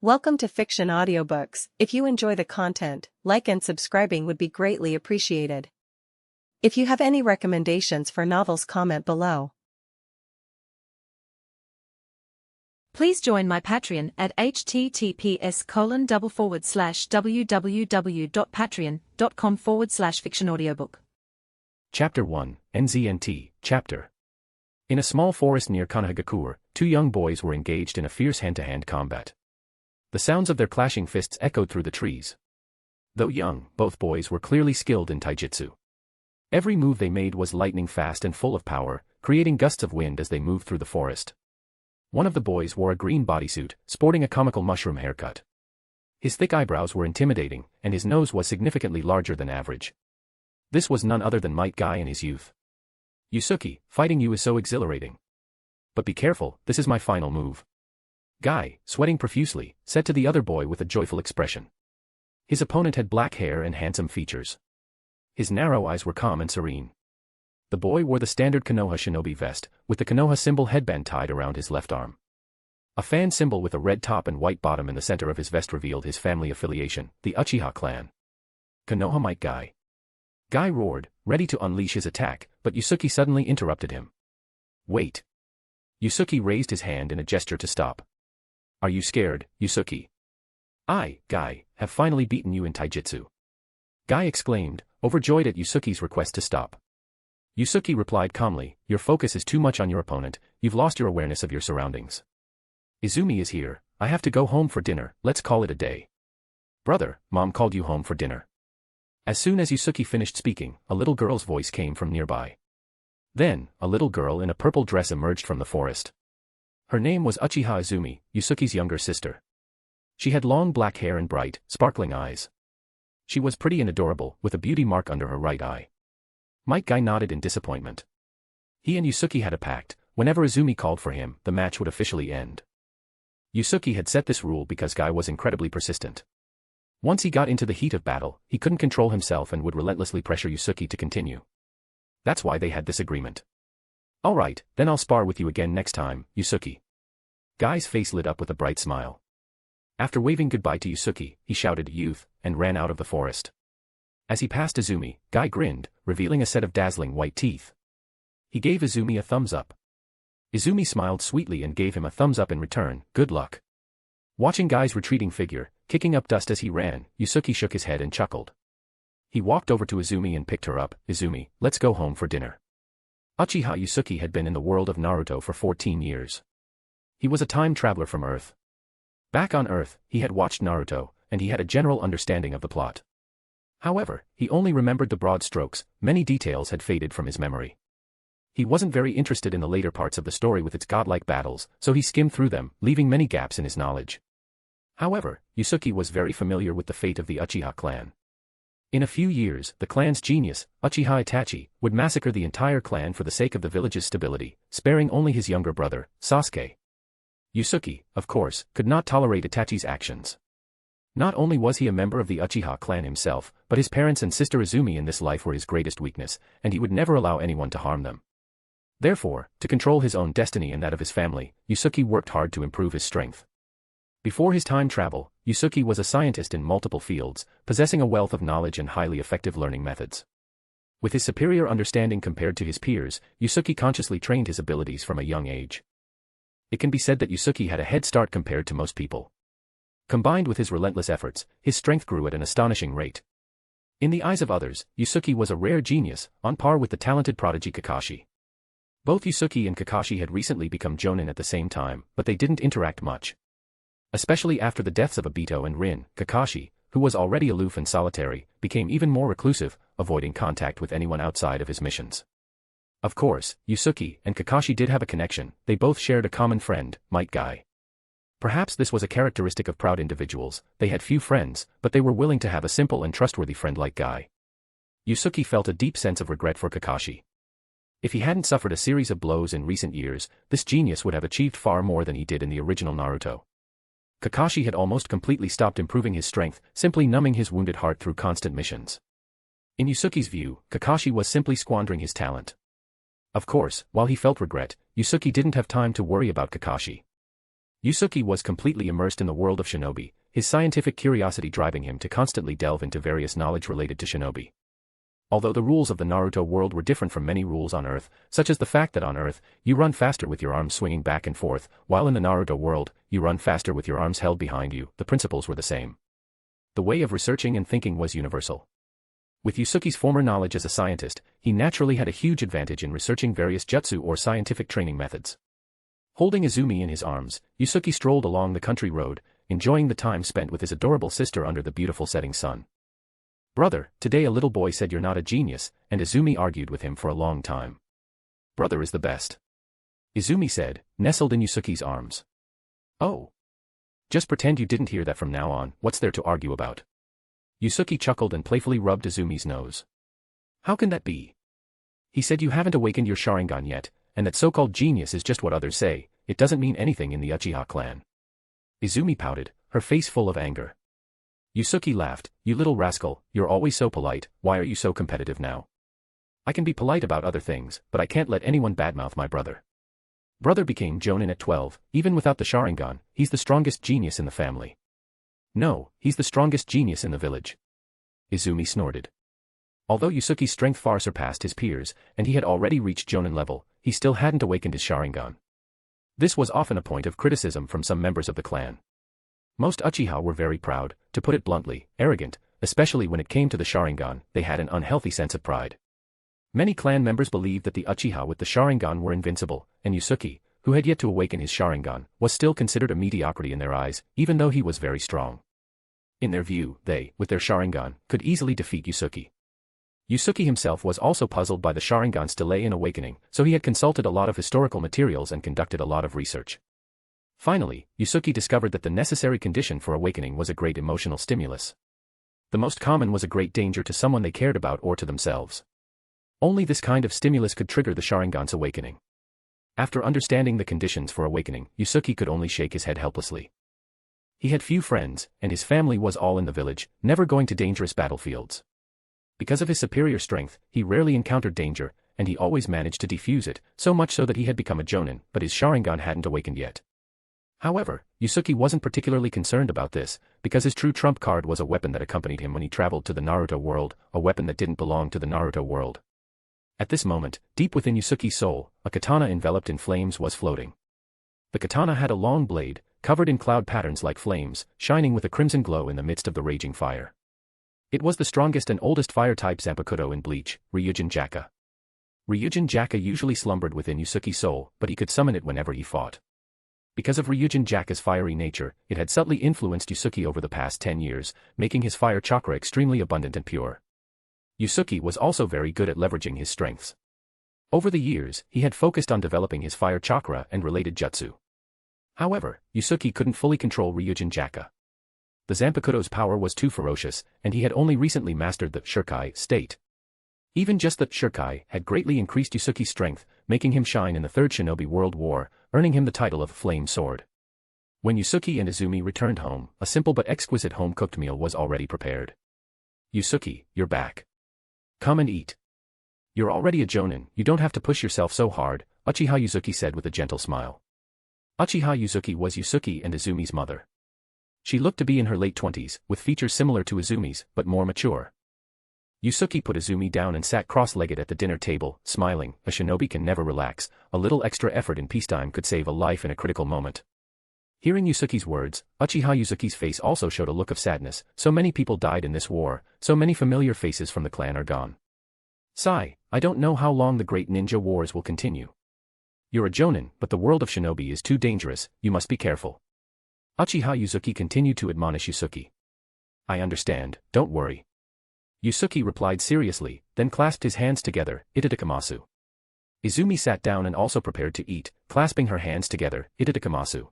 Welcome to Fiction Audiobooks. If you enjoy the content, like and subscribing would be greatly appreciated. If you have any recommendations for novels, comment below. Please join my Patreon at https://www.patreon.com/fictionaudiobook. Chapter 1, NZNT, Chapter. In a small forest near Kanahagakure, two young boys were engaged in a fierce hand-to-hand combat. The sounds of their clashing fists echoed through the trees. Though young, both boys were clearly skilled in taijutsu. Every move they made was lightning fast and full of power, creating gusts of wind as they moved through the forest. One of the boys wore a green bodysuit, sporting a comical mushroom haircut. His thick eyebrows were intimidating, and his nose was significantly larger than average. This was none other than Might Guy in his youth. "Yusuki, fighting you is so exhilarating. But be careful, this is my final move." Guy, sweating profusely, said to the other boy with a joyful expression. His opponent had black hair and handsome features. His narrow eyes were calm and serene. The boy wore the standard Konoha shinobi vest, with the Konoha symbol headband tied around his left arm. A fan symbol with a red top and white bottom in the center of his vest revealed his family affiliation, the Uchiha clan. "Konoha Might Guy." Guy roared, ready to unleash his attack, but Yusuki suddenly interrupted him. "Wait." Yusuki raised his hand in a gesture to stop. "Are you scared, Yusuki? I, Guy, have finally beaten you in taijutsu." Guy exclaimed, overjoyed at Yusuki's request to stop. Yusuki replied calmly, "Your focus is too much on your opponent, you've lost your awareness of your surroundings. Izumi is here, I have to go home for dinner, let's call it a day." "Brother, Mom called you home for dinner." As soon as Yusuki finished speaking, a little girl's voice came from nearby. Then, a little girl in a purple dress emerged from the forest. Her name was Uchiha Izumi, Yusuki's younger sister. She had long black hair and bright, sparkling eyes. She was pretty and adorable, with a beauty mark under her right eye. Might Guy nodded in disappointment. He and Yusuki had a pact: whenever Izumi called for him, the match would officially end. Yusuki had set this rule because Guy was incredibly persistent. Once he got into the heat of battle, he couldn't control himself and would relentlessly pressure Yusuki to continue. That's why they had this agreement. "All right, then I'll spar with you again next time, Yusuki." Guy's face lit up with a bright smile. After waving goodbye to Yusuki, he shouted "youth," and ran out of the forest. As he passed Izumi, Guy grinned, revealing a set of dazzling white teeth. He gave Izumi a thumbs up. Izumi smiled sweetly and gave him a thumbs up in return, "Good luck." Watching Guy's retreating figure, kicking up dust as he ran, Yusuki shook his head and chuckled. He walked over to Izumi and picked her up. "Izumi, let's go home for dinner." Uchiha Yusuki had been in the world of Naruto for 14 years. He was a time traveler from Earth. Back on Earth, he had watched Naruto, and he had a general understanding of the plot. However, he only remembered the broad strokes, many details had faded from his memory. He wasn't very interested in the later parts of the story with its godlike battles, so he skimmed through them, leaving many gaps in his knowledge. However, Yusuki was very familiar with the fate of the Uchiha clan. In a few years, the clan's genius, Uchiha Itachi, would massacre the entire clan for the sake of the village's stability, sparing only his younger brother, Sasuke. Yusuki, of course, could not tolerate Itachi's actions. Not only was he a member of the Uchiha clan himself, but his parents and sister Izumi in this life were his greatest weakness, and he would never allow anyone to harm them. Therefore, to control his own destiny and that of his family, Yusuki worked hard to improve his strength. Before his time travel, Yusuki was a scientist in multiple fields, possessing a wealth of knowledge and highly effective learning methods. With his superior understanding compared to his peers, Yusuki consciously trained his abilities from a young age. It can be said that Yusuki had a head start compared to most people. Combined with his relentless efforts, his strength grew at an astonishing rate. In the eyes of others, Yusuki was a rare genius, on par with the talented prodigy Kakashi. Both Yusuki and Kakashi had recently become jonin at the same time, but they didn't interact much. Especially after the deaths of Obito and Rin, Kakashi, who was already aloof and solitary, became even more reclusive, avoiding contact with anyone outside of his missions. Of course, Yusuki and Kakashi did have a connection, they both shared a common friend, Might Guy. Perhaps this was a characteristic of proud individuals, they had few friends, but they were willing to have a simple and trustworthy friend like Guy. Yusuki felt a deep sense of regret for Kakashi. If he hadn't suffered a series of blows in recent years, this genius would have achieved far more than he did in the original Naruto. Kakashi had almost completely stopped improving his strength, simply numbing his wounded heart through constant missions. In Yusuki's view, Kakashi was simply squandering his talent. Of course, while he felt regret, Yusuki didn't have time to worry about Kakashi. Yusuki was completely immersed in the world of shinobi, his scientific curiosity driving him to constantly delve into various knowledge related to shinobi. Although the rules of the Naruto world were different from many rules on Earth, such as the fact that on Earth, you run faster with your arms swinging back and forth, while in the Naruto world, you run faster with your arms held behind you, the principles were the same. The way of researching and thinking was universal. With Yusuki's former knowledge as a scientist, he naturally had a huge advantage in researching various jutsu or scientific training methods. Holding Izumi in his arms, Yusuki strolled along the country road, enjoying the time spent with his adorable sister under the beautiful setting sun. "Brother, today a little boy said you're not a genius," and Izumi argued with him for a long time. "Brother is the best," Izumi said, nestled in Yusuki's arms. "Oh. Just pretend you didn't hear that from now on, what's there to argue about?" Yusuki chuckled and playfully rubbed Izumi's nose. "How can that be? He said you haven't awakened your Sharingan yet, and that so-called genius is just what others say, it doesn't mean anything in the Uchiha clan." Izumi pouted, her face full of anger. Yusuki laughed, "You little rascal, you're always so polite, why are you so competitive now? I can be polite about other things, but I can't let anyone badmouth my brother. Brother became Jonin at 12, even without the Sharingan, he's the strongest genius in the family." "No, he's the strongest genius in the village," Izumi snorted. Although Yusuki's strength far surpassed his peers, and he had already reached Jonin level, he still hadn't awakened his Sharingan. This was often a point of criticism from some members of the clan. Most Uchiha were very proud, to put it bluntly, arrogant, especially when it came to the Sharingan, they had an unhealthy sense of pride. Many clan members believed that the Uchiha with the Sharingan were invincible, and Yusuki, who had yet to awaken his Sharingan, was still considered a mediocrity in their eyes, even though he was very strong. In their view, they, with their Sharingan, could easily defeat Yusuki. Yusuki himself was also puzzled by the Sharingan's delay in awakening, so he had consulted a lot of historical materials and conducted a lot of research. Finally, Yusuki discovered that the necessary condition for awakening was a great emotional stimulus. The most common was a great danger to someone they cared about or to themselves. Only this kind of stimulus could trigger the Sharingan's awakening. After understanding the conditions for awakening, Yusuki could only shake his head helplessly. He had few friends, and his family was all in the village, never going to dangerous battlefields. Because of his superior strength, he rarely encountered danger, and he always managed to defuse it, so much so that he had become a Jonin, but his Sharingan hadn't awakened yet. However, Yusuki wasn't particularly concerned about this, because his true trump card was a weapon that accompanied him when he traveled to the Naruto world, a weapon that didn't belong to the Naruto world. At this moment, deep within Yusuki's soul, a katana enveloped in flames was floating. The katana had a long blade, covered in cloud patterns like flames, shining with a crimson glow in the midst of the raging fire. It was the strongest and oldest fire-type Zanpakuto in Bleach, Ryūjin Jakka. Ryūjin Jakka usually slumbered within Yusuki's soul, but he could summon it whenever he fought. Because of Ryūjin Jakka's fiery nature, it had subtly influenced Yusuki over the past 10 years, making his fire chakra extremely abundant and pure. Yusuki was also very good at leveraging his strengths. Over the years, he had focused on developing his fire chakra and related jutsu. However, Yusuki couldn't fully control Ryūjin Jakka. The Zanpakuto's power was too ferocious, and he had only recently mastered the Shurikai state. Even just the Shurikai had greatly increased Yusuki's strength, making him shine in the Third Shinobi World War, earning him the title of Flame Sword. When Yusuki and Izumi returned home, a simple but exquisite home-cooked meal was already prepared. "Yusuki, you're back. Come and eat. You're already a Jonin, you don't have to push yourself so hard," Uchiha Yusuki said with a gentle smile. Uchiha Yusuki was Yusuki and Izumi's mother. She looked to be in her late 20s, with features similar to Izumi's, but more mature. Yusuki put Izumi down and sat cross-legged at the dinner table, smiling. A shinobi can never relax, a little extra effort in peacetime could save a life in a critical moment. Hearing Yusuki's words, Uchiha Yusuki's face also showed a look of sadness. So many people died in this war, so many familiar faces from the clan are gone. Sigh, I don't know how long the great ninja wars will continue. You're a Jonin, but the world of shinobi is too dangerous, you must be careful. Uchiha Yusuki continued to admonish Yusuki. I understand, don't worry. Yusuki replied seriously, then clasped his hands together, itadakamasu. Izumi sat down and also prepared to eat, clasping her hands together, itadakamasu.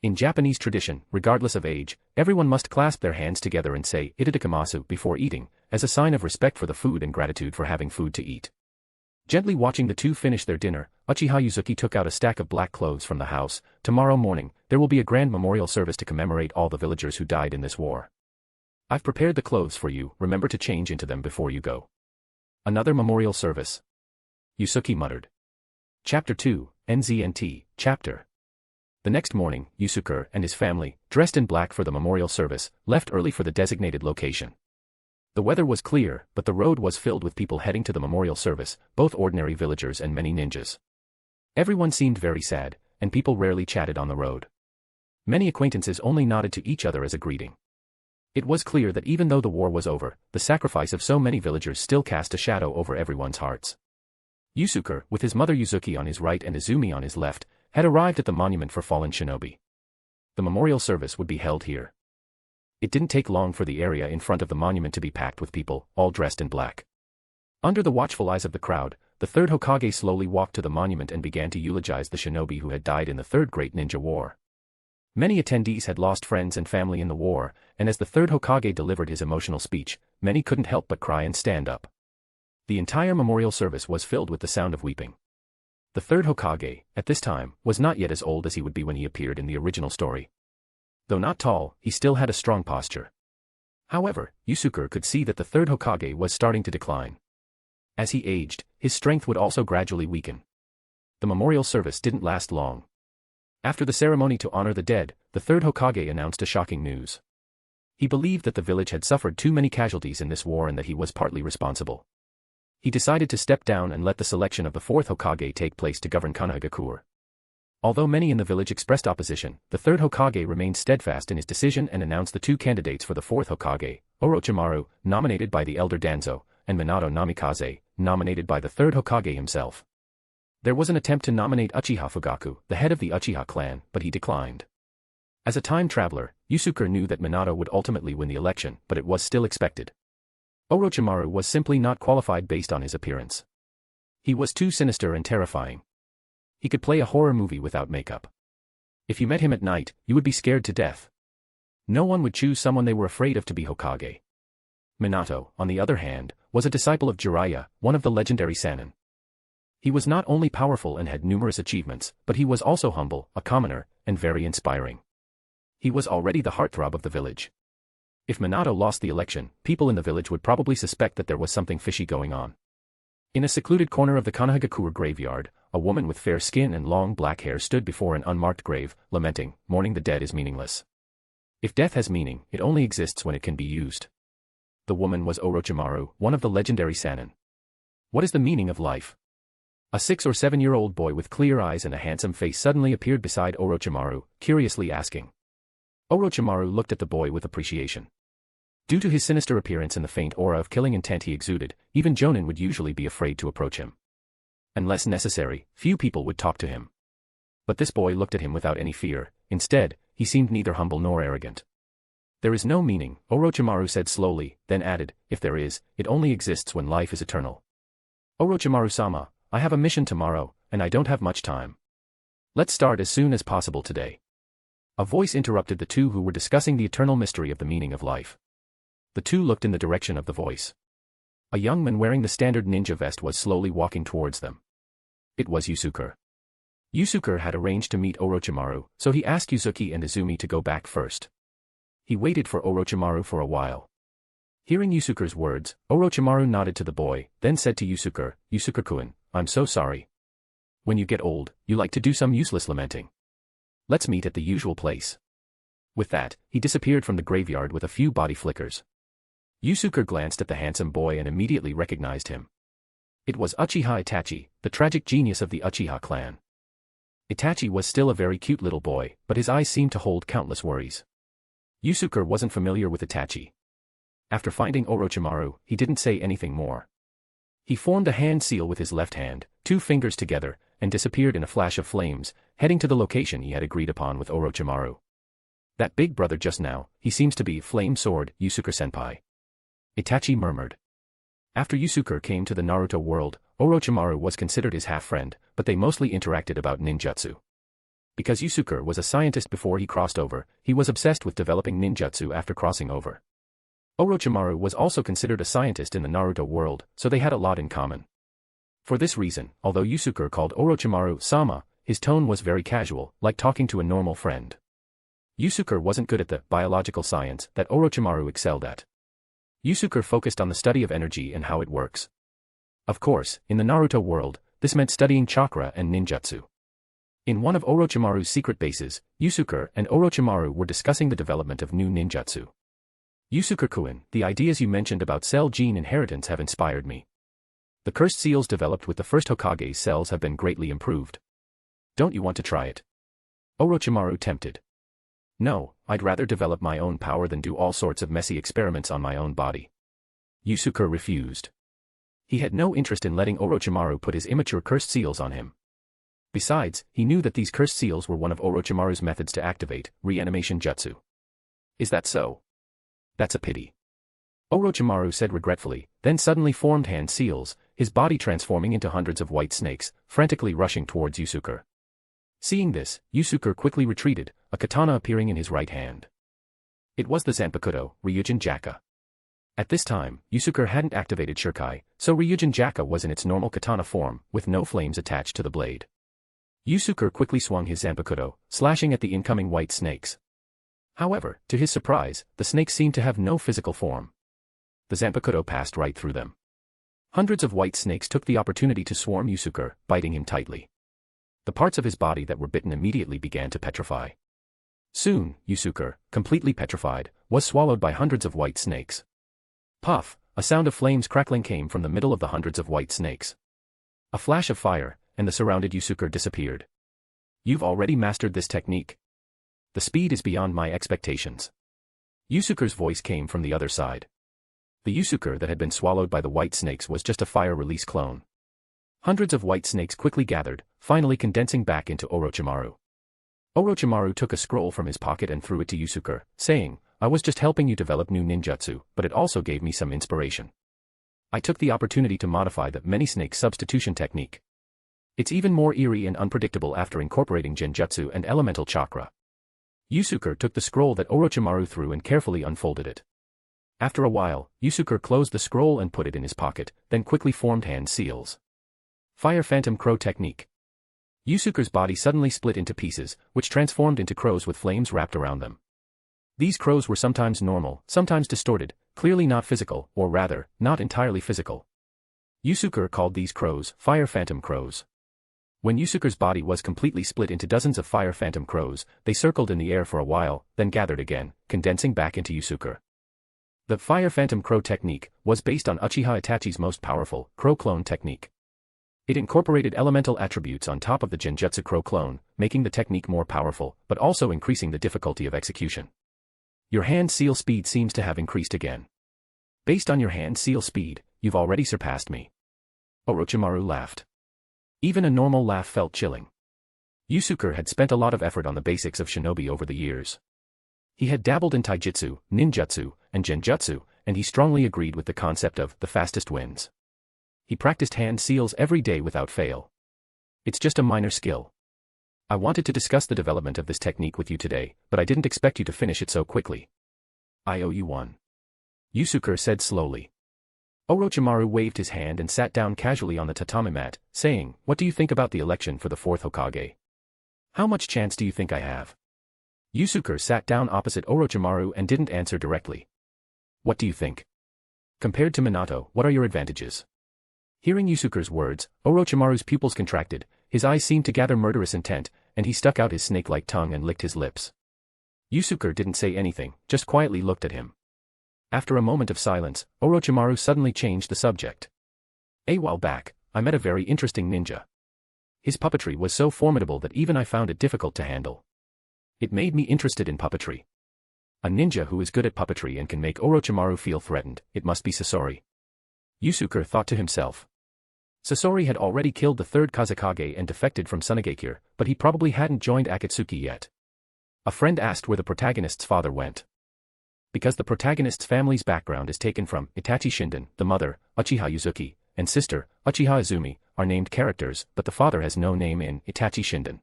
In Japanese tradition, regardless of age, everyone must clasp their hands together and say itadakamasu before eating, as a sign of respect for the food and gratitude for having food to eat. Gently watching the two finish their dinner, Uchiha Yusuki took out a stack of black clothes from the house. Tomorrow morning, there will be a grand memorial service to commemorate all the villagers who died in this war. I've prepared the clothes for you, remember to change into them before you go. Another memorial service. Yusuki muttered. Chapter 2, NZNT, Chapter. The next morning, Yusuke and his family, dressed in black for the memorial service, left early for the designated location. The weather was clear, but the road was filled with people heading to the memorial service, both ordinary villagers and many ninjas. Everyone seemed very sad, and people rarely chatted on the road. Many acquaintances only nodded to each other as a greeting. It was clear that even though the war was over, the sacrifice of so many villagers still cast a shadow over everyone's hearts. Yusuke, with his mother Yusuki on his right and Izumi on his left, had arrived at the monument for fallen shinobi. The memorial service would be held here. It didn't take long for the area in front of the monument to be packed with people, all dressed in black. Under the watchful eyes of the crowd, the third Hokage slowly walked to the monument and began to eulogize the shinobi who had died in the Third Great Ninja War. Many attendees had lost friends and family in the war, and as the third Hokage delivered his emotional speech, many couldn't help but cry and stand up. The entire memorial service was filled with the sound of weeping. The third Hokage, at this time, was not yet as old as he would be when he appeared in the original story. Though not tall, he still had a strong posture. However, Yusuke could see that the third Hokage was starting to decline. As he aged, his strength would also gradually weaken. The memorial service didn't last long. After the ceremony to honor the dead, the third Hokage announced a shocking news. He believed that the village had suffered too many casualties in this war and that he was partly responsible. He decided to step down and let the selection of the fourth Hokage take place to govern Konohagakure. Although many in the village expressed opposition, the third Hokage remained steadfast in his decision and announced the two candidates for the fourth Hokage, Orochimaru, nominated by the elder Danzo, and Minato Namikaze, nominated by the third Hokage himself. There was an attempt to nominate Uchiha Fugaku, the head of the Uchiha clan, but he declined. As a time traveler, Yusuke knew that Minato would ultimately win the election, but it was still expected. Orochimaru was simply not qualified based on his appearance. He was too sinister and terrifying. He could play a horror movie without makeup. If you met him at night, you would be scared to death. No one would choose someone they were afraid of to be Hokage. Minato, on the other hand, was a disciple of Jiraiya, one of the legendary Sannin. He was not only powerful and had numerous achievements, but he was also humble, a commoner, and very inspiring. He was already the heartthrob of the village. If Minato lost the election, people in the village would probably suspect that there was something fishy going on. In a secluded corner of the Konohagakure graveyard, a woman with fair skin and long black hair stood before an unmarked grave, lamenting, "Mourning the dead is meaningless. If death has meaning, it only exists when it can be used." The woman was Orochimaru, one of the legendary Sannin. What is the meaning of life? A 6- or 7-year-old boy with clear eyes and a handsome face suddenly appeared beside Orochimaru, curiously asking. Orochimaru looked at the boy with appreciation. Due to his sinister appearance and the faint aura of killing intent he exuded, even Jonin would usually be afraid to approach him. Unless necessary, few people would talk to him. But this boy looked at him without any fear. Instead, he seemed neither humble nor arrogant. "There is no meaning," Orochimaru said slowly, then added, "If there is, it only exists when life is eternal. Orochimaru-sama, I have a mission tomorrow, and I don't have much time. Let's start as soon as possible today." A voice interrupted the two who were discussing the eternal mystery of the meaning of life. The two looked in the direction of the voice. A young man wearing the standard ninja vest was slowly walking towards them. It was Yusuke. Yusuke had arranged to meet Orochimaru, so he asked Yusuki and Izumi to go back first. He waited for Orochimaru for a while. Hearing Yusuke's words, Orochimaru nodded to the boy, then said to Yusuke, "Yusuke-kun, I'm so sorry. When you get old, you like to do some useless lamenting. Let's meet at the usual place." With that, he disappeared from the graveyard with a few body flickers. Yusuke glanced at the handsome boy and immediately recognized him. It was Uchiha Itachi, the tragic genius of the Uchiha clan. Itachi was still a very cute little boy, but his eyes seemed to hold countless worries. Yusuke wasn't familiar with Itachi. After finding Orochimaru, he didn't say anything more. He formed a hand seal with his left hand, 2 fingers together, and disappeared in a flash of flames, heading to the location he had agreed upon with Orochimaru. "That big brother just now, he seems to be Flame Sword, Yusuke-senpai," Itachi murmured. After Yusuke came to the Naruto world, Orochimaru was considered his half-friend, but they mostly interacted about ninjutsu. Because Yusuke was a scientist before he crossed over, he was obsessed with developing ninjutsu after crossing over. Orochimaru was also considered a scientist in the Naruto world, so they had a lot in common. For this reason, although Yusuke called Orochimaru-sama, his tone was very casual, like talking to a normal friend. Yusuke wasn't good at the biological science that Orochimaru excelled at. Yusuke focused on the study of energy and how it works. Of course, in the Naruto world, this meant studying chakra and ninjutsu. In one of Orochimaru's secret bases, Yusuke and Orochimaru were discussing the development of new ninjutsu. Yusuke-kun, the ideas you mentioned about cell gene inheritance have inspired me. The cursed seals developed with the first Hokage's cells have been greatly improved. Don't you want to try it? Orochimaru tempted. No, I'd rather develop my own power than do all sorts of messy experiments on my own body. Yusuke refused. He had no interest in letting Orochimaru put his immature cursed seals on him. Besides, he knew that these cursed seals were one of Orochimaru's methods to activate reanimation jutsu. Is that so? That's a pity. Orochimaru said regretfully, then suddenly formed hand seals, his body transforming into hundreds of white snakes, frantically rushing towards Yusuke. Seeing this, Yusuke quickly retreated, a katana appearing in his right hand. It was the Zanpakuto, Ryūjin Jakka. At this time, Yusuke hadn't activated Shirkai, so Ryūjin Jakka was in its normal katana form, with no flames attached to the blade. Yusuke quickly swung his Zanpakuto, slashing at the incoming white snakes. However, to his surprise, the snakes seemed to have no physical form. The Zanpakuto passed right through them. Hundreds of white snakes took the opportunity to swarm Yusuke, biting him tightly. The parts of his body that were bitten immediately began to petrify. Soon, Yusuke, completely petrified, was swallowed by hundreds of white snakes. Puff, a sound of flames crackling came from the middle of the hundreds of white snakes. A flash of fire, and the surrounded Yusuke disappeared. You've already mastered this technique. The speed is beyond my expectations. Yusuke's voice came from the other side. The Yusuke that had been swallowed by the white snakes was just a fire release clone. Hundreds of white snakes quickly gathered, finally condensing back into Orochimaru. Orochimaru took a scroll from his pocket and threw it to Yusuke, saying, I was just helping you develop new ninjutsu, but it also gave me some inspiration. I took the opportunity to modify the many snake substitution technique. It's even more eerie and unpredictable after incorporating genjutsu and elemental chakra. Yusuke took the scroll that Orochimaru threw and carefully unfolded it. After a while, Yusuke closed the scroll and put it in his pocket, then quickly formed hand seals. Fire Phantom Crow Technique. Yusuke's body suddenly split into pieces, which transformed into crows with flames wrapped around them. These crows were sometimes normal, sometimes distorted, clearly not physical, or rather, not entirely physical. Yusuke called these crows Fire Phantom Crows. When Yusuke's body was completely split into dozens of Fire Phantom Crows, they circled in the air for a while, then gathered again, condensing back into Yusuke. The Fire Phantom Crow technique was based on Uchiha Itachi's most powerful Crow Clone technique. It incorporated elemental attributes on top of the Genjutsu Crow Clone, making the technique more powerful, but also increasing the difficulty of execution. Your hand seal speed seems to have increased again. Based on your hand seal speed, you've already surpassed me. Orochimaru laughed. Even a normal laugh felt chilling. Yusuke had spent a lot of effort on the basics of shinobi over the years. He had dabbled in taijutsu, ninjutsu, and genjutsu, and he strongly agreed with the concept of the fastest wins. He practiced hand seals every day without fail. It's just a minor skill. I wanted to discuss the development of this technique with you today, but I didn't expect you to finish it so quickly. I owe you one. Yusuke said slowly. Orochimaru waved his hand and sat down casually on the tatami mat, saying, What do you think about the election for the fourth Hokage? How much chance do you think I have? Yusuke sat down opposite Orochimaru and didn't answer directly. What do you think? Compared to Minato, what are your advantages? Hearing Yusuke's words, Orochimaru's pupils contracted, his eyes seemed to gather murderous intent, and he stuck out his snake-like tongue and licked his lips. Yusuke didn't say anything, just quietly looked at him. After a moment of silence, Orochimaru suddenly changed the subject. A while back, I met a very interesting ninja. His puppetry was so formidable that even I found it difficult to handle. It made me interested in puppetry. A ninja who is good at puppetry and can make Orochimaru feel threatened, it must be Sasori. Yusuke thought to himself. Sasori had already killed the third Kazekage and defected from Sunagakure, but he probably hadn't joined Akatsuki yet. A friend asked where the protagonist's father went. Because the protagonist's family's background is taken from Itachi Shinden, the mother, Uchiha Yusuki, and sister, Uchiha Izumi, are named characters, but the father has no name in Itachi Shinden.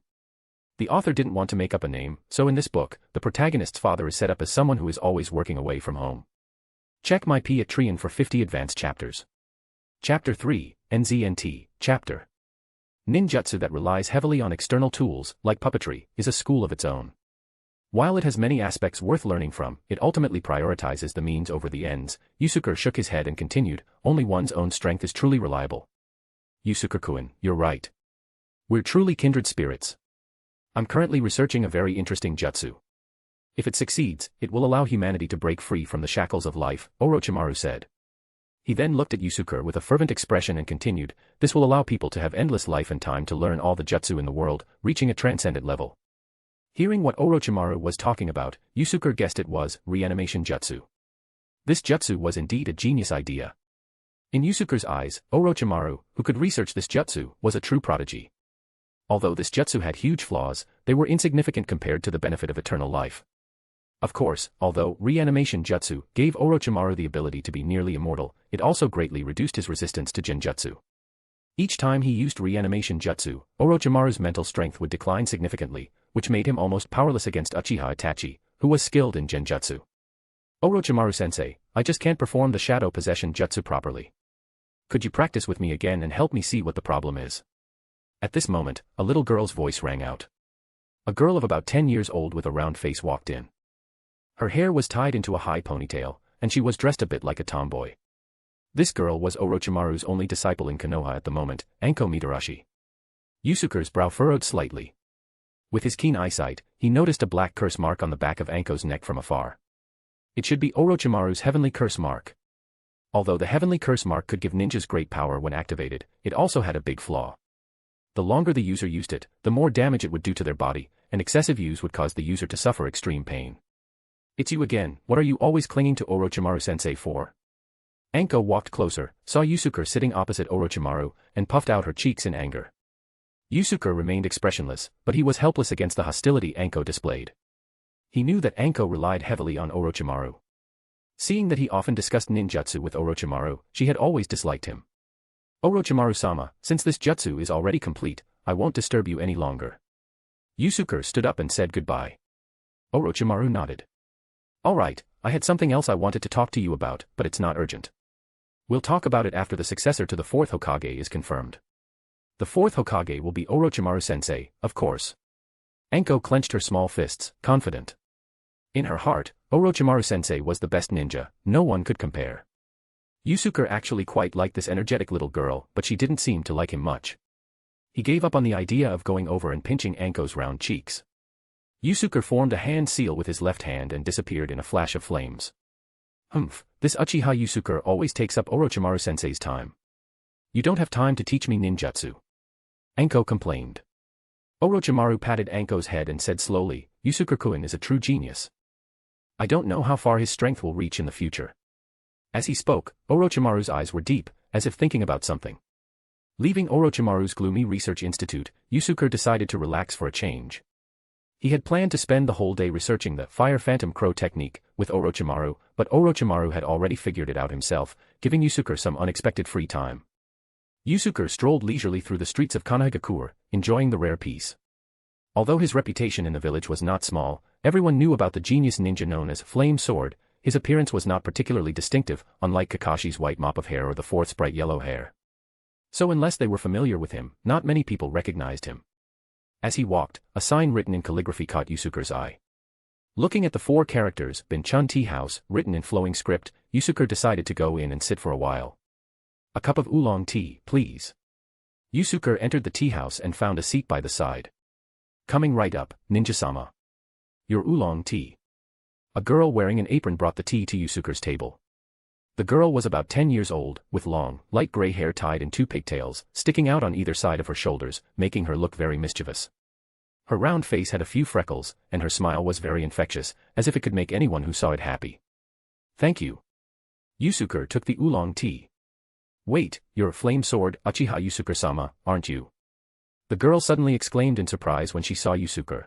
The author didn't want to make up a name, so in this book, the protagonist's father is set up as someone who is always working away from home. Check my Patreon for 50 advanced chapters. Chapter 3, NZNT, Chapter. Ninjutsu that relies heavily on external tools, like puppetry, is a school of its own. While it has many aspects worth learning from, it ultimately prioritizes the means over the ends. Yusuke shook his head and continued, only one's own strength is truly reliable. Yusuke-kun, you're right. We're truly kindred spirits. I'm currently researching a very interesting jutsu. If it succeeds, it will allow humanity to break free from the shackles of life, Orochimaru said. He then looked at Yusuke with a fervent expression and continued, this will allow people to have endless life and time to learn all the jutsu in the world, reaching a transcendent level. Hearing what Orochimaru was talking about, Yusuke guessed it was reanimation jutsu. This jutsu was indeed a genius idea. In Yusuke's eyes, Orochimaru, who could research this jutsu, was a true prodigy. Although this jutsu had huge flaws, they were insignificant compared to the benefit of eternal life. Of course, although reanimation jutsu gave Orochimaru the ability to be nearly immortal, it also greatly reduced his resistance to genjutsu. Each time he used reanimation jutsu, Orochimaru's mental strength would decline significantly, which made him almost powerless against Uchiha Itachi, who was skilled in genjutsu. Orochimaru-sensei, I just can't perform the shadow possession jutsu properly. Could you practice with me again and help me see what the problem is? At this moment, a little girl's voice rang out. A girl of about 10 years old with a round face walked in. Her hair was tied into a high ponytail, and she was dressed a bit like a tomboy. This girl was Orochimaru's only disciple in Konoha at the moment, Anko Mitarashi. Yusuke's brow furrowed slightly. With his keen eyesight, he noticed a black curse mark on the back of Anko's neck from afar. It should be Orochimaru's heavenly curse mark. Although the heavenly curse mark could give ninjas great power when activated, it also had a big flaw. The longer the user used it, the more damage it would do to their body, and excessive use would cause the user to suffer extreme pain. It's you again, what are you always clinging to Orochimaru-sensei for? Anko walked closer, saw Yusuke sitting opposite Orochimaru, and puffed out her cheeks in anger. Yusuke remained expressionless, but he was helpless against the hostility Anko displayed. He knew that Anko relied heavily on Orochimaru. Seeing that he often discussed ninjutsu with Orochimaru, she had always disliked him. Orochimaru-sama, since this jutsu is already complete, I won't disturb you any longer. Yusuke stood up and said goodbye. Orochimaru nodded. Alright, I had something else I wanted to talk to you about, but it's not urgent. We'll talk about it after the successor to the 4th Hokage is confirmed. The 4th Hokage will be Orochimaru-sensei, of course. Anko clenched her small fists, confident. In her heart, Orochimaru-sensei was the best ninja, no one could compare. Yusuke actually quite liked this energetic little girl, but she didn't seem to like him much. He gave up on the idea of going over and pinching Anko's round cheeks. Yusuke formed a hand seal with his left hand and disappeared in a flash of flames. Humph, this Uchiha Yusuke always takes up Orochimaru-sensei's time. You don't have time to teach me ninjutsu. Anko complained. Orochimaru patted Anko's head and said slowly, Yusuke-kun is a true genius. I don't know how far his strength will reach in the future. As he spoke, Orochimaru's eyes were deep, as if thinking about something. Leaving Orochimaru's gloomy research institute, Yusuke decided to relax for a change. He had planned to spend the whole day researching the Fire Phantom Crow technique with Orochimaru, but Orochimaru had already figured it out himself, giving Yusuke some unexpected free time. Yusuke strolled leisurely through the streets of Konohagakure, enjoying the rare peace. Although his reputation in the village was not small, everyone knew about the genius ninja known as Flame Sword. His appearance was not particularly distinctive, unlike Kakashi's white mop of hair or the fourth's bright yellow hair. So unless they were familiar with him, not many people recognized him. As he walked, a sign written in calligraphy caught Yusuke's eye. Looking at the 4 characters, Bin-chun Tea House, written in flowing script, Yusuke decided to go in and sit for a while. A cup of oolong tea, please. Yusuke entered the tea house and found a seat by the side. Coming right up, Ninja-sama. Your oolong tea. A girl wearing an apron brought the tea to Yusuke's table. The girl was about 10 years old, with long, light gray hair tied in 2 pigtails, sticking out on either side of her shoulders, making her look very mischievous. Her round face had a few freckles, and her smile was very infectious, as if it could make anyone who saw it happy. Thank you. Yusuke took the oolong tea. Wait, you're a flame sword, Uchiha Yusuke-sama, aren't you? The girl suddenly exclaimed in surprise when she saw Yusuke.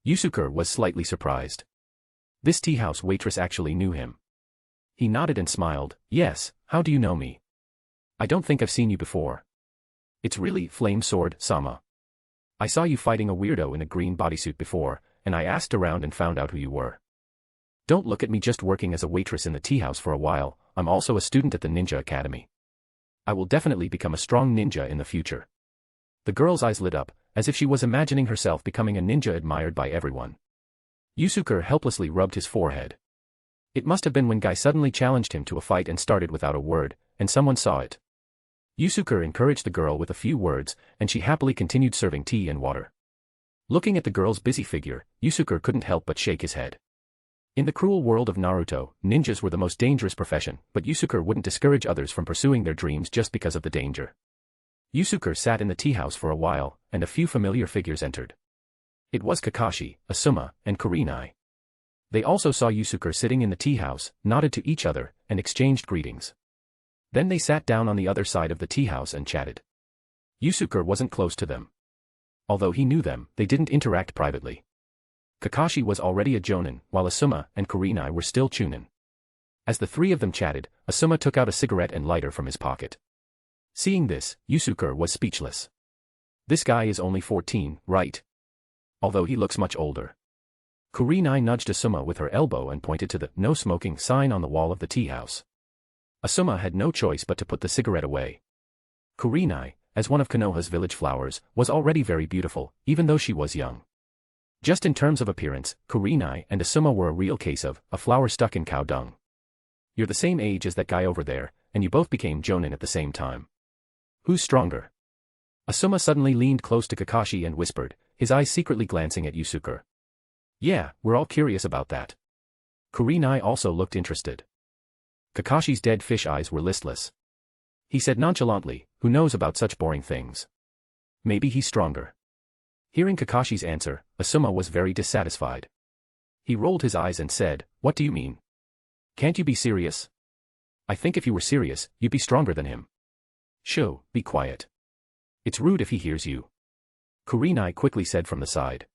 Yusuke was slightly surprised. This tea house waitress actually knew him. He nodded and smiled, yes, how do you know me? I don't think I've seen you before. It's really Flame Sword, Sama. I saw you fighting a weirdo in a green bodysuit before, and I asked around and found out who you were. Don't look at me just working as a waitress in the tea house for a while, I'm also a student at the Ninja Academy. I will definitely become a strong ninja in the future. The girl's eyes lit up, as if she was imagining herself becoming a ninja admired by everyone. Yusuke helplessly rubbed his forehead. It must have been when Guy suddenly challenged him to a fight and started without a word, and someone saw it. Yusuke encouraged the girl with a few words, and she happily continued serving tea and water. Looking at the girl's busy figure, Yusuke couldn't help but shake his head. In the cruel world of Naruto, ninjas were the most dangerous profession, but Yusuke wouldn't discourage others from pursuing their dreams just because of the danger. Yusuke sat in the tea house for a while, and a few familiar figures entered. It was Kakashi, Asuma, and Kurenai. They also saw Yusuke sitting in the tea house, nodded to each other, and exchanged greetings. Then they sat down on the other side of the tea house and chatted. Yusuke wasn't close to them. Although he knew them, they didn't interact privately. Kakashi was already a jonin, while Asuma and Kurenai were still chunin. As the three of them chatted, Asuma took out a cigarette and lighter from his pocket. Seeing this, Yusuke was speechless. This guy is only 14, right? Although he looks much older. Kurenai nudged Asuma with her elbow and pointed to the "no smoking" sign on the wall of the tea house. Asuma had no choice but to put the cigarette away. Kurenai, as one of Konoha's village flowers, was already very beautiful, even though she was young. Just in terms of appearance, Kurenai and Asuma were a real case of a flower stuck in cow dung. You're the same age as that guy over there, and you both became jonin at the same time. Who's stronger? Asuma suddenly leaned close to Kakashi and whispered, his eyes secretly glancing at Yusuke. Yeah, we're all curious about that. Kurenai also looked interested. Kakashi's dead fish eyes were listless. He said nonchalantly, who knows about such boring things? Maybe he's stronger. Hearing Kakashi's answer, Asuma was very dissatisfied. He rolled his eyes and said, what do you mean? Can't you be serious? I think if you were serious, you'd be stronger than him. Shoo, be quiet. It's rude if he hears you. Kurenai quickly said from the side.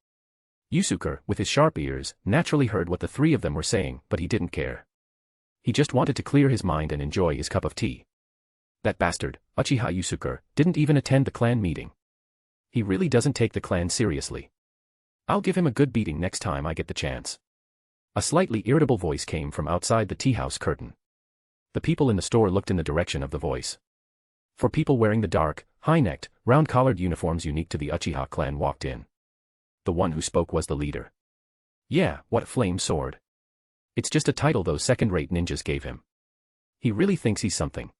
Yusuke, with his sharp ears, naturally heard what the three of them were saying, but he didn't care. He just wanted to clear his mind and enjoy his cup of tea. That bastard, Uchiha Yusuke, didn't even attend the clan meeting. He really doesn't take the clan seriously. I'll give him a good beating next time I get the chance. A slightly irritable voice came from outside the tea house curtain. The people in the store looked in the direction of the voice. Four people wearing the dark, high-necked, round-collared uniforms unique to the Uchiha clan walked in. The one who spoke was the leader. Yeah, what flame sword. It's just a title those second-rate ninjas gave him. He really thinks he's something.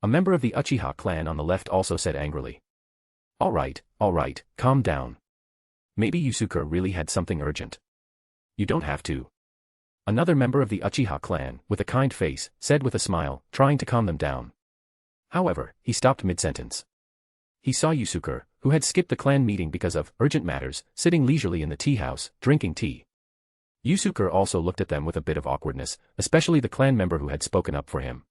A member of the Uchiha clan on the left also said angrily. All right, calm down. Maybe Yusuke really had something urgent. You don't have to. Another member of the Uchiha clan, with a kind face, said with a smile, trying to calm them down. However, he stopped mid-sentence. He saw Yusuke, who had skipped the clan meeting because of urgent matters, sitting leisurely in the tea house, drinking tea. Yusuke also looked at them with a bit of awkwardness, especially the clan member who had spoken up for him.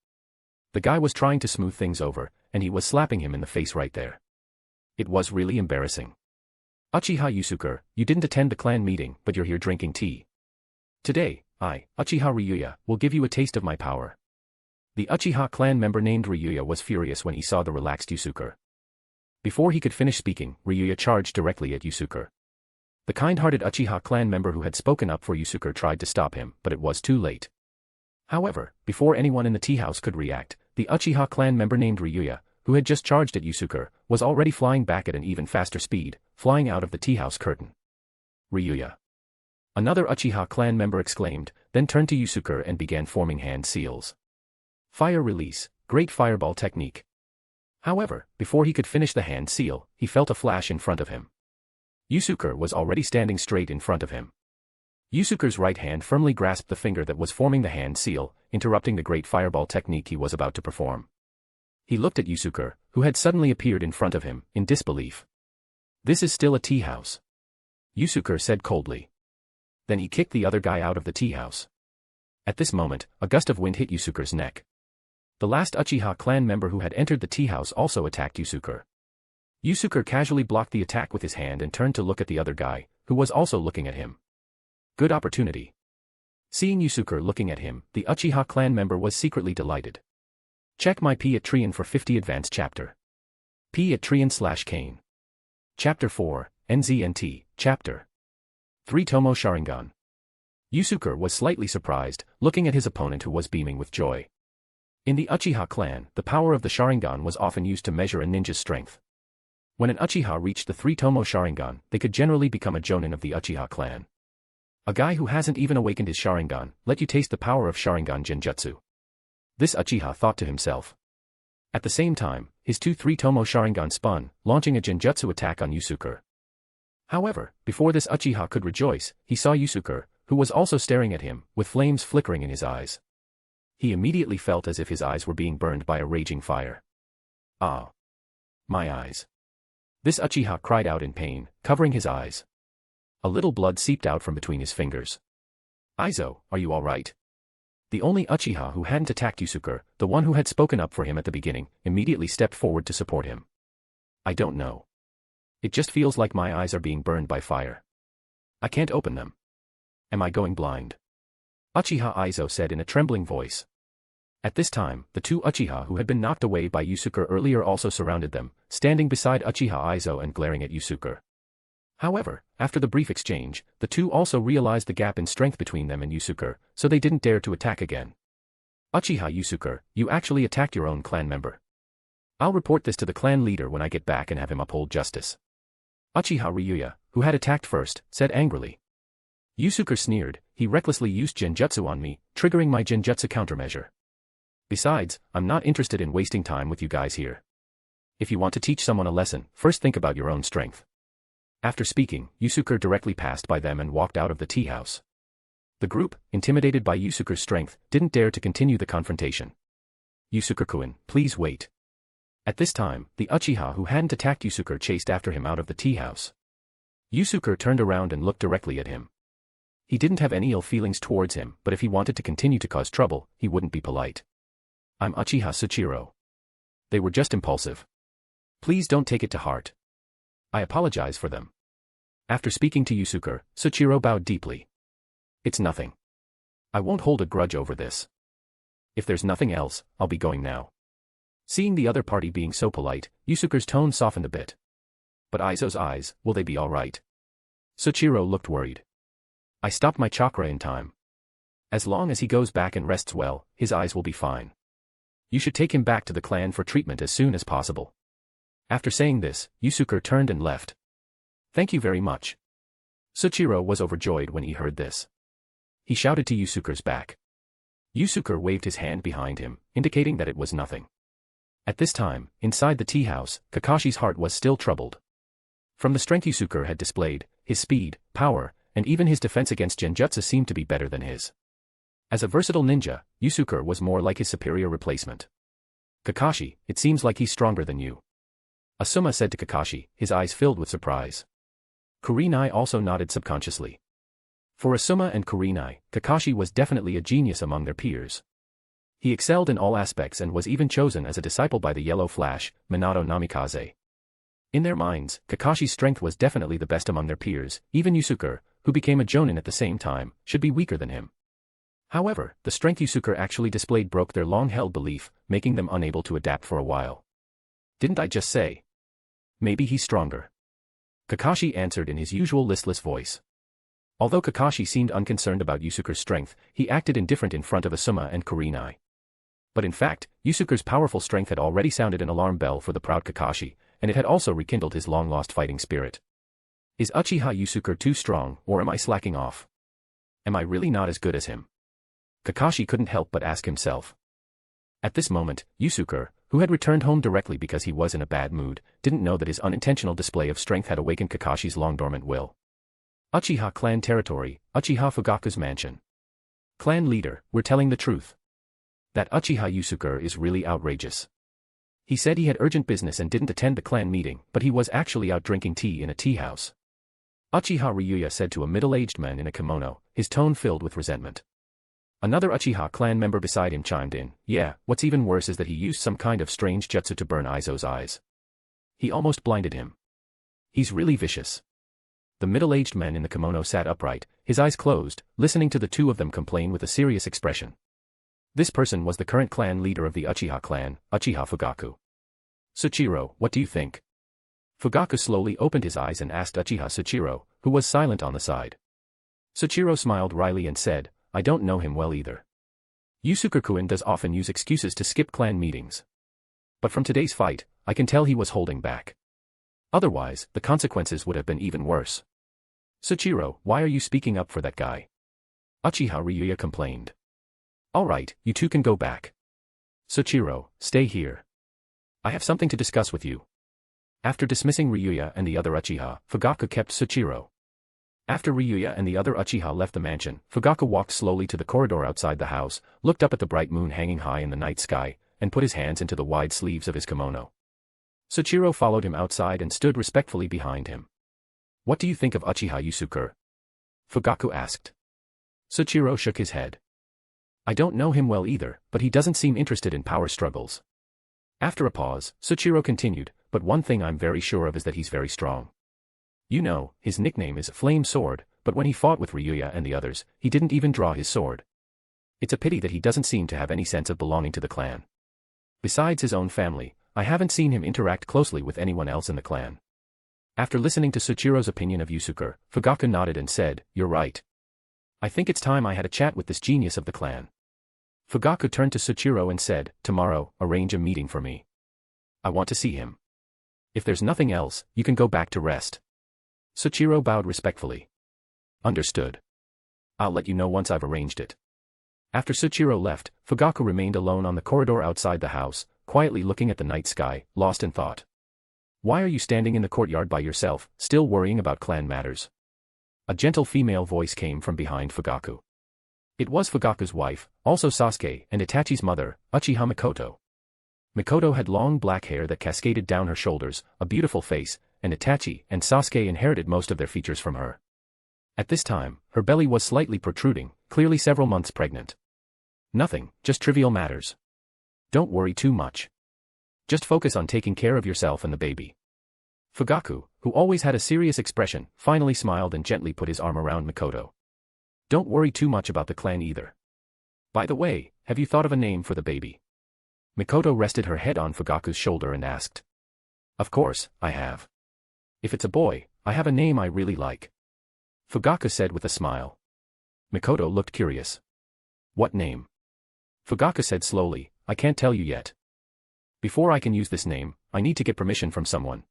The guy was trying to smooth things over, and he was slapping him in the face right there. It was really embarrassing. Uchiha Yusuke, you didn't attend the clan meeting, but you're here drinking tea. Today, I, Uchiha Ryūjin, will give you a taste of my power. The Uchiha clan member named Ryūjin was furious when he saw the relaxed Yusuke. Before he could finish speaking, Ryūjin charged directly at Yusuke. The kind-hearted Uchiha clan member who had spoken up for Yusuke tried to stop him, but it was too late. However, before anyone in the tea house could react, the Uchiha clan member named Ryūjin, who had just charged at Yusuke, was already flying back at an even faster speed, flying out of the tea house curtain. Ryūjin. Another Uchiha clan member exclaimed, then turned to Yusuke and began forming hand seals. Fire release, great fireball technique. However, before he could finish the hand seal, he felt a flash in front of him. Yusuke was already standing straight in front of him. Yusuke's right hand firmly grasped the finger that was forming the hand seal, interrupting the great fireball technique he was about to perform. He looked at Yusuke, who had suddenly appeared in front of him, in disbelief. This is still a tea house. Yusuke said coldly. Then he kicked the other guy out of the tea house. At this moment, a gust of wind hit Yusuke's neck. The last Uchiha clan member who had entered the tea house also attacked Yusuke. Yusuke casually blocked the attack with his hand and turned to look at the other guy, who was also looking at him. Good opportunity. Seeing Yusuke looking at him, the Uchiha clan member was secretly delighted. Check my Patreon for 50 advanced chapter. Patreon/Kane. Chapter 4, NZNT, Chapter 3 Tomo Sharingan. Yusuke was slightly surprised, looking at his opponent who was beaming with joy. In the Uchiha clan, the power of the Sharingan was often used to measure a ninja's strength. When an Uchiha reached the 3 Tomo Sharingan, they could generally become a jonin of the Uchiha clan. A guy who hasn't even awakened his Sharingan, let you taste the power of Sharingan Genjutsu. This Uchiha thought to himself. At the same time, his 2 3 Tomo Sharingan spun, launching a Genjutsu attack on Yusuke. However, before this Uchiha could rejoice, he saw Yusuke, who was also staring at him, with flames flickering in his eyes. He immediately felt as if his eyes were being burned by a raging fire. Ah! My eyes! This Uchiha cried out in pain, covering his eyes. A little blood seeped out from between his fingers. Aizo, are you alright? The only Uchiha who hadn't attacked Yusuke, the one who had spoken up for him at the beginning, immediately stepped forward to support him. I don't know. It just feels like my eyes are being burned by fire. I can't open them. Am I going blind? Uchiha Aizo said in a trembling voice. At this time, the two Uchiha who had been knocked away by Yusuke earlier also surrounded them, standing beside Uchiha Aizo and glaring at Yusuke. However, after the brief exchange, the two also realized the gap in strength between them and Yusuke, so they didn't dare to attack again. Uchiha Yusuke, you actually attacked your own clan member. I'll report this to the clan leader when I get back and have him uphold justice. Uchiha Ryūjin, who had attacked first, said angrily. Yusuke sneered, he recklessly used genjutsu on me, triggering my genjutsu countermeasure. Besides, I'm not interested in wasting time with you guys here. If you want to teach someone a lesson, first think about your own strength. After speaking, Yusuke directly passed by them and walked out of the tea house. The group, intimidated by Yusuke's strength, didn't dare to continue the confrontation. Yusuke-kun, please wait. At this time, the Uchiha who hadn't attacked Yusuke chased after him out of the tea house. Yusuke turned around and looked directly at him. He didn't have any ill feelings towards him, but if he wanted to continue to cause trouble, he wouldn't be polite. I'm Uchiha Soichiro. They were just impulsive. Please don't take it to heart. I apologize for them. After speaking to Yusuke, Soichiro bowed deeply. It's nothing. I won't hold a grudge over this. If there's nothing else, I'll be going now. Seeing the other party being so polite, Yusuke's tone softened a bit. But Aizo's eyes, will they be alright? Soichiro looked worried. I stopped my chakra in time. As long as he goes back and rests well, his eyes will be fine. You should take him back to the clan for treatment as soon as possible. After saying this, Yusuke turned and left. Thank you very much. Soichiro was overjoyed when he heard this. He shouted to Yusuke's back. Yusuke waved his hand behind him, indicating that it was nothing. At this time, inside the tea house, Kakashi's heart was still troubled. From the strength Yusuke had displayed, his speed, power, and even his defense against genjutsu seemed to be better than his. As a versatile ninja, Yusuke was more like his superior replacement. Kakashi, it seems like he's stronger than you. Asuma said to Kakashi, his eyes filled with surprise. Kurenai also nodded subconsciously. For Asuma and Kurenai, Kakashi was definitely a genius among their peers. He excelled in all aspects and was even chosen as a disciple by the Yellow Flash, Minato Namikaze. In their minds, Kakashi's strength was definitely the best among their peers, even Yusuke, who became a jonin at the same time, should be weaker than him. However, the strength Yusuke actually displayed broke their long-held belief, making them unable to adapt for a while. Didn't I just say? Maybe he's stronger. Kakashi answered in his usual listless voice. Although Kakashi seemed unconcerned about Yusuke's strength, he acted indifferent in front of Asuma and Kurenai. But in fact, Yusuke's powerful strength had already sounded an alarm bell for the proud Kakashi, and it had also rekindled his long-lost fighting spirit. Is Uchiha Yusuke too strong, or am I slacking off? Am I really not as good as him? Kakashi couldn't help but ask himself. At this moment, Yusuke, who had returned home directly because he was in a bad mood, didn't know that his unintentional display of strength had awakened Kakashi's long-dormant will. Uchiha clan territory, Uchiha Fugaku's mansion. Clan leader, we're telling the truth. That Uchiha Yusuke is really outrageous. He said he had urgent business and didn't attend the clan meeting, but he was actually out drinking tea in a tea house. Uchiha Ryūjin said to a middle-aged man in a kimono, his tone filled with resentment. Another Uchiha clan member beside him chimed in, yeah, what's even worse is that he used some kind of strange jutsu to burn Aizo's eyes. He almost blinded him. He's really vicious. The middle-aged man in the kimono sat upright, his eyes closed, listening to the two of them complain with a serious expression. This person was the current clan leader of the Uchiha clan, Uchiha Fugaku. Soichiro, what do you think? Fugaku slowly opened his eyes and asked Uchiha Soichiro, who was silent on the side. Soichiro smiled wryly and said, I don't know him well either. Yusuke-kun does often use excuses to skip clan meetings. But from today's fight, I can tell he was holding back. Otherwise, the consequences would have been even worse. Soichiro, why are you speaking up for that guy? Uchiha Ryūjin complained. Alright, you two can go back. Soichiro, stay here. I have something to discuss with you. After dismissing Ryūjin and the other Uchiha, Fugaku kept Soichiro. After Ryūjin and the other Uchiha left the mansion, Fugaku walked slowly to the corridor outside the house, looked up at the bright moon hanging high in the night sky, and put his hands into the wide sleeves of his kimono. Soichiro followed him outside and stood respectfully behind him. "What do you think of Uchiha Yusuke?" Fugaku asked. Soichiro shook his head. "I don't know him well either, but he doesn't seem interested in power struggles." After a pause, Soichiro continued, "But one thing I'm very sure of is that he's very strong. You know, his nickname is Flame Sword, but when he fought with Ryūjin and the others, he didn't even draw his sword. It's a pity that he doesn't seem to have any sense of belonging to the clan. Besides his own family, I haven't seen him interact closely with anyone else in the clan." After listening to Soichiro's opinion of Yusuke, Fugaku nodded and said, "You're right. I think it's time I had a chat with this genius of the clan." Fugaku turned to Soichiro and said, "Tomorrow, arrange a meeting for me. I want to see him. If there's nothing else, you can go back to rest." Soichiro bowed respectfully. "Understood. I'll let you know once I've arranged it." After Soichiro left, Fugaku remained alone on the corridor outside the house, quietly looking at the night sky, lost in thought. "Why are you standing in the courtyard by yourself, still worrying about clan matters?" A gentle female voice came from behind Fugaku. It was Fugaku's wife, also Sasuke and Itachi's mother, Uchiha Mikoto. Mikoto had long black hair that cascaded down her shoulders, a beautiful face, and Itachi and Sasuke inherited most of their features from her. At this time, her belly was slightly protruding, clearly several months pregnant. "Nothing, just trivial matters. Don't worry too much. Just focus on taking care of yourself and the baby." Fugaku, who always had a serious expression, finally smiled and gently put his arm around Mikoto. "Don't worry too much about the clan either. By the way, have you thought of a name for the baby?" Mikoto rested her head on Fugaku's shoulder and asked. "Of course, I have. If it's a boy, I have a name I really like," Fugaku said with a smile. Mikoto looked curious. "What name?" Fugaku said slowly, "I can't tell you yet. Before I can use this name, I need to get permission from someone."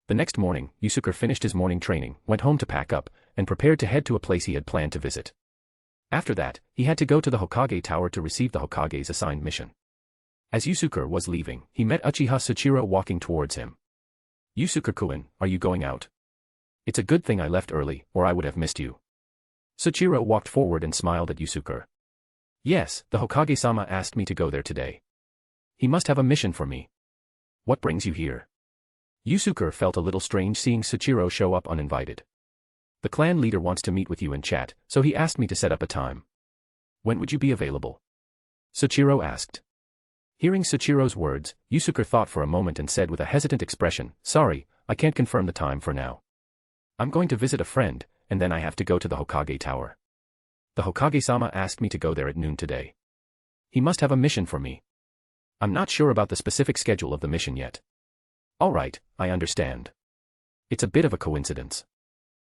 The next morning, Yusuke finished his morning training, went home to pack up, and prepared to head to a place he had planned to visit. After that, he had to go to the Hokage Tower to receive the Hokage's assigned mission. As Yusuke was leaving, he met Uchiha Soichiro walking towards him. "Yusuke-kun, are you going out? It's a good thing I left early, or I would have missed you." Soichiro walked forward and smiled at Yusuke. "Yes, the Hokage-sama asked me to go there today. He must have a mission for me." "What brings you here?" Yusuke felt a little strange seeing Soichiro show up uninvited. "The clan leader wants to meet with you and chat, so he asked me to set up a time." "When would you be available?" Soichiro asked. Hearing Soichiro's words, Yusuke thought for a moment and said with a hesitant expression, "Sorry, I can't confirm the time for now. I'm going to visit a friend, and then I have to go to the Hokage Tower. The Hokage-sama asked me to go there at noon today. He must have a mission for me. I'm not sure about the specific schedule of the mission yet." "All right, I understand. It's a bit of a coincidence.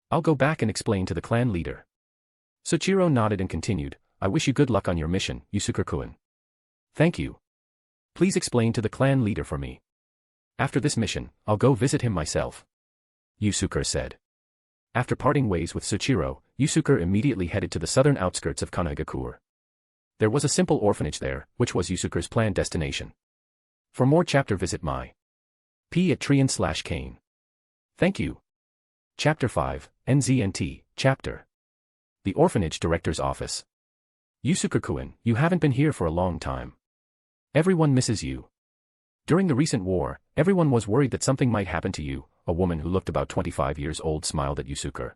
I'll go back and explain to the clan leader." Soichiro nodded and continued, "I wish you good luck on your mission, Yusuke-kun." "Thank you. Please explain to the clan leader for me. After this mission, I'll go visit him myself," Yusuke said. After parting ways with Soichiro, Yusuke immediately headed to the southern outskirts of Konohagakure. There was a simple orphanage there, which was Yusuke's planned destination. For more chapter visit my p@Trian/Kane. Thank you. Chapter 5, NZNT, Chapter. The Orphanage Director's Office. "Yusuke-kun, you haven't been here for a long time. Everyone misses you. During the recent war, everyone was worried that something might happen to you," a woman who looked about 25 years old smiled at Yusuke.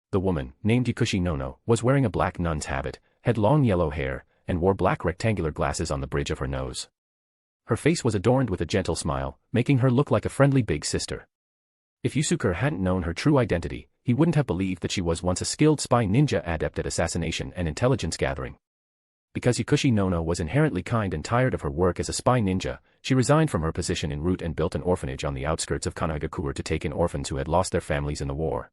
The woman, named Yukushi Nono, was wearing a black nun's habit, had long yellow hair, and wore black rectangular glasses on the bridge of her nose. Her face was adorned with a gentle smile, making her look like a friendly big sister. If Yusuke hadn't known her true identity, he wouldn't have believed that she was once a skilled spy ninja adept at assassination and intelligence gathering. Because Yukushi Nono was inherently kind and tired of her work as a spy ninja, she resigned from her position en route and built an orphanage on the outskirts of Konohagakure to take in orphans who had lost their families in the war.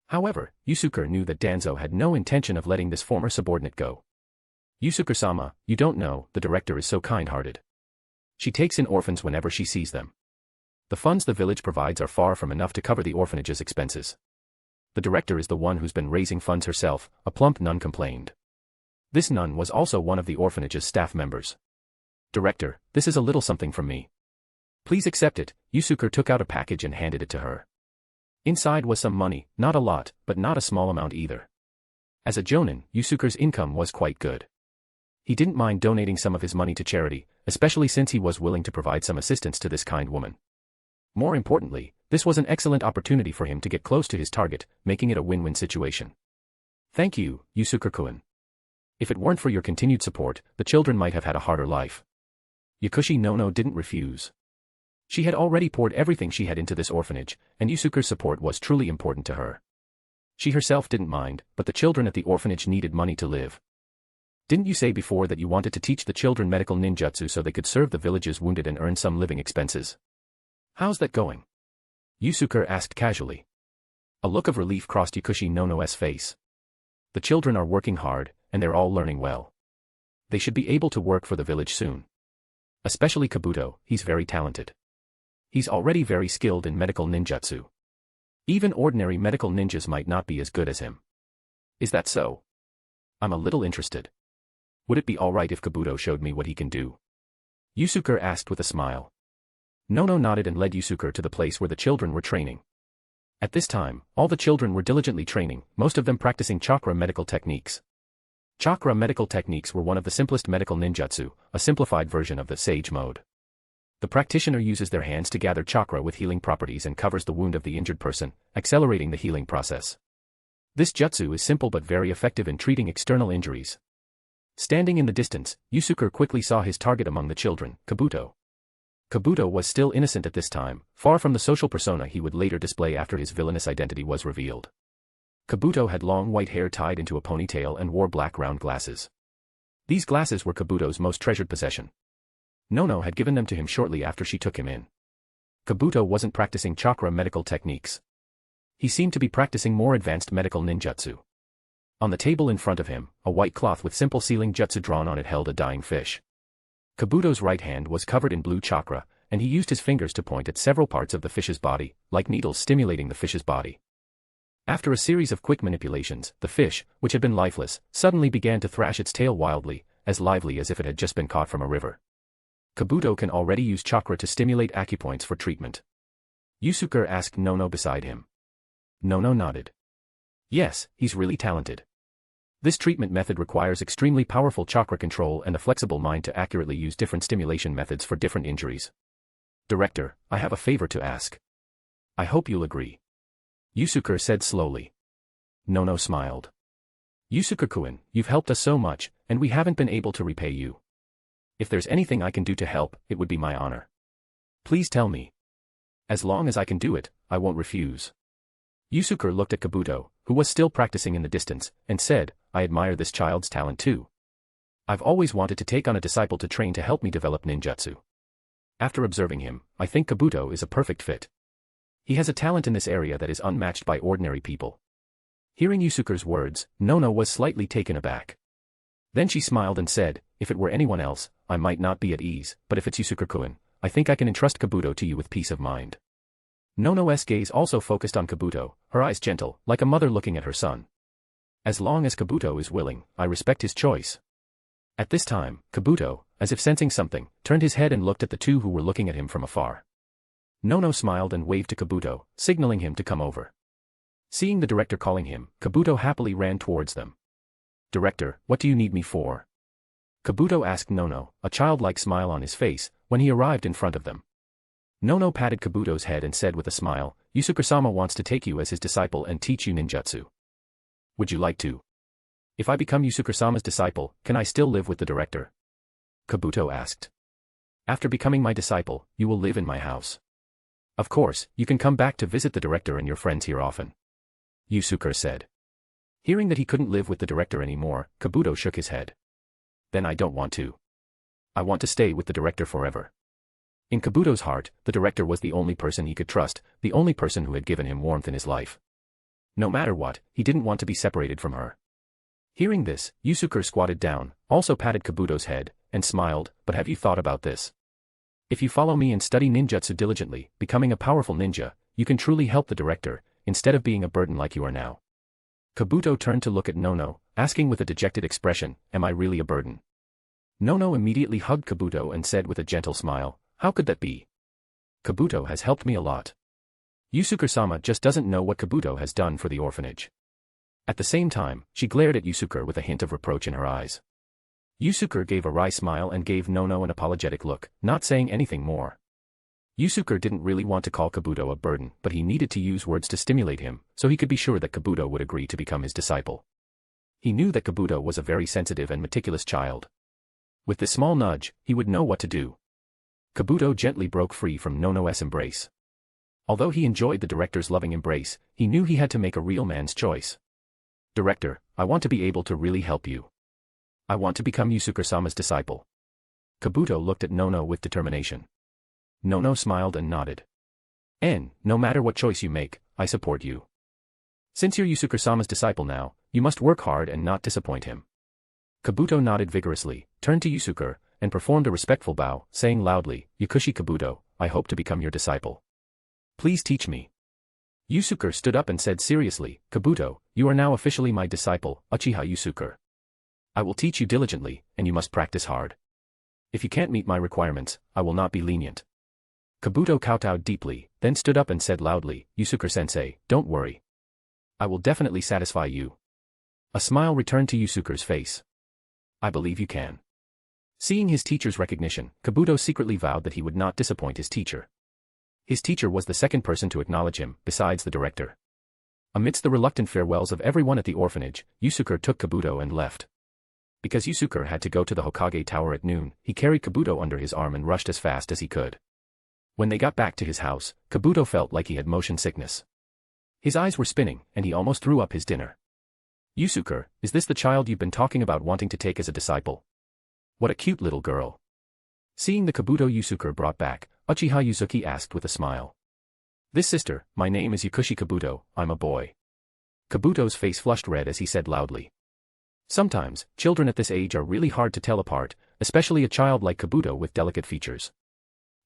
However, Yusuke knew that Danzo had no intention of letting this former subordinate go. "Yusuke-sama, you don't know, the director is so kind-hearted. She takes in orphans whenever she sees them. The funds the village provides are far from enough to cover the orphanage's expenses. The director is the one who's been raising funds herself," a plump nun complained. This nun was also one of the orphanage's staff members. "Director, this is a little something from me. Please accept it. Yusuke took out a package and handed it to her. Inside was some money, not a lot, but not a small amount either. As a jonin, Yusuke's income was quite good. He didn't mind donating some of his money to charity, especially since he was willing to provide some assistance to this kind woman. More importantly, this was an excellent opportunity for him to get close to his target, making it a win-win situation. Thank you, Yusuke-kun. If it weren't for your continued support, the children might have had a harder life. Yakushi no didn't refuse. She had already poured everything she had into this orphanage, and Yusuke's support was truly important to her. She herself didn't mind, but the children at the orphanage needed money to live. Didn't you say before that you wanted to teach the children medical ninjutsu so they could serve the village's wounded and earn some living expenses? How's that going? Yusuke asked casually. A look of relief crossed Yakushi no's face. The children are working hard, and they're all learning well. They should be able to work for the village soon. Especially Kabuto, he's very talented. He's already very skilled in medical ninjutsu. Even ordinary medical ninjas might not be as good as him. Is that so? I'm a little interested. Would it be alright if Kabuto showed me what he can do? Yusuke asked with a smile. No nodded and led Yusuke to the place where the children were training. At this time, all the children were diligently training, most of them practicing chakra medical techniques. Chakra medical techniques were one of the simplest medical ninjutsu, a simplified version of the sage mode. The practitioner uses their hands to gather chakra with healing properties and covers the wound of the injured person, accelerating the healing process. This jutsu is simple but very effective in treating external injuries. Standing in the distance, Yusuke quickly saw his target among the children, Kabuto. Kabuto was still innocent at this time, far from the social persona he would later display after his villainous identity was revealed. Kabuto had long white hair tied into a ponytail and wore black round glasses. These glasses were Kabuto's most treasured possession. No had given them to him shortly after she took him in. Kabuto wasn't practicing chakra medical techniques. He seemed to be practicing more advanced medical ninjutsu. On the table in front of him, a white cloth with simple sealing jutsu drawn on it held a dying fish. Kabuto's right hand was covered in blue chakra, and he used his fingers to point at several parts of the fish's body, like needles stimulating the fish's body. After a series of quick manipulations, the fish, which had been lifeless, suddenly began to thrash its tail wildly, as lively as if it had just been caught from a river. Kabuto can already use chakra to stimulate acupoints for treatment. Yusuke asked No beside him. No nodded. Yes, he's really talented. This treatment method requires extremely powerful chakra control and a flexible mind to accurately use different stimulation methods for different injuries. Director, I have a favor to ask. I hope you'll agree. Yusuke said slowly. No smiled. Yusuke-kun, you've helped us so much, and we haven't been able to repay you. If there's anything I can do to help, it would be my honor. Please tell me. As long as I can do it, I won't refuse. Yusuke looked at Kabuto, who was still practicing in the distance, and said, I admire this child's talent too. I've always wanted to take on a disciple to train to help me develop ninjutsu. After observing him, I think Kabuto is a perfect fit. He has a talent in this area that is unmatched by ordinary people. Hearing Yusuke's words, No was slightly taken aback. Then she smiled and said, if it were anyone else, I might not be at ease, but if it's Yusuke-kun, I think I can entrust Kabuto to you with peace of mind. No's gaze also focused on Kabuto, her eyes gentle, like a mother looking at her son. As long as Kabuto is willing, I respect his choice. At this time, Kabuto, as if sensing something, turned his head and looked at the two who were looking at him from afar. No smiled and waved to Kabuto, signaling him to come over. Seeing the director calling him, Kabuto happily ran towards them. Director, what do you need me for? Kabuto asked No, a childlike smile on his face, when he arrived in front of them. No patted Kabuto's head and said with a smile, Yusuke-sama wants to take you as his disciple and teach you ninjutsu. Would you like to? If I become Yusuke-sama's disciple, can I still live with the director? Kabuto asked. After becoming my disciple, you will live in my house. Of course, you can come back to visit the director and your friends here often. Yusuke said. Hearing that he couldn't live with the director anymore, Kabuto shook his head. Then I don't want to. I want to stay with the director forever. In Kabuto's heart, the director was the only person he could trust, the only person who had given him warmth in his life. No matter what, he didn't want to be separated from her. Hearing this, Yusuke squatted down, also patted Kabuto's head, and smiled, but have you thought about this? If you follow me and study ninjutsu diligently, becoming a powerful ninja, you can truly help the director, instead of being a burden like you are now. Kabuto turned to look at No, asking with a dejected expression, am I really a burden? No immediately hugged Kabuto and said with a gentle smile, how could that be? Kabuto has helped me a lot. Yusuke-sama just doesn't know what Kabuto has done for the orphanage. At the same time, she glared at Yusuke with a hint of reproach in her eyes. Yusuke gave a wry smile and gave Nono an apologetic look, not saying anything more. Yusuke didn't really want to call Kabuto a burden, but he needed to use words to stimulate him, so he could be sure that Kabuto would agree to become his disciple. He knew that Kabuto was a very sensitive and meticulous child. With this small nudge, he would know what to do. Kabuto gently broke free from Nono's embrace. Although he enjoyed the director's loving embrace, he knew he had to make a real man's choice. Director, I want to be able to really help you. I want to become Yusuke-sama's disciple. Kabuto looked at Nono with determination. Nono smiled and nodded. No matter what choice you make, I support you. Since you're Yusuke-sama's disciple now, you must work hard and not disappoint him. Kabuto nodded vigorously, turned to Yusuke, and performed a respectful bow, saying loudly, Yakushi Kabuto, I hope to become your disciple. Please teach me. Yusuke stood up and said seriously, Kabuto, you are now officially my disciple, Uchiha Yusuke. I will teach you diligently, and you must practice hard. If you can't meet my requirements, I will not be lenient. Kabuto kowtowed deeply, then stood up and said loudly, Yusuke-sensei, don't worry. I will definitely satisfy you. A smile returned to Yusuke's face. I believe you can. Seeing his teacher's recognition, Kabuto secretly vowed that he would not disappoint his teacher. His teacher was the second person to acknowledge him, besides the director. Amidst the reluctant farewells of everyone at the orphanage, Yusuke took Kabuto and left. Because Yusuke had to go to the Hokage Tower at noon, he carried Kabuto under his arm and rushed as fast as he could. When they got back to his house, Kabuto felt like he had motion sickness. His eyes were spinning, and he almost threw up his dinner. Yusuke, is this the child you've been talking about wanting to take as a disciple? What a cute little girl. Seeing the Kabuto Yusuke brought back, Uchiha Yusuki asked with a smile. This sister, my name is Yakushi Kabuto, I'm a boy. Kabuto's face flushed red as he said loudly. Sometimes, children at this age are really hard to tell apart, especially a child like Kabuto with delicate features.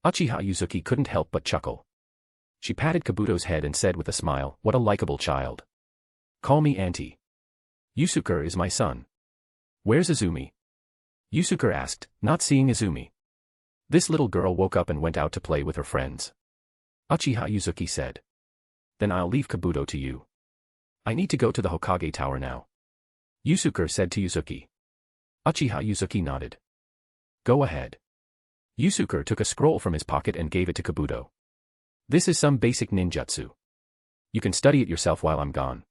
Uchiha Yusuki couldn't help but chuckle. She patted Kabuto's head and said with a smile, what a likable child. Call me auntie. Yusuke is my son. Where's Izumi? Yusuke asked, not seeing Izumi. This little girl woke up and went out to play with her friends. Uchiha Yusuki said. Then I'll leave Kabuto to you. I need to go to the Hokage Tower now. Yusuke said to Yusuki. Uchiha Yusuki nodded. Go ahead. Yusuke took a scroll from his pocket and gave it to Kabuto. This is some basic ninjutsu. You can study it yourself while I'm gone.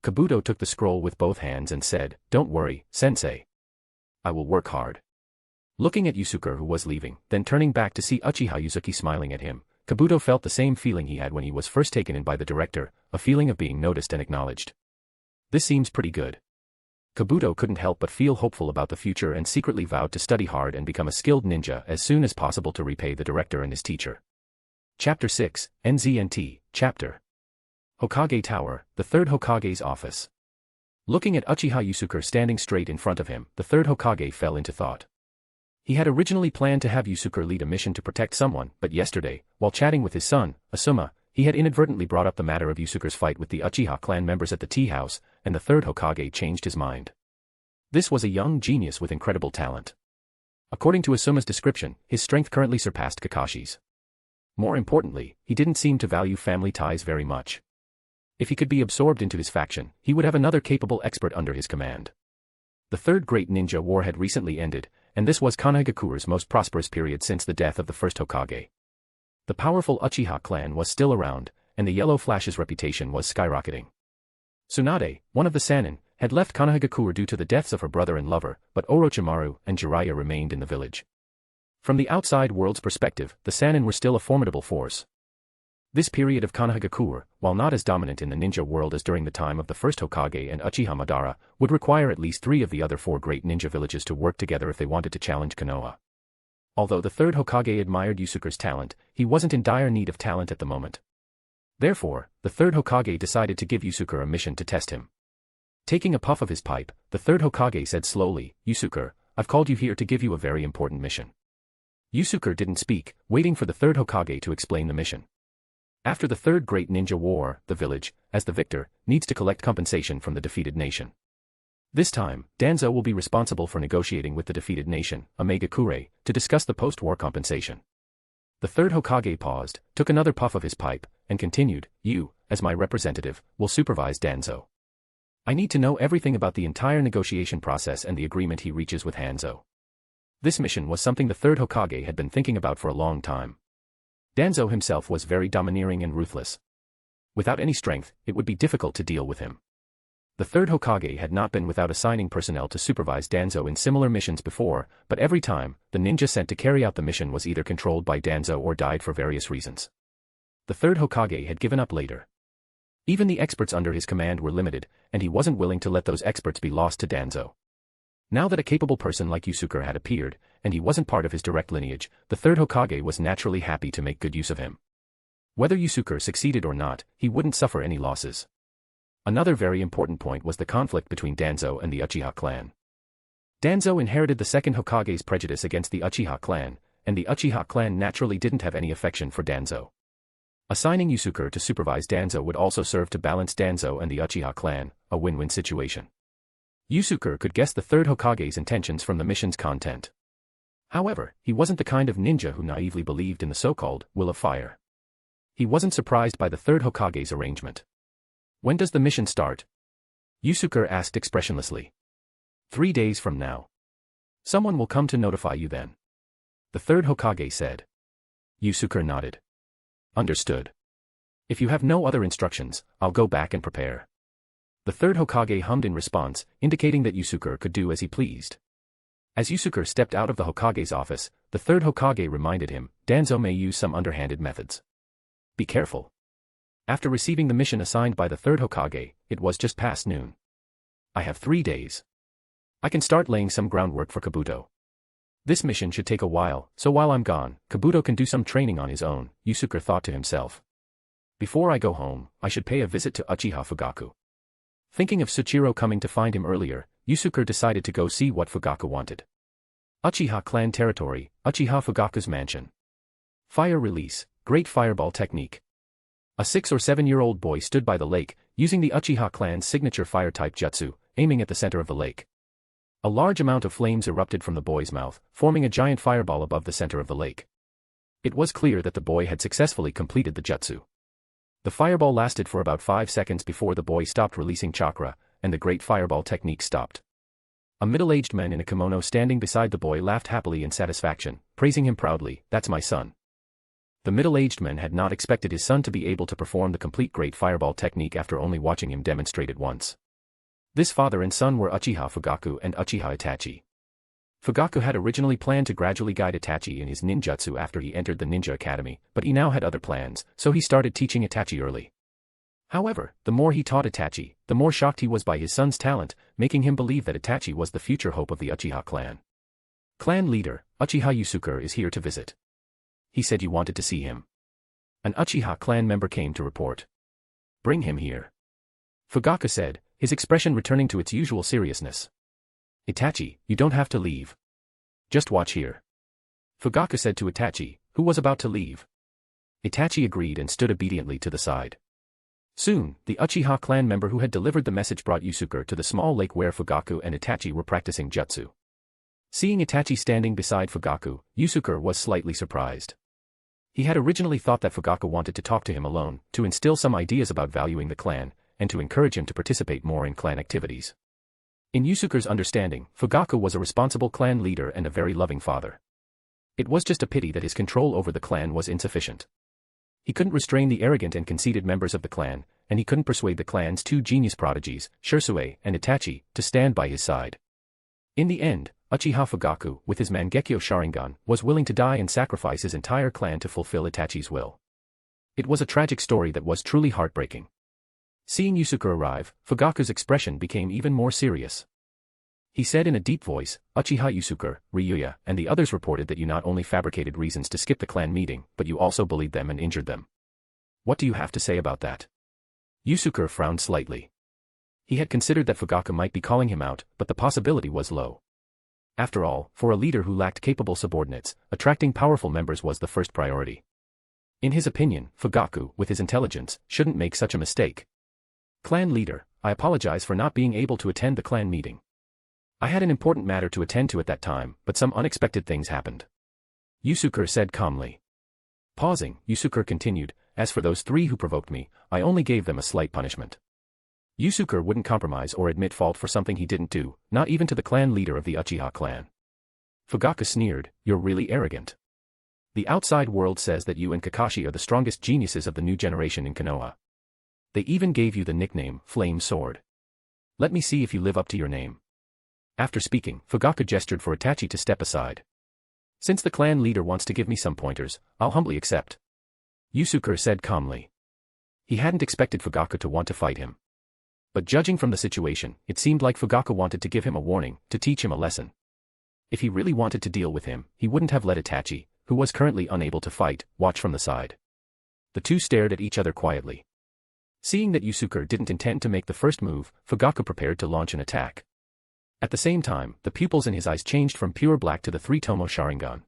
Kabuto took the scroll with both hands and said, don't worry, sensei. I will work hard. Looking at Yusuke who was leaving, then turning back to see Uchiha Yusuki smiling at him, Kabuto felt the same feeling he had when he was first taken in by the director, a feeling of being noticed and acknowledged. This seems pretty good. Kabuto couldn't help but feel hopeful about the future and secretly vowed to study hard and become a skilled ninja as soon as possible to repay the director and his teacher. Chapter 6, NZNT, Chapter Hokage Tower, the third Hokage's office. Looking at Uchiha Yusuke standing straight in front of him, the third Hokage fell into thought. He had originally planned to have Yusuke lead a mission to protect someone, but yesterday, while chatting with his son, Asuma, he had inadvertently brought up the matter of Yusuke's fight with the Uchiha clan members at the tea house, and the third Hokage changed his mind. This was a young genius with incredible talent. According to Asuma's description, his strength currently surpassed Kakashi's. More importantly, he didn't seem to value family ties very much. If he could be absorbed into his faction, he would have another capable expert under his command. The Third Great Ninja War had recently ended, and this was Konohagakure's most prosperous period since the death of the first Hokage. The powerful Uchiha clan was still around, and the Yellow Flash's reputation was skyrocketing. Tsunade, one of the Sannin, had left Konohagakure due to the deaths of her brother and lover, but Orochimaru and Jiraiya remained in the village. From the outside world's perspective, the Sannin were still a formidable force. This period of Konohagakure, while not as dominant in the ninja world as during the time of the first Hokage and Uchiha Madara, would require at least 3 of the other 4 great ninja villages to work together if they wanted to challenge Konoha. Although the third Hokage admired Yusuke's talent, he wasn't in dire need of talent at the moment. Therefore, the third Hokage decided to give Yusuke a mission to test him. Taking a puff of his pipe, the third Hokage said slowly, Yusuke, I've called you here to give you a very important mission. Yusuke didn't speak, waiting for the third Hokage to explain the mission. After the Third Great Ninja War, the village, as the victor, needs to collect compensation from the defeated nation. This time, Danzo will be responsible for negotiating with the defeated nation, Omegakure, to discuss the post-war compensation. The third Hokage paused, took another puff of his pipe, and continued, "You, as my representative, will supervise Danzo. I need to know everything about the entire negotiation process and the agreement he reaches with Hanzo." This mission was something the third Hokage had been thinking about for a long time. Danzo himself was very domineering and ruthless. Without any strength, it would be difficult to deal with him. The third Hokage had not been without assigning personnel to supervise Danzo in similar missions before, but every time, the ninja sent to carry out the mission was either controlled by Danzo or died for various reasons. The third Hokage had given up later. Even the experts under his command were limited, and he wasn't willing to let those experts be lost to Danzo. Now that a capable person like Yusuke had appeared, and he wasn't part of his direct lineage, the third Hokage was naturally happy to make good use of him. Whether Yusuke succeeded or not, he wouldn't suffer any losses. Another very important point was the conflict between Danzo and the Uchiha clan. Danzo inherited the second Hokage's prejudice against the Uchiha clan, and the Uchiha clan naturally didn't have any affection for Danzo. Assigning Yusuke to supervise Danzo would also serve to balance Danzo and the Uchiha clan, a win-win situation. Yusuke could guess the third Hokage's intentions from the mission's content. However, he wasn't the kind of ninja who naively believed in the so-called will of fire. He wasn't surprised by the third Hokage's arrangement. "When does the mission start?" Yusuke asked expressionlessly. 3 days from now. Someone will come to notify you then. The third Hokage said. Yusuke nodded. Understood. If you have no other instructions, I'll go back and prepare. The third Hokage hummed in response, indicating that Yusuke could do as he pleased. As Yusuke stepped out of the Hokage's office, the third Hokage reminded him, Danzo may use some underhanded methods. Be careful. After receiving the mission assigned by the third Hokage, it was just past noon. I have 3 days. I can start laying some groundwork for Kabuto. This mission should take a while, so while I'm gone, Kabuto can do some training on his own, Yusuke thought to himself. Before I go home, I should pay a visit to Uchiha Fugaku. Thinking of Tsuchiro coming to find him earlier, Yusuke decided to go see what Fugaku wanted. Uchiha clan territory, Uchiha Fugaku's mansion. Fire release, great fireball technique. A 6 or 7-year-old boy stood by the lake, using the Uchiha clan's signature fire-type jutsu, aiming at the center of the lake. A large amount of flames erupted from the boy's mouth, forming a giant fireball above the center of the lake. It was clear that the boy had successfully completed the jutsu. The fireball lasted for about 5 seconds before the boy stopped releasing chakra, and the great fireball technique stopped. A middle-aged man in a kimono standing beside the boy laughed happily in satisfaction, praising him proudly, "That's my son." The middle-aged man had not expected his son to be able to perform the complete great fireball technique after only watching him demonstrate it once. This father and son were Uchiha Fugaku and Uchiha Itachi. Fugaku had originally planned to gradually guide Itachi in his ninjutsu after he entered the ninja academy, but he now had other plans, so he started teaching Itachi early. However, the more he taught Itachi, the more shocked he was by his son's talent, making him believe that Itachi was the future hope of the Uchiha clan. Clan leader, Uchiha Yusuke is here to visit. He said you wanted to see him. An Uchiha clan member came to report. Bring him here. Fugaku said, his expression returning to its usual seriousness. Itachi, you don't have to leave. Just watch here. Fugaku said to Itachi, who was about to leave. Itachi agreed and stood obediently to the side. Soon, the Uchiha clan member who had delivered the message brought Yusuke to the small lake where Fugaku and Itachi were practicing jutsu. Seeing Itachi standing beside Fugaku, Yusuke was slightly surprised. He had originally thought that Fugaku wanted to talk to him alone, to instill some ideas about valuing the clan, and to encourage him to participate more in clan activities. In Yusuke's understanding, Fugaku was a responsible clan leader and a very loving father. It was just a pity that his control over the clan was insufficient. He couldn't restrain the arrogant and conceited members of the clan, and he couldn't persuade the clan's 2 genius prodigies, Shursue and Itachi, to stand by his side. In the end, Uchiha Fugaku, with his Mangekyo Sharingan, was willing to die and sacrifice his entire clan to fulfill Itachi's will. It was a tragic story that was truly heartbreaking. Seeing Yusuke arrive, Fugaku's expression became even more serious. He said in a deep voice, Uchiha Yusuke, Ryūjin, and the others reported that you not only fabricated reasons to skip the clan meeting, but you also bullied them and injured them. What do you have to say about that? Yusuke frowned slightly. He had considered that Fugaku might be calling him out, but the possibility was low. After all, for a leader who lacked capable subordinates, attracting powerful members was the first priority. In his opinion, Fugaku, with his intelligence, shouldn't make such a mistake. Clan leader, I apologize for not being able to attend the clan meeting. I had an important matter to attend to at that time, but some unexpected things happened. Yusuke said calmly. Pausing, Yusuke continued, as for those three who provoked me, I only gave them a slight punishment. Yusuke wouldn't compromise or admit fault for something he didn't do, not even to the clan leader of the Uchiha clan. Fugaku sneered, you're really arrogant. The outside world says that you and Kakashi are the strongest geniuses of the new generation in Konoha. They even gave you the nickname, Flame Sword. Let me see if you live up to your name. After speaking, Fugaku gestured for Itachi to step aside. Since the clan leader wants to give me some pointers, I'll humbly accept. Yusuke said calmly. He hadn't expected Fugaku to want to fight him. But judging from the situation, it seemed like Fugaku wanted to give him a warning, to teach him a lesson. If he really wanted to deal with him, he wouldn't have let Itachi, who was currently unable to fight, watch from the side. The two stared at each other quietly. Seeing that Yusuke didn't intend to make the first move, Fugaku prepared to launch an attack. At the same time, the pupils in his eyes changed from pure black to the three-tomo Sharingan.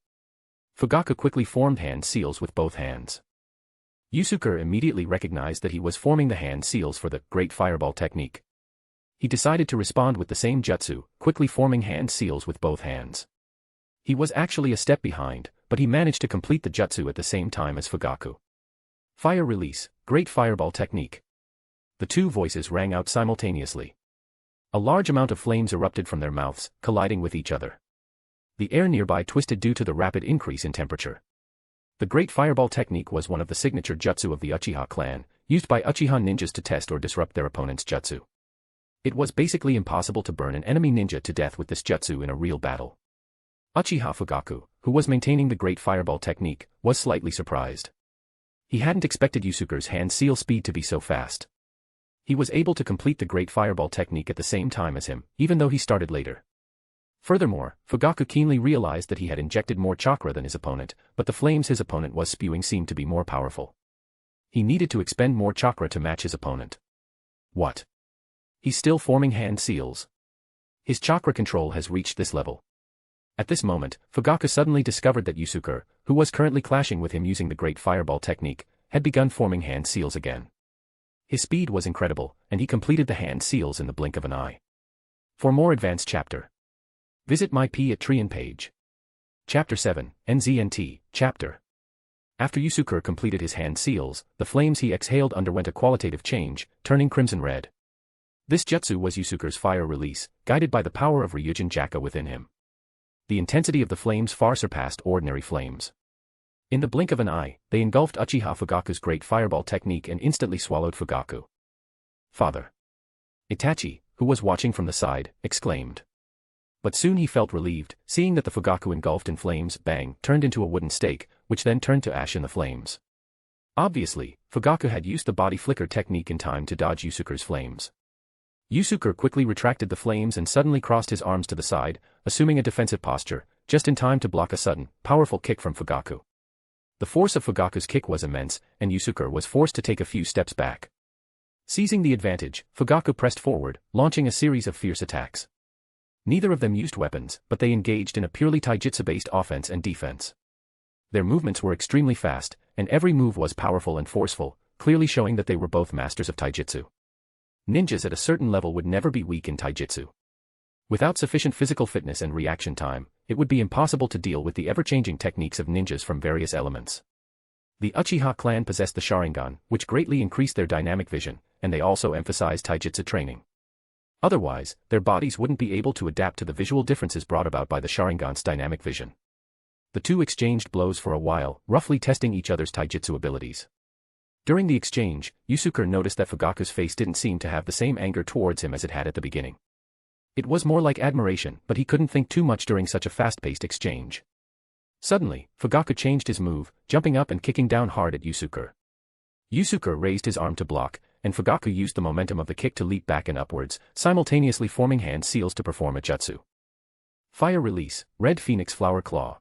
Fugaku quickly formed hand seals with both hands. Yusuke immediately recognized that he was forming the hand seals for the Great Fireball technique. He decided to respond with the same jutsu, quickly forming hand seals with both hands. He was actually a step behind, but he managed to complete the jutsu at the same time as Fugaku. Fire release, Great Fireball technique. The two voices rang out simultaneously. A large amount of flames erupted from their mouths, colliding with each other. The air nearby twisted due to the rapid increase in temperature. The Great Fireball technique was one of the signature jutsu of the Uchiha clan, used by Uchiha ninjas to test or disrupt their opponent's jutsu. It was basically impossible to burn an enemy ninja to death with this jutsu in a real battle. Uchiha Fugaku, who was maintaining the Great Fireball technique, was slightly surprised. He hadn't expected Yusuke's hand seal speed to be so fast. He was able to complete the Great Fireball technique at the same time as him, even though he started later. Furthermore, Fugaku keenly realized that he had injected more chakra than his opponent, but the flames his opponent was spewing seemed to be more powerful. He needed to expend more chakra to match his opponent. What? He's still forming hand seals. His chakra control has reached this level. At this moment, Fugaku suddenly discovered that Yusuke, who was currently clashing with him using the Great Fireball technique, had begun forming hand seals again. His speed was incredible, and he completed the hand seals in the blink of an eye. For more advanced chapter, visit my Patreon page. Chapter 7, NZNT, Chapter. After Yusuke completed his hand seals, the flames he exhaled underwent a qualitative change, turning crimson red. This jutsu was Yusuke's fire release, guided by the power of Ryūjin Jakka within him. The intensity of the flames far surpassed ordinary flames. In the blink of an eye, they engulfed Uchiha Fugaku's Great Fireball technique and instantly swallowed Fugaku. Father. Itachi, who was watching from the side, exclaimed. But soon he felt relieved, seeing that the Fugaku engulfed in flames, bang, turned into a wooden stake, which then turned to ash in the flames. Obviously, Fugaku had used the body flicker technique in time to dodge Yusuke's flames. Yusuke quickly retracted the flames and suddenly crossed his arms to the side, assuming a defensive posture, just in time to block a sudden, powerful kick from Fugaku. The force of Fugaku's kick was immense, and Yusuke was forced to take a few steps back. Seizing the advantage, Fugaku pressed forward, launching a series of fierce attacks. Neither of them used weapons, but they engaged in a purely taijutsu-based offense and defense. Their movements were extremely fast, and every move was powerful and forceful, clearly showing that they were both masters of taijutsu. Ninjas at a certain level would never be weak in taijutsu. Without sufficient physical fitness and reaction time, it would be impossible to deal with the ever-changing techniques of ninjas from various elements. The Uchiha clan possessed the Sharingan, which greatly increased their dynamic vision, and they also emphasized taijutsu training. Otherwise, their bodies wouldn't be able to adapt to the visual differences brought about by the Sharingan's dynamic vision. The two exchanged blows for a while, roughly testing each other's taijutsu abilities. During the exchange, Yusuke noticed that Fugaku's face didn't seem to have the same anger towards him as it had at the beginning. It was more like admiration, but he couldn't think too much during such a fast-paced exchange. Suddenly, Fugaku changed his move, jumping up and kicking down hard at Yusuke. Yusuke raised his arm to block, and Fugaku used the momentum of the kick to leap back and upwards, simultaneously forming hand seals to perform a jutsu. Fire release, Red Phoenix Flower Claw.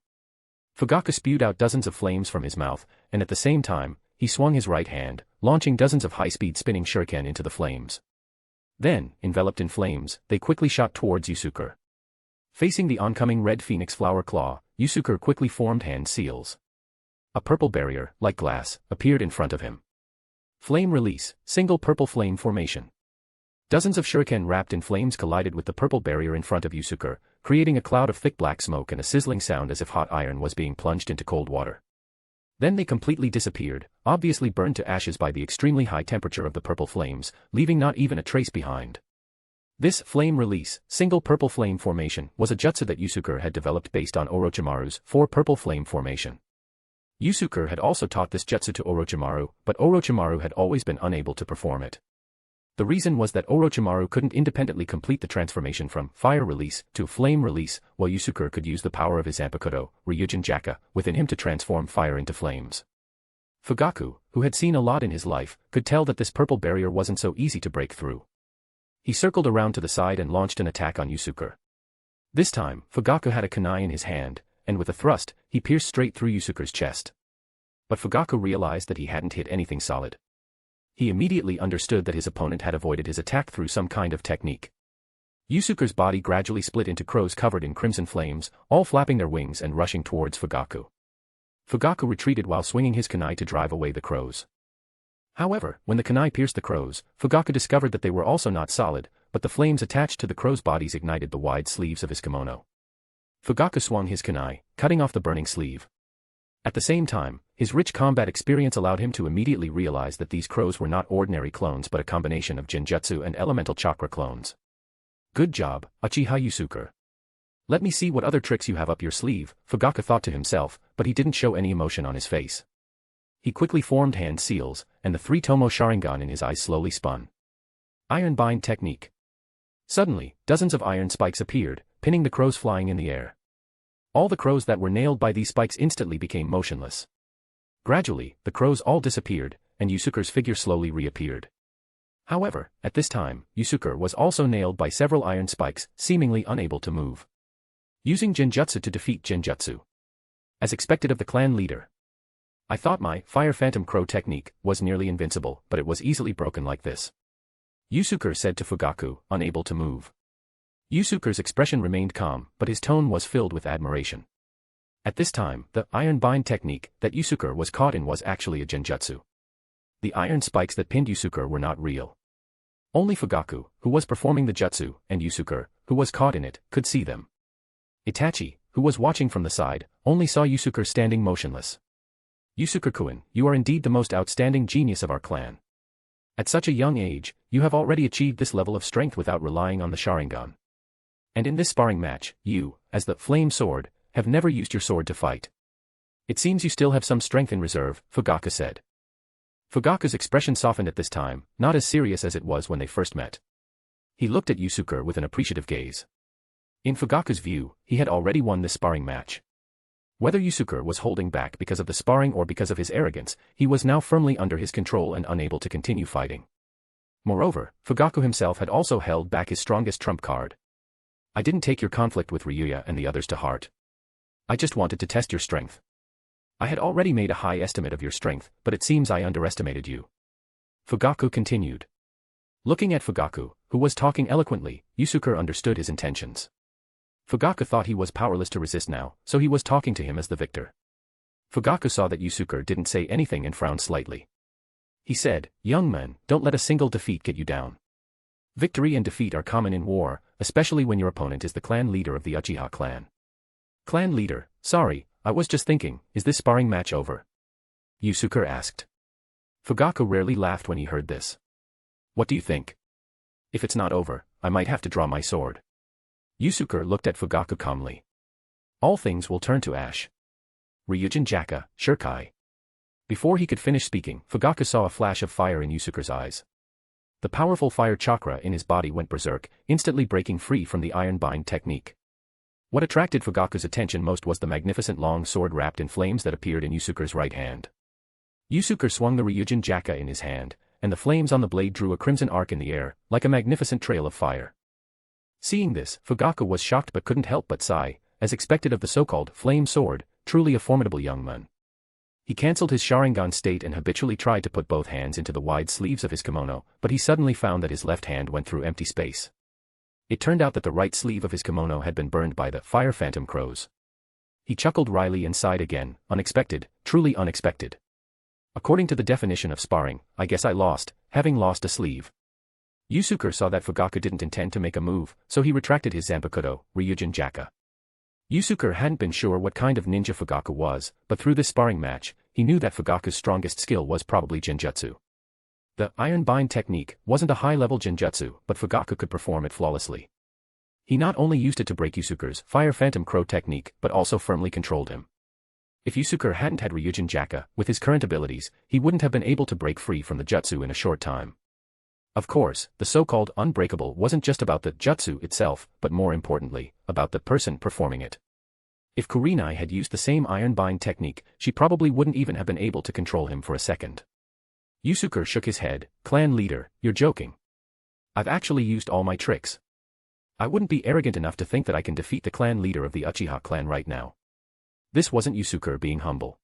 Fugaku spewed out dozens of flames from his mouth, and at the same time, he swung his right hand, launching dozens of high-speed spinning shuriken into the flames. Then, enveloped in flames, they quickly shot towards Yusuke. Facing the oncoming Red Phoenix Flower Claw, Yusuke quickly formed hand seals. A purple barrier, like glass, appeared in front of him. Flame release, Single Purple Flame Formation. Dozens of shuriken wrapped in flames collided with the purple barrier in front of Yusuke, creating a cloud of thick black smoke and a sizzling sound as if hot iron was being plunged into cold water. Then they completely disappeared, obviously burned to ashes by the extremely high temperature of the purple flames, leaving not even a trace behind. This flame release, single purple flame formation, was a jutsu that Yusuke had developed based on Orochimaru's 4 purple flame formation. Yusuke had also taught this jutsu to Orochimaru, but Orochimaru had always been unable to perform it. The reason was that Orochimaru couldn't independently complete the transformation from fire release to flame release, while Yusuke could use the power of his Zanpakuto, Ryūjin Jakka, within him to transform fire into flames. Fugaku, who had seen a lot in his life, could tell that this purple barrier wasn't so easy to break through. He circled around to the side and launched an attack on Yusuke. This time, Fugaku had a kunai in his hand, and with a thrust, he pierced straight through Yusuke's chest. But Fugaku realized that he hadn't hit anything solid. He immediately understood that his opponent had avoided his attack through some kind of technique. Yusuke's body gradually split into crows covered in crimson flames, all flapping their wings and rushing towards Fugaku. Fugaku retreated while swinging his kunai to drive away the crows. However, when the kunai pierced the crows, Fugaku discovered that they were also not solid, but the flames attached to the crows' bodies ignited the wide sleeves of his kimono. Fugaku swung his kunai, cutting off the burning sleeve. At the same time, his rich combat experience allowed him to immediately realize that these crows were not ordinary clones but a combination of Genjutsu and elemental chakra clones. Good job, Uchiha Yusuke. Let me see what other tricks you have up your sleeve, Fugaku thought to himself, but he didn't show any emotion on his face. He quickly formed hand seals, and the 3-tomo Sharingan in his eyes slowly spun. Iron bind technique. Suddenly, dozens of iron spikes appeared, pinning the crows flying in the air. All the crows that were nailed by these spikes instantly became motionless. Gradually, the crows all disappeared, and Yusuke's figure slowly reappeared. However, at this time, Yusuke was also nailed by several iron spikes, seemingly unable to move. Using Genjutsu to defeat Genjutsu. As expected of the clan leader. I thought my Fire Phantom Crow technique was nearly invincible, but it was easily broken like this. Yusuke said to Fugaku, unable to move. Yusuke's expression remained calm, but his tone was filled with admiration. At this time, the iron bind technique that Yusuke was caught in was actually a Genjutsu. The iron spikes that pinned Yusuke were not real. Only Fugaku, who was performing the jutsu, and Yusuke, who was caught in it, could see them. Itachi, who was watching from the side, only saw Yusuke standing motionless. Yusuke-kun, you are indeed the most outstanding genius of our clan. At such a young age, you have already achieved this level of strength without relying on the Sharingan. And in this sparring match, you, as the flame sword, have never used your sword to fight. It seems you still have some strength in reserve, Fugaku said. Fugaku's expression softened at this time, not as serious as it was when they first met. He looked at Yusuke with an appreciative gaze. In Fugaku's view, he had already won this sparring match. Whether Yusuke was holding back because of the sparring or because of his arrogance, he was now firmly under his control and unable to continue fighting. Moreover, Fugaku himself had also held back his strongest trump card. I didn't take your conflict with Ryūjin and the others to heart. I just wanted to test your strength. I had already made a high estimate of your strength, but it seems I underestimated you. Fugaku continued. Looking at Fugaku, who was talking eloquently, Yusuke understood his intentions. Fugaku thought he was powerless to resist now, so he was talking to him as the victor. Fugaku saw that Yusuke didn't say anything and frowned slightly. He said, young man, don't let a single defeat get you down. Victory and defeat are common in war, especially when your opponent is the clan leader of the Uchiha clan. Clan leader, sorry, I was just thinking, is this sparring match over? Yusuke asked. Fugaku rarely laughed when he heard this. What do you think? If it's not over, I might have to draw my sword. Yusuke looked at Fugaku calmly. All things will turn to ash. Ryūjin Jakka, Shirkai. Before he could finish speaking, Fugaku saw a flash of fire in Yusuke's eyes. The powerful fire chakra in his body went berserk, instantly breaking free from the iron bind technique. What attracted Fugaku's attention most was the magnificent long sword wrapped in flames that appeared in Yusuke's right hand. Yusuke swung the Ryūjin Jakka in his hand, and the flames on the blade drew a crimson arc in the air, like a magnificent trail of fire. Seeing this, Fugaku was shocked but couldn't help but sigh, as expected of the so-called flame sword, truly a formidable young man. He cancelled his Sharingan state and habitually tried to put both hands into the wide sleeves of his kimono, but he suddenly found that his left hand went through empty space. It turned out that the right sleeve of his kimono had been burned by the Fire Phantom Crows. He chuckled wryly and sighed again, unexpected, truly unexpected. According to the definition of sparring, I guess I lost, having lost a sleeve. Yusuke saw that Fugaku didn't intend to make a move, so he retracted his Zanpakuto, Ryūjin Jakka. Yusuke hadn't been sure what kind of ninja Fugaku was, but through this sparring match, he knew that Fugaku's strongest skill was probably Genjutsu. The iron bind technique wasn't a high-level Genjutsu, but Fugaku could perform it flawlessly. He not only used it to break Yusuke's Fire Phantom Crow technique but also firmly controlled him. If Yusuke hadn't had Ryūjin Jakka, with his current abilities, he wouldn't have been able to break free from the jutsu in a short time. Of course, the so-called unbreakable wasn't just about the jutsu itself, but more importantly, about the person performing it. If Kurenai had used the same iron bind technique, she probably wouldn't even have been able to control him for a second. Yusuke shook his head. Clan leader, you're joking. I've actually used all my tricks. I wouldn't be arrogant enough to think that I can defeat the clan leader of the Uchiha clan right now. This wasn't Yusuke being humble.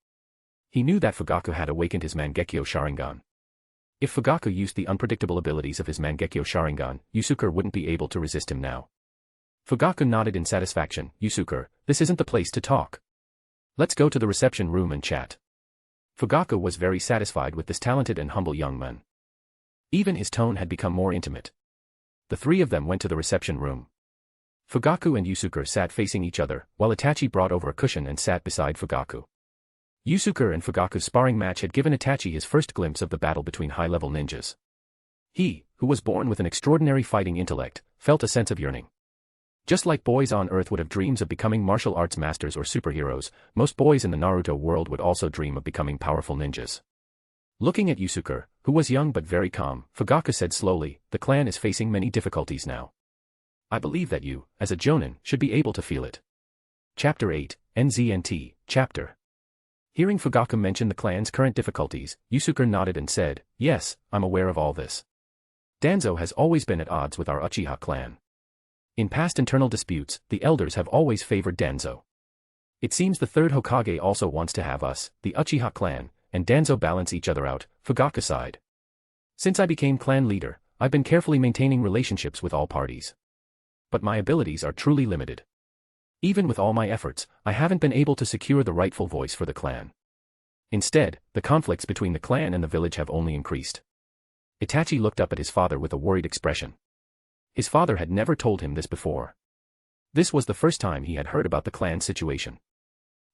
He knew that Fugaku had awakened his Mangekyo Sharingan. If Fugaku used the unpredictable abilities of his Mangekyo Sharingan, Yusuke wouldn't be able to resist him now. Fugaku nodded in satisfaction. Yusuke, this isn't the place to talk. Let's go to the reception room and chat. Fugaku was very satisfied with this talented and humble young man. Even his tone had become more intimate. The three of them went to the reception room. Fugaku and Yusuke sat facing each other, while Itachi brought over a cushion and sat beside Fugaku. Yusuke and Fugaku's sparring match had given Itachi his first glimpse of the battle between high-level ninjas. He, who was born with an extraordinary fighting intellect, felt a sense of yearning. Just like boys on Earth would have dreams of becoming martial arts masters or superheroes, most boys in the Naruto world would also dream of becoming powerful ninjas. Looking at Yusuke, who was young but very calm, Fugaku said slowly, the clan is facing many difficulties now. I believe that you, as a jonin, should be able to feel it. Chapter 8, NZNT, Chapter. Hearing Fugaku mention the clan's current difficulties, Yusuke nodded and said, yes, I'm aware of all this. Danzo has always been at odds with our Uchiha clan. In past internal disputes, the elders have always favored Danzo. It seems the third Hokage also wants to have us, the Uchiha clan, and Danzo balance each other out, Fugaku sighed. Since I became clan leader, I've been carefully maintaining relationships with all parties. But my abilities are truly limited. Even with all my efforts, I haven't been able to secure the rightful voice for the clan. Instead, the conflicts between the clan and the village have only increased. Itachi looked up at his father with a worried expression. His father had never told him this before. This was the first time he had heard about the clan's situation.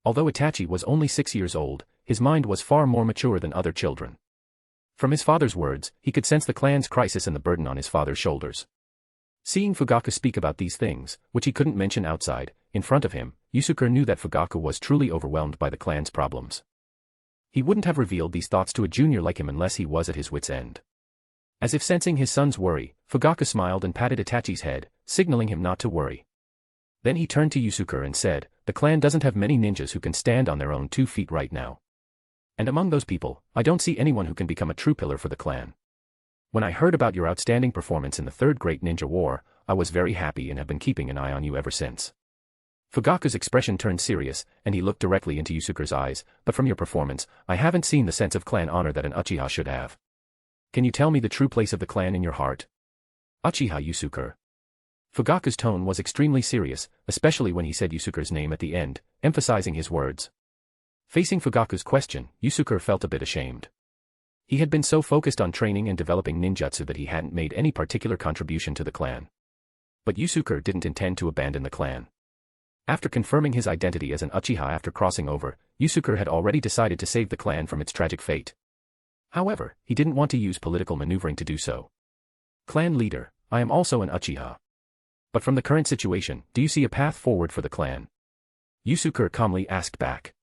Although Itachi was only 6 years old, his mind was far more mature than other children. From his father's words, he could sense the clan's crisis and the burden on his father's shoulders. Seeing Fugaku speak about these things, which he couldn't mention outside, in front of him, Yusuke knew that Fugaku was truly overwhelmed by the clan's problems. He wouldn't have revealed these thoughts to a junior like him unless he was at his wit's end. As if sensing his son's worry, Fugaku smiled and patted Itachi's head, signaling him not to worry. Then he turned to Yusuke and said, the clan doesn't have many ninjas who can stand on their own 2 feet right now. And among those people, I don't see anyone who can become a true pillar for the clan. When I heard about your outstanding performance in the Third Great Ninja War, I was very happy and have been keeping an eye on you ever since. Fugaku's expression turned serious, and he looked directly into Yusuke's eyes, but from your performance, I haven't seen the sense of clan honor that an Uchiha should have. Can you tell me the true place of the clan in your heart? Uchiha Yusuke. Fugaku's tone was extremely serious, especially when he said Yusuke's name at the end, emphasizing his words. Facing Fugaku's question, Yusuke felt a bit ashamed. He had been so focused on training and developing ninjutsu that he hadn't made any particular contribution to the clan. But Yusuke didn't intend to abandon the clan. After confirming his identity as an Uchiha after crossing over, Yusuke had already decided to save the clan from its tragic fate. However, he didn't want to use political maneuvering to do so. Clan leader, I am also an Uchiha. But from the current situation, do you see a path forward for the clan? Yusuke calmly asked back.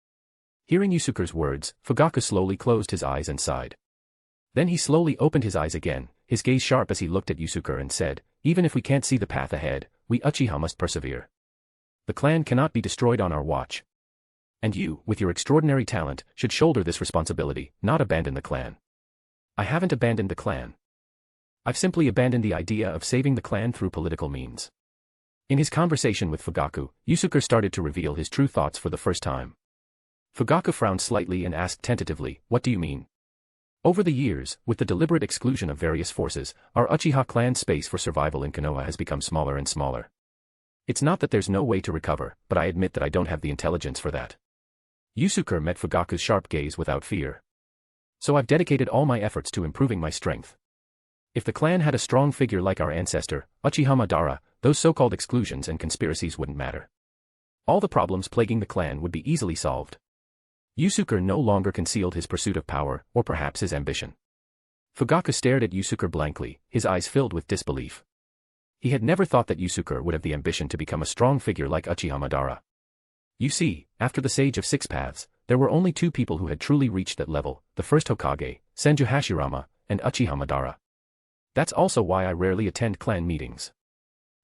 Hearing Yusuke's words, Fugaku slowly closed his eyes and sighed. Then he slowly opened his eyes again, his gaze sharp as he looked at Yusuke and said, even if we can't see the path ahead, we Uchiha must persevere. The clan cannot be destroyed on our watch. And you, with your extraordinary talent, should shoulder this responsibility, not abandon the clan. I haven't abandoned the clan. I've simply abandoned the idea of saving the clan through political means. In his conversation with Fugaku, Yusuke started to reveal his true thoughts for the first time. Fugaku frowned slightly and asked tentatively, what do you mean? Over the years, with the deliberate exclusion of various forces, our Uchiha clan's space for survival in Konoha has become smaller and smaller. It's not that there's no way to recover, but I admit that I don't have the intelligence for that. Yusuke met Fugaku's sharp gaze without fear. So I've dedicated all my efforts to improving my strength. If the clan had a strong figure like our ancestor, Uchiha Madara, those so-called exclusions and conspiracies wouldn't matter. All the problems plaguing the clan would be easily solved. Yusuke no longer concealed his pursuit of power, or perhaps his ambition. Fugaku stared at Yusuke blankly, his eyes filled with disbelief. He had never thought that Yusuke would have the ambition to become a strong figure like Uchiha Madara. You see, after the Sage of Six Paths, there were only two people who had truly reached that level, the first Hokage, Senju Hashirama, and Uchiha Madara. That's also why I rarely attend clan meetings.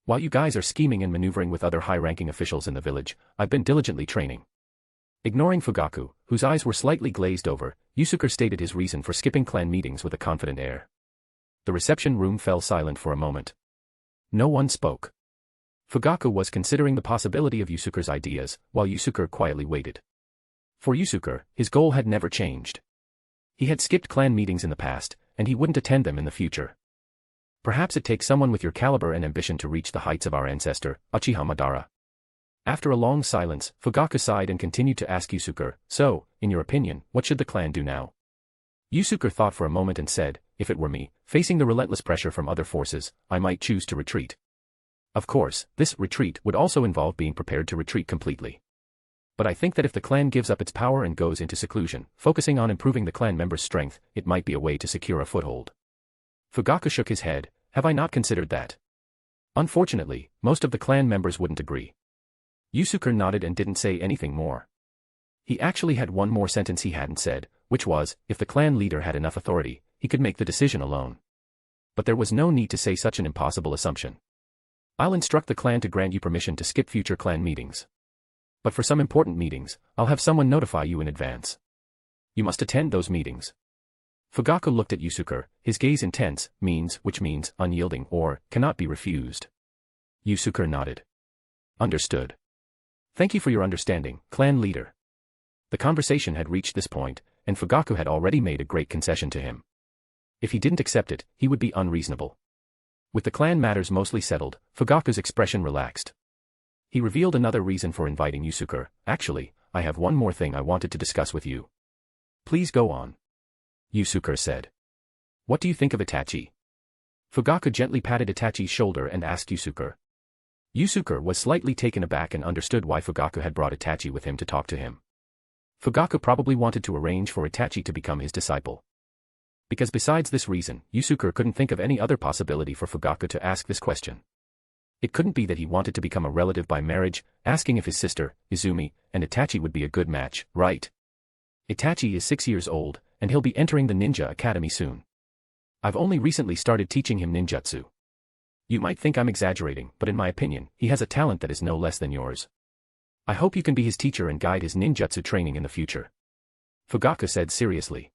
While you guys are scheming and maneuvering with other high-ranking officials in the village, I've been diligently training. Ignoring Fugaku, whose eyes were slightly glazed over, Yusuke stated his reason for skipping clan meetings with a confident air. The reception room fell silent for a moment. No one spoke. Fugaku was considering the possibility of Yusuke's ideas, while Yusuke quietly waited. For Yusuke, his goal had never changed. He had skipped clan meetings in the past, and he wouldn't attend them in the future. Perhaps it takes someone with your caliber and ambition to reach the heights of our ancestor, Uchiha Madara. After a long silence, Fugaku sighed and continued to ask Yusuke, so, in your opinion, what should the clan do now? Yusuke thought for a moment and said, if it were me, facing the relentless pressure from other forces, I might choose to retreat. Of course, this retreat would also involve being prepared to retreat completely. But I think that if the clan gives up its power and goes into seclusion, focusing on improving the clan members' strength, it might be a way to secure a foothold. Fugaku shook his head, have I not considered that? Unfortunately, most of the clan members wouldn't agree. Yusuke nodded and didn't say anything more. He actually had one more sentence he hadn't said, which was, if the clan leader had enough authority, he could make the decision alone. But there was no need to say such an impossible assumption. I'll instruct the clan to grant you permission to skip future clan meetings. But for some important meetings, I'll have someone notify you in advance. You must attend those meetings. Fugaku looked at Yusuke, his gaze intense, which means unyielding or cannot be refused. Yusuke nodded. Understood. Thank you for your understanding, clan leader. The conversation had reached this point, and Fugaku had already made a great concession to him. If he didn't accept it, he would be unreasonable. With the clan matters mostly settled, Fugaku's expression relaxed. He revealed another reason for inviting Yusuke. Actually, I have one more thing I wanted to discuss with you. Please go on. Yusuke said. What do you think of Itachi? Fugaku gently patted Itachi's shoulder and asked Yusuke. Yusuke was slightly taken aback and understood why Fugaku had brought Itachi with him to talk to him. Fugaku probably wanted to arrange for Itachi to become his disciple. Because besides this reason, Yusuke couldn't think of any other possibility for Fugaku to ask this question. It couldn't be that he wanted to become a relative by marriage, asking if his sister, Izumi, and Itachi would be a good match, right? Itachi is 6 years old, and he'll be entering the ninja academy soon. I've only recently started teaching him ninjutsu. You might think I'm exaggerating, but in my opinion, he has a talent that is no less than yours. I hope you can be his teacher and guide his ninjutsu training in the future. Fugaku said seriously.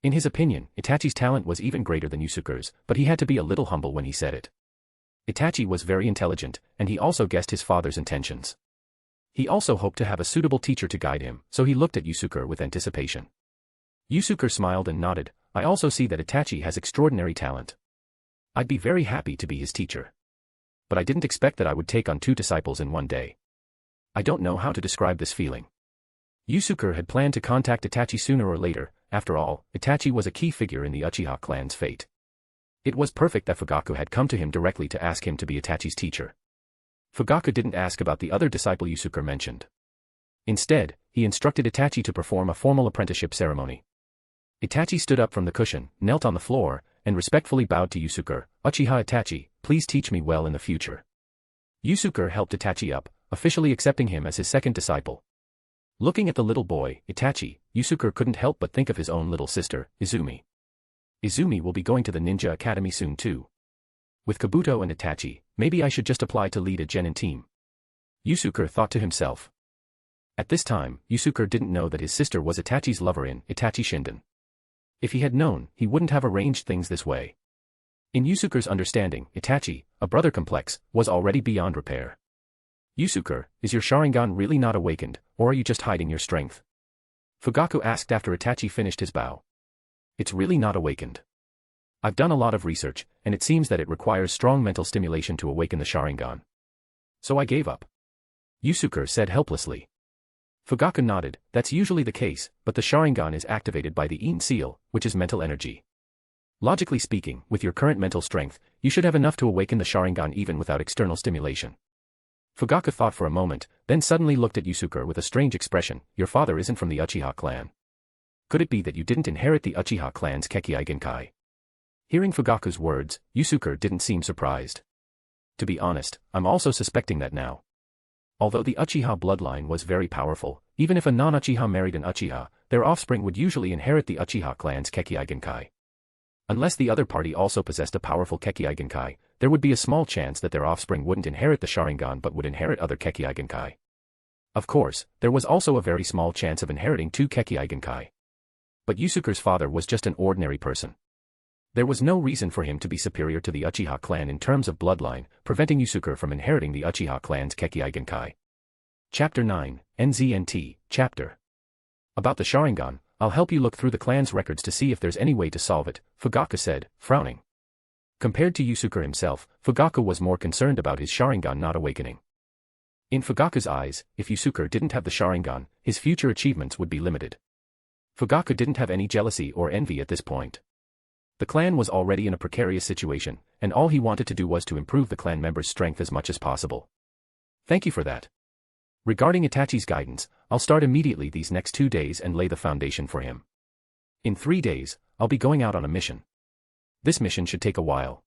In his opinion, Itachi's talent was even greater than Yusuke's, but he had to be a little humble when he said it. Itachi was very intelligent, and he also guessed his father's intentions. He also hoped to have a suitable teacher to guide him, so he looked at Yusuke with anticipation. Yusuke smiled and nodded, I also see that Itachi has extraordinary talent. I'd be very happy to be his teacher. But I didn't expect that I would take on 2 disciples in one day. I don't know how to describe this feeling. Yusuke had planned to contact Itachi sooner or later, after all, Itachi was a key figure in the Uchiha clan's fate. It was perfect that Fugaku had come to him directly to ask him to be Itachi's teacher. Fugaku didn't ask about the other disciple Yusuke mentioned. Instead, he instructed Itachi to perform a formal apprenticeship ceremony. Itachi stood up from the cushion, knelt on the floor, and respectfully bowed to Yusuke. Uchiha Itachi, please teach me well in the future. Yusuke helped Itachi up, officially accepting him as his second disciple. Looking at the little boy, Itachi, Yusuke couldn't help but think of his own little sister, Izumi. Izumi will be going to the ninja academy soon too. With Kabuto and Itachi, maybe I should just apply to lead a genin team. Yusuke thought to himself. At this time, Yusuke didn't know that his sister was Itachi's lover in Itachi Shinden. If he had known, he wouldn't have arranged things this way. In Yusuke's understanding, Itachi, a brother complex, was already beyond repair. Yusuke, is your Sharingan really not awakened, or are you just hiding your strength? Fugaku asked after Itachi finished his bow. It's really not awakened. I've done a lot of research, and it seems that it requires strong mental stimulation to awaken the Sharingan. So I gave up. Yusuke said helplessly. Fugaku nodded, that's usually the case, but the Sharingan is activated by the Yin seal, which is mental energy. Logically speaking, with your current mental strength, you should have enough to awaken the Sharingan even without external stimulation. Fugaku thought for a moment, then suddenly looked at Yusuke with a strange expression. Your father isn't from the Uchiha clan. Could it be that you didn't inherit the Uchiha clan's Kekkei Genkai? Hearing Fugaku's words, Yusuke didn't seem surprised. To be honest, I'm also suspecting that now. Although the Uchiha bloodline was very powerful, even if a non-Uchiha married an Uchiha, their offspring would usually inherit the Uchiha clan's Kekkei Genkai. Unless the other party also possessed a powerful Kekkei Genkai, there would be a small chance that their offspring wouldn't inherit the Sharingan but would inherit other Kekkei Genkai. Of course, there was also a very small chance of inheriting two Kekkei Genkai. But Yusuke's father was just an ordinary person. There was no reason for him to be superior to the Uchiha clan in terms of bloodline, preventing Yusuke from inheriting the Uchiha clan's Kekkei Genkai. Chapter 9, NZNT, Chapter. About the Sharingan, I'll help you look through the clan's records to see if there's any way to solve it, Fugaku said, frowning. Compared to Yusuke himself, Fugaku was more concerned about his Sharingan not awakening. In Fugaku's eyes, if Yusuke didn't have the Sharingan, his future achievements would be limited. Fugaku didn't have any jealousy or envy at this point. The clan was already in a precarious situation, and all he wanted to do was to improve the clan members' strength as much as possible. Thank you for that. Regarding Itachi's guidance, I'll start immediately these next 2 days and lay the foundation for him. In 3 days, I'll be going out on a mission. This mission should take a while.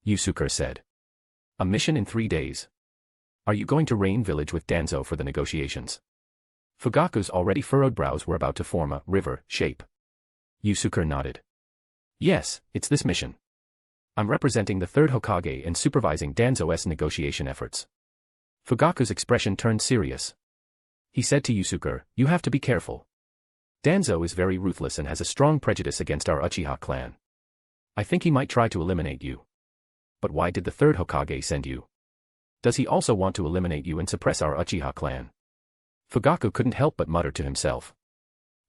Yusuke said. A mission in 3 days? Are you going to Rain Village with Danzo for the negotiations? Fugaku's already furrowed brows were about to form a river shape. Yusuke nodded. Yes, it's this mission. I'm representing the third Hokage and supervising Danzo's negotiation efforts. Fugaku's expression turned serious. He said to Yusuke, you have to be careful. Danzo is very ruthless and has a strong prejudice against our Uchiha clan. I think he might try to eliminate you. But why did the third Hokage send you? Does he also want to eliminate you and suppress our Uchiha clan? Fugaku couldn't help but mutter to himself.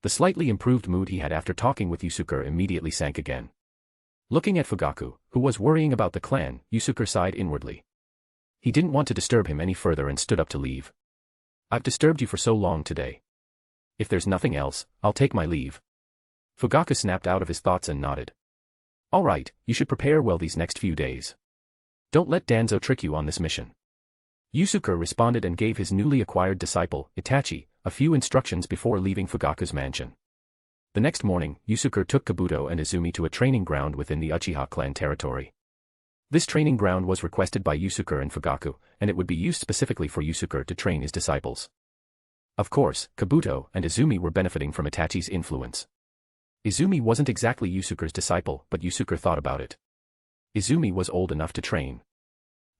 The slightly improved mood he had after talking with Yusuke immediately sank again. Looking at Fugaku, who was worrying about the clan, Yusuke sighed inwardly. He didn't want to disturb him any further and stood up to leave. I've disturbed you for so long today. If there's nothing else, I'll take my leave. Fugaku snapped out of his thoughts and nodded. All right, you should prepare well these next few days. Don't let Danzo trick you on this mission. Yusuke responded and gave his newly acquired disciple, Itachi, a few instructions before leaving Fugaku's mansion. The next morning, Yusuke took Kabuto and Izumi to a training ground within the Uchiha clan territory. This training ground was requested by Yusuke and Fugaku, and it would be used specifically for Yusuke to train his disciples. Of course, Kabuto and Izumi were benefiting from Itachi's influence. Izumi wasn't exactly Yusuke's disciple, but Yusuke thought about it. Izumi was old enough to train.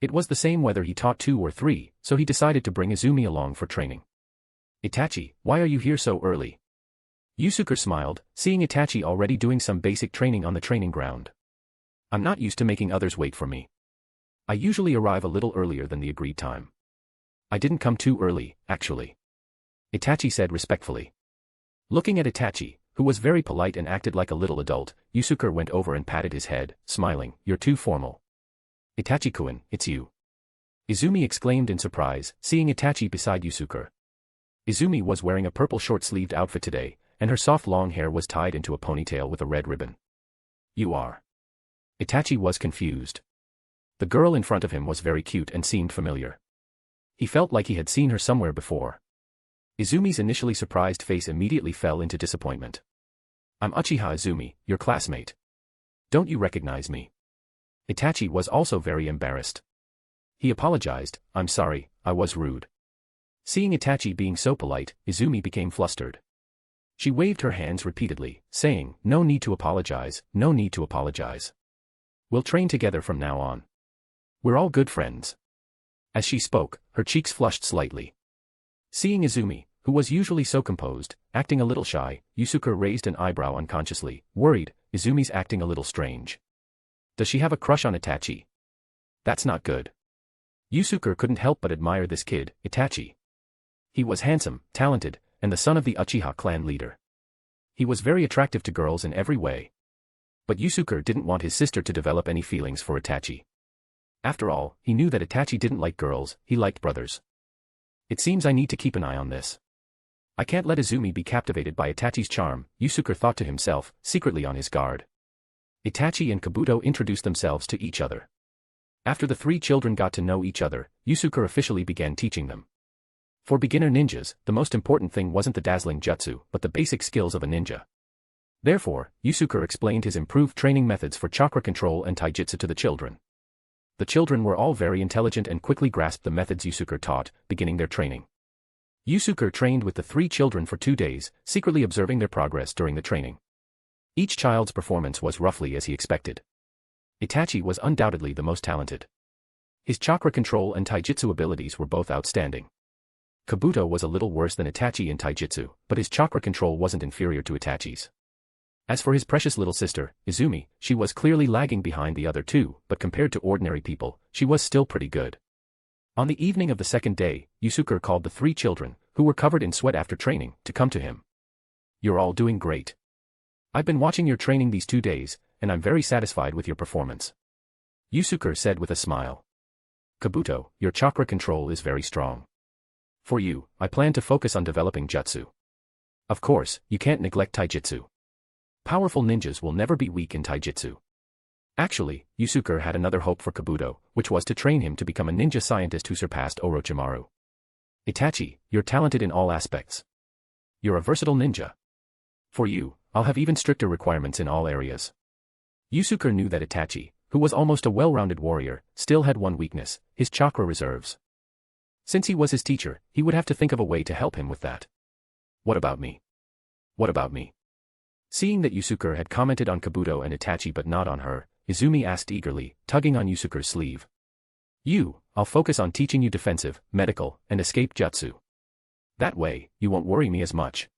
It was the same whether he taught 2 or 3, so he decided to bring Izumi along for training. Itachi, why are you here so early? Yusuke smiled, seeing Itachi already doing some basic training on the training ground. I'm not used to making others wait for me. I usually arrive a little earlier than the agreed time. I didn't come too early, actually. Itachi said respectfully. Looking at Itachi, who was very polite and acted like a little adult, Yusuke went over and patted his head, smiling, you're too formal. Itachi-kun, it's you. Izumi exclaimed in surprise, seeing Itachi beside Yusuke. Izumi was wearing a purple short-sleeved outfit today, and her soft long hair was tied into a ponytail with a red ribbon. You are. Itachi was confused. The girl in front of him was very cute and seemed familiar. He felt like he had seen her somewhere before. Izumi's initially surprised face immediately fell into disappointment. I'm Uchiha Izumi, your classmate. Don't you recognize me? Itachi was also very embarrassed. He apologized, I'm sorry, I was rude. Seeing Itachi being so polite, Izumi became flustered. She waved her hands repeatedly, saying, no need to apologize, no need to apologize. We'll train together from now on. We're all good friends. As she spoke, her cheeks flushed slightly. Seeing Izumi, who was usually so composed, acting a little shy, Yusuke raised an eyebrow unconsciously, worried, Izumi's acting a little strange. Does she have a crush on Itachi? That's not good. Yusuke couldn't help but admire this kid, Itachi. He was handsome, talented, and the son of the Uchiha clan leader. He was very attractive to girls in every way. But Yusuke didn't want his sister to develop any feelings for Itachi. After all, he knew that Itachi didn't like girls, he liked brothers. It seems I need to keep an eye on this. I can't let Izumi be captivated by Itachi's charm, Yusuke thought to himself, secretly on his guard. Itachi and Kabuto introduced themselves to each other. After the 3 children got to know each other, Yusuke officially began teaching them. For beginner ninjas, the most important thing wasn't the dazzling jutsu, but the basic skills of a ninja. Therefore, Yusuke explained his improved training methods for chakra control and taijutsu to the children. The children were all very intelligent and quickly grasped the methods Yusuke taught, beginning their training. Yusuke trained with the 3 children for 2 days, secretly observing their progress during the training. Each child's performance was roughly as he expected. Itachi was undoubtedly the most talented. His chakra control and taijutsu abilities were both outstanding. Kabuto was a little worse than Itachi in taijutsu, but his chakra control wasn't inferior to Itachi's. As for his precious little sister, Izumi, she was clearly lagging behind the other 2, but compared to ordinary people, she was still pretty good. On the evening of the second day, Yusuke called the 3 children, who were covered in sweat after training, to come to him. "You're all doing great. I've been watching your training these 2 days, and I'm very satisfied with your performance," Yusuke said with a smile. "Kabuto, your chakra control is very strong. For you, I plan to focus on developing jutsu. Of course, you can't neglect taijutsu. Powerful ninjas will never be weak in taijutsu." Actually, Yusuke had another hope for Kabuto, which was to train him to become a ninja scientist who surpassed Orochimaru. "Itachi, you're talented in all aspects. You're a versatile ninja. For you, I'll have even stricter requirements in all areas." Yusuke knew that Itachi, who was almost a well-rounded warrior, still had one weakness: his chakra reserves. Since he was his teacher, he would have to think of a way to help him with that. "What about me? What about me?" Seeing that Yusuke had commented on Kabuto and Itachi but not on her, Izumi asked eagerly, tugging on Yusuke's sleeve. I'll focus on teaching you defensive, medical, and escape jutsu. That way, you won't worry me as much."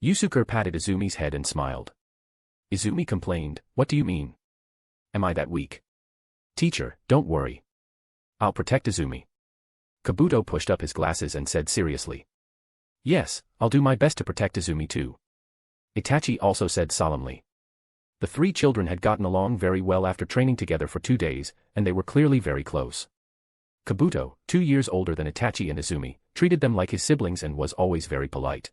Yusuke patted Izumi's head and smiled. Izumi complained, "What do you mean? Am I that weak?" "Teacher, don't worry. I'll protect Izumi." Kabuto pushed up his glasses and said seriously. "Yes, I'll do my best to protect Izumi too," Itachi also said solemnly. The 3 children had gotten along very well after training together for 2 days, and they were clearly very close. Kabuto, 2 years older than Itachi and Izumi, treated them like his siblings and was always very polite.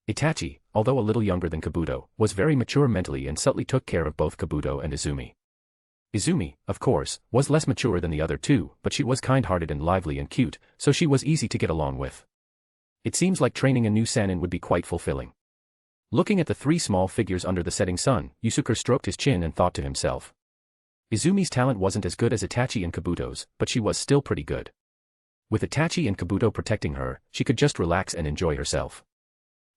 Itachi, although a little younger than Kabuto, was very mature mentally and subtly took care of both Kabuto and Izumi. Izumi, of course, was less mature than the other 2, but she was kind-hearted and lively and cute, so she was easy to get along with. It seems like training a new Sannin would be quite fulfilling. Looking at the 3 small figures under the setting sun, Yusuke stroked his chin and thought to himself. Izumi's talent wasn't as good as Itachi and Kabuto's, but she was still pretty good. With Itachi and Kabuto protecting her, she could just relax and enjoy herself.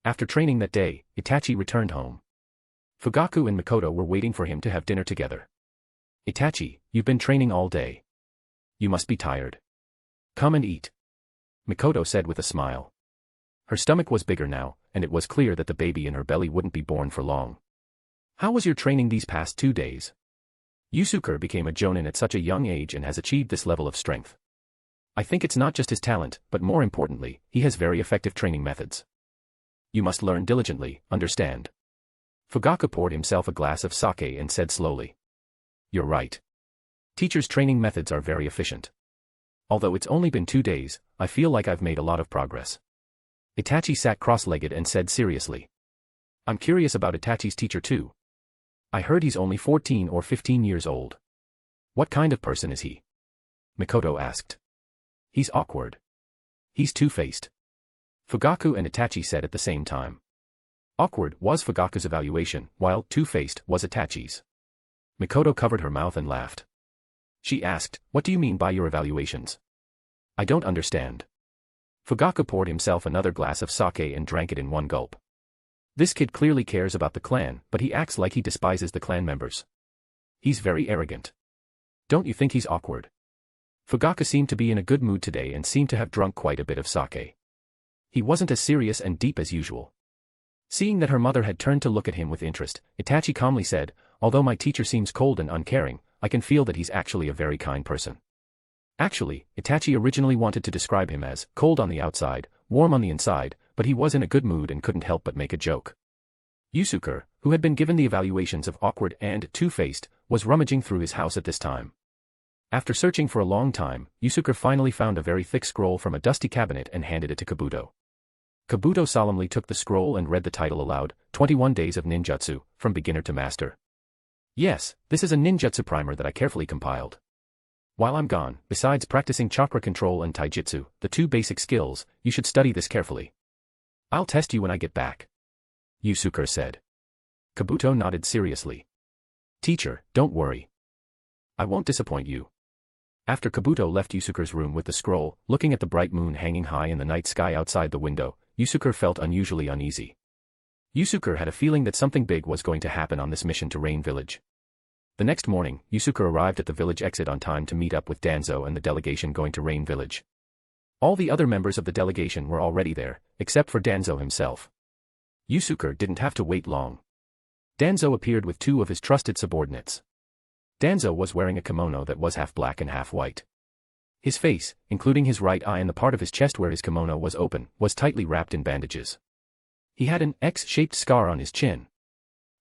After training that day, Itachi returned home. Fugaku and Mikoto were waiting for him to have dinner together. "Itachi, you've been training all day. You must be tired. Come and eat," Mikoto said with a smile. Her stomach was bigger now, and it was clear that the baby in her belly wouldn't be born for long. "How was your training these past 2 days? Yusuke became a jonin at such a young age and has achieved this level of strength. I think it's not just his talent, but more importantly, he has very effective training methods. You must learn diligently, understand?" Fugaku poured himself a glass of sake and said slowly. "You're right. Teachers' training methods are very efficient. Although it's only been 2 days, I feel like I've made a lot of progress." Itachi sat cross-legged and said seriously. "I'm curious about Itachi's teacher too. I heard he's only 14 or 15 years old. What kind of person is he?" Mikoto asked. "He's awkward. He's two-faced," Fugaku and Itachi said at the same time. Awkward was Fugaku's evaluation, while two-faced was Itachi's. Mikoto covered her mouth and laughed. She asked, "What do you mean by your evaluations? I don't understand." Fugaku poured himself another glass of sake and drank it in one gulp. This kid clearly cares about the clan, but he acts like he despises the clan members. He's very arrogant. Don't you think he's awkward? Fugaku seemed to be in a good mood today and seemed to have drunk quite a bit of sake. He wasn't as serious and deep as usual. Seeing that her mother had turned to look at him with interest, Itachi calmly said, "Although my teacher seems cold and uncaring, I can feel that he's actually a very kind person." Actually, Itachi originally wanted to describe him as cold on the outside, warm on the inside, but he was in a good mood and couldn't help but make a joke. Yusuke, who had been given the evaluations of awkward and two-faced, was rummaging through his house at this time. After searching for a long time, Yusuke finally found a very thick scroll from a dusty cabinet and handed it to Kabuto. Kabuto solemnly took the scroll and read the title aloud, 21 Days of Ninjutsu, from Beginner to Master. "Yes, this is a ninjutsu primer that I carefully compiled. While I'm gone, besides practicing chakra control and taijutsu, the two basic skills, you should study this carefully. I'll test you when I get back. Yusuke said. Kabuto nodded seriously. Teacher, don't worry. I won't disappoint you. After Kabuto left Yusuke's room with the scroll, looking at the bright moon hanging high in the night sky outside the window, Yusuke felt unusually uneasy. Yusuke had a feeling that something big was going to happen on this mission to Rain Village. The next morning, Yusuke arrived at the village exit on time to meet up with Danzo and the delegation going to Rain Village. All the other members of the delegation were already there, except for Danzo himself. Yusuke didn't have to wait long. Danzo appeared with two of his trusted subordinates. Danzo was wearing a kimono that was half black and half white. His face, including his right eye and the part of his chest where his kimono was open, was tightly wrapped in bandages. He had an X-shaped scar on his chin.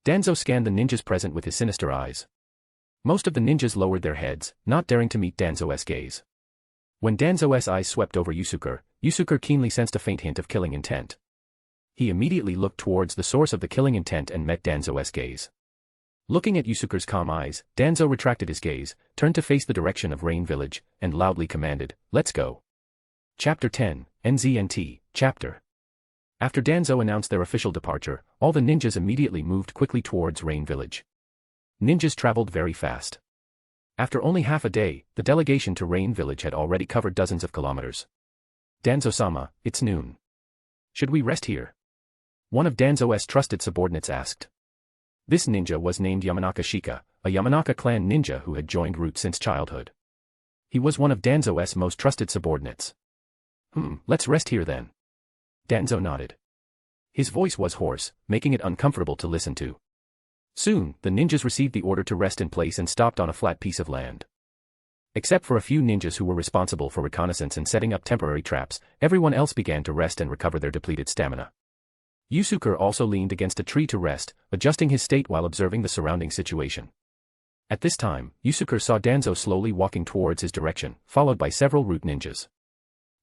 Danzo scanned the ninjas present with his sinister eyes. Most of the ninjas lowered their heads, not daring to meet Danzo's gaze. When Danzo's eyes swept over Yusuke, Yusuke keenly sensed a faint hint of killing intent. He immediately looked towards the source of the killing intent and met Danzo's gaze. Looking at Yusuke's calm eyes, Danzo retracted his gaze, turned to face the direction of Rain Village, and loudly commanded, "Let's go." Chapter 10, NZNT, Chapter. After Danzo announced their official departure, all the ninjas immediately moved quickly towards Rain Village. Ninjas traveled very fast. After only half a day, the delegation to Rain Village had already covered dozens of kilometers. Danzo-sama, it's noon. Should we rest here? One of Danzo's trusted subordinates asked. This ninja was named Yamanaka Shika, a Yamanaka clan ninja who had joined Root since childhood. He was one of Danzo's most trusted subordinates. Let's rest here then. Danzo nodded. His voice was hoarse, making it uncomfortable to listen to. Soon, the ninjas received the order to rest in place and stopped on a flat piece of land. Except for a few ninjas who were responsible for reconnaissance and setting up temporary traps, everyone else began to rest and recover their depleted stamina. Yusuke also leaned against a tree to rest, adjusting his state while observing the surrounding situation. At this time, Yusuke saw Danzo slowly walking towards his direction, followed by several Root ninjas.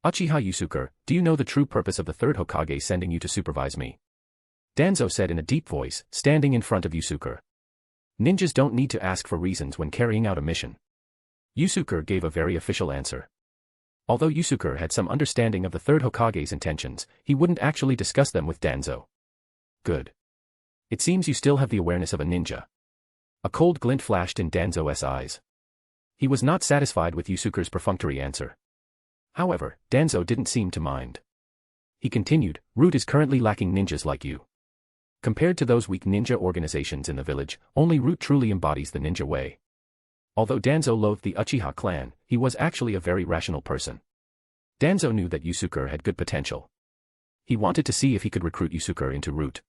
Uchiha Yusuke, do you know the true purpose of the third Hokage sending you to supervise me? Danzo said in a deep voice, standing in front of Yusuke. Ninjas don't need to ask for reasons when carrying out a mission. Yusuke gave a very official answer. Although Yusuke had some understanding of the third Hokage's intentions, he wouldn't actually discuss them with Danzo. Good. It seems you still have the awareness of a ninja. A cold glint flashed in Danzo's eyes. He was not satisfied with Yusuke's perfunctory answer. However, Danzo didn't seem to mind. He continued, Root is currently lacking ninjas like you. Compared to those weak ninja organizations in the village, only Root truly embodies the ninja way. Although Danzo loathed the Uchiha clan, he was actually a very rational person. Danzo knew that Yusuke had good potential. He wanted to see if he could recruit Yusuke into Root.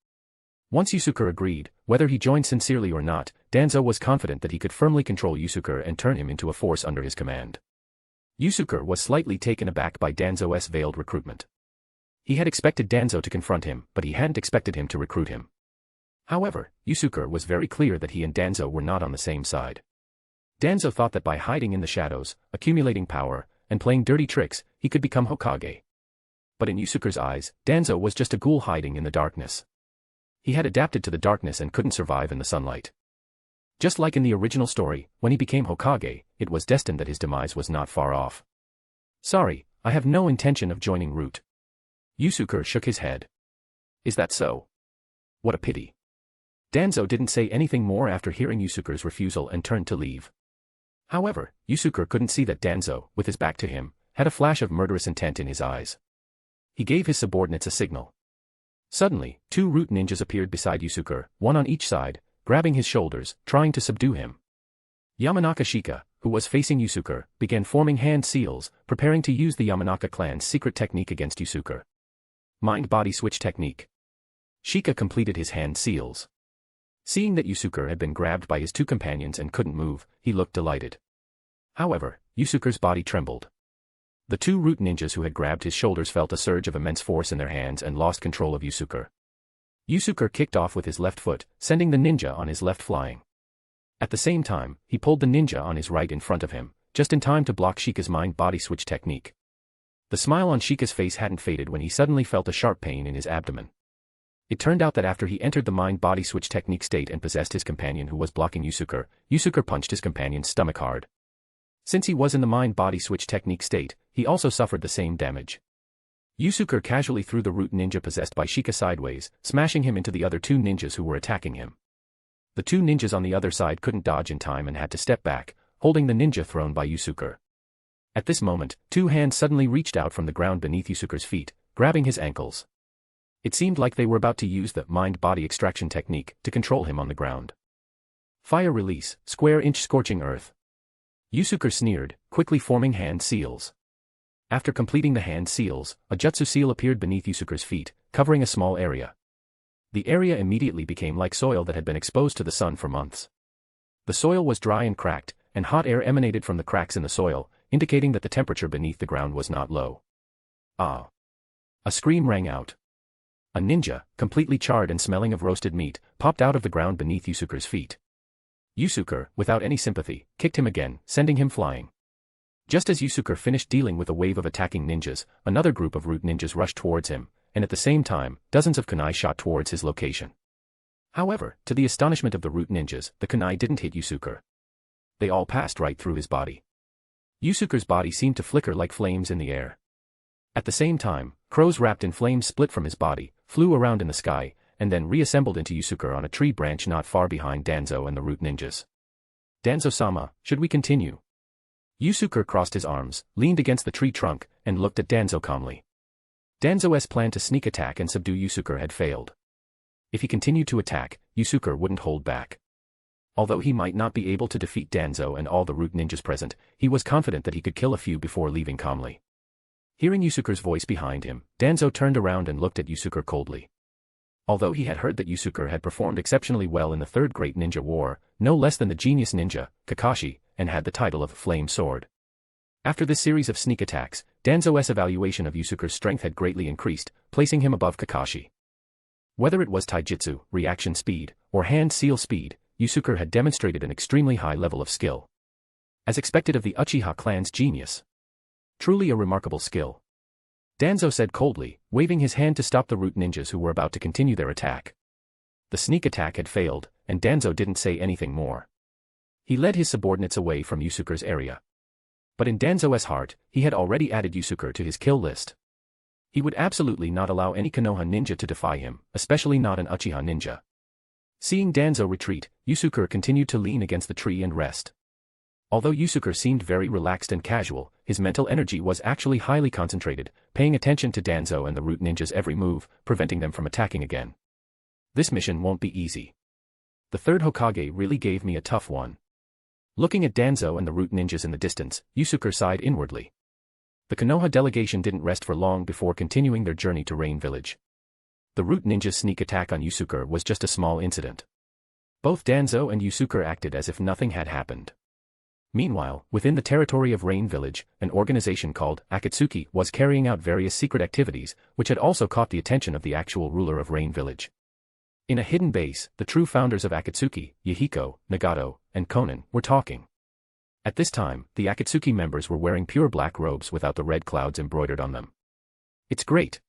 Once Yusuke agreed, whether he joined sincerely or not, Danzo was confident that he could firmly control Yusuke and turn him into a force under his command. Yusuke was slightly taken aback by Danzo's veiled recruitment. He had expected Danzo to confront him, but he hadn't expected him to recruit him. However, Yusuke was very clear that he and Danzo were not on the same side. Danzo thought that by hiding in the shadows, accumulating power, and playing dirty tricks, he could become Hokage. But in Yusuke's eyes, Danzo was just a ghoul hiding in the darkness. He had adapted to the darkness and couldn't survive in the sunlight. Just like in the original story, when he became Hokage, it was destined that his demise was not far off. Sorry, I have no intention of joining Root. Yusuke shook his head. Is that so? What a pity. Danzo didn't say anything more after hearing Yusuke's refusal and turned to leave. However, Yusuke couldn't see that Danzo, with his back to him, had a flash of murderous intent in his eyes. He gave his subordinates a signal. Suddenly, two Root ninjas appeared beside Yusuke, one on each side, grabbing his shoulders, trying to subdue him. Yamanaka Shika, who was facing Yusuke, began forming hand seals, preparing to use the Yamanaka clan's secret technique against Yusuke. Mind-body switch technique. Shika completed his hand seals. Seeing that Yusuke had been grabbed by his two companions and couldn't move, he looked delighted. However, Yusuke's body trembled. The two Root ninjas who had grabbed his shoulders felt a surge of immense force in their hands and lost control of Yusuke. Yusuke kicked off with his left foot, sending the ninja on his left flying. At the same time, he pulled the ninja on his right in front of him, just in time to block Shika's mind-body switch technique. The smile on Shika's face hadn't faded when he suddenly felt a sharp pain in his abdomen. It turned out that after he entered the mind-body switch technique state and possessed his companion who was blocking Yusuke, Yusuke punched his companion's stomach hard. Since he was in the mind-body switch technique state, he also suffered the same damage. Yusuke casually threw the root ninja possessed by Shika sideways, smashing him into the other two ninjas who were attacking him. The two ninjas on the other side couldn't dodge in time and had to step back, holding the ninja thrown by Yusuke. At this moment, two hands suddenly reached out from the ground beneath Yusuke's feet, grabbing his ankles. It seemed like they were about to use the mind-body extraction technique to control him on the ground. Fire release, square inch scorching earth. Yusuke sneered, quickly forming hand seals. After completing the hand seals, a jutsu seal appeared beneath Yusuke's feet, covering a small area. The area immediately became like soil that had been exposed to the sun for months. The soil was dry and cracked, and hot air emanated from the cracks in the soil, indicating that the temperature beneath the ground was not low. Ah! A scream rang out. A ninja, completely charred and smelling of roasted meat, popped out of the ground beneath Yusuke's feet. Yusuke, without any sympathy, kicked him again, sending him flying. Just as Yusuke finished dealing with a wave of attacking ninjas, another group of root ninjas rushed towards him, and at the same time, dozens of kunai shot towards his location. However, to the astonishment of the root ninjas, the kunai didn't hit Yusuke. They all passed right through his body. Yusuke's body seemed to flicker like flames in the air. At the same time, crows wrapped in flames split from his body, flew around in the sky, and then reassembled into Yusuke on a tree branch not far behind Danzo and the root ninjas. Danzo-sama, should we continue? Yusuke crossed his arms, leaned against the tree trunk, and looked at Danzo calmly. Danzo's plan to sneak attack and subdue Yusuke had failed. If he continued to attack, Yusuke wouldn't hold back. Although he might not be able to defeat Danzo and all the root ninjas present, he was confident that he could kill a few before leaving calmly. Hearing Yusuke's voice behind him, Danzo turned around and looked at Yusuke coldly. Although he had heard that Yusuke had performed exceptionally well in the Third Great Ninja War, no less than the genius ninja, Kakashi, and had the title of Flame Sword. After this series of sneak attacks, Danzo's evaluation of Yusuke's strength had greatly increased, placing him above Kakashi. Whether it was taijutsu, reaction speed, or hand seal speed, Yusuke had demonstrated an extremely high level of skill. As expected of the Uchiha clan's genius. Truly a remarkable skill. Danzo said coldly, waving his hand to stop the root ninjas who were about to continue their attack. The sneak attack had failed, and Danzo didn't say anything more. He led his subordinates away from Yusuke's area. But in Danzo's heart, he had already added Yusuke to his kill list. He would absolutely not allow any Konoha ninja to defy him, especially not an Uchiha ninja. Seeing Danzo retreat, Yusuke continued to lean against the tree and rest. Although Yusuke seemed very relaxed and casual, his mental energy was actually highly concentrated, paying attention to Danzo and the root ninjas' every move, preventing them from attacking again. This mission won't be easy. The third Hokage really gave me a tough one. Looking at Danzo and the root ninjas in the distance, Yusuke sighed inwardly. The Konoha delegation didn't rest for long before continuing their journey to Rain Village. The root ninja's sneak attack on Yusuke was just a small incident. Both Danzo and Yusuke acted as if nothing had happened. Meanwhile, within the territory of Rain Village, an organization called Akatsuki was carrying out various secret activities, which had also caught the attention of the actual ruler of Rain Village. In a hidden base, the true founders of Akatsuki, Yahiko, Nagato, and Konan, were talking. At this time, the Akatsuki members were wearing pure black robes without the red clouds embroidered on them. It's great.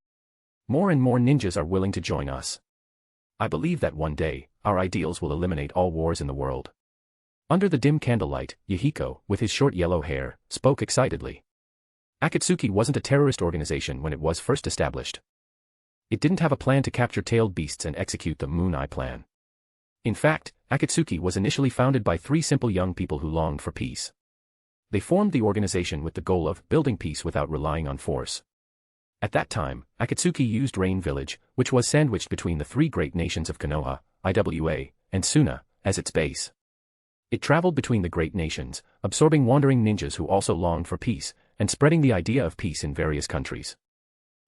More and more ninjas are willing to join us. I believe that one day, our ideals will eliminate all wars in the world. Under the dim candlelight, Yahiko, with his short yellow hair, spoke excitedly. Akatsuki wasn't a terrorist organization when it was first established. It didn't have a plan to capture tailed beasts and execute the Moon Eye plan. In fact, Akatsuki was initially founded by three simple young people who longed for peace. They formed the organization with the goal of building peace without relying on force. At that time, Akatsuki used Rain Village, which was sandwiched between the three great nations of Konoha, Iwa, and Suna, as its base. It traveled between the great nations, absorbing wandering ninjas who also longed for peace, and spreading the idea of peace in various countries.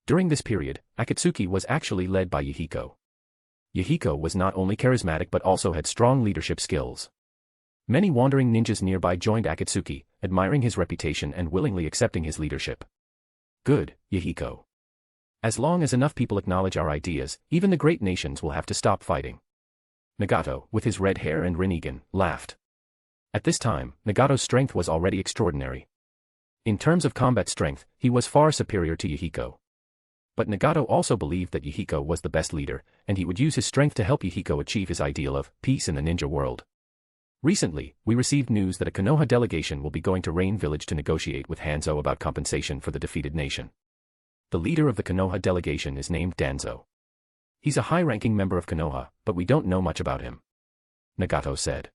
During this period, Akatsuki was actually led by Yahiko. Yahiko was not only charismatic but also had strong leadership skills. Many wandering ninjas nearby joined Akatsuki, admiring his reputation and willingly accepting his leadership. Good, Yahiko. As long as enough people acknowledge our ideas, even the great nations will have to stop fighting. Nagato, with his red hair and Rinnegan, laughed. At this time, Nagato's strength was already extraordinary. In terms of combat strength, he was far superior to Yahiko. But Nagato also believed that Yahiko was the best leader, and he would use his strength to help Yahiko achieve his ideal of peace in the ninja world. Recently, we received news that a Konoha delegation will be going to Rain Village to negotiate with Hanzo about compensation for the defeated nation. The leader of the Konoha delegation is named Danzo. He's a high-ranking member of Konoha, but we don't know much about him. Nagato said.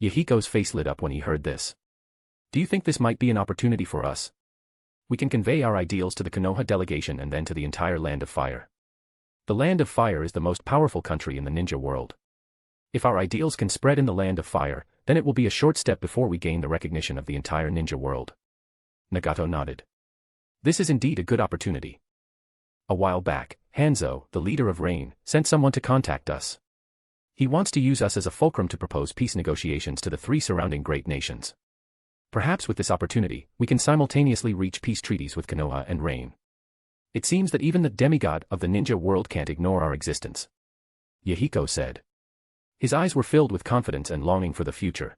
Yahiko's face lit up when he heard this. Do you think this might be an opportunity for us? We can convey our ideals to the Konoha delegation and then to the entire Land of Fire. The Land of Fire is the most powerful country in the ninja world. If our ideals can spread in the Land of Fire, then it will be a short step before we gain the recognition of the entire ninja world. Nagato nodded. This is indeed a good opportunity. A while back, Hanzo, the leader of Rain, sent someone to contact us. He wants to use us as a fulcrum to propose peace negotiations to the three surrounding great nations. Perhaps with this opportunity, we can simultaneously reach peace treaties with Konoha and Rain. It seems that even the demigod of the ninja world can't ignore our existence. Yahiko said. His eyes were filled with confidence and longing for the future.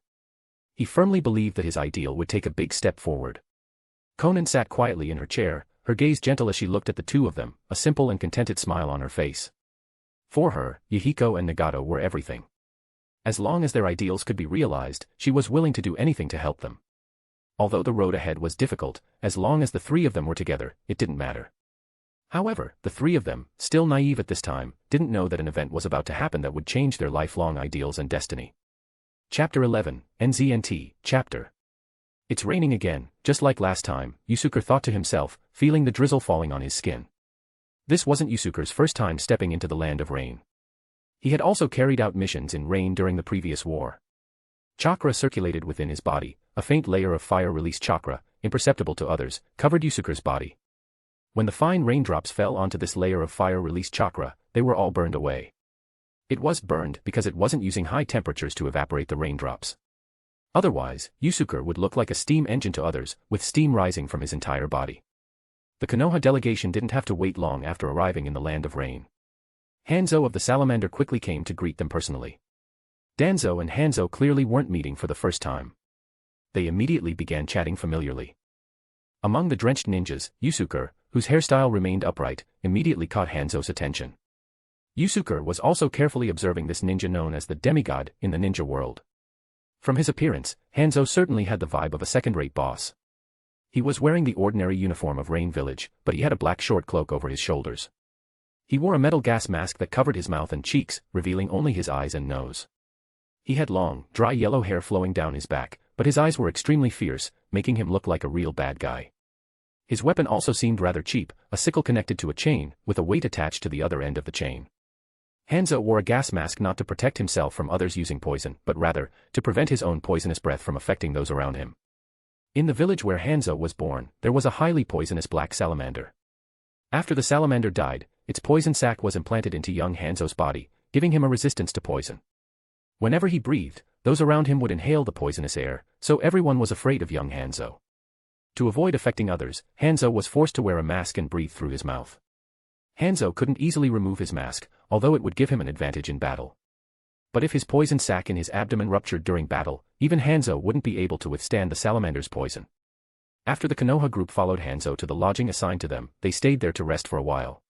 He firmly believed that his ideal would take a big step forward. Konan sat quietly in her chair, her gaze gentle as she looked at the two of them, a simple and contented smile on her face. For her, Yahiko and Nagato were everything. As long as their ideals could be realized, she was willing to do anything to help them. Although the road ahead was difficult, as long as the three of them were together, it didn't matter. However, the three of them, still naive at this time, didn't know that an event was about to happen that would change their lifelong ideals and destiny. Chapter 11, NZNT, Chapter. It's raining again, just like last time, Yusuke thought to himself, feeling the drizzle falling on his skin. This wasn't Yusuke's first time stepping into the Land of Rain. He had also carried out missions in Rain during the previous war. Chakra circulated within his body, a faint layer of fire-release chakra, imperceptible to others, covered Yusuke's body. When the fine raindrops fell onto this layer of fire-release chakra, they were all burned away. It was burned because it wasn't using high temperatures to evaporate the raindrops. Otherwise, Yusuke would look like a steam engine to others, with steam rising from his entire body. The Konoha delegation didn't have to wait long after arriving in the Land of Rain. Hanzo of the Salamander quickly came to greet them personally. Danzo and Hanzo clearly weren't meeting for the first time. They immediately began chatting familiarly. Among the drenched ninjas, Yusuke, whose hairstyle remained upright, immediately caught Hanzo's attention. Yusuke was also carefully observing this ninja known as the demigod in the ninja world. From his appearance, Hanzo certainly had the vibe of a second-rate boss. He was wearing the ordinary uniform of Rain Village, but he had a black short cloak over his shoulders. He wore a metal gas mask that covered his mouth and cheeks, revealing only his eyes and nose. He had long, dry yellow hair flowing down his back, but his eyes were extremely fierce, making him look like a real bad guy. His weapon also seemed rather cheap, a sickle connected to a chain, with a weight attached to the other end of the chain. Hanzo wore a gas mask not to protect himself from others using poison, but rather, to prevent his own poisonous breath from affecting those around him. In the village where Hanzo was born, there was a highly poisonous black salamander. After the salamander died, its poison sac was implanted into young Hanzo's body, giving him a resistance to poison. Whenever he breathed, those around him would inhale the poisonous air, so everyone was afraid of young Hanzo. To avoid affecting others, Hanzo was forced to wear a mask and breathe through his mouth. Hanzo couldn't easily remove his mask, although it would give him an advantage in battle. But if his poison sac in his abdomen ruptured during battle, even Hanzo wouldn't be able to withstand the salamander's poison. After the Konoha group followed Hanzo to the lodging assigned to them, they stayed there to rest for a while.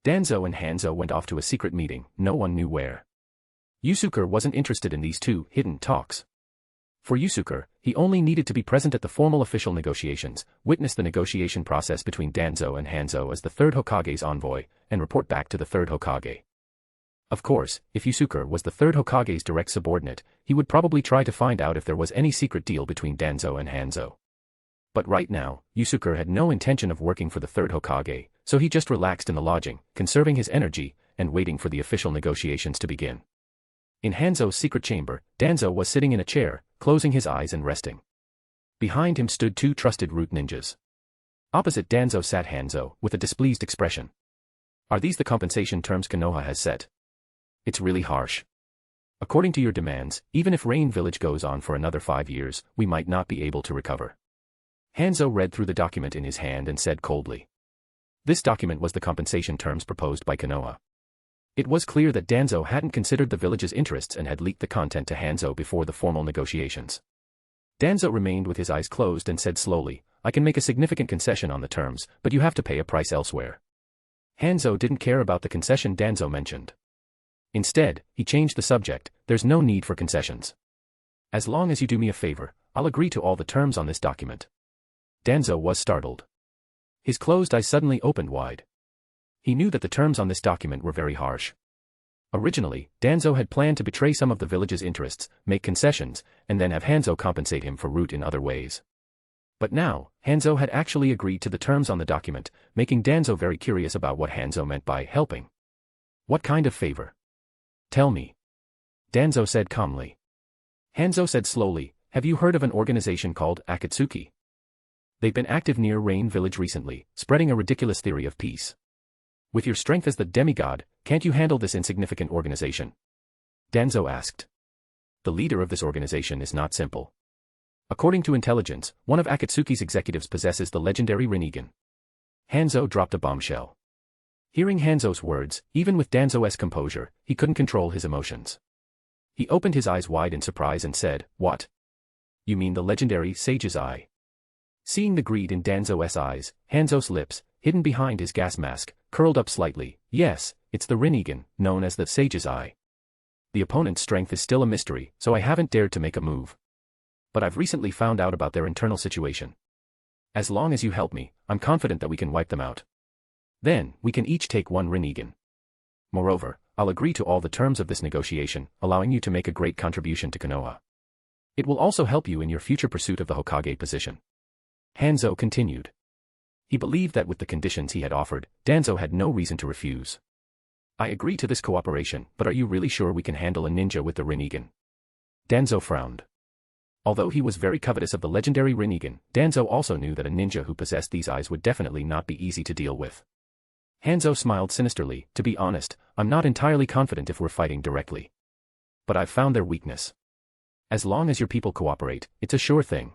Danzo and Hanzo went off to a secret meeting, no one knew where. Yusuke wasn't interested in these two hidden talks. For Yusuke, he only needed to be present at the formal official negotiations, witness the negotiation process between Danzo and Hanzo as the third Hokage's envoy, and report back to the third Hokage. Of course, if Yusuke was the third Hokage's direct subordinate, he would probably try to find out if there was any secret deal between Danzo and Hanzo. But right now, Yusuke had no intention of working for the third Hokage, so he just relaxed in the lodging, conserving his energy, and waiting for the official negotiations to begin. In Hanzo's secret chamber, Danzo was sitting in a chair, closing his eyes and resting. Behind him stood two trusted root ninjas. Opposite Danzo sat Hanzo, with a displeased expression. Are these the compensation terms Konoha has set? It's really harsh. According to your demands, even if Rain Village goes on for another 5 years, we might not be able to recover. Hanzo read through the document in his hand and said coldly. This document was the compensation terms proposed by Konoha. It was clear that Danzo hadn't considered the village's interests and had leaked the content to Hanzo before the formal negotiations. Danzo remained with his eyes closed and said slowly, I can make a significant concession on the terms, but you have to pay a price elsewhere. Hanzo didn't care about the concession Danzo mentioned. Instead, he changed the subject, there's no need for concessions. As long as you do me a favor, I'll agree to all the terms on this document. Danzo was startled. His closed eyes suddenly opened wide. He knew that the terms on this document were very harsh. Originally, Danzo had planned to betray some of the village's interests, make concessions, and then have Hanzo compensate him for Root in other ways. But now, Hanzo had actually agreed to the terms on the document, making Danzo very curious about what Hanzo meant by helping. What kind of favor? Tell me. Danzo said calmly. Hanzo said slowly, have you heard of an organization called Akatsuki? They've been active near Rain Village recently, spreading a ridiculous theory of peace. With your strength as the demigod, can't you handle this insignificant organization? Danzo asked. The leader of this organization is not simple. According to intelligence, one of Akatsuki's executives possesses the legendary Rinnegan. Hanzo dropped a bombshell. Hearing Hanzo's words, even with Danzo's composure, he couldn't control his emotions. He opened his eyes wide in surprise and said, what? You mean the legendary Sage's Eye? Seeing the greed in Danzo's eyes, Hanzo's lips, hidden behind his gas mask, curled up slightly. Yes, it's the Rinnegan, known as the Sage's Eye. The opponent's strength is still a mystery, so I haven't dared to make a move. But I've recently found out about their internal situation. As long as you help me, I'm confident that we can wipe them out. Then, we can each take one Rinnegan. Moreover, I'll agree to all the terms of this negotiation, allowing you to make a great contribution to Konoha. It will also help you in your future pursuit of the Hokage position. Hanzo continued. He believed that with the conditions he had offered, Danzo had no reason to refuse. I agree to this cooperation, but are you really sure we can handle a ninja with the Rinnegan? Danzo frowned. Although he was very covetous of the legendary Rinnegan, Danzo also knew that a ninja who possessed these eyes would definitely not be easy to deal with. Hanzo smiled sinisterly. To be honest, I'm not entirely confident if we're fighting directly. But I've found their weakness. As long as your people cooperate, it's a sure thing.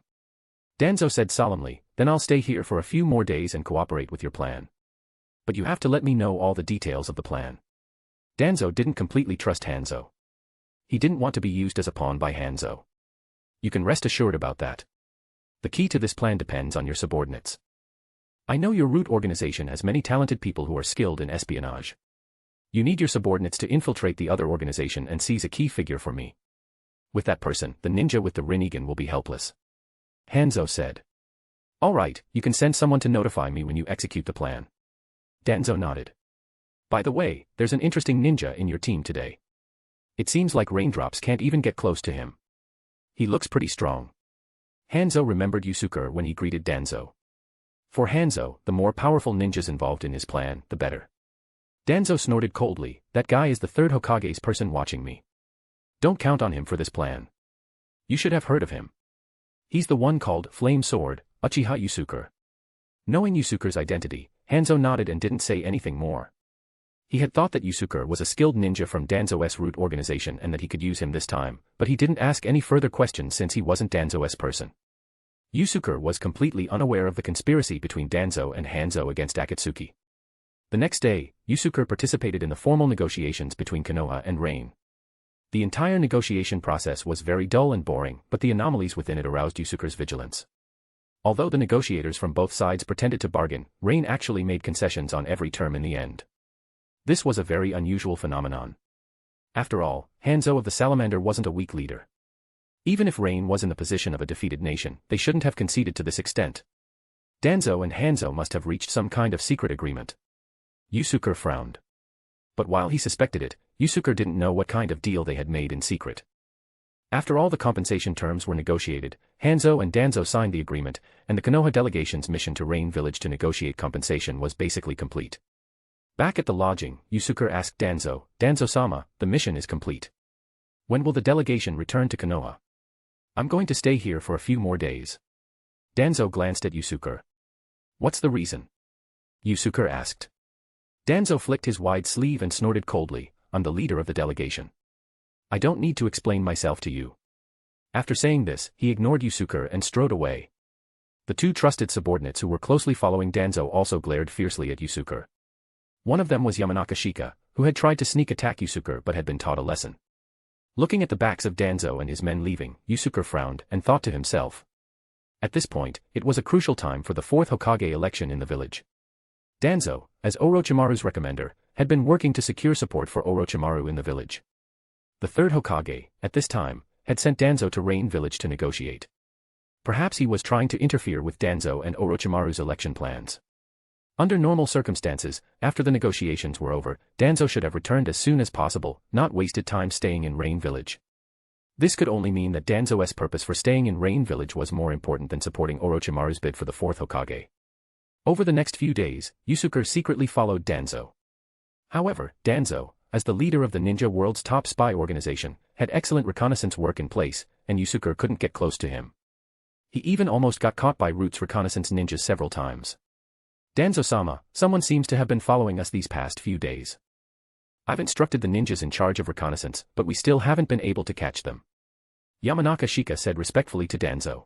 Danzo said solemnly, then I'll stay here for a few more days and cooperate with your plan. But you have to let me know all the details of the plan. Danzo didn't completely trust Hanzo. He didn't want to be used as a pawn by Hanzo. You can rest assured about that. The key to this plan depends on your subordinates. I know your Root organization has many talented people who are skilled in espionage. You need your subordinates to infiltrate the other organization and seize a key figure for me. With that person, the ninja with the Rinnegan will be helpless. Hanzo said. All right, you can send someone to notify me when you execute the plan. Danzo nodded. By the way, there's an interesting ninja in your team today. It seems like raindrops can't even get close to him. He looks pretty strong. Hanzo remembered Yusuke when he greeted Danzo. For Hanzo, the more powerful ninjas involved in his plan, the better. Danzo snorted coldly, that guy is the third Hokage's person watching me. Don't count on him for this plan. You should have heard of him. He's the one called Flame Sword, Uchiha Yusuke. Knowing Yusuke's identity, Hanzo nodded and didn't say anything more. He had thought that Yusuke was a skilled ninja from Danzo's Root organization and that he could use him this time, but he didn't ask any further questions since he wasn't Danzo's person. Yusuke was completely unaware of the conspiracy between Danzo and Hanzo against Akatsuki. The next day, Yusuke participated in the formal negotiations between Konoha and Rain. The entire negotiation process was very dull and boring, but the anomalies within it aroused Yusuke's vigilance. Although the negotiators from both sides pretended to bargain, Rain actually made concessions on every term in the end. This was a very unusual phenomenon. After all, Hanzo of the Salamander wasn't a weak leader. Even if Rain was in the position of a defeated nation, they shouldn't have conceded to this extent. Danzo and Hanzo must have reached some kind of secret agreement. Yusuke frowned. But while he suspected it, Yusuke didn't know what kind of deal they had made in secret. After all the compensation terms were negotiated, Hanzo and Danzo signed the agreement, and the Konoha delegation's mission to Rain Village to negotiate compensation was basically complete. Back at the lodging, Yusuke asked Danzo, Danzo-sama, the mission is complete. When will the delegation return to Konoha? I'm going to stay here for a few more days. Danzo glanced at Yusuke. What's the reason? Yusuke asked. Danzo flicked his wide sleeve and snorted coldly, I'm the leader of the delegation. I don't need to explain myself to you. After saying this, he ignored Yusuke and strode away. The two trusted subordinates who were closely following Danzo also glared fiercely at Yusuke. One of them was Yamanaka Shika, who had tried to sneak attack Yusuke but had been taught a lesson. Looking at the backs of Danzo and his men leaving, Yusuke frowned and thought to himself. At this point, it was a crucial time for the fourth Hokage election in the village. Danzo, as Orochimaru's recommender, had been working to secure support for Orochimaru in the village. The third Hokage, at this time, had sent Danzo to Rain Village to negotiate. Perhaps he was trying to interfere with Danzo and Orochimaru's election plans. Under normal circumstances, after the negotiations were over, Danzo should have returned as soon as possible, not wasted time staying in Rain Village. This could only mean that Danzo's purpose for staying in Rain Village was more important than supporting Orochimaru's bid for the 4th Hokage. Over the next few days, Yusuke secretly followed Danzo. However, Danzo, as the leader of the ninja world's top spy organization, had excellent reconnaissance work in place, and Yusuke couldn't get close to him. He even almost got caught by Root's reconnaissance ninjas several times. Danzo-sama, someone seems to have been following us these past few days. I've instructed the ninjas in charge of reconnaissance, but we still haven't been able to catch them. Yamanaka Shika said respectfully to Danzo.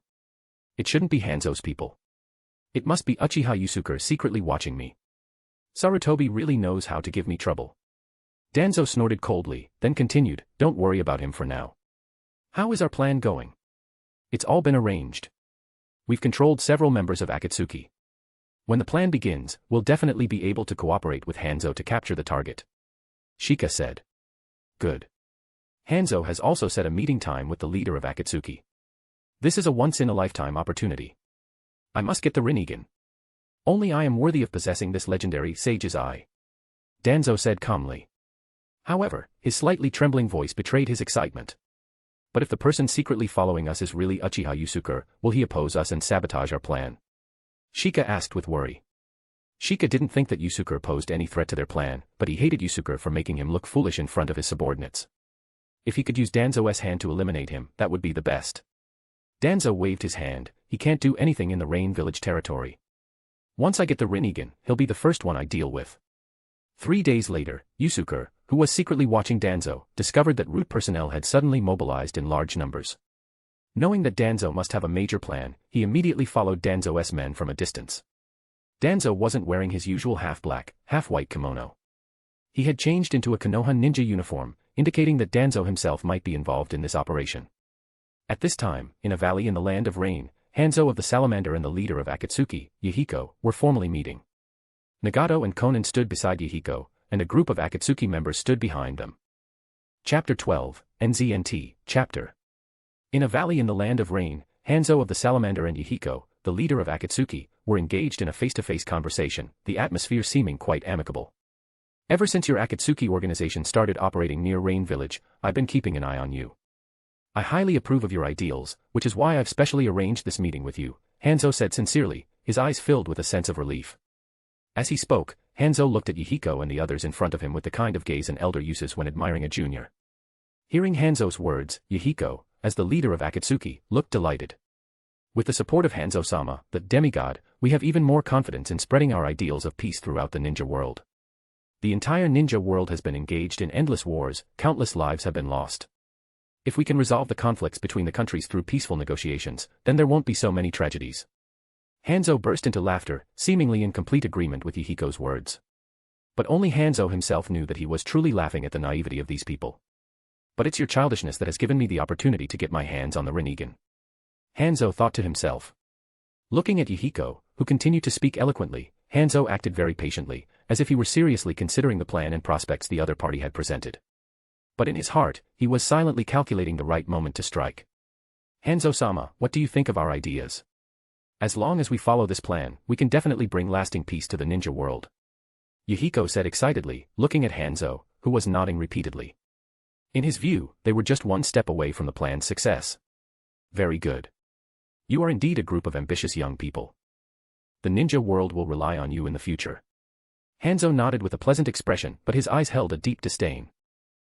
It shouldn't be Hanzo's people. It must be Uchiha Yusuke secretly watching me. Sarutobi really knows how to give me trouble. Danzo snorted coldly, then continued, don't worry about him for now. How is our plan going? It's all been arranged. We've controlled several members of Akatsuki. When the plan begins, we'll definitely be able to cooperate with Hanzo to capture the target. Shika said. Good. Hanzo has also set a meeting time with the leader of Akatsuki. This is a once-in-a-lifetime opportunity. I must get the Rinnegan. Only I am worthy of possessing this legendary sage's eye. Danzo said calmly. However, his slightly trembling voice betrayed his excitement. But if the person secretly following us is really Uchiha Yusuke, will he oppose us and sabotage our plan? Shika asked with worry. Shika didn't think that Yusuke posed any threat to their plan, but he hated Yusuke for making him look foolish in front of his subordinates. If he could use Danzo's hand to eliminate him, that would be the best. Danzo waved his hand, he can't do anything in the Rain Village territory. Once I get the Rinnegan, he'll be the first one I deal with. 3 days later, Yusuke, who was secretly watching Danzo, discovered that Root personnel had suddenly mobilized in large numbers. Knowing that Danzo must have a major plan, he immediately followed Danzo's men from a distance. Danzo wasn't wearing his usual half-black, half-white kimono. He had changed into a Konoha ninja uniform, indicating that Danzo himself might be involved in this operation. At this time, in a valley in the Land of Rain, Hanzo of the Salamander and the leader of Akatsuki, Yahiko, were formally meeting. Nagato and Konan stood beside Yahiko, and a group of Akatsuki members stood behind them. Chapter 12, NZNT, Chapter. In a valley in the Land of Rain, Hanzo of the Salamander and Yahiko, the leader of Akatsuki, were engaged in a face-to-face conversation, the atmosphere seeming quite amicable. Ever since your Akatsuki organization started operating near Rain Village, I've been keeping an eye on you. I highly approve of your ideals, which is why I've specially arranged this meeting with you, Hanzo said sincerely, his eyes filled with a sense of relief. As he spoke, Hanzo looked at Yahiko and the others in front of him with the kind of gaze an elder uses when admiring a junior. Hearing Hanzo's words, Yahiko, as the leader of Akatsuki, looked delighted. With the support of Hanzo-sama, the demigod, we have even more confidence in spreading our ideals of peace throughout the ninja world. The entire ninja world has been engaged in endless wars, countless lives have been lost. If we can resolve the conflicts between the countries through peaceful negotiations, then there won't be so many tragedies. Hanzo burst into laughter, seemingly in complete agreement with Yahiko's words. But only Hanzo himself knew that he was truly laughing at the naivety of these people. But it's your childishness that has given me the opportunity to get my hands on the Rinnegan. Hanzo thought to himself. Looking at Yahiko, who continued to speak eloquently, Hanzo acted very patiently, as if he were seriously considering the plan and prospects the other party had presented. But in his heart, he was silently calculating the right moment to strike. Hanzo-sama, what do you think of our ideas? As long as we follow this plan, we can definitely bring lasting peace to the ninja world. Yahiko said excitedly, looking at Hanzo, who was nodding repeatedly. In his view, they were just one step away from the plan's success. Very good. You are indeed a group of ambitious young people. The ninja world will rely on you in the future. Hanzo nodded with a pleasant expression, but his eyes held a deep disdain.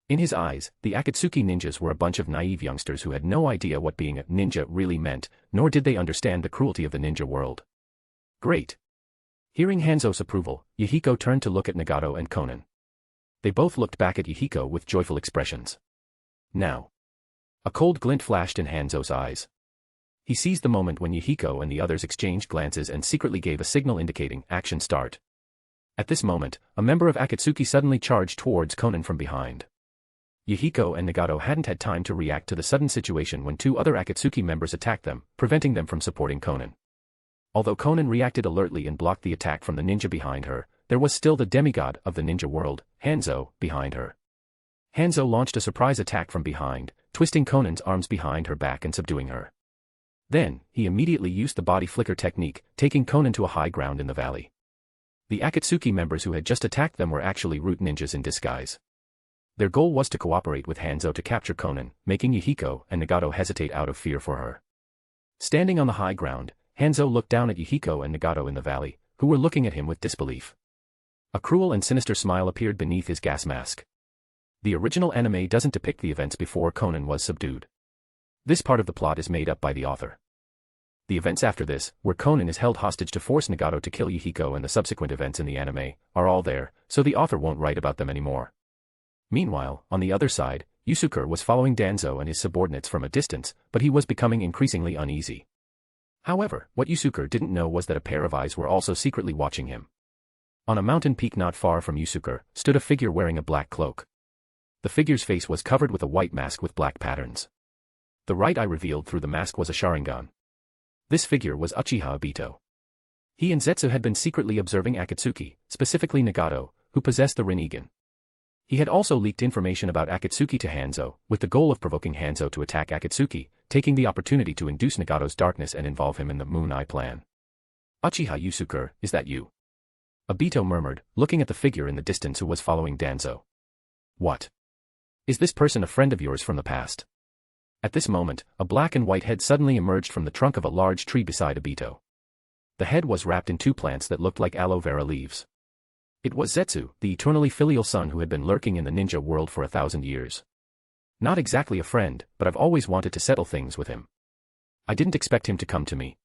In his eyes, the Akatsuki ninjas were a bunch of naive youngsters who had no idea what being a ninja really meant, nor did they understand the cruelty of the ninja world. Great. Hearing Hanzo's approval, Yahiko turned to look at Nagato and Konan. They both looked back at Yahiko with joyful expressions. Now. A cold glint flashed in Hanzo's eyes. He seized the moment when Yahiko and the others exchanged glances and secretly gave a signal indicating action start. At this moment, a member of Akatsuki suddenly charged towards Konan from behind. Yahiko and Nagato hadn't had time to react to the sudden situation when 2 other Akatsuki members attacked them, preventing them from supporting Konan. Although Konan reacted alertly and blocked the attack from the ninja behind her, there was still the demigod of the ninja world, Hanzo, behind her. Hanzo launched a surprise attack from behind, twisting Conan's arms behind her back and subduing her. Then, he immediately used the body flicker technique, taking Conan to a high ground in the valley. The Akatsuki members who had just attacked them were actually root ninjas in disguise. Their goal was to cooperate with Hanzo to capture Conan, making Yuhiko and Nagato hesitate out of fear for her. Standing on the high ground, Hanzo looked down at Yuhiko and Nagato in the valley, who were looking at him with disbelief. A cruel and sinister smile appeared beneath his gas mask. The original anime doesn't depict the events before Conan was subdued. This part of the plot is made up by the author. The events after this, where Conan is held hostage to force Nagato to kill Yuhiko, and the subsequent events in the anime, are all there, so the author won't write about them anymore. Meanwhile, on the other side, Yusuke was following Danzo and his subordinates from a distance, but he was becoming increasingly uneasy. However, what Yusuke didn't know was that a pair of eyes were also secretly watching him. On a mountain peak not far from Yusuke, stood a figure wearing a black cloak. The figure's face was covered with a white mask with black patterns. The right eye revealed through the mask was a Sharingan. This figure was Uchiha Obito. He and Zetsu had been secretly observing Akatsuki, specifically Nagato, who possessed the Rinnegan. He had also leaked information about Akatsuki to Hanzo, with the goal of provoking Hanzo to attack Akatsuki, taking the opportunity to induce Nagato's darkness and involve him in the Moon Eye plan. Uchiha Yusuke, is that you? Obito murmured, looking at the figure in the distance who was following Danzo. What? Is this person a friend of yours from the past? At this moment, a black and white head suddenly emerged from the trunk of a large tree beside Obito. The head was wrapped in two plants that looked like aloe vera leaves. It was Zetsu, the eternally filial son who had been lurking in the ninja world for 1,000 years. Not exactly a friend, but I've always wanted to settle things with him. I didn't expect him to come to me.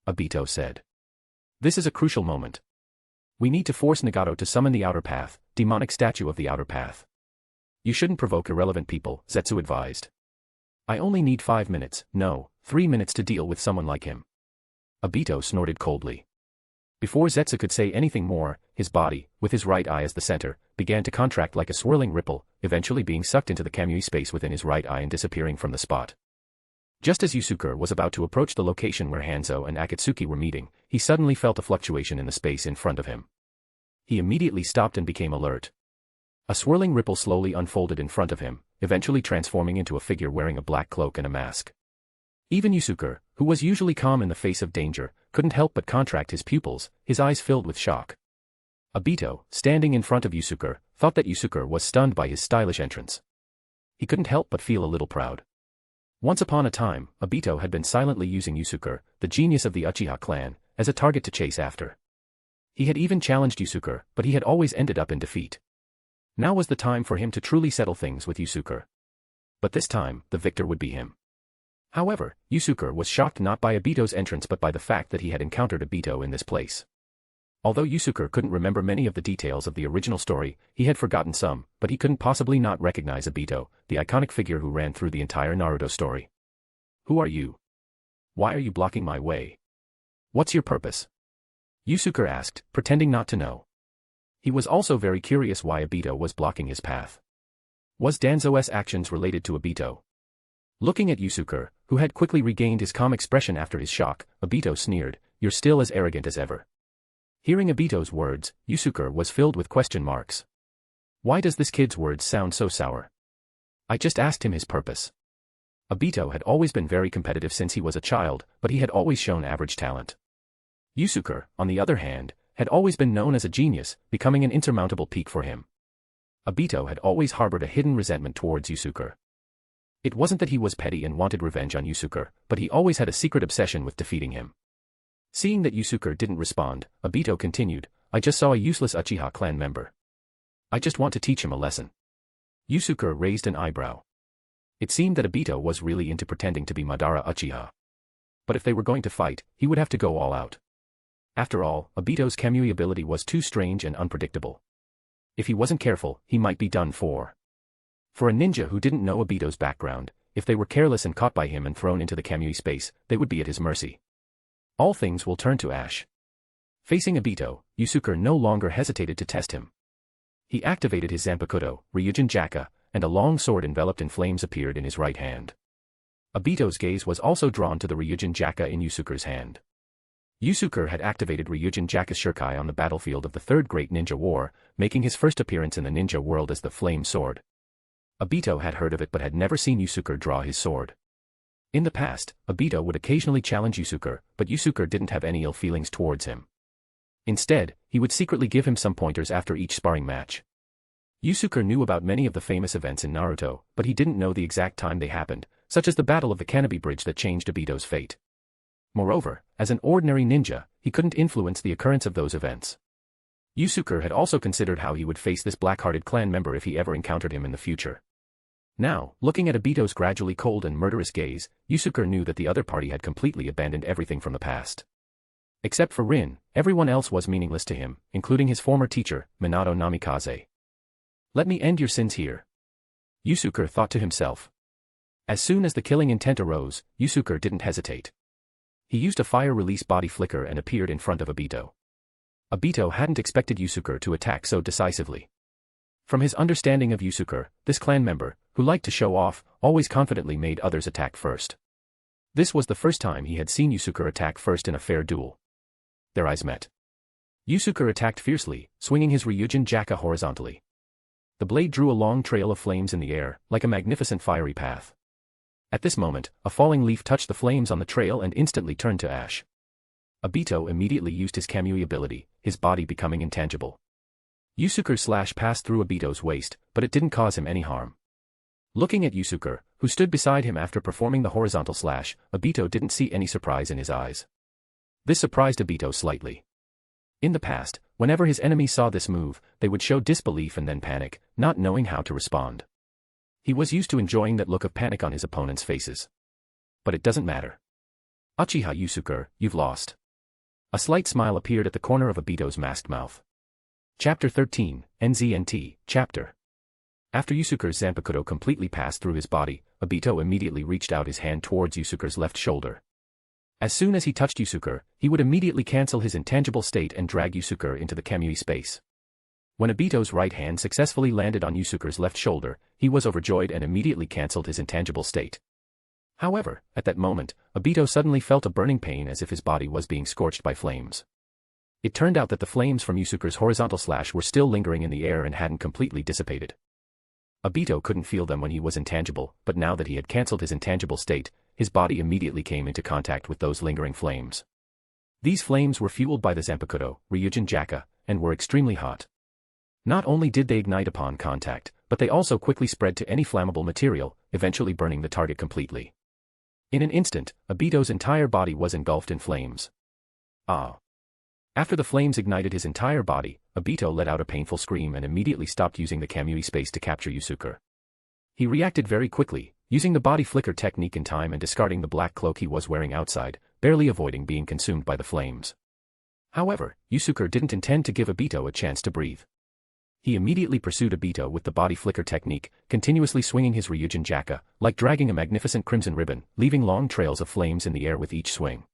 Obito said. This is a crucial moment. We need to force Nagato to summon the Outer Path, demonic statue of the Outer Path. You shouldn't provoke irrelevant people, Zetsu advised. I only need 5 minutes, no, 3 minutes to deal with someone like him. Obito snorted coldly. Before Zetsu could say anything more, his body, with his right eye as the center, began to contract like a swirling ripple, eventually being sucked into the Kamui space within his right eye and disappearing from the spot. Just as Yusuke was about to approach the location where Hanzo and Akatsuki were meeting, he suddenly felt a fluctuation in the space in front of him. He immediately stopped and became alert. A swirling ripple slowly unfolded in front of him, eventually transforming into a figure wearing a black cloak and a mask. Even Yusuke, who was usually calm in the face of danger, couldn't help but contract his pupils, his eyes filled with shock. Obito, standing in front of Yusuke, thought that Yusuke was stunned by his stylish entrance. He couldn't help but feel a little proud. Once upon a time, Obito had been silently using Yusuke, the genius of the Uchiha clan, as a target to chase after. He had even challenged Yusuke, but he had always ended up in defeat. Now was the time for him to truly settle things with Yusuke. But this time, the victor would be him. However, Yusuke was shocked not by Obito's entrance but by the fact that he had encountered Obito in this place. Although Yusuke couldn't remember many of the details of the original story, he had forgotten some, but he couldn't possibly not recognize Obito, the iconic figure who ran through the entire Naruto story. Who are you? Why are you blocking my way? What's your purpose? Yusuke asked, pretending not to know. He was also very curious why Obito was blocking his path. Was Danzo's actions related to Obito? Looking at Yusuke, who had quickly regained his calm expression after his shock, Obito sneered, "You're still as arrogant as ever." Hearing Obito's words, Yusuke was filled with question marks. Why does this kid's words sound so sour? I just asked him his purpose. Obito had always been very competitive since he was a child, but he had always shown average talent. Yusuke, on the other hand, had always been known as a genius, becoming an insurmountable peak for him. Obito had always harbored a hidden resentment towards Yusuke. It wasn't that he was petty and wanted revenge on Yusuke, but he always had a secret obsession with defeating him. Seeing that Yusuke didn't respond, Obito continued, I just saw a useless Uchiha clan member. I just want to teach him a lesson. Yusuke raised an eyebrow. It seemed that Obito was really into pretending to be Madara Uchiha. But if they were going to fight, he would have to go all out. After all, Obito's Kamui ability was too strange and unpredictable. If he wasn't careful, he might be done for. For a ninja who didn't know Obito's background, if they were careless and caught by him and thrown into the Kamui space, they would be at his mercy. All things will turn to ash. Facing Obito, Yusuke no longer hesitated to test him. He activated his Zanpakuto, Ryūjin Jakka, and a long sword enveloped in flames appeared in his right hand. Obito's gaze was also drawn to the Ryūjin Jakka in Yusuke's hand. Yusuke had activated Ryūjin Jakka's Shurikai on the battlefield of the Third Great Ninja War, making his first appearance in the ninja world as the Flame Sword. Obito had heard of it but had never seen Yusuke draw his sword. In the past, Obito would occasionally challenge Yusuke, but Yusuke didn't have any ill feelings towards him. Instead, he would secretly give him some pointers after each sparring match. Yusuke knew about many of the famous events in Naruto, but he didn't know the exact time they happened, such as the Battle of the Canopy Bridge that changed Obito's fate. Moreover, as an ordinary ninja, he couldn't influence the occurrence of those events. Yusuke had also considered how he would face this black-hearted clan member if he ever encountered him in the future. Now, looking at Obito's gradually cold and murderous gaze, Yusuke knew that the other party had completely abandoned everything from the past. Except for Rin, everyone else was meaningless to him, including his former teacher, Minato Namikaze. Let me end your sins here. Yusuke thought to himself. As soon as the killing intent arose, Yusuke didn't hesitate. He used a fire-release body flicker and appeared in front of Obito. Obito hadn't expected Yusuke to attack so decisively. From his understanding of Yusuke, this clan member, who liked to show off, always confidently made others attack first. This was the first time he had seen Yusuke attack first in a fair duel. Their eyes met. Yusuke attacked fiercely, swinging his Ryūjin Jakka horizontally. The blade drew a long trail of flames in the air, like a magnificent fiery path. At this moment, a falling leaf touched the flames on the trail and instantly turned to ash. Obito immediately used his Kamui ability, his body becoming intangible. Yusuke's slash passed through Obito's waist, but it didn't cause him any harm. Looking at Yusuke, who stood beside him after performing the horizontal slash, Obito didn't see any surprise in his eyes. This surprised Obito slightly. In the past, whenever his enemies saw this move, they would show disbelief and then panic, not knowing how to respond. He was used to enjoying that look of panic on his opponents' faces. But it doesn't matter. Uchiha Yusuke, you've lost. A slight smile appeared at the corner of Obito's masked mouth. Chapter 13, NZNT, Chapter. After Yusuke's Zanpakuto completely passed through his body, Obito immediately reached out his hand towards Yusuke's left shoulder. As soon as he touched Yusuke, he would immediately cancel his intangible state and drag Yusuke into the Kamui space. When Obito's right hand successfully landed on Yusuke's left shoulder, he was overjoyed and immediately cancelled his intangible state. However, at that moment, Obito suddenly felt a burning pain as if his body was being scorched by flames. It turned out that the flames from Yusuke's horizontal slash were still lingering in the air and hadn't completely dissipated. Obito couldn't feel them when he was intangible, but now that he had cancelled his intangible state, his body immediately came into contact with those lingering flames. These flames were fueled by the Zanpakuto, Ryūjin Jakka, and were extremely hot. Not only did they ignite upon contact, but they also quickly spread to any flammable material, eventually burning the target completely. In an instant, Obito's entire body was engulfed in flames. Ah! After the flames ignited his entire body, Obito let out a painful scream and immediately stopped using the Kamui space to capture Yusuke. He reacted very quickly, using the body flicker technique in time and discarding the black cloak he was wearing outside, barely avoiding being consumed by the flames. However, Yusuke didn't intend to give Obito a chance to breathe. He immediately pursued Obito with the body flicker technique, continuously swinging his Ryūjin Jakka, like dragging a magnificent crimson ribbon, leaving long trails of flames in the air with each swing.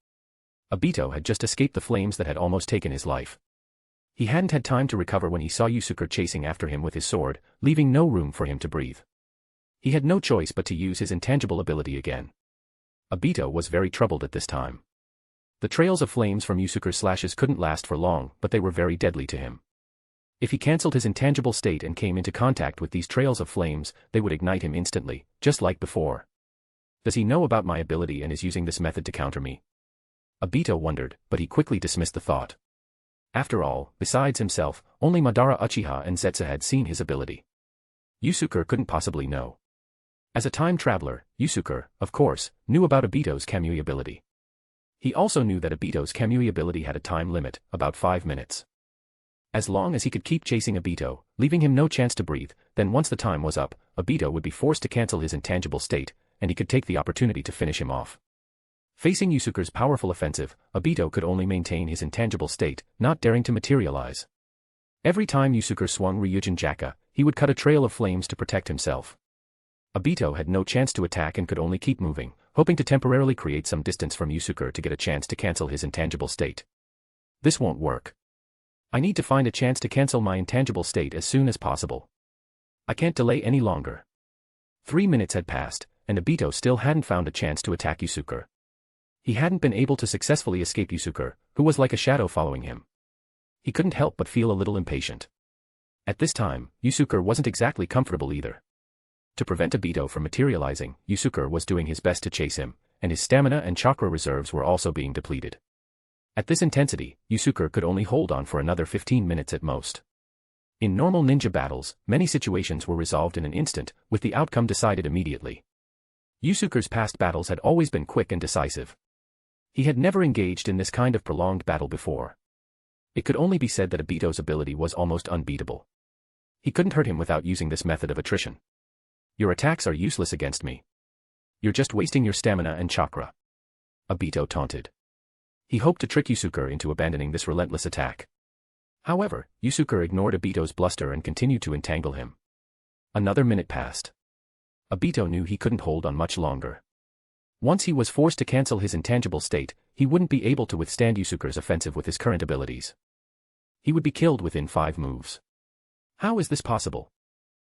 Obito had just escaped the flames that had almost taken his life. He hadn't had time to recover when he saw Yusuke chasing after him with his sword, leaving no room for him to breathe. He had no choice but to use his intangible ability again. Obito was very troubled at this time. The trails of flames from Yusuke's slashes couldn't last for long, but they were very deadly to him. If he cancelled his intangible state and came into contact with these trails of flames, they would ignite him instantly, just like before. Does he know about my ability and is using this method to counter me? Obito wondered, but he quickly dismissed the thought. After all, besides himself, only Madara Uchiha and Zetsu had seen his ability. Yusuke couldn't possibly know. As a time traveler, Yusuke, of course, knew about Obito's Kamui ability. He also knew that Obito's Kamui ability had a time limit, about 5 minutes. As long as he could keep chasing Obito, leaving him no chance to breathe, then once the time was up, Obito would be forced to cancel his intangible state, and he could take the opportunity to finish him off. Facing Yusuke's powerful offensive, Obito could only maintain his intangible state, not daring to materialize. Every time Yusuke swung Ryūjin Jakka, he would cut a trail of flames to protect himself. Obito had no chance to attack and could only keep moving, hoping to temporarily create some distance from Yusuke to get a chance to cancel his intangible state. This won't work. I need to find a chance to cancel my intangible state as soon as possible. I can't delay any longer. 3 minutes had passed, and Obito still hadn't found a chance to attack Yusuke. He hadn't been able to successfully escape Yusuke, who was like a shadow following him. He couldn't help but feel a little impatient. At this time, Yusuke wasn't exactly comfortable either. To prevent Obito from materializing, Yusuke was doing his best to chase him, and his stamina and chakra reserves were also being depleted. At this intensity, Yusuke could only hold on for another 15 minutes at most. In normal ninja battles, many situations were resolved in an instant, with the outcome decided immediately. Yusuke's past battles had always been quick and decisive. He had never engaged in this kind of prolonged battle before. It could only be said that Obito's ability was almost unbeatable. He couldn't hurt him without using this method of attrition. Your attacks are useless against me. You're just wasting your stamina and chakra. Obito taunted. He hoped to trick Yusuke into abandoning this relentless attack. However, Yusuke ignored Obito's bluster and continued to entangle him. Another minute passed. Obito knew he couldn't hold on much longer. Once he was forced to cancel his intangible state, he wouldn't be able to withstand Yusuke's offensive with his current abilities. He would be killed within 5 moves. How is this possible?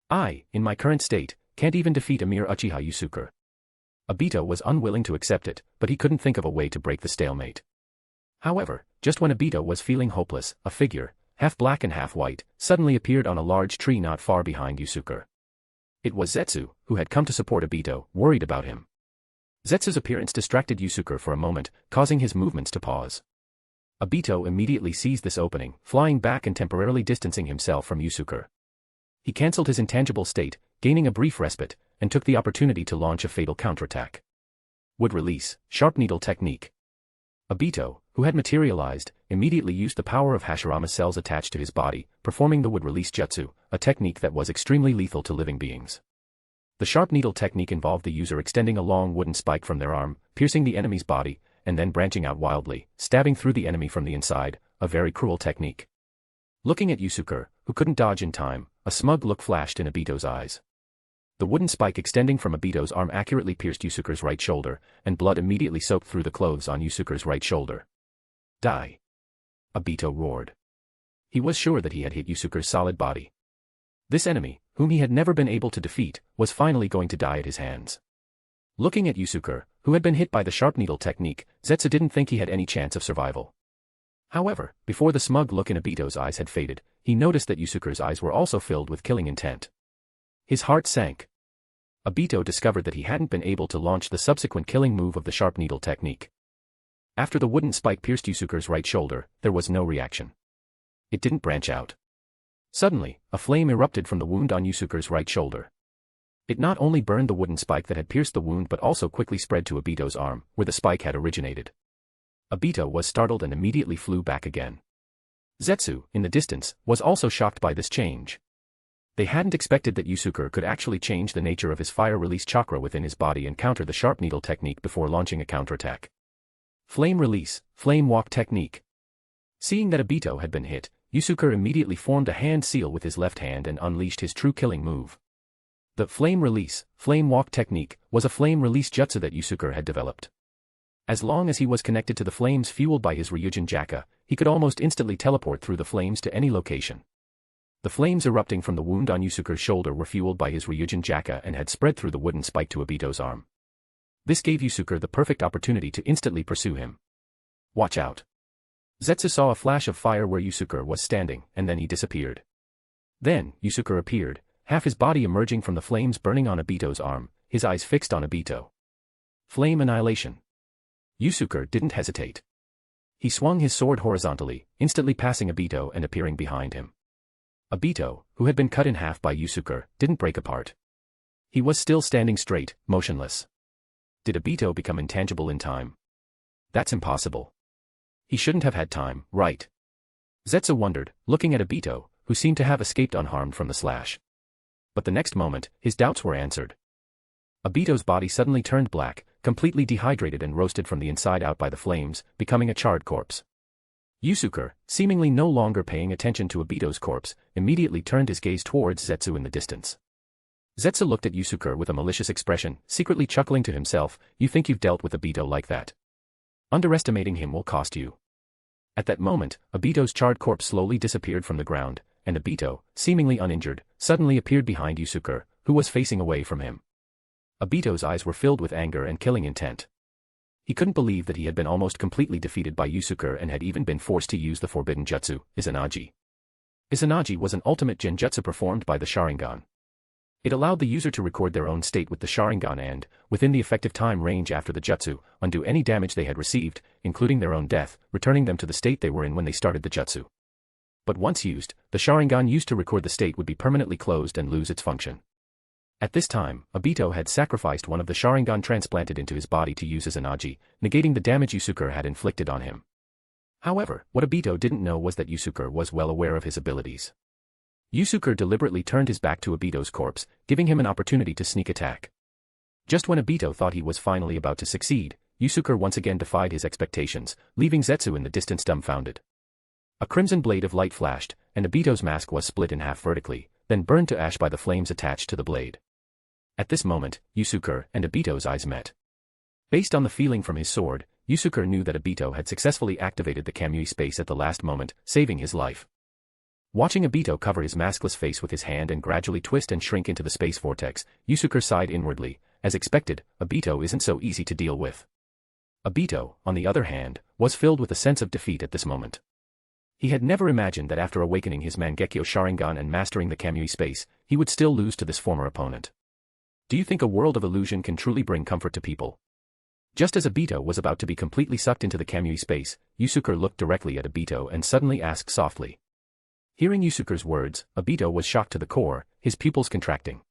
I, in my current state, can't even defeat a mere Uchiha Yusuke. Obito was unwilling to accept it, but he couldn't think of a way to break the stalemate. However, just when Obito was feeling hopeless, a figure, half black and half white, suddenly appeared on a large tree not far behind Yusuke. It was Zetsu, who had come to support Obito, worried about him. Zetsu's appearance distracted Yusuke for a moment, causing his movements to pause. Obito immediately seized this opening, flying back and temporarily distancing himself from Yusuke. He cancelled his intangible state, gaining a brief respite, and took the opportunity to launch a fatal counterattack. Would release, sharp needle technique. Obito, who had materialized, immediately used the power of Hashirama cells attached to his body, performing the wood release jutsu, a technique that was extremely lethal to living beings. The sharp needle technique involved the user extending a long wooden spike from their arm, piercing the enemy's body, and then branching out wildly, stabbing through the enemy from the inside, a very cruel technique. Looking at Yusuke, who couldn't dodge in time, a smug look flashed in Obito's eyes. The wooden spike extending from Obito's arm accurately pierced Yusuke's right shoulder, and blood immediately soaked through the clothes on Yusuke's right shoulder. Die! Obito roared. He was sure that he had hit Yusuke's solid body. This enemy, whom he had never been able to defeat, was finally going to die at his hands. Looking at Yusuke, who had been hit by the sharp needle technique, Zetsu didn't think he had any chance of survival. However, before the smug look in Obito's eyes had faded, he noticed that Yusuke's eyes were also filled with killing intent. His heart sank. Obito discovered that he hadn't been able to launch the subsequent killing move of the sharp needle technique. After the wooden spike pierced Yusuke's right shoulder, there was no reaction. It didn't branch out. Suddenly, a flame erupted from the wound on Yusuke's right shoulder. It not only burned the wooden spike that had pierced the wound but also quickly spread to Obito's arm, where the spike had originated. Obito was startled and immediately flew back again. Zetsu, in the distance, was also shocked by this change. They hadn't expected that Yusuke could actually change the nature of his fire-release chakra within his body and counter the sharp needle technique before launching a counterattack. Flame release, flame walk technique. Seeing that Obito had been hit, Yusuke immediately formed a hand seal with his left hand and unleashed his true killing move. The flame release, flame walk technique was a flame release jutsu that Yusuke had developed. As long as he was connected to the flames fueled by his Ryūjin Jakka, he could almost instantly teleport through the flames to any location. The flames erupting from the wound on Yusuke's shoulder were fueled by his Ryūjin Jakka and had spread through the wooden spike to Obito's arm. This gave Yusuke the perfect opportunity to instantly pursue him. Watch out! Zetsu saw a flash of fire where Yusuke was standing, and then he disappeared. Then, Yusuke appeared, half his body emerging from the flames burning on Obito's arm, his eyes fixed on Obito. Flame annihilation. Yusuke didn't hesitate. He swung his sword horizontally, instantly passing Obito and appearing behind him. Obito, who had been cut in half by Yusuke, didn't break apart. He was still standing straight, motionless. Did Obito become intangible in time? That's impossible. He shouldn't have had time, right? Zetsu wondered, looking at Obito, who seemed to have escaped unharmed from the slash. But the next moment, his doubts were answered. Obito's body suddenly turned black, completely dehydrated and roasted from the inside out by the flames, becoming a charred corpse. Yusuke, seemingly no longer paying attention to Obito's corpse, immediately turned his gaze towards Zetsu in the distance. Zetsu looked at Yusuke with a malicious expression, secretly chuckling to himself, "You think you've dealt with Obito like that? Underestimating him will cost you." At that moment, Obito's charred corpse slowly disappeared from the ground, and Obito, seemingly uninjured, suddenly appeared behind Yusuke, who was facing away from him. Obito's eyes were filled with anger and killing intent. He couldn't believe that he had been almost completely defeated by Yusuke and had even been forced to use the forbidden jutsu, Izanagi. Izanagi was an ultimate genjutsu performed by the Sharingan. It allowed the user to record their own state with the Sharingan and, within the effective time range after the jutsu, undo any damage they had received, including their own death, returning them to the state they were in when they started the jutsu. But once used, the Sharingan used to record the state would be permanently closed and lose its function. At this time, Obito had sacrificed one of the Sharingan transplanted into his body to use as an Aji, negating the damage Yusuke had inflicted on him. However, what Obito didn't know was that Yusuke was well aware of his abilities. Yusuke deliberately turned his back to Obito's corpse, giving him an opportunity to sneak attack. Just when Obito thought he was finally about to succeed, Yusuke once again defied his expectations, leaving Zetsu in the distance dumbfounded. A crimson blade of light flashed, and Obito's mask was split in half vertically, then burned to ash by the flames attached to the blade. At this moment, Yusuke and Obito's eyes met. Based on the feeling from his sword, Yusuke knew that Obito had successfully activated the Kamui space at the last moment, saving his life. Watching Obito cover his maskless face with his hand and gradually twist and shrink into the space vortex, Yusuke sighed inwardly. As expected, Obito isn't so easy to deal with. Obito, on the other hand, was filled with a sense of defeat at this moment. He had never imagined that after awakening his Mangekyo Sharingan and mastering the Kamui space, he would still lose to this former opponent. Do you think a world of illusion can truly bring comfort to people? Just as Obito was about to be completely sucked into the Kamui space, Yusuke looked directly at Obito and suddenly asked softly. Hearing Yusuke's words, Obito was shocked to the core, his pupils contracting.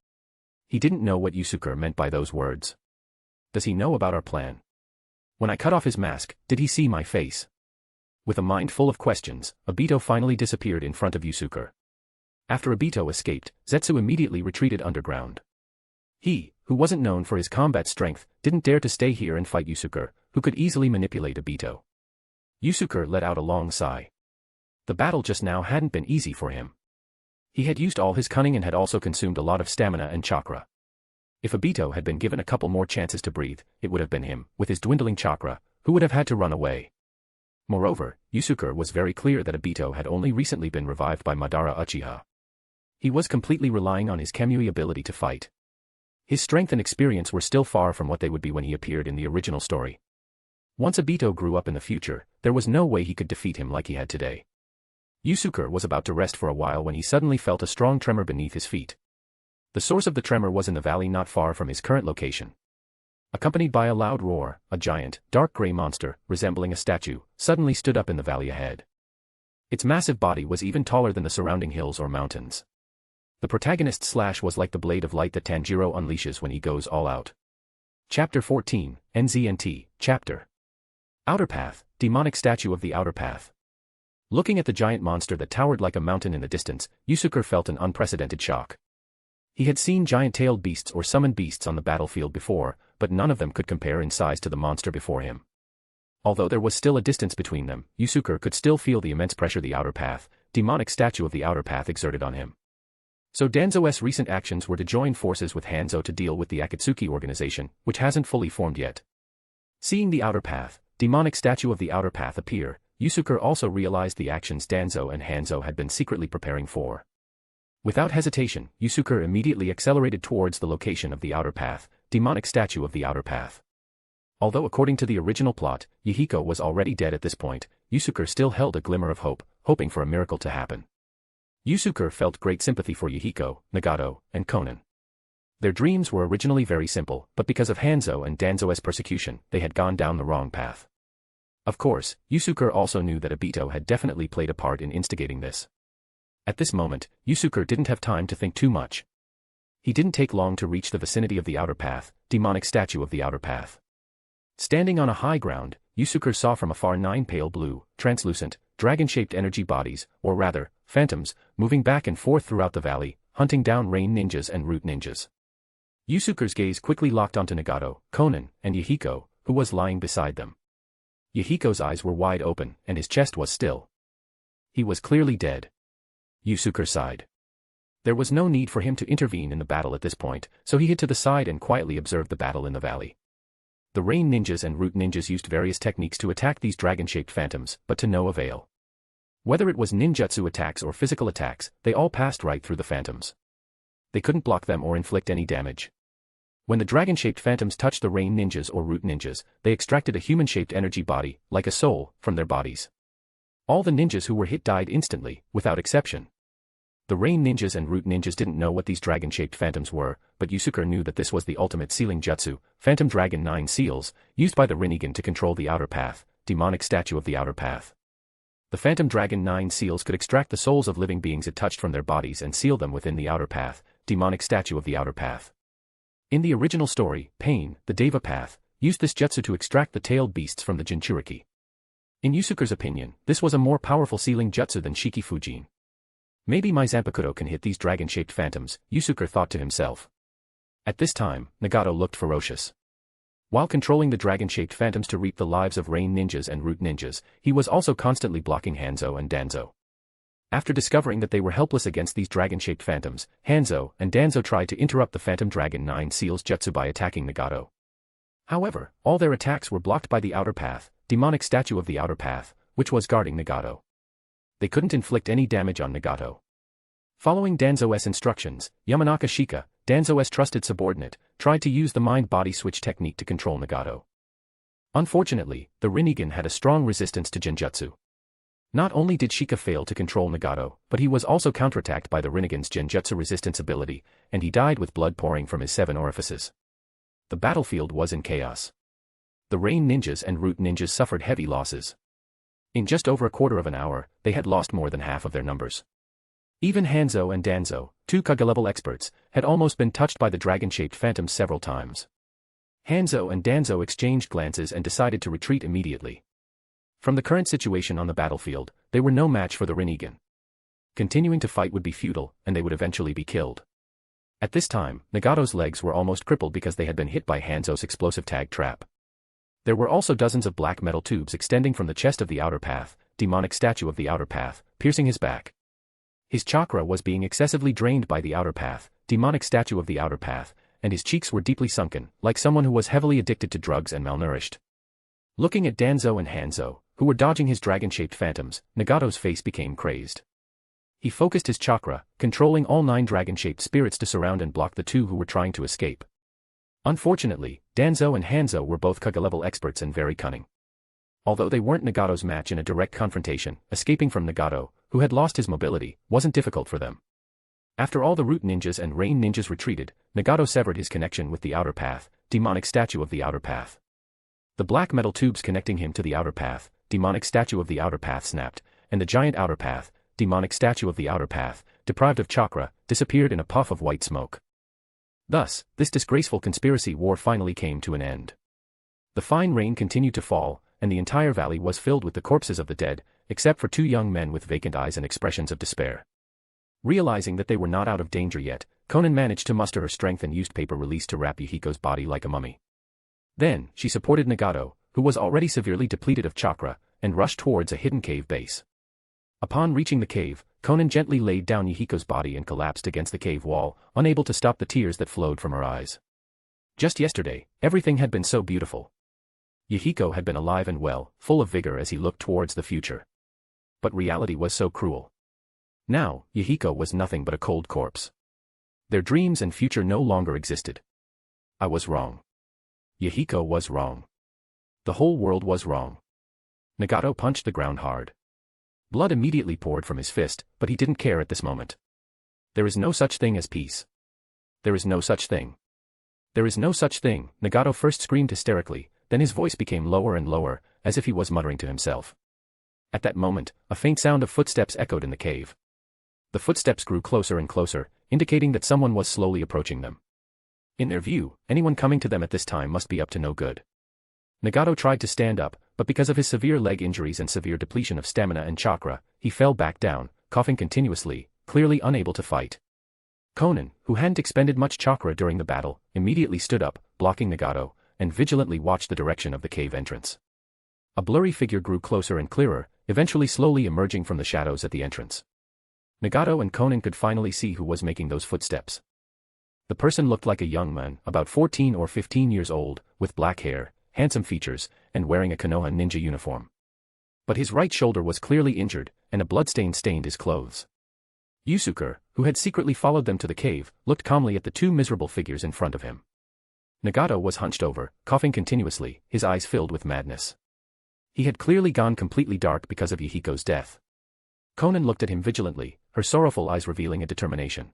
He didn't know what Yusuke meant by those words. Does he know about our plan? When I cut off his mask, did he see my face? With a mind full of questions, Obito finally disappeared in front of Yusuke. After Obito escaped, Zetsu immediately retreated underground. He, who wasn't known for his combat strength, didn't dare to stay here and fight Yusuke, who could easily manipulate Obito. Yusuke let out a long sigh. The battle just now hadn't been easy for him. He had used all his cunning and had also consumed a lot of stamina and chakra. If Obito had been given a couple more chances to breathe, it would have been him, with his dwindling chakra, who would have had to run away. Moreover, Yusuke was very clear that Obito had only recently been revived by Madara Uchiha. He was completely relying on his Kamui ability to fight. His strength and experience were still far from what they would be when he appeared in the original story. Once Obito grew up in the future, there was no way he could defeat him like he had today. Yusuke was about to rest for a while when he suddenly felt a strong tremor beneath his feet. The source of the tremor was in the valley not far from his current location. Accompanied by a loud roar, a giant, dark gray monster, resembling a statue, suddenly stood up in the valley ahead. Its massive body was even taller than the surrounding hills or mountains. The protagonist's slash was like the blade of light that Tanjiro unleashes when he goes all out. Chapter 14, NZNT, Chapter. Outer Path, Demonic Statue of the Outer Path. Looking at the giant monster that towered like a mountain in the distance, Yusuke felt an unprecedented shock. He had seen giant-tailed beasts or summoned beasts on the battlefield before, but none of them could compare in size to the monster before him. Although there was still a distance between them, Yusuke could still feel the immense pressure the Outer Path, demonic statue of the Outer Path exerted on him. So Danzo's recent actions were to join forces with Hanzo to deal with the Akatsuki organization, which hasn't fully formed yet. Seeing the Outer Path, demonic statue of the Outer Path appear, Yusuke also realized the actions Danzo and Hanzo had been secretly preparing for. Without hesitation, Yusuke immediately accelerated towards the location of the Outer Path, demonic statue of the Outer Path. Although according to the original plot, Yuhiko was already dead at this point, Yusuke still held a glimmer of hope, hoping for a miracle to happen. Yusuke felt great sympathy for Yuhiko, Nagato, and Konan. Their dreams were originally very simple, but because of Hanzo and Danzo's persecution, they had gone down the wrong path. Of course, Yusuke also knew that Obito had definitely played a part in instigating this. At this moment, Yusuke didn't have time to think too much. He didn't take long to reach the vicinity of the Outer Path, demonic statue of the Outer Path. Standing on a high ground, Yusuke saw from afar 9 pale blue, translucent, dragon-shaped energy bodies, or rather, phantoms, moving back and forth throughout the valley, hunting down rain ninjas and root ninjas. Yusuke's gaze quickly locked onto Nagato, Konan, and Yuhiko, who was lying beside them. Yuhiko's eyes were wide open, and his chest was still. He was clearly dead. Yusuke sighed. There was no need for him to intervene in the battle at this point, so he hid to the side and quietly observed the battle in the valley. The rain ninjas and root ninjas used various techniques to attack these dragon-shaped phantoms, but to no avail. Whether it was ninjutsu attacks or physical attacks, they all passed right through the phantoms. They couldn't block them or inflict any damage. When the dragon-shaped phantoms touched the rain ninjas or root ninjas, they extracted a human-shaped energy body, like a soul, from their bodies. All the ninjas who were hit died instantly, without exception. The rain ninjas and root ninjas didn't know what these dragon-shaped phantoms were, but Yusuke knew that this was the ultimate sealing jutsu, Phantom Dragon 9 Seals, used by the Rinnegan to control the outer path, demonic statue of the outer path. The Phantom Dragon 9 Seals could extract the souls of living beings it touched from their bodies and seal them within the outer path, demonic statue of the outer path. In the original story, Pain, the Deva path, used this jutsu to extract the tailed beasts from the Jinchuriki. In Yusuke's opinion, this was a more powerful sealing jutsu than Shiki Fujin. Maybe my Zanpakuto can hit these dragon-shaped phantoms, Yusuke thought to himself. At this time, Nagato looked ferocious. While controlling the dragon-shaped phantoms to reap the lives of rain ninjas and root ninjas, he was also constantly blocking Hanzo and Danzo. After discovering that they were helpless against these dragon-shaped phantoms, Hanzo and Danzo tried to interrupt the Phantom Dragon 9 Seals jutsu by attacking Nagato. However, all their attacks were blocked by the outer path, demonic statue of the outer path, which was guarding Nagato. They couldn't inflict any damage on Nagato. Following Danzo's instructions, Yamanaka Shika, Danzo's trusted subordinate, tried to use the mind-body switch technique to control Nagato. Unfortunately, the Rinnegan had a strong resistance to Genjutsu. Not only did Shika fail to control Nagato, but he was also counterattacked by the Rinnegan's Genjutsu resistance ability, and he died with blood pouring from his 7 orifices. The battlefield was in chaos. The rain ninjas and root ninjas suffered heavy losses. In just over a quarter of an hour, they had lost more than half of their numbers. Even Hanzo and Danzo, 2 Kage-level experts, had almost been touched by the dragon-shaped phantoms several times. Hanzo and Danzo exchanged glances and decided to retreat immediately. From the current situation on the battlefield, they were no match for the Rinnegan. Continuing to fight would be futile, and they would eventually be killed. At this time, Nagato's legs were almost crippled because they had been hit by Hanzo's explosive tag trap. There were also dozens of black metal tubes extending from the chest of the outer path, demonic statue of the outer path, piercing his back. His chakra was being excessively drained by the outer path, demonic statue of the outer path, and his cheeks were deeply sunken, like someone who was heavily addicted to drugs and malnourished. Looking at Danzo and Hanzo, who were dodging his dragon-shaped phantoms, Nagato's face became crazed. He focused his chakra, controlling all 9 dragon-shaped spirits to surround and block the 2 who were trying to escape. Unfortunately, Danzo and Hanzo were both Kage-level experts and very cunning. Although they weren't Nagato's match in a direct confrontation, escaping from Nagato, who had lost his mobility, wasn't difficult for them. After all the root ninjas and rain ninjas retreated, Nagato severed his connection with the outer path, demonic statue of the outer path. The black metal tubes connecting him to the outer path, demonic statue of the outer path snapped, and the giant outer path, demonic statue of the outer path, deprived of chakra, disappeared in a puff of white smoke. Thus, this disgraceful conspiracy war finally came to an end. The fine rain continued to fall, and the entire valley was filled with the corpses of the dead, except for 2 young men with vacant eyes and expressions of despair. Realizing that they were not out of danger yet, Konan managed to muster her strength and used paper release to wrap Yuhiko's body like a mummy. Then, she supported Nagato, who was already severely depleted of chakra, and rushed towards a hidden cave base. Upon reaching the cave, Konan gently laid down Yuhiko's body and collapsed against the cave wall, unable to stop the tears that flowed from her eyes. Just yesterday, everything had been so beautiful. Yuhiko had been alive and well, full of vigor as he looked towards the future. But reality was so cruel. Now, Yuhiko was nothing but a cold corpse. Their dreams and future no longer existed. I was wrong. Yuhiko was wrong. The whole world was wrong. Nagato punched the ground hard. Blood immediately poured from his fist, but he didn't care at this moment. There is no such thing as peace. There is no such thing. There is no such thing, Nagato first screamed hysterically, then his voice became lower and lower, as if he was muttering to himself. At that moment, a faint sound of footsteps echoed in the cave. The footsteps grew closer and closer, indicating that someone was slowly approaching them. In their view, anyone coming to them at this time must be up to no good. Nagato tried to stand up, but because of his severe leg injuries and severe depletion of stamina and chakra, he fell back down, coughing continuously, clearly unable to fight. Konan, who hadn't expended much chakra during the battle, immediately stood up, blocking Nagato, and vigilantly watched the direction of the cave entrance. A blurry figure grew closer and clearer, eventually slowly emerging from the shadows at the entrance. Nagato and Konan could finally see who was making those footsteps. The person looked like a young man, about 14 or 15 years old, with black hair, handsome features, and wearing a Konoha ninja uniform. But his right shoulder was clearly injured, and a bloodstain stained his clothes. Yusuke, who had secretly followed them to the cave, looked calmly at the 2 miserable figures in front of him. Nagato was hunched over, coughing continuously, his eyes filled with madness. He had clearly gone completely dark because of Yuhiko's death. Konan looked at him vigilantly, her sorrowful eyes revealing a determination.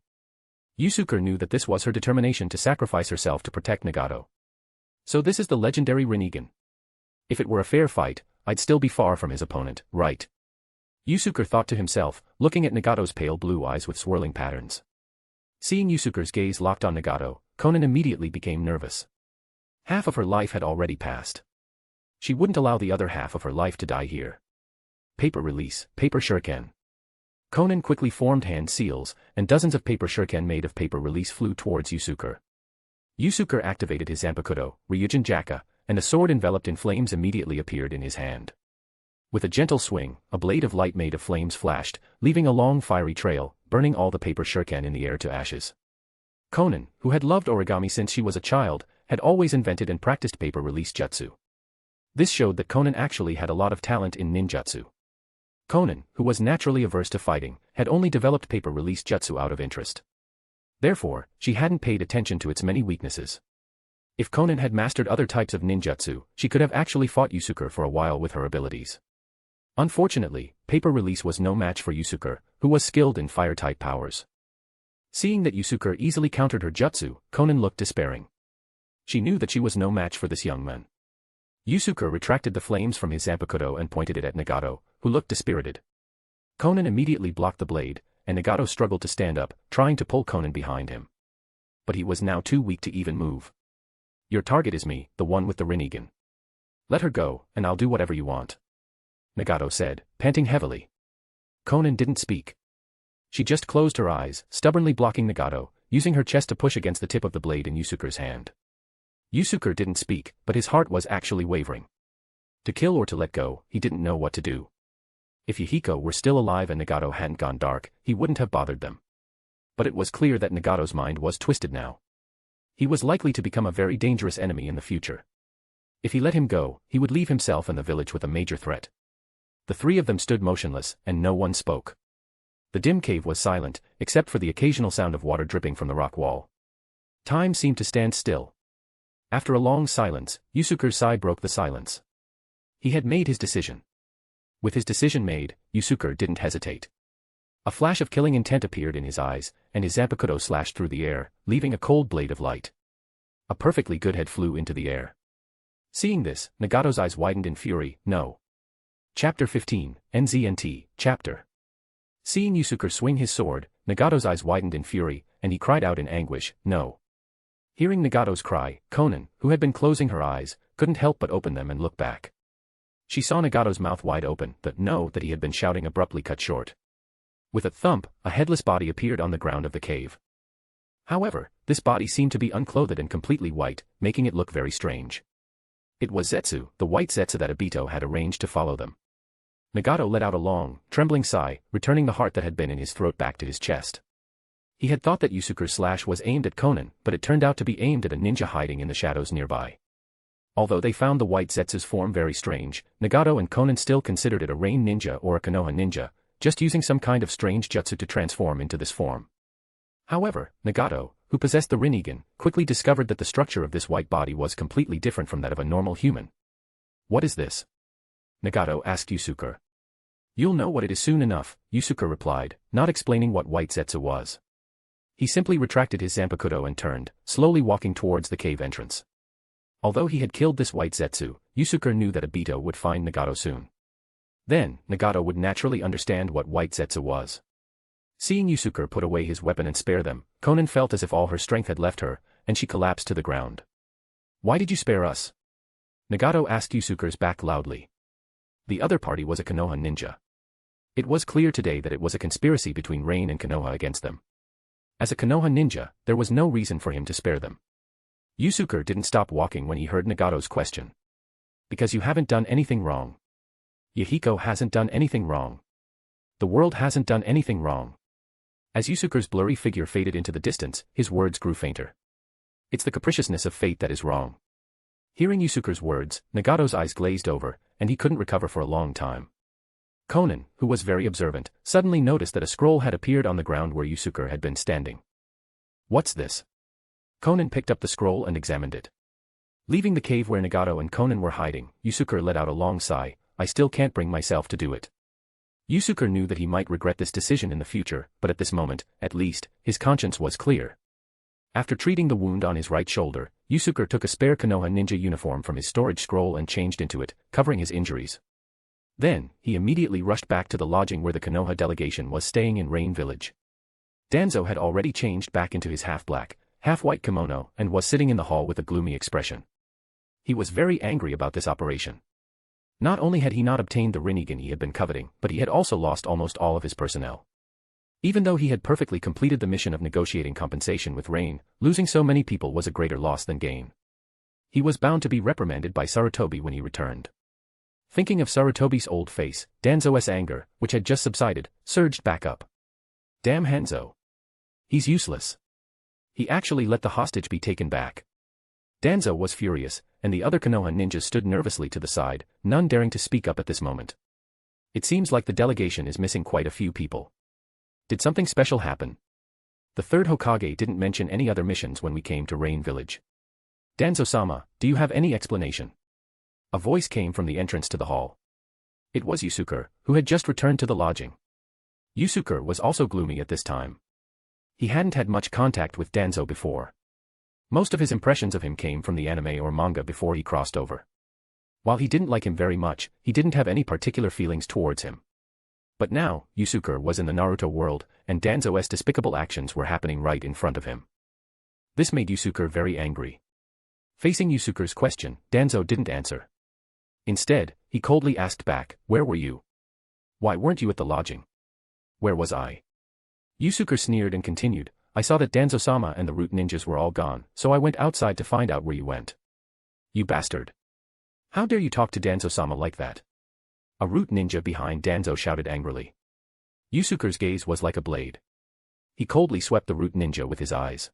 Yusuke knew that this was her determination to sacrifice herself to protect Nagato. So this is the legendary Rinnegan. If it were a fair fight, I'd still be far from his opponent, right? Yusuke thought to himself, looking at Nagato's pale blue eyes with swirling patterns. Seeing Yusuke's gaze locked on Nagato, Konan immediately became nervous. Half of her life had already passed. She wouldn't allow the other half of her life to die here. Paper release, paper shuriken. Konan quickly formed hand seals, and dozens of paper shuriken made of paper release flew towards Yusuke. Yusuke activated his Zanpakuto, Ryūjin Jakka, and a sword enveloped in flames immediately appeared in his hand. With a gentle swing, a blade of light made of flames flashed, leaving a long fiery trail, burning all the paper shuriken in the air to ashes. Konan, who had loved origami since she was a child, had always invented and practiced paper release jutsu. This showed that Konan actually had a lot of talent in ninjutsu. Konan, who was naturally averse to fighting, had only developed paper release jutsu out of interest. Therefore, she hadn't paid attention to its many weaknesses. If Konan had mastered other types of ninjutsu, she could have actually fought Yusuke for a while with her abilities. Unfortunately, paper release was no match for Yusuke, who was skilled in fire-type powers. Seeing that Yusuke easily countered her jutsu, Konan looked despairing. She knew that she was no match for this young man. Yusuke retracted the flames from his Zanpakuto and pointed it at Nagato, who looked dispirited. Konan immediately blocked the blade, and Nagato struggled to stand up, trying to pull Konan behind him. But he was now too weak to even move. Your target is me, the one with the Rinnegan. Let her go, and I'll do whatever you want. Nagato said, panting heavily. Konan didn't speak. She just closed her eyes, stubbornly blocking Nagato, using her chest to push against the tip of the blade in Yusuke's hand. Yusuke didn't speak, but his heart was actually wavering. To kill or to let go, he didn't know what to do. If Yuhiko were still alive and Nagato hadn't gone dark, he wouldn't have bothered them. But it was clear that Nagato's mind was twisted now. He was likely to become a very dangerous enemy in the future. If he let him go, he would leave himself and the village with a major threat. The three of them stood motionless, and no one spoke. The dim cave was silent, except for the occasional sound of water dripping from the rock wall. Time seemed to stand still. After a long silence, Yusuke's sigh broke the silence. He had made his decision. With his decision made, Yusuke didn't hesitate. A flash of killing intent appeared in his eyes, and his Zanpakuto slashed through the air, leaving a cold blade of light. A perfectly good head flew into the air. Seeing this, Nagato's eyes widened in fury. No. Chapter 15, NZNT, Chapter. Seeing Yusuke swing his sword, Nagato's eyes widened in fury, and he cried out in anguish, no. Hearing Nagato's cry, Konan, who had been closing her eyes, couldn't help but open them and look back. She saw Nagato's mouth wide open, the no that he had been shouting abruptly cut short. With a thump, a headless body appeared on the ground of the cave. However, this body seemed to be unclothed and completely white, making it look very strange. It was Zetsu, the white Zetsu that Obito had arranged to follow them. Nagato let out a long, trembling sigh, returning the heart that had been in his throat back to his chest. He had thought that Yusuke's slash was aimed at Konan, but it turned out to be aimed at a ninja hiding in the shadows nearby. Although they found the white Zetsu's form very strange, Nagato and Konan still considered it a rain ninja or a Konoha ninja, just using some kind of strange jutsu to transform into this form. However, Nagato, who possessed the Rinnegan, quickly discovered that the structure of this white body was completely different from that of a normal human. What is this? Nagato asked Yusuke. You'll know what it is soon enough, Yusuke replied, not explaining what white Zetsu was. He simply retracted his Zanpakuto and turned, slowly walking towards the cave entrance. Although he had killed this white Zetsu, Yusuke knew that Obito would find Nagato soon. Then, Nagato would naturally understand what white Zetsu was. Seeing Yusuke put away his weapon and spare them, Konan felt as if all her strength had left her, and she collapsed to the ground. Why did you spare us? Nagato asked Yusuke's back loudly. The other party was a Konoha ninja. It was clear today that it was a conspiracy between Rain and Konoha against them. As a Konoha ninja, there was no reason for him to spare them. Yusuke didn't stop walking when he heard Nagato's question. Because you haven't done anything wrong. Yuhiko hasn't done anything wrong. The world hasn't done anything wrong. As Yusuke's blurry figure faded into the distance, his words grew fainter. It's the capriciousness of fate that is wrong. Hearing Yusuke's words, Nagato's eyes glazed over, and he couldn't recover for a long time. Konan, who was very observant, suddenly noticed that a scroll had appeared on the ground where Yusuke had been standing. What's this? Konan picked up the scroll and examined it. Leaving the cave where Nagato and Konan were hiding, Yusuke let out a long sigh. I still can't bring myself to do it. Yusuke knew that he might regret this decision in the future, but at this moment, at least, his conscience was clear. After treating the wound on his right shoulder, Yusuke took a spare Konoha ninja uniform from his storage scroll and changed into it, covering his injuries. Then, he immediately rushed back to the lodging where the Konoha delegation was staying in Rain Village. Danzo had already changed back into his half-black, half-white kimono and was sitting in the hall with a gloomy expression. He was very angry about this operation. Not only had he not obtained the Rinnegan he had been coveting, but he had also lost almost all of his personnel. Even though he had perfectly completed the mission of negotiating compensation with Rain, losing so many people was a greater loss than gain. He was bound to be reprimanded by Sarutobi when he returned. Thinking of Sarutobi's old face, Danzo's anger, which had just subsided, surged back up. Damn Hanzo. He's useless. He actually let the hostage be taken back. Danzo was furious, and the other Konoha ninjas stood nervously to the side, none daring to speak up at this moment. It seems like the delegation is missing quite a few people. Did something special happen? The third Hokage didn't mention any other missions when we came to Rain Village. Danzo-sama, do you have any explanation? A voice came from the entrance to the hall. It was Yusuke, who had just returned to the lodging. Yusuke was also gloomy at this time. He hadn't had much contact with Danzo before. Most of his impressions of him came from the anime or manga before he crossed over. While he didn't like him very much, he didn't have any particular feelings towards him. But now, Yusuke was in the Naruto world, and Danzo's despicable actions were happening right in front of him. This made Yusuke very angry. Facing Yusuke's question, Danzo didn't answer. Instead, he coldly asked back, "Where were you? Why weren't you at the lodging?" "Where was I?" Yusuke sneered and continued, "I saw that Danzo-sama and the root ninjas were all gone, so I went outside to find out where you went." "You bastard. How dare you talk to Danzo-sama like that?" A root ninja behind Danzo shouted angrily. Yusuke's gaze was like a blade. He coldly swept the root ninja with his eyes.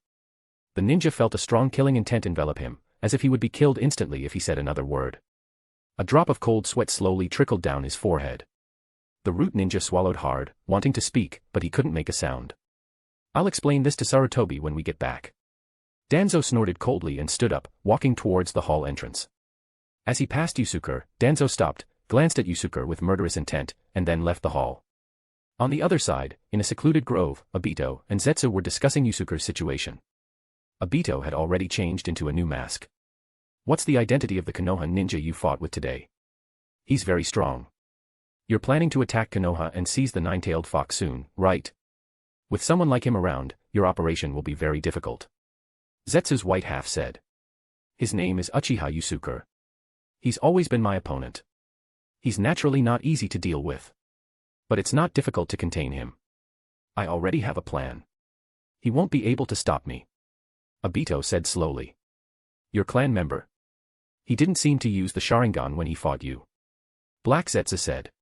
The ninja felt a strong killing intent envelop him, as if he would be killed instantly if he said another word. A drop of cold sweat slowly trickled down his forehead. The root ninja swallowed hard, wanting to speak, but he couldn't make a sound. "I'll explain this to Sarutobi when we get back." Danzo snorted coldly and stood up, walking towards the hall entrance. As he passed Yusuke, Danzo stopped, glanced at Yusuke with murderous intent, and then left the hall. On the other side, in a secluded grove, Obito and Zetsu were discussing Yusuke's situation. Obito had already changed into a new mask. "What's the identity of the Konoha ninja you fought with today? He's very strong. You're planning to attack Konoha and seize the nine-tailed fox soon, right? With someone like him around, your operation will be very difficult." Zetsu's white half said. "His name is Uchiha Yusuke. He's always been my opponent. He's naturally not easy to deal with. But it's not difficult to contain him. I already have a plan. He won't be able to stop me." Obito said slowly. "Your clan member? He didn't seem to use the Sharingan when he fought you." Black Zetsu said.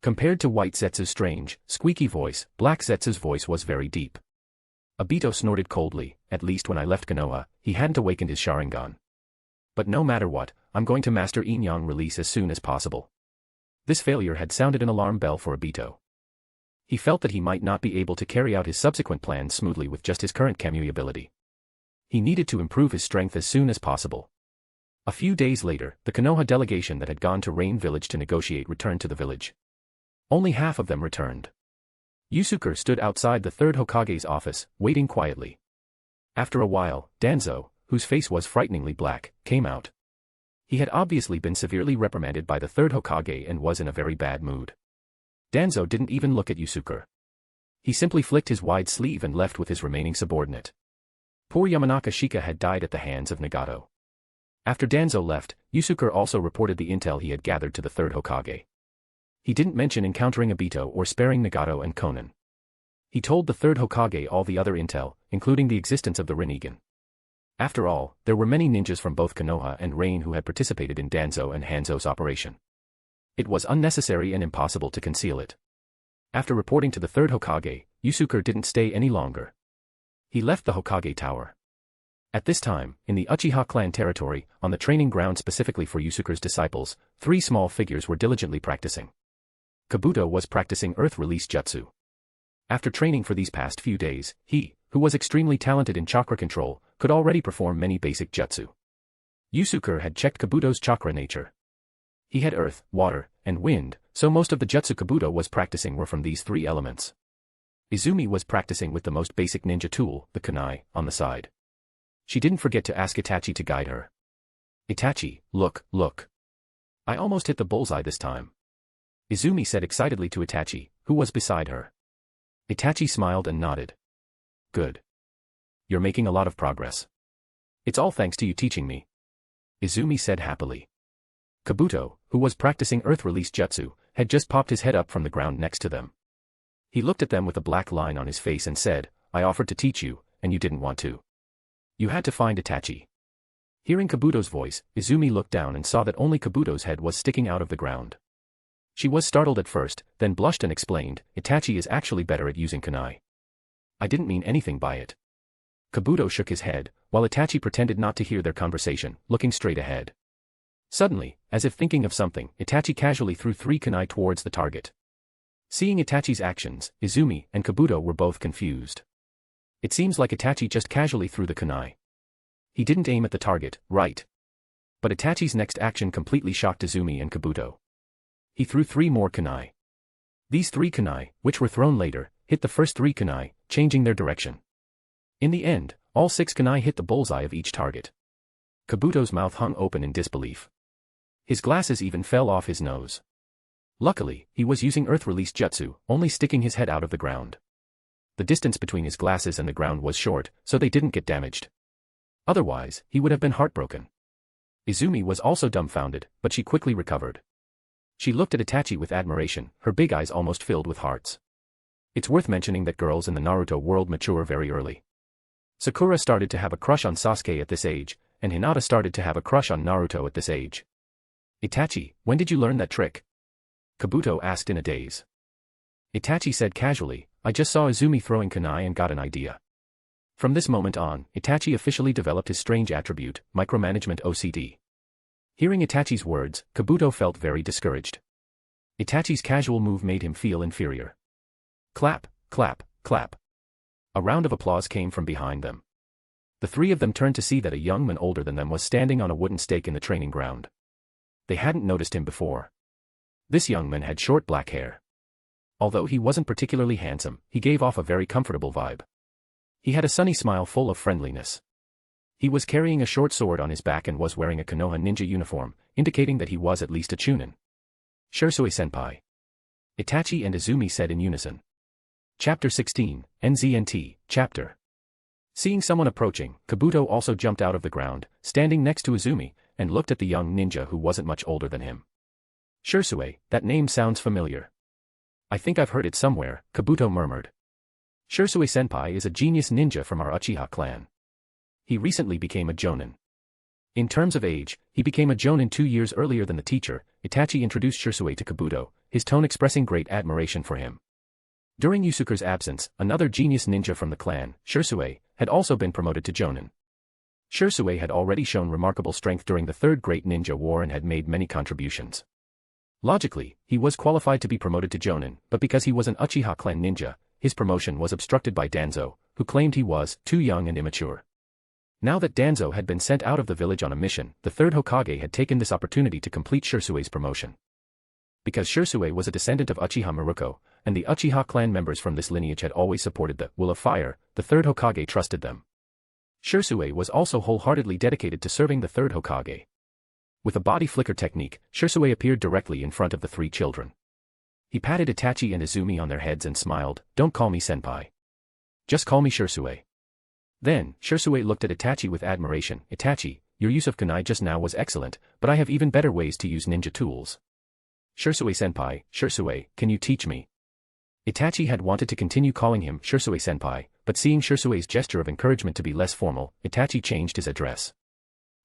Compared to White Zetsu's strange, squeaky voice, Black Zetsu's voice was very deep. Obito snorted coldly, "At least when I left Konoha, he hadn't awakened his Sharingan. But no matter what, I'm going to master Yin-Yang release as soon as possible." This failure had sounded an alarm bell for Obito. He felt that he might not be able to carry out his subsequent plans smoothly with just his current Kamui ability. He needed to improve his strength as soon as possible. A few days later, the Konoha delegation that had gone to Rain Village to negotiate returned to the village. Only half of them returned. Yusuke stood outside the third Hokage's office, waiting quietly. After a while, Danzo, whose face was frighteningly black, came out. He had obviously been severely reprimanded by the third Hokage and was in a very bad mood. Danzo didn't even look at Yusuke. He simply flicked his wide sleeve and left with his remaining subordinate. Poor Yamanaka Shika had died at the hands of Nagato. After Danzo left, Yusuke also reported the intel he had gathered to the third Hokage. He didn't mention encountering Obito or sparing Nagato and Konan. He told the third Hokage all the other intel, including the existence of the Rinnegan. After all, there were many ninjas from both Konoha and Rain who had participated in Danzo and Hanzo's operation. It was unnecessary and impossible to conceal it. After reporting to the third Hokage, Yusuke didn't stay any longer. He left the Hokage Tower. At this time, in the Uchiha clan territory, on the training ground specifically for Yusuke's disciples, 3 small figures were diligently practicing. Kabuto was practicing Earth Release Jutsu. After training for these past few days, he, who was extremely talented in chakra control, could already perform many basic jutsu. Yusuke had checked Kabuto's chakra nature. He had earth, water, and wind, so most of the jutsu Kabuto was practicing were from these three elements. Izumi was practicing with the most basic ninja tool, the kunai, on the side. She didn't forget to ask Itachi to guide her. Itachi, look, look. I almost hit the bullseye this time. Izumi said excitedly to Itachi, who was beside her. Itachi smiled and nodded. Good. You're making a lot of progress. It's all thanks to you teaching me. Izumi said happily. Kabuto, who was practicing earth-release jutsu, had just popped his head up from the ground next to them. He looked at them with a black line on his face and said, I offered to teach you, and you didn't want to. You had to find Itachi. Hearing Kabuto's voice, Izumi looked down and saw that only Kabuto's head was sticking out of the ground. She was startled at first, then blushed and explained, Itachi is actually better at using kunai. I didn't mean anything by it. Kabuto shook his head, while Itachi pretended not to hear their conversation, looking straight ahead. Suddenly, as if thinking of something, Itachi casually threw 3 kunai towards the target. Seeing Itachi's actions, Izumi and Kabuto were both confused. It seems like Itachi just casually threw the kunai. He didn't aim at the target, right? But Itachi's next action completely shocked Izumi and Kabuto. He threw 3 more kunai. These 3 kunai, which were thrown later, hit the first 3 kunai, changing their direction. In the end, all 6 kunai hit the bullseye of each target. Kabuto's mouth hung open in disbelief. His glasses even fell off his nose. Luckily, he was using earth-release jutsu, only sticking his head out of the ground. The distance between his glasses and the ground was short, so they didn't get damaged. Otherwise, he would have been heartbroken. Izumi was also dumbfounded, but she quickly recovered. She looked at Itachi with admiration, her big eyes almost filled with hearts. It's worth mentioning that girls in the Naruto world mature very early. Sakura started to have a crush on Sasuke at this age, and Hinata started to have a crush on Naruto at this age. Itachi, when did you learn that trick? Kabuto asked in a daze. Itachi said casually, I just saw Izumi throwing kunai and got an idea. From this moment on, Itachi officially developed his strange attribute, micromanagement OCD. Hearing Itachi's words, Kabuto felt very discouraged. Itachi's casual move made him feel inferior. Clap, clap, clap. A round of applause came from behind them. The 3 of them turned to see that a young man older than them was standing on a wooden stake in the training ground. They hadn't noticed him before. This young man had short black hair. Although he wasn't particularly handsome, he gave off a very comfortable vibe. He had a sunny smile full of friendliness. He was carrying a short sword on his back and was wearing a Konoha ninja uniform, indicating that he was at least a chunin. Shursui-senpai. Itachi and Izumi said in unison. Chapter 16, NZNT, Chapter. Seeing someone approaching, Kabuto also jumped out of the ground, standing next to Izumi, and looked at the young ninja who wasn't much older than him. Shursui, that name sounds familiar. I think I've heard it somewhere, Kabuto murmured. Shursui-senpai is a genius ninja from our Uchiha clan. He recently became a jonin. In terms of age, he became a jonin 2 years earlier than the teacher. Itachi introduced Shursui to Kabuto, his tone expressing great admiration for him. During Yusuke's absence, another genius ninja from the clan, Shursui, had also been promoted to jonin. Shursui had already shown remarkable strength during the Third Great Ninja War and had made many contributions. Logically, he was qualified to be promoted to jonin, but because he was an Uchiha clan ninja, his promotion was obstructed by Danzo, who claimed he was too young and immature. Now that Danzo had been sent out of the village on a mission, the third Hokage had taken this opportunity to complete Shursui's promotion. Because Shursui was a descendant of Uchiha Maruko, and the Uchiha clan members from this lineage had always supported the Will of Fire, the third Hokage trusted them. Shursui was also wholeheartedly dedicated to serving the third Hokage. With a body flicker technique, Shursui appeared directly in front of the 3 children. He patted Itachi and Izumi on their heads and smiled, don't call me senpai. Just call me Shursui. Then, Shursui looked at Itachi with admiration. Itachi, your use of kunai just now was excellent, but I have even better ways to use ninja tools. Shursui-senpai, Shursui, can you teach me? Itachi had wanted to continue calling him Shursui-senpai, but seeing Shursui's gesture of encouragement to be less formal, Itachi changed his address.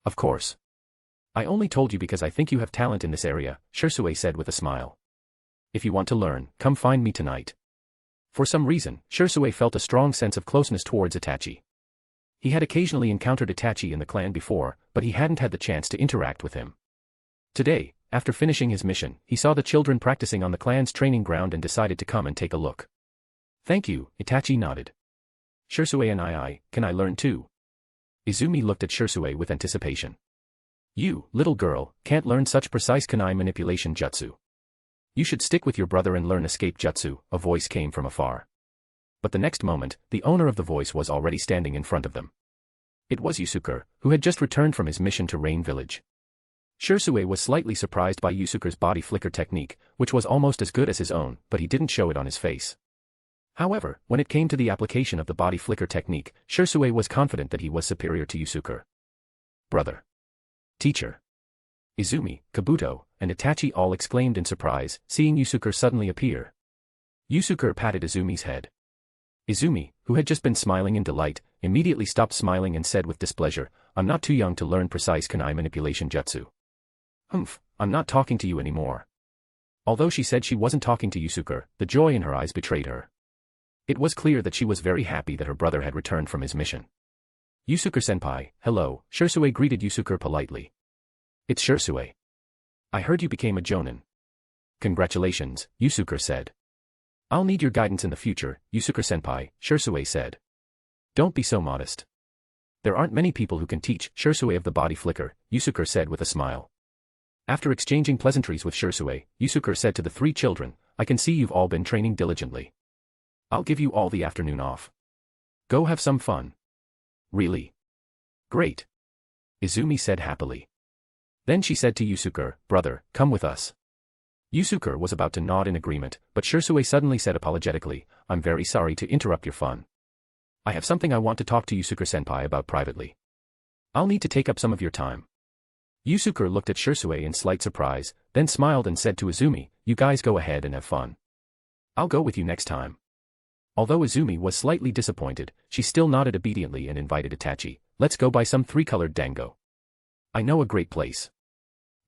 Of course. I only told you because I think you have talent in this area, Shursui said with a smile. If you want to learn, come find me tonight. For some reason, Shursui felt a strong sense of closeness towards Itachi. He had occasionally encountered Itachi in the clan before, but he hadn't had the chance to interact with him. Today, after finishing his mission, he saw the children practicing on the clan's training ground and decided to come and take a look. Thank you, Itachi nodded. Shursui and can I learn too? Izumi looked at Shursui with anticipation. You, little girl, can't learn such precise kunai manipulation jutsu. You should stick with your brother and learn escape jutsu, a voice came from afar. But the next moment, the owner of the voice was already standing in front of them. It was Yusuke, who had just returned from his mission to Rain Village. Shisui was slightly surprised by Yusuke's body flicker technique, which was almost as good as his own, but he didn't show it on his face. However, when it came to the application of the body flicker technique, Shisui was confident that he was superior to Yusuke. Brother. Teacher. Izumi, Kabuto, and Itachi all exclaimed in surprise, seeing Yusuke suddenly appear. Yusuke patted Izumi's head. Izumi, who had just been smiling in delight, immediately stopped smiling and said with displeasure, I'm not too young to learn precise kunai manipulation jutsu. I'm not talking to you anymore. Although she said she wasn't talking to Yusuke, the joy in her eyes betrayed her. It was clear that she was very happy that her brother had returned from his mission. Yusuke-senpai, hello, Shisui greeted Yusuke politely. It's Shisui. I heard you became a jonin. Congratulations, Yusuke said. I'll need your guidance in the future, Yusuke-senpai, Shisui said. Don't be so modest. There aren't many people who can teach Shisui of the body flicker, Yusuke said with a smile. After exchanging pleasantries with Shisui, Yusuke said to the three children, I can see you've all been training diligently. I'll give you all the afternoon off. Go have some fun. Really? Great. Izumi said happily. Then she said to Yusuke, brother, come with us. Yusuke was about to nod in agreement, but Shisui suddenly said apologetically, I'm very sorry to interrupt your fun. I have something I want to talk to Yusuke-senpai about privately. I'll need to take up some of your time. Yusuke looked at Shisui in slight surprise, then smiled and said to Izumi, you guys go ahead and have fun. I'll go with you next time. Although Izumi was slightly disappointed, she still nodded obediently and invited Itachi, let's go buy some three-colored dango. I know a great place.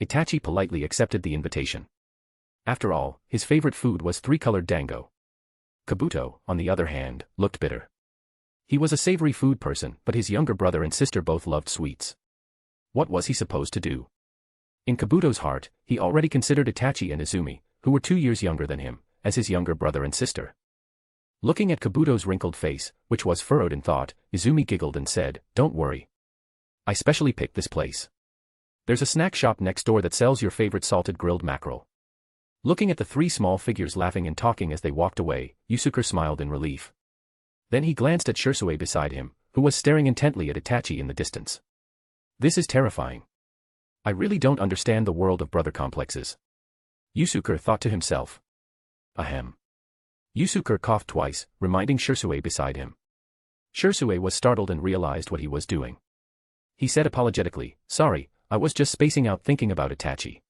Itachi politely accepted the invitation. After all, his favorite food was three-colored dango. Kabuto, on the other hand, looked bitter. He was a savory food person, but his younger brother and sister both loved sweets. What was he supposed to do? In Kabuto's heart, he already considered Itachi and Izumi, who were 2 years younger than him, as his younger brother and sister. Looking at Kabuto's wrinkled face, which was furrowed in thought, Izumi giggled and said, don't worry. I specially picked this place. There's a snack shop next door that sells your favorite salted grilled mackerel. Looking at the three small figures laughing and talking as they walked away, Yusuke smiled in relief. Then he glanced at Shisui beside him, who was staring intently at Itachi in the distance. This is terrifying. I really don't understand the world of brother complexes. Yusuke thought to himself. Ahem. Yusuke coughed twice, reminding Shisui beside him. Shisui was startled and realized what he was doing. He said apologetically, sorry, I was just spacing out thinking about Itachi.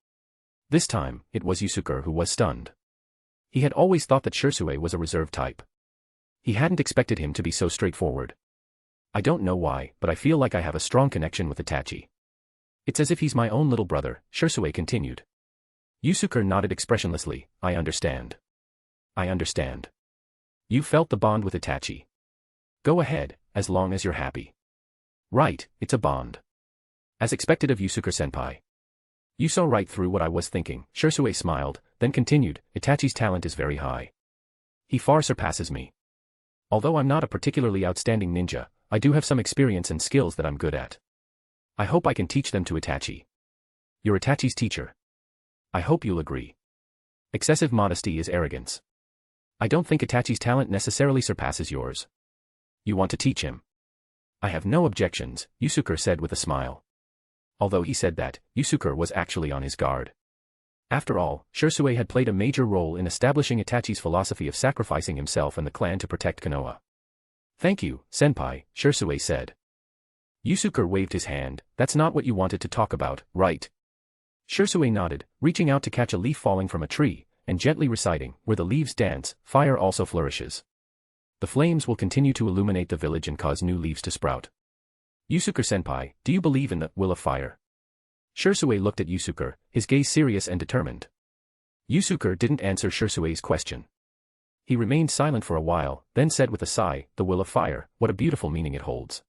This time, it was Yusuke who was stunned. He had always thought that Shisui was a reserved type. He hadn't expected him to be so straightforward. I don't know why, but I feel like I have a strong connection with Itachi. It's as if he's my own little brother, Shisui continued. Yusuke nodded expressionlessly, I understand. I understand. You felt the bond with Itachi. Go ahead, as long as you're happy. Right, it's a bond. As expected of Yusuke-senpai. You saw right through what I was thinking, Shisui smiled, then continued, Itachi's talent is very high. He far surpasses me. Although I'm not a particularly outstanding ninja, I do have some experience and skills that I'm good at. I hope I can teach them to Itachi. You're Itachi's teacher. I hope you'll agree. Excessive modesty is arrogance. I don't think Itachi's talent necessarily surpasses yours. You want to teach him? I have no objections, Yusuke said with a smile. Although he said that, Yusuke was actually on his guard. After all, Shisui had played a major role in establishing Itachi's philosophy of sacrificing himself and the clan to protect Konoha. Thank you, senpai, Shisui said. Yusuke waved his hand, that's not what you wanted to talk about, right? Shisui nodded, reaching out to catch a leaf falling from a tree, and gently reciting, where the leaves dance, fire also flourishes. The flames will continue to illuminate the village and cause new leaves to sprout. Yusuke-senpai, do you believe in the will of fire? Shisui looked at Yusuke, his gaze serious and determined. Yusuke didn't answer Shisui's question. He remained silent for a while, then said with a sigh, the will of fire, what a beautiful meaning it holds.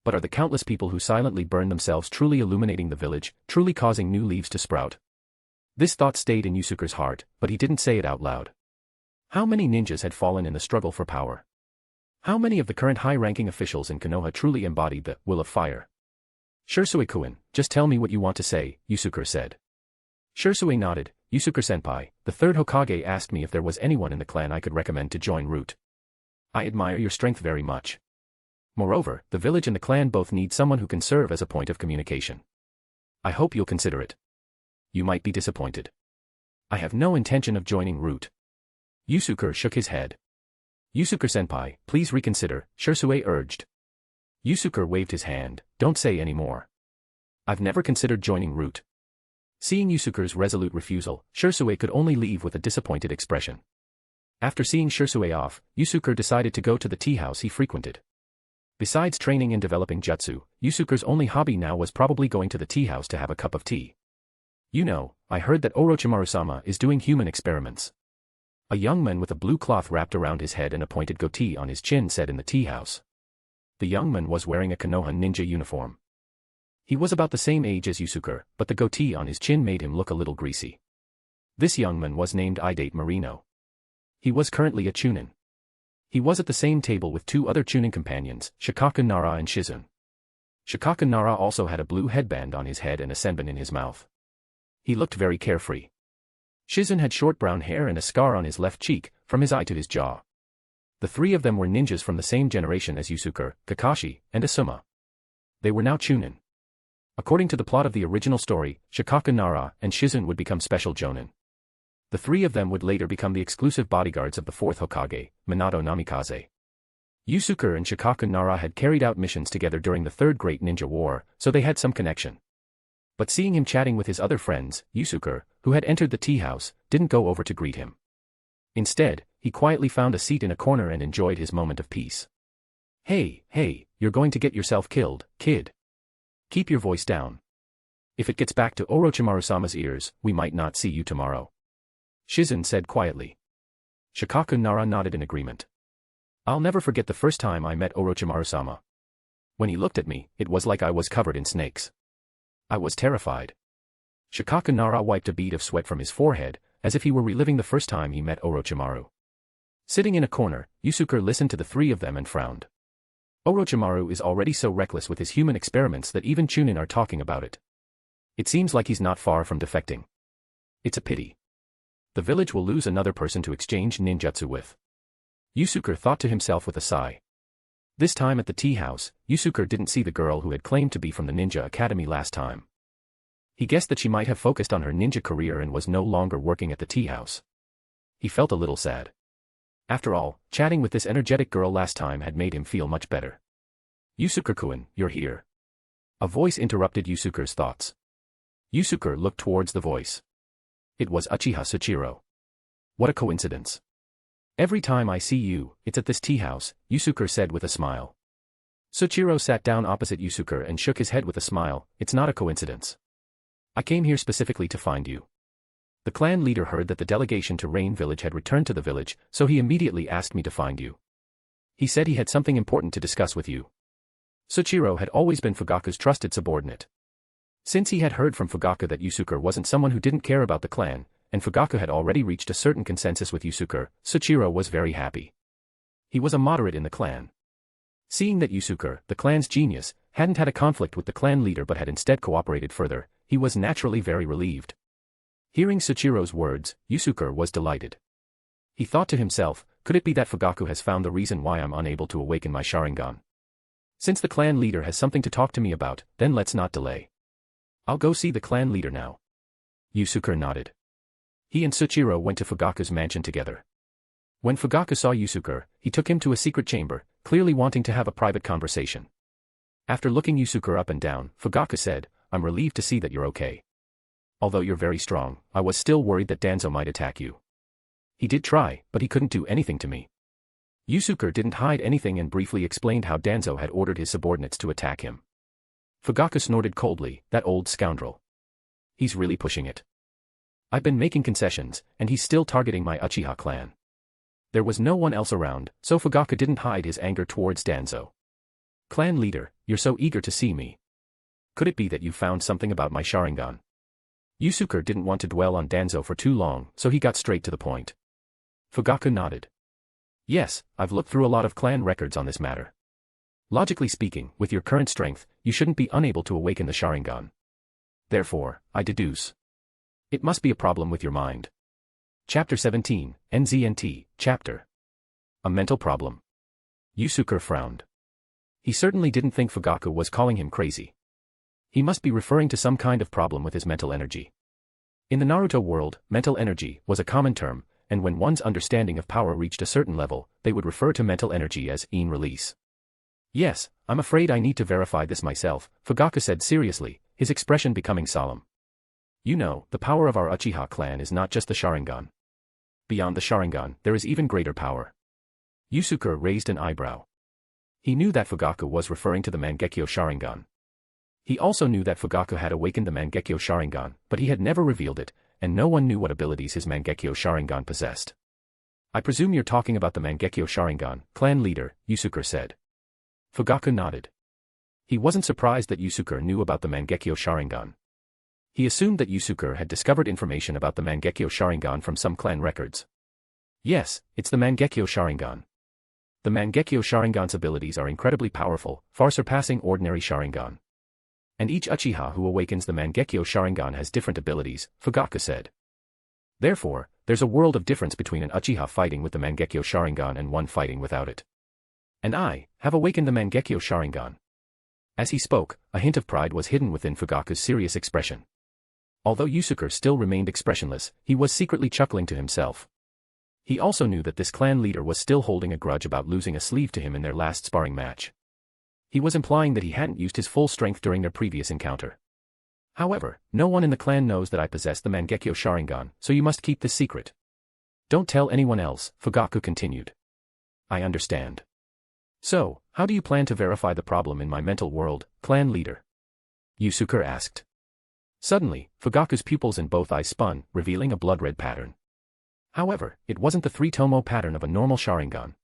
But are the countless people who silently burn themselves truly illuminating the village, truly causing new leaves to sprout? This thought stayed in Yusuke's heart, but he didn't say it out loud. How many ninjas had fallen in the struggle for power? How many of the current high-ranking officials in Konoha truly embodied the will of fire? Shursui-kun, just tell me what you want to say, Yusuke said. Shursui nodded. Yusuke-senpai, the third Hokage asked me if there was anyone in the clan I could recommend to join Root. I admire your strength very much. Moreover, the village and the clan both need someone who can serve as a point of communication. I hope you'll consider it. You might be disappointed. I have no intention of joining Root. Yusuke shook his head. Yusuke-senpai, please reconsider, Shursui urged. Yusuke waved his hand. Don't say any more. I've never considered joining Root. Seeing Yusuke's resolute refusal, Shursui could only leave with a disappointed expression. After seeing Shursui off, Yusuke decided to go to the tea house he frequented. Besides training and developing jutsu, Yusuke's only hobby now was probably going to the tea house to have a cup of tea. You know, I heard that Orochimaru-sama is doing human experiments. A young man with a blue cloth wrapped around his head and a pointed goatee on his chin said in the tea house. The young man was wearing a Konoha ninja uniform. He was about the same age as Yusuke, but the goatee on his chin made him look a little greasy. This young man was named Idate Marino. He was currently a chunin. He was at the same table with two other chunin companions, Shikaku Nara and Shizun. Shikaku Nara also had a blue headband on his head and a senbon in his mouth. He looked very carefree. Shizun had short brown hair and a scar on his left cheek, from his eye to his jaw. The three of them were ninjas from the same generation as Yusuke, Kakashi, and Asuma. They were now chunin. According to the plot of the original story, Shikaku Nara and Shizun would become special jonin. The three of them would later become the exclusive bodyguards of the fourth Hokage, Minato Namikaze. Yusuke and Shikaku Nara had carried out missions together during the Third Great Ninja War, so they had some connection. But seeing him chatting with his other friends, Yusuke, who had entered the tea house, didn't go over to greet him. Instead, he quietly found a seat in a corner and enjoyed his moment of peace. Hey, you're going to get yourself killed, kid. Keep your voice down. If it gets back to Orochimaru-sama's ears, we might not see you tomorrow. Shizun said quietly. Shikaku Nara nodded in agreement. I'll never forget the first time I met Orochimaru-sama. When he looked at me, it was like I was covered in snakes. I was terrified. Shikaku Nara wiped a bead of sweat from his forehead, as if he were reliving the first time he met Orochimaru. Sitting in a corner, Yusuke listened to the three of them and frowned. Orochimaru is already so reckless with his human experiments that even chunin are talking about it. It seems like he's not far from defecting. It's a pity. The village will lose another person to exchange ninjutsu with. Yusuke thought to himself with a sigh. This time at the tea house, Yusuke didn't see the girl who had claimed to be from the ninja academy last time. He guessed that she might have focused on her ninja career and was no longer working at the tea house. He felt a little sad. After all, chatting with this energetic girl last time had made him feel much better. Yusuke-kun, you're here. A voice interrupted Yusuke's thoughts. Yusuke looked towards the voice. It was Uchiha Sachiro. What a coincidence. Every time I see you, it's at this tea house, Yusuke said with a smile. Sachiro sat down opposite Yusuke and shook his head with a smile. It's not a coincidence. I came here specifically to find you. The clan leader heard that the delegation to Rain Village had returned to the village, so he immediately asked me to find you. He said he had something important to discuss with you. Sachiro had always been Fugaku's trusted subordinate. Since he had heard from Fugaku that Yusuke wasn't someone who didn't care about the clan, and Fugaku had already reached a certain consensus with Yusuke, Sachiro was very happy. He was a moderate in the clan. Seeing that Yusuke, the clan's genius, hadn't had a conflict with the clan leader but had instead cooperated further, he was naturally very relieved. Hearing Sachiro's words, Yusuke was delighted. He thought to himself, could it be that Fugaku has found the reason why I'm unable to awaken my Sharingan? Since the clan leader has something to talk to me about, then let's not delay. I'll go see the clan leader now. Yusuke nodded. He and Sachiro went to Fugaku's mansion together. When Fugaku saw Yusuke, he took him to a secret chamber, clearly wanting to have a private conversation. After looking Yusuke up and down, Fugaku said, I'm relieved to see that you're okay. Although you're very strong, I was still worried that Danzo might attack you. He did try, but he couldn't do anything to me. Yusuke didn't hide anything and briefly explained how Danzo had ordered his subordinates to attack him. Fugaku snorted coldly, that old scoundrel. He's really pushing it. I've been making concessions, and he's still targeting my Uchiha clan. There was no one else around, so Fugaku didn't hide his anger towards Danzo. Clan leader, you're so eager to see me. Could it be that you found something about my Sharingan? Yusuke didn't want to dwell on Danzo for too long, so he got straight to the point. Fugaku nodded. Yes, I've looked through a lot of clan records on this matter. Logically speaking, with your current strength, you shouldn't be unable to awaken the Sharingan. Therefore, I deduce. It must be a problem with your mind. Chapter 17, NZNT, Chapter. A mental problem. Yusuke frowned. He certainly didn't think Fugaku was calling him crazy. He must be referring to some kind of problem with his mental energy. In the Naruto world, mental energy was a common term, and when one's understanding of power reached a certain level, they would refer to mental energy as in release. Yes, I'm afraid I need to verify this myself, Fugaku said seriously, his expression becoming solemn. You know, the power of our Uchiha clan is not just the Sharingan. Beyond the Sharingan, there is even greater power. Yusuke raised an eyebrow. He knew that Fugaku was referring to the Mangekyo Sharingan. He also knew that Fugaku had awakened the Mangekyo Sharingan, but he had never revealed it, and no one knew what abilities his Mangekyo Sharingan possessed. I presume you're talking about the Mangekyo Sharingan, clan leader, Yusuke said. Fugaku nodded. He wasn't surprised that Yusuke knew about the Mangekyo Sharingan. He assumed that Yusuke had discovered information about the Mangekyo Sharingan from some clan records. Yes, it's the Mangekyo Sharingan. The Mangekyo Sharingan's abilities are incredibly powerful, far surpassing ordinary Sharingan. And each Uchiha who awakens the Mangekyo Sharingan has different abilities, Fugaku said. Therefore, there's a world of difference between an Uchiha fighting with the Mangekyo Sharingan and one fighting without it. And I have awakened the Mangekyo Sharingan. As he spoke, a hint of pride was hidden within Fugaku's serious expression. Although Yusuke still remained expressionless, he was secretly chuckling to himself. He also knew that this clan leader was still holding a grudge about losing a sleeve to him in their last sparring match. He was implying that he hadn't used his full strength during their previous encounter. However, no one in the clan knows that I possess the Mangekyo Sharingan, so you must keep this secret. Don't tell anyone else, Fugaku continued. I understand. So, how do you plan to verify the problem in my mental world, clan leader? Yusuke asked. Suddenly, Fugaku's pupils in both eyes spun, revealing a blood-red pattern. However, it wasn't the three-tomo pattern of a normal Sharingan.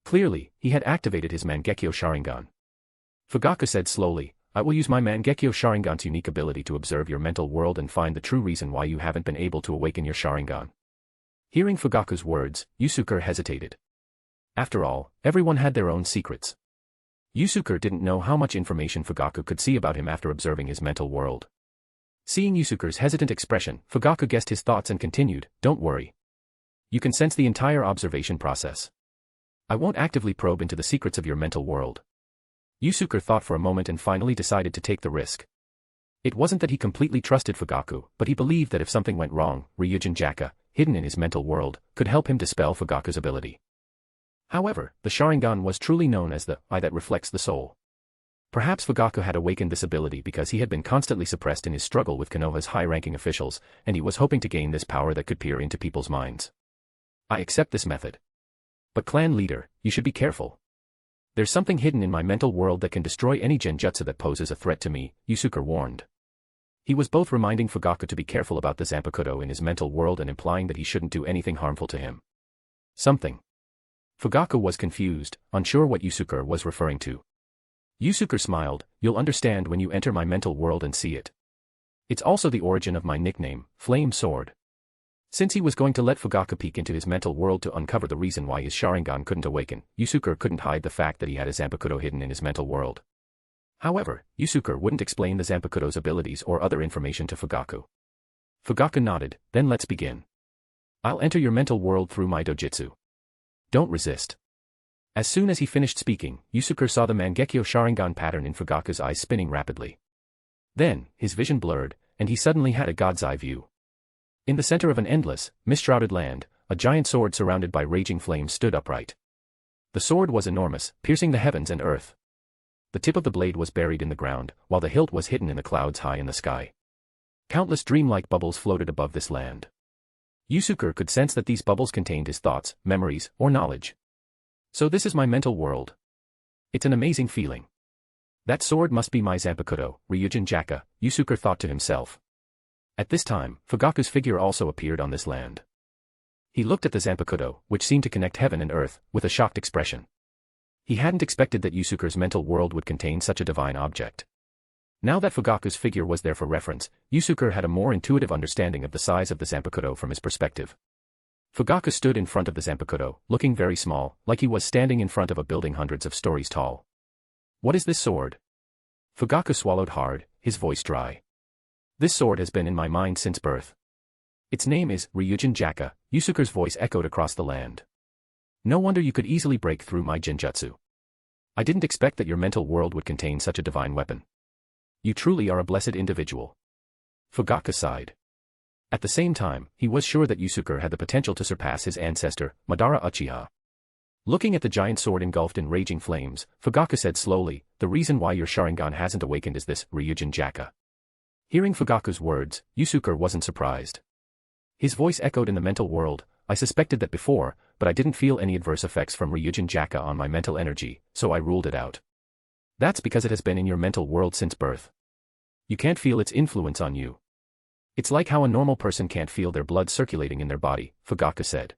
Clearly, he had activated his Mangekyo Sharingan. Fugaku said slowly, I will use my Mangekyo Sharingan's unique ability to observe your mental world and find the true reason why you haven't been able to awaken your Sharingan. Hearing Fugaku's words, Yusuke hesitated. After all, everyone had their own secrets. Yusuke didn't know how much information Fugaku could see about him after observing his mental world. Seeing Yusuke's hesitant expression, Fugaku guessed his thoughts and continued, don't worry. You can sense the entire observation process. I won't actively probe into the secrets of your mental world. Yusuke thought for a moment and finally decided to take the risk. It wasn't that he completely trusted Fugaku, but he believed that if something went wrong, Ryūjin Jakka, hidden in his mental world, could help him dispel Fugaku's ability. However, the Sharingan was truly known as the eye that reflects the soul. Perhaps Fugaku had awakened this ability because he had been constantly suppressed in his struggle with Konoha's high-ranking officials, and he was hoping to gain this power that could peer into people's minds. I accept this method. But clan leader, you should be careful. There's something hidden in my mental world that can destroy any genjutsu that poses a threat to me, Yusuke warned. He was both reminding Fugaku to be careful about the Zanpakuto in his mental world and implying that he shouldn't do anything harmful to him. Something. Fugaku was confused, unsure what Yusuke was referring to. Yusuke smiled, you'll understand when you enter my mental world and see it. It's also the origin of my nickname, Flame Sword. Since he was going to let Fugaku peek into his mental world to uncover the reason why his Sharingan couldn't awaken, Yusuke couldn't hide the fact that he had a Zanpakuto hidden in his mental world. However, Yusuke wouldn't explain the Zanpakuto's abilities or other information to Fugaku. Fugaku nodded, then let's begin. I'll enter your mental world through my dojutsu. Don't resist. As soon as he finished speaking, Yusuke saw the Mangekyo Sharingan pattern in Fugaku's eyes spinning rapidly. Then, his vision blurred, and he suddenly had a god's eye view. In the center of an endless, mist-shrouded land, a giant sword surrounded by raging flames stood upright. The sword was enormous, piercing the heavens and earth. The tip of the blade was buried in the ground, while the hilt was hidden in the clouds high in the sky. Countless dreamlike bubbles floated above this land. Yusuke could sense that these bubbles contained his thoughts, memories, or knowledge. So this is my mental world. It's an amazing feeling. That sword must be my Zanpakuto, Ryūjin Jakka, Yusuke thought to himself. At this time, Fugaku's figure also appeared on this land. He looked at the Zanpakuto, which seemed to connect heaven and earth, with a shocked expression. He hadn't expected that Yusuke's mental world would contain such a divine object. Now that Fugaku's figure was there for reference, Yusuke had a more intuitive understanding of the size of the Zanpakuto from his perspective. Fugaku stood in front of the Zanpakuto, looking very small, like he was standing in front of a building hundreds of stories tall. What is this sword? Fugaku swallowed hard, his voice dry. This sword has been in my mind since birth. Its name is Ryūjin Jakka, Yusuke's voice echoed across the land. No wonder you could easily break through my genjutsu. I didn't expect that your mental world would contain such a divine weapon. You truly are a blessed individual. Fugaku sighed. At the same time, he was sure that Yusuke had the potential to surpass his ancestor, Madara Uchiha. Looking at the giant sword engulfed in raging flames, Fugaku said slowly, the reason why your Sharingan hasn't awakened is this Ryūjin Jakka. Hearing Fugaku's words, Yusuke wasn't surprised. His voice echoed in the mental world, I suspected that before, but I didn't feel any adverse effects from Ryūjin Jakka on my mental energy, so I ruled it out. That's because it has been in your mental world since birth. You can't feel its influence on you. It's like how a normal person can't feel their blood circulating in their body, Fugaku said.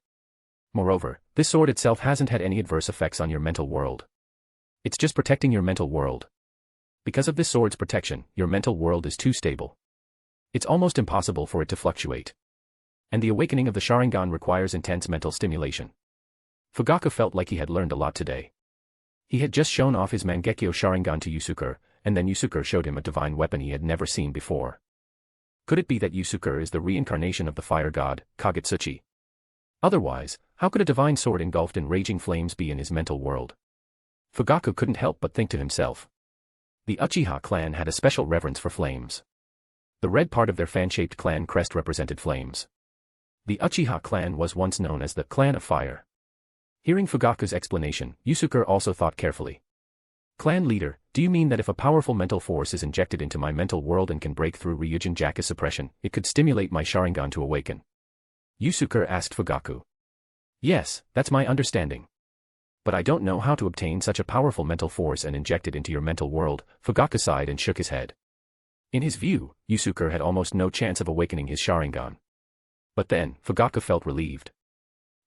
Moreover, this sword itself hasn't had any adverse effects on your mental world. It's just protecting your mental world. Because of this sword's protection, your mental world is too stable. It's almost impossible for it to fluctuate. And the awakening of the Sharingan requires intense mental stimulation. Fugaku felt like he had learned a lot today. He had just shown off his Mangekyo Sharingan to Yusuke, and then Yusuke showed him a divine weapon he had never seen before. Could it be that Yusuke is the reincarnation of the fire god, Kagutsuchi? Otherwise, how could a divine sword engulfed in raging flames be in his mental world? Fugaku couldn't help but think to himself. The Uchiha clan had a special reverence for flames. The red part of their fan-shaped clan crest represented flames. The Uchiha clan was once known as the Clan of Fire. Hearing Fugaku's explanation, Yusuke also thought carefully. Clan leader, do you mean that if a powerful mental force is injected into my mental world and can break through Ryūjin Jakka's suppression, it could stimulate my Sharingan to awaken? Yusuke asked Fugaku. Yes, that's my understanding. But I don't know how to obtain such a powerful mental force and inject it into your mental world, Fugaku sighed and shook his head. In his view, Yusuke had almost no chance of awakening his Sharingan. But then, Fugaku felt relieved.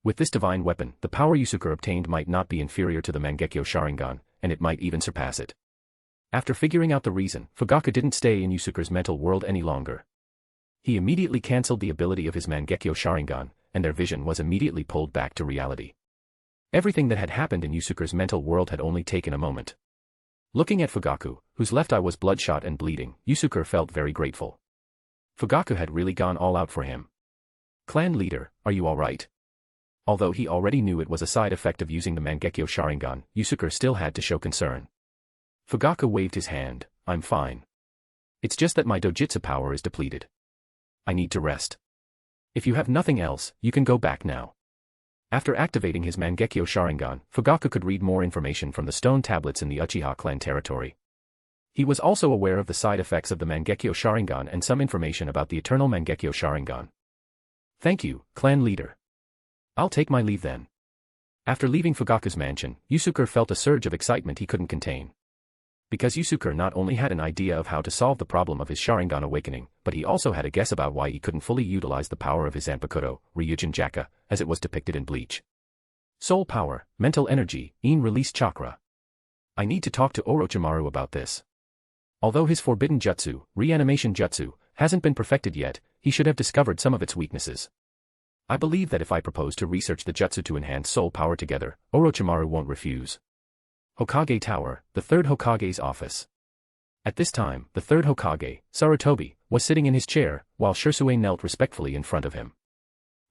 With this divine weapon, the power Yusuke obtained might not be inferior to the Mangekyo Sharingan, and it might even surpass it. After figuring out the reason, Fugaku didn't stay in Yusuke's mental world any longer. He immediately cancelled the ability of his Mangekyo Sharingan, and their vision was immediately pulled back to reality. Everything that had happened in Yusuke's mental world had only taken a moment. Looking at Fugaku, whose left eye was bloodshot and bleeding, Yusuke felt very grateful. Fugaku had really gone all out for him. Clan leader, are you alright? Although he already knew it was a side effect of using the Mangekyo Sharingan, Yusuke still had to show concern. Fugaku waved his hand, I'm fine. It's just that my dojutsu power is depleted. I need to rest. If you have nothing else, you can go back now. After activating his Mangekyo Sharingan, Fugaku could read more information from the stone tablets in the Uchiha clan territory. He was also aware of the side effects of the Mangekyo Sharingan and some information about the eternal Mangekyo Sharingan. Thank you, clan leader. I'll take my leave then. After leaving Fugaku's mansion, Yusuke felt a surge of excitement he couldn't contain. Because Yusuke not only had an idea of how to solve the problem of his Sharingan awakening, but he also had a guess about why he couldn't fully utilize the power of his Zanpakuto, Ryūjin Jakka, as it was depicted in Bleach. Soul power, mental energy, release chakra. I need to talk to Orochimaru about this. Although his forbidden jutsu, reanimation jutsu, hasn't been perfected yet, he should have discovered some of its weaknesses. I believe that if I propose to research the jutsu to enhance soul power together, Orochimaru won't refuse. Hokage Tower, the third Hokage's office. At this time, the third Hokage, Sarutobi, was sitting in his chair, while Shisui knelt respectfully in front of him.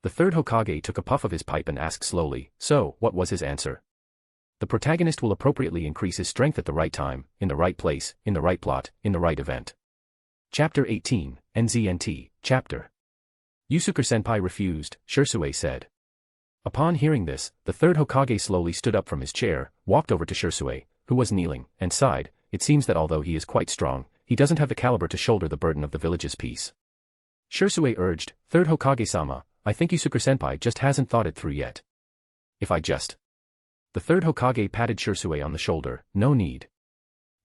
The third Hokage took a puff of his pipe and asked slowly, so, what was his answer? The protagonist will appropriately increase his strength at the right time, in the right place, in the right plot, in the right event. Chapter 18, NZNT, Chapter. Yusuke-senpai refused, Shisui said. Upon hearing this, the third Hokage slowly stood up from his chair, walked over to Shisui, who was kneeling, and sighed, it seems that although he is quite strong, he doesn't have the caliber to shoulder the burden of the village's peace. Shisui urged, Third Hokage-sama, I think Yusuke-senpai just hasn't thought it through yet. If I just... The third Hokage patted Shisui on the shoulder, no need.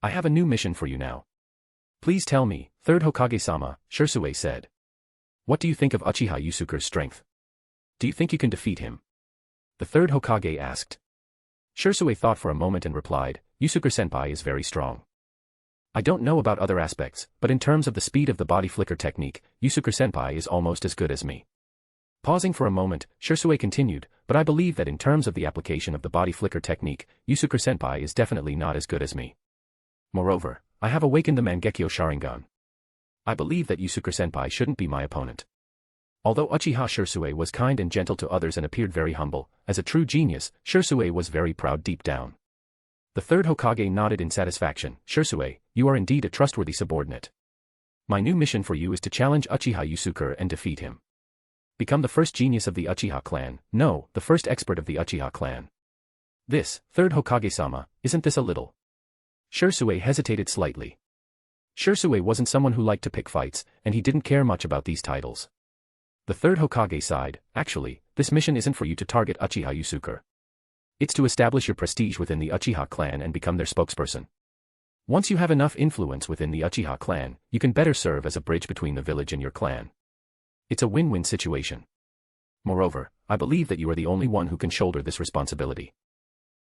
I have a new mission for you now. Please tell me, third Hokage-sama, Shisui said. What do you think of Uchiha Yusuke's strength? Do you think you can defeat him? The third Hokage asked. Shisui thought for a moment and replied, Yusuke-senpai is very strong. I don't know about other aspects, but in terms of the speed of the body flicker technique, Yusuke-senpai is almost as good as me. Pausing for a moment, Shisui continued, but I believe that in terms of the application of the body flicker technique, Yusuke-senpai is definitely not as good as me. Moreover, I have awakened the Mangekyo Sharingan. I believe that Yusuke-senpai shouldn't be my opponent. Although Uchiha Shisui was kind and gentle to others and appeared very humble, as a true genius, Shisui was very proud deep down. The third Hokage nodded in satisfaction. Shisui, you are indeed a trustworthy subordinate. My new mission for you is to challenge Uchiha Yusuke and defeat him. Become the first genius of the Uchiha clan, no, the first expert of the Uchiha clan. This, third Hokage-sama, isn't this a little? Shisui hesitated slightly. Shisui wasn't someone who liked to pick fights, and he didn't care much about these titles. The third Hokage sighed, actually, this mission isn't for you to target Uchiha Yusuke. It's to establish your prestige within the Uchiha clan and become their spokesperson. Once you have enough influence within the Uchiha clan, you can better serve as a bridge between the village and your clan. It's a win-win situation. Moreover, I believe that you are the only one who can shoulder this responsibility.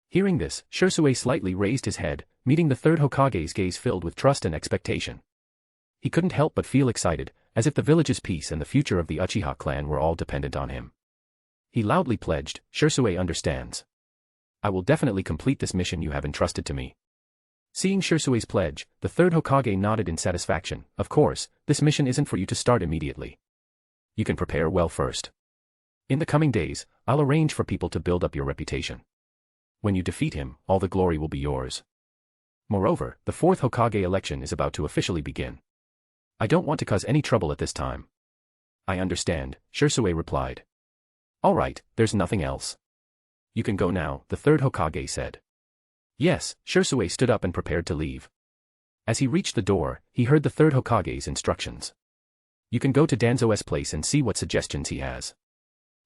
Hearing this, Shisui slightly raised his head, meeting the third Hokage's gaze filled with trust and expectation. He couldn't help but feel excited, as if the village's peace and the future of the Uchiha clan were all dependent on him. He loudly pledged, Shisui understands. I will definitely complete this mission you have entrusted to me. Seeing Shisui's pledge, the third Hokage nodded in satisfaction. Of course, this mission isn't for you to start immediately. You can prepare well first. In the coming days, I'll arrange for people to build up your reputation. When you defeat him, all the glory will be yours. Moreover, the fourth Hokage election is about to officially begin. I don't want to cause any trouble at this time. I understand, Shisui replied. All right, there's nothing else. You can go now, the third Hokage said. Yes, Shisui stood up and prepared to leave. As he reached the door, he heard the third Hokage's instructions. You can go to Danzo's place and see what suggestions he has.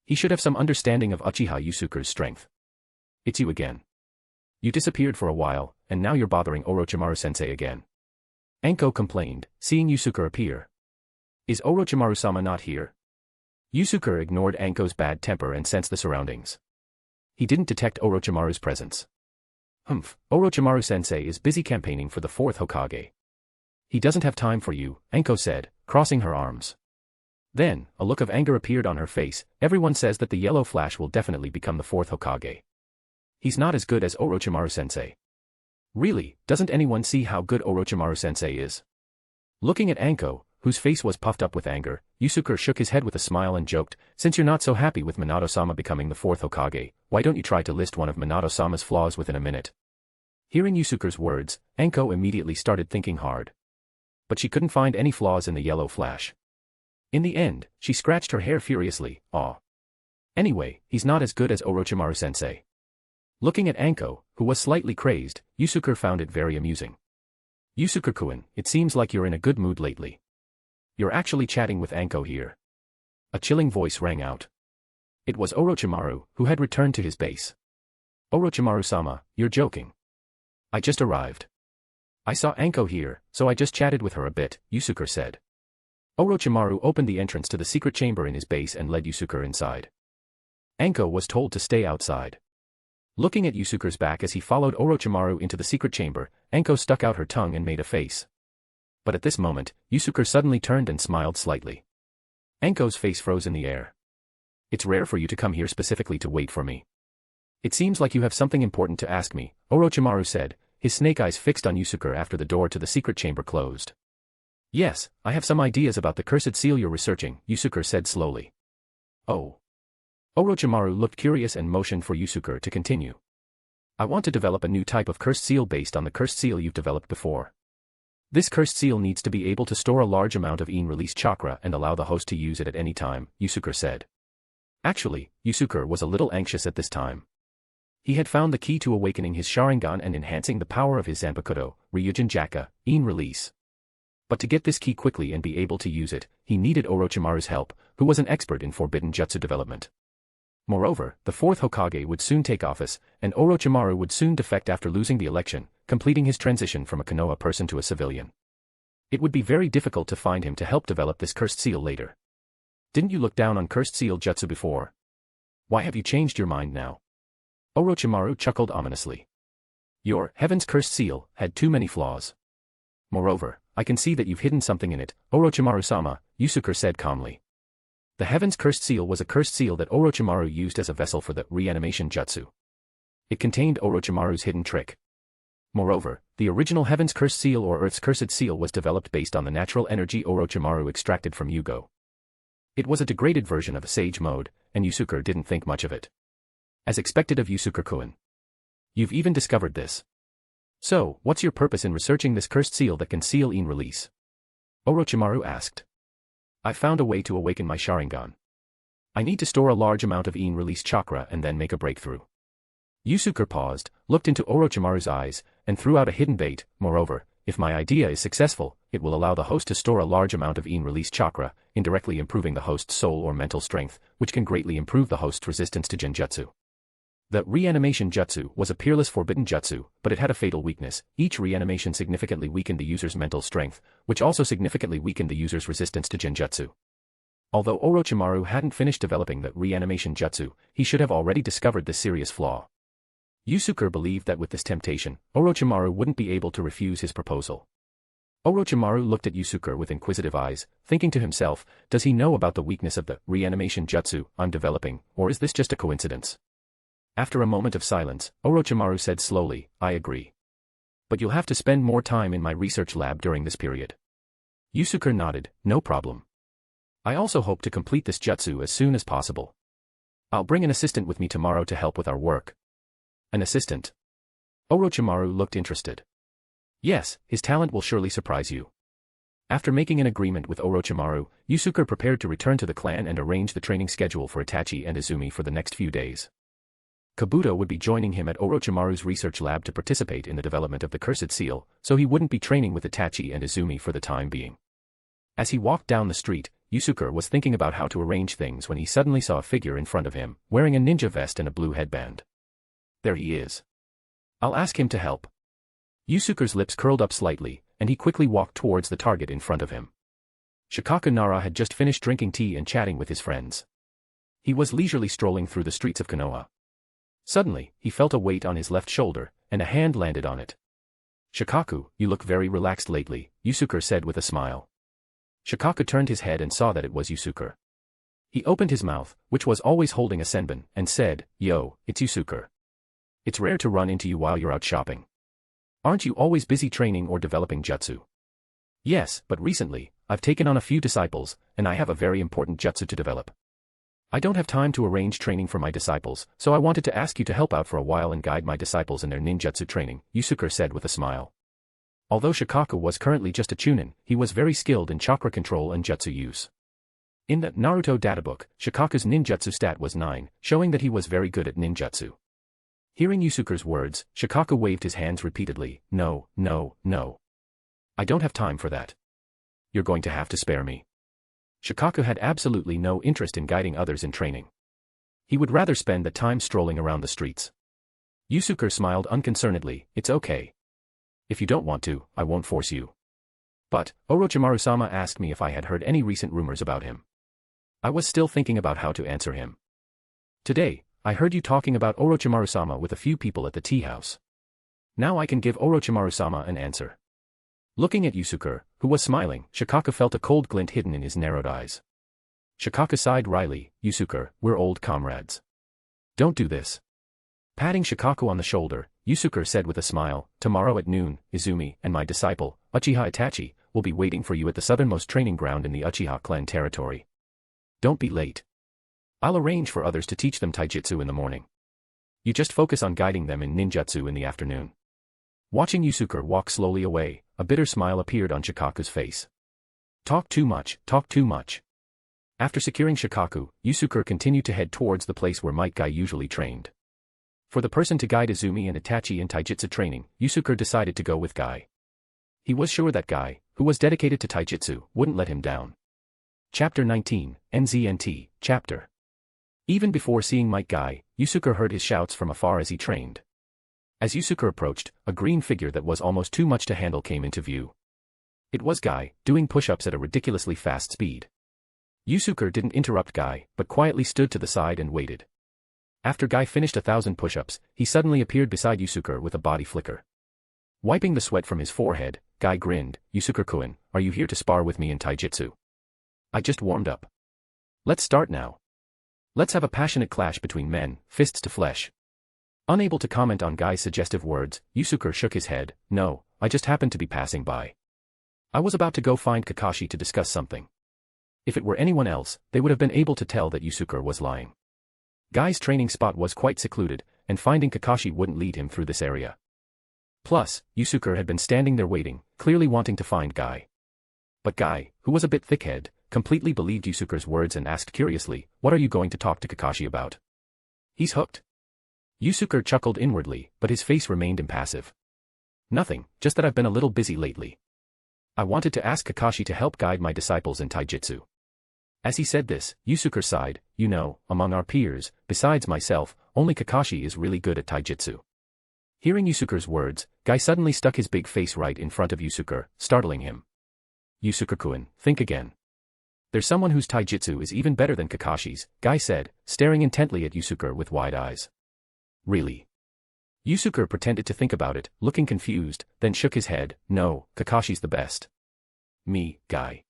He should have some understanding of Uchiha Yusuke's strength. It's you again. You disappeared for a while, and now you're bothering Orochimaru-sensei again. Anko complained, seeing Yusuke appear. Is Orochimaru-sama not here? Yusuke ignored Anko's bad temper and sensed the surroundings. He didn't detect Orochimaru's presence. Orochimaru-sensei is busy campaigning for the fourth Hokage. He doesn't have time for you, Anko said, crossing her arms. Then, a look of anger appeared on her face. Everyone says that the yellow flash will definitely become the fourth Hokage. He's not as good as Orochimaru-sensei. Really, doesn't anyone see how good Orochimaru-sensei is? Looking at Anko, whose face was puffed up with anger, Yusuke shook his head with a smile and joked, since you're not so happy with Minato-sama becoming the fourth Hokage, why don't you try to list one of Minato-sama's flaws within a minute? Hearing Yusuke's words, Anko immediately started thinking hard. But she couldn't find any flaws in the yellow flash. In the end, she scratched her hair furiously. Aw. Anyway, he's not as good as Orochimaru-sensei. Looking at Anko, who was slightly crazed, Yusuke found it very amusing. Yusuke-kun, it seems like you're in a good mood lately. You're actually chatting with Anko here. A chilling voice rang out. It was Orochimaru, who had returned to his base. Orochimaru-sama, you're joking. I just arrived. I saw Anko here, so I just chatted with her a bit, Yusuke said. Orochimaru opened the entrance to the secret chamber in his base and led Yusuke inside. Anko was told to stay outside. Looking at Yusuke's back as he followed Orochimaru into the secret chamber, Anko stuck out her tongue and made a face. But at this moment, Yusuke suddenly turned and smiled slightly. Anko's face froze in the air. It's rare for you to come here specifically to wait for me. It seems like you have something important to ask me, Orochimaru said, his snake eyes fixed on Yusuke after the door to the secret chamber closed. Yes, I have some ideas about the cursed seal you're researching, Yusuke said slowly. Oh. Orochimaru looked curious and motioned for Yusuke to continue. I want to develop a new type of cursed seal based on the cursed seal you've developed before. This cursed seal needs to be able to store a large amount of in-release chakra and allow the host to use it at any time, Yusuke said. Actually, Yusuke was a little anxious at this time. He had found the key to awakening his Sharingan and enhancing the power of his Zanpakuto, Ryūjin Jakka, in-release. But to get this key quickly and be able to use it, he needed Orochimaru's help, who was an expert in forbidden jutsu development. Moreover, the fourth Hokage would soon take office, and Orochimaru would soon defect after losing the election, completing his transition from a Konoha person to a civilian. It would be very difficult to find him to help develop this cursed seal later. Didn't you look down on cursed seal jutsu before? Why have you changed your mind now? Orochimaru chuckled ominously. Your Heaven's cursed seal had too many flaws. Moreover, I can see that you've hidden something in it, Orochimaru-sama, Yusuke said calmly. The Heaven's cursed seal was a cursed seal that Orochimaru used as a vessel for the reanimation jutsu. It contained Orochimaru's hidden trick. Moreover, the original Heaven's Cursed Seal or Earth's Cursed Seal was developed based on the natural energy Orochimaru extracted from Yugo. It was a degraded version of a Sage Mode, and Yusuke didn't think much of it. As expected of Yusuke-kun. You've even discovered this. So, what's your purpose in researching this cursed seal that can seal in release? Orochimaru asked. I found a way to awaken my Sharingan. I need to store a large amount of in release chakra and then make a breakthrough. Yusuke paused, looked into Orochimaru's eyes, and threw out a hidden bait. Moreover, if my idea is successful, it will allow the host to store a large amount of in release chakra, indirectly improving the host's soul or mental strength, which can greatly improve the host's resistance to genjutsu. The reanimation jutsu was a peerless forbidden jutsu, but it had a fatal weakness. Each reanimation significantly weakened the user's mental strength, which also significantly weakened the user's resistance to genjutsu. Although Orochimaru hadn't finished developing the reanimation jutsu, he should have already discovered this serious flaw. Yusuke believed that with this temptation, Orochimaru wouldn't be able to refuse his proposal. Orochimaru looked at Yusuke with inquisitive eyes, thinking to himself, does he know about the weakness of the reanimation jutsu I'm developing, or is this just a coincidence? After a moment of silence, Orochimaru said slowly, I agree. But you'll have to spend more time in my research lab during this period. Yusuke nodded, no problem. I also hope to complete this jutsu as soon as possible. I'll bring an assistant with me tomorrow to help with our work. An assistant? Orochimaru looked interested. Yes, his talent will surely surprise you. After making an agreement with Orochimaru, Yusuke prepared to return to the clan and arrange the training schedule for Itachi and Izumi for the next few days. Kabuto would be joining him at Orochimaru's research lab to participate in the development of the Cursed Seal, so he wouldn't be training with Itachi and Izumi for the time being. As he walked down the street, Yusuke was thinking about how to arrange things when he suddenly saw a figure in front of him, wearing a ninja vest and a blue headband. There he is. I'll ask him to help. Yusuke's lips curled up slightly, and he quickly walked towards the target in front of him. Shikaku Nara had just finished drinking tea and chatting with his friends. He was leisurely strolling through the streets of Konoha. Suddenly, he felt a weight on his left shoulder, and a hand landed on it. Shikaku, you look very relaxed lately, Yusuke said with a smile. Shikaku turned his head and saw that it was Yusuke. He opened his mouth, which was always holding a senbon, and said, Yo, it's Yusuke. It's rare to run into you while you're out shopping. Aren't you always busy training or developing jutsu? Yes, but recently, I've taken on a few disciples, and I have a very important jutsu to develop. I don't have time to arrange training for my disciples, so I wanted to ask you to help out for a while and guide my disciples in their ninjutsu training, Yusuke said with a smile. Although Shikaku was currently just a chunin, he was very skilled in chakra control and jutsu use. In the Naruto databook, Shikaku's ninjutsu stat was 9, showing that he was very good at ninjutsu. Hearing Yusuke's words, Shikaku waved his hands repeatedly, no, no, no. I don't have time for that. You're going to have to spare me. Shikaku had absolutely no interest in guiding others in training. He would rather spend the time strolling around the streets. Yusuke smiled unconcernedly, it's okay. If you don't want to, I won't force you. But, Orochimaru-sama asked me if I had heard any recent rumors about him. I was still thinking about how to answer him. Today, I heard you talking about Orochimaru-sama with a few people at the tea house. Now I can give Orochimaru-sama an answer. Looking at Yusuke, who was smiling, Shikaku felt a cold glint hidden in his narrowed eyes. Shikaku sighed wryly, Yusuke, we're old comrades. Don't do this. Patting Shikaku on the shoulder, Yusuke said with a smile, tomorrow at noon, Izumi and my disciple, Uchiha Itachi, will be waiting for you at the southernmost training ground in the Uchiha clan territory. Don't be late. I'll arrange for others to teach them taijutsu in the morning. You just focus on guiding them in ninjutsu in the afternoon. Watching Yusuke walk slowly away, a bitter smile appeared on Shikaku's face. Talk too much, talk too much. After securing Shikaku, Yusuke continued to head towards the place where Might Guy usually trained. For the person to guide Izumi and Itachi in taijutsu training, Yusuke decided to go with Guy. He was sure that Guy, who was dedicated to taijutsu, wouldn't let him down. Chapter 19, NZNT, Chapter. Even before seeing Might Guy, Yusuke heard his shouts from afar as he trained. As Yusuke approached, a green figure that was almost too much to handle came into view. It was Guy, doing push-ups at a ridiculously fast speed. Yusuke didn't interrupt Guy, but quietly stood to the side and waited. After Guy finished 1,000 push-ups, he suddenly appeared beside Yusuke with a body flicker. Wiping the sweat from his forehead, Guy grinned, Yusuke-kun, are you here to spar with me in taijutsu? I just warmed up. Let's start now. Let's have a passionate clash between men, fists to flesh. Unable to comment on Guy's suggestive words, Yusuke shook his head. No, I just happened to be passing by. I was about to go find Kakashi to discuss something. If it were anyone else, they would have been able to tell that Yusuke was lying. Guy's training spot was quite secluded, and finding Kakashi wouldn't lead him through this area. Plus, Yusuke had been standing there waiting, clearly wanting to find Guy. But Guy, who was a bit thick-headed, completely believed Yusuke's words and asked curiously, "What are you going to talk to Kakashi about?" "He's hooked." Yusuke chuckled inwardly, but his face remained impassive. "Nothing, just that I've been a little busy lately. I wanted to ask Kakashi to help guide my disciples in taijutsu." As he said this, Yusuke sighed. "You know, among our peers, besides myself, only Kakashi is really good at taijutsu." Hearing Yusuke's words, Guy suddenly stuck his big face right in front of Yusuke, startling him. "Yusuke-kun, think again. There's someone whose taijutsu is even better than Kakashi's," Guy said, staring intently at Yusuke with wide eyes. "Really?" Yusuke pretended to think about it, looking confused, then shook his head. "No, Kakashi's the best." "Me, Guy.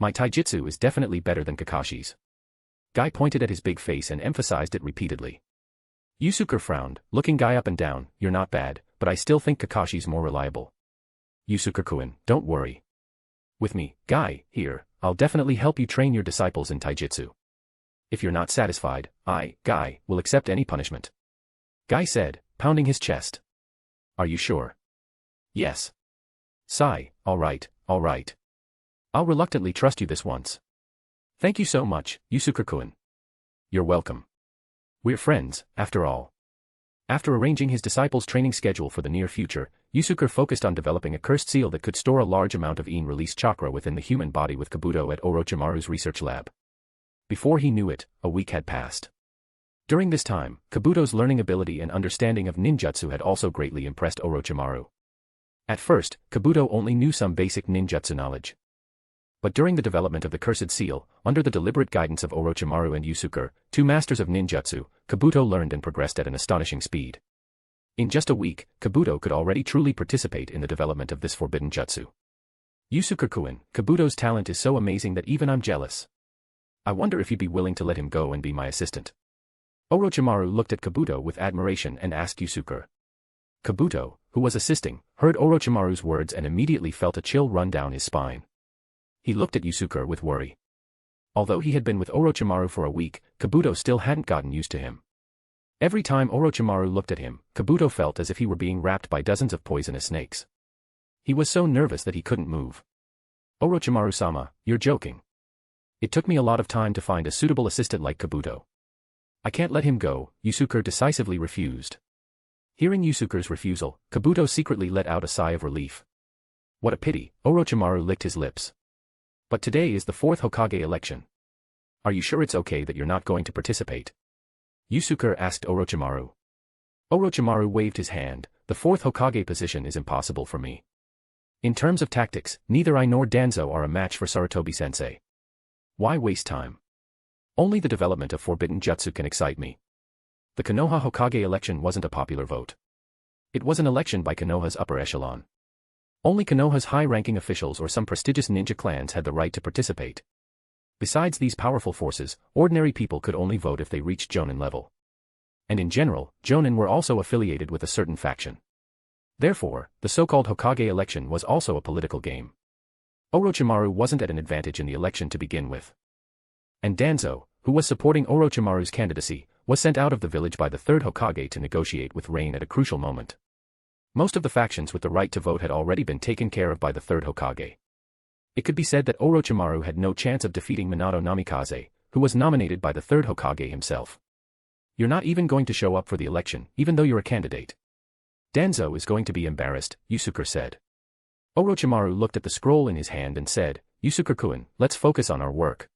My taijutsu is definitely better than Kakashi's." Guy pointed at his big face and emphasized it repeatedly. Yusuke frowned, looking Guy up and down. "You're not bad, but I still think Kakashi's more reliable." "Yusuke-kun, don't worry. With me, Guy, here, I'll definitely help you train your disciples in taijutsu. If you're not satisfied, I, Guy, will accept any punishment," Guy said, pounding his chest. "Are you sure?" "Yes." Sigh, all right. I'll reluctantly trust you this once." "Thank you so much, Yusuke-kun." "You're welcome. We're friends, after all." After arranging his disciples' training schedule for the near future, Yusuke focused on developing a cursed seal that could store a large amount of released chakra within the human body with Kabuto at Orochimaru's research lab. Before he knew it, a week had passed. During this time, Kabuto's learning ability and understanding of ninjutsu had also greatly impressed Orochimaru. At first, Kabuto only knew some basic ninjutsu knowledge. But during the development of the cursed seal, under the deliberate guidance of Orochimaru and Yusuke, two masters of ninjutsu, Kabuto learned and progressed at an astonishing speed. In just a week, Kabuto could already truly participate in the development of this forbidden jutsu. "Yusuke-kun, Kabuto's talent is so amazing that even I'm jealous. I wonder if you'd be willing to let him go and be my assistant." Orochimaru looked at Kabuto with admiration and asked Yusuke. Kabuto, who was assisting, heard Orochimaru's words and immediately felt a chill run down his spine. He looked at Yusuke with worry. Although he had been with Orochimaru for a week, Kabuto still hadn't gotten used to him. Every time Orochimaru looked at him, Kabuto felt as if he were being wrapped by dozens of poisonous snakes. He was so nervous that he couldn't move. "Orochimaru-sama, you're joking. It took me a lot of time to find a suitable assistant like Kabuto. I can't let him go," Yusuke decisively refused. Hearing Yusuke's refusal, Kabuto secretly let out a sigh of relief. "What a pity," Orochimaru licked his lips. "But today is the 4th Hokage election. Are you sure it's okay that you're not going to participate?" Yusuke asked Orochimaru. Orochimaru waved his hand. "The 4th Hokage position is impossible for me. In terms of tactics, neither I nor Danzo are a match for Sarutobi-sensei. Why waste time? Only the development of forbidden jutsu can excite me." The Konoha Hokage election wasn't a popular vote. It was an election by Konoha's upper echelon. Only Konoha's high-ranking officials or some prestigious ninja clans had the right to participate. Besides these powerful forces, ordinary people could only vote if they reached Jonin level. And in general, Jonin were also affiliated with a certain faction. Therefore, the so-called Hokage election was also a political game. Orochimaru wasn't at an advantage in the election to begin with. And Danzo, who was supporting Orochimaru's candidacy, was sent out of the village by the 3rd Hokage to negotiate with Rain at a crucial moment. Most of the factions with the right to vote had already been taken care of by the 3rd Hokage. It could be said that Orochimaru had no chance of defeating Minato Namikaze, who was nominated by the 3rd Hokage himself. "You're not even going to show up for the election, even though you're a candidate. Danzo is going to be embarrassed," Yusuke said. Orochimaru looked at the scroll in his hand and said, "Yusuke-kun, let's focus on our work.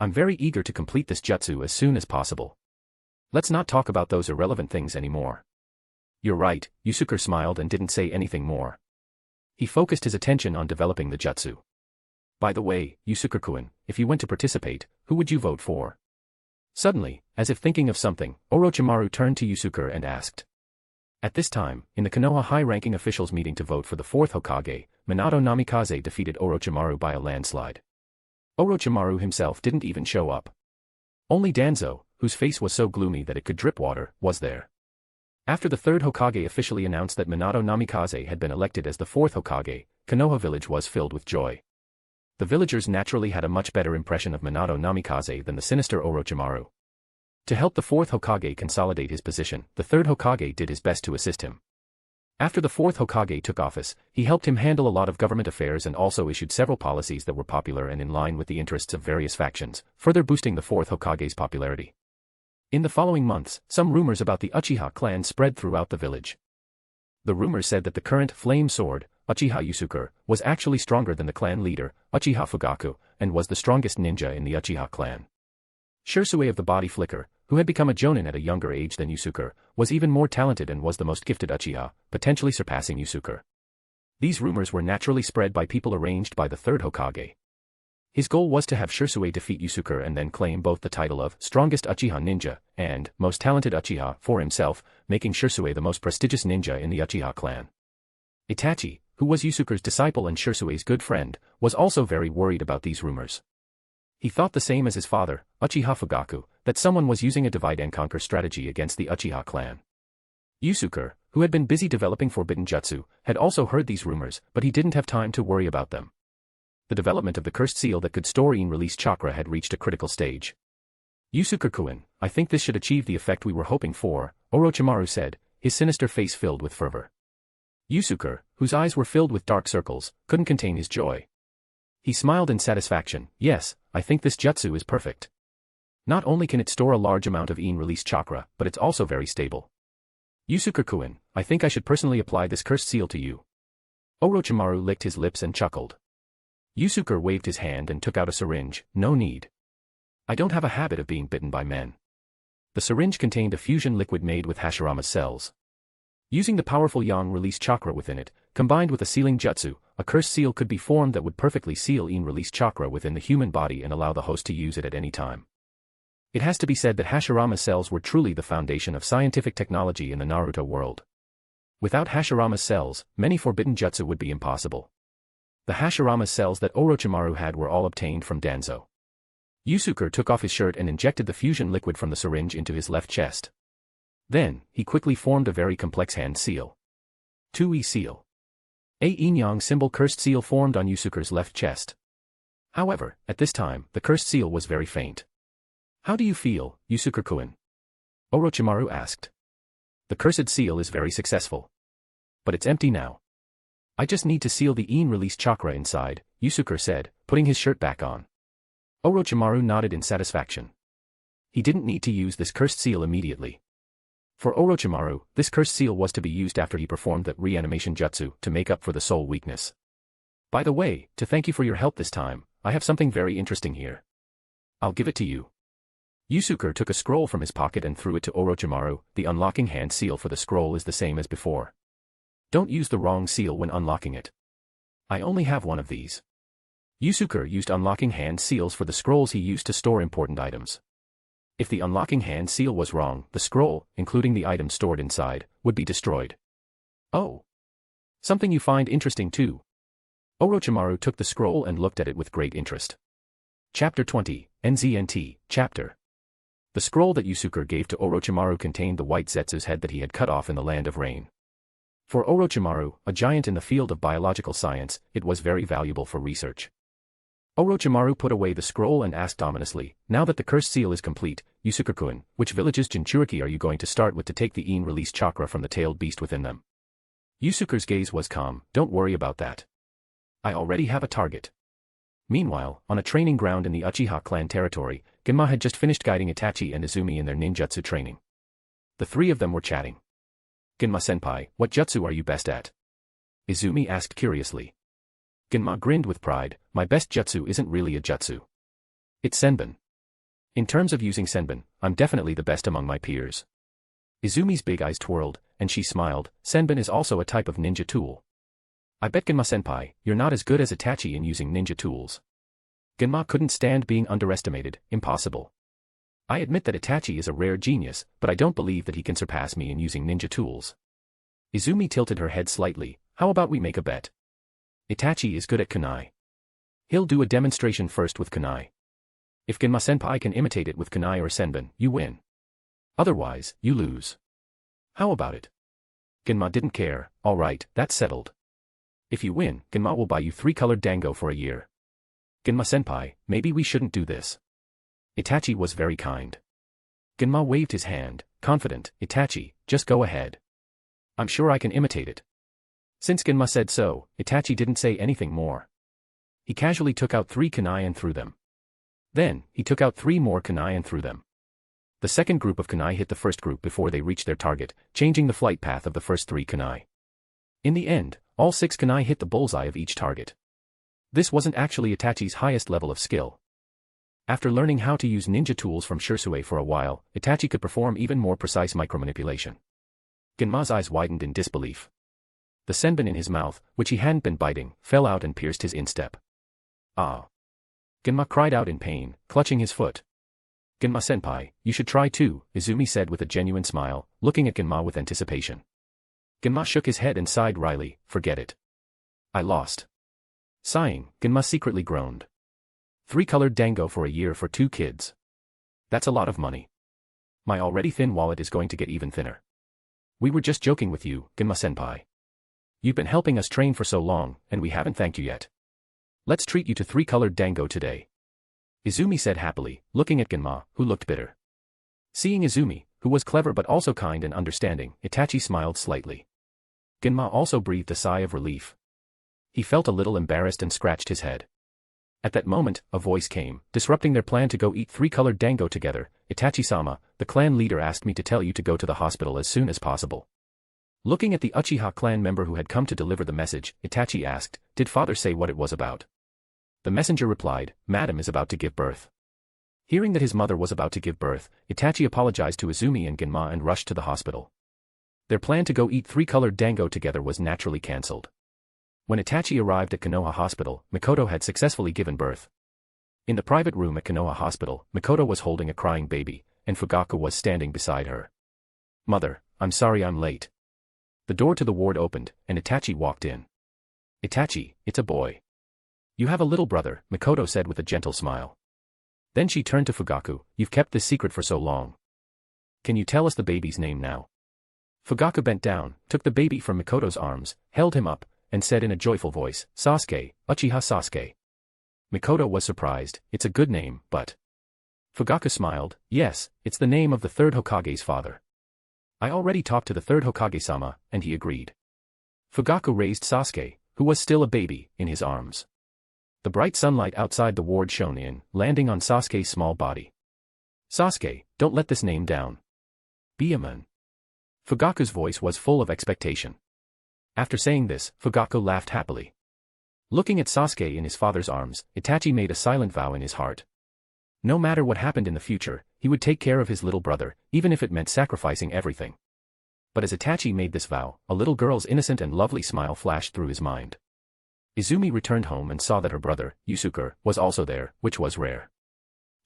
I'm very eager to complete this jutsu as soon as possible. Let's not talk about those irrelevant things anymore." "You're right," Yusuke smiled and didn't say anything more. He focused his attention on developing the jutsu. "By the way, Yusuke-kun, if you went to participate, who would you vote for?" Suddenly, as if thinking of something, Orochimaru turned to Yusuke and asked. At this time, in the Konoha high-ranking officials meeting to vote for the 4th Hokage, Minato Namikaze defeated Orochimaru by a landslide. Orochimaru himself didn't even show up. Only Danzo, whose face was so gloomy that it could drip water, was there. After the third Hokage officially announced that Minato Namikaze had been elected as the fourth Hokage, Konoha village was filled with joy. The villagers naturally had a much better impression of Minato Namikaze than the sinister Orochimaru. To help the fourth Hokage consolidate his position, the third Hokage did his best to assist him. After the fourth Hokage took office, he helped him handle a lot of government affairs and also issued several policies that were popular and in line with the interests of various factions, further boosting the fourth Hokage's popularity. In the following months, some rumors about the Uchiha clan spread throughout the village. The rumors said that the current Flame Sword, Uchiha Yusuke, was actually stronger than the clan leader, Uchiha Fugaku, and was the strongest ninja in the Uchiha clan. Shisui of the Body Flicker, who had become a jonin at a younger age than Yusuke, was even more talented and was the most gifted Uchiha, potentially surpassing Yusuke. These rumors were naturally spread by people arranged by the third Hokage. His goal was to have Shisui defeat Yusuke and then claim both the title of Strongest Uchiha Ninja and Most Talented Uchiha for himself, making Shisui the most prestigious ninja in the Uchiha clan. Itachi, who was Yusuke's disciple and Shisui's good friend, was also very worried about these rumors. He thought the same as his father, Uchiha Fugaku, that someone was using a divide-and-conquer strategy against the Uchiha clan. Yusuke, who had been busy developing forbidden jutsu, had also heard these rumors, but he didn't have time to worry about them. The development of the cursed seal that could store in-release chakra had reached a critical stage. Yusuke-kun, I think this should achieve the effect we were hoping for, Orochimaru said, his sinister face filled with fervor. Yusuke, whose eyes were filled with dark circles, couldn't contain his joy. He smiled in satisfaction. Yes, I think this jutsu is perfect. Not only can it store a large amount of in-release chakra, but it's also very stable. Yusuke-kun, I think I should personally apply this cursed seal to you. Orochimaru licked his lips and chuckled. Yusuke waved his hand and took out a syringe. No need. I don't have a habit of being bitten by men. The syringe contained a fusion liquid made with Hashirama's cells. Using the powerful yang release chakra within it, combined with a sealing jutsu, a cursed seal could be formed that would perfectly seal in-release chakra within the human body and allow the host to use it at any time. It has to be said that Hashirama's cells were truly the foundation of scientific technology in the Naruto world. Without Hashirama's cells, many forbidden jutsu would be impossible. The Hashirama cells that Orochimaru had were all obtained from Danzo. Yusuke took off his shirt and injected the fusion liquid from the syringe into his left chest. Then, he quickly formed a very complex hand seal. 2E seal. A yin-yang symbol cursed seal formed on Yusuke's left chest. However, at this time, the cursed seal was very faint. How do you feel, Yusuke-kun? Orochimaru asked. The cursed seal is very successful. But it's empty now. I just need to seal the in-release chakra inside, Yusuke said, putting his shirt back on. Orochimaru nodded in satisfaction. He didn't need to use this cursed seal immediately. For Orochimaru, this cursed seal was to be used after he performed that reanimation jutsu to make up for the soul weakness. By the way, to thank you for your help this time, I have something very interesting here. I'll give it to you. Yusuke took a scroll from his pocket and threw it to Orochimaru. The unlocking hand seal for the scroll is the same as before. Don't use the wrong seal when unlocking it. I only have one of these. Yusuke used unlocking hand seals for the scrolls he used to store important items. If the unlocking hand seal was wrong, the scroll, including the items stored inside, would be destroyed. Oh. Something you find interesting too. Orochimaru took the scroll and looked at it with great interest. Chapter 20, NZNT, Chapter. The scroll that Yusuke gave to Orochimaru contained the white Zetsu's head that he had cut off in the Land of Rain. For Orochimaru, a giant in the field of biological science, it was very valuable for research. Orochimaru put away the scroll and asked ominously, now that the cursed seal is complete, Yusuke-kun, which village's Jinchuriki are you going to start with to take the in-release chakra from the tailed beast within them? Yusuke's gaze was calm. Don't worry about that. I already have a target. Meanwhile, on a training ground in the Uchiha clan territory, Genma had just finished guiding Itachi and Izumi in their ninjutsu training. The three of them were chatting. Genma-senpai, what jutsu are you best at? Izumi asked curiously. Genma grinned with pride, my best jutsu isn't really a jutsu. It's senbon. In terms of using senbon, I'm definitely the best among my peers. Izumi's big eyes twirled, and she smiled. Senbon is also a type of ninja tool. I bet Genma-senpai, you're not as good as Itachi in using ninja tools. Genma couldn't stand being underestimated. Impossible. I admit that Itachi is a rare genius, but I don't believe that he can surpass me in using ninja tools. Izumi tilted her head slightly. How about we make a bet? Itachi is good at kunai. He'll do a demonstration first with kunai. If Genma-senpai can imitate it with kunai or senbon, you win. Otherwise, you lose. How about it? Genma didn't care. Alright, that's settled. If you win, Genma will buy you 3-colored dango for a year. Genma-senpai, maybe we shouldn't do this. Itachi was very kind. Genma waved his hand, confident. Itachi, just go ahead. I'm sure I can imitate it. Since Genma said so, Itachi didn't say anything more. He casually took out 3 kunai and threw them. Then, he took out 3 more kunai and threw them. The second group of kunai hit the first group before they reached their target, changing the flight path of the first 3 kunai. In the end, all 6 kunai hit the bullseye of each target. This wasn't actually Itachi's highest level of skill. After learning how to use ninja tools from Shursui for a while, Itachi could perform even more precise micromanipulation. Genma's eyes widened in disbelief. The senbon in his mouth, which he hadn't been biting, fell out and pierced his instep. Ah! Genma cried out in pain, clutching his foot. Genma-senpai, you should try too, Izumi said with a genuine smile, looking at Genma with anticipation. Genma shook his head and sighed wryly, forget it. I lost. Sighing, Genma secretly groaned. 3-colored dango for a year for 2 kids. That's a lot of money. My already thin wallet is going to get even thinner. We were just joking with you, Genma-senpai. You've been helping us train for so long, and we haven't thanked you yet. Let's treat you to 3-colored dango today. Izumi said happily, looking at Genma, who looked bitter. Seeing Izumi, who was clever but also kind and understanding, Itachi smiled slightly. Genma also breathed a sigh of relief. He felt a little embarrassed and scratched his head. At that moment, a voice came, disrupting their plan to go eat 3-colored dango together. Itachi-sama, the clan leader asked me to tell you to go to the hospital as soon as possible. Looking at the Uchiha clan member who had come to deliver the message, Itachi asked, did father say what it was about? The messenger replied, Madam is about to give birth. Hearing that his mother was about to give birth, Itachi apologized to Izumi and Genma and rushed to the hospital. Their plan to go eat 3-colored dango together was naturally cancelled. When Itachi arrived at Konoha Hospital, Mikoto had successfully given birth. In the private room at Konoha Hospital, Mikoto was holding a crying baby, and Fugaku was standing beside her. Mother, I'm sorry I'm late. The door to the ward opened, and Itachi walked in. Itachi, it's a boy. You have a little brother, Mikoto said with a gentle smile. Then she turned to Fugaku, you've kept this secret for so long. Can you tell us the baby's name now? Fugaku bent down, took the baby from Mikoto's arms, held him up, and said in a joyful voice, Sasuke, Uchiha Sasuke. Mikoto was surprised, it's a good name, but... Fugaku smiled, yes, it's the name of the 3rd Hokage's father. I already talked to the 3rd Hokage-sama, and he agreed. Fugaku raised Sasuke, who was still a baby, in his arms. The bright sunlight outside the ward shone in, landing on Sasuke's small body. Sasuke, don't let this name down. Be a man. Fugaku's voice was full of expectation. After saying this, Fugaku laughed happily. Looking at Sasuke in his father's arms, Itachi made a silent vow in his heart. No matter what happened in the future, he would take care of his little brother, even if it meant sacrificing everything. But as Itachi made this vow, a little girl's innocent and lovely smile flashed through his mind. Izumi returned home and saw that her brother, Yusuke, was also there, which was rare.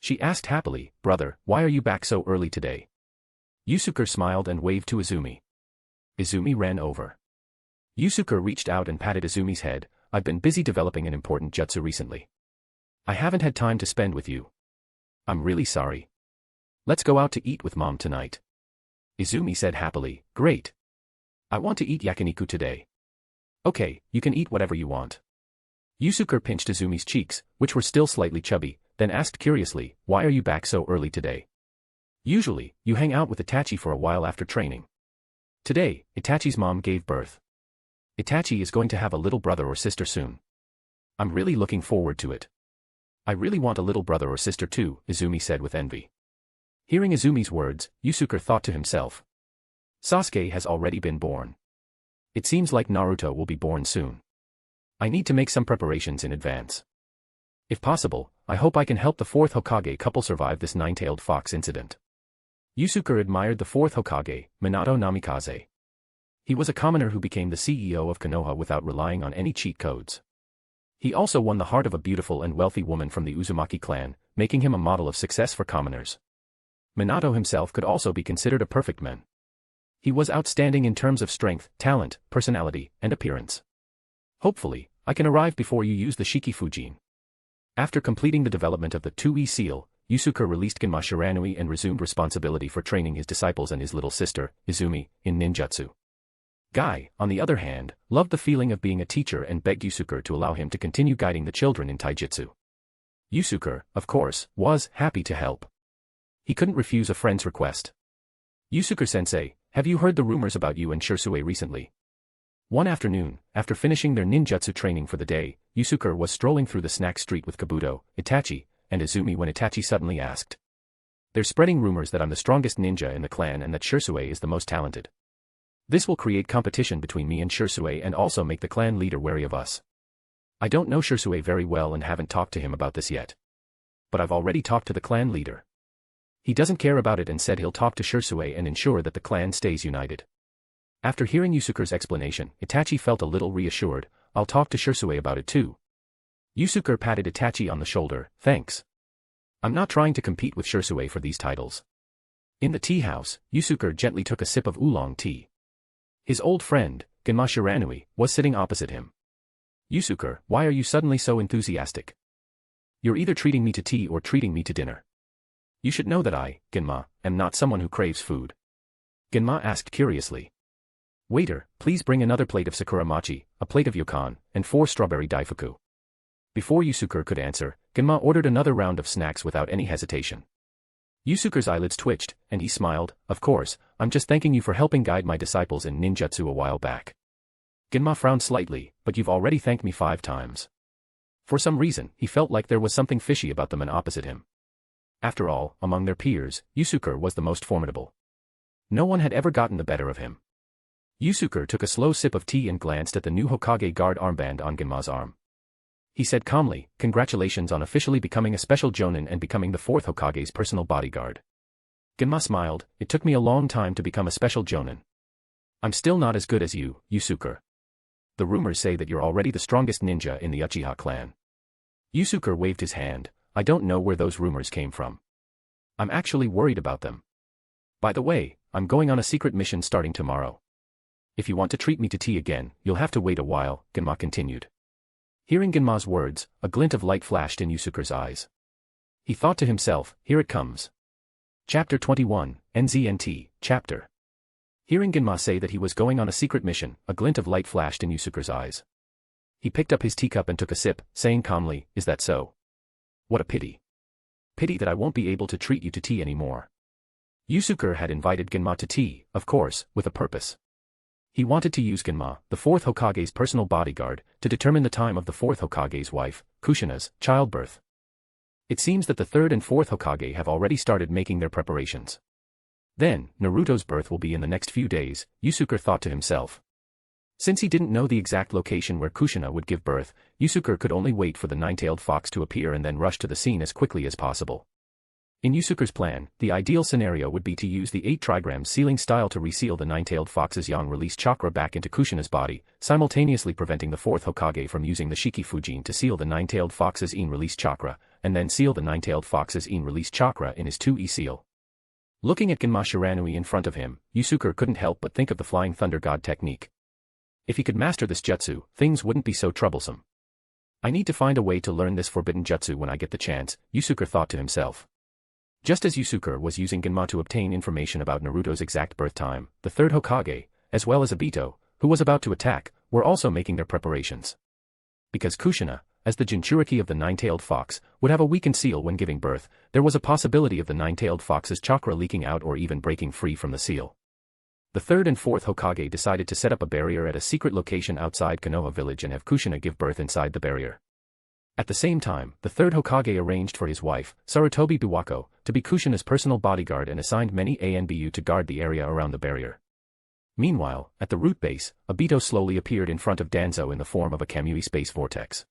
She asked happily, brother, why are you back so early today? Yusuke smiled and waved to Izumi. Izumi ran over. Yusuke reached out and patted Izumi's head, I've been busy developing an important jutsu recently. I haven't had time to spend with you. I'm really sorry. Let's go out to eat with mom tonight. Izumi said happily, great. I want to eat yakiniku today. Okay, you can eat whatever you want. Yusuke pinched Izumi's cheeks, which were still slightly chubby, then asked curiously, why are you back so early today? Usually, you hang out with Itachi for a while after training. Today, Itachi's mom gave birth. Itachi is going to have a little brother or sister soon. I'm really looking forward to it. I really want a little brother or sister too, Izumi said with envy. Hearing Izumi's words, Yusuke thought to himself. Sasuke has already been born. It seems like Naruto will be born soon. I need to make some preparations in advance. If possible, I hope I can help the 4th Hokage couple survive this 9-tailed fox incident. Yusuke admired the 4th Hokage, Minato Namikaze. He was a commoner who became the CEO of Konoha without relying on any cheat codes. He also won the heart of a beautiful and wealthy woman from the Uzumaki clan, making him a model of success for commoners. Minato himself could also be considered a perfect man. He was outstanding in terms of strength, talent, personality, and appearance. Hopefully, I can arrive before you use the Shiki Fujin. After completing the development of the 2E seal, Yusuke released Genma Shiranui and resumed responsibility for training his disciples and his little sister, Izumi, in ninjutsu. Guy, on the other hand, loved the feeling of being a teacher and begged Yusuke to allow him to continue guiding the children in taijutsu. Yusuke, of course, was happy to help. He couldn't refuse a friend's request. Yusuke-sensei, have you heard the rumors about you and Shisui recently? One afternoon, after finishing their ninjutsu training for the day, Yusuke was strolling through the snack street with Kabuto, Itachi, and Izumi when Itachi suddenly asked. They're spreading rumors that I'm the strongest ninja in the clan and that Shisui is the most talented. This will create competition between me and Shisui and also make the clan leader wary of us. I don't know Shisui very well and haven't talked to him about this yet. But I've already talked to the clan leader. He doesn't care about it and said he'll talk to Shisui and ensure that the clan stays united. After hearing Yusuke's explanation, Itachi felt a little reassured. I'll talk to Shisui about it too. Yusuke patted Itachi on the shoulder, thanks. I'm not trying to compete with Shisui for these titles. In the tea house, Yusuke gently took a sip of oolong tea. His old friend, Genma Shiranui, was sitting opposite him. Yusuke, why are you suddenly so enthusiastic? You're either treating me to tea or treating me to dinner. You should know that I, Genma, am not someone who craves food. Genma asked curiously. Waiter, please bring another plate of sakura mochi, a plate of yokon, and 4 strawberry daifuku. Before Yusuke could answer, Genma ordered another round of snacks without any hesitation. Yusuke's eyelids twitched, and he smiled, of course, I'm just thanking you for helping guide my disciples in ninjutsu a while back. Genma frowned slightly, but you've already thanked me 5 times. For some reason, he felt like there was something fishy about the man opposite him. After all, among their peers, Yusuke was the most formidable. No one had ever gotten the better of him. Yusuke took a slow sip of tea and glanced at the new Hokage guard armband on Genma's arm. He said calmly, congratulations on officially becoming a special jonin and becoming the 4th Hokage's personal bodyguard. Genma smiled, it took me a long time to become a special jonin. I'm still not as good as you, Yusuke. The rumors say that you're already the strongest ninja in the Uchiha clan. Yusuke waved his hand, I don't know where those rumors came from. I'm actually worried about them. By the way, I'm going on a secret mission starting tomorrow. If you want to treat me to tea again, you'll have to wait a while, Genma continued. Hearing Genma's words, a glint of light flashed in Yusuke's eyes. He thought to himself, here it comes. Chapter 21, NZNT, Chapter. Hearing Genma say that he was going on a secret mission, a glint of light flashed in Yusuke's eyes. He picked up his teacup and took a sip, saying calmly, is that so? What a pity. Pity that I won't be able to treat you to tea anymore. Yusuke had invited Genma to tea, of course, with a purpose. He wanted to use Genma, the 4th Hokage's personal bodyguard, to determine the time of the 4th Hokage's wife, Kushina's, childbirth. It seems that the 3rd and 4th Hokage have already started making their preparations. Then, Naruto's birth will be in the next few days, Yusuke thought to himself. Since he didn't know the exact location where Kushina would give birth, Yusuke could only wait for the 9-tailed fox to appear and then rush to the scene as quickly as possible. In Yusuke's plan, the ideal scenario would be to use the 8 trigrams sealing style to reseal the 9-tailed fox's yang-release chakra back into Kushina's body, simultaneously preventing the 4th Hokage from using the Shiki Fujin to seal the 9-tailed fox's in-release chakra, and then seal the 9-tailed fox's in-release chakra in his 2E seal. Looking at Genma Shiranui in front of him, Yusuke couldn't help but think of the Flying Thunder God technique. If he could master this jutsu, things wouldn't be so troublesome. I need to find a way to learn this forbidden jutsu when I get the chance, Yusuke thought to himself. Just as Yusuke was using Genma to obtain information about Naruto's exact birth time, the 3rd Hokage, as well as Obito, who was about to attack, were also making their preparations. Because Kushina, as the Jinchuriki of the 9-tailed fox, would have a weakened seal when giving birth, there was a possibility of the 9-tailed fox's chakra leaking out or even breaking free from the seal. The 3rd and 4th Hokage decided to set up a barrier at a secret location outside Konoha village and have Kushina give birth inside the barrier. At the same time, the 3rd Hokage arranged for his wife, Sarutobi Biwako, to be Kushina's personal bodyguard and assigned many ANBU to guard the area around the barrier. Meanwhile, at the root base, Obito slowly appeared in front of Danzo in the form of a Kamui space vortex.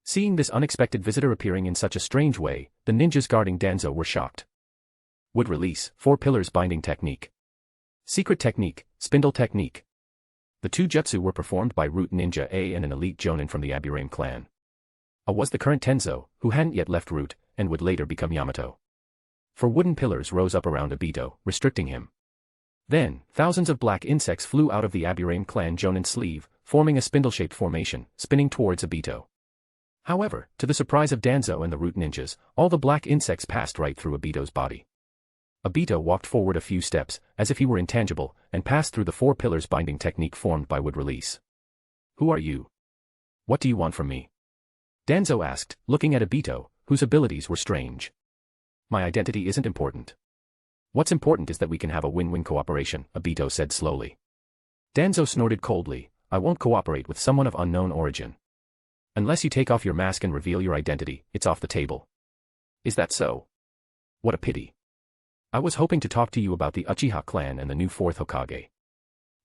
Seeing this unexpected visitor appearing in such a strange way, the ninjas guarding Danzo were shocked. Wood release, 4 pillars binding technique. Secret technique, spindle technique. The 2 jutsu were performed by Root Ninja A and an elite jonin from the Aburame clan. A was the current Tenzo, who hadn't yet left Root, and would later become Yamato. 4 wooden pillars rose up around Obito, restricting him. Then, thousands of black insects flew out of the Aburame clan jonin's sleeve, forming a spindle-shaped formation, spinning towards Obito. However, to the surprise of Danzo and the root ninjas, all the black insects passed right through Obito's body. Obito walked forward a few steps, as if he were intangible, and passed through the 4 pillars binding technique formed by wood release. "Who are you? What do you want from me?" Danzo asked, looking at Obito, whose abilities were strange. "My identity isn't important. What's important is that we can have a win-win cooperation," Obito said slowly. Danzo snorted coldly, "I won't cooperate with someone of unknown origin. Unless you take off your mask and reveal your identity, it's off the table." "Is that so? What a pity. I was hoping to talk to you about the Uchiha clan and the new 4th Hokage."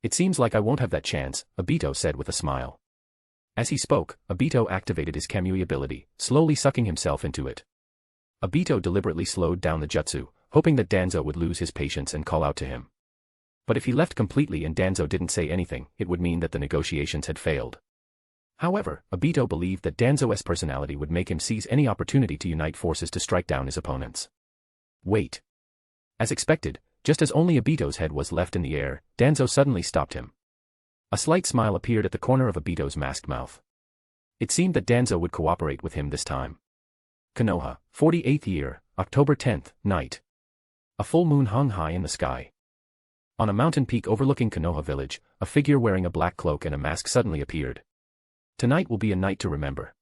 "It seems like I won't have that chance," Obito said with a smile. As he spoke, Obito activated his Kamui ability, slowly sucking himself into it. Obito deliberately slowed down the jutsu, hoping that Danzo would lose his patience and call out to him. But if he left completely and Danzo didn't say anything, it would mean that the negotiations had failed. However, Obito believed that Danzo's personality would make him seize any opportunity to unite forces to strike down his opponents. "Wait." As expected, just as only Obito's head was left in the air, Danzo suddenly stopped him. A slight smile appeared at the corner of Obito's masked mouth. It seemed that Danzo would cooperate with him this time. Konoha, 48th year, October 10th, night. A full moon hung high in the sky. On a mountain peak overlooking Konoha village, a figure wearing a black cloak and a mask suddenly appeared. Tonight will be a night to remember.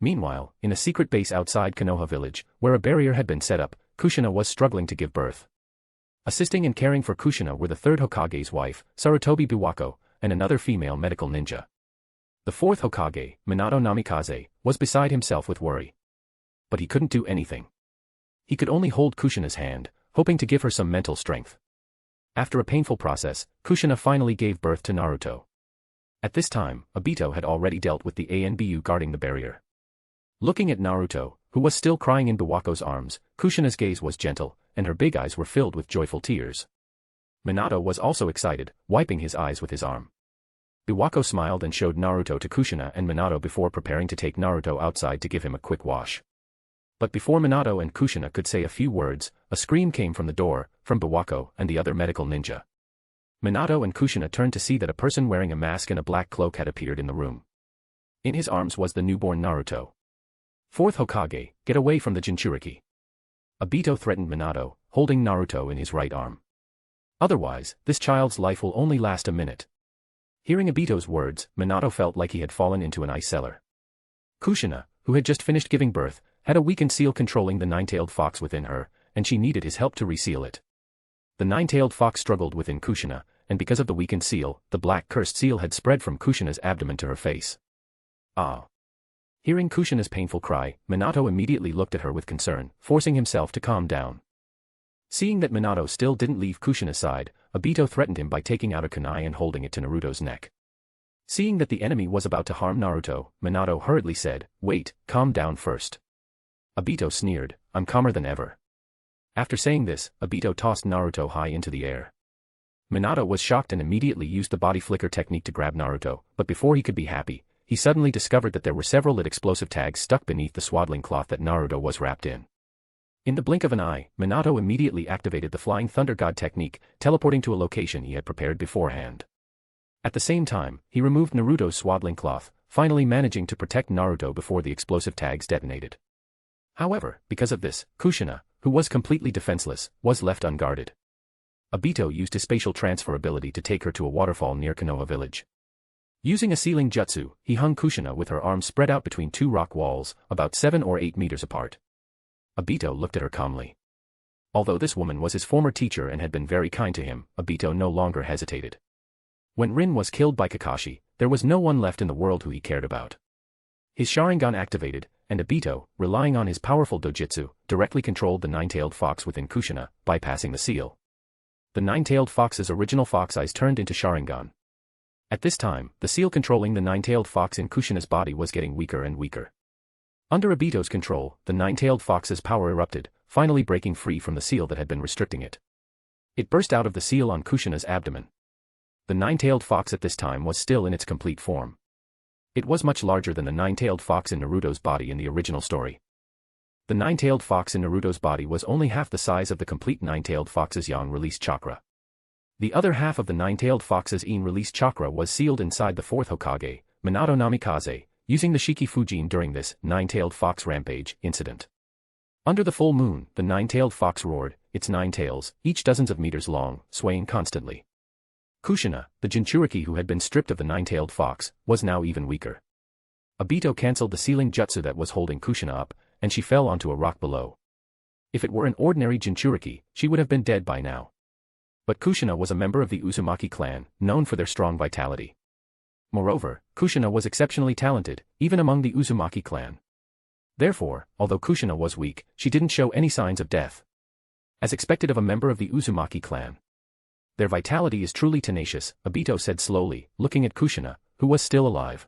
Meanwhile, in a secret base outside Konoha village, where a barrier had been set up, Kushina was struggling to give birth. Assisting and caring for Kushina were the 3rd Hokage's wife, Sarutobi Biwako, and another female medical ninja. The 4th Hokage, Minato Namikaze, was beside himself with worry. But he couldn't do anything. He could only hold Kushina's hand, hoping to give her some mental strength. After a painful process, Kushina finally gave birth to Naruto. At this time, Obito had already dealt with the ANBU guarding the barrier. Looking at Naruto, who was still crying in Biwako's arms, Kushina's gaze was gentle, and her big eyes were filled with joyful tears. Minato was also excited, wiping his eyes with his arm. Biwako smiled and showed Naruto to Kushina and Minato before preparing to take Naruto outside to give him a quick wash. But before Minato and Kushina could say a few words, a scream came from the door, from Biwako and the other medical ninja. Minato and Kushina turned to see that a person wearing a mask and a black cloak had appeared in the room. In his arms was the newborn Naruto. 4th Hokage, get away from the Jinchuriki. Obito threatened Minato, holding Naruto in his right arm. Otherwise, this child's life will only last a minute. Hearing Obito's words, Minato felt like he had fallen into an ice cellar. Kushina, who had just finished giving birth, had a weakened seal controlling the 9-tailed fox within her, and she needed his help to reseal it. The 9-tailed fox struggled within Kushina, and because of the weakened seal, the black cursed seal had spread from Kushina's abdomen to her face. Ah! Hearing Kushina's painful cry, Minato immediately looked at her with concern, forcing himself to calm down. Seeing that Minato still didn't leave Kushina's side, Obito threatened him by taking out a kunai and holding it to Naruto's neck. Seeing that the enemy was about to harm Naruto, Minato hurriedly said, "Wait, calm down first." Obito sneered, "I'm calmer than ever." After saying this, Obito tossed Naruto high into the air. Minato was shocked and immediately used the body flicker technique to grab Naruto, but before he could be happy, he suddenly discovered that there were several lit explosive tags stuck beneath the swaddling cloth that Naruto was wrapped in. In the blink of an eye, Minato immediately activated the Flying Thunder God technique, teleporting to a location he had prepared beforehand. At the same time, he removed Naruto's swaddling cloth, finally managing to protect Naruto before the explosive tags detonated. However, because of this, Kushina, who was completely defenseless, was left unguarded. Obito used his spatial transfer ability to take her to a waterfall near Konoha village. Using a sealing jutsu, he hung Kushina with her arms spread out between 2 rock walls, about 7 or 8 meters apart. Obito looked at her calmly. Although this woman was his former teacher and had been very kind to him, Obito no longer hesitated. When Rin was killed by Kakashi, there was no one left in the world who he cared about. His Sharingan activated, and Obito, relying on his powerful dojutsu, directly controlled the 9-tailed fox within Kushina, bypassing the seal. The 9-tailed fox's original fox eyes turned into Sharingan. At this time, the seal controlling the 9-tailed fox in Kushina's body was getting weaker and weaker. Under Obito's control, the 9-tailed fox's power erupted, finally breaking free from the seal that had been restricting it. It burst out of the seal on Kushina's abdomen. The 9-tailed fox at this time was still in its complete form. It was much larger than the 9-tailed fox in Naruto's body in the original story. The 9-tailed fox in Naruto's body was only half the size of the complete 9-tailed fox's yang release chakra. The other half of the 9-tailed fox's in release chakra was sealed inside the 4th Hokage, Minato Namikaze, using the Shiki Fujin during this nine-tailed fox rampage incident. Under the full moon, the nine-tailed fox roared, its 9 tails, each dozens of meters long, swaying constantly. Kushina, the Jinchuriki who had been stripped of the nine-tailed fox, was now even weaker. Obito cancelled the sealing jutsu that was holding Kushina up, and she fell onto a rock below. If it were an ordinary Jinchuriki, she would have been dead by now. But Kushina was a member of the Uzumaki clan, known for their strong vitality. Moreover, Kushina was exceptionally talented, even among the Uzumaki clan. Therefore, although Kushina was weak, she didn't show any signs of death. As expected of a member of the Uzumaki clan. Their vitality is truly tenacious, Obito said slowly, looking at Kushina, who was still alive.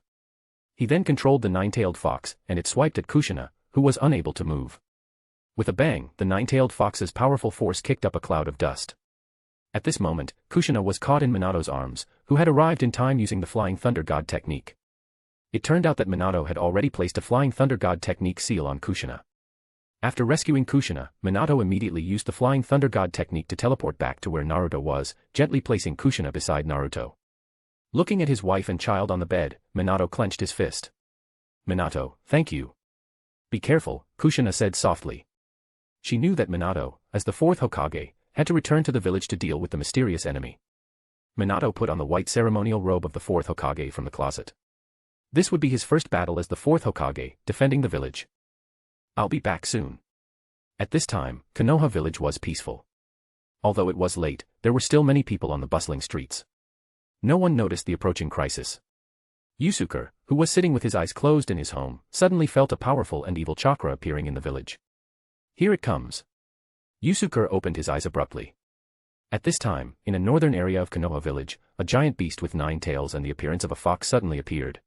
He then controlled the nine-tailed fox, and it swiped at Kushina, who was unable to move. With a bang, the nine-tailed fox's powerful force kicked up a cloud of dust. At this moment, Kushina was caught in Minato's arms, who had arrived in time using the Flying Thunder God technique. It turned out that Minato had already placed a Flying Thunder God technique seal on Kushina. After rescuing Kushina, Minato immediately used the Flying Thunder God technique to teleport back to where Naruto was, gently placing Kushina beside Naruto. Looking at his wife and child on the bed, Minato clenched his fist. Minato, thank you. Be careful, Kushina said softly. She knew that Minato, as the 4th Hokage, had to return to the village to deal with the mysterious enemy. Minato put on the white ceremonial robe of the 4th Hokage from the closet. This would be his first battle as the 4th Hokage, defending the village. I'll be back soon. At this time, Konoha village was peaceful. Although it was late, there were still many people on the bustling streets. No one noticed the approaching crisis. Yusuke, who was sitting with his eyes closed in his home, suddenly felt a powerful and evil chakra appearing in the village. Here it comes. Yusuke opened his eyes abruptly. At this time, in a northern area of Konoha village, a giant beast with 9 tails and the appearance of a fox suddenly appeared.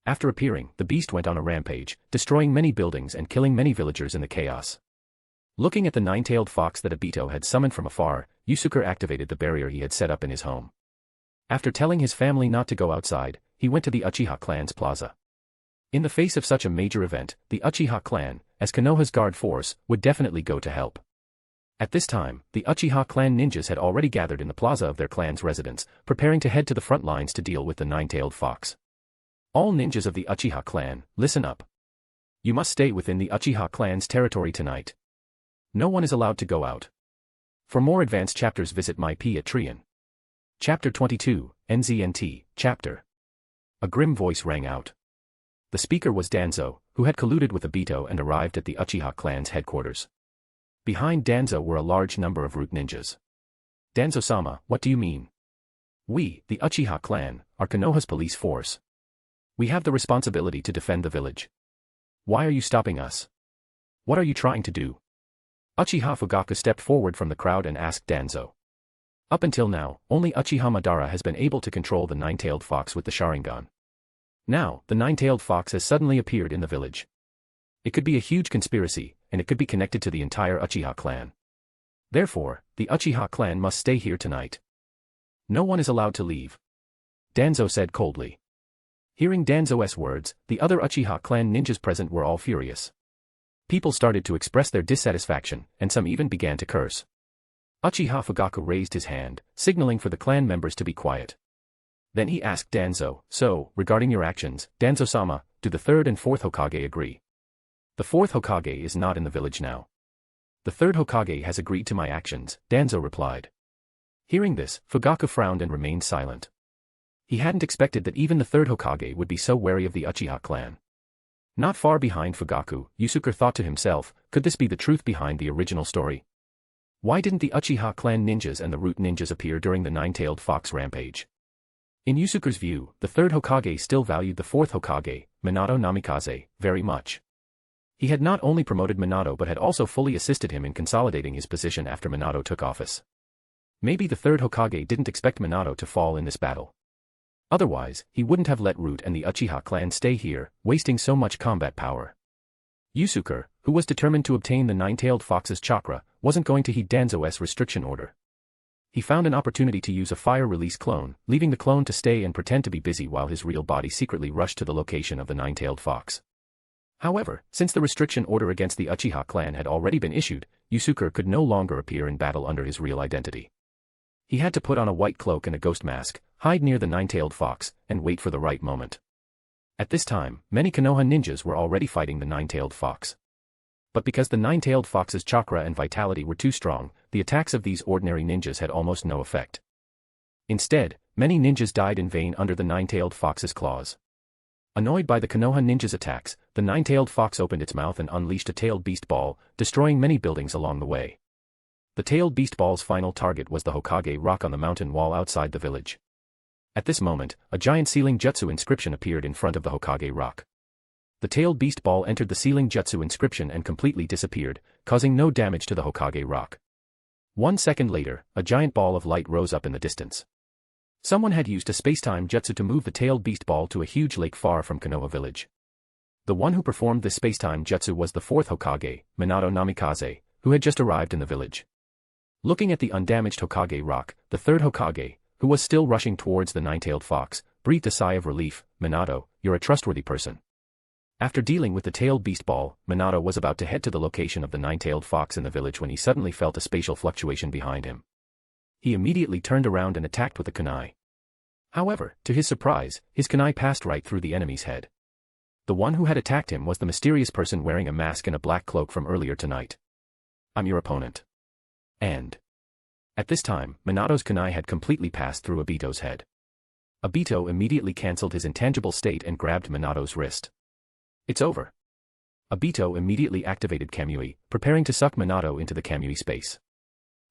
After appearing, the beast went on a rampage, destroying many buildings and killing many villagers in the chaos. Looking at the 9-tailed fox that Obito had summoned from afar, Yusuke activated the barrier he had set up in his home. After telling his family not to go outside, he went to the Uchiha clan's plaza. In the face of such a major event, the Uchiha clan, as Konoha's guard force, would definitely go to help. At this time, the Uchiha clan ninjas had already gathered in the plaza of their clan's residence, preparing to head to the front lines to deal with the 9-tailed fox. All ninjas of the Uchiha clan, listen up. You must stay within the Uchiha clan's territory tonight. No one is allowed to go out. For more advanced chapters visit my Patreon. Chapter 22, NZNT, Chapter. A grim voice rang out. The speaker was Danzo, who had colluded with Obito and arrived at the Uchiha clan's headquarters. Behind Danzo were a large number of root ninjas. Danzo-sama, what do you mean? We, the Uchiha clan, are Konoha's police force. We have the responsibility to defend the village. Why are you stopping us? What are you trying to do? Uchiha Fugaku stepped forward from the crowd and asked Danzo. Up until now, only Uchiha Madara has been able to control the 9-tailed fox with the Sharingan. Now, the 9-tailed fox has suddenly appeared in the village. It could be a huge conspiracy, and it could be connected to the entire Uchiha clan. Therefore, the Uchiha clan must stay here tonight. No one is allowed to leave. Danzo said coldly. Hearing Danzo's words, the other Uchiha clan ninjas present were all furious. People started to express their dissatisfaction, and some even began to curse. Uchiha Fugaku raised his hand, signaling for the clan members to be quiet. Then he asked Danzo, so, regarding your actions, Danzo-sama, do the 3rd and 4th Hokage agree? The 4th Hokage is not in the village now. The 3rd Hokage has agreed to my actions, Danzo replied. Hearing this, Fugaku frowned and remained silent. He hadn't expected that even the 3rd Hokage would be so wary of the Uchiha clan. Not far behind Fugaku, Yusuke thought to himself, could this be the truth behind the original story? Why didn't the Uchiha clan ninjas and the root ninjas appear during the 9-tailed fox rampage? In Yusuke's view, the 3rd Hokage still valued the 4th Hokage, Minato Namikaze, very much. He had not only promoted Minato but had also fully assisted him in consolidating his position after Minato took office. Maybe the 3rd Hokage didn't expect Minato to fall in this battle. Otherwise, he wouldn't have let Root and the Uchiha clan stay here, wasting so much combat power. Yusuke, who was determined to obtain the 9-tailed fox's chakra, wasn't going to heed Danzo's restriction order. He found an opportunity to use a fire-release clone, leaving the clone to stay and pretend to be busy while his real body secretly rushed to the location of the 9-tailed fox. However, since the restriction order against the Uchiha clan had already been issued, Yusuke could no longer appear in battle under his real identity. He had to put on a white cloak and a ghost mask, hide near the 9-tailed fox, and wait for the right moment. At this time, many Konoha ninjas were already fighting the nine-tailed fox. But because the nine-tailed fox's chakra and vitality were too strong, the attacks of these ordinary ninjas had almost no effect. Instead, many ninjas died in vain under the nine-tailed fox's claws. Annoyed by the Konoha ninjas' attacks, the nine-tailed fox opened its mouth and unleashed a tailed beast ball, destroying many buildings along the way. The tailed beast ball's final target was the Hokage rock on the mountain wall outside the village. At this moment, a giant sealing jutsu inscription appeared in front of the Hokage rock. The tailed beast ball entered the sealing jutsu inscription and completely disappeared, causing no damage to the Hokage rock. 1 second later, a giant ball of light rose up in the distance. Someone had used a space-time jutsu to move the tailed beast ball to a huge lake far from Konoha village. The one who performed this space-time jutsu was the fourth Hokage, Minato Namikaze, who had just arrived in the village. Looking at the undamaged Hokage rock, the third Hokage, who was still rushing towards the nine-tailed fox, breathed a sigh of relief. Minato, you're a trustworthy person. After dealing with the tailed beast ball, Minato was about to head to the location of the nine-tailed fox in the village when he suddenly felt a spatial fluctuation behind him. He immediately turned around and attacked with a kunai. However, to his surprise, his kunai passed right through the enemy's head. The one who had attacked him was the mysterious person wearing a mask and a black cloak from earlier tonight. I'm your opponent. And at this time, Minato's kunai had completely passed through Obito's head. Obito immediately cancelled his intangible state and grabbed Minato's wrist. It's over. Obito immediately activated Kamui, preparing to suck Minato into the Kamui space.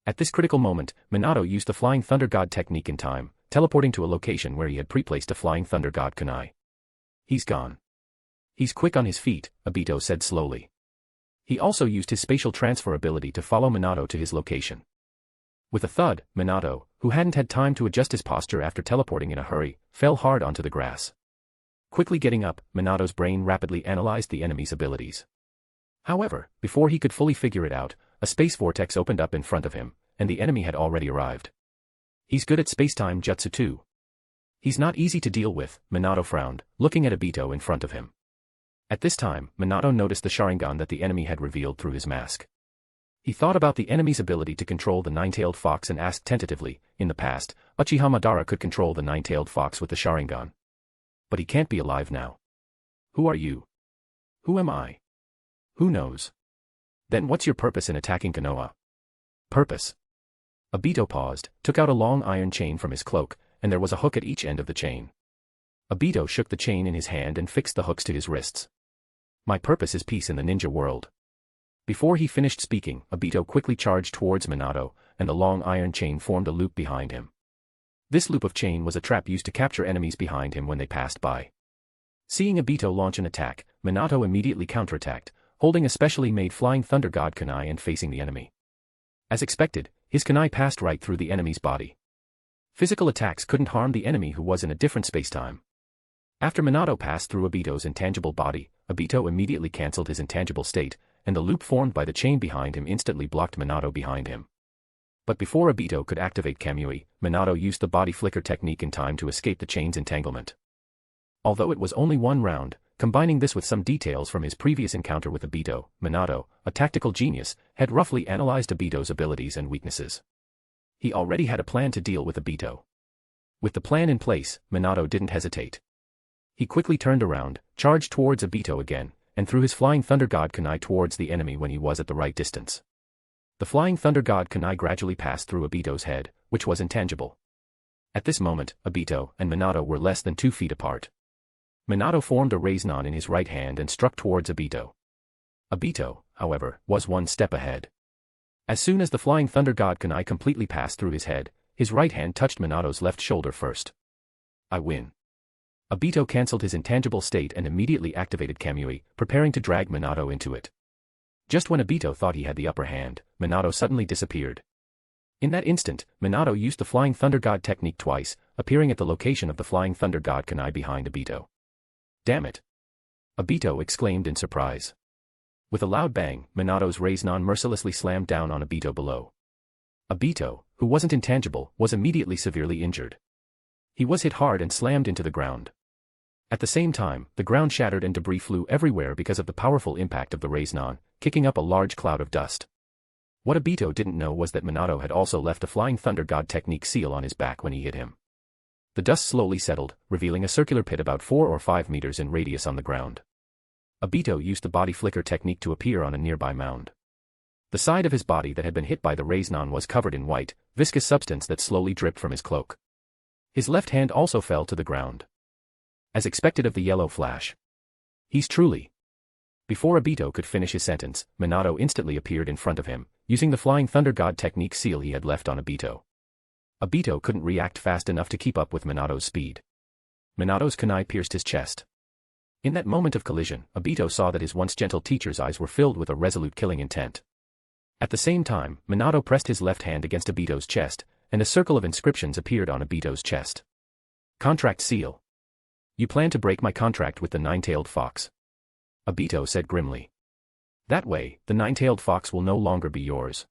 At this critical moment, Minato used the Flying Thunder God technique in time, teleporting to a location where he had pre-placed a Flying Thunder God kunai. He's gone. He's quick on his feet, Obito said slowly. He also used his spatial transfer ability to follow Minato to his location. With a thud, Minato, who hadn't had time to adjust his posture after teleporting in a hurry, fell hard onto the grass. Quickly getting up, Minato's brain rapidly analyzed the enemy's abilities. However, before he could fully figure it out, a space vortex opened up in front of him, and the enemy had already arrived. He's good at space-time jutsu too. He's not easy to deal with, Minato frowned, looking at Obito in front of him. At this time, Minato noticed the Sharingan that the enemy had revealed through his mask. He thought about the enemy's ability to control the nine-tailed fox and asked tentatively, in the past, Uchiha Madara could control the nine-tailed fox with the Sharingan. But he can't be alive now. Who are you? Who am I? Who knows? Then what's your purpose in attacking Konoha? Purpose? Obito paused, took out a long iron chain from his cloak, and there was a hook at each end of the chain. Obito shook the chain in his hand and fixed the hooks to his wrists. My purpose is peace in the ninja world. Before he finished speaking, Obito quickly charged towards Minato, and the long iron chain formed a loop behind him. This loop of chain was a trap used to capture enemies behind him when they passed by. Seeing Obito launch an attack, Minato immediately counterattacked, holding a specially made Flying Thunder God kunai and facing the enemy. As expected, his kunai passed right through the enemy's body. Physical attacks couldn't harm the enemy who was in a different spacetime. After Minato passed through Obito's intangible body, Obito immediately cancelled his intangible state, and the loop formed by the chain behind him instantly blocked Minato behind him. But before Obito could activate Kamui, Minato used the body flicker technique in time to escape the chain's entanglement. Although it was only one round, combining this with some details from his previous encounter with Obito, Minato, a tactical genius, had roughly analyzed Obito's abilities and weaknesses. He already had a plan to deal with Obito. With the plan in place, Minato didn't hesitate. He quickly turned around, charged towards Obito again, and threw his Flying Thunder God kunai towards the enemy when he was at the right distance. The Flying Thunder God kunai gradually passed through Obito's head, which was intangible. At this moment, Obito and Minato were less than 2 feet apart. Minato formed a Ryūjin in his right hand and struck towards Obito. Obito, however, was 1 step ahead. As soon as the Flying Thunder God kunai completely passed through his head, his right hand touched Minato's left shoulder first. I win. Obito cancelled his intangible state and immediately activated Kamui, preparing to drag Minato into it. Just when Obito thought he had the upper hand, Minato suddenly disappeared. In that instant, Minato used the Flying Thunder God technique twice, appearing at the location of the Flying Thunder God kunai behind Obito. Damn it! Obito exclaimed in surprise. With a loud bang, Minato's Ryūjin mercilessly slammed down on Obito below. Obito, who wasn't intangible, was immediately severely injured. He was hit hard and slammed into the ground. At the same time, the ground shattered and debris flew everywhere because of the powerful impact of the Ryūjin, kicking up a large cloud of dust. What Obito didn't know was that Minato had also left a Flying Thunder God technique seal on his back when he hit him. The dust slowly settled, revealing a circular pit about 4 or 5 meters in radius on the ground. Obito used the body flicker technique to appear on a nearby mound. The side of his body that had been hit by the Ryūjin was covered in white, viscous substance that slowly dripped from his cloak. His left hand also fell to the ground. As expected of the yellow flash. He's truly. Before Obito could finish his sentence, Minato instantly appeared in front of him, using the Flying Thunder God technique seal he had left on Obito. Obito couldn't react fast enough to keep up with Minato's speed. Minato's kunai pierced his chest. In that moment of collision, Obito saw that his once gentle teacher's eyes were filled with a resolute killing intent. At the same time, Minato pressed his left hand against Obito's chest, and a circle of inscriptions appeared on Obito's chest. Contract seal. You plan to break my contract with the nine-tailed fox. Obito said grimly. That way, the nine-tailed fox will no longer be yours.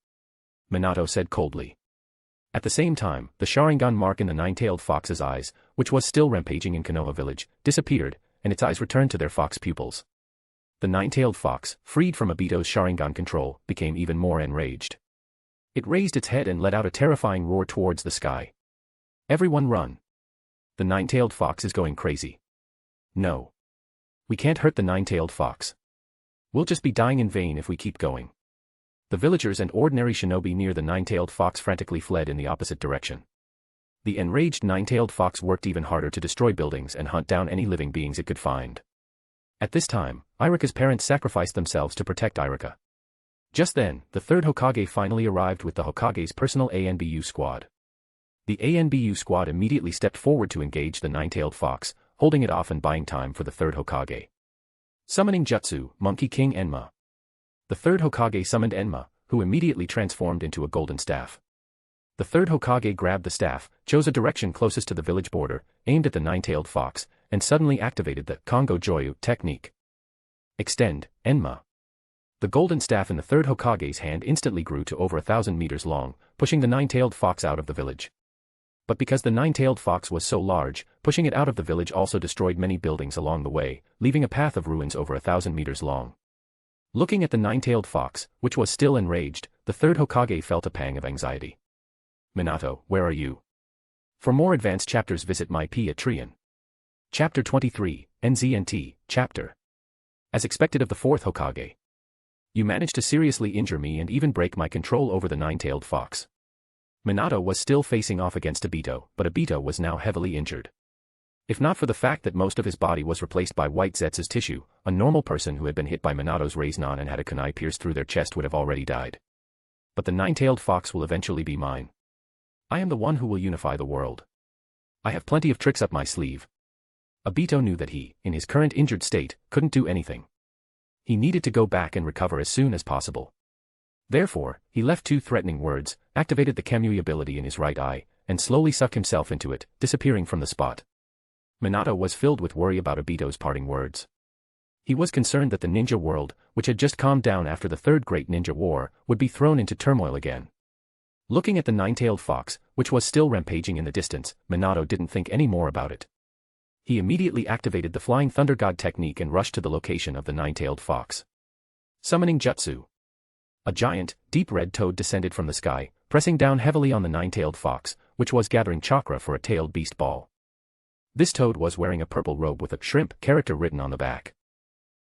Minato said coldly. At the same time, the Sharingan mark in the nine-tailed fox's eyes, which was still rampaging in Konoha village, disappeared, and its eyes returned to their fox pupils. The nine-tailed fox, freed from Obito's Sharingan control, became even more enraged. It raised its head and let out a terrifying roar towards the sky. Everyone run. The nine-tailed fox is going crazy. No. We can't hurt the nine-tailed fox. We'll just be dying in vain if we keep going. The villagers and ordinary shinobi near the nine-tailed fox frantically fled in the opposite direction. The enraged nine-tailed fox worked even harder to destroy buildings and hunt down any living beings it could find. At this time, Iruka's parents sacrificed themselves to protect Iruka. Just then, the third Hokage finally arrived with the Hokage's personal ANBU squad. The ANBU squad immediately stepped forward to engage the nine-tailed fox, holding it off and buying time for the third Hokage. Summoning Jutsu, Monkey King Enma. The third Hokage summoned Enma, who immediately transformed into a golden staff. The third Hokage grabbed the staff, chose a direction closest to the village border, aimed at the nine-tailed fox, and suddenly activated the Kongo Joyu technique. Extend, Enma. The golden staff in the third Hokage's hand instantly grew to over 1,000 meters long, pushing the nine-tailed fox out of the village. But because the nine-tailed fox was so large, pushing it out of the village also destroyed many buildings along the way, leaving a path of ruins over 1,000 meters long. Looking at the nine-tailed fox, which was still enraged, the third Hokage felt a pang of anxiety. Minato, where are you? For more advanced chapters visit my Patreon. Chapter 23, NZNT, Chapter. As expected of the fourth Hokage. You managed to seriously injure me and even break my control over the nine-tailed fox. Minato was still facing off against Obito, but Obito was now heavily injured. If not for the fact that most of his body was replaced by white Zetsu's tissue, a normal person who had been hit by Minato's Ryūjin and had a kunai pierced through their chest would have already died. But the nine-tailed fox will eventually be mine. I am the one who will unify the world. I have plenty of tricks up my sleeve. Obito knew that he, in his current injured state, couldn't do anything. He needed to go back and recover as soon as possible. Therefore, he left two threatening words, activated the Kamui ability in his right eye, and slowly sucked himself into it, disappearing from the spot. Minato was filled with worry about Obito's parting words. He was concerned that the ninja world, which had just calmed down after the Third Great Ninja War, would be thrown into turmoil again. Looking at the nine-tailed fox, which was still rampaging in the distance, Minato didn't think any more about it. He immediately activated the Flying Thunder God technique and rushed to the location of the nine-tailed fox. Summoning Jutsu. A giant, deep red toad descended from the sky, pressing down heavily on the nine-tailed fox, which was gathering chakra for a tailed beast ball. This toad was wearing a purple robe with a shrimp character written on the back.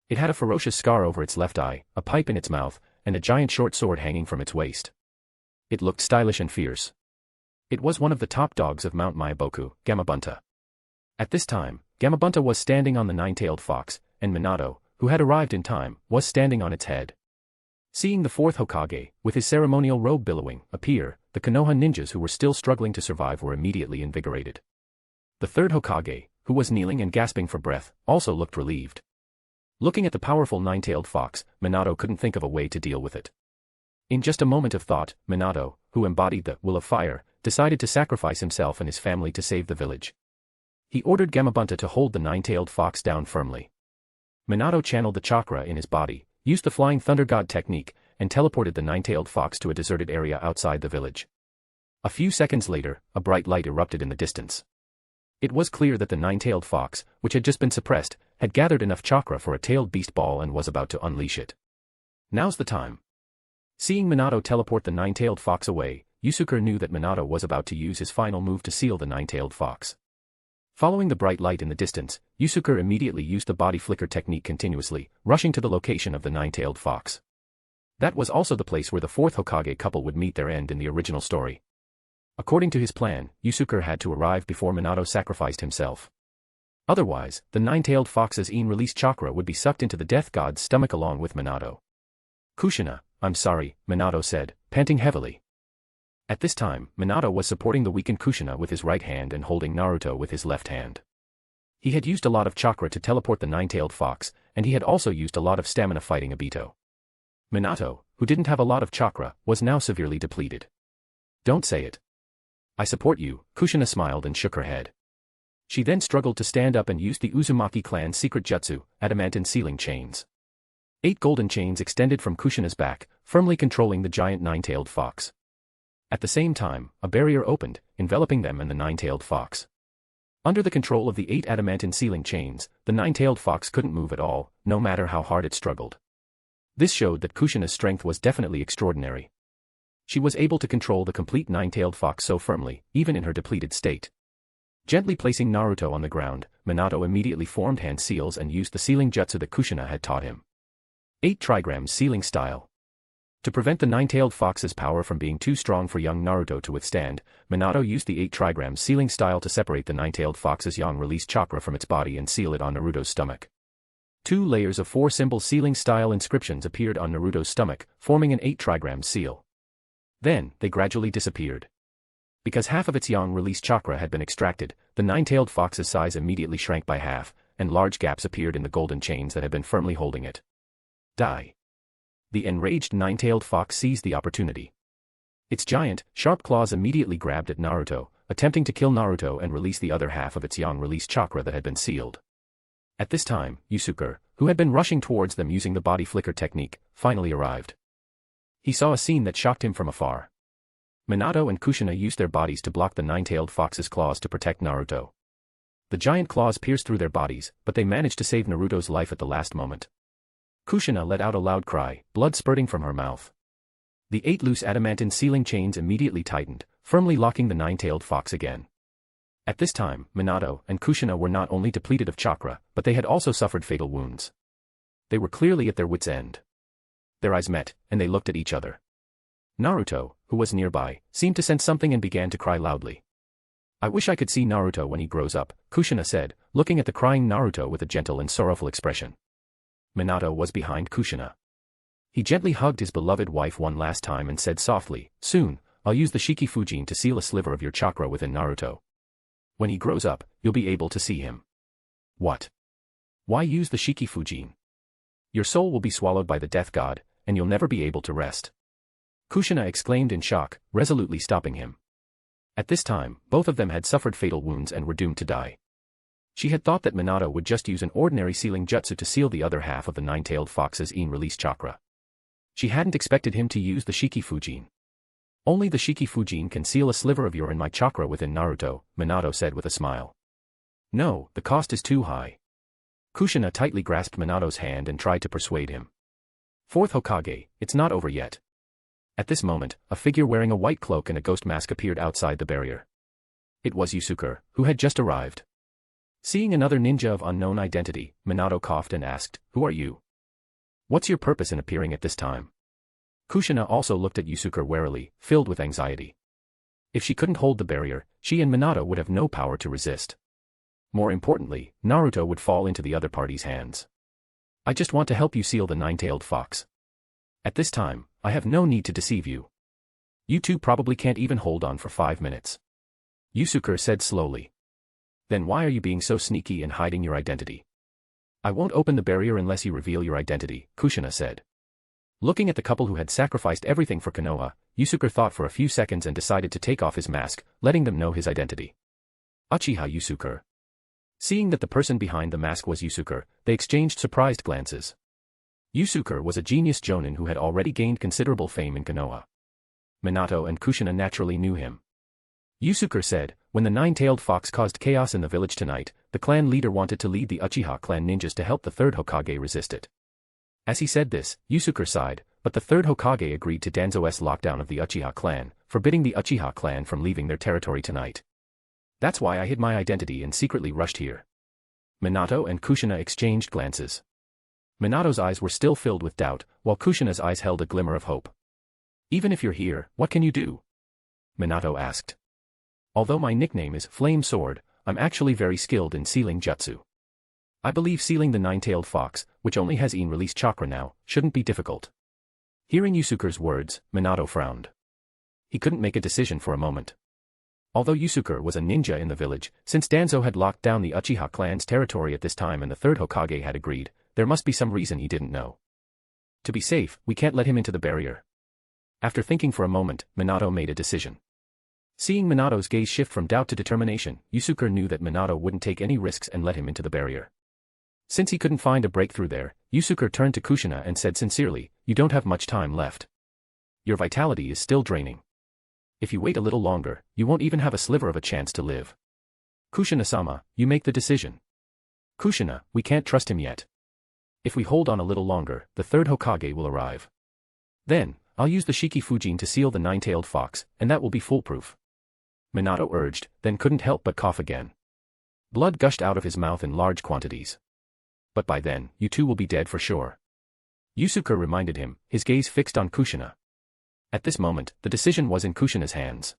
It had a ferocious scar over its left eye, a pipe in its mouth, and a giant short sword hanging from its waist. It looked stylish and fierce. It was one of the top dogs of Mount Myaboku, Gamabunta. At this time, Gamabunta was standing on the nine-tailed fox, and Minato, who had arrived in time, was standing on its head. Seeing the fourth Hokage, with his ceremonial robe billowing, appear, the Konoha ninjas who were still struggling to survive were immediately invigorated. The third Hokage, who was kneeling and gasping for breath, also looked relieved. Looking at the powerful nine-tailed fox, Minato couldn't think of a way to deal with it. In just a moment of thought, Minato, who embodied the will of fire, decided to sacrifice himself and his family to save the village. He ordered Gamabunta to hold the nine-tailed fox down firmly. Minato channeled the chakra in his body, used the Flying Thunder God technique, and teleported the nine-tailed fox to a deserted area outside the village. A few seconds later, a bright light erupted in the distance. It was clear that the nine-tailed fox, which had just been suppressed, had gathered enough chakra for a tailed beast ball and was about to unleash it. Now's the time. Seeing Minato teleport the nine-tailed fox away, Yusuke knew that Minato was about to use his final move to seal the nine-tailed fox. Following the bright light in the distance, Yusuke immediately used the body flicker technique continuously, rushing to the location of the nine-tailed fox. That was also the place where the fourth Hokage couple would meet their end in the original story. According to his plan, Yusuke had to arrive before Minato sacrificed himself. Otherwise, the nine-tailed fox's released chakra would be sucked into the death god's stomach along with Minato. Kushina, I'm sorry, Minato said, panting heavily. At this time, Minato was supporting the weakened Kushina with his right hand and holding Naruto with his left hand. He had used a lot of chakra to teleport the nine-tailed fox, and he had also used a lot of stamina fighting Obito. Minato, who didn't have a lot of chakra, was now severely depleted. Don't say it. I support you, Kushina smiled and shook her head. She then struggled to stand up and used the Uzumaki clan's secret jutsu, adamantine sealing chains. 8 golden chains extended from Kushina's back, firmly controlling the giant nine-tailed fox. At the same time, a barrier opened, enveloping them and the nine-tailed fox. Under the control of the 8 adamantine sealing chains, the nine-tailed fox couldn't move at all, no matter how hard it struggled. This showed that Kushina's strength was definitely extraordinary. She was able to control the complete nine-tailed fox so firmly, even in her depleted state. Gently placing Naruto on the ground, Minato immediately formed hand seals and used the sealing jutsu that Kushina had taught him. 8 trigrams sealing style. To prevent the nine-tailed fox's power from being too strong for young Naruto to withstand, Minato used the 8 trigrams sealing style to separate the nine-tailed fox's yang released chakra from its body and seal it on Naruto's stomach. 2 layers of 4-symbol sealing style inscriptions appeared on Naruto's stomach, forming an 8 trigrams seal. Then, they gradually disappeared. Because half of its yang released chakra had been extracted, the nine-tailed fox's size immediately shrank by half, and large gaps appeared in the golden chains that had been firmly holding it. Die. The enraged nine-tailed fox seized the opportunity. Its giant, sharp claws immediately grabbed at Naruto, attempting to kill Naruto and release the other half of its yang released chakra that had been sealed. At this time, Yusuke, who had been rushing towards them using the body flicker technique, finally arrived. He saw a scene that shocked him from afar. Minato and Kushina used their bodies to block the nine-tailed fox's claws to protect Naruto. The giant claws pierced through their bodies, but they managed to save Naruto's life at the last moment. Kushina let out a loud cry, blood spurting from her mouth. The 8 loose adamantine sealing chains immediately tightened, firmly locking the nine-tailed fox again. At this time, Minato and Kushina were not only depleted of chakra, but they had also suffered fatal wounds. They were clearly at their wits' end. Their eyes met, and they looked at each other. Naruto, who was nearby, seemed to sense something and began to cry loudly. I wish I could see Naruto when he grows up, Kushina said, looking at the crying Naruto with a gentle and sorrowful expression. Minato was behind Kushina. He gently hugged his beloved wife one last time and said softly, soon, I'll use the Shikifujin to seal a sliver of your chakra within Naruto. When he grows up, you'll be able to see him. What? Why use the Shikifujin? Your soul will be swallowed by the death god, and you'll never be able to rest. Kushina exclaimed in shock, resolutely stopping him. At this time, both of them had suffered fatal wounds and were doomed to die. She had thought that Minato would just use an ordinary sealing jutsu to seal the other half of the nine-tailed fox's release chakra. She hadn't expected him to use the Shikifujin. Only the Shikifujin can seal a sliver of your and my chakra within Naruto, Minato said with a smile. No, the cost is too high. Kushina tightly grasped Minato's hand and tried to persuade him. Fourth Hokage, it's not over yet. At this moment, a figure wearing a white cloak and a ghost mask appeared outside the barrier. It was Yusuke, who had just arrived. Seeing another ninja of unknown identity, Minato coughed and asked, Who are you? What's your purpose in appearing at this time? Kushina also looked at Yusuke warily, filled with anxiety. If she couldn't hold the barrier, she and Minato would have no power to resist. More importantly, Naruto would fall into the other party's hands. I just want to help you seal the nine-tailed fox. At this time, I have no need to deceive you. You two probably can't even hold on for 5 minutes. Yusuke said slowly. Then why are you being so sneaky and hiding your identity? I won't open the barrier unless you reveal your identity, Kushina said. Looking at the couple who had sacrificed everything for Konoha, Yusuke thought for a few seconds and decided to take off his mask, letting them know his identity. Uchiha Yusuke. Seeing that the person behind the mask was Yusuke, they exchanged surprised glances. Yusuke was a genius jonin who had already gained considerable fame in Konoha. Minato and Kushina naturally knew him. Yusuke said, when the nine-tailed fox caused chaos in the village tonight, the clan leader wanted to lead the Uchiha clan ninjas to help the third Hokage resist it. As he said this, Yusuke sighed, but the third Hokage agreed to Danzo's lockdown of the Uchiha clan, forbidding the Uchiha clan from leaving their territory tonight. That's why I hid my identity and secretly rushed here. Minato and Kushina exchanged glances. Minato's eyes were still filled with doubt, while Kushina's eyes held a glimmer of hope. Even if you're here, what can you do? Minato asked. Although my nickname is Flame Sword, I'm actually very skilled in sealing jutsu. I believe sealing the nine-tailed fox, which only has in-release chakra now, shouldn't be difficult. Hearing Yusuke's words, Minato frowned. He couldn't make a decision for a moment. Although Yusuke was a ninja in the village, since Danzo had locked down the Uchiha clan's territory at this time and the third Hokage had agreed, there must be some reason he didn't know. To be safe, we can't let him into the barrier. After thinking for a moment, Minato made a decision. Seeing Minato's gaze shift from doubt to determination, Yusuke knew that Minato wouldn't take any risks and let him into the barrier. Since he couldn't find a breakthrough there, Yusuke turned to Kushina and said sincerely, "You don't have much time left. Your vitality is still draining. If you wait a little longer, you won't even have a sliver of a chance to live. Kushina-sama, you make the decision." "Kushina, we can't trust him yet. If we hold on a little longer, the third Hokage will arrive. Then, I'll use the Shiki Fujin to seal the nine-tailed fox, and that will be foolproof." Minato urged, then couldn't help but cough again. Blood gushed out of his mouth in large quantities. "But by then, you two will be dead for sure." Yusuke reminded him, his gaze fixed on Kushina. At this moment, the decision was in Kushina's hands.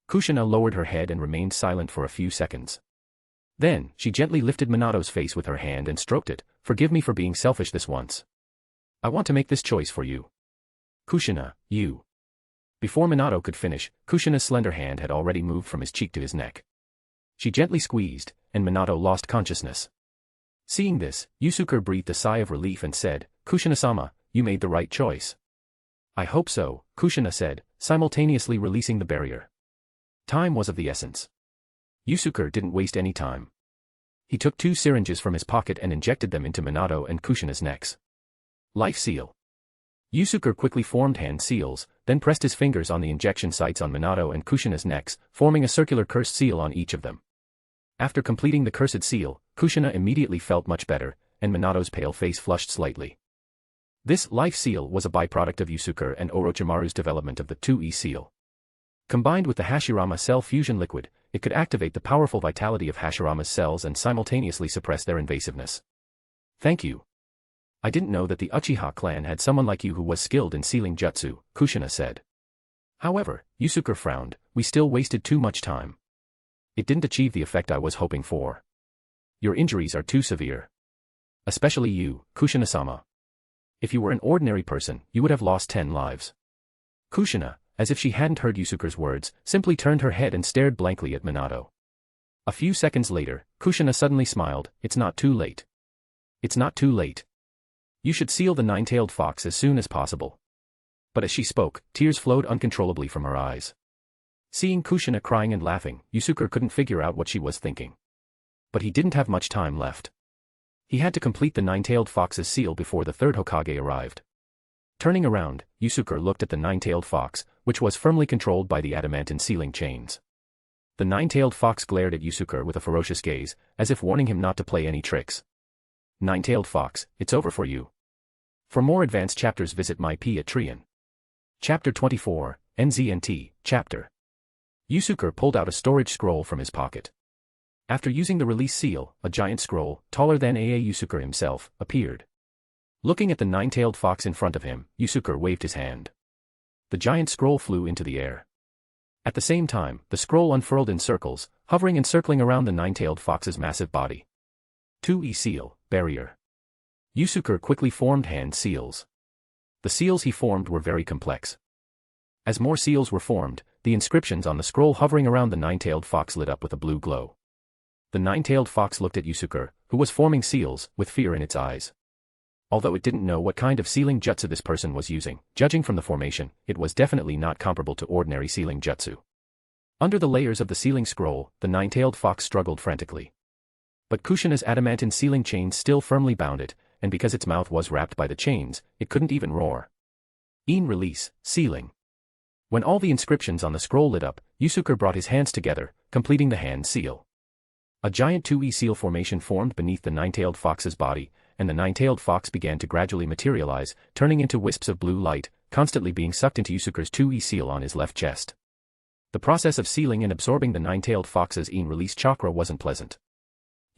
Kushina lowered her head and remained silent for a few seconds. Then, she gently lifted Minato's face with her hand and stroked it. "Forgive me for being selfish this once. I want to make this choice for you. Kushina, you." Before Minato could finish, Kushina's slender hand had already moved from his cheek to his neck. She gently squeezed, and Minato lost consciousness. Seeing this, Yusuke breathed a sigh of relief and said, "Kushina-sama, you made the right choice." "I hope so," Kushina said, simultaneously releasing the barrier. Time was of the essence. Yusuke didn't waste any time. He took 2 syringes from his pocket and injected them into Minato and Kushina's necks. Life seal. Yusuke quickly formed hand seals, then pressed his fingers on the injection sites on Minato and Kushina's necks, forming a circular cursed seal on each of them. After completing the cursed seal, Kushina immediately felt much better, and Minato's pale face flushed slightly. This life seal was a byproduct of Yusuke and Orochimaru's development of the 2E seal. Combined with the Hashirama cell fusion liquid, it could activate the powerful vitality of Hashirama's cells and simultaneously suppress their invasiveness. "Thank you. I didn't know that the Uchiha clan had someone like you who was skilled in sealing jutsu," Kushina said. However, Yusuke frowned, "We still wasted too much time. It didn't achieve the effect I was hoping for. Your injuries are too severe. Especially you, Kushina-sama. If you were an ordinary person, you would have lost 10 lives." Kushina, as if she hadn't heard Yusuke's words, simply turned her head and stared blankly at Minato. A few seconds later, Kushina suddenly smiled, "It's not too late. It's not too late. You should seal the nine-tailed fox as soon as possible." But as she spoke, tears flowed uncontrollably from her eyes. Seeing Kushina crying and laughing, Yusuke couldn't figure out what she was thinking. But he didn't have much time left. He had to complete the nine-tailed fox's seal before the third Hokage arrived. Turning around, Yusuke looked at the nine-tailed fox, which was firmly controlled by the adamantine sealing chains. The nine-tailed fox glared at Yusuke with a ferocious gaze, as if warning him not to play any tricks. "Nine-tailed fox, it's over for you." For more advanced chapters visit my Patreon. Chapter 24, NZNT, Chapter. Yusuke pulled out a storage scroll from his pocket. After using the release seal, a giant scroll, taller than Yusuke himself, appeared. Looking at the nine-tailed fox in front of him, Yusuke waved his hand. The giant scroll flew into the air. At the same time, the scroll unfurled in circles, hovering and circling around the nine-tailed fox's massive body. 2E seal, barrier. Yusuke quickly formed hand seals. The seals he formed were very complex. As more seals were formed, the inscriptions on the scroll hovering around the nine-tailed fox lit up with a blue glow. The nine-tailed fox looked at Yusuke, who was forming seals, with fear in its eyes. Although it didn't know what kind of sealing jutsu this person was using, judging from the formation, it was definitely not comparable to ordinary sealing jutsu. Under the layers of the sealing scroll, the nine-tailed fox struggled frantically. But Kushina's adamantine sealing chains still firmly bound it, and because its mouth was wrapped by the chains, it couldn't even roar. Release, sealing. When all the inscriptions on the scroll lit up, Yusuke brought his hands together, completing the hand seal. A giant 2E seal formation formed beneath the nine-tailed fox's body, and the nine-tailed fox began to gradually materialize, turning into wisps of blue light, constantly being sucked into Yusuke's 2E seal on his left chest. The process of sealing and absorbing the nine-tailed fox's in-release chakra wasn't pleasant.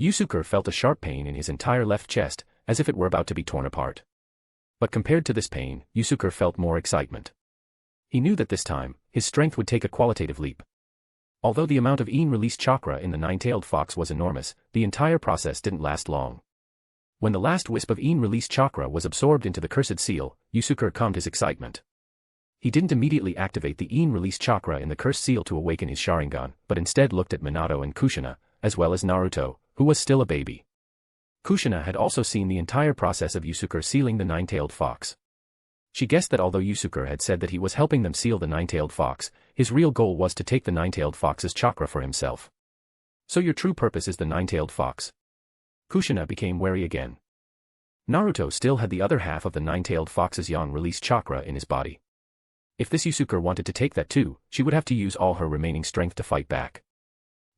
Yusuke felt a sharp pain in his entire left chest, as if it were about to be torn apart. But compared to this pain, Yusuke felt more excitement. He knew that this time, his strength would take a qualitative leap. Although the amount of in-release chakra in the nine-tailed fox was enormous, the entire process didn't last long. When the last wisp of in-release chakra was absorbed into the cursed seal, Yusuke calmed his excitement. He didn't immediately activate the in-release chakra in the cursed seal to awaken his Sharingan, but instead looked at Minato and Kushina, as well as Naruto, who was still a baby. Kushina had also seen the entire process of Yusuke sealing the nine-tailed fox. She guessed that although Yusuke had said that he was helping them seal the nine-tailed fox, his real goal was to take the nine-tailed fox's chakra for himself. So your true purpose is the nine-tailed fox? Kushina became wary again. Naruto still had the other half of the nine-tailed fox's yang-release chakra in his body. If this Yusuke wanted to take that too, she would have to use all her remaining strength to fight back.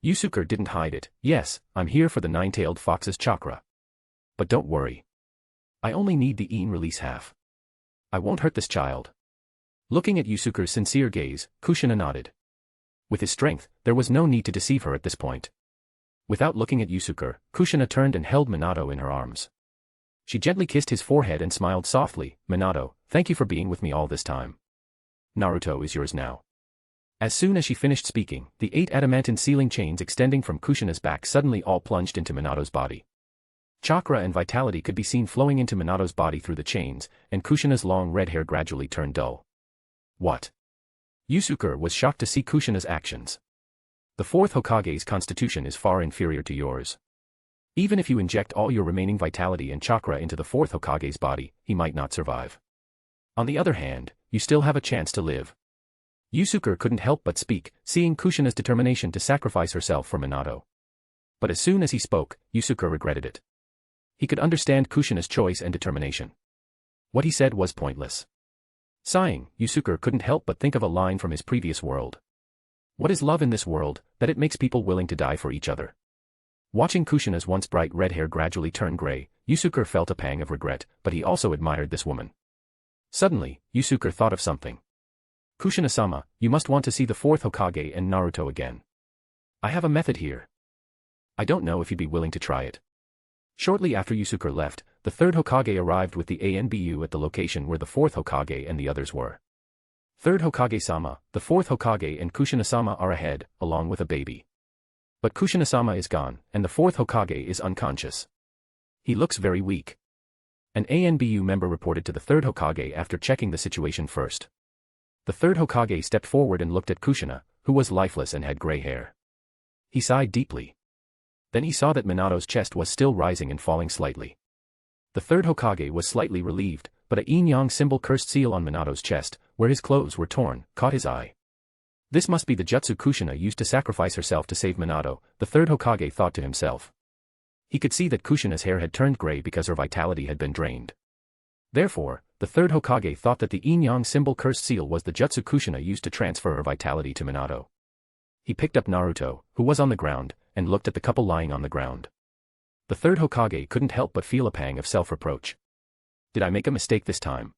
Yusuke didn't hide it. Yes, I'm here for the nine-tailed fox's chakra. But don't worry. I only need the in-release half. I won't hurt this child. Looking at Yusuke's sincere gaze, Kushina nodded. With his strength, there was no need to deceive her at this point. Without looking at Yusuke, Kushina turned and held Minato in her arms. She gently kissed his forehead and smiled softly. Minato, thank you for being with me all this time. Naruto is yours now. As soon as she finished speaking, the 8 adamantine sealing chains extending from Kushina's back suddenly all plunged into Minato's body. Chakra and vitality could be seen flowing into Minato's body through the chains, and Kushina's long red hair gradually turned dull. What? Yusuke was shocked to see Kushina's actions. The 4th Hokage's constitution is far inferior to yours. Even if you inject all your remaining vitality and chakra into the 4th Hokage's body, he might not survive. On the other hand, you still have a chance to live. Yusuke couldn't help but speak, seeing Kushina's determination to sacrifice herself for Minato. But as soon as he spoke, Yusuke regretted it. He could understand Kushina's choice and determination. What he said was pointless. Sighing, Yusuke couldn't help but think of a line from his previous world. What is love in this world, that it makes people willing to die for each other? Watching Kushina's once bright red hair gradually turn gray, Yusuke felt a pang of regret, but he also admired this woman. Suddenly, Yusuke thought of something. Kushina-sama, you must want to see the 4th Hokage and Naruto again. I have a method here. I don't know if you'd be willing to try it. Shortly after Yusuke left, the 3rd Hokage arrived with the ANBU at the location where the 4th Hokage and the others were. 3rd Hokage-sama, the 4th Hokage and Kushina-sama are ahead, along with a baby. But Kushina-sama is gone, and the 4th Hokage is unconscious. He looks very weak. An ANBU member reported to the 3rd Hokage after checking the situation first. The 3rd Hokage stepped forward and looked at Kushina, who was lifeless and had gray hair. He sighed deeply. Then he saw that Minato's chest was still rising and falling slightly. The 3rd Hokage was slightly relieved, but a yin-yang symbol cursed seal on Minato's chest, where his clothes were torn, caught his eye. This must be the jutsu Kushina used to sacrifice herself to save Minato, the 3rd Hokage thought to himself. He could see that Kushina's hair had turned gray because her vitality had been drained. Therefore, the 3rd Hokage thought that the yin-yang symbol cursed seal was the jutsu Kushina used to transfer her vitality to Minato. He picked up Naruto, who was on the ground, and looked at the couple lying on the ground. The 3rd Hokage couldn't help but feel a pang of self-reproach. Did I make a mistake this time?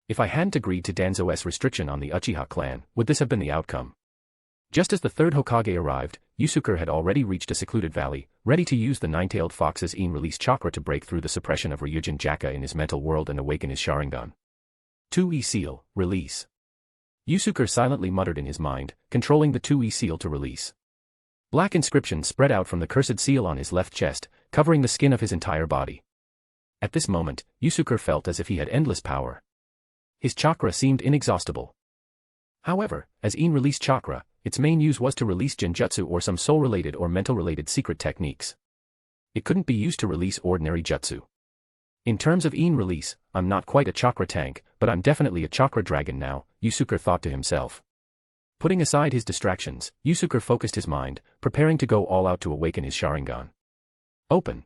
If I hadn't agreed to Danzo's restriction on the Uchiha clan, would this have been the outcome? Just as the 3rd Hokage arrived, Yusuke had already reached a secluded valley, ready to use the nine-tailed fox's in-release chakra to break through the suppression of Ryūjin Jakka in his mental world and awaken his Sharingan. 2E seal, release. Yusuke silently muttered in his mind, controlling the 2E seal to release. Black inscriptions spread out from the cursed seal on his left chest, covering the skin of his entire body. At this moment, Yusuke felt as if he had endless power. His chakra seemed inexhaustible. However, as in-release chakra, its main use was to release genjutsu or some soul-related or mental-related secret techniques. It couldn't be used to release ordinary jutsu. In terms of in-release, I'm not quite a chakra tank, but I'm definitely a chakra dragon now, Yusuke thought to himself. Putting aside his distractions, Yusuke focused his mind, preparing to go all out to awaken his Sharingan. Open.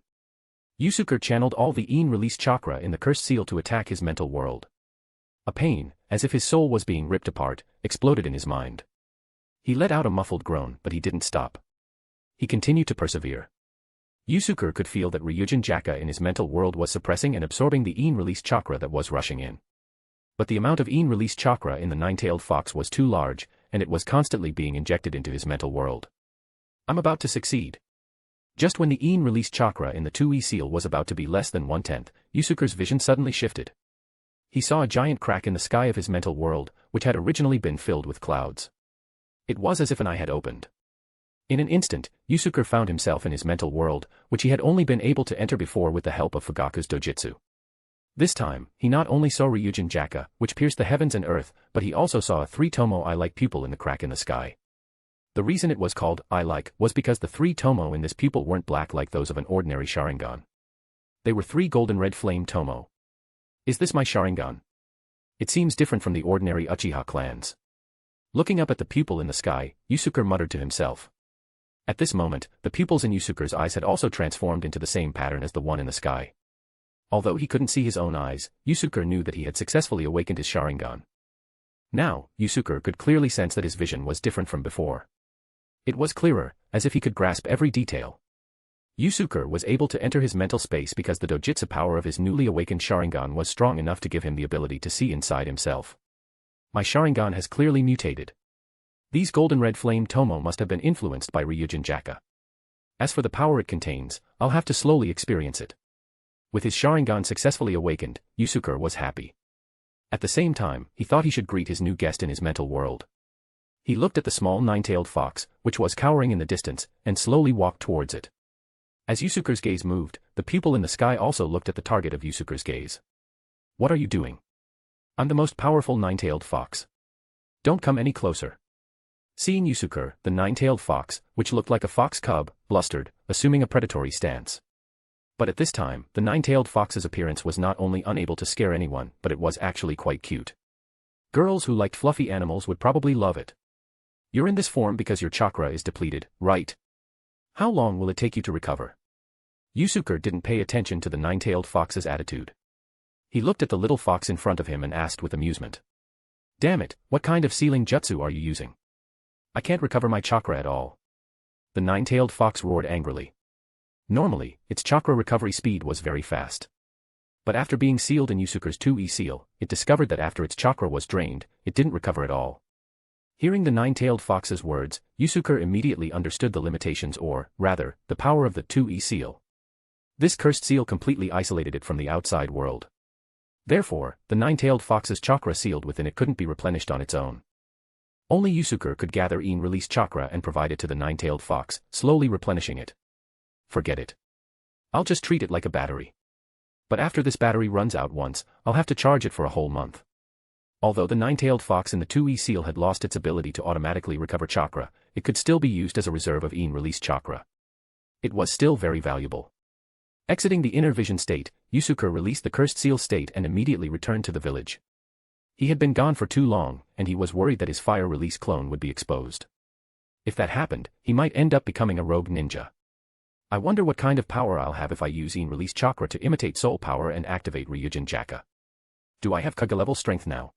Yusuke channeled all the in-release chakra in the cursed seal to attack his mental world. A pain, as if his soul was being ripped apart, exploded in his mind. He let out a muffled groan, but he didn't stop. He continued to persevere. Yusuke could feel that Ryūjin Jakka in his mental world was suppressing and absorbing the in-release chakra that was rushing in. But the amount of in-release chakra in the nine-tailed fox was too large, and it was constantly being injected into his mental world. I'm about to succeed. Just when the in released chakra in the 2E seal was about to be less than 1/10, Yusuke's vision suddenly shifted. He saw a giant crack in the sky of his mental world, which had originally been filled with clouds. It was as if an eye had opened. In an instant, Yusuke found himself in his mental world, which he had only been able to enter before with the help of Fugaku's dojutsu. This time, he not only saw Ryūjin Jakka, which pierced the heavens and earth, but he also saw a 3-tomo eye-like pupil in the crack in the sky. The reason it was called eye-like was because the 3 tomo in this pupil weren't black like those of an ordinary Sharingan. They were 3 golden red flame tomo. Is this my Sharingan? It seems different from the ordinary Uchiha clans. Looking up at the pupil in the sky, Yusuke muttered to himself. At this moment, the pupils in Yusuke's eyes had also transformed into the same pattern as the one in the sky. Although he couldn't see his own eyes, Yusuke knew that he had successfully awakened his Sharingan. Now, Yusuke could clearly sense that his vision was different from before. It was clearer, as if he could grasp every detail. Yusuke was able to enter his mental space because the dojutsu power of his newly awakened Sharingan was strong enough to give him the ability to see inside himself. My Sharingan has clearly mutated. These golden red flame tomo must have been influenced by Ryūjin Jakka. As for the power it contains, I'll have to slowly experience it. With his Sharingan successfully awakened, Yusuke was happy. At the same time, he thought he should greet his new guest in his mental world. He looked at the small 9-tailed fox, which was cowering in the distance, and slowly walked towards it. As Yusuke's gaze moved, the pupil in the sky also looked at the target of Yusuke's gaze. What are you doing? I'm the most powerful 9-tailed fox. Don't come any closer. Seeing Yusuke, the 9-tailed fox, which looked like a fox cub, blustered, assuming a predatory stance. But at this time, the 9-tailed fox's appearance was not only unable to scare anyone, but it was actually quite cute. Girls who liked fluffy animals would probably love it. You're in this form because your chakra is depleted, right? How long will it take you to recover? Yusuke didn't pay attention to the 9-tailed fox's attitude. He looked at the little fox in front of him and asked with amusement. Damn it, what kind of sealing jutsu are you using? I can't recover my chakra at all. The 9-tailed fox roared angrily. Normally, its chakra recovery speed was very fast. But after being sealed in Yusuke's 2E seal, it discovered that after its chakra was drained, it didn't recover at all. Hearing the 9-tailed fox's words, Yusuke immediately understood the limitations or, rather, the power of the 2E seal. This cursed seal completely isolated it from the outside world. Therefore, the 9-tailed fox's chakra sealed within it couldn't be replenished on its own. Only Yusuke could gather in release chakra and provide it to the 9-tailed fox, slowly replenishing it. Forget it. I'll just treat it like a battery. But after this battery runs out once, I'll have to charge it for a whole month. Although the 9-tailed fox in the 2E seal had lost its ability to automatically recover chakra, it could still be used as a reserve of in release chakra. It was still very valuable. Exiting the inner vision state, Yusuke released the cursed seal state and immediately returned to the village. He had been gone for too long, and he was worried that his fire release clone would be exposed. If that happened, he might end up becoming a rogue ninja. I wonder what kind of power I'll have if I use in release chakra to imitate soul power and activate Ryūjin Jakka. Do I have Kage level strength now?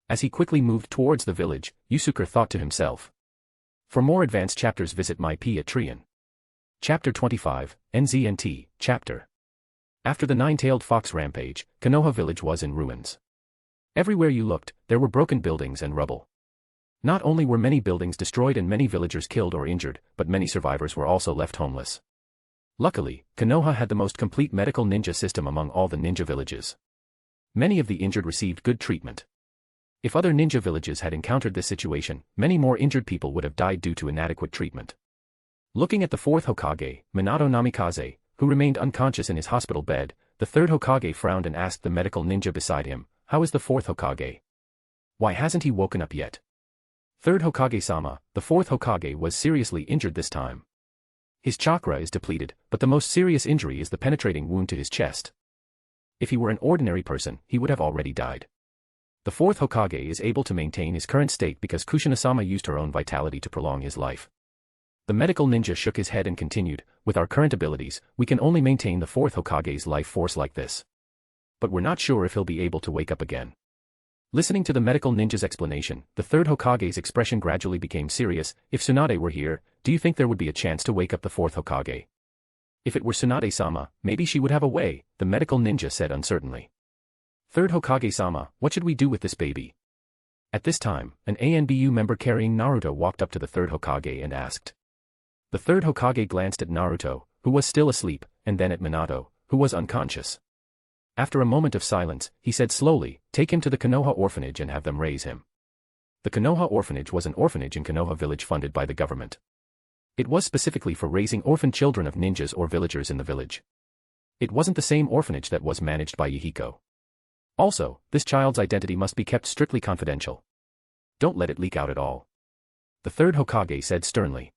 As he quickly moved towards the village, Yusuke thought to himself. For more advanced chapters visit my Patreon. Chapter 25, NZNT, Chapter. After the 9-tailed fox rampage, Konoha village was in ruins. Everywhere you looked, there were broken buildings and rubble. Not only were many buildings destroyed and many villagers killed or injured, but many survivors were also left homeless. Luckily, Konoha had the most complete medical ninja system among all the ninja villages. Many of the injured received good treatment. If other ninja villages had encountered this situation, many more injured people would have died due to inadequate treatment. Looking at the 4th Hokage, Minato Namikaze, who remained unconscious in his hospital bed, the 3rd Hokage frowned and asked the medical ninja beside him, "How is the 4th Hokage? Why hasn't he woken up yet?" 3rd Hokage-sama, the 4th Hokage was seriously injured this time. His chakra is depleted, but the most serious injury is the penetrating wound to his chest. If he were an ordinary person, he would have already died. The 4th Hokage is able to maintain his current state because Kushina-sama used her own vitality to prolong his life. The medical ninja shook his head and continued, "With our current abilities, we can only maintain the 4th Hokage's life force like this. But we're not sure if he'll be able to wake up again." Listening to the medical ninja's explanation, the 3rd Hokage's expression gradually became serious. "If Tsunade were here, do you think there would be a chance to wake up the 4th Hokage?" "If it were Tsunade-sama, maybe she would have a way," the medical ninja said uncertainly. 3rd Hokage-sama, what should we do with this baby?" At this time, an ANBU member carrying Naruto walked up to the third Hokage and asked. The third Hokage glanced at Naruto, who was still asleep, and then at Minato, who was unconscious. After a moment of silence, he said slowly, "Take him to the Konoha orphanage and have them raise him." The Konoha orphanage was an orphanage in Konoha village funded by the government. It was specifically for raising orphan children of ninjas or villagers in the village. It wasn't the same orphanage that was managed by Yahiko. Also, this child's identity must be kept strictly confidential. Don't let it leak out at all. The third Hokage said sternly.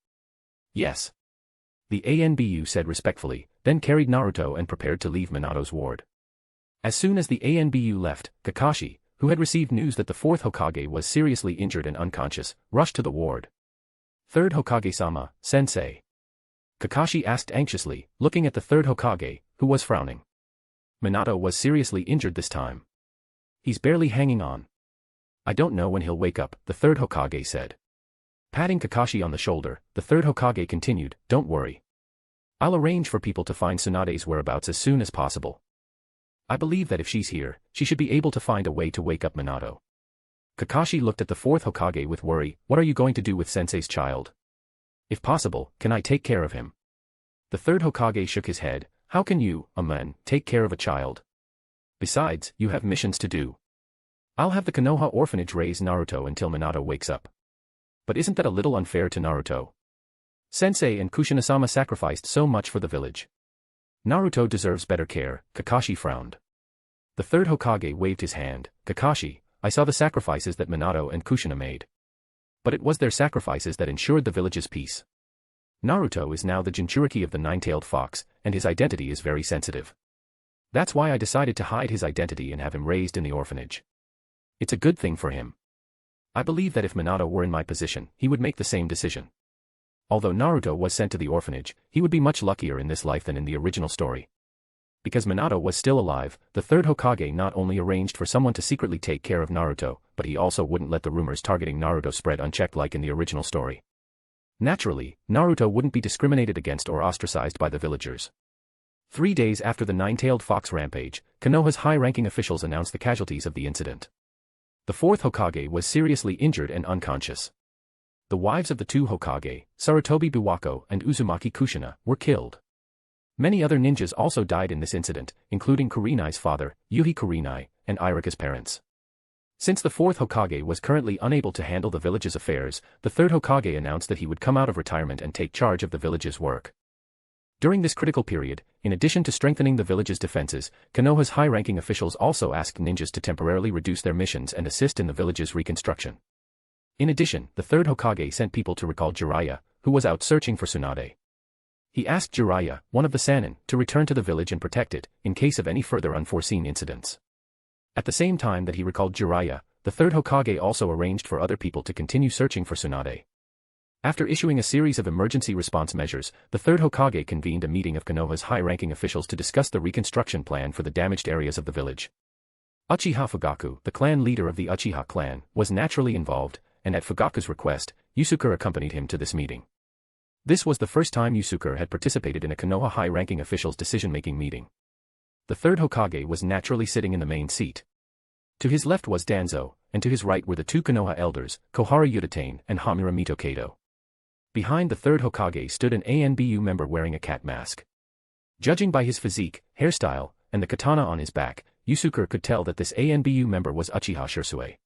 Yes. The ANBU said respectfully, then carried Naruto and prepared to leave Minato's ward. As soon as the ANBU left, Kakashi, who had received news that the fourth Hokage was seriously injured and unconscious, rushed to the ward. Third Hokage-sama, sensei. Kakashi asked anxiously, looking at the third Hokage, who was frowning. Minato was seriously injured this time. He's barely hanging on. I don't know when he'll wake up, the third Hokage said. Patting Kakashi on the shoulder, the third Hokage continued, don't worry. I'll arrange for people to find Tsunade's whereabouts as soon as possible. I believe that if she's here, she should be able to find a way to wake up Minato. Kakashi looked at the fourth Hokage with worry. What are you going to do with Sensei's child? If possible, can I take care of him? The third Hokage shook his head. How can you, a man, take care of a child? Besides, you have missions to do. I'll have the Konoha orphanage raise Naruto until Minato wakes up. But isn't that a little unfair to Naruto? Sensei and Kushina-sama sacrificed so much for the village. Naruto deserves better care, Kakashi frowned. The third Hokage waved his hand. Kakashi, I saw the sacrifices that Minato and Kushina made. But it was their sacrifices that ensured the village's peace. Naruto is now the Jinchuriki of the nine-tailed fox, and his identity is very sensitive. That's why I decided to hide his identity and have him raised in the orphanage. It's a good thing for him. I believe that if Minato were in my position, he would make the same decision. Although Naruto was sent to the orphanage, he would be much luckier in this life than in the original story. Because Minato was still alive, the third Hokage not only arranged for someone to secretly take care of Naruto, but he also wouldn't let the rumors targeting Naruto spread unchecked like in the original story. Naturally, Naruto wouldn't be discriminated against or ostracized by the villagers. 3 days after the nine-tailed fox rampage, Konoha's high-ranking officials announced the casualties of the incident. The fourth Hokage was seriously injured and unconscious. The wives of the two Hokage, Sarutobi Biwako and Uzumaki Kushina, were killed. Many other ninjas also died in this incident, including Kurenai's father, Yuhi Kurenai, and Irika's parents. Since the fourth Hokage was currently unable to handle the village's affairs, the third Hokage announced that he would come out of retirement and take charge of the village's work. During this critical period, in addition to strengthening the village's defenses, Konoha's high-ranking officials also asked ninjas to temporarily reduce their missions and assist in the village's reconstruction. In addition, the third Hokage sent people to recall Jiraiya, who was out searching for Tsunade. He asked Jiraiya, one of the Sannin, to return to the village and protect it, in case of any further unforeseen incidents. At the same time that he recalled Jiraiya, the third Hokage also arranged for other people to continue searching for Tsunade. After issuing a series of emergency response measures, the third Hokage convened a meeting of Konoha's high-ranking officials to discuss the reconstruction plan for the damaged areas of the village. Uchiha Fugaku, the clan leader of the Uchiha clan, was naturally involved, and at Fugaku's request, Yusuke accompanied him to this meeting. This was the first time Yusuke had participated in a Konoha high-ranking official's decision-making meeting. The third Hokage was naturally sitting in the main seat. To his left was Danzo, and to his right were the two Konoha elders, Kohara Udatane and Hamura Mito-Kato. Behind the third Hokage stood an ANBU member wearing a cat mask. Judging by his physique, hairstyle, and the katana on his back, Yusuke could tell that this ANBU member was Uchiha Shursue.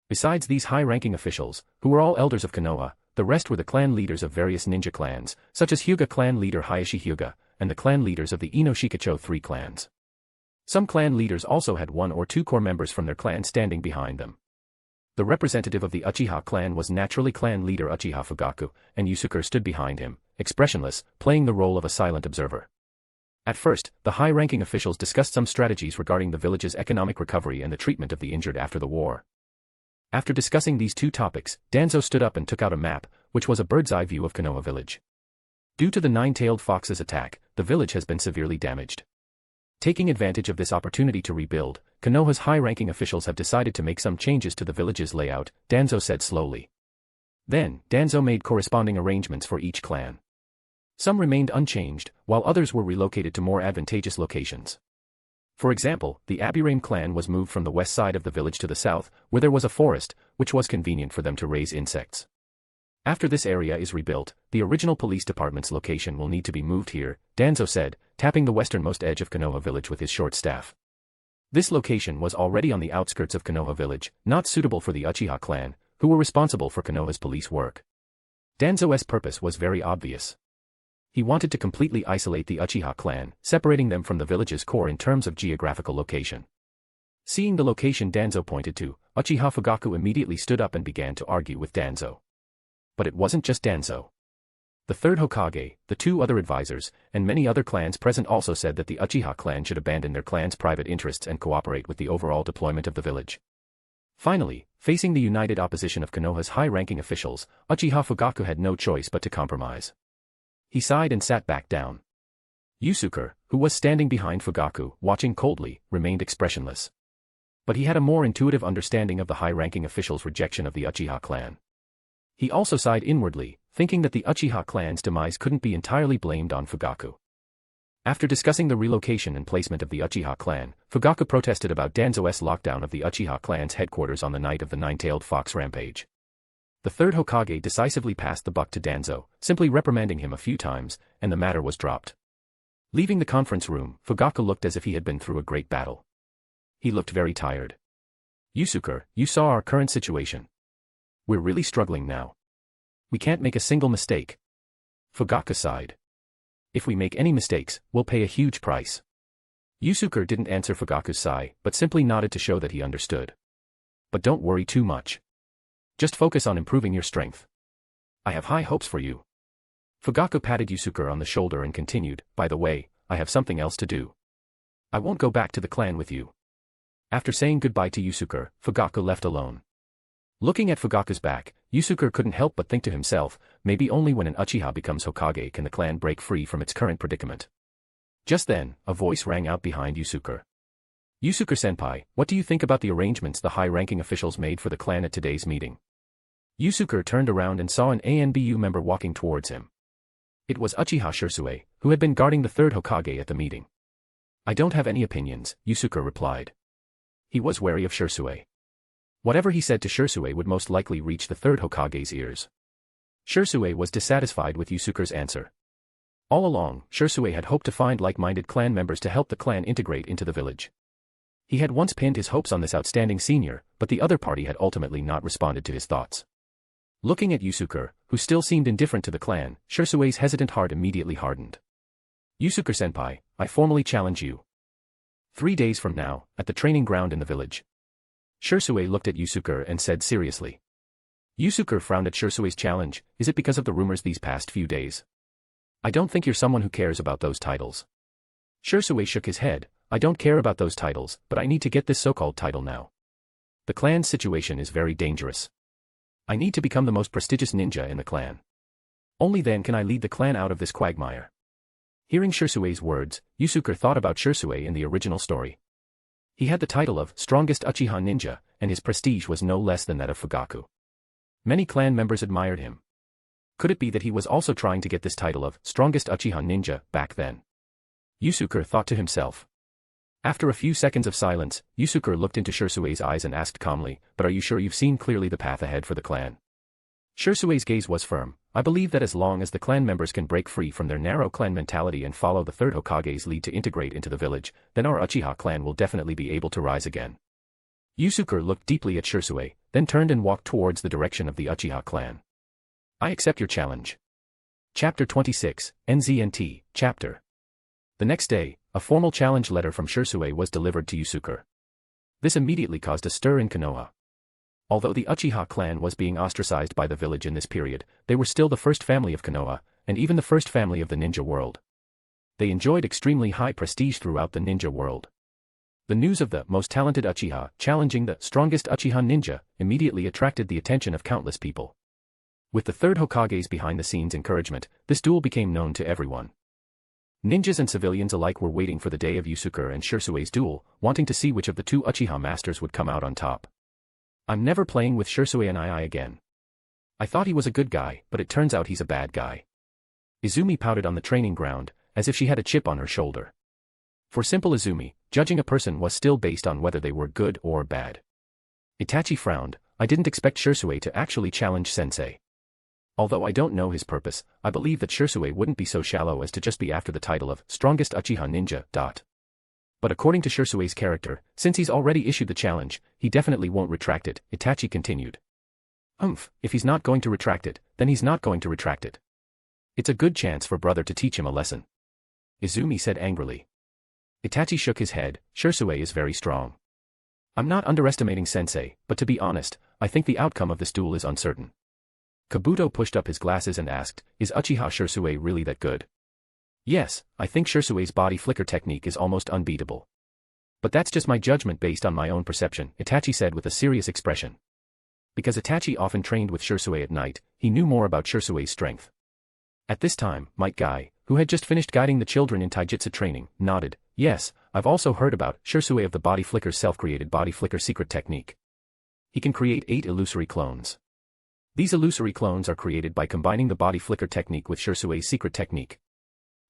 Besides these high-ranking officials, who were all elders of Konoha, the rest were the clan leaders of various ninja clans, such as Hyuga clan leader Hayashi Hyuga, and the clan leaders of the Ino Shikacho 3 clans. Some clan leaders also had 1 or 2 core members from their clan standing behind them. The representative of the Uchiha clan was naturally clan leader Uchiha Fugaku, and Yusuke stood behind him, expressionless, playing the role of a silent observer. At first, the high-ranking officials discussed some strategies regarding the village's economic recovery and the treatment of the injured after the war. After discussing these two topics, Danzo stood up and took out a map, which was a bird's-eye view of Konoha village. Due to the nine-tailed fox's attack, the village has been severely damaged. Taking advantage of this opportunity to rebuild, Konoha's high-ranking officials have decided to make some changes to the village's layout, Danzo said slowly. Then, Danzo made corresponding arrangements for each clan. Some remained unchanged, while others were relocated to more advantageous locations. For example, the Aburaim clan was moved from the west side of the village to the south, where there was a forest, which was convenient for them to raise insects. After this area is rebuilt, the original police department's location will need to be moved here, Danzo said, tapping the westernmost edge of Konoha village with his short staff. This location was already on the outskirts of Konoha village, not suitable for the Uchiha clan, who were responsible for Konoha's police work. Danzo's purpose was very obvious. He wanted to completely isolate the Uchiha clan, separating them from the village's core in terms of geographical location. Seeing the location Danzo pointed to, Uchiha Fugaku immediately stood up and began to argue with Danzo. But it wasn't just Danzo. The third Hokage, the two other advisors, and many other clans present also said that the Uchiha clan should abandon their clan's private interests and cooperate with the overall deployment of the village. Finally, facing the united opposition of Konoha's high-ranking officials, Uchiha Fugaku had no choice but to compromise. He sighed and sat back down. Yusuke, who was standing behind Fugaku, watching coldly, remained expressionless. But he had a more intuitive understanding of the high-ranking officials' rejection of the Uchiha clan. He also sighed inwardly, thinking that the Uchiha clan's demise couldn't be entirely blamed on Fugaku. After discussing the relocation and placement of the Uchiha clan, Fugaku protested about Danzo's lockdown of the Uchiha clan's headquarters on the night of the nine-tailed fox rampage. The third Hokage decisively passed the buck to Danzo, simply reprimanding him a few times, and the matter was dropped. Leaving the conference room, Fugaku looked as if he had been through a great battle. He looked very tired. Yusuke, you saw our current situation. We're really struggling now. We can't make a single mistake. Fugaku sighed. If we make any mistakes, we'll pay a huge price. Yusuke didn't answer Fugaku's sigh, but simply nodded to show that he understood. But don't worry too much. Just focus on improving your strength. I have high hopes for you. Fugaku patted Yusuke on the shoulder and continued, by the way, I have something else to do. I won't go back to the clan with you. After saying goodbye to Yusuke, Fugaku left alone. Looking at Fugaku's back, Yusuke couldn't help but think to himself, maybe only when an Uchiha becomes Hokage can the clan break free from its current predicament. Just then, a voice rang out behind Yusuke. Yusuke-senpai, what do you think about the arrangements the high-ranking officials made for the clan at today's meeting? Yusuke turned around and saw an ANBU member walking towards him. It was Uchiha Shisui, who had been guarding the third Hokage at the meeting. I don't have any opinions, Yusuke replied. He was wary of Shisui. Whatever he said to Shisui would most likely reach the third Hokage's ears. Shisui was dissatisfied with Yusuke's answer. All along, Shisui had hoped to find like-minded clan members to help the clan integrate into the village. He had once pinned his hopes on this outstanding senior, but the other party had ultimately not responded to his thoughts. Looking at Yusuke, who still seemed indifferent to the clan, Shisui's hesitant heart immediately hardened. Yusuke-senpai, I formally challenge you. 3 days from now, at the training ground in the village. Shisui looked at Yusuke and said seriously. Yusuke frowned at Shisui's challenge, is it because of the rumors these past few days? I don't think you're someone who cares about those titles. Shisui shook his head, I don't care about those titles, but I need to get this so-called title now. The clan's situation is very dangerous. I need to become the most prestigious ninja in the clan. Only then can I lead the clan out of this quagmire. Hearing Shisui's words, Yusuke thought about Shisui in the original story. He had the title of Strongest Uchiha Ninja, and his prestige was no less than that of Fugaku. Many clan members admired him. Could it be that he was also trying to get this title of Strongest Uchiha Ninja back then? Yusuke thought to himself. After a few seconds of silence, Yusuke looked into Shisui's eyes and asked calmly, but are you sure you've seen clearly the path ahead for the clan? Shisui's gaze was firm. I believe that as long as the clan members can break free from their narrow clan mentality and follow the third Hokage's lead to integrate into the village, then our Uchiha clan will definitely be able to rise again. Yusuke looked deeply at Shisui, then turned and walked towards the direction of the Uchiha clan. I accept your challenge. Chapter 26, NZNT, Chapter. The next day, a formal challenge letter from Shisui was delivered to Yusuke. This immediately caused a stir in Konoha. Although the Uchiha clan was being ostracized by the village in this period, they were still the first family of Konoha, and even the first family of the ninja world. They enjoyed extremely high prestige throughout the ninja world. The news of the most talented Uchiha challenging the strongest Uchiha ninja immediately attracted the attention of countless people. With the third Hokage's behind-the-scenes encouragement, this duel became known to everyone. Ninjas and civilians alike were waiting for the day of Yusuke and Shisui's duel, wanting to see which of the two Uchiha masters would come out on top. I'm never playing with Shisui and II again. I thought he was a good guy, but it turns out he's a bad guy. Izumi pouted on the training ground, as if she had a chip on her shoulder. For simple Izumi, judging a person was still based on whether they were good or bad. Itachi frowned. I didn't expect Shisui to actually challenge Sensei. Although I don't know his purpose, I believe that Shisui wouldn't be so shallow as to just be after the title of strongest Uchiha ninja. But according to Shisui's character, since he's already issued the challenge, he definitely won't retract it, Itachi continued. If he's not going to retract it, then he's not going to retract it. It's a good chance for brother to teach him a lesson. Izumi said angrily. Itachi shook his head. Shisui is very strong. I'm not underestimating Sensei, but to be honest, I think the outcome of this duel is uncertain. Kabuto pushed up his glasses and asked, is Uchiha Shisui really that good? Yes, I think Shisui's body flicker technique is almost unbeatable. But that's just my judgment based on my own perception, Itachi said with a serious expression. Because Itachi often trained with Shisui at night, he knew more about Shisui's strength. At this time, Might Guy, who had just finished guiding the children in taijutsu training, nodded. Yes, I've also heard about Shisui of the body flicker's self-created body flicker secret technique. He can create 8 illusory clones. These illusory clones are created by combining the body flicker technique with Shisui's secret technique.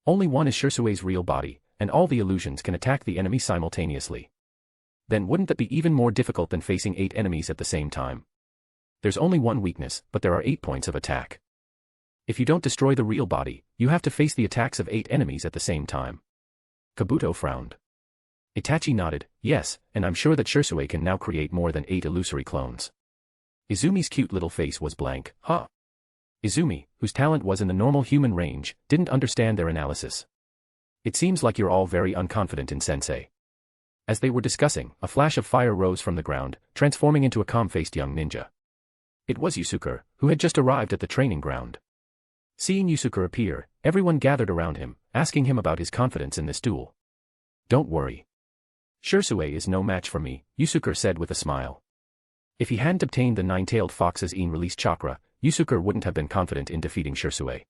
Only one is Shisui's real body, and all the illusions can attack the enemy simultaneously. Then wouldn't that be even more difficult than facing 8 enemies at the same time? There's only one weakness, but there are 8 points of attack. If you don't destroy the real body, you have to face the attacks of 8 enemies at the same time. Kabuto frowned. Itachi nodded, yes, and I'm sure that Shisui can now create more than 8 illusory clones. Izumi's cute little face was blank. Huh? Izumi, whose talent was in the normal human range, didn't understand their analysis. It seems like you're all very unconfident in Sensei. As they were discussing, a flash of fire rose from the ground, transforming into a calm-faced young ninja. It was Yusuke, who had just arrived at the training ground. Seeing Yusuke appear, everyone gathered around him, asking him about his confidence in this duel. Don't worry. Shisui is no match for me, Yusuke said with a smile. If he hadn't obtained the 9-tailed fox's release chakra, Yusuke wouldn't have been confident in defeating Shisui.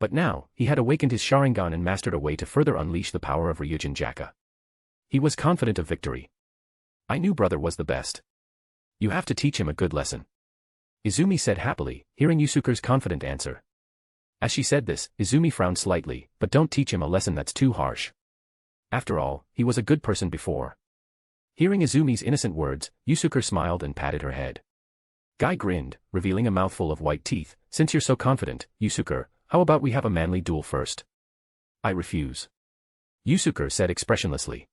But now, he had awakened his Sharingan and mastered a way to further unleash the power of Ryūjin Jakka. He was confident of victory. I knew brother was the best. You have to teach him a good lesson. Izumi said happily, hearing Yusuke's confident answer. As she said this, Izumi frowned slightly, but don't teach him a lesson that's too harsh. After all, he was a good person before. Hearing Izumi's innocent words, Yusuke smiled and patted her head. Guy grinned, revealing a mouthful of white teeth. Since you're so confident, Yusuke, how about we have a manly duel first? I refuse. Yusuke said expressionlessly.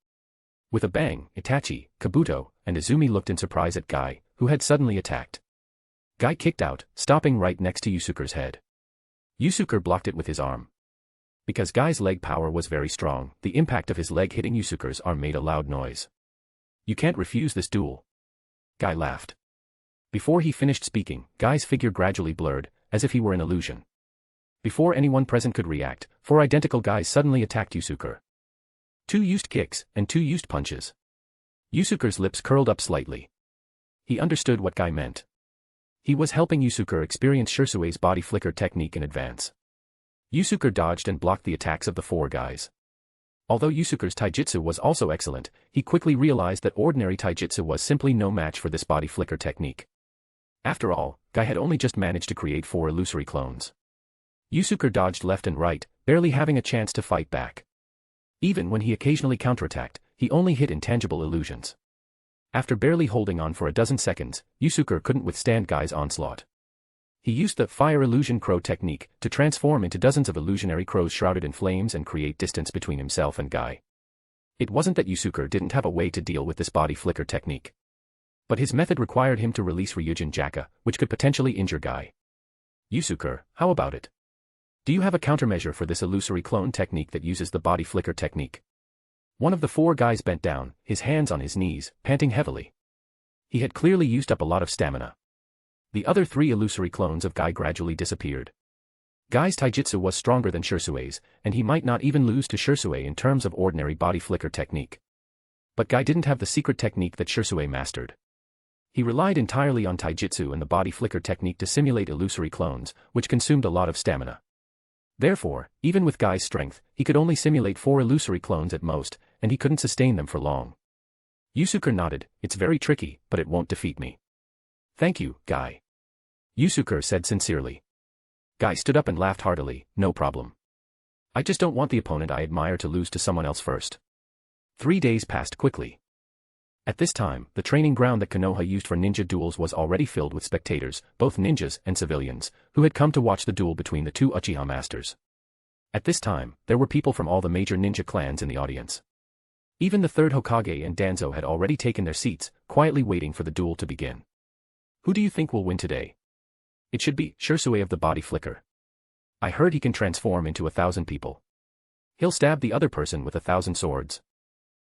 With a bang, Itachi, Kabuto, and Izumi looked in surprise at Guy, who had suddenly attacked. Guy kicked out, stopping right next to Yusuke's head. Yusuke blocked it with his arm. Because Guy's leg power was very strong, the impact of his leg hitting Yusuke's arm made a loud noise. You can't refuse this duel. Guy laughed. Before he finished speaking, Guy's figure gradually blurred, as if he were an illusion. Before anyone present could react, 4 identical guys suddenly attacked Yusuke. 2 used kicks, and 2 used punches. Yusuke's lips curled up slightly. He understood what Guy meant. He was helping Yusuke experience Shisui's body flicker technique in advance. Yusuke dodged and blocked the attacks of the 4 guys. Although Yusuke's taijutsu was also excellent, he quickly realized that ordinary taijutsu was simply no match for this body flicker technique. After all, Guy had only just managed to create 4 illusory clones. Yusuke dodged left and right, barely having a chance to fight back. Even when he occasionally counterattacked, he only hit intangible illusions. After barely holding on for a dozen seconds, Yusuke couldn't withstand Guy's onslaught. He used the fire illusion crow technique to transform into dozens of illusionary crows shrouded in flames and create distance between himself and Guy. It wasn't that Yusuke didn't have a way to deal with this body flicker technique. But his method required him to release Ryūjin Jakka, which could potentially injure Guy. Yusuke, how about it? Do you have a countermeasure for this illusory clone technique that uses the body flicker technique? One of the 4 guys bent down, his hands on his knees, panting heavily. He had clearly used up a lot of stamina. The other 3 illusory clones of Guy gradually disappeared. Guy's taijutsu was stronger than Shisui's, and he might not even lose to Shisui in terms of ordinary body flicker technique. But Guy didn't have the secret technique that Shisui mastered. He relied entirely on taijutsu and the body flicker technique to simulate illusory clones, which consumed a lot of stamina. Therefore, even with Guy's strength, he could only simulate 4 illusory clones at most, and he couldn't sustain them for long. Yusuke nodded, it's very tricky, but it won't defeat me. Thank you, Guy. Yusuke said sincerely. Guy stood up and laughed heartily, no problem. I just don't want the opponent I admire to lose to someone else first. 3 days passed quickly. At this time, the training ground that Konoha used for ninja duels was already filled with spectators, both ninjas and civilians, who had come to watch the duel between the two Uchiha masters. At this time, there were people from all the major ninja clans in the audience. Even the third Hokage and Danzo had already taken their seats, quietly waiting for the duel to begin. Who do you think will win today? It should be Sharpened of the body flicker. I heard he can transform into 1,000 people. He'll stab the other person with 1,000 swords.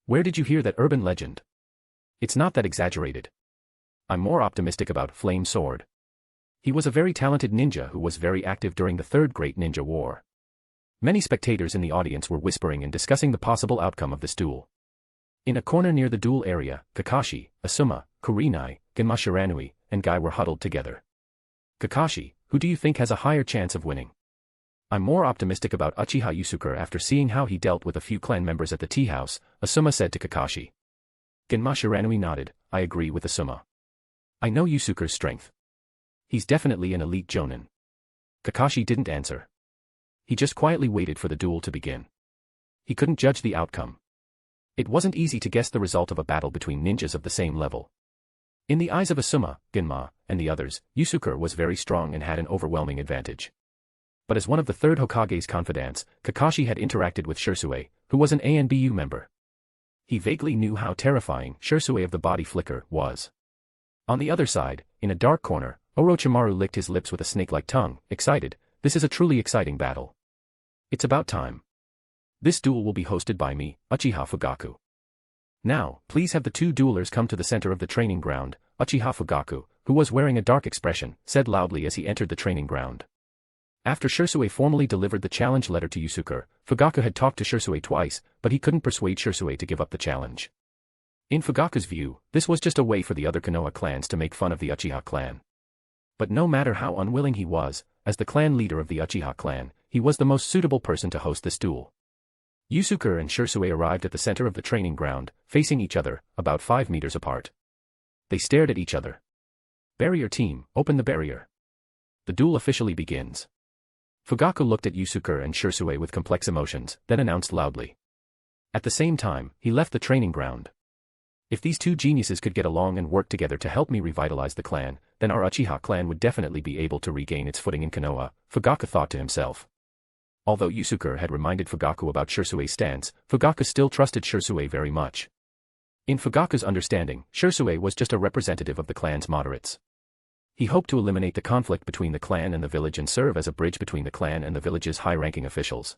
Where did you hear that urban legend? It's not that exaggerated. I'm more optimistic about Flame Sword. He was a very talented ninja who was very active during the Third Great Ninja War. Many spectators in the audience were whispering and discussing the possible outcome of this duel. In a corner near the duel area, Kakashi, Asuma, Kurenai, Genma Shiranui, and Guy were huddled together. Kakashi, who do you think has a higher chance of winning? I'm more optimistic about Uchiha Yusuke after seeing how he dealt with a few clan members at the tea house, Asuma said to Kakashi. Genma Shiranui nodded, I agree with Asuma. I know Yusuke's strength. He's definitely an elite jonin. Kakashi didn't answer. He just quietly waited for the duel to begin. He couldn't judge the outcome. It wasn't easy to guess the result of a battle between ninjas of the same level. In the eyes of Asuma, Genma, and the others, Yusuke was very strong and had an overwhelming advantage. But as one of the third Hokage's confidants, Kakashi had interacted with Sharpened, who was an ANBU member. He vaguely knew how terrifying Sharpened of the body flicker was. On the other side, in a dark corner, Orochimaru licked his lips with a snake-like tongue, excited. This is a truly exciting battle. It's about time. This duel will be hosted by me, Uchiha Fugaku. Now, please have the two duelers come to the center of the training ground. Uchiha Fugaku, who was wearing a dark expression, said loudly as he entered the training ground. After Sharpened formally delivered the challenge letter to Yusuke, Fugaku had talked to Sharpened twice, but he couldn't persuade Sharpened to give up the challenge. In Fugaku's view, this was just a way for the other Konoha clans to make fun of the Uchiha clan. But no matter how unwilling he was, as the clan leader of the Uchiha clan, he was the most suitable person to host this duel. Yusuke and Sharpened arrived at the center of the training ground, facing each other, about 5 meters apart. They stared at each other. Barrier team, open the barrier. The duel officially begins. Fugaku looked at Yusuke and Sharpened with complex emotions, then announced loudly. At the same time, he left the training ground. If these two geniuses could get along and work together to help me revitalize the clan, then our Uchiha clan would definitely be able to regain its footing in Konoha, Fugaku thought to himself. Although Yusuke had reminded Fugaku about Sharpened's stance, Fugaku still trusted Sharpened very much. In Fugaku's understanding, Sharpened was just a representative of the clan's moderates. He hoped to eliminate the conflict between the clan and the village and serve as a bridge between the clan and the village's high-ranking officials.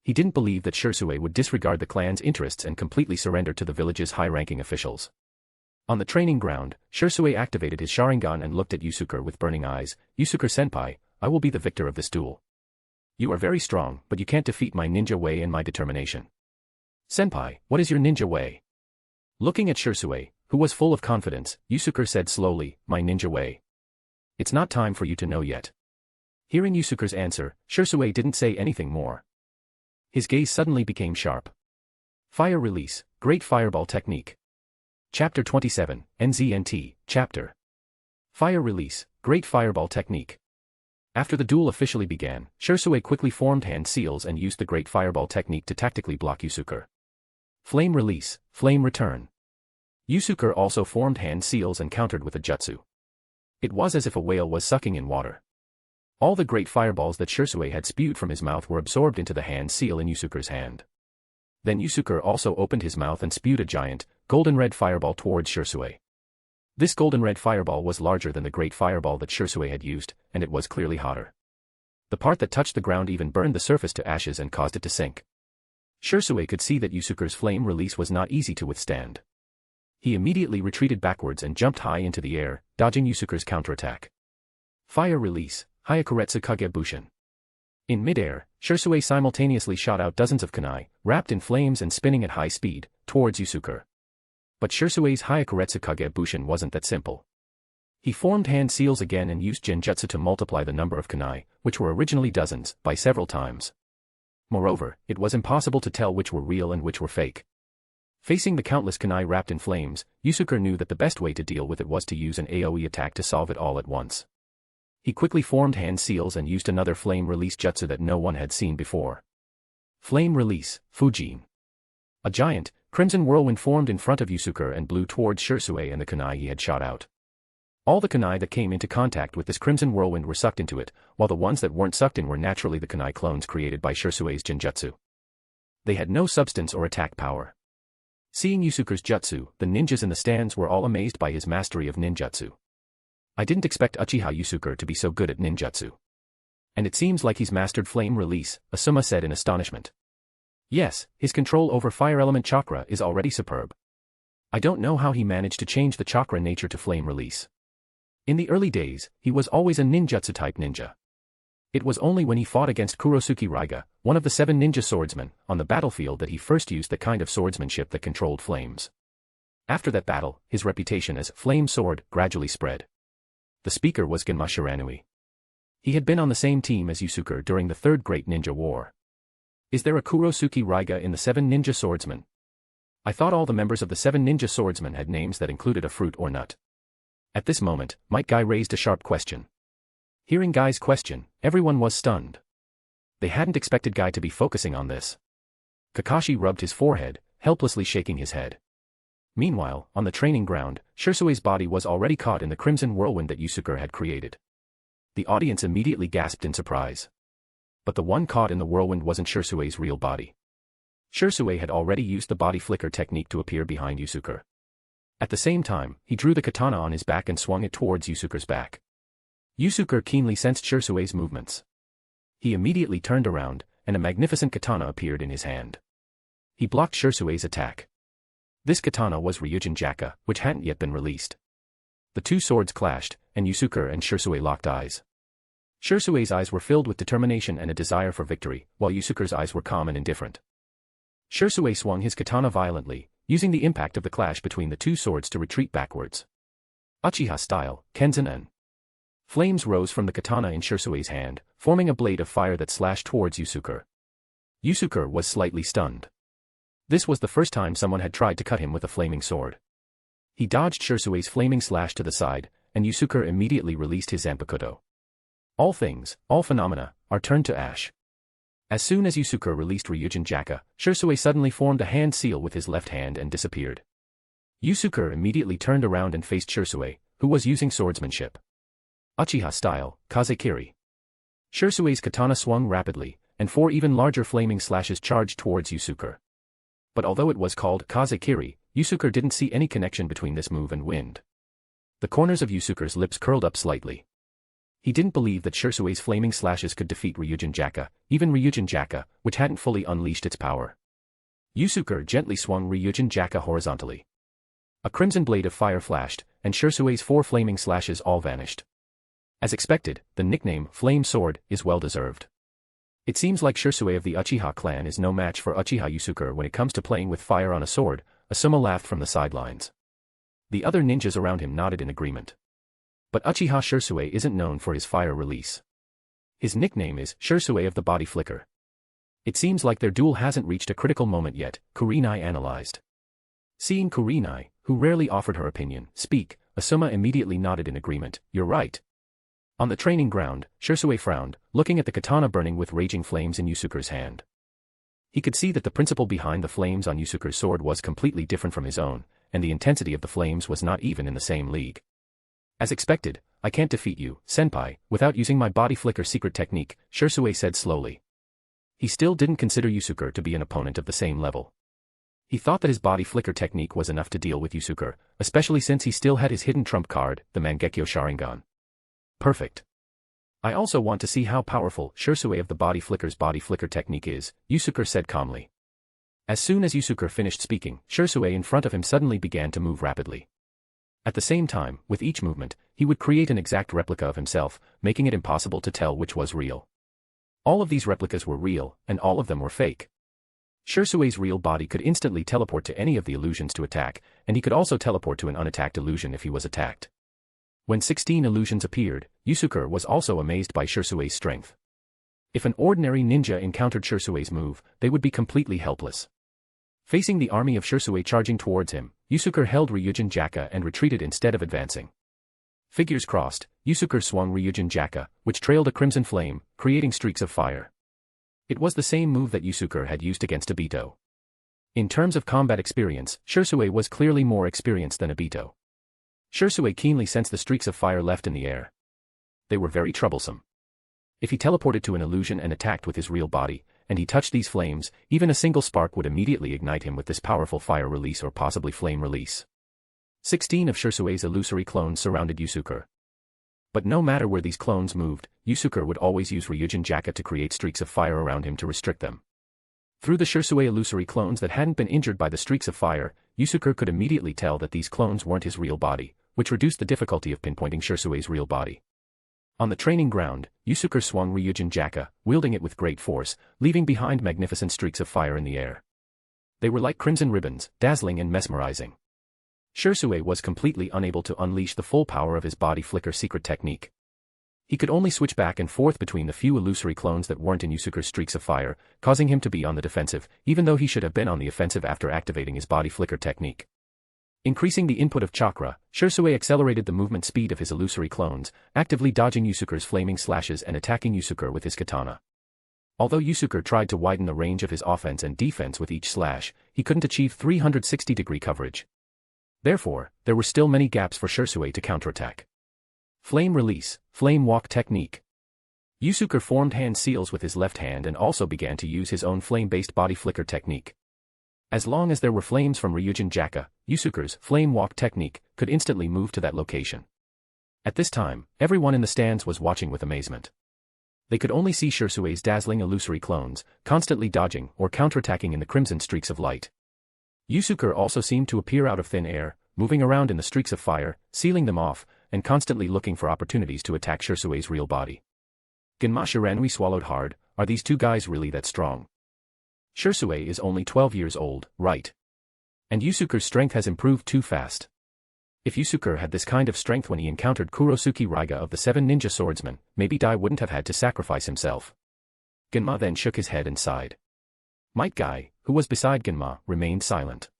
He didn't believe that Sharpened would disregard the clan's interests and completely surrender to the village's high-ranking officials. On the training ground, Sharpened activated his Sharingan and looked at Yusuke with burning eyes. Yusuke-senpai, I will be the victor of this duel. You are very strong, but you can't defeat my ninja way and my determination. Senpai, what is your ninja way? Looking at Sharpened, who was full of confidence, Yusuke said slowly, my ninja way. It's not time for you to know yet. Hearing Yusuke's answer, Sharpened didn't say anything more. His gaze suddenly became sharp. Fire Release, Great Fireball Technique. Chapter 27, NZNT, Chapter. Fire Release, Great Fireball Technique. After the duel officially began, Sharpened quickly formed hand seals and used the Great Fireball Technique to tactically block Yusuke. Flame Release, Flame Return. Yusuke also formed hand seals and countered with a jutsu. It was as if a whale was sucking in water. All the great fireballs that Sharpened had spewed from his mouth were absorbed into the hand seal in Yusuke's hand. Then Yusuke also opened his mouth and spewed a giant, golden-red fireball towards Sharpened. This golden-red fireball was larger than the great fireball that Sharpened had used, and it was clearly hotter. The part that touched the ground even burned the surface to ashes and caused it to sink. Sharpened could see that Yusuke's flame release was not easy to withstand. He immediately retreated backwards and jumped high into the air, dodging Yusuke's counterattack. Fire Release, Hyakuretsu Kagebushin. In midair, Sharpened simultaneously shot out dozens of kunai, wrapped in flames and spinning at high speed, towards Yusuke. But Sharpened's Hyakuretsu Kagebushin wasn't that simple. He formed hand seals again and used genjutsu to multiply the number of kunai, which were originally dozens, by several times. Moreover, it was impossible to tell which were real and which were fake. Facing the countless kunai wrapped in flames, Yusuke knew that the best way to deal with it was to use an AoE attack to solve it all at once. He quickly formed hand seals and used another flame release jutsu that no one had seen before. Flame Release, Fujin. A giant, Crimson Whirlwind formed in front of Yusuke and blew towards Shisui and the kunai he had shot out. All the kunai that came into contact with this Crimson Whirlwind were sucked into it, while the ones that weren't sucked in were naturally the kunai clones created by Shisui's Genjutsu. They had no substance or attack power. Seeing Yusuke's jutsu, the ninjas in the stands were all amazed by his mastery of ninjutsu. I didn't expect Uchiha Yusuke to be so good at ninjutsu. And it seems like he's mastered flame release, Asuma said in astonishment. Yes, his control over fire element chakra is already superb. I don't know how he managed to change the chakra nature to flame release. In the early days, he was always a ninjutsu-type ninja. It was only when he fought against Kurosuke Raiga, one of the 7 ninja swordsmen, on the battlefield that he first used the kind of swordsmanship that controlled flames. After that battle, his reputation as Flame Sword gradually spread. The speaker was Genma Shiranui. He had been on the same team as Yusuke during the Third Great Ninja War. Is there a Kurosuke Raiga in the 7 ninja swordsmen? I thought all the members of the 7 ninja swordsmen had names that included a fruit or nut. At this moment, Might Guy raised a sharp question. Hearing Guy's question, everyone was stunned. They hadn't expected Guy to be focusing on this. Kakashi rubbed his forehead, helplessly shaking his head. Meanwhile, on the training ground, Shisui's body was already caught in the crimson whirlwind that Yusuke had created. The audience immediately gasped in surprise. But the one caught in the whirlwind wasn't Shisui's real body. Shisui had already used the body flicker technique to appear behind Yusuke. At the same time, he drew the katana on his back and swung it towards Yusuke's back. Yusuke keenly sensed Shisui's movements. He immediately turned around, and a magnificent katana appeared in his hand. He blocked Shisui's attack. This katana was Ryūjin Jakka, which hadn't yet been released. The two swords clashed, and Yusuke and Shisui locked eyes. Shisui's eyes were filled with determination and a desire for victory, while Yusuke's eyes were calm and indifferent. Shisui swung his katana violently, using the impact of the clash between the two swords to retreat backwards. Uchiha style, Kenzen-en. Flames rose from the katana in Shisui's hand, forming a blade of fire that slashed towards Yusuke. Yusuke was slightly stunned. This was the first time someone had tried to cut him with a flaming sword. He dodged Shisui's flaming slash to the side, and Yusuke immediately released his Zanpakuto. All things, all phenomena, are turned to ash. As soon as Yusuke released Ryūjin Jakka, Shisui suddenly formed a hand seal with his left hand and disappeared. Yusuke immediately turned around and faced Shisui, who was using swordsmanship. Uchiha style, Kazekiri. Shisui's katana swung rapidly, and 4 even larger flaming slashes charged towards Yusuke. But although it was called Kazekiri, Yusuke didn't see any connection between this move and wind. The corners of Yusuke's lips curled up slightly. He didn't believe that Shisui's flaming slashes could defeat Ryūjin Jakka, even Ryūjin Jakka, which hadn't fully unleashed its power. Yusuke gently swung Ryūjin Jakka horizontally. A crimson blade of fire flashed, and Shisui's 4 flaming slashes all vanished. As expected, the nickname Flame Sword is well deserved. It seems like Shisui of the Uchiha clan is no match for Uchiha Yusuke when it comes to playing with fire on a sword, Asuma laughed from the sidelines. The other ninjas around him nodded in agreement. But Uchiha Shisui isn't known for his fire release. His nickname is Shisui of the Body Flicker. It seems like their duel hasn't reached a critical moment yet, Kurenai analyzed. Seeing Kurenai, who rarely offered her opinion, speak, Asuma immediately nodded in agreement. You're right. On the training ground, Shisui frowned, looking at the katana burning with raging flames in Yusuke's hand. He could see that the principle behind the flames on Yusuke's sword was completely different from his own, and the intensity of the flames was not even in the same league. As expected, I can't defeat you, senpai, without using my body flicker secret technique, Shisui said slowly. He still didn't consider Yusuke to be an opponent of the same level. He thought that his body flicker technique was enough to deal with Yusuke, especially since he still had his hidden trump card, the Mangekyo Sharingan. Perfect. I also want to see how powerful Shisui of the body flicker technique is, Yusuke said calmly. As soon as Yusuke finished speaking, Shisui in front of him suddenly began to move rapidly. At the same time, with each movement, he would create an exact replica of himself, making it impossible to tell which was real. All of these replicas were real, and all of them were fake. Shisui's real body could instantly teleport to any of the illusions to attack, and he could also teleport to an unattacked illusion if he was attacked. When 16 illusions appeared, Yusuke was also amazed by Shisui's strength. If an ordinary ninja encountered Shisui's move, they would be completely helpless. Facing the army of Shisui charging towards him, Yusuke held Ryūjin Jakka and retreated instead of advancing. Figures crossed, Yusuke swung Ryūjin Jakka, which trailed a crimson flame, creating streaks of fire. It was the same move that Yusuke had used against Obito. In terms of combat experience, Shisui was clearly more experienced than Obito. Shisui keenly sensed the streaks of fire left in the air. They were very troublesome. If he teleported to an illusion and attacked with his real body, and he touched these flames, even a single spark would immediately ignite him with this powerful fire release or possibly flame release. 16 of Shisui's illusory clones surrounded Yusuke. But no matter where these clones moved, Yusuke would always use Ryūjin Jakka to create streaks of fire around him to restrict them. Through the Shisui illusory clones that hadn't been injured by the streaks of fire, Yusuke could immediately tell that these clones weren't his real body, which reduced the difficulty of pinpointing Shisui's real body. On the training ground, Yusuke swung Ryūjin Jakka, wielding it with great force, leaving behind magnificent streaks of fire in the air. They were like crimson ribbons, dazzling and mesmerizing. Shisui was completely unable to unleash the full power of his body flicker secret technique. He could only switch back and forth between the few illusory clones that weren't in Yusuke's streaks of fire, causing him to be on the defensive, even though he should have been on the offensive after activating his body flicker technique. Increasing the input of chakra, Shisui accelerated the movement speed of his illusory clones, actively dodging Yusuke's flaming slashes and attacking Yusuke with his katana. Although Yusuke tried to widen the range of his offense and defense with each slash, he couldn't achieve 360-degree coverage. Therefore, there were still many gaps for Shisui to counterattack. Flame release, flame walk technique. Yusuke formed hand seals with his left hand and also began to use his own flame-based body flicker technique. As long as there were flames from Ryūjin Jakka, Yusuke's flame walk technique could instantly move to that location. At this time, everyone in the stands was watching with amazement. They could only see Shisui's dazzling illusory clones, constantly dodging or counterattacking in the crimson streaks of light. Yusuke also seemed to appear out of thin air, moving around in the streaks of fire, sealing them off, and constantly looking for opportunities to attack Shisui's real body. Genma Shiranui swallowed hard. Are these two guys really that strong? Shisui is only 12 years old, right? And Yusuke's strength has improved too fast. If Yusuke had this kind of strength when he encountered Kurosuke Raiga of the 7 ninja swordsmen, maybe Dai wouldn't have had to sacrifice himself. Genma then shook his head and sighed. Might Guy, who was beside Genma, remained silent.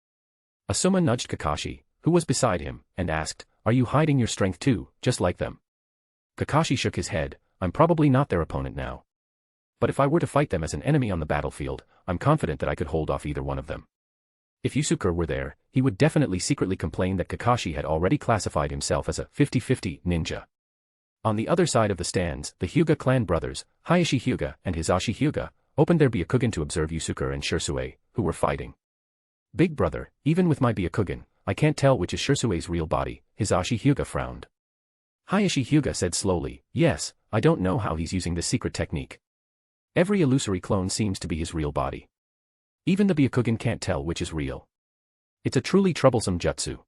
Asuma nudged Kakashi, who was beside him, and asked, "Are you hiding your strength too, just like them?" Kakashi shook his head. I'm probably not their opponent now. But if I were to fight them as an enemy on the battlefield, I'm confident that I could hold off either one of them. If Yusuke were there, he would definitely secretly complain that Kakashi had already classified himself as a 50-50 ninja. On the other side of the stands, the Hyuga clan brothers, Hayashi Hyuga and Hisashi Hyuga, opened their Byakugan to observe Yusuke and Shisui, who were fighting. Big brother, even with my Byakugan, I can't tell which is Shisui's real body, Hisashi Hyuga frowned. Hayashi Hyuga said slowly, yes, I don't know how he's using this secret technique. Every illusory clone seems to be his real body. Even the Byakugan can't tell which is real. It's a truly troublesome jutsu.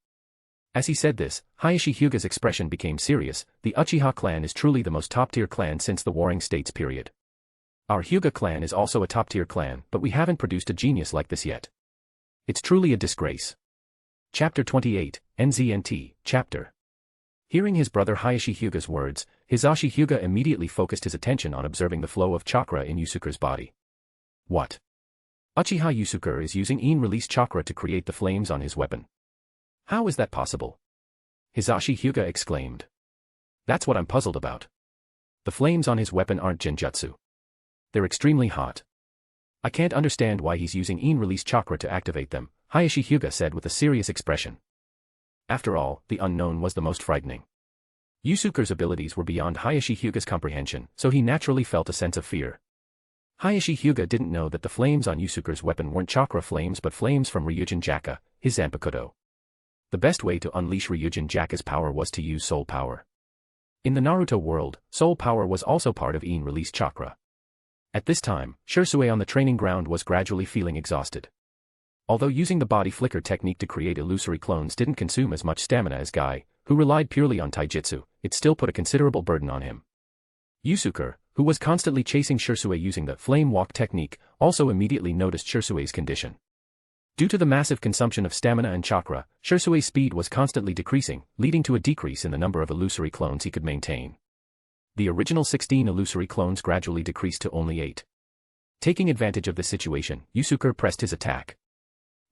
As he said this, Hayashi Hyuga's expression became serious. The Uchiha clan is truly the most top-tier clan since the Warring States period. Our Hyuga clan is also a top-tier clan, but we haven't produced a genius like this yet. It's truly a disgrace. Chapter 28, NZNT, Chapter. Hearing his brother Hayashi Hyuga's words, Hisashi Hyuga immediately focused his attention on observing the flow of chakra in Yusuke's body. What? Uchiha Yusuke is using in-release chakra to create the flames on his weapon. How is that possible? Hisashi Hyuga exclaimed. That's what I'm puzzled about. The flames on his weapon aren't genjutsu. They're extremely hot. I can't understand why he's using in-release chakra to activate them, Hayashi Hyuga said with a serious expression. After all, the unknown was the most frightening. Yusuke's abilities were beyond Hayashi Hyuga's comprehension, so he naturally felt a sense of fear. Hayashi Hyuga didn't know that the flames on Yusuke's weapon weren't chakra flames but flames from Ryūjin Jakka, his Zanpakuto. The best way to unleash Ryūjin Jakka's power was to use soul power. In the Naruto world, soul power was also part of in-release chakra. At this time, Shisui on the training ground was gradually feeling exhausted. Although using the body flicker technique to create illusory clones didn't consume as much stamina as Guy, who relied purely on taijutsu, it still put a considerable burden on him. Yusuke, who was constantly chasing Shisui using the flame walk technique, also immediately noticed Shisui's condition. Due to the massive consumption of stamina and chakra, Shisui's speed was constantly decreasing, leading to a decrease in the number of illusory clones he could maintain. The original 16 illusory clones gradually decreased to only 8. Taking advantage of this situation, Yusuke pressed his attack.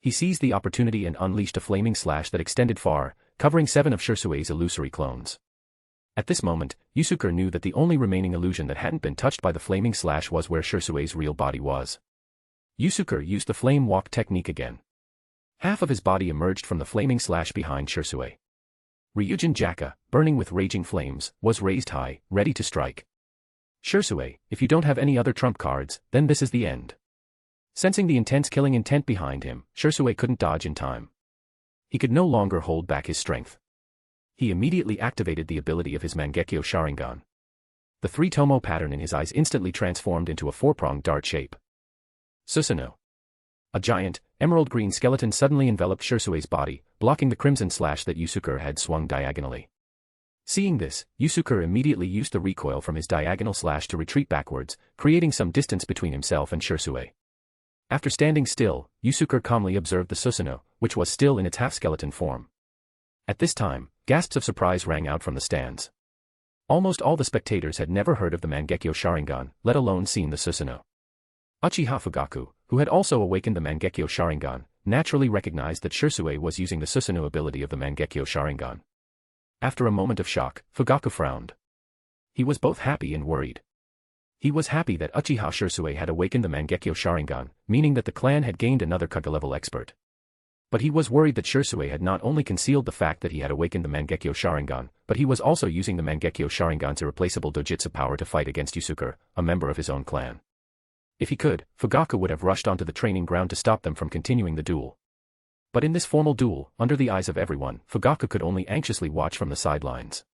He seized the opportunity and unleashed a flaming slash that extended far, covering 7 of Shisui's illusory clones. At this moment, Yusuke knew that the only remaining illusion that hadn't been touched by the flaming slash was where Shisui's real body was. Yusuke used the flame walk technique again. Half of his body emerged from the flaming slash behind Sasuke. Ryūjin Jakka, burning with raging flames, was raised high, ready to strike. Sasuke, if you don't have any other trump cards, then this is the end. Sensing the intense killing intent behind him, Sasuke couldn't dodge in time. He could no longer hold back his strength. He immediately activated the ability of his Mangekyo Sharingan. The three-tomo pattern in his eyes instantly transformed into a four-pronged dart shape. Susanoo. A giant, emerald green skeleton suddenly enveloped Sasuke's body, blocking the crimson slash that Yusuke had swung diagonally. Seeing this, Yusuke immediately used the recoil from his diagonal slash to retreat backwards, creating some distance between himself and Sasuke. After standing still, Yusuke calmly observed the Susanoo, which was still in its half-skeleton form. At this time, gasps of surprise rang out from the stands. Almost all the spectators had never heard of the Mangekyo Sharingan, let alone seen the Susanoo. Uchiha Fugaku, who had also awakened the Mangekyo Sharingan, naturally recognized that Sasuke was using the Susanoo ability of the Mangekyo Sharingan. After a moment of shock, Fugaku frowned. He was both happy and worried. He was happy that Uchiha Sasuke had awakened the Mangekyo Sharingan, meaning that the clan had gained another Kage-level expert. But he was worried that Sasuke had not only concealed the fact that he had awakened the Mangekyo Sharingan, but he was also using the Mangekyo Sharingan's irreplaceable dojutsu power to fight against Yusuke, a member of his own clan. If he could, Fugaku would have rushed onto the training ground to stop them from continuing the duel. But in this formal duel, under the eyes of everyone, Fugaku could only anxiously watch from the sidelines.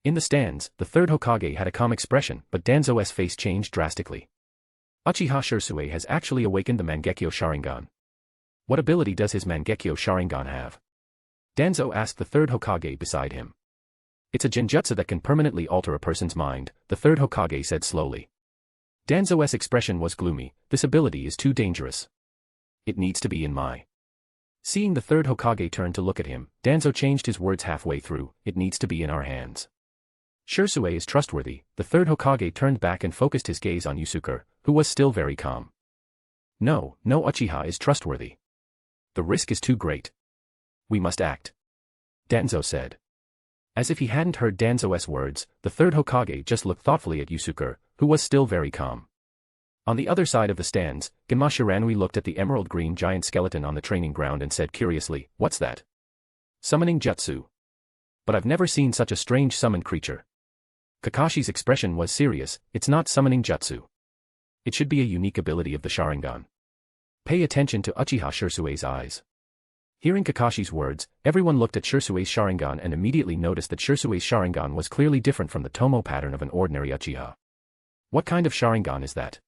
In the stands, the third Hokage had a calm expression, but Danzo's face changed drastically. Uchiha Sasuke has actually awakened the Mangekyo Sharingan. What ability does his Mangekyo Sharingan have? Danzo asked the third Hokage beside him. It's a genjutsu that can permanently alter a person's mind, the third Hokage said slowly. Danzo's expression was gloomy. This ability is too dangerous. It needs to be in my. Seeing the third Hokage turn to look at him, Danzo changed his words halfway through, it needs to be in our hands. Sasuke is trustworthy. The third Hokage turned back and focused his gaze on Yusuke, who was still very calm. No Uchiha is trustworthy. The risk is too great. We must act. Danzo said. As if he hadn't heard Danzo's words, the third Hokage just looked thoughtfully at Yusuke, who was still very calm. On the other side of the stands, Genma Shiranui looked at the emerald green giant skeleton on the training ground and said curiously, what's that? Summoning jutsu. But I've never seen such a strange summoned creature. Kakashi's expression was serious, it's not summoning jutsu. It should be a unique ability of the Sharingan. Pay attention to Uchiha Sasuke's eyes. Hearing Kakashi's words, everyone looked at Sasuke's Sharingan and immediately noticed that Sasuke's Sharingan was clearly different from the Tomo pattern of an ordinary Uchiha. What kind of Sharingan is that?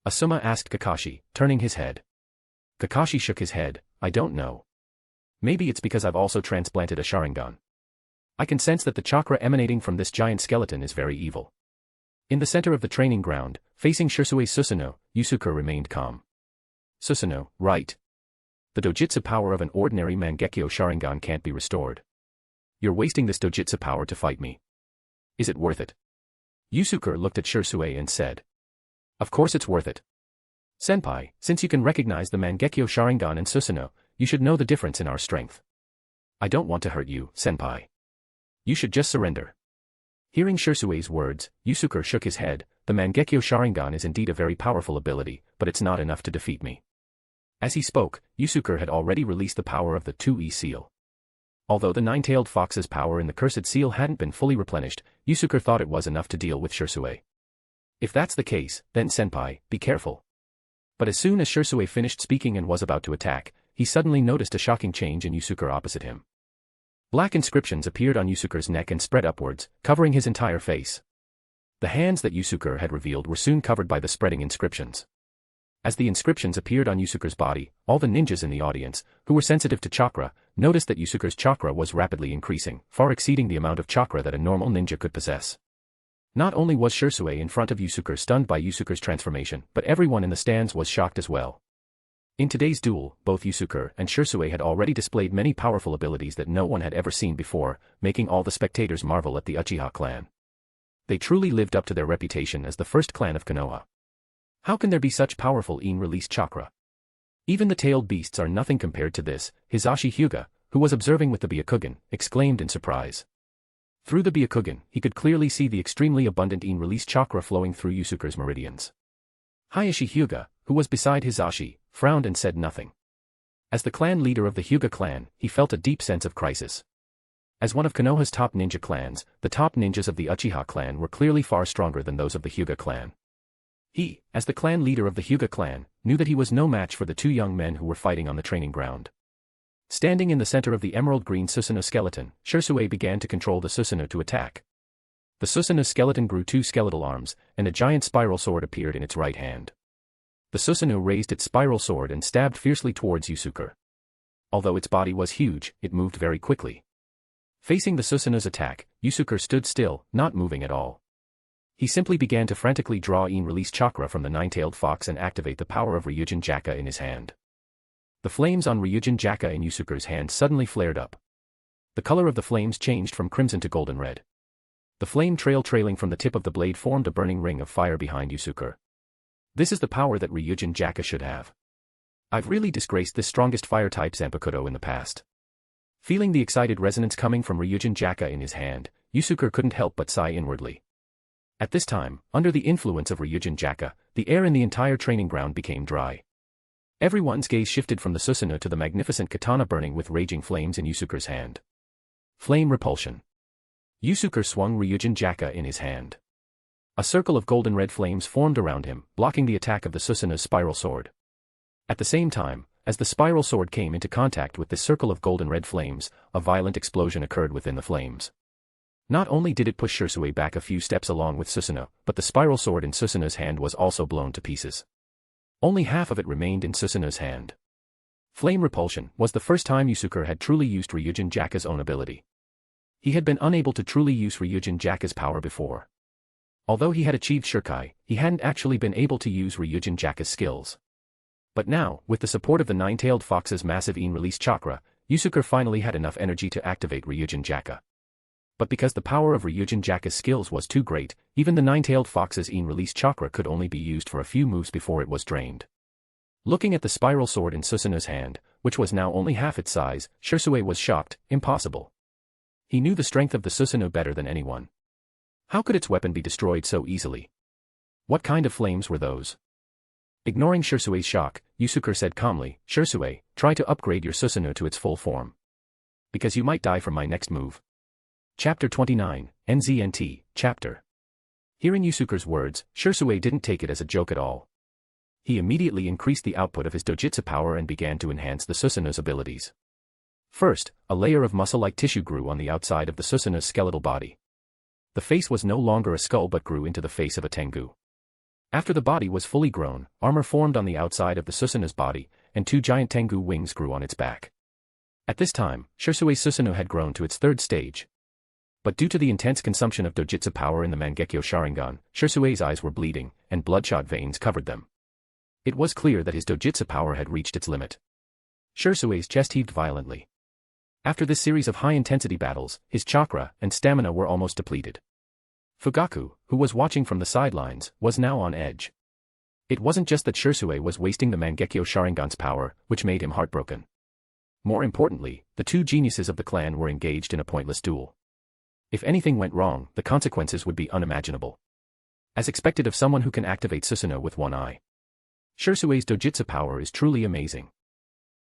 Asuma asked Kakashi, turning his head. Kakashi shook his head, I don't know. Maybe it's because I've also transplanted a Sharingan. I can sense that the chakra emanating from this giant skeleton is very evil. In the center of the training ground, facing Sasuke's Susanoo, Yusuke remained calm. Susanoo, right. The dojutsu power of an ordinary Mangekyo Sharingan can't be restored. You're wasting this dojutsu power to fight me. Is it worth it? Yusuke looked at Sasuke and said. Of course it's worth it. Senpai, since you can recognize the Mangekyo Sharingan and Susanoo, you should know the difference in our strength. I don't want to hurt you, senpai. You should just surrender. Hearing Sasuke's words, Yusuke shook his head. The Mangekyo Sharingan is indeed a very powerful ability, but it's not enough to defeat me. As he spoke, Yusuke had already released the power of the 2E seal. Although the nine-tailed fox's power in the cursed seal hadn't been fully replenished, Yusuke thought it was enough to deal with Sasuke. If that's the case, then senpai, be careful. But as soon as Sasuke finished speaking and was about to attack, he suddenly noticed a shocking change in Yusuke opposite him. Black inscriptions appeared on Yusuke's neck and spread upwards, covering his entire face. The hands that Yusuke had revealed were soon covered by the spreading inscriptions. As the inscriptions appeared on Yusuke's body, all the ninjas in the audience, who were sensitive to chakra, noticed that Yusuke's chakra was rapidly increasing, far exceeding the amount of chakra that a normal ninja could possess. Not only was Sasuke in front of Yusuke stunned by Yusuke's transformation, but everyone in the stands was shocked as well. In today's duel, both Yusuke and Sasuke had already displayed many powerful abilities that no one had ever seen before, making all the spectators marvel at the Uchiha clan. They truly lived up to their reputation as the first clan of Konoha. How can there be such powerful in-released chakra? Even the tailed beasts are nothing compared to this, Hisashi Hyuga, who was observing with the Byakugan, exclaimed in surprise. Through the Byakugan, he could clearly see the extremely abundant in-released chakra flowing through Yusuke's meridians. Hayashi Hyuga, who was beside Hisashi, frowned and said nothing. As the clan leader of the Hyuga clan, he felt a deep sense of crisis. As one of Konoha's top ninja clans, the top ninjas of the Uchiha clan were clearly far stronger than those of the Hyuga clan. He, as the clan leader of the Hyuga clan, knew that he was no match for the two young men who were fighting on the training ground. Standing in the center of the emerald green Susanoo skeleton, Shisui began to control the Susanoo to attack. The Susanoo skeleton grew two skeletal arms, and a giant spiral sword appeared in its right hand. The Susanoo raised its spiral sword and stabbed fiercely towards Yusuke. Although its body was huge, it moved very quickly. Facing the Susanoo's attack, Yusuke stood still, not moving at all. He simply began to frantically draw in release chakra from the nine-tailed fox and activate the power of Ryūjin Jakka in his hand. The flames on Ryūjin Jakka in Yusuke's hand suddenly flared up. The color of the flames changed from crimson to golden red. The flame trail trailing from the tip of the blade formed a burning ring of fire behind Yusuke. This is the power that Ryūjin Jakka should have. I've really disgraced this strongest fire-type Zanpakuto in the past. Feeling the excited resonance coming from Ryūjin Jakka in his hand, Yusuke couldn't help but sigh inwardly. At this time, under the influence of Ryūjin Jakka, the air in the entire training ground became dry. Everyone's gaze shifted from the Susanoo to the magnificent katana burning with raging flames in Yusuke's hand. Flame repulsion. Yusuke swung Ryūjin Jakka in his hand. A circle of golden red flames formed around him, blocking the attack of the Susanoo's spiral sword. At the same time, as the spiral sword came into contact with this circle of golden red flames, a violent explosion occurred within the flames. Not only did it push Shisui back a few steps along with Susanoo, but the spiral sword in Susanoo's hand was also blown to pieces. Only half of it remained in Susanoo's hand. Flame repulsion was the first time Yusuke had truly used Ryūjin Jakka's own ability. He had been unable to truly use Ryūjin Jakka's power before. Although he had achieved Shirkai, he hadn't actually been able to use Ryūjin Jakka's skills. But now, with the support of the nine-tailed fox's massive in-release chakra, Yusuke finally had enough energy to activate Ryūjin Jakka. But because the power of Ryūjin Jakka's skills was too great, even the nine-tailed fox's in-release chakra could only be used for a few moves before it was drained. Looking at the spiral sword in Susanoo's hand, which was now only half its size, Shisui was shocked. Impossible. He knew the strength of the Susanoo better than anyone. How could its weapon be destroyed so easily? What kind of flames were those? Ignoring Shisui's shock, Yusuke said calmly, "Shisui, try to upgrade your Susanoo to its full form. Because you might die from my next move." Chapter 29, NZNT, Chapter. Hearing Yusuke's words, Shisui didn't take it as a joke at all. He immediately increased the output of his dojutsu power and began to enhance the Susanoo's abilities. First, a layer of muscle-like tissue grew on the outside of the Susanoo's skeletal body. The face was no longer a skull but grew into the face of a tengu. After the body was fully grown, armor formed on the outside of the Susanoo's body, and two giant tengu wings grew on its back. At this time, Shisui's Susanoo had grown to its third stage. But due to the intense consumption of dojutsu power in the Mangekyo Sharingan, Shisui's eyes were bleeding, and bloodshot veins covered them. It was clear that his dojutsu power had reached its limit. Shisui's chest heaved violently. After this series of high-intensity battles, his chakra and stamina were almost depleted. Fugaku, who was watching from the sidelines, was now on edge. It wasn't just that Shisui was wasting the Mangekyo Sharingan's power, which made him heartbroken. More importantly, the two geniuses of the clan were engaged in a pointless duel. If anything went wrong, the consequences would be unimaginable. As expected of someone who can activate Susanoo with one eye. Shisui's dojutsu power is truly amazing.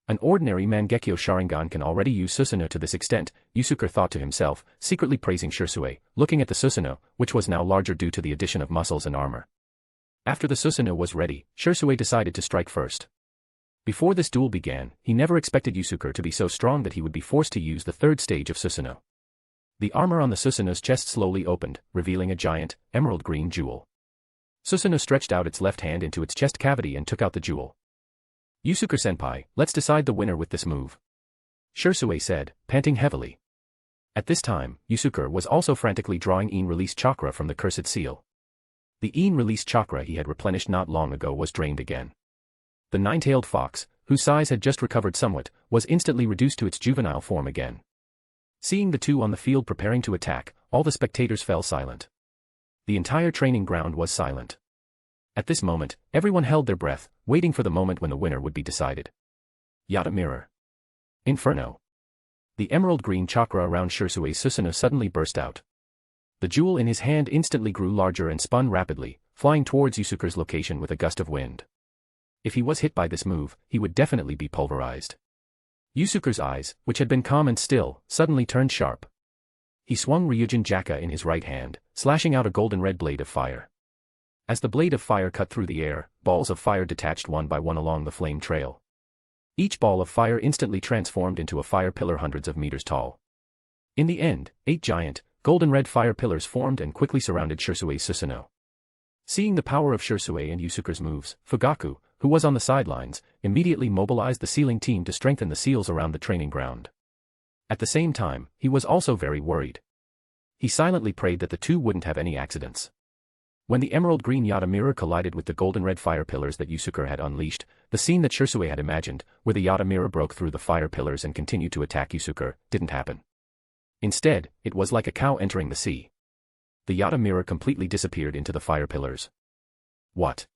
An ordinary Mangekyo Sharingan can already use Susanoo to this extent, Yusuke thought to himself, secretly praising Shisui, looking at the Susanoo, which was now larger due to the addition of muscles and armor. After the Susanoo was ready, Shisui decided to strike first. Before this duel began, he never expected Yusuke to be so strong that he would be forced to use the third stage of Susanoo. The armor on the Susanoo's chest slowly opened, revealing a giant, emerald green jewel. Susanoo stretched out its left hand into its chest cavity and took out the jewel. "Yusuke-senpai, let's decide the winner with this move," Shisui said, panting heavily. At this time, Yusuke was also frantically drawing in-release chakra from the cursed seal. The in-release chakra he had replenished not long ago was drained again. The nine-tailed fox, whose size had just recovered somewhat, was instantly reduced to its juvenile form again. Seeing the two on the field preparing to attack, all the spectators fell silent. The entire training ground was silent. At this moment, everyone held their breath, waiting for the moment when the winner would be decided. Yata Mirror. Inferno. The emerald green chakra around Shisui's Susanoo suddenly burst out. The jewel in his hand instantly grew larger and spun rapidly, flying towards Yusuke's location with a gust of wind. If he was hit by this move, he would definitely be pulverized. Yusuke's eyes, which had been calm and still, suddenly turned sharp. He swung Ryūjin Jakka in his right hand, slashing out a golden red blade of fire. As the blade of fire cut through the air, balls of fire detached one by one along the flame trail. Each ball of fire instantly transformed into a fire pillar hundreds of meters tall. In the end, 8 giant, golden red fire pillars formed and quickly surrounded Shirsue's Susanoo. Seeing the power of Shirsue and Yusuke's moves, Fugaku, who was on the sidelines, immediately mobilized the sealing team to strengthen the seals around the training ground. At the same time, he was also very worried. He silently prayed that the two wouldn't have any accidents. When the emerald green Yata mirror collided with the golden red fire pillars that Yusuke had unleashed, the scene that Shirsue had imagined, where the Yata mirror broke through the fire pillars and continued to attack Yusuke, didn't happen. Instead, it was like a cow entering the sea. The Yata mirror completely disappeared into the fire pillars. What?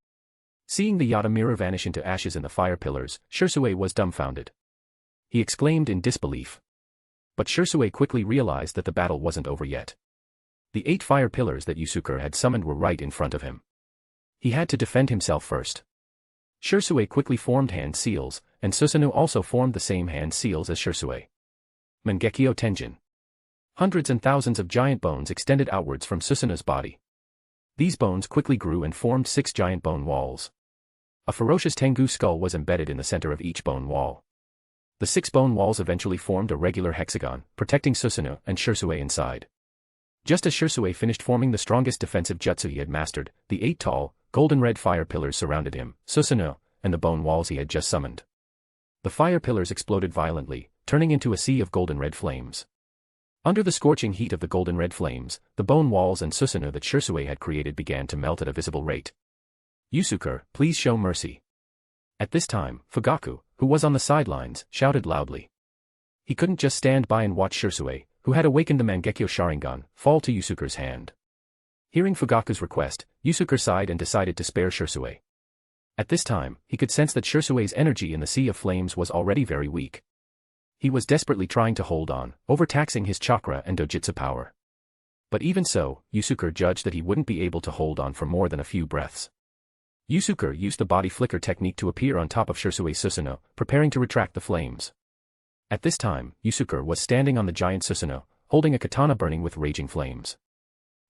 Seeing the Yata mirror vanish into ashes in the fire pillars, Shirsue was dumbfounded. He exclaimed in disbelief. But Shirsue quickly realized that the battle wasn't over yet. The 8 fire pillars that Yusuke had summoned were right in front of him. He had to defend himself first. Shirsue quickly formed hand seals, and Susanoo also formed the same hand seals as Shirsue. Mangekyo Tenjin. Hundreds and thousands of giant bones extended outwards from Susanoo's body. These bones quickly grew and formed 6 giant bone walls. A ferocious Tengu skull was embedded in the center of each bone wall. The 6 bone walls eventually formed a regular hexagon, protecting Susanoo and Shirsue inside. Just as Shirsue finished forming the strongest defensive jutsu he had mastered, the 8 tall, golden red fire pillars surrounded him, Susanoo, and the bone walls he had just summoned. The fire pillars exploded violently, turning into a sea of golden red flames. Under the scorching heat of the golden red flames, the bone walls and Susanoo that Shirsue had created began to melt at a visible rate. Yusuke, please show mercy. At this time, Fugaku, who was on the sidelines, shouted loudly. He couldn't just stand by and watch Shirsue, who had awakened the Mangekyo Sharingan, fall to Yusuke's hand. Hearing Fugaku's request, Yusuke sighed and decided to spare Shirsue. At this time, he could sense that Shirsue's energy in the sea of flames was already very weak. He was desperately trying to hold on, overtaxing his chakra and dojutsu power. But even so, Yusuke judged that he wouldn't be able to hold on for more than a few breaths. Yusuke used the body flicker technique to appear on top of Shirsue's Susanoo, preparing to retract the flames. At this time, Yusuke was standing on the giant Susanoo, holding a katana burning with raging flames.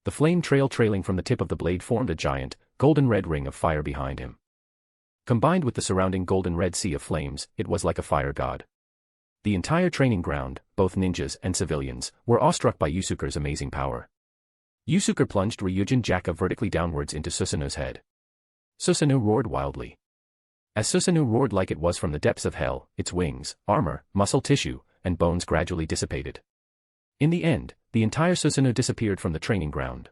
The flame trail trailing from the tip of the blade formed a giant, golden red ring of fire behind him. Combined with the surrounding golden red sea of flames, it was like a fire god. The entire training ground, both ninjas and civilians, were awestruck by Yusuke's amazing power. Yusuke plunged Ryūjin Jakka vertically downwards into Susanoo's head. Susanoo roared wildly. As Susanoo roared like it was from the depths of hell, its wings, armor, muscle tissue, and bones gradually dissipated. In the end, the entire Susanoo disappeared from the training ground.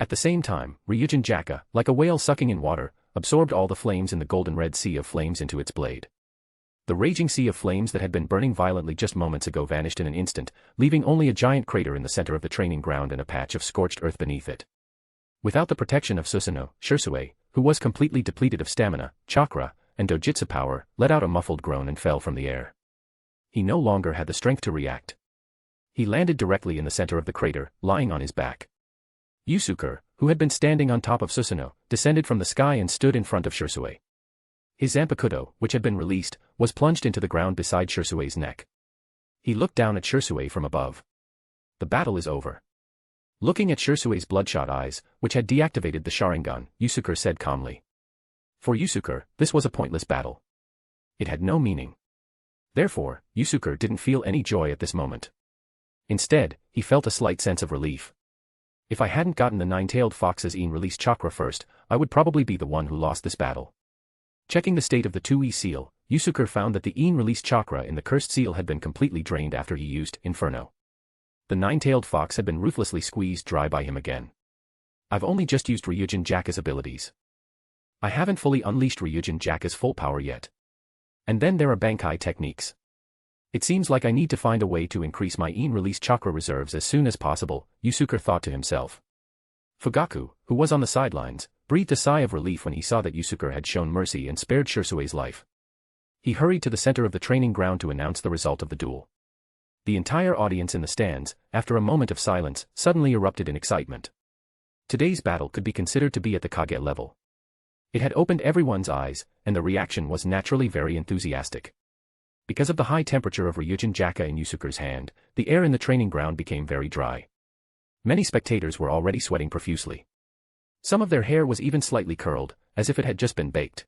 At the same time, Ryūjin Jakka, like a whale sucking in water, absorbed all the flames in the golden red sea of flames into its blade. The raging sea of flames that had been burning violently just moments ago vanished in an instant, leaving only a giant crater in the center of the training ground and a patch of scorched earth beneath it. Without the protection of Susanoo, Shirsue, who was completely depleted of stamina, chakra, and dojutsu power, let out a muffled groan and fell from the air. He no longer had the strength to react. He landed directly in the center of the crater, lying on his back. Yusuke, who had been standing on top of Susanoo, descended from the sky and stood in front of Shirsue. His Zanpakuto, which had been released, was plunged into the ground beside Shirsue's neck. He looked down at Shirsue from above. The battle is over. Looking at Shirsue's bloodshot eyes, which had deactivated the Sharingan, Yusuke said calmly. For Yusuke, this was a pointless battle. It had no meaning. Therefore, Yusuke didn't feel any joy at this moment. Instead, he felt a slight sense of relief. If I hadn't gotten the nine-tailed fox's released chakra first, I would probably be the one who lost this battle. Checking the state of the 2E seal, Yusuke found that the released chakra in the cursed seal had been completely drained after he used Inferno. The nine-tailed fox had been ruthlessly squeezed dry by him again. I've only just used Ryūjin Jakka's abilities. I haven't fully unleashed Ryūjin Jakka's full power yet. And then there are Bankai techniques. It seems like I need to find a way to increase my released chakra reserves as soon as possible, Yusuke thought to himself. Fugaku, who was on the sidelines, breathed a sigh of relief when he saw that Yusuke had shown mercy and spared Shirsue's life. He hurried to the center of the training ground to announce the result of the duel. The entire audience in the stands, after a moment of silence, suddenly erupted in excitement. Today's battle could be considered to be at the Kage level. It had opened everyone's eyes, and the reaction was naturally very enthusiastic. Because of the high temperature of Ryūjin Jakka in Yusuke's hand, the air in the training ground became very dry. Many spectators were already sweating profusely. Some of their hair was even slightly curled, as if it had just been baked.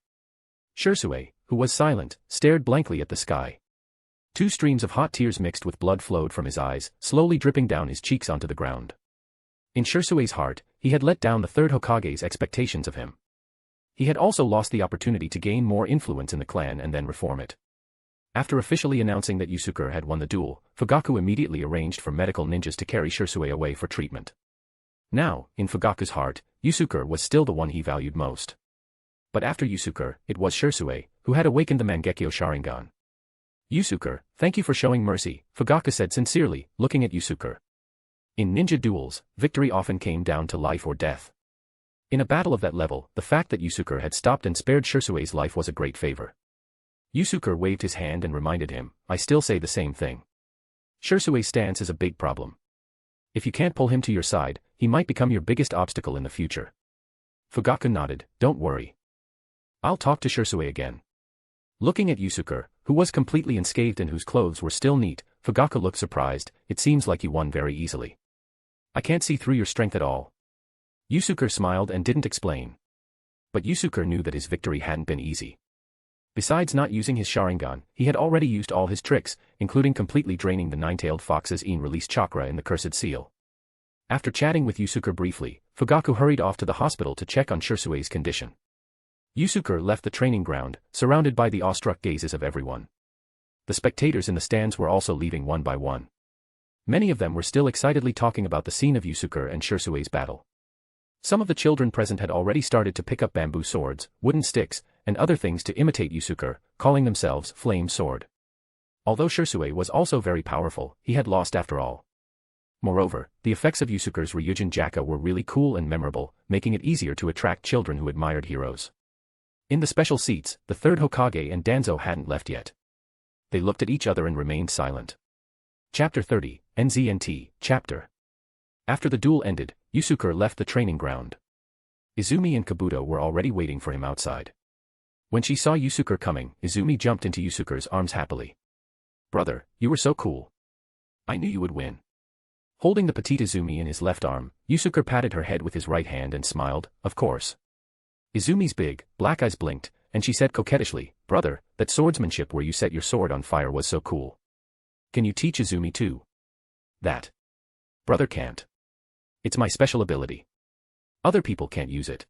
Sharpened, who was silent, stared blankly at the sky. 2 streams of hot tears mixed with blood flowed from his eyes, slowly dripping down his cheeks onto the ground. In Sharpened's heart, he had let down the third Hokage's expectations of him. He had also lost the opportunity to gain more influence in the clan and then reform it. After officially announcing that Yusuke had won the duel, Fugaku immediately arranged for medical ninjas to carry Sharpened away for treatment. Now, in Fugaku's heart, Yusuke was still the one he valued most. But after Yusuke, it was Sharpened, who had awakened the Mangekyo Sharingan. Yusuke, thank you for showing mercy, Fugaku said sincerely, looking at Yusuke. In ninja duels, victory often came down to life or death. In a battle of that level, the fact that Yusuke had stopped and spared Sharpened's life was a great favor. Yusuke waved his hand and reminded him, I still say the same thing. Sharpened's stance is a big problem. If you can't pull him to your side, he might become your biggest obstacle in the future. Fugaku nodded, don't worry. I'll talk to Sharpened again. Looking at Yusuke, who was completely unscathed and whose clothes were still neat, Fugaku looked surprised, it seems like you won very easily. I can't see through your strength at all. Yusuke smiled and didn't explain. But Yusuke knew that his victory hadn't been easy. Besides not using his Sharingan, he had already used all his tricks, including completely draining the nine-tailed fox's release chakra in the cursed seal. After chatting with Yusuke briefly, Fugaku hurried off to the hospital to check on Sharpened's condition. Yusuke left the training ground, surrounded by the awestruck gazes of everyone. The spectators in the stands were also leaving one by one. Many of them were still excitedly talking about the scene of Yusuke and Sharpened's battle. Some of the children present had already started to pick up bamboo swords, wooden sticks, and other things to imitate Yusuke, calling themselves Flame Sword. Although Sharpened was also very powerful, he had lost after all. Moreover, the effects of Yusuke's Ryūjin Jakka were really cool and memorable, making it easier to attract children who admired heroes. In the special seats, the third Hokage and Danzo hadn't left yet. They looked at each other and remained silent. Chapter 30, NZNT, Chapter. After the duel ended, Yusuke left the training ground. Izumi and Kabuto were already waiting for him outside. When she saw Yusuke coming, Izumi jumped into Yusuke's arms happily. Brother, you were so cool. I knew you would win. Holding the petite Izumi in his left arm, Yusuke patted her head with his right hand and smiled, of course. Izumi's big, black eyes blinked, and she said coquettishly, Brother, that swordsmanship where you set your sword on fire was so cool. Can you teach Izumi too? That. Brother can't. It's my special ability. Other people can't use it.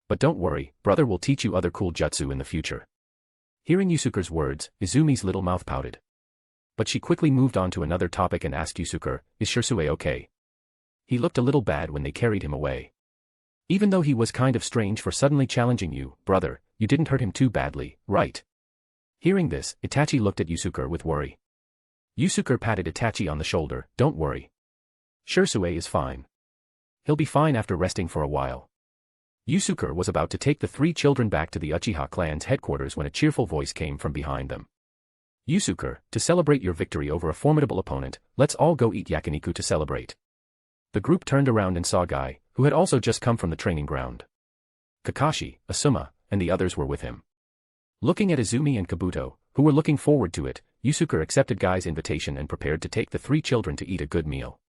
But don't worry, brother will teach you other cool jutsu in the future. Hearing Yusuke's words, Izumi's little mouth pouted. But she quickly moved on to another topic and asked Yusuke, is Sharpened okay? He looked a little bad when they carried him away. Even though he was kind of strange for suddenly challenging you, brother, you didn't hurt him too badly, right? Hearing this, Itachi looked at Yusuke with worry. Yusuke patted Itachi on the shoulder, don't worry. Sharpened is fine. He'll be fine after resting for a while. Yusuke was about to take the 3 children back to the Uchiha clan's headquarters when a cheerful voice came from behind them. Yusuke, to celebrate your victory over a formidable opponent, let's all go eat yakiniku to celebrate. The group turned around and saw Guy, who had also just come from the training ground. Kakashi, Asuma, and the others were with him. Looking at Izumi and Kabuto, who were looking forward to it, Yusuke accepted Guy's invitation and prepared to take the 3 children to eat a good meal.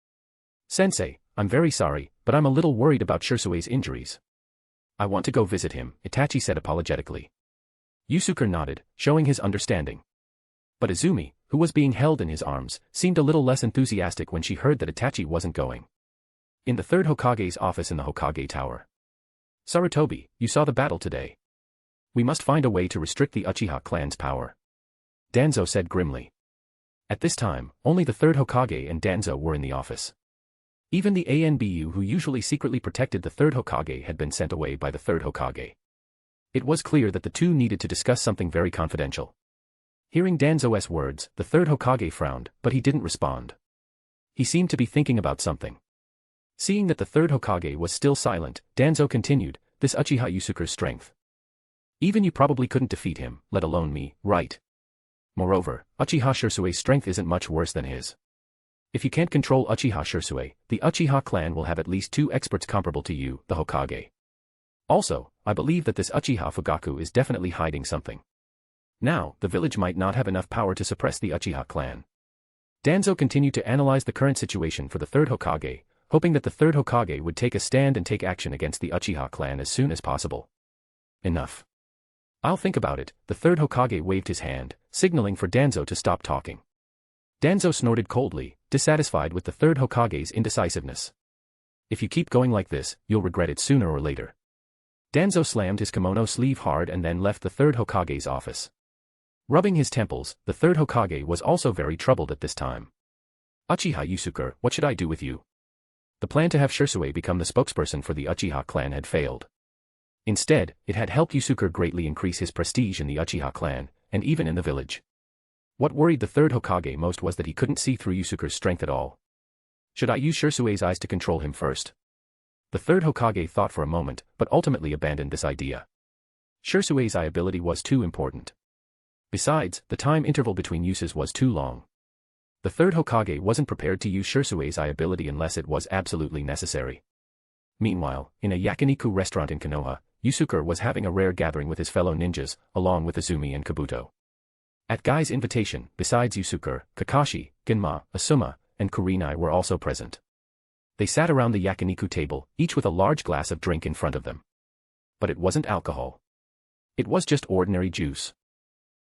Sensei, I'm very sorry, but I'm a little worried about Sharpened's injuries. I want to go visit him, Itachi said apologetically. Yusuke nodded, showing his understanding. But Izumi, who was being held in his arms, seemed a little less enthusiastic when she heard that Itachi wasn't going. In the third Hokage's office in the Hokage Tower. Sarutobi, you saw the battle today. We must find a way to restrict the Uchiha clan's power. Danzo said grimly. At this time, only the third Hokage and Danzo were in the office. Even the ANBU who usually secretly protected the third Hokage had been sent away by the third Hokage. It was clear that the two needed to discuss something very confidential. Hearing Danzo's words, the third Hokage frowned, but he didn't respond. He seemed to be thinking about something. Seeing that the third Hokage was still silent, Danzo continued, this Uchiha Yusuke's strength. Even you probably couldn't defeat him, let alone me, right? Moreover, Uchiha Sharpened's strength isn't much worse than his. If you can't control Uchiha Sharpened, the Uchiha clan will have at least 2 experts comparable to you, the Hokage. Also, I believe that this Uchiha Fugaku is definitely hiding something. Now, the village might not have enough power to suppress the Uchiha clan. Danzo continued to analyze the current situation for the third Hokage, hoping that the third Hokage would take a stand and take action against the Uchiha clan as soon as possible. Enough. I'll think about it. The third Hokage waved his hand, signaling for Danzo to stop talking. Danzo snorted coldly, dissatisfied with the third Hokage's indecisiveness. If you keep going like this, you'll regret it sooner or later. Danzo slammed his kimono sleeve hard and then left the third Hokage's office. Rubbing his temples, the third Hokage was also very troubled at this time. Uchiha Yusuke, what should I do with you? The plan to have Shisui become the spokesperson for the Uchiha clan had failed. Instead, it had helped Yusuke greatly increase his prestige in the Uchiha clan, and even in the village. What worried the third Hokage most was that he couldn't see through Yusuke's strength at all. Should I use Shisui's eyes to control him first? The third Hokage thought for a moment, but ultimately abandoned this idea. Shisui's eye ability was too important. Besides, the time interval between uses was too long. The third Hokage wasn't prepared to use Shisui's eye ability unless it was absolutely necessary. Meanwhile, in a yakiniku restaurant in Konoha, Yusuke was having a rare gathering with his fellow ninjas, along with Izumi and Kabuto. At Guy's invitation, besides Yusuke, Kakashi, Genma, Asuma, and Kurenai were also present. They sat around the yakiniku table, each with a large glass of drink in front of them. But it wasn't alcohol. It was just ordinary juice.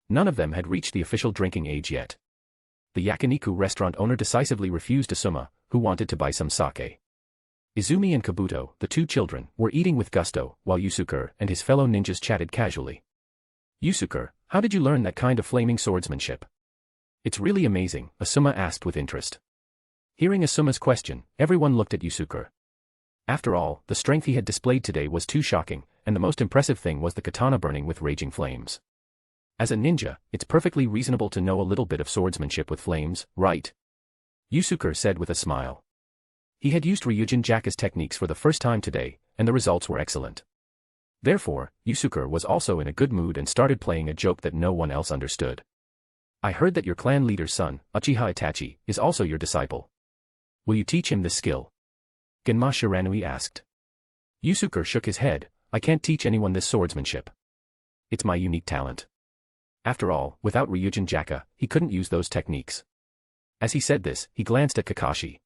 None of them had reached the official drinking age yet. The yakiniku restaurant owner decisively refused Asuma, who wanted to buy some sake. Izumi and Kabuto, the two children, were eating with gusto, while Yusuke and his fellow ninjas chatted casually. Yusuke, how did you learn that kind of flaming swordsmanship? It's really amazing, Asuma asked with interest. Hearing Asuma's question, everyone looked at Yusuke. After all, the strength he had displayed today was too shocking, and the most impressive thing was the katana burning with raging flames. As a ninja, it's perfectly reasonable to know a little bit of swordsmanship with flames, right? Yusuke said with a smile. He had used Ryūjin Jakka's techniques for the first time today, and the results were excellent. Therefore, Yusuke was also in a good mood and started playing a joke that no one else understood. I heard that your clan leader's son, Uchiha Itachi, is also your disciple. Will you teach him this skill? Genma Shiranui asked. Yusuke shook his head. I can't teach anyone this swordsmanship. It's my unique talent. After all, without Ryūjin Jakka, he couldn't use those techniques. As he said this, he glanced at Kakashi.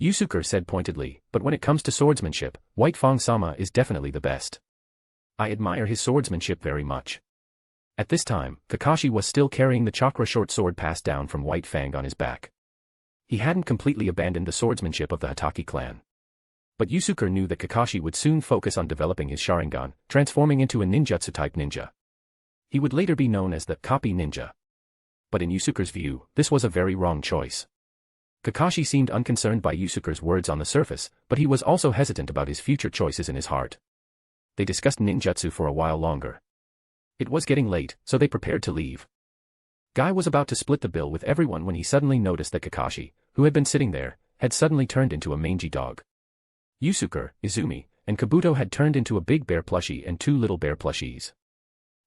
Yusuke said pointedly, but when it comes to swordsmanship, White Fang-sama is definitely the best. I admire his swordsmanship very much. At this time, Kakashi was still carrying the chakra short sword passed down from White Fang on his back. He hadn't completely abandoned the swordsmanship of the Itachi clan. But Yusuke knew that Kakashi would soon focus on developing his Sharingan, transforming into a ninjutsu-type ninja. He would later be known as the copy ninja. But in Yusuke's view, this was a very wrong choice. Kakashi seemed unconcerned by Yusuke's words on the surface, but he was also hesitant about his future choices in his heart. They discussed ninjutsu for a while longer. It was getting late, so they prepared to leave. Guy was about to split the bill with everyone when he suddenly noticed that Kakashi, who had been sitting there, had suddenly turned into a mangy dog. Yusuke, Izumi, and Kabuto had turned into a big bear plushie and two little bear plushies.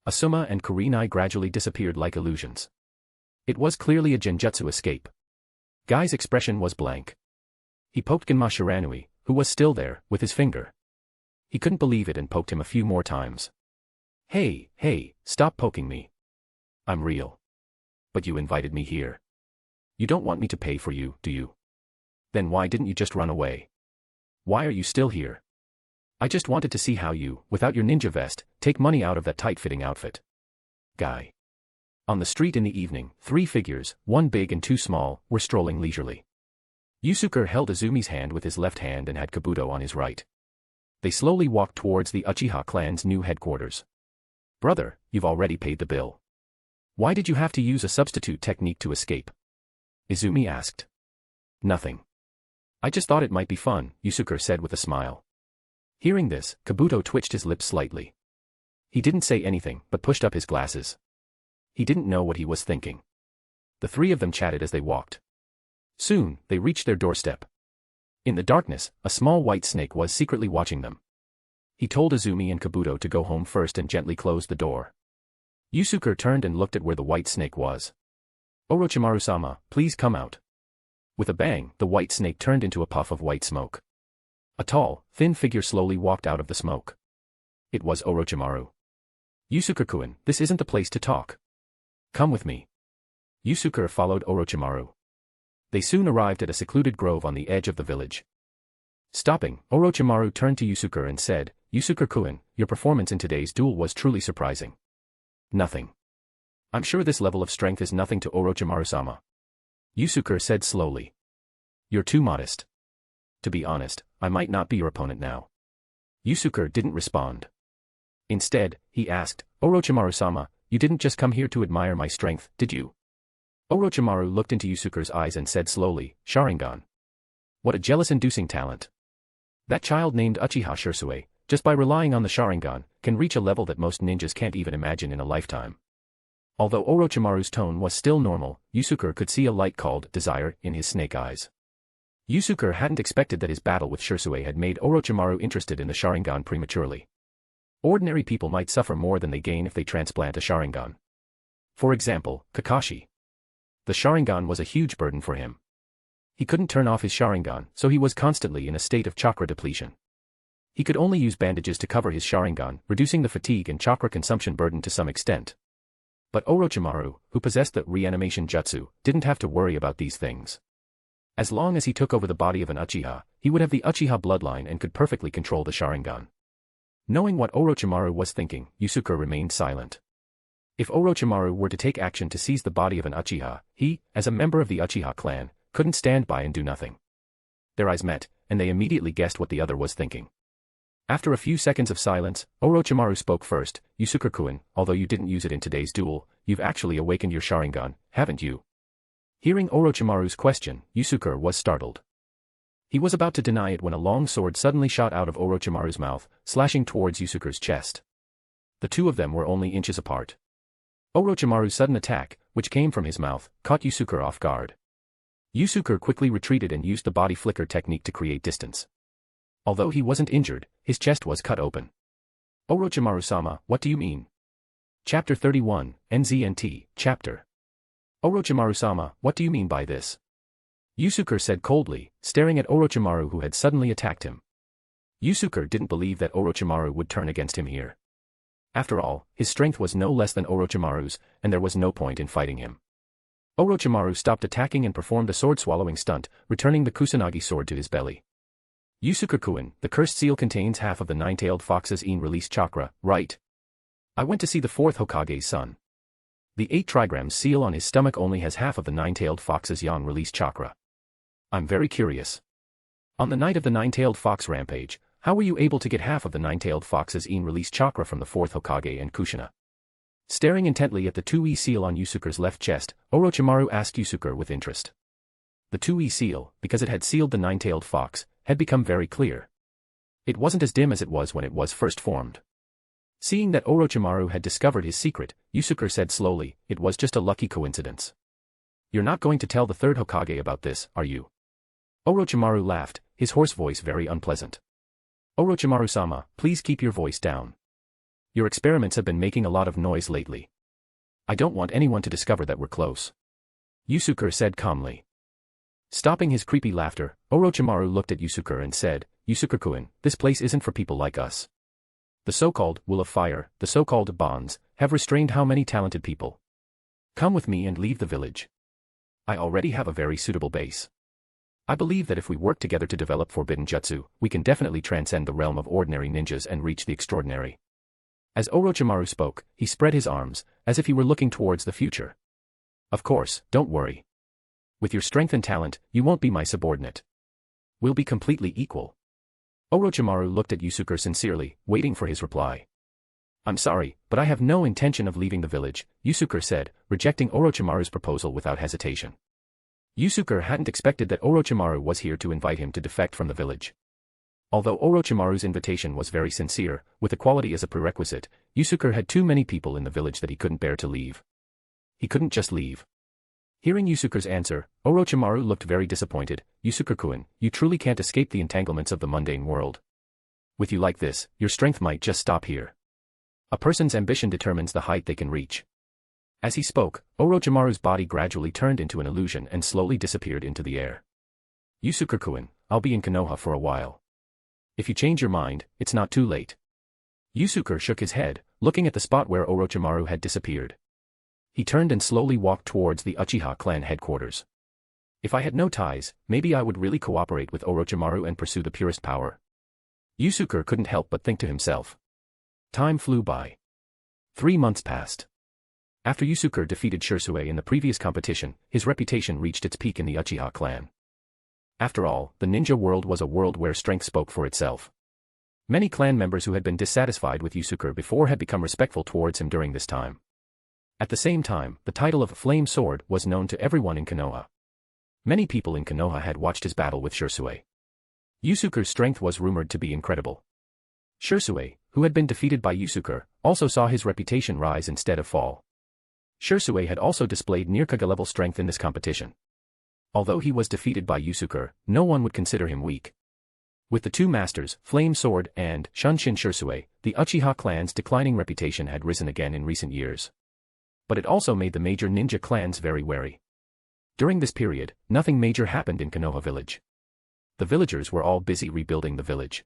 Asuma and Kurenai gradually disappeared like illusions. It was clearly a genjutsu escape. Guy's expression was blank. He poked Genma Shiranui, who was still there, with his finger. He couldn't believe it and poked him a few more times. Hey, stop poking me. I'm real. But you invited me here. You don't want me to pay for you, do you? Then why didn't you just run away? Why are you still here? I just wanted to see how you, without your ninja vest, take money out of that tight-fitting outfit. Guy. On the street in the evening, three figures, one big and two small, were strolling leisurely. Yusuke held Izumi's hand with his left hand and had Kabuto on his right. They slowly walked towards the Uchiha clan's new headquarters. Brother, you've already paid the bill. Why did you have to use a substitute technique to escape? Izumi asked. Nothing. I just thought it might be fun, Yusuke said with a smile. Hearing this, Kabuto twitched his lips slightly. He didn't say anything, but pushed up his glasses. He didn't know what he was thinking. The three of them chatted as they walked. Soon, they reached their doorstep. In the darkness, a small white snake was secretly watching them. He told Izumi and Kabuto to go home first and gently closed the door. Yusuke turned and looked at where the white snake was. Orochimaru-sama, please come out. With a bang, the white snake turned into a puff of white smoke. A tall, thin figure slowly walked out of the smoke. It was Orochimaru. Yusuke-kun, this isn't the place to talk. Come with me. Yusuke followed Orochimaru. They soon arrived at a secluded grove on the edge of the village. Stopping, Orochimaru turned to Yusuke and said, Yusuke-kun, your performance in today's duel was truly surprising. Nothing. I'm sure this level of strength is nothing to Orochimaru-sama. Yusuke said slowly. You're too modest. To be honest, I might not be your opponent now. Yusuke didn't respond. Instead, he asked, Orochimaru-sama, you didn't just come here to admire my strength, did you? Orochimaru looked into Yusuke's eyes and said slowly, Sharingan. What a jealous-inducing talent. That child named Uchiha Itachi, just by relying on the Sharingan, can reach a level that most ninjas can't even imagine in a lifetime. Although Orochimaru's tone was still normal, Yusuke could see a light called desire in his snake eyes. Yusuke hadn't expected that his battle with Itachi had made Orochimaru interested in the Sharingan prematurely. Ordinary people might suffer more than they gain if they transplant a Sharingan. For example, Kakashi. The Sharingan was a huge burden for him. He couldn't turn off his Sharingan, so he was constantly in a state of chakra depletion. He could only use bandages to cover his Sharingan, reducing the fatigue and chakra consumption burden to some extent. But Orochimaru, who possessed the reanimation jutsu, didn't have to worry about these things. As long as he took over the body of an Uchiha, he would have the Uchiha bloodline and could perfectly control the Sharingan. Knowing what Orochimaru was thinking, Yusuke remained silent. If Orochimaru were to take action to seize the body of an Uchiha, he, as a member of the Uchiha clan, couldn't stand by and do nothing. Their eyes met, and they immediately guessed what the other was thinking. After a few seconds of silence, Orochimaru spoke first, Yusuke-kun, although you didn't use it in today's duel, you've actually awakened your Sharingan, haven't you? Hearing Orochimaru's question, Yusuke was startled. He was about to deny it when a long sword suddenly shot out of Orochimaru's mouth, slashing towards Yusuke's chest. The two of them were only inches apart. Orochimaru's sudden attack, which came from his mouth, caught Yusuke off guard. Yusuke quickly retreated and used the body flicker technique to create distance. Although he wasn't injured, his chest was cut open. Orochimaru-sama, what do you mean? Chapter 31, NZNT, Chapter. Orochimaru-sama, what do you mean by this? Yusuke said coldly, staring at Orochimaru who had suddenly attacked him. Yusuke didn't believe that Orochimaru would turn against him here. After all, his strength was no less than Orochimaru's, and there was no point in fighting him. Orochimaru stopped attacking and performed a sword-swallowing stunt, returning the Kusanagi sword to his belly. Yusuke-kun, the cursed seal contains half of the nine-tailed fox's release chakra, right? I went to see the fourth Hokage's son. The 8 trigrams seal on his stomach only has half of the nine-tailed fox's yang release chakra. I'm very curious. On the night of the nine-tailed fox rampage, how were you able to get half of the nine-tailed fox's release chakra from the fourth Hokage and Kushina? Staring intently at the 2E seal on Yusuke's left chest, Orochimaru asked Yusuke with interest. The 2E seal, because it had sealed the nine-tailed fox, had become very clear. It wasn't as dim as it was when it was first formed. Seeing that Orochimaru had discovered his secret, Yusuke said slowly, it was just a lucky coincidence. You're not going to tell the third Hokage about this, are you? Orochimaru laughed, his hoarse voice very unpleasant. Orochimaru-sama, please keep your voice down. Your experiments have been making a lot of noise lately. I don't want anyone to discover that we're close. Yusuke said calmly. Stopping his creepy laughter, Orochimaru looked at Yusuke and said, Yusuke-kun, this place isn't for people like us. The so-called Will of Fire, the so-called bonds, have restrained how many talented people. Come with me and leave the village. I already have a very suitable base. I believe that if we work together to develop forbidden jutsu, we can definitely transcend the realm of ordinary ninjas and reach the extraordinary. As Orochimaru spoke, he spread his arms, as if he were looking towards the future. Of course, don't worry. With your strength and talent, you won't be my subordinate. We'll be completely equal. Orochimaru looked at Yusuke sincerely, waiting for his reply. I'm sorry, but I have no intention of leaving the village, Yusuke said, rejecting Orochimaru's proposal without hesitation. Yusuke hadn't expected that Orochimaru was here to invite him to defect from the village. Although Orochimaru's invitation was very sincere, with equality as a prerequisite, Yusuke had too many people in the village that he couldn't bear to leave. He couldn't just leave. Hearing Yusuke's answer, Orochimaru looked very disappointed. Yusuke-kun, you truly can't escape the entanglements of the mundane world. With you like this, your strength might just stop here. A person's ambition determines the height they can reach. As he spoke, Orochimaru's body gradually turned into an illusion and slowly disappeared into the air. Yusuke-kun, I'll be in Konoha for a while. If you change your mind, it's not too late. Yusuke shook his head, looking at the spot where Orochimaru had disappeared. He turned and slowly walked towards the Uchiha clan headquarters. If I had no ties, maybe I would really cooperate with Orochimaru and pursue the purest power. Yusuke couldn't help but think to himself. Time flew by. 3 months passed. After Yusuke defeated Shisui in the previous competition, his reputation reached its peak in the Uchiha clan. After all, the ninja world was a world where strength spoke for itself. Many clan members who had been dissatisfied with Yusuke before had become respectful towards him during this time. At the same time, the title of Flame Sword was known to everyone in Konoha. Many people in Konoha had watched his battle with Shisui. Yusuke's strength was rumored to be incredible. Shisui, who had been defeated by Yusuke, also saw his reputation rise instead of fall. Shisui had also displayed near Kage-level strength in this competition. Although he was defeated by Yusuke, no one would consider him weak. With the two masters, Flame Sword and Shunshin Shisui, the Uchiha clan's declining reputation had risen again in recent years. But it also made the major ninja clans very wary. During this period, nothing major happened in Konoha village. The villagers were all busy rebuilding the village.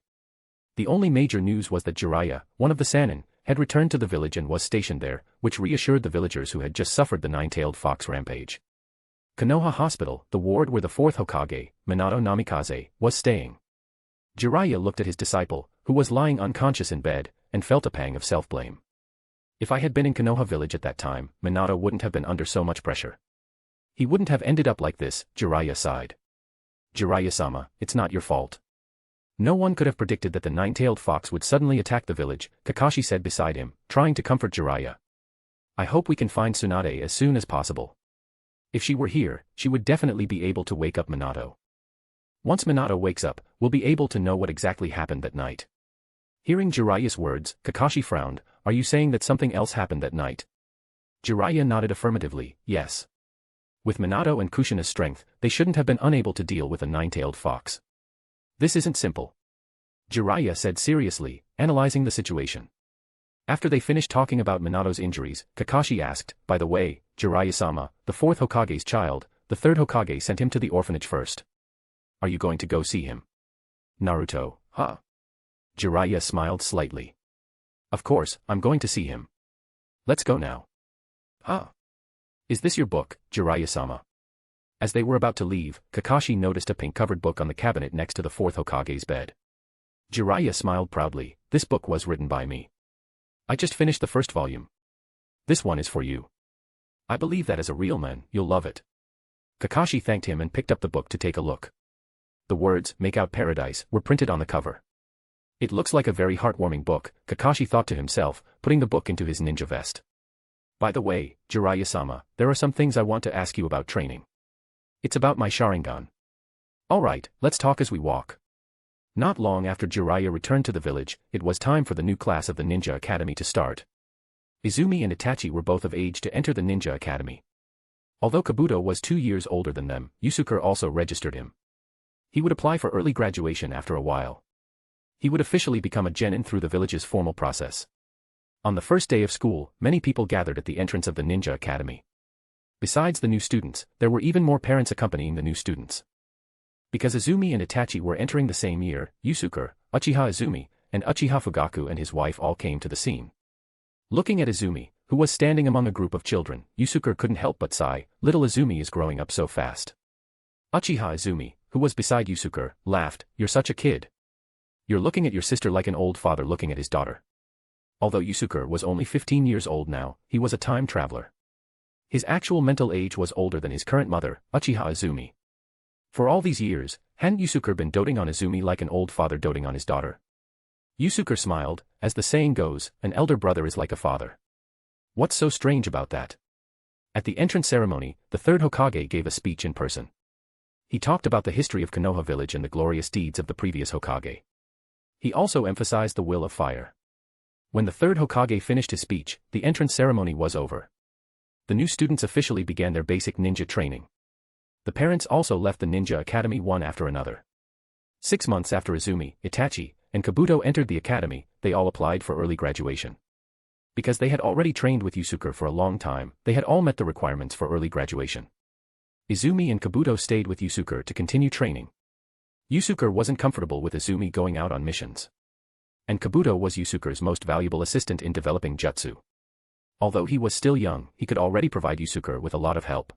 The only major news was that Jiraiya, one of the Sannin, had returned to the village and was stationed there, which reassured the villagers who had just suffered the nine-tailed fox rampage. Konoha Hospital, the ward where the fourth Hokage, Minato Namikaze, was staying. Jiraiya looked at his disciple, who was lying unconscious in bed, and felt a pang of self-blame. If I had been in Konoha village at that time, Minato wouldn't have been under so much pressure. He wouldn't have ended up like this, Jiraiya sighed. Jiraiya-sama, it's not your fault. No one could have predicted that the nine-tailed fox would suddenly attack the village, Kakashi said beside him, trying to comfort Jiraiya. I hope we can find Tsunade as soon as possible. If she were here, she would definitely be able to wake up Minato. Once Minato wakes up, we'll be able to know what exactly happened that night. Hearing Jiraiya's words, Kakashi frowned. Are you saying that something else happened that night? Jiraiya nodded affirmatively, yes. With Minato and Kushina's strength, they shouldn't have been unable to deal with a nine-tailed fox. This isn't simple. Jiraiya said seriously, analyzing the situation. After they finished talking about Minato's injuries, Kakashi asked, by the way, Jiraiya-sama, the fourth Hokage's child, the third Hokage sent him to the orphanage first. Are you going to go see him? Naruto, huh? Jiraiya smiled slightly. Of course, I'm going to see him. Let's go now. Huh? Is this your book, Jiraiya-sama? As they were about to leave, Kakashi noticed a pink-covered book on the cabinet next to the fourth Hokage's bed. Jiraiya smiled proudly. This book was written by me. I just finished the first volume. This one is for you. I believe that as a real man, you'll love it. Kakashi thanked him and picked up the book to take a look. The words, Make Out Paradise, were printed on the cover. It looks like a very heartwarming book, Kakashi thought to himself, putting the book into his ninja vest. By the way, Jiraiya-sama, there are some things I want to ask you about training. It's about my Sharingan. Alright, let's talk as we walk. Not long after Jiraiya returned to the village, it was time for the new class of the Ninja Academy to start. Izumi and Itachi were both of age to enter the Ninja Academy. Although Kabuto was 2 years older than them, Yusuke also registered him. He would apply for early graduation after a while. He would officially become a genin through the village's formal process. On the first day of school, many people gathered at the entrance of the Ninja Academy. Besides the new students, there were even more parents accompanying the new students. Because Izumi and Itachi were entering the same year, Yusuke, Uchiha Izumi, and Uchiha Fugaku and his wife all came to the scene. Looking at Izumi, who was standing among a group of children, Yusuke couldn't help but sigh, little Izumi is growing up so fast. Uchiha Izumi, who was beside Yusuke, laughed, You're such a kid. You're looking at your sister like an old father looking at his daughter. Although Yusuke was only 15 years old now, he was a time traveler. His actual mental age was older than his current mother, Uchiha Izumi. For all these years, hadn't Yusuke been doting on Izumi like an old father doting on his daughter? Yusuke smiled, as the saying goes, an elder brother is like a father. What's so strange about that? At the entrance ceremony, the third Hokage gave a speech in person. He talked about the history of Konoha village and the glorious deeds of the previous Hokage. He also emphasized the will of fire. When the third Hokage finished his speech, the entrance ceremony was over. The new students officially began their basic ninja training. The parents also left the Ninja Academy one after another. 6 months after Izumi, Itachi, and Kabuto entered the academy, they all applied for early graduation. Because they had already trained with Yusuke for a long time, they had all met the requirements for early graduation. Izumi and Kabuto stayed with Yusuke to continue training. Yusuke wasn't comfortable with Izumi going out on missions. And Kabuto was Yusuke's most valuable assistant in developing jutsu. Although he was still young, he could already provide Yusuke with a lot of help.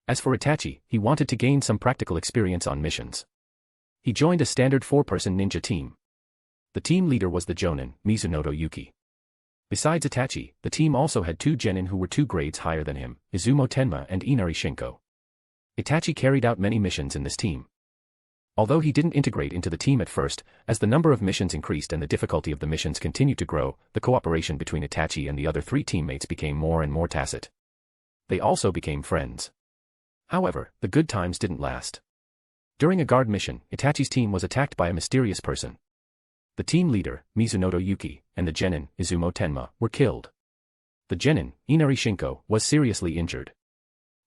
As for Itachi, he wanted to gain some practical experience on missions. He joined a standard 4-person ninja team. The team leader was the Jonin, Mizunoto Yuki. Besides Itachi, the team also had 2 genin who were 2 grades higher than him, Izumo Tenma and Inari Shinko. Itachi carried out many missions in this team. Although he didn't integrate into the team at first, as the number of missions increased and the difficulty of the missions continued to grow, the cooperation between Itachi and the other 3 teammates became more and more tacit. They also became friends. However, the good times didn't last. During a guard mission, Itachi's team was attacked by a mysterious person. The team leader, Mizunoto Yuki, and the genin, Izumo Tenma, were killed. The genin, Inari Shinko, was seriously injured.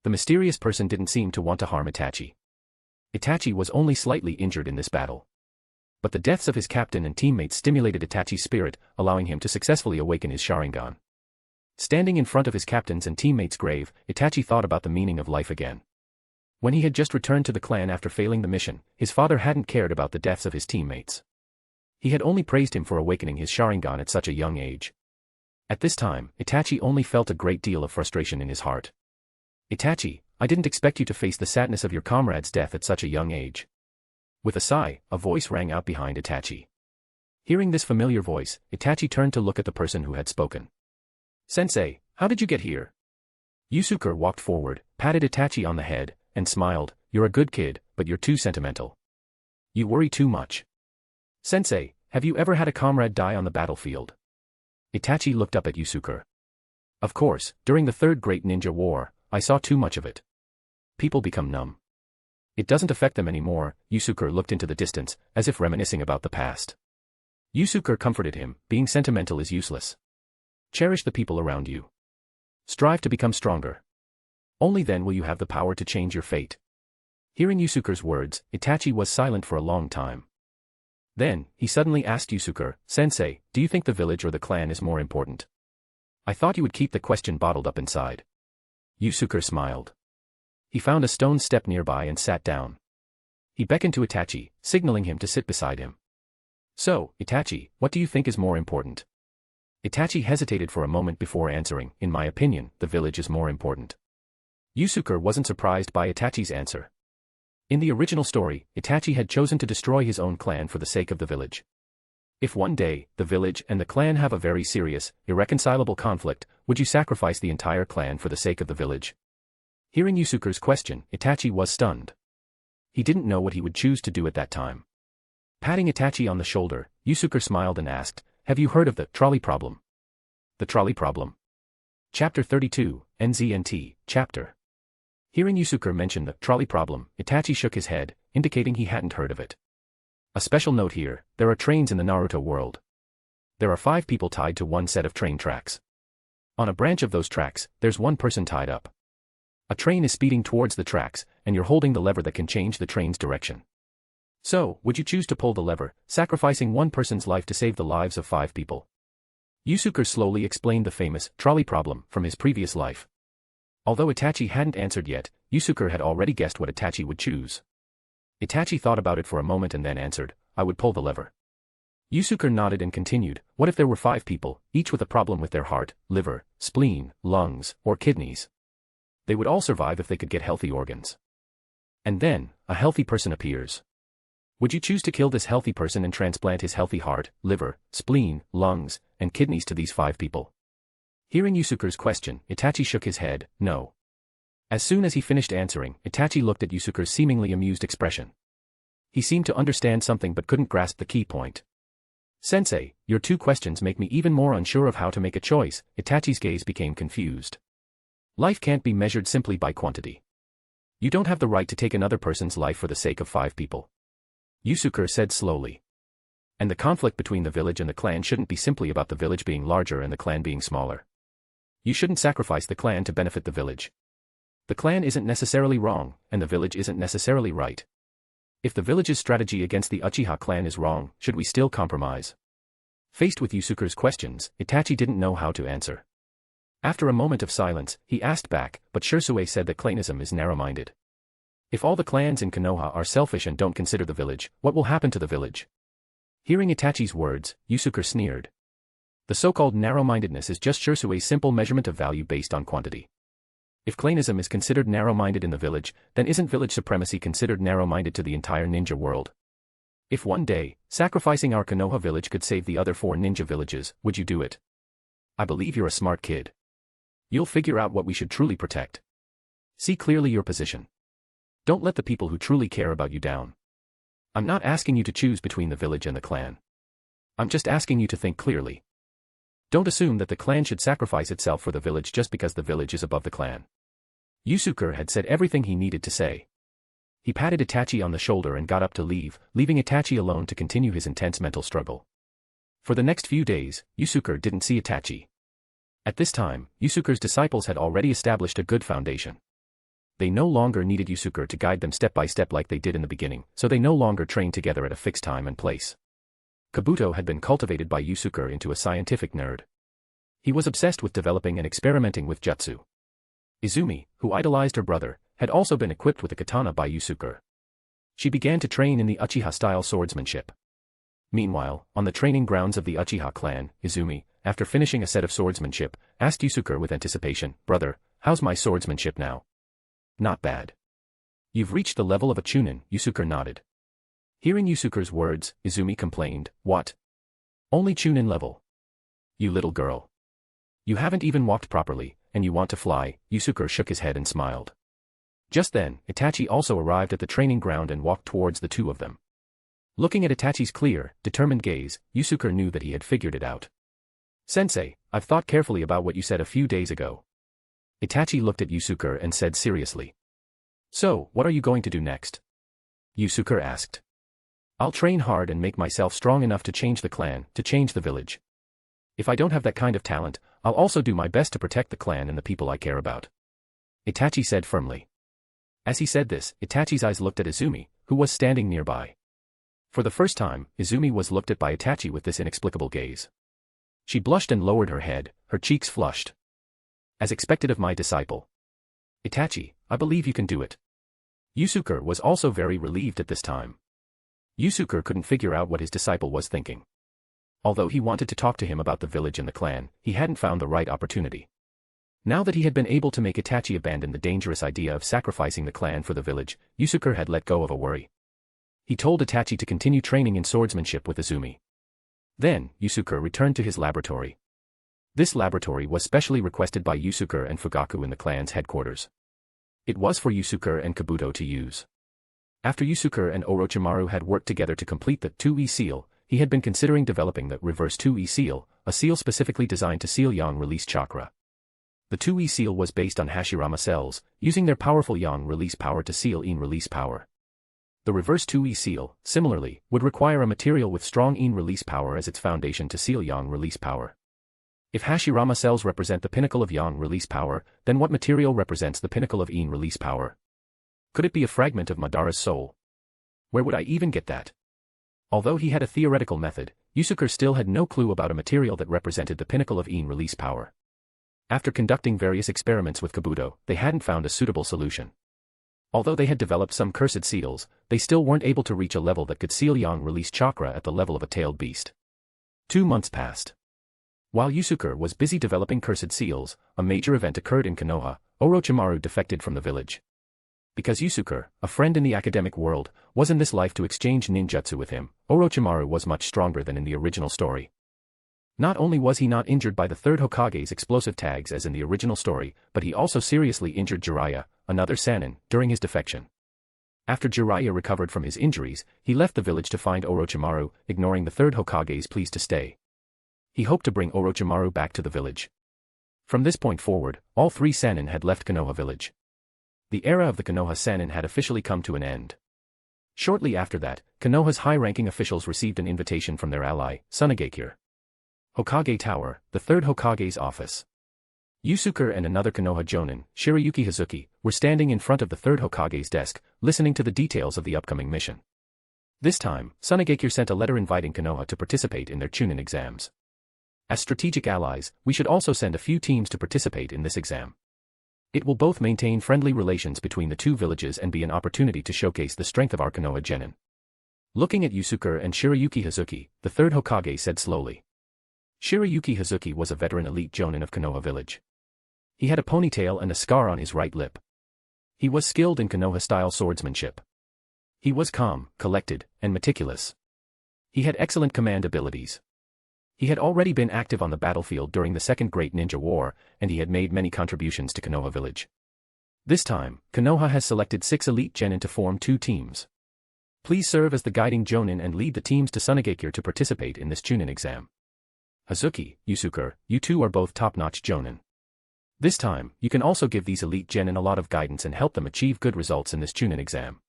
The mysterious person didn't seem to want to harm Itachi. Itachi was only slightly injured in this battle. But the deaths of his captain and teammates stimulated Itachi's spirit, allowing him to successfully awaken his Sharingan. Standing in front of his captain's and teammates' grave, Itachi thought about the meaning of life again. When he had just returned to the clan after failing the mission, his father hadn't cared about the deaths of his teammates. He had only praised him for awakening his Sharingan at such a young age. At this time, Itachi only felt a great deal of frustration in his heart. Itachi, I didn't expect you to face the sadness of your comrade's death at such a young age. With a sigh, a voice rang out behind Itachi. Hearing this familiar voice, Itachi turned to look at the person who had spoken. Sensei, how did you get here? Yusuke walked forward, patted Itachi on the head, and smiled. You're a good kid, but you're too sentimental. You worry too much. Sensei, have you ever had a comrade die on the battlefield? Itachi looked up at Yusuke. Of course, during the Third Great Ninja War, I saw too much of it. People become numb. It doesn't affect them anymore. Yusuke looked into the distance, as if reminiscing about the past. Yusuke comforted him, being sentimental is useless. Cherish the people around you. Strive to become stronger. Only then will you have the power to change your fate. Hearing Yusuke's words, Itachi was silent for a long time. Then, he suddenly asked Yusuke, Sensei, do you think the village or the clan is more important? I thought you would keep the question bottled up inside. Yusuke smiled. He found a stone step nearby and sat down. He beckoned to Itachi, signaling him to sit beside him. So, Itachi, what do you think is more important? Itachi hesitated for a moment before answering, in my opinion, the village is more important. Yusuke wasn't surprised by Itachi's answer. In the original story, Itachi had chosen to destroy his own clan for the sake of the village. If one day, the village and the clan have a very serious, irreconcilable conflict, would you sacrifice the entire clan for the sake of the village? Hearing Yusuke's question, Itachi was stunned. He didn't know what he would choose to do at that time. Patting Itachi on the shoulder, Yusuke smiled and asked, have you heard of the trolley problem? The trolley problem. Chapter 32, NZNT, Chapter. Hearing Yusuke mention the trolley problem, Itachi shook his head, indicating he hadn't heard of it. A special note here, there are trains in the Naruto world. There are 5 people tied to one set of train tracks. On a branch of those tracks, there's one person tied up. A train is speeding towards the tracks, and you're holding the lever that can change the train's direction. So, would you choose to pull the lever, sacrificing one person's life to save the lives of 5 people? Yusuke slowly explained the famous trolley problem from his previous life. Although Itachi hadn't answered yet, Yusuke had already guessed what Itachi would choose. Itachi thought about it for a moment and then answered, I would pull the lever. Yusuke nodded and continued, what if there were 5 people, each with a problem with their heart, liver, spleen, lungs, or kidneys? They would all survive if they could get healthy organs. And then, a healthy person appears. Would you choose to kill this healthy person and transplant his healthy heart, liver, spleen, lungs, and kidneys to these 5 people? Hearing Yusuke's question, Itachi shook his head, no. As soon as he finished answering, Itachi looked at Yusuke's seemingly amused expression. He seemed to understand something but couldn't grasp the key point. Sensei, your 2 questions make me even more unsure of how to make a choice. Itachi's gaze became confused. Life can't be measured simply by quantity. You don't have the right to take another person's life for the sake of 5 people. Yusuke said slowly. And the conflict between the village and the clan shouldn't be simply about the village being larger and the clan being smaller. You shouldn't sacrifice the clan to benefit the village. The clan isn't necessarily wrong, and the village isn't necessarily right. If the village's strategy against the Uchiha clan is wrong, should we still compromise? Faced with Yusuke's questions, Itachi didn't know how to answer. After a moment of silence, he asked back, but Shursue said that clanism is narrow-minded. If all the clans in Konoha are selfish and don't consider the village, what will happen to the village? Hearing Itachi's words, Yusuke sneered. The so-called narrow-mindedness is just Shursue's simple measurement of value based on quantity. If clanism is considered narrow-minded in the village, then isn't village supremacy considered narrow-minded to the entire ninja world? If one day, sacrificing our Konoha village could save the other 4 ninja villages, would you do it? I believe you're a smart kid. You'll figure out what we should truly protect. See clearly your position. Don't let the people who truly care about you down. I'm not asking you to choose between the village and the clan. I'm just asking you to think clearly. Don't assume that the clan should sacrifice itself for the village just because the village is above the clan. Yusuke had said everything he needed to say. He patted Itachi on the shoulder and got up to leave, leaving Itachi alone to continue his intense mental struggle. For the next few days, Yusuke didn't see Itachi. At this time, Yusuke's disciples had already established a good foundation. They no longer needed Yusuke to guide them step by step like they did in the beginning, so they no longer trained together at a fixed time and place. Kabuto had been cultivated by Yusuke into a scientific nerd. He was obsessed with developing and experimenting with jutsu. Izumi, who idolized her brother, had also been equipped with a katana by Yusuke. She began to train in the Uchiha-style swordsmanship. Meanwhile, on the training grounds of the Uchiha clan, Izumi, after finishing a set of swordsmanship, asked Yusuke with anticipation, "Brother, how's my swordsmanship now?" "Not bad." "You've reached the level of a chunin," Yusuke nodded. Hearing Yusuke's words, Izumi complained, "What? Only chunin level? You little girl. You haven't even walked properly, and you want to fly." Yusuke shook his head and smiled. Just then, Itachi also arrived at the training ground and walked towards the two of them. Looking at Itachi's clear, determined gaze, Yusuke knew that he had figured it out. "Sensei, I've thought carefully about what you said a few days ago." Itachi looked at Yusuke and said seriously. "So, what are you going to do next?" Yusuke asked. "I'll train hard and make myself strong enough to change the clan, to change the village. If I don't have that kind of talent, I'll also do my best to protect the clan and the people I care about," Itachi said firmly. As he said this, Itachi's eyes looked at Izumi, who was standing nearby. For the first time, Izumi was looked at by Itachi with this inexplicable gaze. She blushed and lowered her head, her cheeks flushed. "As expected of my disciple. Itachi, I believe you can do it." Yusuke was also very relieved at this time. Yusuke couldn't figure out what his disciple was thinking. Although he wanted to talk to him about the village and the clan, he hadn't found the right opportunity. Now that he had been able to make Itachi abandon the dangerous idea of sacrificing the clan for the village, Yusuke had let go of a worry. He told Itachi to continue training in swordsmanship with Izumi. Then, Yusuke returned to his laboratory. This laboratory was specially requested by Yusuke and Fugaku in the clan's headquarters. It was for Yusuke and Kabuto to use. After Yusuke and Orochimaru had worked together to complete the 2E seal, he had been considering developing the reverse 2E seal, a seal specifically designed to seal yang release chakra. The 2E seal was based on Hashirama cells, using their powerful yang release power to seal yin release power. The reverse 2E seal, similarly, would require a material with strong yin release power as its foundation to seal yang release power. If Hashirama cells represent the pinnacle of yang release power, then what material represents the pinnacle of yin release power? Could it be a fragment of Madara's soul? Where would I even get that? Although he had a theoretical method, Yusuke still had no clue about a material that represented the pinnacle of yin release power. After conducting various experiments with Kabuto, they hadn't found a suitable solution. Although they had developed some cursed seals, they still weren't able to reach a level that could seal yang release chakra at the level of a tailed beast. 2 months passed. While Yusuke was busy developing cursed seals, a major event occurred in Konoha. Orochimaru defected from the village. Because Yusuke, a friend in the academic world, was in this life to exchange ninjutsu with him, Orochimaru was much stronger than in the original story. Not only was he not injured by the third Hokage's explosive tags as in the original story, but he also seriously injured Jiraiya, another Sannin, during his defection. After Jiraiya recovered from his injuries, he left the village to find Orochimaru, ignoring the third Hokage's pleas to stay. He hoped to bring Orochimaru back to the village. From this point forward, all 3 Sannin had left Konoha village. The era of the Konoha Sannin had officially come to an end. Shortly after that, Konoha's high-ranking officials received an invitation from their ally, Tsunagakure. Hokage Tower, the third Hokage's office. Yusuke and another Konoha Jonin, Shirayuki Hazuki, were standing in front of the third Hokage's desk, listening to the details of the upcoming mission. This time, Tsunagakure sent a letter inviting Konoha to participate in their Chunin exams. As strategic allies, we should also send a few teams to participate in this exam. It will both maintain friendly relations between the two villages and be an opportunity to showcase the strength of our Konoha genin. Looking at Yusuke and Shirayuki Hazuki, the third Hokage said slowly. Shirayuki Hazuki was a veteran elite jonin of Konoha village. He had a ponytail and a scar on his right lip. He was skilled in Konoha-style swordsmanship. He was calm, collected, and meticulous. He had excellent command abilities. He had already been active on the battlefield during the Second Great Ninja War, and he had made many contributions to Konoha village. This time, Konoha has selected 6 elite genin to form 2 teams. Please serve as the guiding jonin and lead the teams to Sunagakure to participate in this Chunin exam. Hazuki, Yusuke, you two are both top-notch jonin. This time, you can also give these elite genin a lot of guidance and help them achieve good results in this Chunin exam.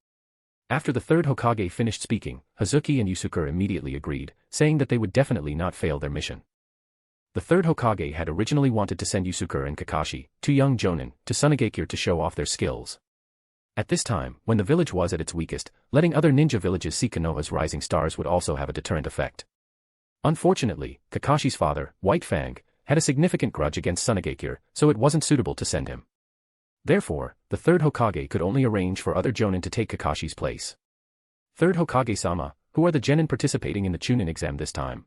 After the third Hokage finished speaking, Hazuki and Yusuke immediately agreed, saying that they would definitely not fail their mission. The third Hokage had originally wanted to send Yusuke and Kakashi, 2 young jonin, to Sunagakure to show off their skills. At this time, when the village was at its weakest, letting other ninja villages see Konoha's rising stars would also have a deterrent effect. Unfortunately, Kakashi's father, White Fang, had a significant grudge against Sunagakure, so it wasn't suitable to send him. Therefore, the third Hokage could only arrange for other jonin to take Kakashi's place. Third Hokage-sama, who are the genin participating in the Chunin exam this time?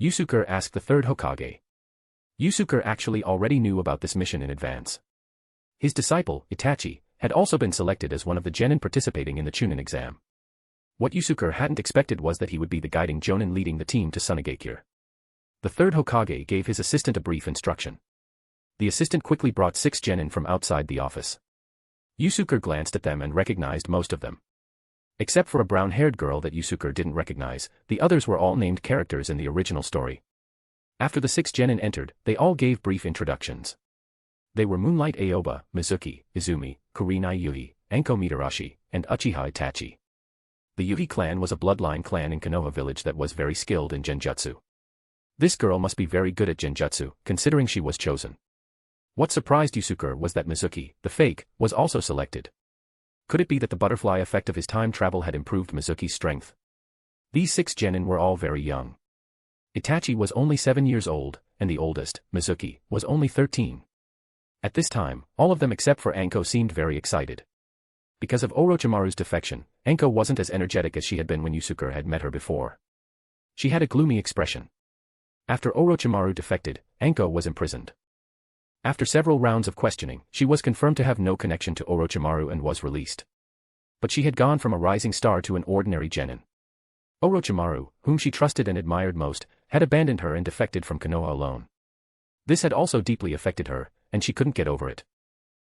Yusuke asked the third Hokage. Yusuke actually already knew about this mission in advance. His disciple, Itachi, had also been selected as one of the genin participating in the Chunin exam. What Yusuke hadn't expected was that he would be the guiding jonin leading the team to Sunagakure. The third Hokage gave his assistant a brief instruction. The assistant quickly brought 6 genin from outside the office. Yusuke glanced at them and recognized most of them. Except for a brown-haired girl that Yusuke didn't recognize, the others were all named characters in the original story. After the 6 genin entered, they all gave brief introductions. They were Moonlight Aoba, Mizuki, Izumi, Kurenai Yui, Anko Mitarashi, and Uchiha Itachi. The Yui clan was a bloodline clan in Konoha village that was very skilled in genjutsu. This girl must be very good at genjutsu, considering she was chosen. What surprised Yusuke was that Mizuki, the fake, was also selected. Could it be that the butterfly effect of his time travel had improved Mizuki's strength? These 6 genin were all very young. Itachi was only 7 years old, and the oldest, Mizuki, was only 13. At this time, all of them except for Anko seemed very excited. Because of Orochimaru's defection, Anko wasn't as energetic as she had been when Yusuke had met her before. She had a gloomy expression. After Orochimaru defected, Anko was imprisoned. After several rounds of questioning, she was confirmed to have no connection to Orochimaru and was released. But she had gone from a rising star to an ordinary genin. Orochimaru, whom she trusted and admired most, had abandoned her and defected from Konoha alone. This had also deeply affected her, and she couldn't get over it.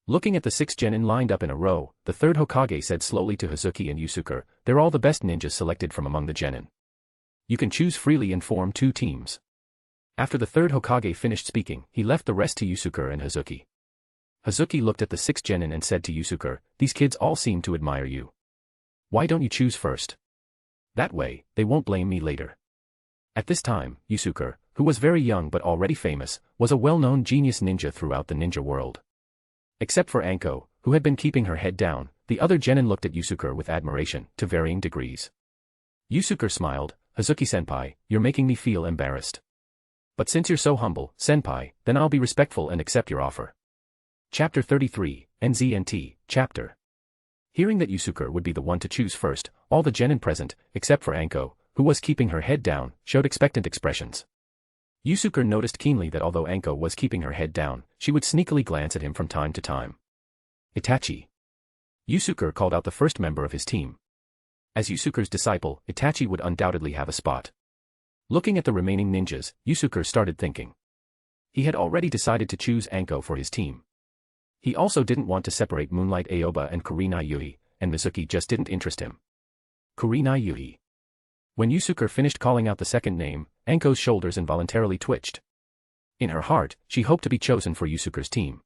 Looking at the 6 genin lined up in a row, the third Hokage said slowly to Hazuki and Yusuke, "They're all the best ninjas selected from among the genin. You can choose freely and form 2 teams." After the third Hokage finished speaking, he left the rest to Yusuke and Hazuki. Hazuki looked at the 6 genin and said to Yusuke, "These kids all seem to admire you. Why don't you choose first? That way, they won't blame me later." At this time, Yusuke, who was very young but already famous, was a well-known genius ninja throughout the ninja world. Except for Anko, who had been keeping her head down, the other genin looked at Yusuke with admiration, to varying degrees. Yusuke smiled, "Hazuki-senpai, you're making me feel embarrassed. But since you're so humble, senpai, then I'll be respectful and accept your offer." Chapter 33, NZNT, Chapter. Hearing that Yusuke would be the one to choose first, all the genin present, except for Anko, who was keeping her head down, showed expectant expressions. Yusuke noticed keenly that although Anko was keeping her head down, she would sneakily glance at him from time to time. Itachi. Yusuke called out the first member of his team. As Yusuke's disciple, Itachi would undoubtedly have a spot. Looking at the remaining ninjas, Yusuke started thinking. He had already decided to choose Anko for his team. He also didn't want to separate Moonlight Aoba and Kurenai Yui, and Mizuki just didn't interest him. Kurenai Yui. When Yusuke finished calling out the second name, Anko's shoulders involuntarily twitched. In her heart, she hoped to be chosen for Yusuke's team.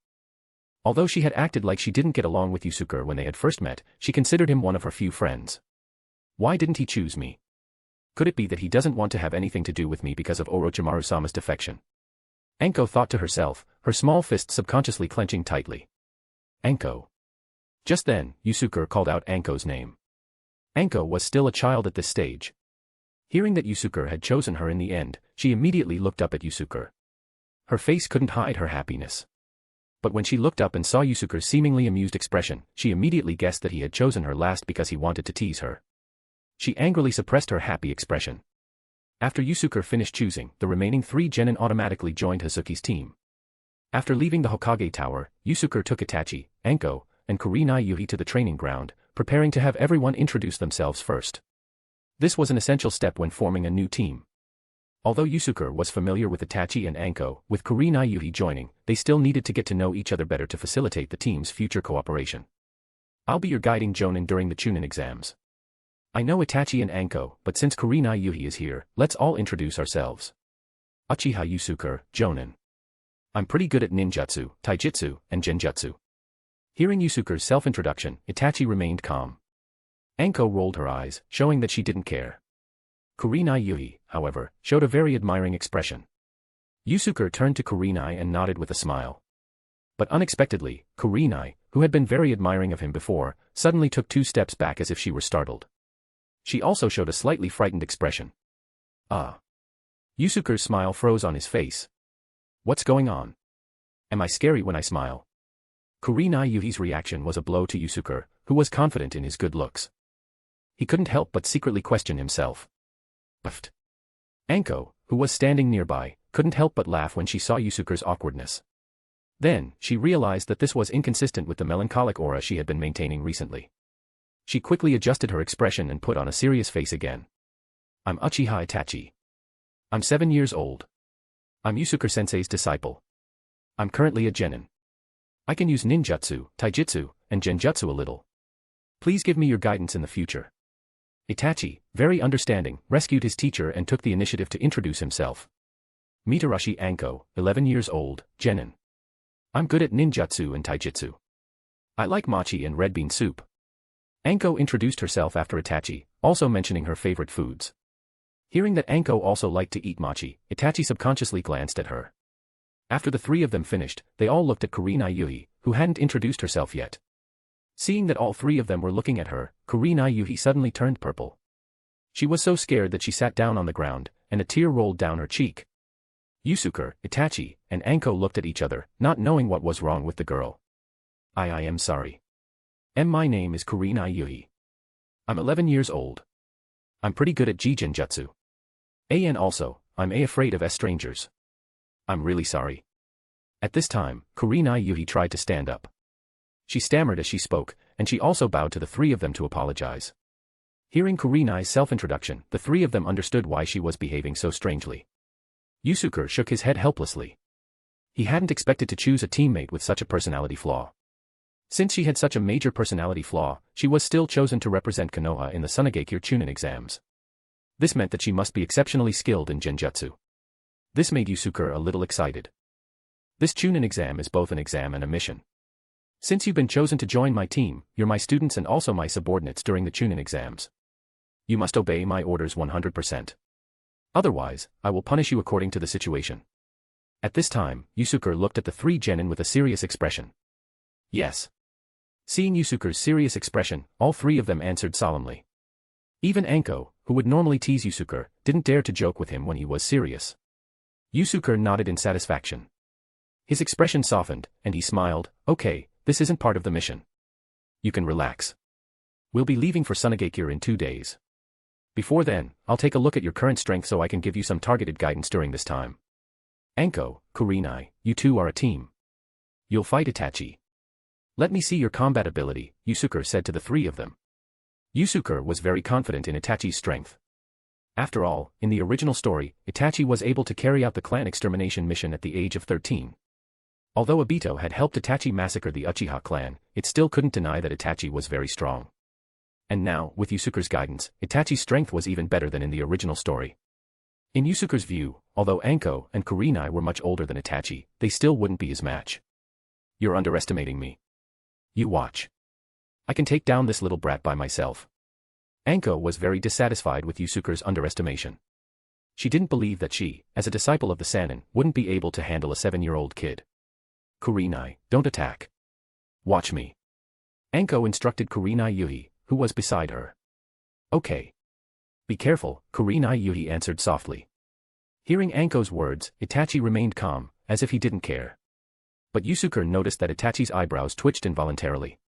Although she had acted like she didn't get along with Yusuke when they had first met, she considered him one of her few friends. Why didn't he choose me? Could it be that he doesn't want to have anything to do with me because of Orochimaru-sama's defection? Anko thought to herself, her small fist subconsciously clenching tightly. Anko. Just then, Yusuke called out Anko's name. Anko was still a child at this stage. Hearing that Yusuke had chosen her in the end, she immediately looked up at Yusuke. Her face couldn't hide her happiness. But when she looked up and saw Yusuke's seemingly amused expression, she immediately guessed that he had chosen her last because he wanted to tease her. She angrily suppressed her happy expression. After Yusuke finished choosing, the remaining 3 genin automatically joined Hazuki's team. After leaving the Hokage Tower, Yusuke took Itachi, Anko, and Kurenai Yuhi to the training ground, preparing to have everyone introduce themselves first. This was an essential step when forming a new team. Although Yusuke was familiar with Itachi and Anko, with Kurenai Yuhi joining, they still needed to get to know each other better to facilitate the team's future cooperation. I'll be your guiding Jonin during the Chunin exams. I know Itachi and Anko, but since Kurenai Yuhi is here, let's all introduce ourselves. Uchiha Yusuke, Jonin. I'm pretty good at ninjutsu, taijutsu, and genjutsu. Hearing Yusuke's self-introduction, Itachi remained calm. Anko rolled her eyes, showing that she didn't care. Kurenai Yuhi, however, showed a very admiring expression. Yusuke turned to Kurenai and nodded with a smile. But unexpectedly, Kurenai, who had been very admiring of him before, suddenly took 2 steps back as if she were startled. She also showed a slightly frightened expression. Ah. Yusuke's smile froze on his face. What's going on? Am I scary when I smile? Kurenai Yuhi's reaction was a blow to Yusuke, who was confident in his good looks. He couldn't help but secretly question himself. Puffed. Anko, who was standing nearby, couldn't help but laugh when she saw Yusuke's awkwardness. Then, she realized that this was inconsistent with the melancholic aura she had been maintaining recently. She quickly adjusted her expression and put on a serious face again. I'm Uchiha Itachi. I'm 7 years old. I'm Yusuke-sensei's disciple. I'm currently a genin. I can use ninjutsu, taijutsu, and genjutsu a little. Please give me your guidance in the future. Itachi, very understanding, rescued his teacher and took the initiative to introduce himself. Mitarashi Anko, 11 years old, genin. I'm good at ninjutsu and taijutsu. I like mochi and red bean soup. Anko introduced herself after Itachi, also mentioning her favorite foods. Hearing that Anko also liked to eat mochi, Itachi subconsciously glanced at her. After the 3 of them finished, they all looked at Kurenai Yuhi, who hadn't introduced herself yet. Seeing that all 3 of them were looking at her, Kurenai Yuhi suddenly turned purple. She was so scared that she sat down on the ground, and a tear rolled down her cheek. Yusuke, Itachi, and Anko looked at each other, not knowing what was wrong with the girl. I am sorry. My name is Kurenai Yuhi. I'm 11 years old. I'm pretty good at genjutsu. And also, I'm afraid of strangers. I'm really sorry. At this time, Kurenai Yuhi tried to stand up. She stammered as she spoke, and she also bowed to the 3 of them to apologize. Hearing Kurenai's self-introduction, the 3 of them understood why she was behaving so strangely. Yusuke shook his head helplessly. He hadn't expected to choose a teammate with such a personality flaw. Since she had such a major personality flaw, she was still chosen to represent Konoha in the Sunigekure Chunin exams. This meant that she must be exceptionally skilled in genjutsu. This made Yusuke a little excited. This Chunin exam is both an exam and a mission. Since you've been chosen to join my team, you're my students and also my subordinates during the Chunin exams. You must obey my orders 100%. Otherwise, I will punish you according to the situation. At this time, Yusuke looked at the 3 genin with a serious expression. Yes. Seeing Yusuke's serious expression, all 3 of them answered solemnly. Even Anko, who would normally tease Yusuke, didn't dare to joke with him when he was serious. Yusuke nodded in satisfaction. His expression softened, and he smiled. Okay, this isn't part of the mission. You can relax. We'll be leaving for Sunigekure in 2 days. Before then, I'll take a look at your current strength so I can give you some targeted guidance during this time. Anko, Kurenai, you 2 are a team. You'll fight Itachi. Let me see your combat ability, Yusuke said to the 3 of them. Yusuke was very confident in Itachi's strength. After all, in the original story, Itachi was able to carry out the clan extermination mission at the age of 13. Although Obito had helped Itachi massacre the Uchiha clan, it still couldn't deny that Itachi was very strong. And now, with Yusuke's guidance, Itachi's strength was even better than in the original story. In Yusuke's view, although Anko and Kurenai were much older than Itachi, they still wouldn't be his match. You're underestimating me. You watch. I can take down this little brat by myself. Anko was very dissatisfied with Yusuke's underestimation. She didn't believe that she, as a disciple of the Sannin, wouldn't be able to handle a 7-year-old kid. Kurenai, don't attack. Watch me. Anko instructed Kurenai Yuhi, who was beside her. Okay. Be careful, Kurenai Yuhi answered softly. Hearing Anko's words, Itachi remained calm, as if he didn't care. But Yusuke noticed that Itachi's eyebrows twitched involuntarily.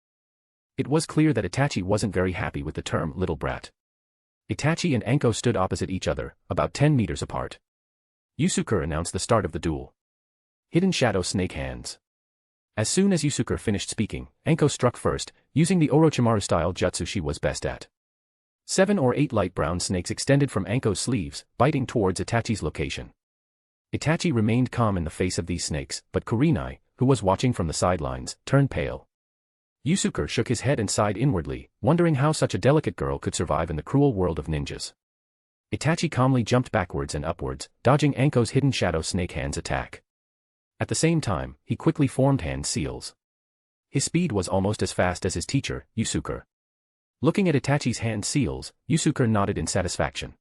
It was clear that Itachi wasn't very happy with the term little brat. Itachi and Anko stood opposite each other, about 10 meters apart. Yusuke announced the start of the duel. Hidden Shadow Snake Hands. As soon as Yusuke finished speaking, Anko struck first, using the Orochimaru-style jutsu she was best at. 7 or 8 light brown snakes extended from Anko's sleeves, biting towards Itachi's location. Itachi remained calm in the face of these snakes, but Kurenai, who was watching from the sidelines, turned pale. Yusuke shook his head and sighed inwardly, wondering how such a delicate girl could survive in the cruel world of ninjas. Itachi calmly jumped backwards and upwards, dodging Anko's hidden shadow snake hands attack. At the same time, he quickly formed hand seals. His speed was almost as fast as his teacher, Yusuke. Looking at Itachi's hand seals, Yusuke nodded in satisfaction.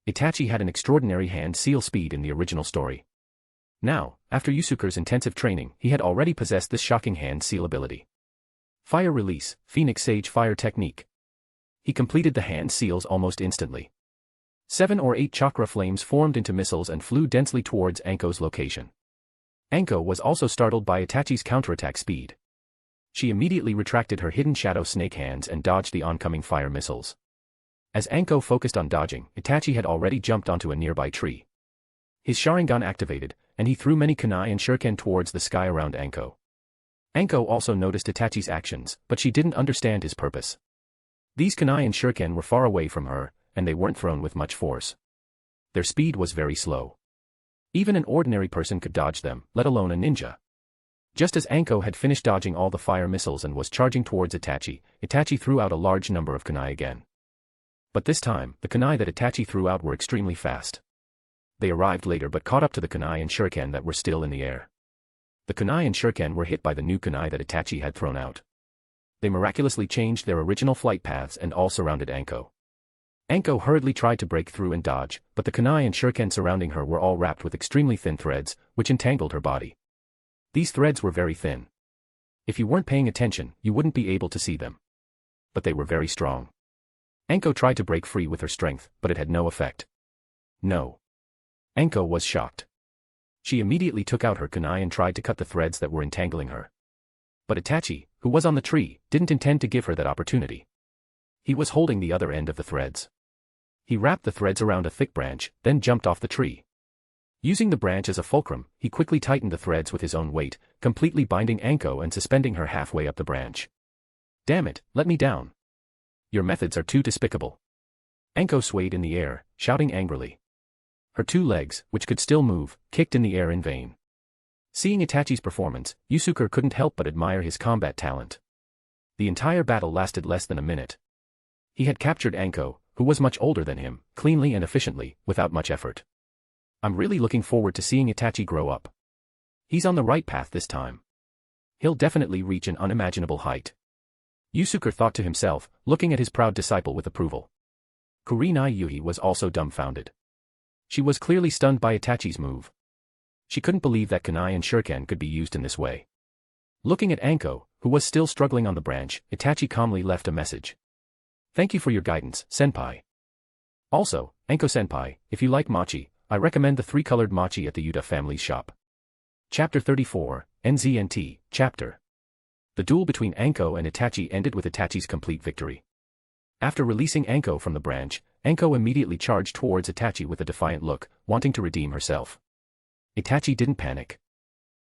Itachi had an extraordinary hand seal speed in the original story. Now, after Yusuke's intensive training, he had already possessed this shocking hand seal ability. Fire Release, Phoenix Sage Fire Technique. He completed the hand seals almost instantly. 7 or 8 chakra flames formed into missiles and flew densely towards Anko's location. Anko was also startled by Itachi's counterattack speed. She immediately retracted her hidden shadow snake hands and dodged the oncoming fire missiles. As Anko focused on dodging, Itachi had already jumped onto a nearby tree. His Sharingan activated, and he threw many kunai and shuriken towards the sky around Anko. Anko also noticed Itachi's actions, but she didn't understand his purpose. These kunai and shuriken were far away from her, and they weren't thrown with much force. Their speed was very slow. Even an ordinary person could dodge them, let alone a ninja. Just as Anko had finished dodging all the fire missiles and was charging towards Itachi, Itachi threw out a large number of kunai again. But this time, the kunai that Itachi threw out were extremely fast. They arrived later but caught up to the kunai and shuriken that were still in the air. The kunai and shuriken were hit by the new kunai that Itachi had thrown out. They miraculously changed their original flight paths and all surrounded Anko. Anko hurriedly tried to break through and dodge, but the kunai and shuriken surrounding her were all wrapped with extremely thin threads, which entangled her body. These threads were very thin. If you weren't paying attention, you wouldn't be able to see them. But they were very strong. Anko tried to break free with her strength, but it had no effect. No. Anko was shocked. She immediately took out her kunai and tried to cut the threads that were entangling her. But Itachi, who was on the tree, didn't intend to give her that opportunity. He was holding the other end of the threads. He wrapped the threads around a thick branch, then jumped off the tree. Using the branch as a fulcrum, he quickly tightened the threads with his own weight, completely binding Anko and suspending her halfway up the branch. Damn it, let me down. Your methods are too despicable. Anko swayed in the air, shouting angrily. Her 2 legs, which could still move, kicked in the air in vain. Seeing Itachi's performance, Yusuke couldn't help but admire his combat talent. The entire battle lasted less than a minute. He had captured Anko, who was much older than him, cleanly and efficiently, without much effort. I'm really looking forward to seeing Itachi grow up. He's on the right path this time. He'll definitely reach an unimaginable height. Yusuke thought to himself, looking at his proud disciple with approval. Kurenai Yuhi was also dumbfounded. She was clearly stunned by Itachi's move. She couldn't believe that kunai and shuriken could be used in this way. Looking at Anko, who was still struggling on the branch, Itachi calmly left a message. Thank you for your guidance, senpai. Also, Anko-senpai, if you like mochi, I recommend the 3-colored mochi at the Yuta family's shop. Chapter 34, NZNT, Chapter. The duel between Anko and Itachi ended with Itachi's complete victory. After releasing Anko from the branch, Anko immediately charged towards Itachi with a defiant look, wanting to redeem herself. Itachi didn't panic.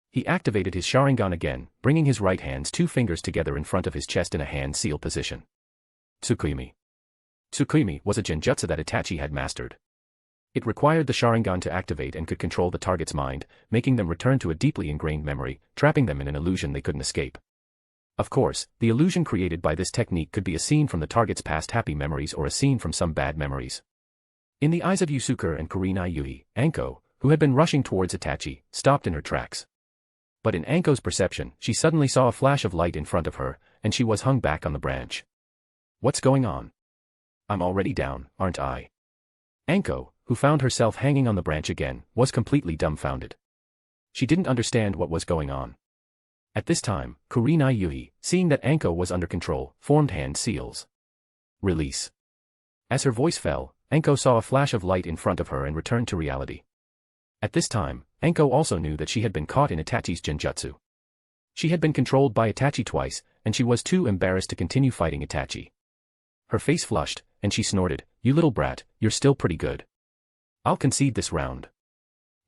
He activated his Sharingan again, bringing his right hand's 2 fingers together in front of his chest in a hand seal position. Tsukuyomi. Tsukuyomi was a genjutsu that Itachi had mastered. It required the Sharingan to activate and could control the target's mind, making them return to a deeply ingrained memory, trapping them in an illusion they couldn't escape. Of course, the illusion created by this technique could be a scene from the target's past happy memories or a scene from some bad memories. In the eyes of Yusuke and Kurenai Yuhi, Anko, who had been rushing towards Itachi, stopped in her tracks. But in Anko's perception, she suddenly saw a flash of light in front of her, and she was hung back on the branch. What's going on? I'm already down, aren't I? Anko, who found herself hanging on the branch again, was completely dumbfounded. She didn't understand what was going on. At this time, Kurenai Yuhi, seeing that Anko was under control, formed hand seals. Release. As her voice fell, Anko saw a flash of light in front of her and returned to reality. At this time, Anko also knew that she had been caught in Itachi's genjutsu. She had been controlled by Itachi twice, and she was too embarrassed to continue fighting Itachi. Her face flushed, and she snorted, "You little brat, you're still pretty good. I'll concede this round."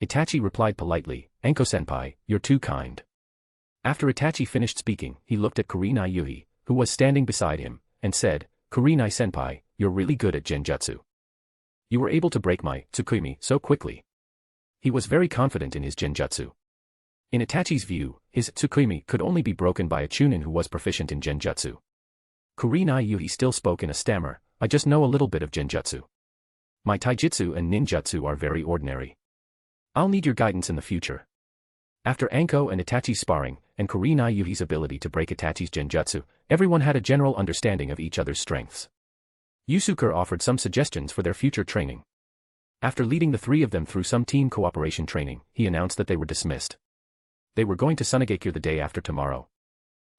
Itachi replied politely, "Anko-senpai, you're too kind." After Itachi finished speaking, he looked at Kurenai Yuhi, who was standing beside him, and said, "Kurenai-senpai, you're really good at genjutsu. You were able to break my Tsukimi so quickly." He was very confident in his genjutsu. In Itachi's view, his Tsukimi could only be broken by a chunin who was proficient in genjutsu. Kurenai Yuhi still spoke in a stammer, "I just know a little bit of genjutsu. My taijutsu and ninjutsu are very ordinary. I'll need your guidance in the future." After Anko and Itachi's sparring, and Kurenai Yuhi's ability to break Itachi's genjutsu, everyone had a general understanding of each other's strengths. Yusuke offered some suggestions for their future training. After leading the three of them through some team cooperation training, he announced that they were dismissed. They were going to Sunagakure the day after tomorrow.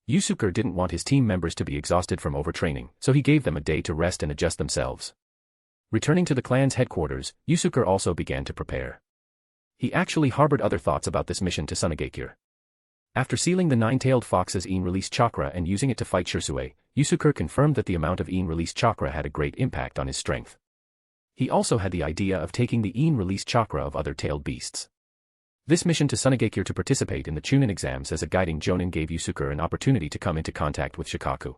Yusuke didn't want his team members to be exhausted from overtraining, so he gave them a day to rest and adjust themselves. Returning to the clan's headquarters, Yusuke also began to prepare. He actually harbored other thoughts about this mission to Sunagakure. After sealing the nine-tailed fox's in-release chakra and using it to fight Shisui, Yusuke confirmed that the amount of in-release chakra had a great impact on his strength. He also had the idea of taking the in-release chakra of other tailed beasts. This mission to Sunagakure to participate in the Chunin exams as a guiding Jonin gave Yusuke an opportunity to come into contact with Shikaku.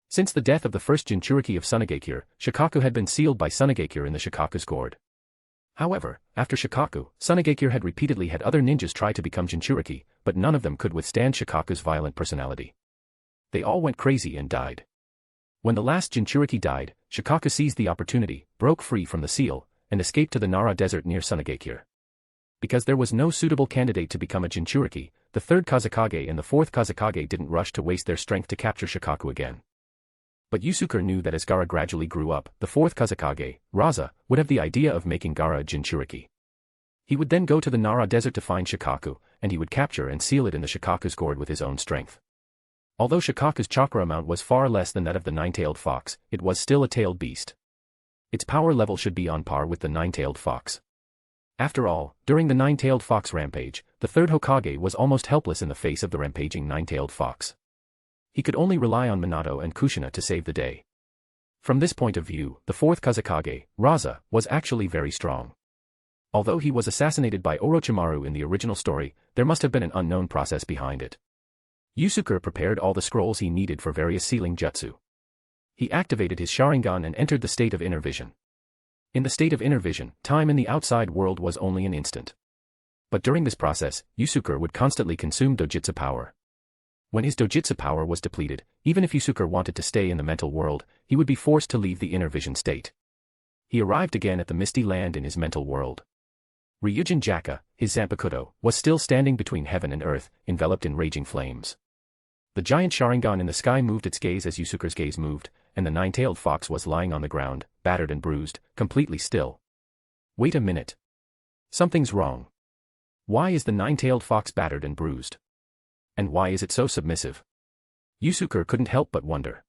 Since the death of the first Jinchuriki of Sunagakure, Shikaku had been sealed by Sunagakure in the Shikaku's gourd. However, after Shikaku, Sunagakure had repeatedly had other ninjas try to become Jinchuriki, but none of them could withstand Shikaku's violent personality. They all went crazy and died. When the last Jinchuriki died, Shikaku seized the opportunity, broke free from the seal, and escaped to the Nara desert near Sunagakure. Because there was no suitable candidate to become a Jinchuriki, the third Kazekage and the fourth Kazekage didn't rush to waste their strength to capture Shikaku again. But Yusuke knew that as Gaara gradually grew up, the fourth Kazekage, Raza, would have the idea of making Gaara a Jinchuriki. He would then go to the Nara desert to find Shikaku, and he would capture and seal it in the Shikaku's gourd with his own strength. Although Shikaku's chakra amount was far less than that of the nine-tailed fox, it was still a tailed beast. Its power level should be on par with the nine-tailed fox. After all, during the nine-tailed fox rampage, the third Hokage was almost helpless in the face of the rampaging nine-tailed fox. He could only rely on Minato and Kushina to save the day. From this point of view, the fourth Kazekage, Raza, was actually very strong. Although he was assassinated by Orochimaru in the original story, there must have been an unknown process behind it. Yusuke prepared all the scrolls he needed for various sealing jutsu. He activated his Sharingan and entered the state of inner vision. In the state of inner vision, time in the outside world was only an instant. But during this process, Yusuke would constantly consume dojutsu power. When his dojutsu power was depleted, even if Yusuke wanted to stay in the mental world, he would be forced to leave the inner vision state. He arrived again at the misty land in his mental world. Ryūjin Jakka, his Zanpakuto, was still standing between heaven and earth, enveloped in raging flames. The giant Sharingan in the sky moved its gaze as Yusuke's gaze moved, and the nine-tailed fox was lying on the ground, battered and bruised, completely still. Wait a minute. Something's wrong. Why is the nine-tailed fox battered and bruised? And why is it so submissive? Yusuke couldn't help but wonder.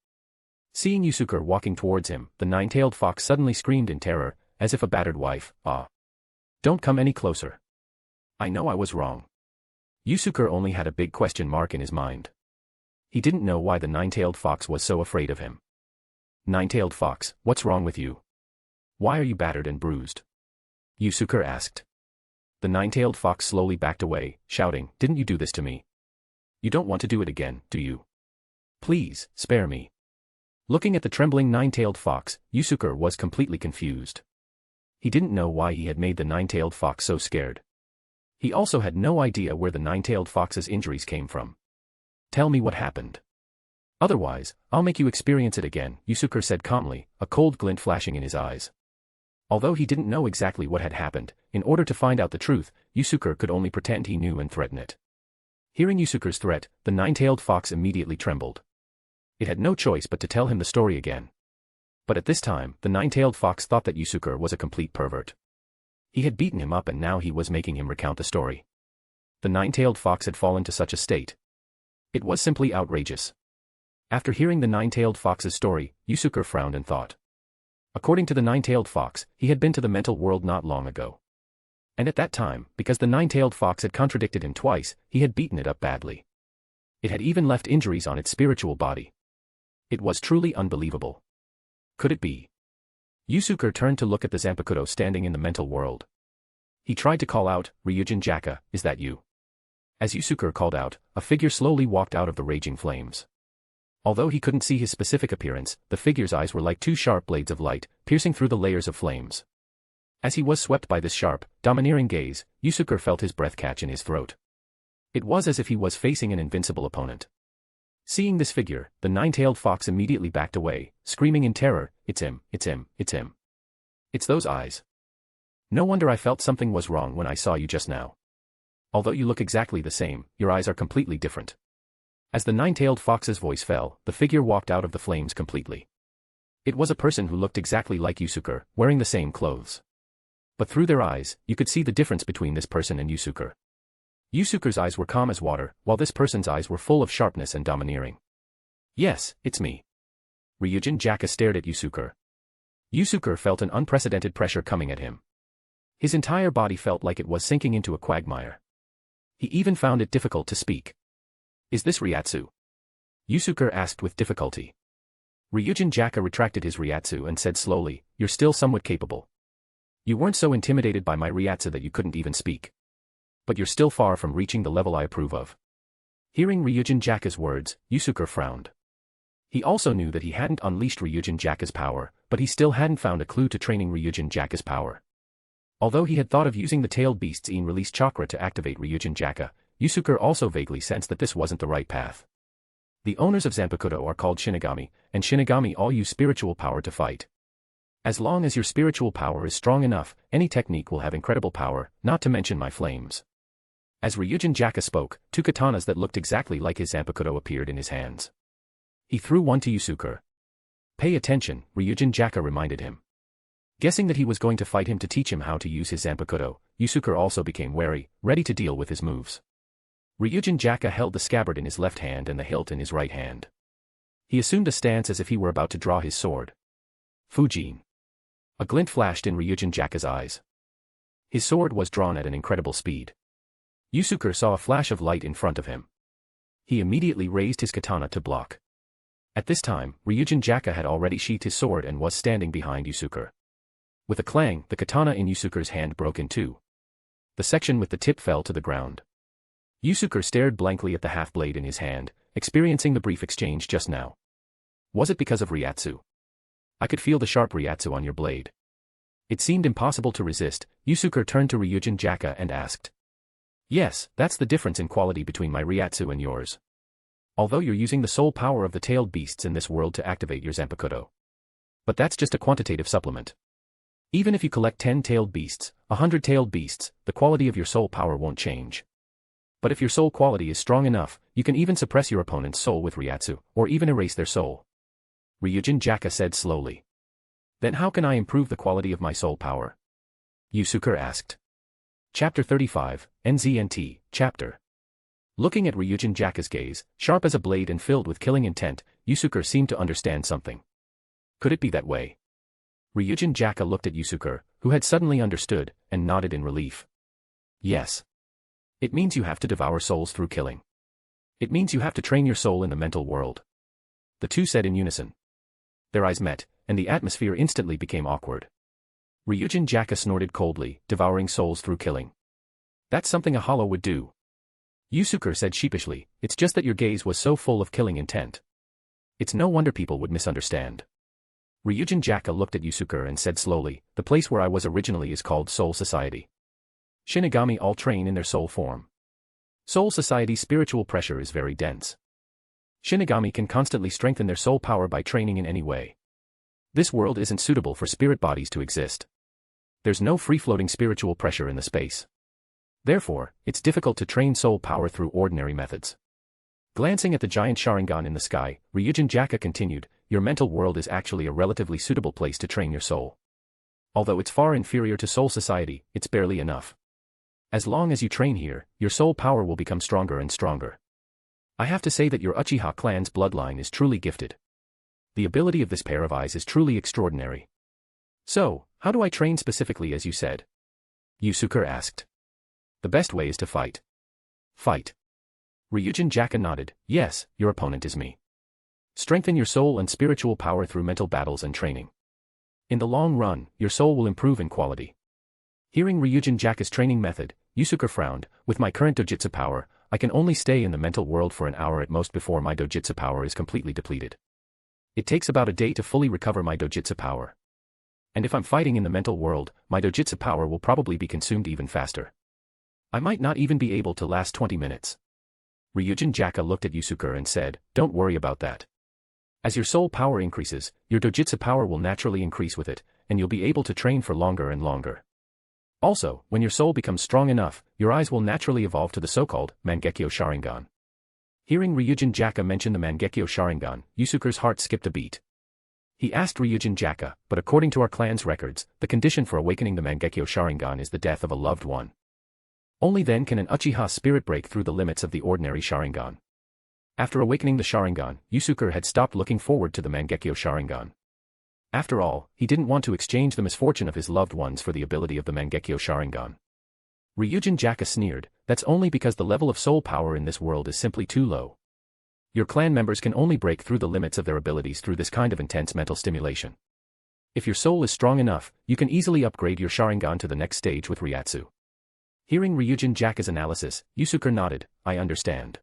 Seeing Yusuke walking towards him, the nine-tailed fox suddenly screamed in terror, as if a battered wife, "Ah! Don't come any closer. I know I was wrong." Yusuke only had a big question mark in his mind. He didn't know why the nine-tailed fox was so afraid of him. "Nine-tailed fox, what's wrong with you? Why are you battered and bruised?" Yusuke asked. The nine-tailed fox slowly backed away, shouting, "Didn't you do this to me? You don't want to do it again, do you? Please, spare me." Looking at the trembling nine-tailed fox, Yusuke was completely confused. He didn't know why he had made the nine-tailed fox so scared. He also had no idea where the nine-tailed fox's injuries came from. "Tell me what happened. Otherwise, I'll make you experience it again," Yusuke said calmly, a cold glint flashing in his eyes. Although he didn't know exactly what had happened, in order to find out the truth, Yusuke could only pretend he knew and threaten it. Hearing Yusuke's threat, the nine-tailed fox immediately trembled. It had no choice but to tell him the story again. But at this time, the nine-tailed fox thought that Yusuke was a complete pervert. He had beaten him up and now he was making him recount the story. The nine-tailed fox had fallen to such a state. It was simply outrageous. After hearing the nine-tailed fox's story, Yusuke frowned and thought. According to the nine-tailed fox, he had been to the mental world not long ago. And at that time, because the nine-tailed fox had contradicted him twice, he had beaten it up badly. It had even left injuries on its spiritual body. It was truly unbelievable. Could it be? Yusuke turned to look at the Zanpakuto standing in the mental world. He tried to call out, Ryūjin Jakka, is that you? As Yusuke called out, a figure slowly walked out of the raging flames. Although he couldn't see his specific appearance, the figure's eyes were like two sharp blades of light, piercing through the layers of flames. As he was swept by this sharp, domineering gaze, Yusuke felt his breath catch in his throat. It was as if he was facing an invincible opponent. Seeing this figure, the nine-tailed fox immediately backed away, screaming in terror, it's him, it's him, it's him. It's those eyes. No wonder I felt something was wrong when I saw you just now. Although you look exactly the same, your eyes are completely different. As the nine-tailed fox's voice fell, the figure walked out of the flames completely. It was a person who looked exactly like Yusuke, wearing the same clothes. But through their eyes, you could see the difference between this person and Yusuke. Yusuke's eyes were calm as water, while this person's eyes were full of sharpness and domineering. Yes, it's me. Ryūjin Jakka stared at Yusuke. Yusuke felt an unprecedented pressure coming at him. His entire body felt like it was sinking into a quagmire. He even found it difficult to speak. Is this Ryatsu? Yusuke asked with difficulty. Ryūjin Jakka retracted his Ryatsu and said slowly, you're still somewhat capable. You weren't so intimidated by my Ryatsu that you couldn't even speak. But you're still far from reaching the level I approve of. Hearing Ryūjin Jakka's words, Yusuke frowned. He also knew that he hadn't unleashed Ryūjin Jakka's power, but he still hadn't found a clue to training Ryūjin Jakka's power. Although he had thought of using the tailed beast's release chakra to activate Ryūjin Jakka, Yusuke also vaguely sensed that this wasn't the right path. The owners of Zanpakuto are called Shinigami, and Shinigami all use spiritual power to fight. As long as your spiritual power is strong enough, any technique will have incredible power, not to mention my flames. As Ryūjin Jakka spoke, two katanas that looked exactly like his Zanpakuto appeared in his hands. He threw one to Yusuke. Pay attention, Ryūjin Jakka reminded him. Guessing that he was going to fight him to teach him how to use his Zanpakuto, Yusuke also became wary, ready to deal with his moves. Ryūjin Jakka held the scabbard in his left hand and the hilt in his right hand. He assumed a stance as if he were about to draw his sword. Fujin. A glint flashed in Ryūjin Jakka's eyes. His sword was drawn at an incredible speed. Yusuke saw a flash of light in front of him. He immediately raised his katana to block. At this time, Ryūjin Jakka had already sheathed his sword and was standing behind Yusuke. With a clang, the katana in Yusuke's hand broke in two. The section with the tip fell to the ground. Yusuke stared blankly at the half-blade in his hand, experiencing the brief exchange just now. Was it because of Ryatsu? I could feel the sharp Ryatsu on your blade. It seemed impossible to resist. Yusuke turned to Ryūjin Jakka and asked. Yes, that's the difference in quality between my Ryatsu and yours. Although you're using the soul power of the tailed beasts in this world to activate your Zanpakuto. But that's just a quantitative supplement. Even if you collect 10 tailed beasts, 100 tailed beasts, the quality of your soul power won't change. But if your soul quality is strong enough, you can even suppress your opponent's soul with Ryatsu, or even erase their soul. Ryūjin Jakka said slowly. Then how can I improve the quality of my soul power? Yusuke asked. Chapter 35, NZNT, Chapter. Looking at Ryūjin Jakka's gaze, sharp as a blade and filled with killing intent, Yusuke seemed to understand something. Could it be that way? Ryūjin Jakka looked at Yusuke, who had suddenly understood, and nodded in relief. Yes. It means you have to devour souls through killing. It means you have to train your soul in the mental world. The two said in unison. Their eyes met, and the atmosphere instantly became awkward. Ryūjin Jakka snorted coldly, devouring souls through killing. That's something a hollow would do. Yusuke said sheepishly, it's just that your gaze was so full of killing intent. It's no wonder people would misunderstand. Ryūjin Jakka looked at Yusuke and said slowly, the place where I was originally is called Soul Society. Shinigami all train in their soul form. Soul Society's spiritual pressure is very dense. Shinigami can constantly strengthen their soul power by training in any way. This world isn't suitable for spirit bodies to exist. There's no free-floating spiritual pressure in the space. Therefore, it's difficult to train soul power through ordinary methods. Glancing at the giant Sharingan in the sky, Ryūjin Jakka continued, your mental world is actually a relatively suitable place to train your soul. Although it's far inferior to Soul Society, it's barely enough. As long as you train here, your soul power will become stronger and stronger. I have to say that your Uchiha clan's bloodline is truly gifted. The ability of this pair of eyes is truly extraordinary. So, how do I train specifically as you said? Yusuke asked. The best way is to fight. Fight. Ryūjin Jakka nodded, yes, your opponent is me. Strengthen your soul and spiritual power through mental battles and training. In the long run, your soul will improve in quality. Hearing Ryūjin Jakka's training method, Yusuke frowned. With my current dojutsu power, I can only stay in the mental world for an hour at most before my dojutsu power is completely depleted. It takes about a day to fully recover my dojutsu power. And if I'm fighting in the mental world, my dojutsu power will probably be consumed even faster. I might not even be able to last 20 minutes. Ryūjin Jakka looked at Yusuke and said, "Don't worry about that. As your soul power increases, your dojutsu power will naturally increase with it, and you'll be able to train for longer and longer. Also, when your soul becomes strong enough, your eyes will naturally evolve to the so-called Mangekyo Sharingan." Hearing Ryūjin Jakka mention the Mangekyo Sharingan, Yusuke's heart skipped a beat. He asked Ryūjin Jakka, "But according to our clan's records, the condition for awakening the Mangekyo Sharingan is the death of a loved one. Only then can an Uchiha spirit break through the limits of the ordinary Sharingan." After awakening the Sharingan, Yusuke had stopped looking forward to the Mangekyo Sharingan. After all, he didn't want to exchange the misfortune of his loved ones for the ability of the Mangekyo Sharingan. Ryūjin Jakka sneered, "That's only because the level of soul power in this world is simply too low. Your clan members can only break through the limits of their abilities through this kind of intense mental stimulation. If your soul is strong enough, you can easily upgrade your Sharingan to the next stage with Ryatsu." Hearing Ryūjin Jakka's analysis, Yusuke nodded, "I understand.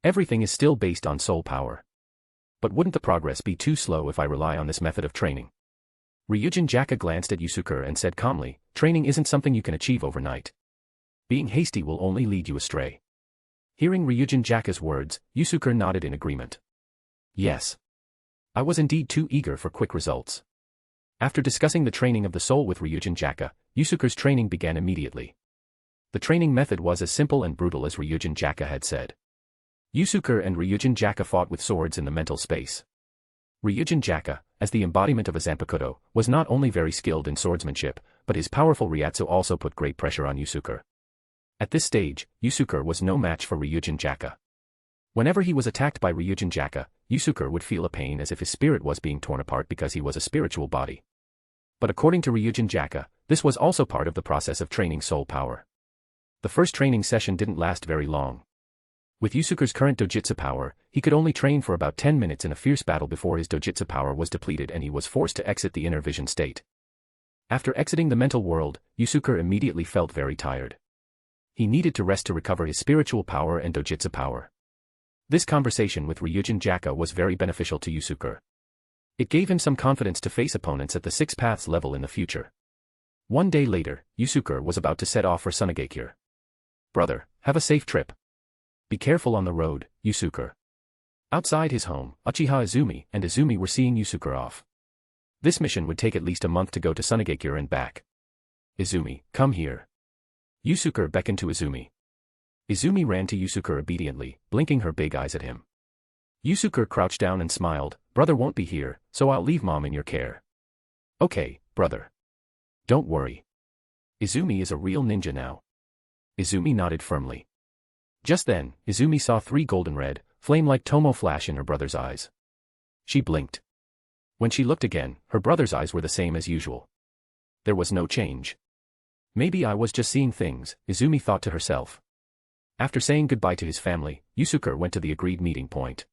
Everything is still based on soul power. But wouldn't the progress be too slow if I rely on this method of training?" Ryūjin Jakka glanced at Yusuke and said calmly, "Training isn't something you can achieve overnight. Being hasty will only lead you astray." Hearing Ryūjin Jakka's words, Yusuke nodded in agreement. Yes. I was indeed too eager for quick results. After discussing the training of the soul with Ryūjin Jakka, Yusuke's training began immediately. The training method was as simple and brutal as Ryūjin Jakka had said. Yusuke and Ryūjin Jakka fought with swords in the mental space. Ryūjin Jakka, as the embodiment of a Zanpakuto, was not only very skilled in swordsmanship, but his powerful Ryatsu also put great pressure on Yusuke. At this stage, Yusuke was no match for Ryūjin Jakka. Whenever he was attacked by Ryūjin Jakka, Yusuke would feel a pain as if his spirit was being torn apart because he was a spiritual body. But according to Ryūjin Jakka, this was also part of the process of training soul power. The first training session didn't last very long. With Yusuke's current dojutsu power, he could only train for about 10 minutes in a fierce battle before his dojutsu power was depleted and he was forced to exit the inner vision state. After exiting the mental world, Yusuke immediately felt very tired. He needed to rest to recover his spiritual power and dojutsu power. This conversation with Ryūjin Jakka was very beneficial to Yusuke. It gave him some confidence to face opponents at the Six Paths level in the future. One day later, Yusuke was about to set off for Sunagakure. "Brother, have a safe trip. Be careful on the road, Yusuke." Outside his home, Uchiha Izumi and Izumi were seeing Yusuke off. This mission would take at least a month to go to Sunagakure and back. "Izumi, come here." Yusuke beckoned to Izumi. Izumi ran to Yusuke obediently, blinking her big eyes at him. Yusuke crouched down and smiled, "Brother won't be here, so I'll leave mom in your care." "Okay, brother. Don't worry. Izumi is a real ninja now." Izumi nodded firmly. Just then, Izumi saw 3 golden red, flame-like tomo flash in her brother's eyes. She blinked. When she looked again, her brother's eyes were the same as usual. There was no change. Maybe I was just seeing things, Izumi thought to herself. After saying goodbye to his family, Yusuke went to the agreed meeting point.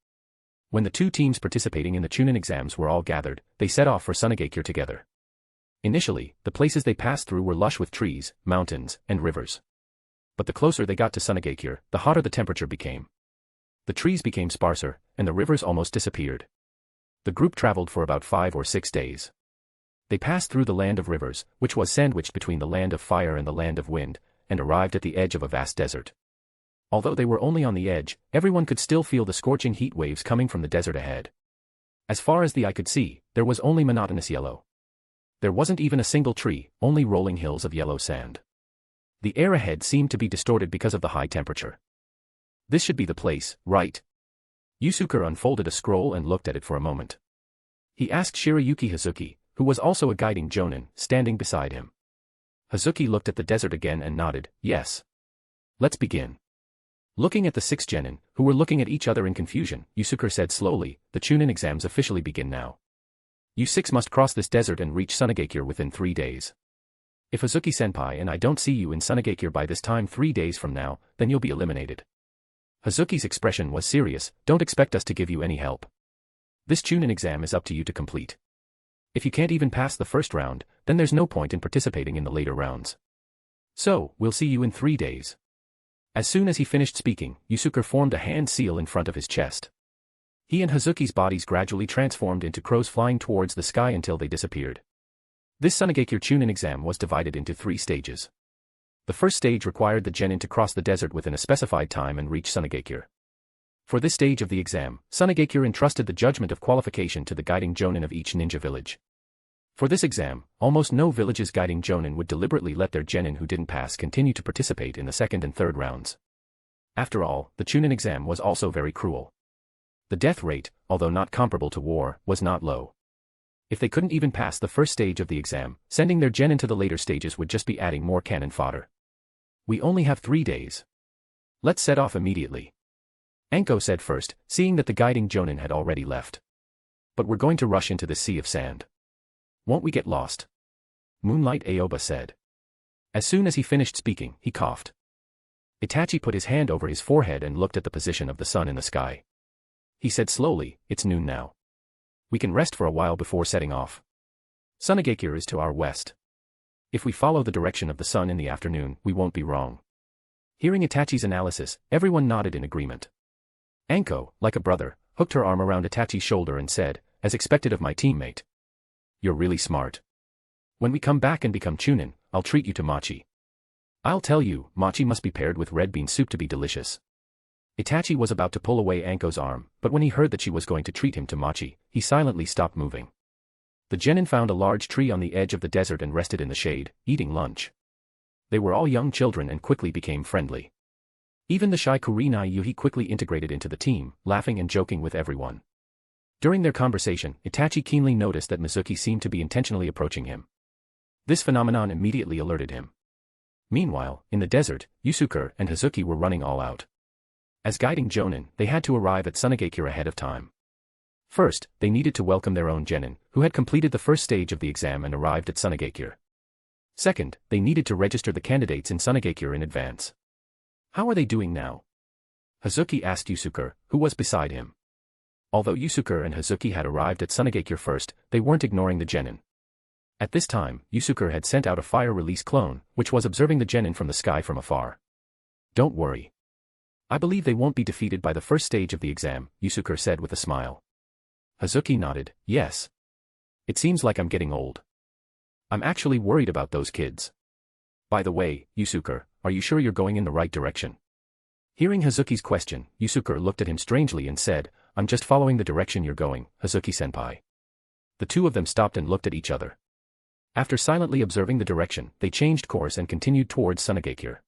When the 2 teams participating in the Chunin exams were all gathered, they set off for Sunagakure together. Initially, the places they passed through were lush with trees, mountains, and rivers. But the closer they got to Sunagakure, the hotter the temperature became. The trees became sparser, and the rivers almost disappeared. The group traveled for about 5 or 6 days. They passed through the land of rivers, which was sandwiched between the land of fire and the land of wind, and arrived at the edge of a vast desert. Although they were only on the edge, everyone could still feel the scorching heat waves coming from the desert ahead. As far as the eye could see, there was only monotonous yellow. There wasn't even a single tree, only rolling hills of yellow sand. The air ahead seemed to be distorted because of the high temperature. This should be the place, right? Yusuke unfolded a scroll and looked at it for a moment. He asked Shirayuki Hazuki, who was also a guiding jonin, standing beside him. Hazuki looked at the desert again and nodded, "Yes. Let's begin." Looking at the 6 genin, who were looking at each other in confusion, Yusuke said slowly, "The Chunin exams officially begin now. You 6 must cross this desert and reach Sunagakure within 3 days. If Hazuki-senpai and I don't see you in Sunagakure by this time 3 days from now, then you'll be eliminated." Hazuki's expression was serious, "Don't expect us to give you any help. This Chunin exam is up to you to complete. If you can't even pass the first round, then there's no point in participating in the later rounds. So, we'll see you in 3 days. As soon as he finished speaking, Yusuke formed a hand seal in front of his chest. He and Hazuki's bodies gradually transformed into crows flying towards the sky until they disappeared. This Sunagekure Chunin exam was divided into 3 stages. The first stage required the genin to cross the desert within a specified time and reach Sunagekure. For this stage of the exam, Sunagekure entrusted the judgment of qualification to the guiding jonin of each ninja village. For this exam, almost no village's guiding jonin would deliberately let their genin who didn't pass continue to participate in the second and third rounds. After all, the Chunin exam was also very cruel. The death rate, although not comparable to war, was not low. If they couldn't even pass the first stage of the exam, sending their genin to the later stages would just be adding more cannon fodder. We only have 3 days. Let's set off immediately. Anko said first, seeing that the guiding jonin had already left. But we're going to rush into the sea of sand. Won't we get lost? Moonlight Aoba said. As soon as he finished speaking, he coughed. Itachi put his hand over his forehead and looked at the position of the sun in the sky. He said slowly, it's noon now. We can rest for a while before setting off. Sunagekure is to our west. If we follow the direction of the sun in the afternoon, we won't be wrong. Hearing Itachi's analysis, everyone nodded in agreement. Anko, like a brother, hooked her arm around Itachi's shoulder and said, as expected of my teammate. You're really smart. When we come back and become Chunin, I'll treat you to mochi. I'll tell you, mochi must be paired with red bean soup to be delicious. Itachi was about to pull away Anko's arm, but when he heard that she was going to treat him to mochi, he silently stopped moving. The genin found a large tree on the edge of the desert and rested in the shade, eating lunch. They were all young children and quickly became friendly. Even the shy Kurenai Yuhi quickly integrated into the team, laughing and joking with everyone. During their conversation, Itachi keenly noticed that Mizuki seemed to be intentionally approaching him. This phenomenon immediately alerted him. Meanwhile, in the desert, Yusuke and Hazuki were running all out. As guiding jonin, they had to arrive at Sunagekure ahead of time. First, they needed to welcome their own genin, who had completed the first stage of the exam and arrived at Sunagekure. Second, they needed to register the candidates in Sunagekure in advance. How are they doing now? Hazuki asked Yusuke, who was beside him. Although Yusuke and Hazuki had arrived at Sunagekure first, they weren't ignoring the genin. At this time, Yusuke had sent out a fire-release clone, which was observing the genin from the sky from afar. Don't worry. I believe they won't be defeated by the first stage of the exam, Yusuke said with a smile. Hazuki nodded, yes. It seems like I'm getting old. I'm actually worried about those kids. By the way, Yusuke, are you sure you're going in the right direction? Hearing Hazuki's question, Yusuke looked at him strangely and said, I'm just following the direction you're going, Hazuki-senpai. The two of them stopped and looked at each other. After silently observing the direction, they changed course and continued towards Sunagekure.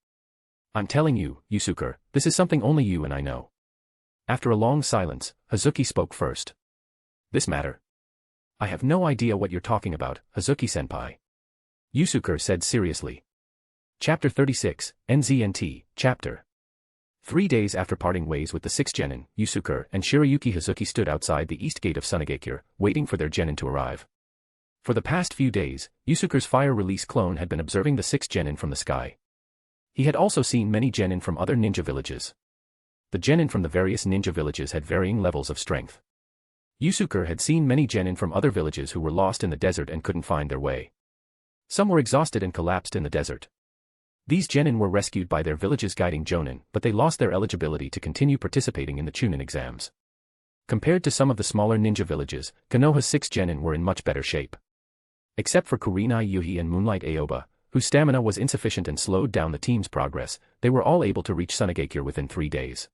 I'm telling you, Yusuke, this is something only you and I know. After a long silence, Hazuki spoke first. This matter? I have no idea what you're talking about, Hazuki-senpai. Yusuke said seriously. Chapter 36, NZNT, Chapter. 3 days after parting ways with the 6 genin, Yusuke and Shirayuki Hazuki stood outside the east gate of Sunagekure, waiting for their genin to arrive. For the past few days, Yusuke's fire-release clone had been observing the 6 genin from the sky. He had also seen many genin from other ninja villages. The genin from the various ninja villages had varying levels of strength. Yusuke had seen many genin from other villages who were lost in the desert and couldn't find their way. Some were exhausted and collapsed in the desert. These genin were rescued by their village's guiding jonin, but they lost their eligibility to continue participating in the Chunin exams. Compared to some of the smaller ninja villages, Konoha's 6 genin were in much better shape. Except for Kurenai Yuhi and Moonlight Aoba, whose stamina was insufficient and slowed down the team's progress, they were all able to reach Sunagekure within 3 days.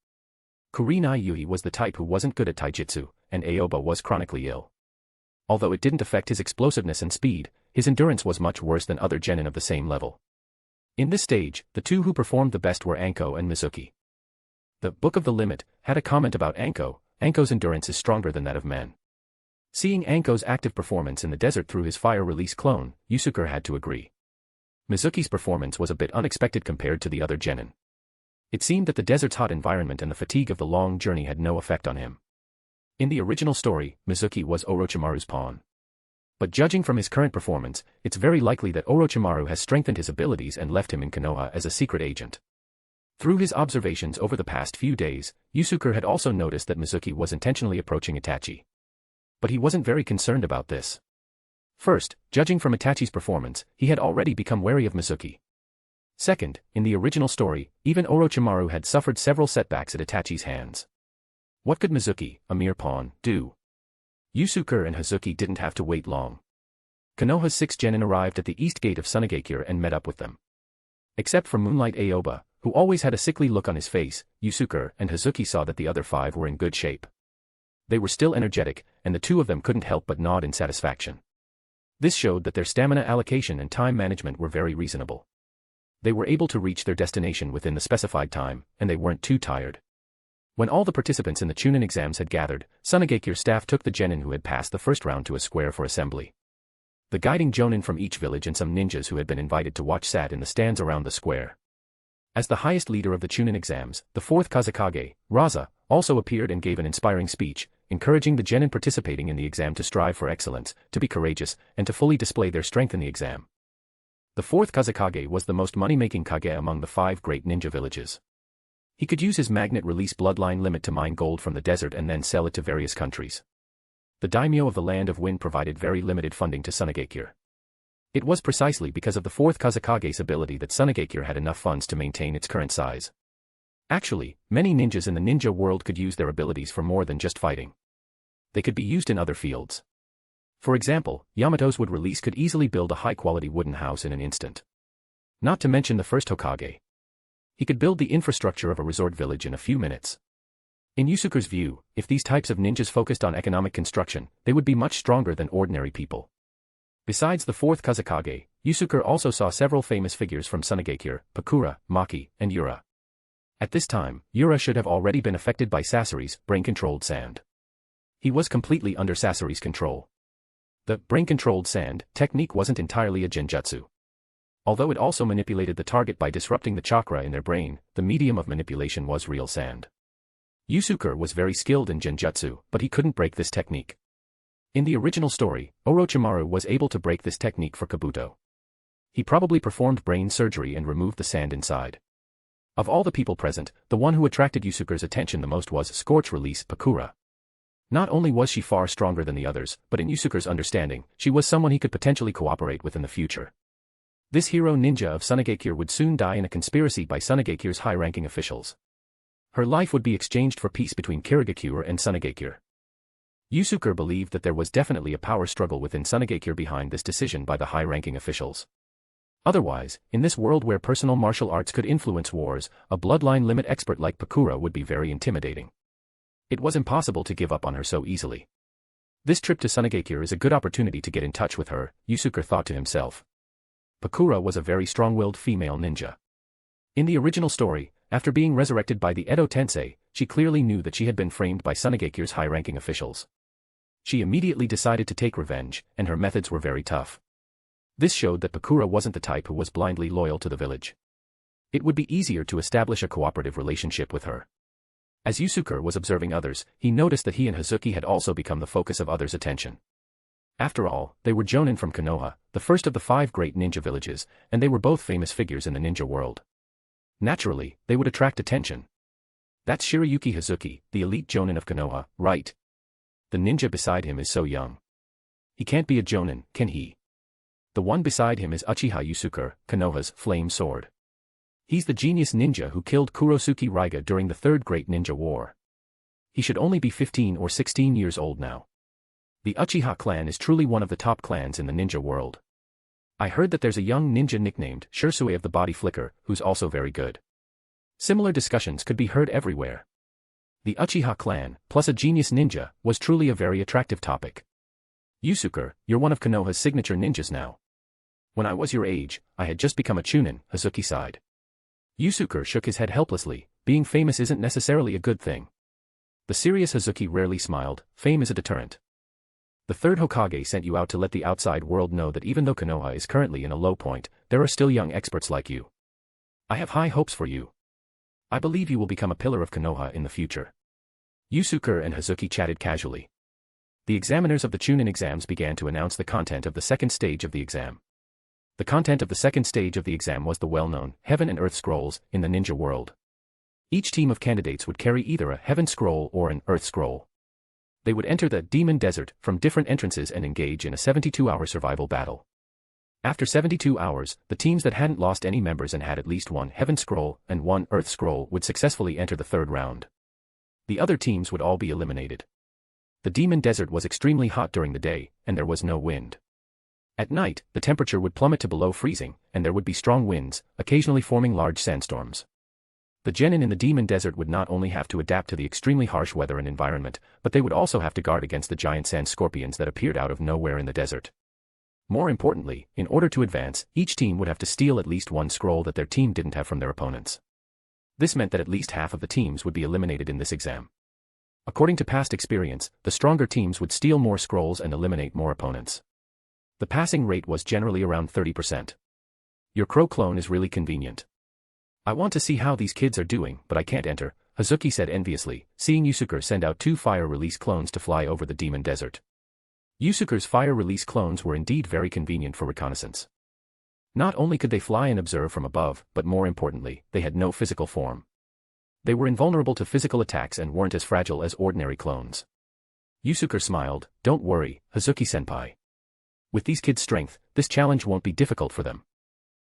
Kurenai Yuhi was the type who wasn't good at taijutsu, and Aoba was chronically ill. Although it didn't affect his explosiveness and speed, his endurance was much worse than other genin of the same level. In this stage, the two who performed the best were Anko and Mizuki. The Book of the Limit had a comment about Anko. Anko's endurance is stronger than that of men. Seeing Anko's active performance in the desert through his fire-release clone, Yusuke had to agree. Mizuki's performance was a bit unexpected compared to the other genin. It seemed that the desert's hot environment and the fatigue of the long journey had no effect on him. In the original story, Mizuki was Orochimaru's pawn. But judging from his current performance, it's very likely that Orochimaru has strengthened his abilities and left him in Konoha as a secret agent. Through his observations over the past few days, Yusuke had also noticed that Mizuki was intentionally approaching Itachi. But he wasn't very concerned about this. First, judging from Itachi's performance, he had already become wary of Mizuki. Second, in the original story, even Orochimaru had suffered several setbacks at Itachi's hands. What could Mizuki, a mere pawn, do? Yusuke and Hazuki didn't have to wait long. Konoha's 6 genin arrived at the east gate of Sunagakure and met up with them. Except for Moonlight Aoba, who always had a sickly look on his face, Yusuke and Hazuki saw that the other 5 were in good shape. They were still energetic, and the 2 of them couldn't help but nod in satisfaction. This showed that their stamina allocation and time management were very reasonable. They were able to reach their destination within the specified time, and they weren't too tired. When all the participants in the Chunin exams had gathered, Sunagakure's staff took the genin who had passed the first round to a square for assembly. The guiding jonin from each village and some ninjas who had been invited to watch sat in the stands around the square. As the highest leader of the Chunin exams, the 4th Kazekage, Raza, also appeared and gave an inspiring speech, encouraging the genin participating in the exam to strive for excellence, to be courageous, and to fully display their strength in the exam. The 4th Kazekage was the most money-making kage among the 5 great ninja villages. He could use his magnet release bloodline limit to mine gold from the desert and then sell it to various countries. The daimyo of the Land of Wind provided very limited funding to Sunagakure. It was precisely because of the 4th Kazekage's ability that Sunagakure had enough funds to maintain its current size. Actually, many ninjas in the ninja world could use their abilities for more than just fighting. They could be used in other fields. For example, Yamato's wood release could easily build a high-quality wooden house in an instant. Not to mention the first Hokage. He could build the infrastructure of a resort village in a few minutes. In Yusuke's view, if these types of ninjas focused on economic construction, they would be much stronger than ordinary people. Besides the 4th Kazekage, Yusuke also saw several famous figures from Sunagakure, Pakura, Maki, and Yura. At this time, Yura should have already been affected by Sasori's brain-controlled sand. He was completely under Sasori's control. The brain-controlled sand technique wasn't entirely a genjutsu. Although it also manipulated the target by disrupting the chakra in their brain, the medium of manipulation was real sand. Yusuke was very skilled in genjutsu, but he couldn't break this technique. In the original story, Orochimaru was able to break this technique for Kabuto. He probably performed brain surgery and removed the sand inside. Of all the people present, the one who attracted Yusuke's attention the most was Scorch Release Pakura. Not only was she far stronger than the others, but in Yusuke's understanding, she was someone he could potentially cooperate with in the future. This hero ninja of Sunagakure would soon die in a conspiracy by Sunagakure's high-ranking officials. Her life would be exchanged for peace between Kirigakure and Sunagakure. Yusuke believed that there was definitely a power struggle within Sunagakure behind this decision by the high-ranking officials. Otherwise, in this world where personal martial arts could influence wars, a bloodline limit expert like Pakura would be very intimidating. It was impossible to give up on her so easily. This trip to Sunagakure is a good opportunity to get in touch with her, Yusuke thought to himself. Pakura was a very strong-willed female ninja. In the original story, after being resurrected by the Edo Tensei, she clearly knew that she had been framed by Sunagakure's high-ranking officials. She immediately decided to take revenge, and her methods were very tough. This showed that Pakura wasn't the type who was blindly loyal to the village. It would be easier to establish a cooperative relationship with her. As Yusuke was observing others, he noticed that he and Hazuki had also become the focus of others' attention. After all, they were jonin from Konoha, the first of the 5 great ninja villages, and they were both famous figures in the ninja world. Naturally, they would attract attention. That's Shirayuki Hazuki, the elite jonin of Konoha, right? The ninja beside him is so young. He can't be a jonin, can he? The one beside him is Uchiha Yusuke, Konoha's flame sword. He's the genius ninja who killed Kurosuke Raiga during the Third Great Ninja War. He should only be 15 or 16 years old now. The Uchiha clan is truly one of the top clans in the ninja world. I heard that there's a young ninja nicknamed Shursui of the Body Flicker, who's also very good. Similar discussions could be heard everywhere. The Uchiha clan, plus a genius ninja, was truly a very attractive topic. Yusuke, you're one of Konoha's signature ninjas now. When I was your age, I had just become a chunin, Hazuki sighed. Yusuke shook his head helplessly. Being famous isn't necessarily a good thing. The serious Hazuki rarely smiled. Fame is a deterrent. The third Hokage sent you out to let the outside world know that even though Konoha is currently in a low point, there are still young experts like you. I have high hopes for you. I believe you will become a pillar of Konoha in the future. Yusuke and Hazuki chatted casually. The examiners of the Chunin exams began to announce the content of the second stage of the exam. The content of the second stage of the exam was the well-known Heaven and Earth Scrolls in the ninja world. Each team of candidates would carry either a Heaven Scroll or an Earth Scroll. They would enter the Demon Desert from different entrances and engage in a 72-hour survival battle. After 72 hours, the teams that hadn't lost any members and had at least one Heaven Scroll and one Earth Scroll would successfully enter the third round. The other teams would all be eliminated. The Demon Desert was extremely hot during the day, and there was no wind. At night, the temperature would plummet to below freezing, and there would be strong winds, occasionally forming large sandstorms. The genin in the Demon Desert would not only have to adapt to the extremely harsh weather and environment, but they would also have to guard against the giant sand scorpions that appeared out of nowhere in the desert. More importantly, in order to advance, each team would have to steal at least one scroll that their team didn't have from their opponents. This meant that at least half of the teams would be eliminated in this exam. According to past experience, the stronger teams would steal more scrolls and eliminate more opponents. The passing rate was generally around 30%. Your crow clone is really convenient. I want to see how these kids are doing, but I can't enter, Hazuki said enviously, seeing Yusuke send out 2 fire release clones to fly over the Demon Desert. Yusuke's fire release clones were indeed very convenient for reconnaissance. Not only could they fly and observe from above, but more importantly, they had no physical form. They were invulnerable to physical attacks and weren't as fragile as ordinary clones. Yusuke smiled, "Don't worry, Hazuki-senpai. With these kids' strength, this challenge won't be difficult for them."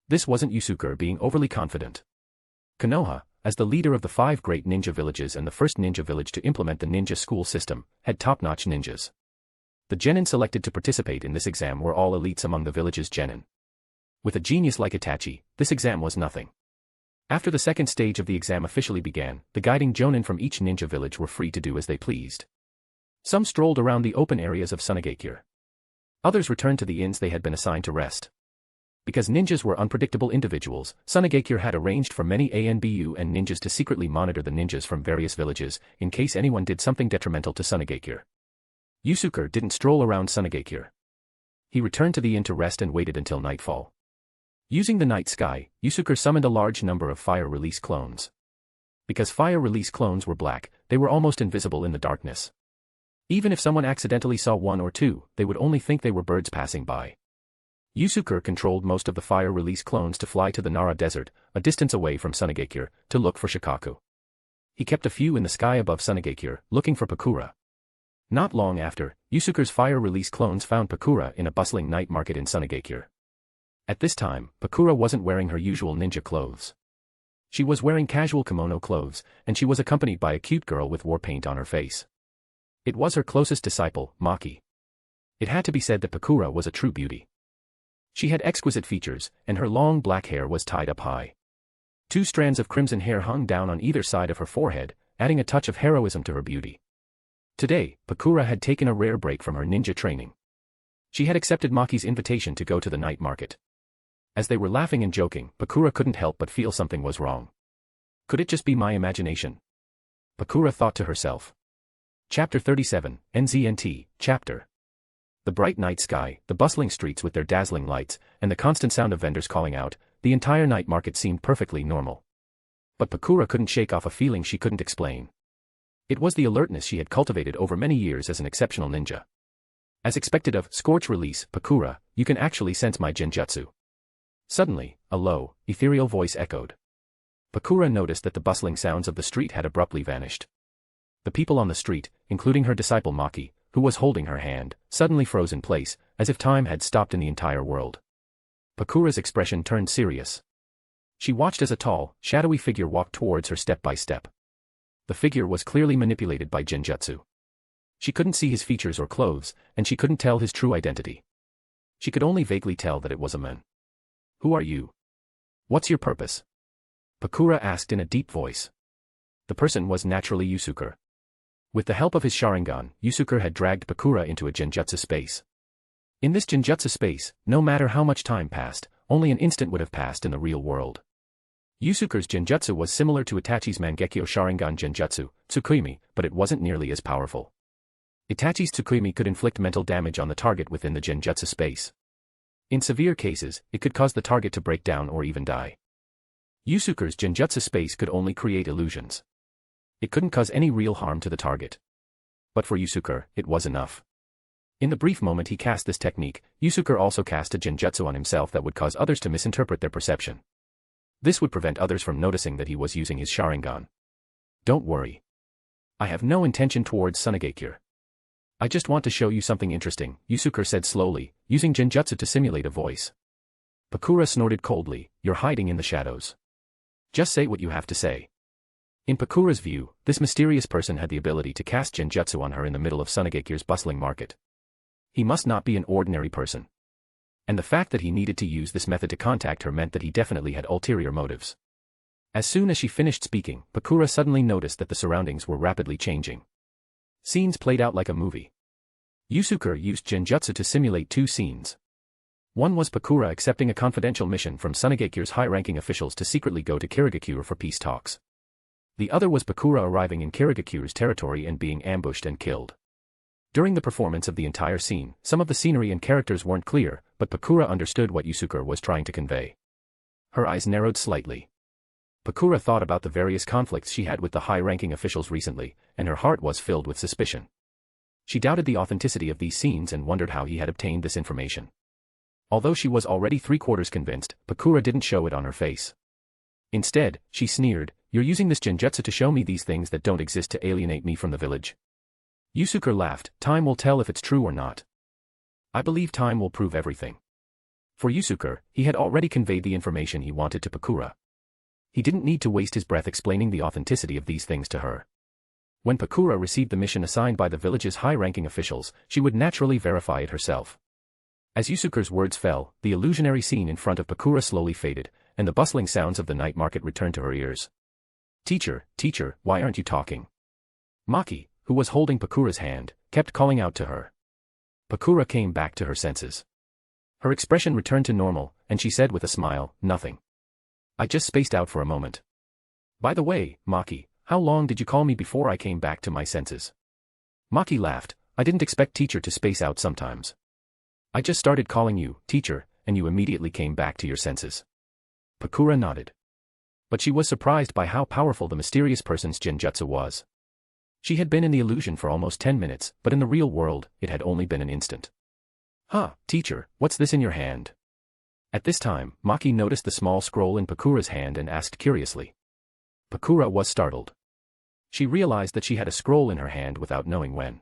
This wasn't Yusuke being overly confident. Konoha, as the leader of the 5 great ninja villages and the first ninja village to implement the ninja school system, had top-notch ninjas. The genin selected to participate in this exam were all elites among the village's genin. With a genius like Itachi, this exam was nothing. After the second stage of the exam officially began, the guiding jonin from each ninja village were free to do as they pleased. Some strolled around the open areas of Sunagakure. Others returned to the inns they had been assigned to rest. Because ninjas were unpredictable individuals, Sunagakure had arranged for many ANBU and ninjas to secretly monitor the ninjas from various villages, in case anyone did something detrimental to Sunagakure. Yusuke didn't stroll around Sunagakure. He returned to the inn to rest and waited until nightfall. Using the night sky, Yusuke summoned a large number of fire release clones. Because fire release clones were black, they were almost invisible in the darkness. Even if someone accidentally saw 1 or 2, they would only think they were birds passing by. Yusuke controlled most of the fire release clones to fly to the Nara Desert, a distance away from Sunagakure, to look for Shikaku. He kept a few in the sky above Sunagakure, looking for Pakura. Not long after, Yusuke's fire release clones found Pakura in a bustling night market in Sunagakure. At this time, Pakura wasn't wearing her usual ninja clothes. She was wearing casual kimono clothes, and she was accompanied by a cute girl with war paint on her face. It was her closest disciple, Maki. It had to be said that Pakura was a true beauty. She had exquisite features, and her long black hair was tied up high. 2 strands of crimson hair hung down on either side of her forehead, adding a touch of heroism to her beauty. Today, Pakura had taken a rare break from her ninja training. She had accepted Maki's invitation to go to the night market. As they were laughing and joking, Pakura couldn't help but feel something was wrong. Could it just be my imagination? Pakura thought to herself. Chapter 37, NZNT, Chapter. The bright night sky, the bustling streets with their dazzling lights, and the constant sound of vendors calling out, the entire night market seemed perfectly normal. But Pakura couldn't shake off a feeling she couldn't explain. It was the alertness she had cultivated over many years as an exceptional ninja. As expected of Scorch Release, Pakura, you can actually sense my genjutsu. Suddenly, a low, ethereal voice echoed. Pakura noticed that the bustling sounds of the street had abruptly vanished. The people on the street, including her disciple Maki, who was holding her hand, suddenly froze in place, as if time had stopped in the entire world. Pakura's expression turned serious. She watched as a tall, shadowy figure walked towards her step by step. The figure was clearly manipulated by genjutsu. She couldn't see his features or clothes, and she couldn't tell his true identity. She could only vaguely tell that it was a man. "Who are you? What's your purpose?" Pakura asked in a deep voice. The person was naturally Yusuke. With the help of his Sharingan, Yusuke had dragged Pakura into a genjutsu space. In this genjutsu space, no matter how much time passed, only an instant would have passed in the real world. Yusuke's genjutsu was similar to Itachi's Mangekyo Sharingan genjutsu, Tsukuyomi, but it wasn't nearly as powerful. Itachi's Tsukuyomi could inflict mental damage on the target within the genjutsu space. In severe cases, it could cause the target to break down or even die. Yusuke's genjutsu space could only create illusions. It couldn't cause any real harm to the target. But for Yusuke, it was enough. In the brief moment he cast this technique, Yusuke also cast a genjutsu on himself that would cause others to misinterpret their perception. This would prevent others from noticing that he was using his Sharingan. Don't worry. I have no intention towards Sunagakure. I just want to show you something interesting, Yusuke said slowly, using genjutsu to simulate a voice. Pakura snorted coldly, you're hiding in the shadows. Just say what you have to say. In Pakura's view, this mysterious person had the ability to cast genjutsu on her in the middle of Sunagekire's bustling market. He must not be an ordinary person. And the fact that he needed to use this method to contact her meant that he definitely had ulterior motives. As soon as she finished speaking, Pakura suddenly noticed that the surroundings were rapidly changing. Scenes played out like a movie. Yusuke used genjutsu to simulate two scenes. One was Pakura accepting a confidential mission from Sunagekire's high-ranking officials to secretly go to Kirigakure for peace talks. The other was Pakura arriving in Kirigakure's territory and being ambushed and killed. During the performance of the entire scene, some of the scenery and characters weren't clear, but Pakura understood what Yusuke was trying to convey. Her eyes narrowed slightly. Pakura thought about the various conflicts she had with the high-ranking officials recently, and her heart was filled with suspicion. She doubted the authenticity of these scenes and wondered how he had obtained this information. Although she was already three-quarters convinced, Pakura didn't show it on her face. Instead, she sneered, you're using this genjutsu to show me these things that don't exist to alienate me from the village. Yusuke laughed, time will tell if it's true or not. I believe time will prove everything. For Yusuke, he had already conveyed the information he wanted to Pakura. He didn't need to waste his breath explaining the authenticity of these things to her. When Pakura received the mission assigned by the village's high-ranking officials, she would naturally verify it herself. As Yusuke's words fell, the illusionary scene in front of Pakura slowly faded, and the bustling sounds of the night market returned to her ears. Teacher, why aren't you talking? Maki, who was holding Pakura's hand, kept calling out to her. Pakura came back to her senses. Her expression returned to normal, and she said with a smile, nothing. I just spaced out for a moment. By the way, Maki, how long did you call me before I came back to my senses? Maki laughed, I didn't expect teacher to space out sometimes. I just started calling you, teacher, and you immediately came back to your senses. Pakura nodded. But she was surprised by how powerful the mysterious person's genjutsu was. She had been in the illusion for almost 10 minutes, but in the real world, it had only been an instant. Huh, teacher, what's this in your hand? At this time, Maki noticed the small scroll in Pakura's hand and asked curiously. Pakura was startled. She realized that she had a scroll in her hand without knowing when.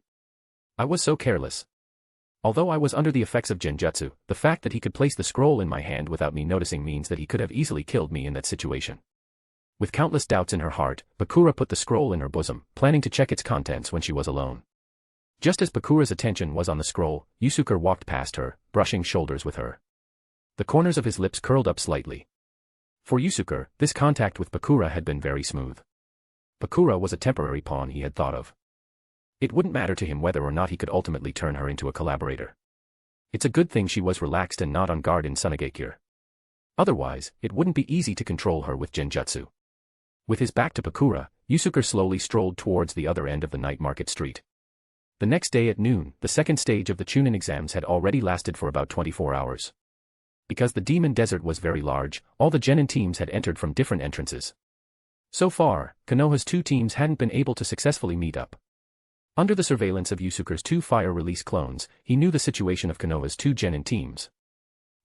I was so careless. Although I was under the effects of genjutsu, the fact that he could place the scroll in my hand without me noticing means that he could have easily killed me in that situation. With countless doubts in her heart, Pakura put the scroll in her bosom, planning to check its contents when she was alone. Just as Pakura's attention was on the scroll, Yusuke walked past her, brushing shoulders with her. The corners of his lips curled up slightly. For Yusuke, this contact with Pakura had been very smooth. Pakura was a temporary pawn he had thought of. It wouldn't matter to him whether or not he could ultimately turn her into a collaborator. It's a good thing she was relaxed and not on guard in Sunagekure. Otherwise, it wouldn't be easy to control her with genjutsu. With his back to Pakura, Yusuke slowly strolled towards the other end of the night market street. The next day at noon, the second stage of the Chunin exams had already lasted for about 24 hours. Because the Demon Desert was very large, all the genin teams had entered from different entrances. So far, Konoha's two teams hadn't been able to successfully meet up. Under the surveillance of Yusuke's two fire-release clones, he knew the situation of Konoha's two genin teams.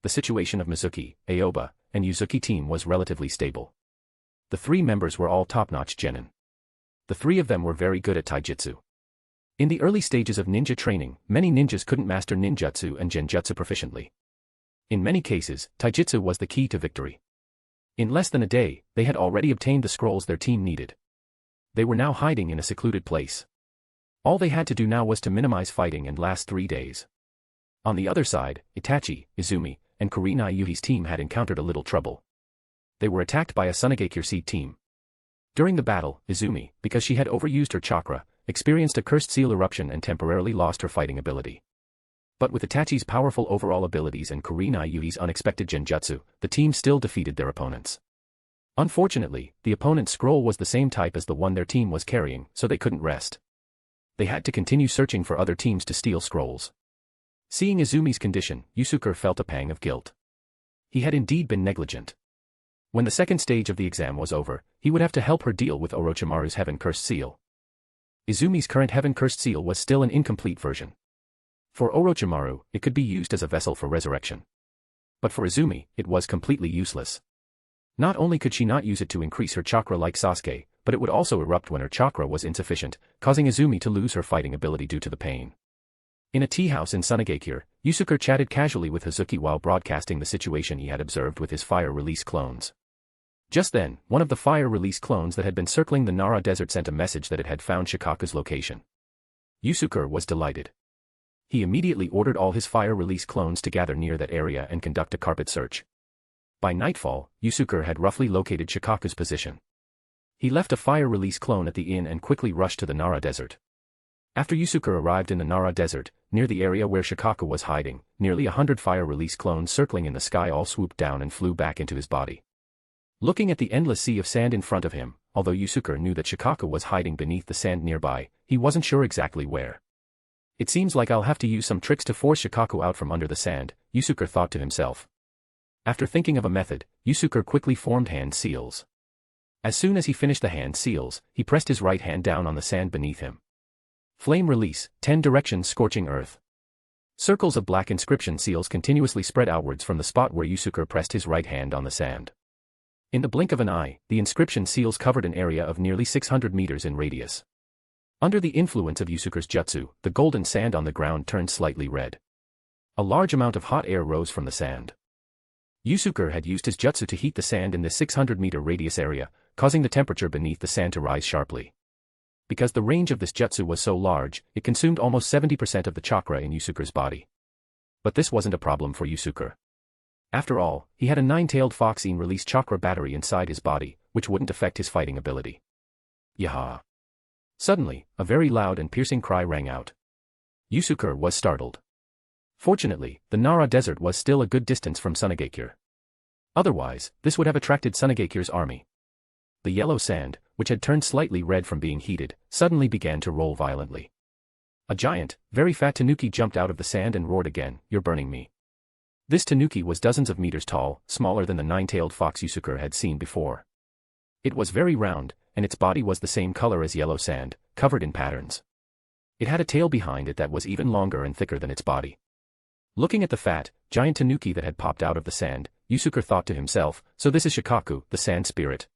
The situation of Mizuki, Aoba, and Yusuki team was relatively stable. The three members were all top-notch genin. The three of them were very good at taijutsu. In the early stages of ninja training, many ninjas couldn't master ninjutsu and genjutsu proficiently. In many cases, taijutsu was the key to victory. In less than a day, they had already obtained the scrolls their team needed. They were now hiding in a secluded place. All they had to do now was to minimize fighting and last 3 days. On the other side, Itachi, Izumi, and Kurenai Yuhi's team had encountered a little trouble. They were attacked by a Sunagekure seed team. During the battle, Izumi, because she had overused her chakra, experienced a cursed seal eruption and temporarily lost her fighting ability. But with Itachi's powerful overall abilities and Kurenai Yuhi's unexpected genjutsu, the team still defeated their opponents. Unfortunately, the opponent's scroll was the same type as the one their team was carrying, so they couldn't rest. They had to continue searching for other teams to steal scrolls. Seeing Izumi's condition, Yusuke felt a pang of guilt. He had indeed been negligent. When the second stage of the exam was over, he would have to help her deal with Orochimaru's Heaven-Cursed Seal. Izumi's current Heaven-Cursed Seal was still an incomplete version. For Orochimaru, it could be used as a vessel for resurrection. But for Izumi, it was completely useless. Not only could she not use it to increase her chakra like Sasuke, but it would also erupt when her chakra was insufficient, causing Izumi to lose her fighting ability due to the pain. In a tea house in Sunagakure, Yusuke chatted casually with Hazuki while broadcasting the situation he had observed with his fire release clones. Just then, one of the fire release clones that had been circling the Nara desert sent a message that it had found Shikaku's location. Yusuke was delighted. He immediately ordered all his fire release clones to gather near that area and conduct a carpet search. By nightfall, Yusuke had roughly located Shikaku's position. He left a fire release clone at the inn and quickly rushed to the Nara desert. After Yusuke arrived in the Nara desert, near the area where Shikaku was hiding, nearly 100 fire release clones circling in the sky all swooped down and flew back into his body. Looking at the endless sea of sand in front of him, although Yusuke knew that Shikaku was hiding beneath the sand nearby, he wasn't sure exactly where. It seems like I'll have to use some tricks to force Shikaku out from under the sand, Yusuke thought to himself. After thinking of a method, Yusuke quickly formed hand seals. As soon as he finished the hand seals, he pressed his right hand down on the sand beneath him. Flame release, 10 directions scorching earth. Circles of black inscription seals continuously spread outwards from the spot where Yusuke pressed his right hand on the sand. In the blink of an eye, the inscription seals covered an area of nearly 600 meters in radius. Under the influence of Yusuke's jutsu, the golden sand on the ground turned slightly red. A large amount of hot air rose from the sand. Yusuke had used his jutsu to heat the sand in this 600-meter radius area, causing the temperature beneath the sand to rise sharply. Because the range of this jutsu was so large, it consumed almost 70% of the chakra in Yusuke's body. But this wasn't a problem for Yusuke. After all, he had a 9-tailed fox release chakra battery inside his body, which wouldn't affect his fighting ability. Yaha! Suddenly, a very loud and piercing cry rang out. Yusuke was startled. Fortunately, the Nara desert was still a good distance from Sunagakure. Otherwise, this would have attracted Sunagakure's army. The yellow sand, which had turned slightly red from being heated, suddenly began to roll violently. A giant, very fat tanuki jumped out of the sand and roared again, "You're burning me." This tanuki was dozens of meters tall, smaller than the 9-tailed fox Yusuke had seen before. It was very round, and its body was the same color as yellow sand, covered in patterns. It had a tail behind it that was even longer and thicker than its body. Looking at the fat, giant tanuki that had popped out of the sand, Yusuke thought to himself, so this is Shikaku, the sand spirit.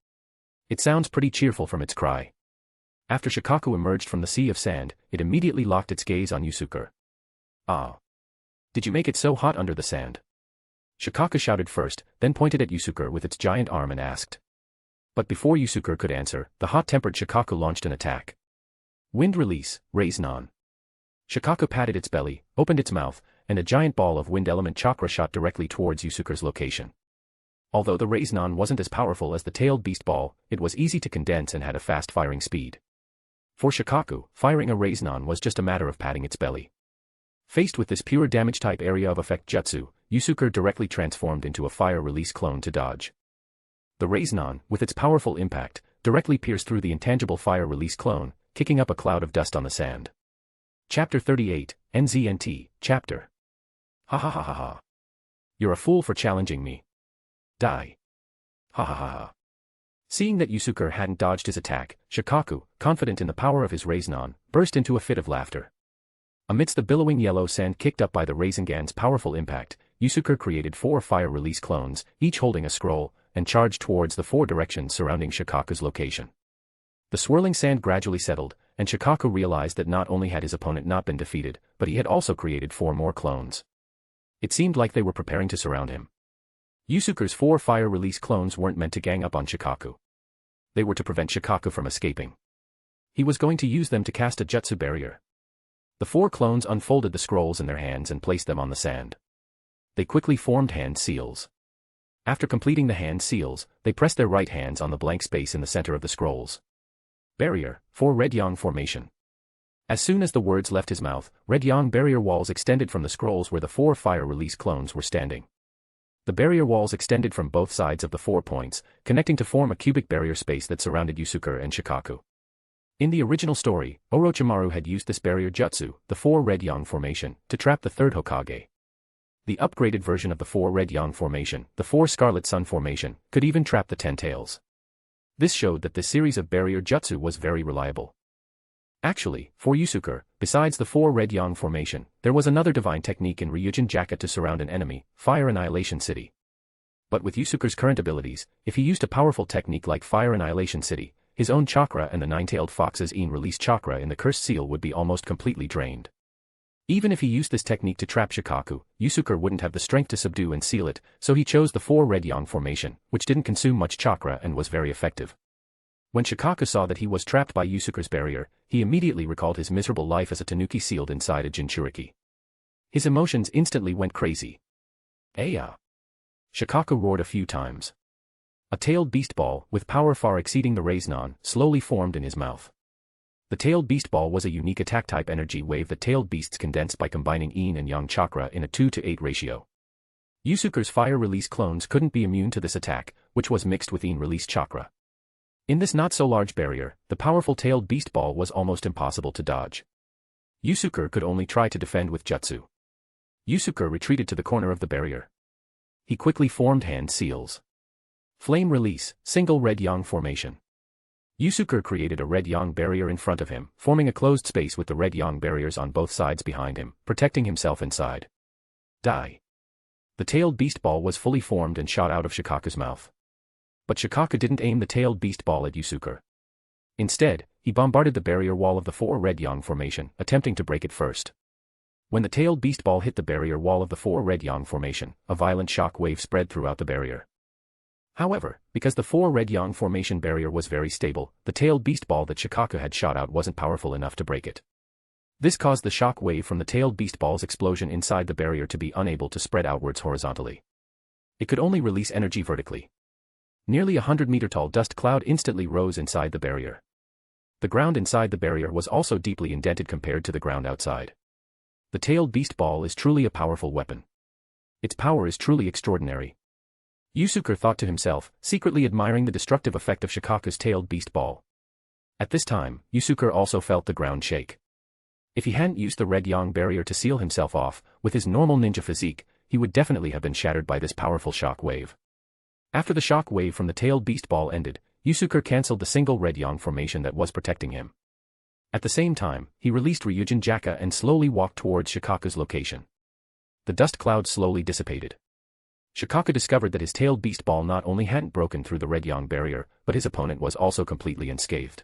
It sounds pretty cheerful from its cry. After Shikaku emerged from the sea of sand, it immediately locked its gaze on Yusuke. "Ah. Did you make it so hot under the sand?" Shikaku shouted first, then pointed at Yusuke with its giant arm and asked. But before Yusuke could answer, the hot-tempered Shikaku launched an attack. Wind release, Ryūjin. Shikaku patted its belly, opened its mouth, and a giant ball of wind element chakra shot directly towards Yusuke's location. Although the Ryūjin wasn't as powerful as the tailed beast ball, it was easy to condense and had a fast firing speed. For Shikaku, firing a Ryūjin was just a matter of patting its belly. Faced with this pure damage type area of effect jutsu, Yusuke directly transformed into a fire release clone to dodge. The Ryūjin, with its powerful impact, directly pierced through the intangible fire release clone, kicking up a cloud of dust on the sand. Chapter 38, NZNT, Chapter. Ha ha ha ha ha. You're a fool for challenging me. Die. Ha ha ha ha. Seeing that Yusuke hadn't dodged his attack, Shikaku, confident in the power of his Ryūjin, burst into a fit of laughter. Amidst the billowing yellow sand kicked up by the Ryūjin's powerful impact, Yusuke created 4 fire release clones, each holding a scroll, and charged towards the 4 directions surrounding Shikaku's location. The swirling sand gradually settled, and Shikaku realized that not only had his opponent not been defeated, but he had also created 4 more clones. It seemed like they were preparing to surround him. Yusuke's 4 fire release clones weren't meant to gang up on Shikaku. They were to prevent Shikaku from escaping. He was going to use them to cast a jutsu barrier. The 4 clones unfolded the scrolls in their hands and placed them on the sand. They quickly formed hand seals. After completing the hand seals, they pressed their right hands on the blank space in the center of the scrolls. Barrier, 4 red yang formation. As soon as the words left his mouth, red yang barrier walls extended from the scrolls where the 4 fire release clones were standing. The barrier walls extended from both sides of the 4 points, connecting to form a cubic barrier space that surrounded Yusuke and Shikaku. In the original story, Orochimaru had used this barrier jutsu, the 4 red yang formation, to trap the 3rd Hokage. The upgraded version of the 4 red yang formation, the 4 scarlet sun formation, could even trap the 10 tails. This showed that this series of barrier jutsu was very reliable. Actually, for Yusuke, besides the 4 red yang formation, there was another divine technique in Ryūjin Jakka to surround an enemy, Fire Annihilation City. But with Yusuke's current abilities, if he used a powerful technique like Fire Annihilation City, his own chakra and the 9-tailed fox's release chakra in the cursed seal would be almost completely drained. Even if he used this technique to trap Shikaku, Yusuke wouldn't have the strength to subdue and seal it, so he chose the 4 red yang formation, which didn't consume much chakra and was very effective. When Shikaku saw that he was trapped by Yusuke's barrier, he immediately recalled his miserable life as a tanuki sealed inside a jinchuriki. His emotions instantly went crazy. Aya! Shikaku roared a few times. A tailed beast ball, with power far exceeding the Ryūjin, slowly formed in his mouth. The tailed beast ball was a unique attack-type energy wave that tailed beasts condensed by combining yin and yang chakra in a 2:8 ratio. Yusuke's fire release clones couldn't be immune to this attack, which was mixed with yin release chakra. In this not-so-large barrier, the powerful tailed beast ball was almost impossible to dodge. Yusuke could only try to defend with jutsu. Yusuke retreated to the corner of the barrier. He quickly formed hand seals. Flame release, single red yang formation. Yusuke created a red yang barrier in front of him, forming a closed space with the red yang barriers on both sides behind him, protecting himself inside. Die. The tailed beast ball was fully formed and shot out of Shikaku's mouth. But Shikaku didn't aim the tailed beast ball at Yusuke. Instead, he bombarded the barrier wall of the 4 red yang formation, attempting to break it first. When the tailed beast ball hit the barrier wall of the 4 red yang formation, a violent shock wave spread throughout the barrier. However, because the 4 red yang formation barrier was very stable, the tailed beast ball that Shikaku had shot out wasn't powerful enough to break it. This caused the shock wave from the tailed beast ball's explosion inside the barrier to be unable to spread outwards horizontally. It could only release energy vertically. Nearly 100-meter-tall dust cloud instantly rose inside the barrier. The ground inside the barrier was also deeply indented compared to the ground outside. The tailed beast ball is truly a powerful weapon. Its power is truly extraordinary. Yusuke thought to himself, secretly admiring the destructive effect of Shikaku's tailed beast ball. At this time, Yusuke also felt the ground shake. If he hadn't used the red yang barrier to seal himself off, with his normal ninja physique, he would definitely have been shattered by this powerful shock wave. After the shock wave from the tailed beast ball ended, Yusuke cancelled the single red yang formation that was protecting him. At the same time, he released Ryūjin Jakka and slowly walked towards Shikaku's location. The dust cloud slowly dissipated. Shikaku discovered that his tailed beast ball not only hadn't broken through the red yang barrier, but his opponent was also completely unscathed.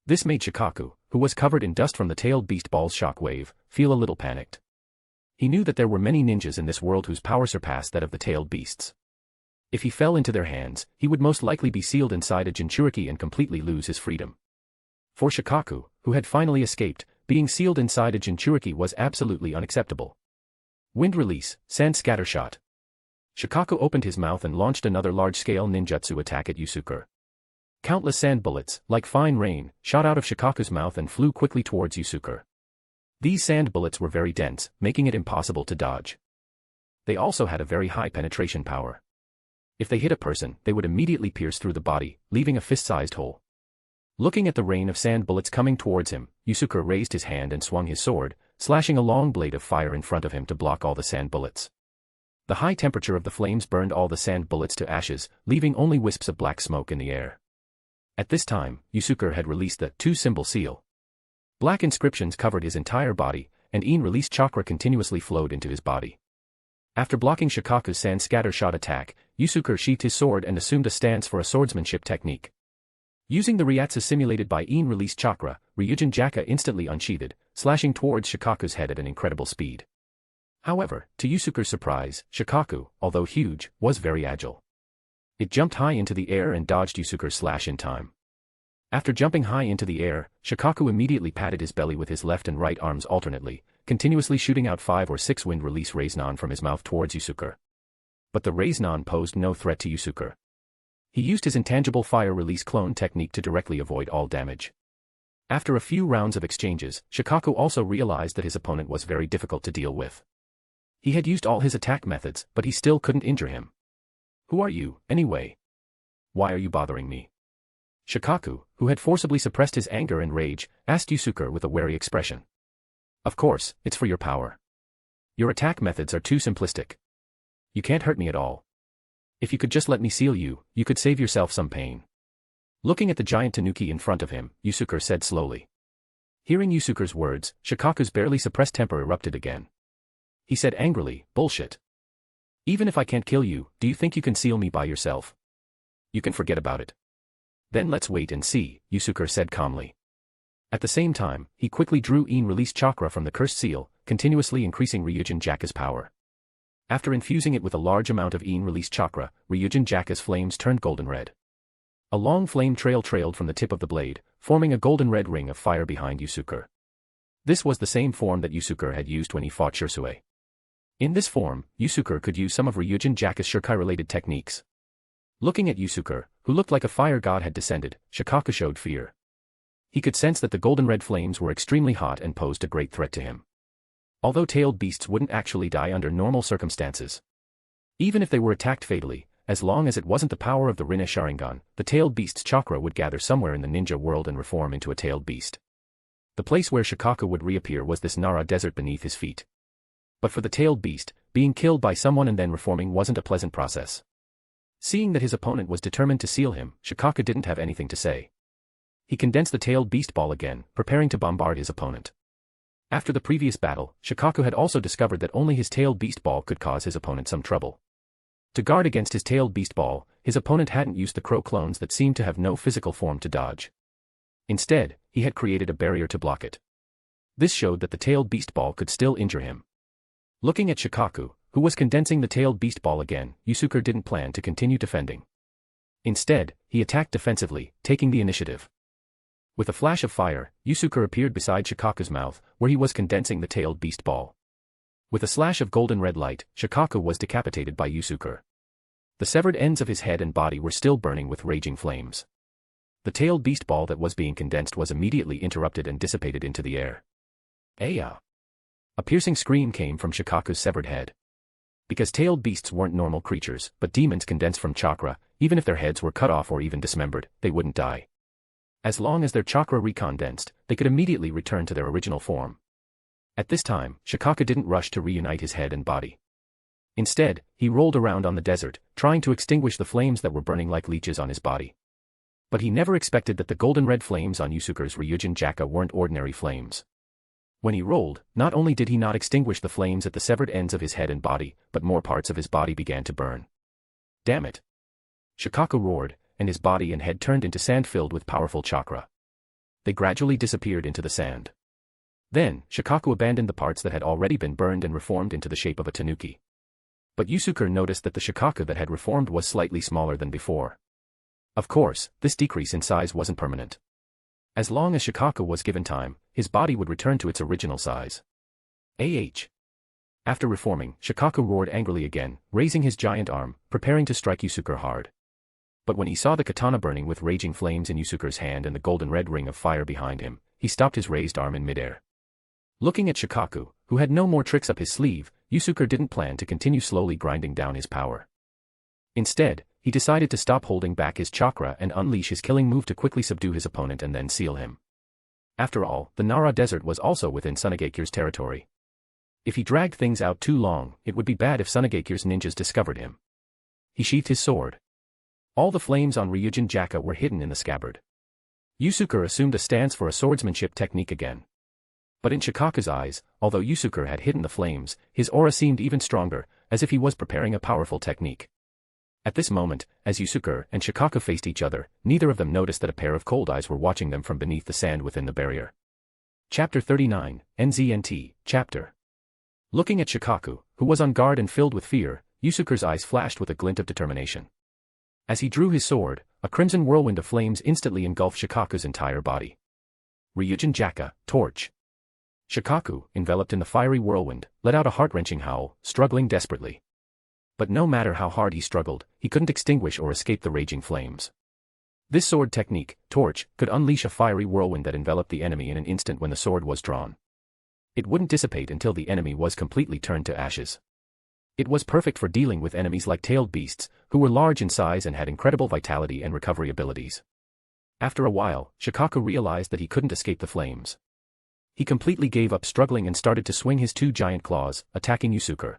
This made Shikaku, who was covered in dust from the tailed beast ball's shock wave, feel a little panicked. He knew that there were many ninjas in this world whose power surpassed that of the tailed beasts. If he fell into their hands, he would most likely be sealed inside a jinchuriki and completely lose his freedom. For Shikaku, who had finally escaped, being sealed inside a jinchuriki was absolutely unacceptable. Wind release, sand scatter shot. Shikaku opened his mouth and launched another large-scale ninjutsu attack at Yusuke. Countless sand bullets, like fine rain, shot out of Shikaku's mouth and flew quickly towards Yusuke. These sand bullets were very dense, making it impossible to dodge. They also had a very high penetration power. If they hit a person, they would immediately pierce through the body, leaving a fist-sized hole. Looking at the rain of sand bullets coming towards him, Yusuke raised his hand and swung his sword, slashing a long blade of fire in front of him to block all the sand bullets. The high temperature of the flames burned all the sand bullets to ashes, leaving only wisps of black smoke in the air. At this time, Yusuke had released the two-symbol seal. Black inscriptions covered his entire body, and yin-released chakra continuously flowed into his body. After blocking Shikaku's sand scatter shot attack, Yusuke sheathed his sword and assumed a stance for a swordsmanship technique. Using the Ryatsu simulated by yin-released chakra, Ryūjin Jakka instantly unsheathed, slashing towards Shikaku's head at an incredible speed. However, to Yusuke's surprise, Shikaku, although huge, was very agile. It jumped high into the air and dodged Yusuke's slash in time. After jumping high into the air, Shikaku immediately patted his belly with his left and right arms alternately, continuously shooting out 5 or 6 wind-release Ryūjin from his mouth towards Yusuke. But the Ryūjin posed no threat to Yusuke. He used his intangible fire-release clone technique to directly avoid all damage. After a few rounds of exchanges, Shikaku also realized that his opponent was very difficult to deal with. He had used all his attack methods, but he still couldn't injure him. "Who are you, anyway? Why are you bothering me?" Shikaku, who had forcibly suppressed his anger and rage, asked Yusuke with a wary expression. "Of course, it's for your power. Your attack methods are too simplistic. You can't hurt me at all. If you could just let me seal you, you could save yourself some pain." Looking at the giant tanuki in front of him, Yusuke said slowly. Hearing Yusuke's words, Shikaku's barely suppressed temper erupted again. He said angrily, "Bullshit. Even if I can't kill you, do you think you can seal me by yourself? You can forget about it." "Then let's wait and see," Yusuke said calmly. At the same time, he quickly drew yin-released chakra from the cursed seal, continuously increasing Ryūjin Jakka's power. After infusing it with a large amount of released chakra, Ryūjin Jakka's flames turned golden red. A long flame trail trailed from the tip of the blade, forming a golden red ring of fire behind Yusuke. This was the same form that Yusuke had used when he fought Shisui. In this form, Yusuke could use some of Ryūjin Jakka's Shurikai-related techniques. Looking at Yusuke, who looked like a fire god had descended, Shikaku showed fear. He could sense that the golden red flames were extremely hot and posed a great threat to him. Although tailed beasts wouldn't actually die under normal circumstances. Even if they were attacked fatally, as long as it wasn't the power of the Rinne Sharingan, the tailed beast's chakra would gather somewhere in the ninja world and reform into a tailed beast. The place where Shikaku would reappear was this Nara desert beneath his feet. But for the tailed beast, being killed by someone and then reforming wasn't a pleasant process. Seeing that his opponent was determined to seal him, Shikaku didn't have anything to say. He condensed the tailed beast ball again, preparing to bombard his opponent. After the previous battle, Shikaku had also discovered that only his tailed beast ball could cause his opponent some trouble. To guard against his tailed beast ball, his opponent hadn't used the crow clones that seemed to have no physical form to dodge. Instead, he had created a barrier to block it. This showed that the tailed beast ball could still injure him. Looking at Shikaku, who was condensing the tailed beast ball again, Yusuke didn't plan to continue defending. Instead, he attacked defensively, taking the initiative. With a flash of fire, Yusuke appeared beside Shikaku's mouth, where he was condensing the tailed beast ball. With a slash of golden red light, Shikaku was decapitated by Yusuke. The severed ends of his head and body were still burning with raging flames. The tailed beast ball that was being condensed was immediately interrupted and dissipated into the air. Aya! A piercing scream came from Shikaku's severed head. Because tailed beasts weren't normal creatures, but demons condensed from chakra, even if their heads were cut off or even dismembered, they wouldn't die. As long as their chakra recondensed, they could immediately return to their original form. At this time, Shikaku didn't rush to reunite his head and body. Instead, he rolled around on the desert, trying to extinguish the flames that were burning like leeches on his body. But he never expected that the golden red flames on Yusuke's Ryūjin Jakka weren't ordinary flames. When he rolled, not only did he not extinguish the flames at the severed ends of his head and body, but more parts of his body began to burn. Damn it! Shikaku roared, and his body and head turned into sand filled with powerful chakra. They gradually disappeared into the sand. Then, Shikaku abandoned the parts that had already been burned and reformed into the shape of a tanuki. But Yusuke noticed that the Shikaku that had reformed was slightly smaller than before. Of course, this decrease in size wasn't permanent. As long as Shikaku was given time, his body would return to its original size. After reforming, Shikaku roared angrily again, raising his giant arm, preparing to strike Yusuke hard. But when he saw the katana burning with raging flames in Yusuke's hand and the golden red ring of fire behind him, he stopped his raised arm in midair. Looking at Shikaku, who had no more tricks up his sleeve, Yusuke didn't plan to continue slowly grinding down his power. Instead, he decided to stop holding back his chakra and unleash his killing move to quickly subdue his opponent and then seal him. After all, the Nara Desert was also within Tsunagekyou's territory. If he dragged things out too long, it would be bad if Tsunagekyou's ninjas discovered him. He sheathed his sword. All the flames on Ryūjin Jakka were hidden in the scabbard. Yusuke assumed a stance for a swordsmanship technique again. But in Shikaku's eyes, although Yusuke had hidden the flames, his aura seemed even stronger, as if he was preparing a powerful technique. At this moment, as Yusuke and Shikaku faced each other, neither of them noticed that a pair of cold eyes were watching them from beneath the sand within the barrier. Chapter 39, NZNT, Chapter. Looking at Shikaku, who was on guard and filled with fear, Yusuke's eyes flashed with a glint of determination. As he drew his sword, a crimson whirlwind of flames instantly engulfed Shikaku's entire body. Ryūjin Jakka, Torch. Shikaku, enveloped in the fiery whirlwind, let out a heart-wrenching howl, struggling desperately. But no matter how hard he struggled, he couldn't extinguish or escape the raging flames. This sword technique, Torch, could unleash a fiery whirlwind that enveloped the enemy in an instant when the sword was drawn. It wouldn't dissipate until the enemy was completely turned to ashes. It was perfect for dealing with enemies like tailed beasts, who were large in size and had incredible vitality and recovery abilities. After a while, Shikaku realized that he couldn't escape the flames. He completely gave up struggling and started to swing his two giant claws, attacking Yusuke.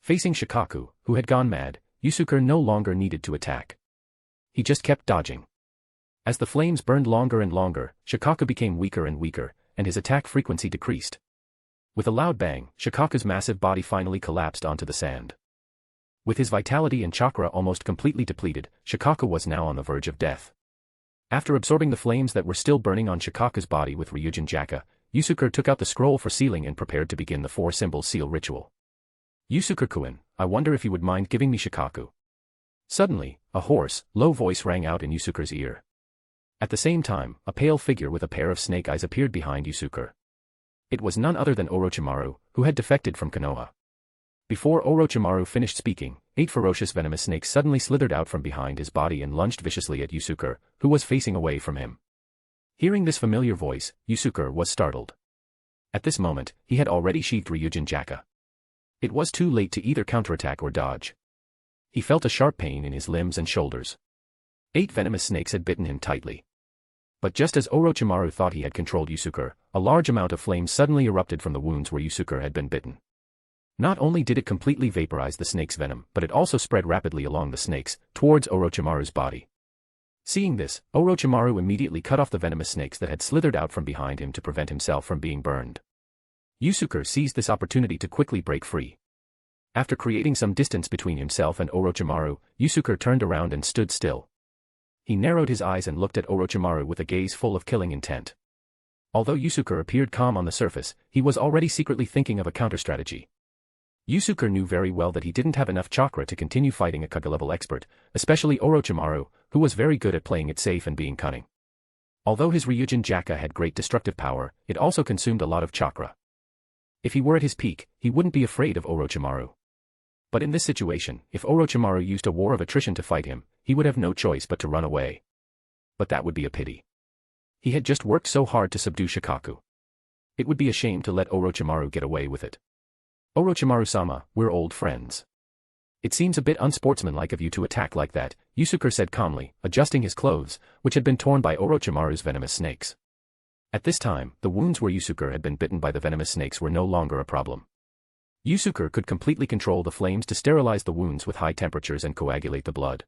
Facing Shikaku, who had gone mad, Yusuke no longer needed to attack. He just kept dodging. As the flames burned longer and longer, Shikaku became weaker and weaker, and his attack frequency decreased. With a loud bang, Shikaku's massive body finally collapsed onto the sand. With his vitality and chakra almost completely depleted, Shikaku was now on the verge of death. After absorbing the flames that were still burning on Shikaku's body with Ryūjin Jakka, Yusuke took out the scroll for sealing and prepared to begin the four-symbol seal ritual. Yusuke-kun, I wonder if you would mind giving me Shikaku. Suddenly, a hoarse, low voice rang out in Yusuke's ear. At the same time, a pale figure with a pair of snake eyes appeared behind Yusuke. It was none other than Orochimaru, who had defected from Konoha. Before Orochimaru finished speaking, 8 ferocious venomous snakes suddenly slithered out from behind his body and lunged viciously at Yusuke, who was facing away from him. Hearing this familiar voice, Yusuke was startled. At this moment, he had already sheathed Ryūjin Jakka. It was too late to either counterattack or dodge. He felt a sharp pain in his limbs and shoulders. 8 venomous snakes had bitten him tightly. But just as Orochimaru thought he had controlled Yusuke, a large amount of flame suddenly erupted from the wounds where Yusuke had been bitten. Not only did it completely vaporize the snake's venom, but it also spread rapidly along the snakes, towards Orochimaru's body. Seeing this, Orochimaru immediately cut off the venomous snakes that had slithered out from behind him to prevent himself from being burned. Yusuke seized this opportunity to quickly break free. After creating some distance between himself and Orochimaru, Yusuke turned around and stood still. He narrowed his eyes and looked at Orochimaru with a gaze full of killing intent. Although Yusuke appeared calm on the surface, he was already secretly thinking of a counter-strategy. Yusuke knew very well that he didn't have enough chakra to continue fighting a Kage-level expert, especially Orochimaru, who was very good at playing it safe and being cunning. Although his Ryūjin Jakka had great destructive power, it also consumed a lot of chakra. If he were at his peak, he wouldn't be afraid of Orochimaru. But in this situation, if Orochimaru used a war of attrition to fight him, he would have no choice but to run away. But that would be a pity. He had just worked so hard to subdue Shikaku. It would be a shame to let Orochimaru get away with it. Orochimaru-sama, we're old friends. It seems a bit unsportsmanlike of you to attack like that, Yusuke said calmly, adjusting his clothes, which had been torn by Orochimaru's venomous snakes. At this time, the wounds where Yusuke had been bitten by the venomous snakes were no longer a problem. Yusuke could completely control the flames to sterilize the wounds with high temperatures and coagulate the blood.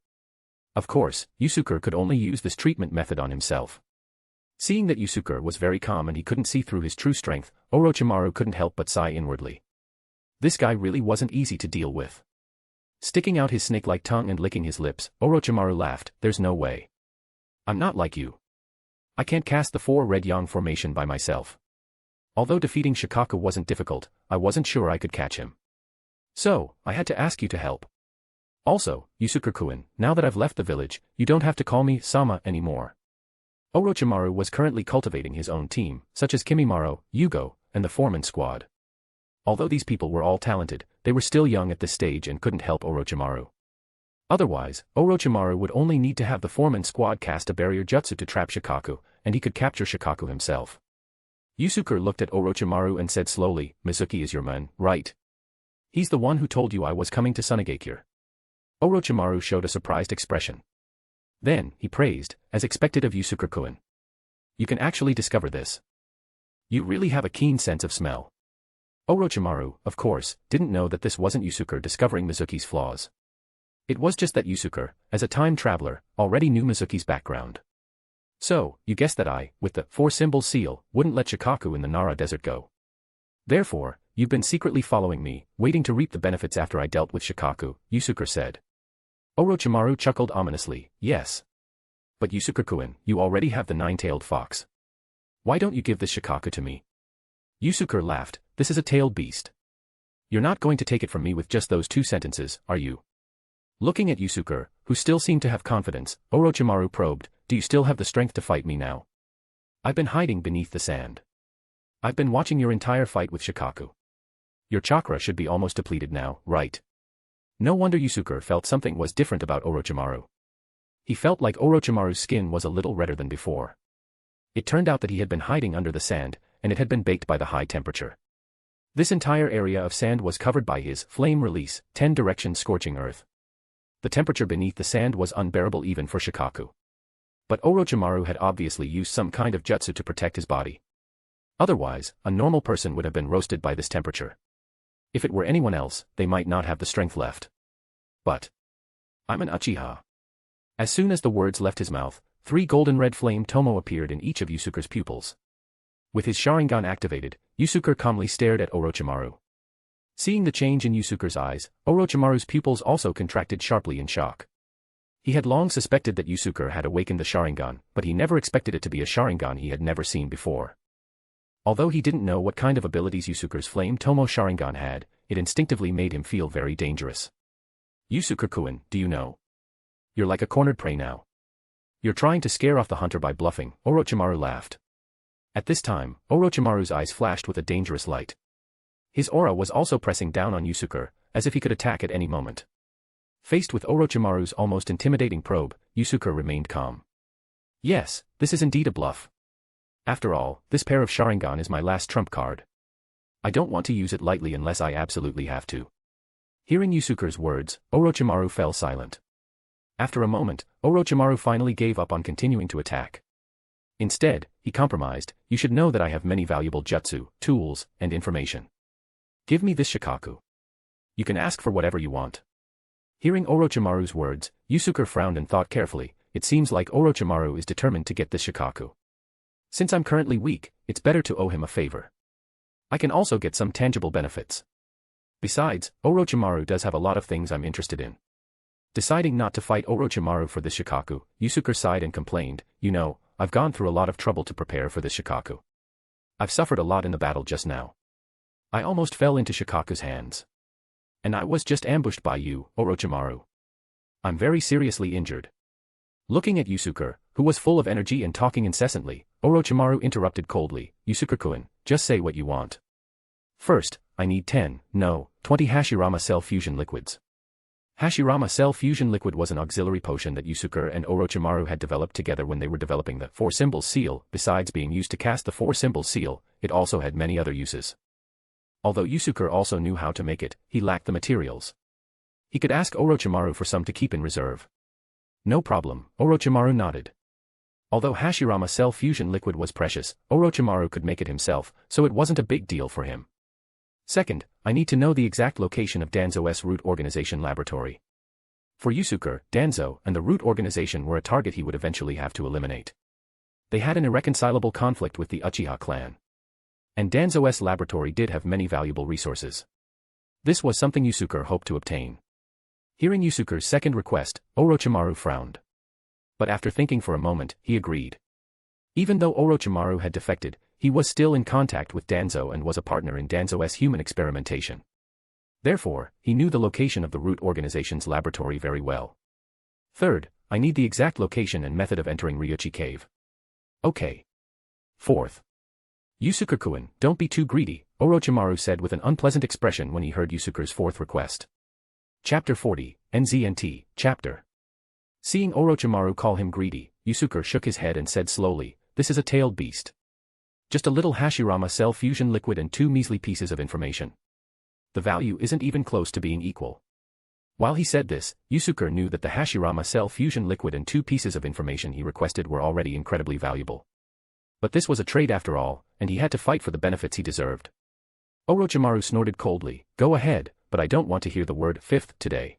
Of course, Yusuke could only use this treatment method on himself. Seeing that Yusuke was very calm and he couldn't see through his true strength, Orochimaru couldn't help but sigh inwardly. This guy really wasn't easy to deal with. Sticking out his snake-like tongue and licking his lips, Orochimaru laughed, there's no way. I'm not like you. I can't cast the 4 red yang formation by myself. Although defeating Shikaku wasn't difficult, I wasn't sure I could catch him. So, I had to ask you to help. Also, Yusuke-kun, now that I've left the village, you don't have to call me Sama anymore. Orochimaru was currently cultivating his own team, such as Kimimaro, Yugo, and the Foreman Squad. Although these people were all talented, they were still young at this stage and couldn't help Orochimaru. Otherwise, Orochimaru would only need to have the Foreman Squad cast a barrier jutsu to trap Shikaku, and he could capture Shikaku himself. Yusuke looked at Orochimaru and said slowly, Mizuki is your man, right? He's the one who told you I was coming to Sunagakure. Orochimaru showed a surprised expression. Then, he praised, as expected of Yusuke-kun. You can actually discover this. You really have a keen sense of smell. Orochimaru, of course, didn't know that this wasn't Yusuke discovering Mizuki's flaws. It was just that Yusuke, as a time traveler, already knew Mizuki's background. So, you guessed that I, with the 4-symbol seal, wouldn't let Shikaku in the Nara desert go. Therefore, you've been secretly following me, waiting to reap the benefits after I dealt with Shikaku, Yusuke said. Orochimaru chuckled ominously, yes. But Yusuke-kun, you already have the 9-tailed fox. Why don't you give this Shikaku to me? Yusuke laughed, this is a tailed beast. You're not going to take it from me with just those 2 sentences, are you? Looking at Yusuke, who still seemed to have confidence, Orochimaru probed, do you still have the strength to fight me now? I've been hiding beneath the sand. I've been watching your entire fight with Shikaku. Your chakra should be almost depleted now, right? No wonder Yusuke felt something was different about Orochimaru. He felt like Orochimaru's skin was a little redder than before. It turned out that he had been hiding under the sand, and it had been baked by the high temperature. This entire area of sand was covered by his flame release, 10-direction scorching earth. The temperature beneath the sand was unbearable even for Shikaku. But Orochimaru had obviously used some kind of jutsu to protect his body. Otherwise, a normal person would have been roasted by this temperature. If it were anyone else, they might not have the strength left. But I'm an Uchiha. As soon as the words left his mouth, 3 golden red flame tomo appeared in each of Yusuke's pupils. With his Sharingan activated, Yusuke calmly stared at Orochimaru. Seeing the change in Yusuke's eyes, Orochimaru's pupils also contracted sharply in shock. He had long suspected that Yusuke had awakened the Sharingan, but he never expected it to be a Sharingan he had never seen before. Although he didn't know what kind of abilities Yusuke's Flame Tomo Sharingan had, it instinctively made him feel very dangerous. Yusuke-kun, do you know? You're like a cornered prey now. You're trying to scare off the hunter by bluffing, Orochimaru laughed. At this time, Orochimaru's eyes flashed with a dangerous light. His aura was also pressing down on Yusuke, as if he could attack at any moment. Faced with Orochimaru's almost intimidating probe, Yusuke remained calm. Yes, this is indeed a bluff. After all, this pair of Sharingan is my last trump card. I don't want to use it lightly unless I absolutely have to. Hearing Yusuke's words, Orochimaru fell silent. After a moment, Orochimaru finally gave up on continuing to attack. Instead, he compromised, you should know that I have many valuable jutsu, tools, and information. Give me this shikaku. You can ask for whatever you want. Hearing Orochimaru's words, Yusuke frowned and thought carefully, it seems like Orochimaru is determined to get this shikaku. Since I'm currently weak, it's better to owe him a favor. I can also get some tangible benefits. Besides, Orochimaru does have a lot of things I'm interested in. Deciding not to fight Orochimaru for this shikaku, Yusuke sighed and complained, you know, I've gone through a lot of trouble to prepare for this shikaku. I've suffered a lot in the battle just now. I almost fell into Shikaku's hands. And I was just ambushed by you, Orochimaru. I'm very seriously injured. Looking at Yusuke, who was full of energy and talking incessantly, Orochimaru interrupted coldly, Yusuke-kun, just say what you want. First, I need 20 Hashirama Cell Fusion Liquids. Hashirama Cell Fusion Liquid was an auxiliary potion that Yusuke and Orochimaru had developed together when they were developing the Four Symbols Seal. Besides being used to cast the Four Symbols Seal, it also had many other uses. Although Yusuke also knew how to make it, he lacked the materials. He could ask Orochimaru for some to keep in reserve. No problem, Orochimaru nodded. Although Hashirama Cell Fusion Liquid was precious, Orochimaru could make it himself, so it wasn't a big deal for him. Second, I need to know the exact location of Danzo's Root Organization laboratory. For Yusuke, Danzo and the Root Organization were a target he would eventually have to eliminate. They had an irreconcilable conflict with the Uchiha clan. And Danzo's laboratory did have many valuable resources. This was something Yusuke hoped to obtain. Hearing Yusuke's second request, Orochimaru frowned. But after thinking for a moment, he agreed. Even though Orochimaru had defected, he was still in contact with Danzo and was a partner in Danzo's human experimentation. Therefore, he knew the location of the Root Organization's laboratory very well. Third, I need the exact location and method of entering Ryūjin Cave. Okay. Fourth. Yusuke-kun, don't be too greedy, Orochimaru said with an unpleasant expression when he heard Yusuke's fourth request. Chapter 40, NZNT, Chapter. Seeing Orochimaru call him greedy, Yusuke shook his head and said slowly, this is a tailed beast. Just a little Hashirama Cell Fusion Liquid and 2 measly pieces of information. The value isn't even close to being equal. While he said this, Yusuke knew that the Hashirama Cell Fusion Liquid and 2 pieces of information he requested were already incredibly valuable. But this was a trade after all, and he had to fight for the benefits he deserved. Orochimaru snorted coldly, go ahead, but I don't want to hear the word fifth today.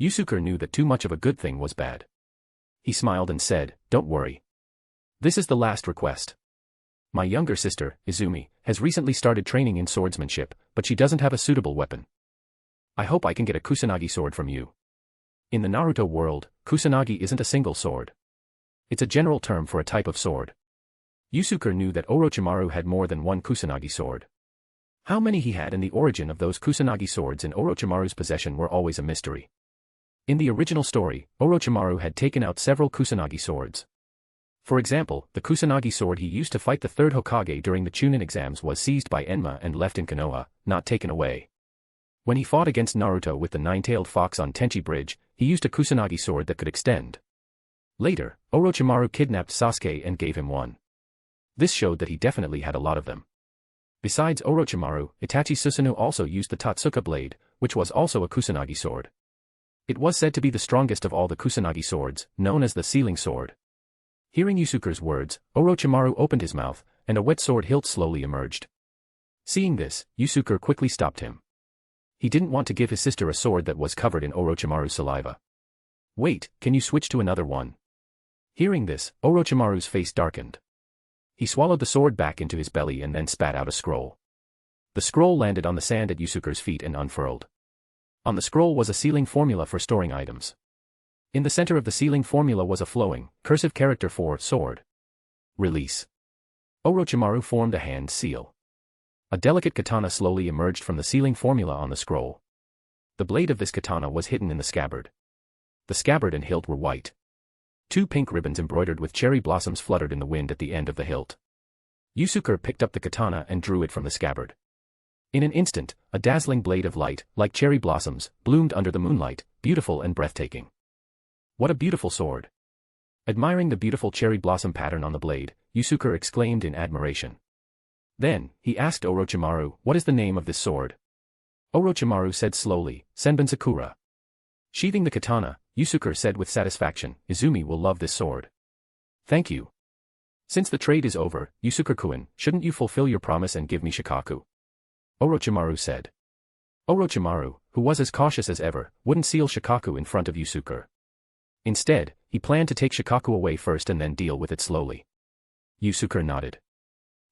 Yusuke knew that too much of a good thing was bad. He smiled and said, don't worry. This is the last request. My younger sister, Izumi, has recently started training in swordsmanship, but she doesn't have a suitable weapon. I hope I can get a Kusanagi sword from you. In the Naruto world, Kusanagi isn't a single sword. It's a general term for a type of sword. Yusuke knew that Orochimaru had more than one Kusanagi sword. How many he had and the origin of those Kusanagi swords in Orochimaru's possession were always a mystery. In the original story, Orochimaru had taken out several Kusanagi swords. For example, the Kusanagi sword he used to fight the third Hokage during the Chunin exams was seized by Enma and left in Konoha, not taken away. When he fought against Naruto with the nine-tailed fox on Tenchi Bridge, he used a Kusanagi sword that could extend. Later, Orochimaru kidnapped Sasuke and gave him one. This showed that he definitely had a lot of them. Besides Orochimaru, Itachi Susanoo also used the Totsuka blade, which was also a Kusanagi sword. It was said to be the strongest of all the Kusanagi swords, known as the sealing sword. Hearing Yusuke's words, Orochimaru opened his mouth, and a wet sword hilt slowly emerged. Seeing this, Yusuke quickly stopped him. He didn't want to give his sister a sword that was covered in Orochimaru's saliva. Wait, can you switch to another one? Hearing this, Orochimaru's face darkened. He swallowed the sword back into his belly and then spat out a scroll. The scroll landed on the sand at Yusuke's feet and unfurled. On the scroll was a sealing formula for storing items. In the center of the sealing formula was a flowing, cursive character for sword. Release. Orochimaru formed a hand seal. A delicate katana slowly emerged from the sealing formula on the scroll. The blade of this katana was hidden in the scabbard. The scabbard and hilt were white. 2 pink ribbons embroidered with cherry blossoms fluttered in the wind at the end of the hilt. Yusuke picked up the katana and drew it from the scabbard. In an instant, a dazzling blade of light, like cherry blossoms, bloomed under the moonlight, beautiful and breathtaking. What a beautiful sword! Admiring the beautiful cherry blossom pattern on the blade, Yusuke exclaimed in admiration. Then, he asked Orochimaru, "What is the name of this sword?" Orochimaru said slowly, "Senbon Sakura." Sheathing the katana, Yusuke said with satisfaction, "Izumi will love this sword." "Thank you. Since the trade is over, Yusuke-kun, shouldn't you fulfill your promise and give me Shikaku?" Orochimaru said. Orochimaru, who was as cautious as ever, wouldn't seal Shikaku in front of Yusuke. Instead, he planned to take Shikaku away first and then deal with it slowly. Yusuke nodded.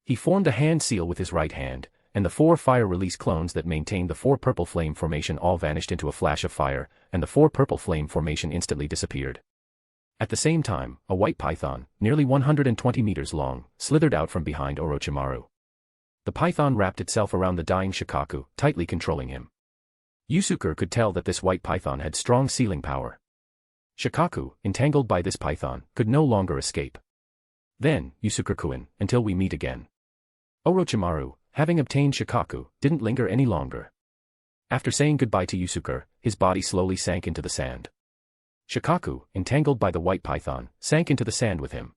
He formed a hand seal with his right hand, and the 4 fire release clones that maintained the 4 purple flame formation all vanished into a flash of fire, and the 4 purple flame formation instantly disappeared. At the same time, a white python, nearly 120 meters long, slithered out from behind Orochimaru. The python wrapped itself around the dying Shikaku, tightly controlling him. Yusuke could tell that this white python had strong sealing power. Shikaku, entangled by this python, could no longer escape. "Then, Yusuke-kun, until we meet again." Orochimaru, having obtained Shikaku, didn't linger any longer. After saying goodbye to Yusuke, his body slowly sank into the sand. Shikaku, entangled by the white python, sank into the sand with him.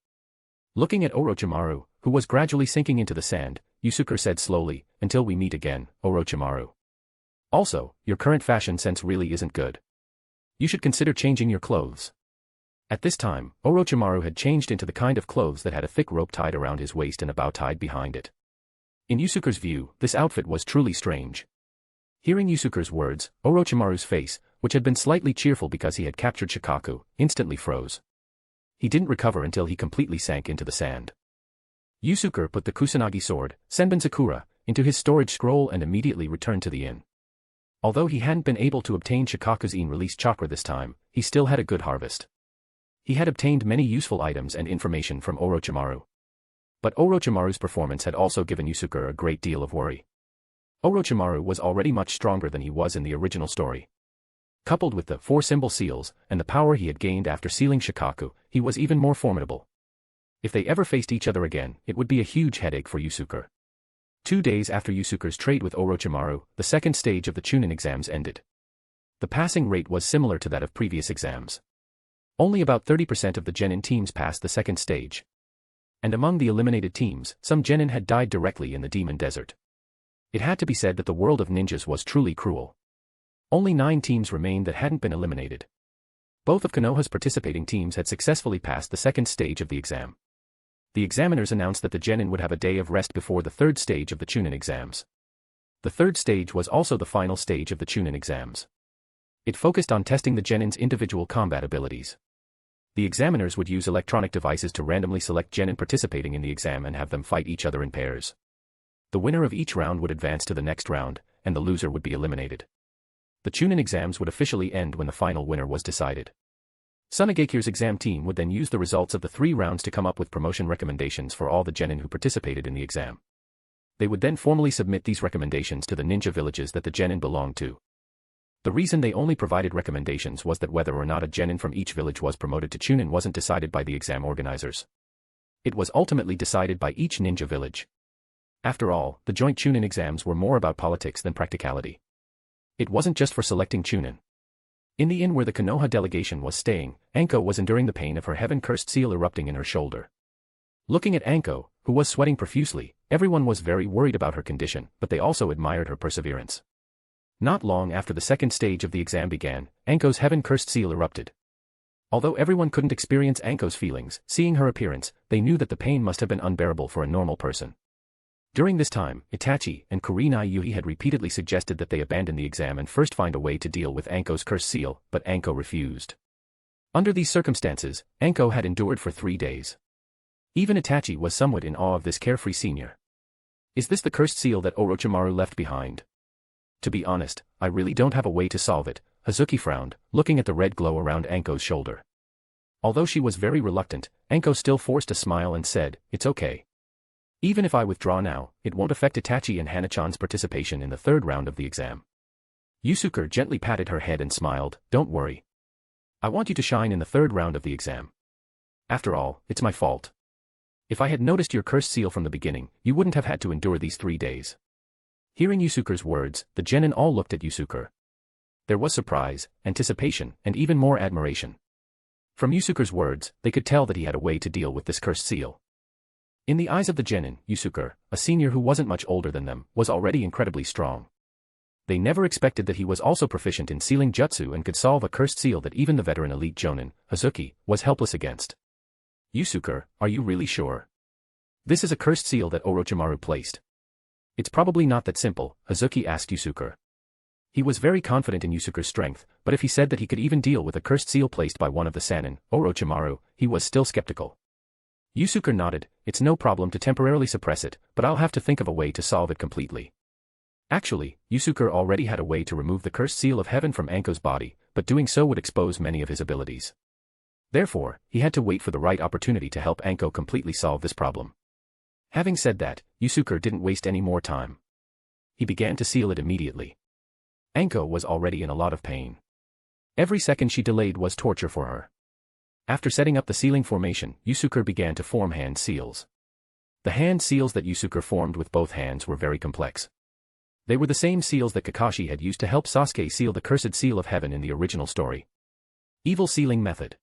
Looking at Orochimaru, who was gradually sinking into the sand, Yusuke said slowly, "Until we meet again, Orochimaru. Also, your current fashion sense really isn't good. You should consider changing your clothes." At this time, Orochimaru had changed into the kind of clothes that had a thick rope tied around his waist and a bow tied behind it. In Yusuke's view, this outfit was truly strange. Hearing Yusuke's words, Orochimaru's face, which had been slightly cheerful because he had captured Shikaku, instantly froze. He didn't recover until he completely sank into the sand. Yusuke put the Kusanagi sword, Senbon Sakura, into his storage scroll and immediately returned to the inn. Although he hadn't been able to obtain Shikaku's release chakra this time, he still had a good harvest. He had obtained many useful items and information from Orochimaru. But Orochimaru's performance had also given Yusuke a great deal of worry. Orochimaru was already much stronger than he was in the original story. Coupled with the 4 symbol seals and the power he had gained after sealing Shikaku, he was even more formidable. If they ever faced each other again, it would be a huge headache for Yusuke. 2 days after Yusuke's trade with Orochimaru, the second stage of the Chunin exams ended. The passing rate was similar to that of previous exams. Only about 30% of the genin teams passed the second stage. And among the eliminated teams, some genin had died directly in the demon desert. It had to be said that the world of ninjas was truly cruel. Only 9 teams remained that hadn't been eliminated. Both of Konoha's participating teams had successfully passed the second stage of the exam. The examiners announced that the genin would have a day of rest before the third stage of the Chunin exams. The third stage was also the final stage of the Chunin exams. It focused on testing the genin's individual combat abilities. The examiners would use electronic devices to randomly select genin participating in the exam and have them fight each other in pairs. The winner of each round would advance to the next round, and the loser would be eliminated. The Chunin exams would officially end when the final winner was decided. Tsunagekyu's exam team would then use the results of the 3 rounds to come up with promotion recommendations for all the genin who participated in the exam. They would then formally submit these recommendations to the ninja villages that the genin belonged to. The reason they only provided recommendations was that whether or not a genin from each village was promoted to Chunin wasn't decided by the exam organizers. It was ultimately decided by each ninja village. After all, the joint Chunin exams were more about politics than practicality. It wasn't just for selecting Chunin. In the inn where the Konoha delegation was staying, Anko was enduring the pain of her heaven-cursed seal erupting in her shoulder. Looking at Anko, who was sweating profusely, everyone was very worried about her condition, but they also admired her perseverance. Not long after the second stage of the exam began, Anko's heaven-cursed seal erupted. Although everyone couldn't experience Anko's feelings, seeing her appearance, they knew that the pain must have been unbearable for a normal person. During this time, Itachi and Kurenai Yuhi had repeatedly suggested that they abandon the exam and first find a way to deal with Anko's cursed seal, but Anko refused. Under these circumstances, Anko had endured for 3 days. Even Itachi was somewhat in awe of this carefree senior. Is this the cursed seal that Orochimaru left behind? To be honest, I really don't have a way to solve it, Hazuki frowned, looking at the red glow around Anko's shoulder. Although she was very reluctant, Anko still forced a smile and said, "It's okay. Even if I withdraw now, it won't affect Itachi and Hana-chan's participation in the third round of the exam. Yusuke gently patted her head and smiled, don't worry. I want you to shine in the third round of the exam. After all, it's my fault. If I had noticed your cursed seal from the beginning, you wouldn't have had to endure these 3 days. Hearing Yusuke's words, the genin all looked at Yusuke. There was surprise, anticipation, and even more admiration. From Yusuke's words, they could tell that he had a way to deal with this cursed seal. In the eyes of the genin, Yusuke, a senior who wasn't much older than them, was already incredibly strong. They never expected that he was also proficient in sealing jutsu and could solve a cursed seal that even the veteran elite jonin, Hazuki, was helpless against. Yusuke, are you really sure? This is a cursed seal that Orochimaru placed. It's probably not that simple, Hazuki asked Yusuke. He was very confident in Yusuke's strength, but if he said that he could even deal with a cursed seal placed by one of the Sannin, Orochimaru, he was still skeptical. Yusuke nodded, it's no problem to temporarily suppress it, but I'll have to think of a way to solve it completely. Actually, Yusuke already had a way to remove the cursed seal of heaven from Anko's body, but doing so would expose many of his abilities. Therefore, he had to wait for the right opportunity to help Anko completely solve this problem. Having said that, Yusuke didn't waste any more time. He began to seal it immediately. Anko was already in a lot of pain. Every second she delayed was torture for her. After setting up the sealing formation, Yusuke began to form hand seals. The hand seals that Yusuke formed with both hands were very complex. They were the same seals that Kakashi had used to help Sasuke seal the cursed seal of heaven in the original story. Evil sealing method.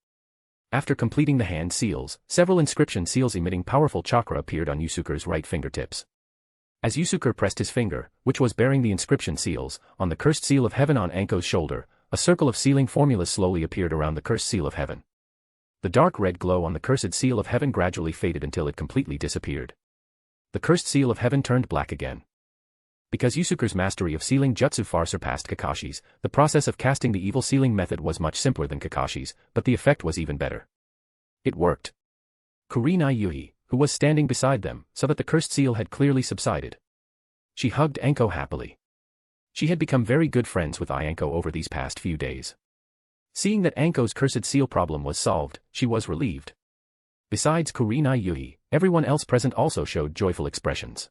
After completing the hand seals, several inscription seals emitting powerful chakra appeared on Yusuke's right fingertips. As Yusuke pressed his finger, which was bearing the inscription seals, on the cursed seal of heaven on Anko's shoulder, a circle of sealing formulas slowly appeared around the cursed seal of heaven. The dark red glow on the cursed seal of heaven gradually faded until it completely disappeared. The cursed seal of heaven turned black again. Because Yusuke's mastery of sealing jutsu far surpassed Kakashi's, the process of casting the evil sealing method was much simpler than Kakashi's, but the effect was even better. It worked. Kurenai Yuhi, who was standing beside them, saw that the cursed seal had clearly subsided. She hugged Anko happily. She had become very good friends with Anko over these past few days. Seeing that Anko's cursed seal problem was solved, she was relieved. Besides Kurenai Yuhi, everyone else present also showed joyful expressions.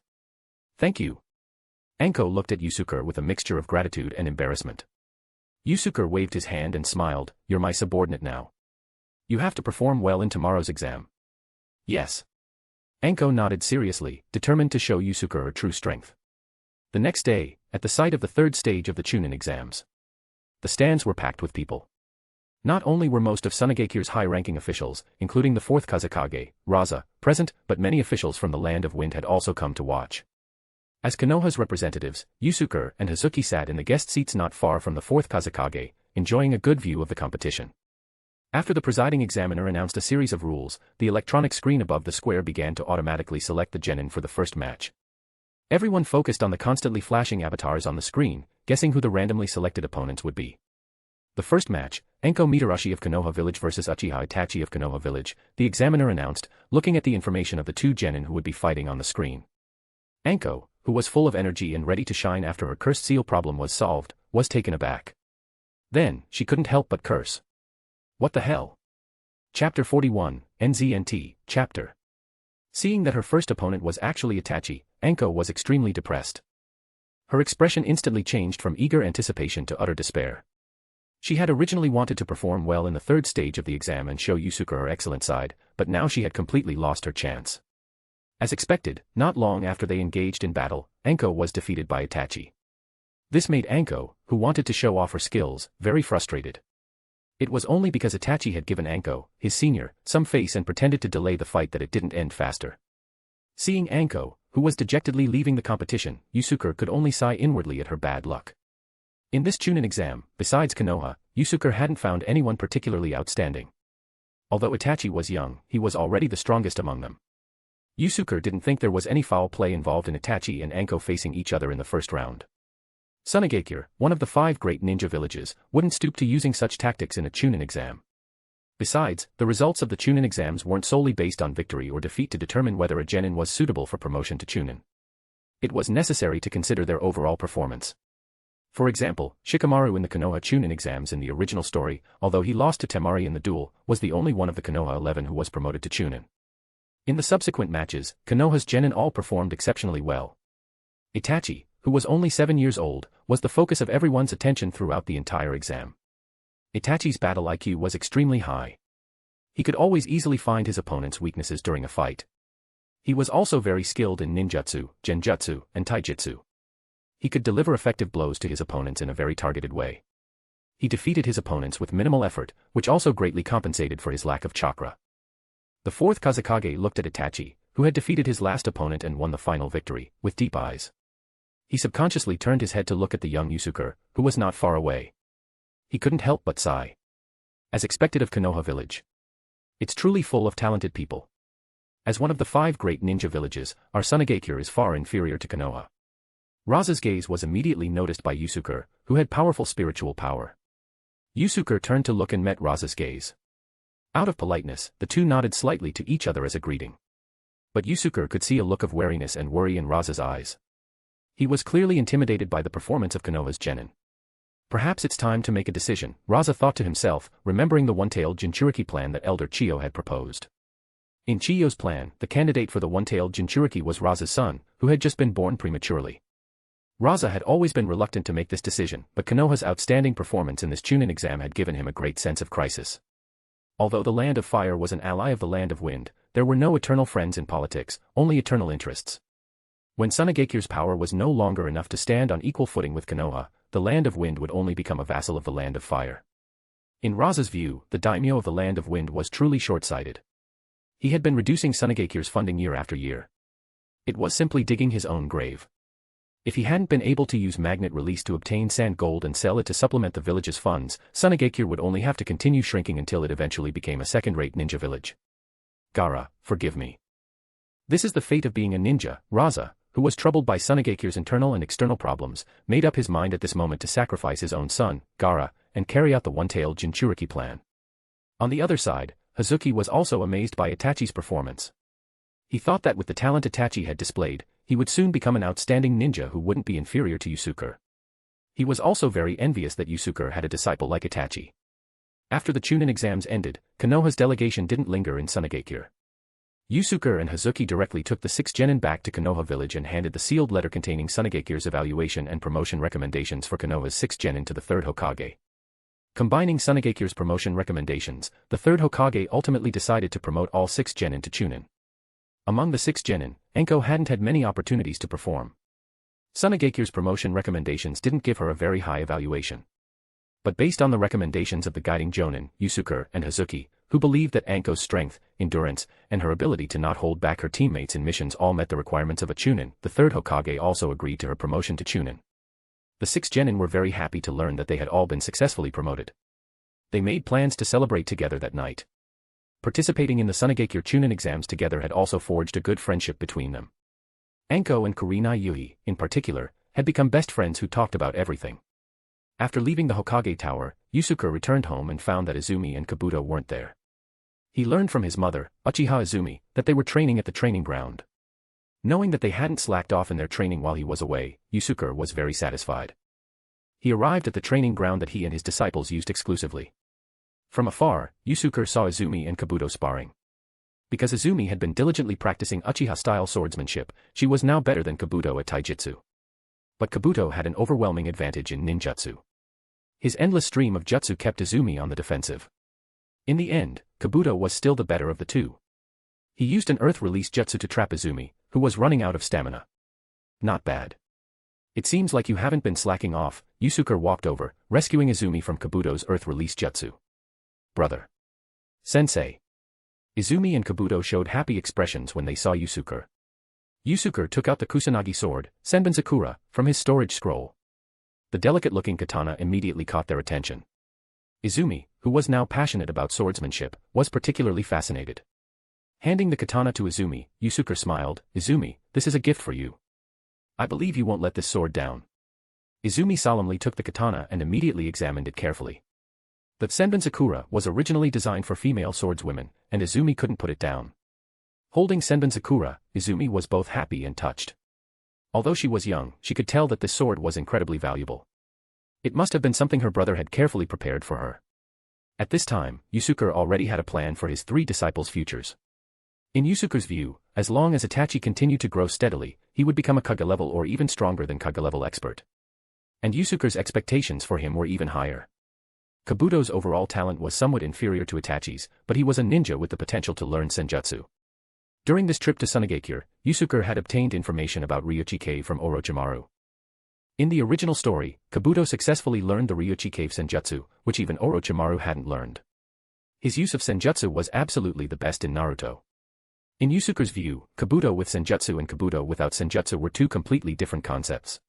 Thank you. Anko looked at Yusuke with a mixture of gratitude and embarrassment. Yusuke waved his hand and smiled, you're my subordinate now. You have to perform well in tomorrow's exam. Yes. Anko nodded seriously, determined to show Yusuke her true strength. The next day, at the site of the third stage of the Chunin exams, the stands were packed with people. Not only were most of Tsunagekyou's high-ranking officials, including the 4th Kazekage, Raza, present, but many officials from the Land of Wind had also come to watch. As Konoha's representatives, Yusuke and Hazuki sat in the guest seats not far from the 4th Kazekage, enjoying a good view of the competition. After the presiding examiner announced a series of rules, the electronic screen above the square began to automatically select the genin for the first match. Everyone focused on the constantly flashing avatars on the screen, guessing who the randomly selected opponents would be. The first match, Enko Mitarashi of Konoha Village vs Uchiha Itachi of Konoha Village, the examiner announced, looking at the information of the two genin who would be fighting on the screen. Anko, who was full of energy and ready to shine after her cursed seal problem was solved, was taken aback. Then, she couldn't help but curse. What the hell? Chapter 41, NZNT, Chapter. Seeing that her first opponent was actually Itachi, Anko was extremely depressed. Her expression instantly changed from eager anticipation to utter despair. She had originally wanted to perform well in the third stage of the exam and show Yusuke her excellent side, but now she had completely lost her chance. As expected, not long after they engaged in battle, Anko was defeated by Itachi. This made Anko, who wanted to show off her skills, very frustrated. It was only because Itachi had given Anko, his senior, some face and pretended to delay the fight that it didn't end faster. Seeing Anko, who was dejectedly leaving the competition, Yusuke could only sigh inwardly at her bad luck. In this Chunin exam, besides Konoha, Yusuke hadn't found anyone particularly outstanding. Although Itachi was young, he was already the strongest among them. Yusuke didn't think there was any foul play involved in Itachi and Anko facing each other in the first round. Tsunagekyou, one of the 5 great ninja villages, wouldn't stoop to using such tactics in a Chunin exam. Besides, the results of the Chunin exams weren't solely based on victory or defeat to determine whether a genin was suitable for promotion to Chunin. It was necessary to consider their overall performance. For example, Shikamaru in the Konoha Chunin exams in the original story, although he lost to Temari in the duel, was the only one of the Konoha 11 who was promoted to Chunin. In the subsequent matches, Konoha's genin all performed exceptionally well. Itachi, who was only 7 years old, was the focus of everyone's attention throughout the entire exam. Itachi's battle IQ was extremely high. He could always easily find his opponent's weaknesses during a fight. He was also very skilled in ninjutsu, genjutsu, and taijutsu. He could deliver effective blows to his opponents in a very targeted way. He defeated his opponents with minimal effort, which also greatly compensated for his lack of chakra. The fourth Kazekage looked at Itachi, who had defeated his last opponent and won the final victory, with deep eyes. He subconsciously turned his head to look at the young Yusuke, who was not far away. He couldn't help but sigh. As expected of Konoha village. It's truly full of talented people. As one of the 5 great ninja villages, our Sunagakure is far inferior to Konoha. Raza's gaze was immediately noticed by Yusuke, who had powerful spiritual power. Yusuke turned to look and met Raza's gaze. Out of politeness, the two nodded slightly to each other as a greeting. But Yusuke could see a look of wariness and worry in Raza's eyes. He was clearly intimidated by the performance of Konoha's genin. Perhaps it's time to make a decision, Raza thought to himself, remembering the one-tailed Jinchuriki plan that Elder Chiyo had proposed. In Chiyo's plan, the candidate for the one-tailed Jinchuriki was Raza's son, who had just been born prematurely. Raza had always been reluctant to make this decision, but Konoha's outstanding performance in this Chunin exam had given him a great sense of crisis. Although the Land of Fire was an ally of the Land of Wind, there were no eternal friends in politics, only eternal interests. When Sunagakure's power was no longer enough to stand on equal footing with Konoha, the Land of Wind would only become a vassal of the Land of Fire. In Raza's view, the daimyo of the Land of Wind was truly short-sighted. He had been reducing Sunagakure's funding year after year. It was simply digging his own grave. If he hadn't been able to use magnet release to obtain sand gold and sell it to supplement the village's funds, Sunagakure would only have to continue shrinking until it eventually became a second-rate ninja village. Gaara, forgive me. This is the fate of being a ninja. Raza, who was troubled by Sunagakure's internal and external problems, made up his mind at this moment to sacrifice his own son, Gaara, and carry out the one-tailed Jinchuriki plan. On the other side, Hazuki was also amazed by Itachi's performance. He thought that with the talent Itachi had displayed, he would soon become an outstanding ninja who wouldn't be inferior to Yusuke. He was also very envious that Yusuke had a disciple like Itachi. After the Chunin exams ended, Konoha's delegation didn't linger in Sunagakure. Yusuke and Hazuki directly took the 6 genin back to Konoha village and handed the sealed letter containing Sunagakure's evaluation and promotion recommendations for Konoha's 6 genin to the 3rd Hokage. Combining Sunagakure's promotion recommendations, the 3rd Hokage ultimately decided to promote all 6 genin to Chunin. Among the 6 genin, Enko hadn't had many opportunities to perform. Sunagakure's promotion recommendations didn't give her a very high evaluation. But based on the recommendations of the guiding jonin, Yusuke and Hazuki, who believed that Enko's strength, endurance, and her ability to not hold back her teammates in missions all met the requirements of a Chunin, the 3rd Hokage also agreed to her promotion to Chunin. The 6 genin were very happy to learn that they had all been successfully promoted. They made plans to celebrate together that night. Participating in the Sunagakure Chunin exams together had also forged a good friendship between them. Enko and Kurenai Yui, in particular, had become best friends who talked about everything. After leaving the Hokage Tower, Yusuke returned home and found that Izumi and Kabuto weren't there. He learned from his mother, Uchiha Izumi, that they were training at the training ground. Knowing that they hadn't slacked off in their training while he was away, Yusuke was very satisfied. He arrived at the training ground that he and his disciples used exclusively. From afar, Yusuke saw Izumi and Kabuto sparring. Because Izumi had been diligently practicing Uchiha-style swordsmanship, she was now better than Kabuto at taijutsu. But Kabuto had an overwhelming advantage in ninjutsu. His endless stream of jutsu kept Izumi on the defensive. In the end, Kabuto was still the better of the two. He used an earth-release jutsu to trap Izumi, who was running out of stamina. Not bad. It seems like you haven't been slacking off. Yusuke walked over, rescuing Izumi from Kabuto's earth-release jutsu. Brother. Sensei. Izumi and Kabuto showed happy expressions when they saw Yusuke. Yusuke took out the Kusanagi sword, Senbenzakura, from his storage scroll. The delicate-looking katana immediately caught their attention. Izumi, who was now passionate about swordsmanship, was particularly fascinated. Handing the katana to Izumi, Yusuke smiled, "Izumi, this is a gift for you. I believe you won't let this sword down." Izumi solemnly took the katana and immediately examined it carefully. The Senbenzakura was originally designed for female swordswomen, and Izumi couldn't put it down. Holding Senbenzakura, Izumi was both happy and touched. Although she was young, she could tell that this sword was incredibly valuable. It must have been something her brother had carefully prepared for her. At this time, Yusuke already had a plan for his 3 disciples' futures. In Yusuke's view, as long as Itachi continued to grow steadily, he would become a Kage level or even stronger than Kage level expert. And Yusuke's expectations for him were even higher. Kabuto's overall talent was somewhat inferior to Itachi's, but he was a ninja with the potential to learn senjutsu. During this trip to Sunagakure, Yusuke had obtained information about Ryūjin Cave from Orochimaru. In the original story, Kabuto successfully learned the Ryūjin Cave senjutsu, which even Orochimaru hadn't learned. His use of senjutsu was absolutely the best in Naruto. In Yusuke's view, Kabuto with senjutsu and Kabuto without senjutsu were two completely different concepts.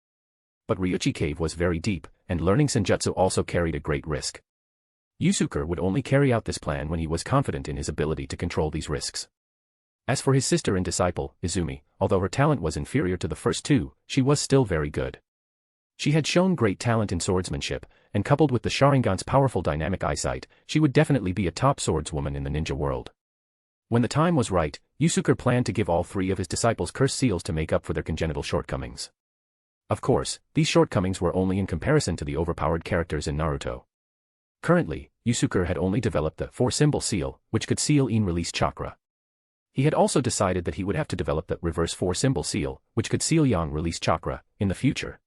But Ryūjin Cave was very deep, and learning senjutsu also carried a great risk. Yusuke would only carry out this plan when he was confident in his ability to control these risks. As for his sister and disciple, Izumi, although her talent was inferior to the first two, she was still very good. She had shown great talent in swordsmanship, and coupled with the Sharingan's powerful dynamic eyesight, she would definitely be a top swordswoman in the ninja world. When the time was right, Yusuke planned to give all three of his disciples cursed seals to make up for their congenital shortcomings. Of course, these shortcomings were only in comparison to the overpowered characters in Naruto. Currently, Yusuke had only developed the 4-symbol seal, which could seal in-release chakra. He had also decided that he would have to develop the reverse 4-symbol seal, which could seal yang-release chakra, in the future.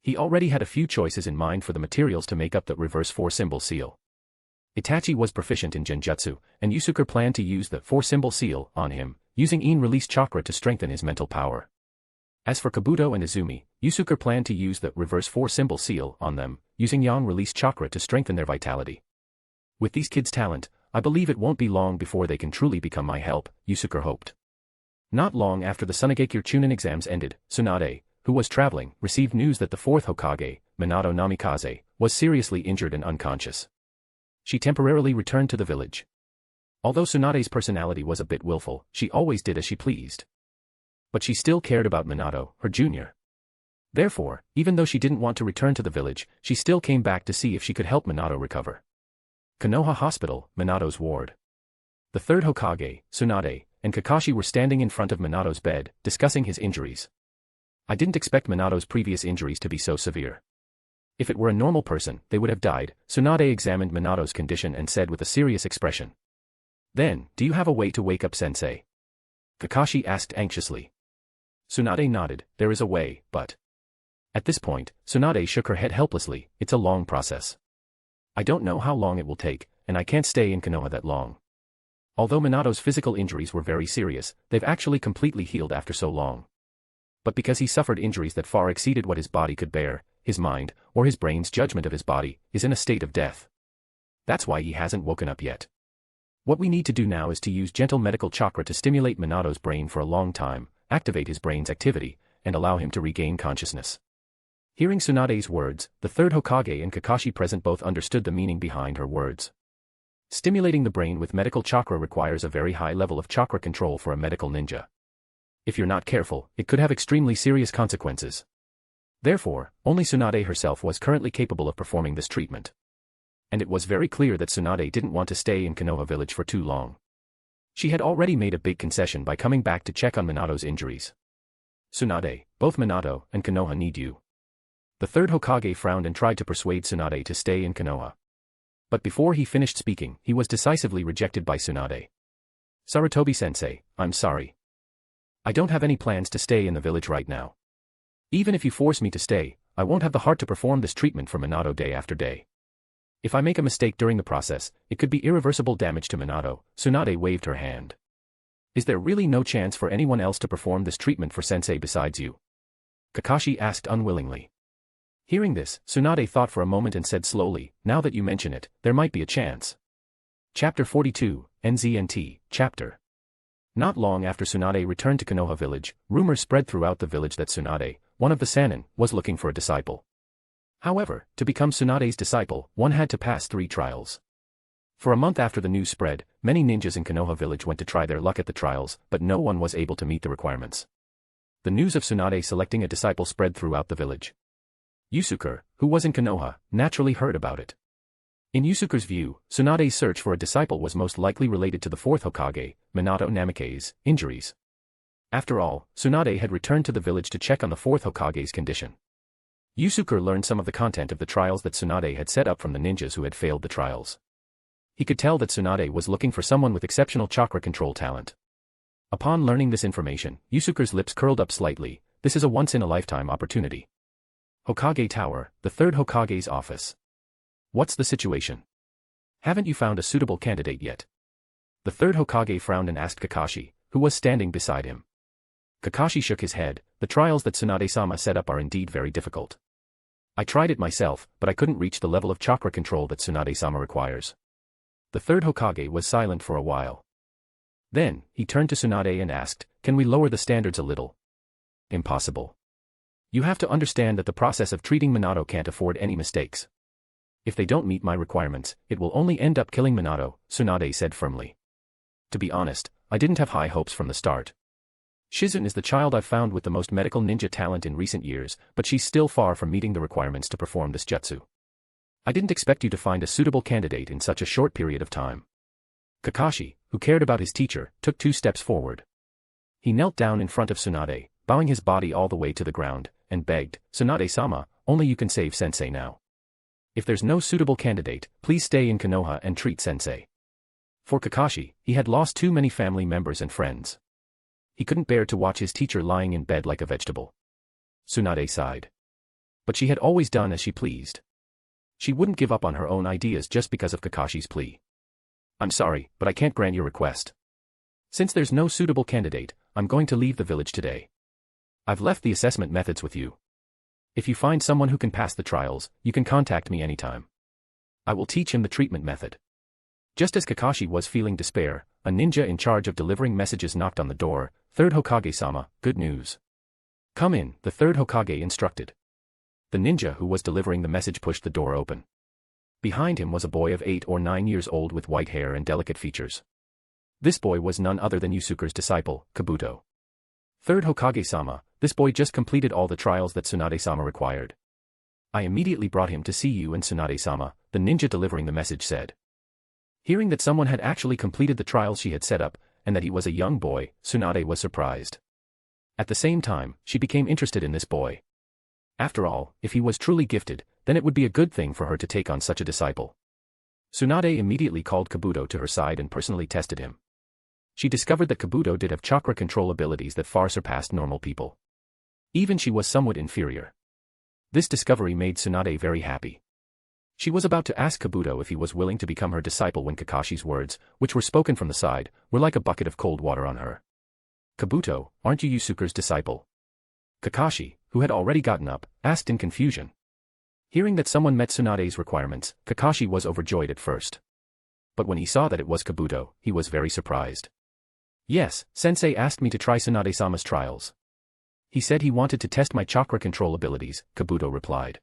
He already had a few choices in mind for the materials to make up the reverse 4-symbol seal. Itachi was proficient in genjutsu, and Yusuke planned to use the 4-symbol seal on him, using in-release chakra to strengthen his mental power. As for Kabuto and Izumi, Yusuke planned to use the reverse 4-symbol seal on them, using yang-release chakra to strengthen their vitality. With these kids' talent, I believe it won't be long before they can truly become my help, Yusuke hoped. Not long after the Sunagakure Chunin exams ended, Tsunade, who was traveling, received news that the 4th Hokage, Minato Namikaze, was seriously injured and unconscious. She temporarily returned to the village. Although Tsunade's personality was a bit willful, she always did as she pleased. But she still cared about Minato, her junior. Therefore, even though she didn't want to return to the village, she still came back to see if she could help Minato recover. Konoha Hospital, Minato's ward. The 3rd Hokage, Tsunade, and Kakashi were standing in front of Minato's bed, discussing his injuries. I didn't expect Minato's previous injuries to be so severe. If it were a normal person, they would have died. Tsunade examined Minato's condition and said with a serious expression. Then, do you have a way to wake up Sensei? Kakashi asked anxiously. Tsunade nodded, there is a way, but... At this point, Tsunade shook her head helplessly, it's a long process. I don't know how long it will take, and I can't stay in Konoha that long. Although Minato's physical injuries were very serious, they've actually completely healed after so long. But because he suffered injuries that far exceeded what his body could bear, his mind, or his brain's judgment of his body, is in a state of death. That's why he hasn't woken up yet. What we need to do now is to use gentle medical chakra to stimulate Minato's brain for a long time, activate his brain's activity, and allow him to regain consciousness. Hearing Tsunade's words, the 3rd Hokage and Kakashi present both understood the meaning behind her words. Stimulating the brain with medical chakra requires a very high level of chakra control for a medical ninja. If you're not careful, it could have extremely serious consequences. Therefore, only Tsunade herself was currently capable of performing this treatment. And it was very clear that Tsunade didn't want to stay in Konoha village for too long. She had already made a big concession by coming back to check on Minato's injuries. Tsunade, both Minato and Konoha need you. The 3rd Hokage frowned and tried to persuade Tsunade to stay in Konoha. But before he finished speaking, he was decisively rejected by Tsunade. Sarutobi-sensei, I'm sorry. I don't have any plans to stay in the village right now. Even if you force me to stay, I won't have the heart to perform this treatment for Minato day after day. If I make a mistake during the process, it could be irreversible damage to Minato. Tsunade waved her hand. Is there really no chance for anyone else to perform this treatment for Sensei besides you? Kakashi asked unwillingly. Hearing this, Tsunade thought for a moment and said slowly, now that you mention it, there might be a chance. Chapter 42, NZNT, Chapter. Not long after Tsunade returned to Konoha village, rumors spread throughout the village that Tsunade, one of the Sannin, was looking for a disciple. However, to become Tsunade's disciple, one had to pass 3 trials. For a month after the news spread, many ninjas in Konoha village went to try their luck at the trials, but no one was able to meet the requirements. The news of Tsunade selecting a disciple spread throughout the village. Yusuke, who was in Konoha, naturally heard about it. In Yusuke's view, Tsunade's search for a disciple was most likely related to the 4th Hokage, Minato Namikaze's, injuries. After all, Tsunade had returned to the village to check on the 4th Hokage's condition. Yusuke learned some of the content of the trials that Tsunade had set up from the ninjas who had failed the trials. He could tell that Tsunade was looking for someone with exceptional chakra control talent. Upon learning this information, Yusuke's lips curled up slightly. This is a once-in-a-lifetime opportunity. Hokage Tower, the third Hokage's office. What's the situation? Haven't you found a suitable candidate yet? The third Hokage frowned and asked Kakashi, who was standing beside him. Kakashi shook his head. The trials that Tsunade-sama set up are indeed very difficult. I tried it myself, but I couldn't reach the level of chakra control that Tsunade-sama requires. The third Hokage was silent for a while. Then, he turned to Tsunade and asked, can we lower the standards a little? Impossible. You have to understand that the process of treating Minato can't afford any mistakes. If they don't meet my requirements, it will only end up killing Minato, Tsunade said firmly. To be honest, I didn't have high hopes from the start. Shizune is the child I've found with the most medical ninja talent in recent years, but she's still far from meeting the requirements to perform this jutsu. I didn't expect you to find a suitable candidate in such a short period of time. Kakashi, who cared about his teacher, took 2 steps forward. He knelt down in front of Tsunade, bowing his body all the way to the ground, and begged, Tsunade-sama, only you can save Sensei now. If there's no suitable candidate, please stay in Konoha and treat Sensei. For Kakashi, he had lost too many family members and friends. He couldn't bear to watch his teacher lying in bed like a vegetable. Tsunade sighed. But she had always done as she pleased. She wouldn't give up on her own ideas just because of Kakashi's plea. I'm sorry, but I can't grant your request. Since there's no suitable candidate, I'm going to leave the village today. I've left the assessment methods with you. If you find someone who can pass the trials, you can contact me anytime. I will teach him the treatment method. Just as Kakashi was feeling despair, a ninja in charge of delivering messages knocked on the door. Third Hokage-sama, good news. Come in, the third Hokage instructed. The ninja who was delivering the message pushed the door open. Behind him was a boy of 8 or 9 years old with white hair and delicate features. This boy was none other than Yusuke's disciple, Kabuto. Third Hokage-sama, this boy just completed all the trials that Tsunade-sama required. I immediately brought him to see you and Tsunade-sama, the ninja delivering the message said. Hearing that someone had actually completed the trials she had set up, and that he was a young boy, Tsunade was surprised. At the same time, she became interested in this boy. After all, if he was truly gifted, then it would be a good thing for her to take on such a disciple. Tsunade immediately called Kabuto to her side and personally tested him. She discovered that Kabuto did have chakra control abilities that far surpassed normal people. Even she was somewhat inferior. This discovery made Tsunade very happy. She was about to ask Kabuto if he was willing to become her disciple when Kakashi's words, which were spoken from the side, were like a bucket of cold water on her. Kabuto, aren't you Yusuke's disciple? Kakashi, who had already gotten up, asked in confusion. Hearing that someone met Tsunade's requirements, Kakashi was overjoyed at first. But when he saw that it was Kabuto, he was very surprised. Yes, Sensei asked me to try Tsunade-sama's trials. He said he wanted to test my chakra control abilities, Kabuto replied.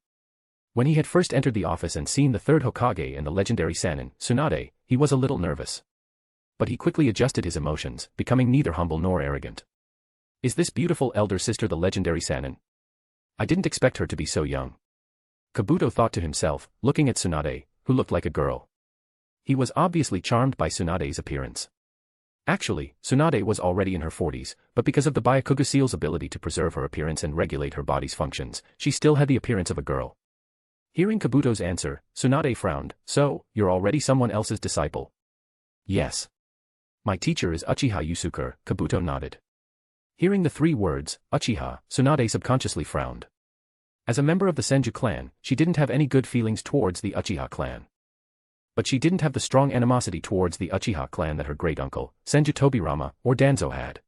When he had first entered the office and seen the third Hokage and the legendary Sannin, Tsunade, he was a little nervous. But he quickly adjusted his emotions, becoming neither humble nor arrogant. Is this beautiful elder sister the legendary Sannin? I didn't expect her to be so young. Kabuto thought to himself, looking at Tsunade, who looked like a girl. He was obviously charmed by Tsunade's appearance. Actually, Tsunade was already in her 40s, but because of the Byakuga seal's ability to preserve her appearance and regulate her body's functions, she still had the appearance of a girl. Hearing Kabuto's answer, Tsunade frowned. So, you're already someone else's disciple? Yes. My teacher is Uchiha Yusuke, Kabuto nodded. Hearing the 3 words, Uchiha, Tsunade subconsciously frowned. As a member of the Senju clan, she didn't have any good feelings towards the Uchiha clan. But she didn't have the strong animosity towards the Uchiha clan that her great-uncle, Senju Tobirama, or Danzo had.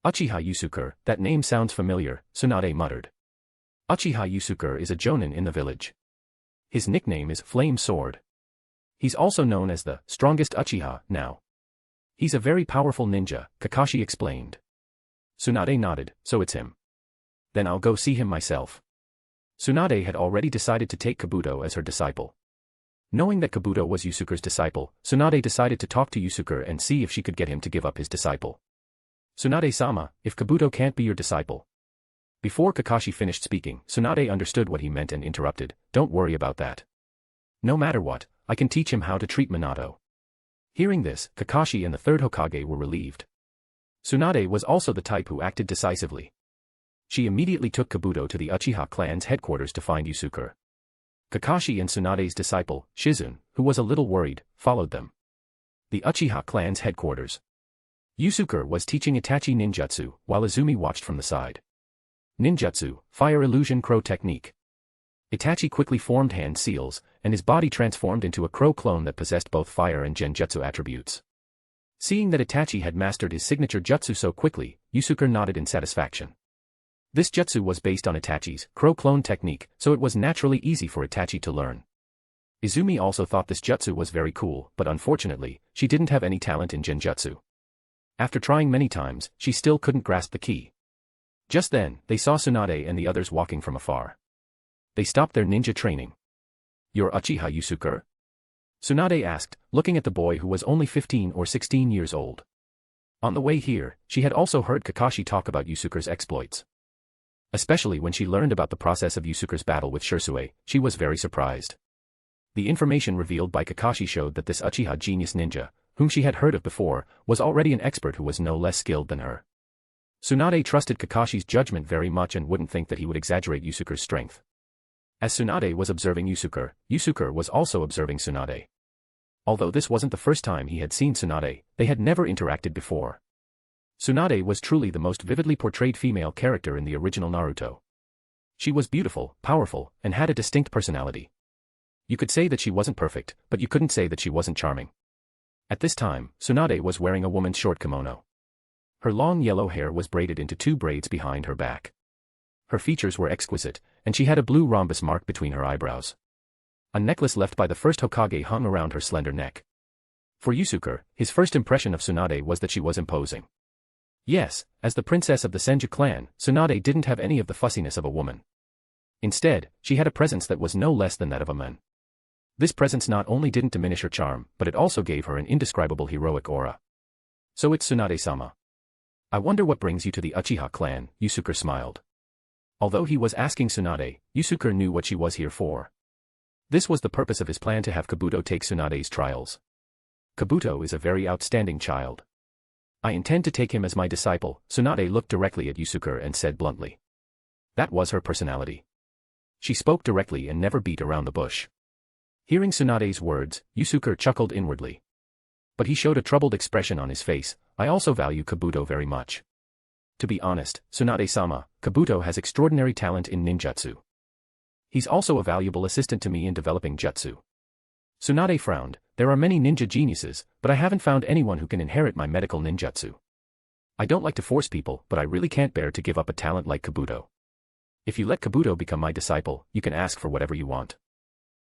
Uchiha Yusuke, that name sounds familiar, Tsunade muttered. Uchiha Yusuke is a jonin in the village. His nickname is Flame Sword. He's also known as the strongest Uchiha now. He's a very powerful ninja, Kakashi explained. Tsunade nodded, so it's him. Then I'll go see him myself. Tsunade had already decided to take Kabuto as her disciple. Knowing that Kabuto was Yusuke's disciple, Tsunade decided to talk to Yusuke and see if she could get him to give up his disciple. Tsunade-sama, if Kabuto can't be your disciple. Before Kakashi finished speaking, Tsunade understood what he meant and interrupted, don't worry about that. No matter what, I can teach him how to treat Minato. Hearing this, Kakashi and the third Hokage were relieved. Tsunade was also the type who acted decisively. She immediately took Kabuto to the Uchiha clan's headquarters to find Yusuke. Kakashi and Tsunade's disciple, Shizune, who was a little worried, followed them. The Uchiha clan's headquarters. Yusuke was teaching Itachi ninjutsu, while Izumi watched from the side. Ninjutsu, fire illusion crow technique. Itachi quickly formed hand seals, and his body transformed into a crow clone that possessed both fire and genjutsu attributes. Seeing that Itachi had mastered his signature jutsu so quickly, Yusuke nodded in satisfaction. This jutsu was based on Itachi's crow clone technique, so it was naturally easy for Itachi to learn. Izumi also thought this jutsu was very cool, but unfortunately, she didn't have any talent in genjutsu. After trying many times, she still couldn't grasp the key. Just then, they saw Tsunade and the others walking from afar. They stopped their ninja training. "You're Uchiha Yusuke?" Tsunade asked, looking at the boy who was only 15 or 16 years old. On the way here, she had also heard Kakashi talk about Yusuke's exploits. Especially when she learned about the process of Yusuke's battle with Shisui, she was very surprised. The information revealed by Kakashi showed that this Uchiha genius ninja, whom she had heard of before, was already an expert who was no less skilled than her. Tsunade trusted Kakashi's judgment very much and wouldn't think that he would exaggerate Yusuke's strength. As Tsunade was observing Yusuke, Yusuke was also observing Tsunade. Although this wasn't the first time he had seen Tsunade, they had never interacted before. Tsunade was truly the most vividly portrayed female character in the original Naruto. She was beautiful, powerful, and had a distinct personality. You could say that she wasn't perfect, but you couldn't say that she wasn't charming. At this time, Tsunade was wearing a woman's short kimono. Her long yellow hair was braided into 2 braids behind her back. Her features were exquisite, and she had a blue rhombus mark between her eyebrows. A necklace left by the first Hokage hung around her slender neck. For Yusuke, his first impression of Tsunade was that she was imposing. Yes, as the princess of the Senju clan, Tsunade didn't have any of the fussiness of a woman. Instead, she had a presence that was no less than that of a man. This presence not only didn't diminish her charm, but it also gave her an indescribable heroic aura. "So it's Tsunade-sama. I wonder what brings you to the Uchiha clan," Yusuke smiled. Although he was asking Tsunade, Yusuke knew what she was here for. This was the purpose of his plan to have Kabuto take Tsunade's trials. Kabuto is a very outstanding child. "I intend to take him as my disciple," Tsunade looked directly at Yusuke and said bluntly. That was her personality. She spoke directly and never beat around the bush. Hearing Tsunade's words, Yusuke chuckled inwardly. But he showed a troubled expression on his face. "I also value Kabuto very much. To be honest, Tsunade-sama, Kabuto has extraordinary talent in ninjutsu. He's also a valuable assistant to me in developing jutsu." Tsunade frowned. "There are many ninja geniuses, but I haven't found anyone who can inherit my medical ninjutsu. I don't like to force people, but I really can't bear to give up a talent like Kabuto. If you let Kabuto become my disciple, you can ask for whatever you want."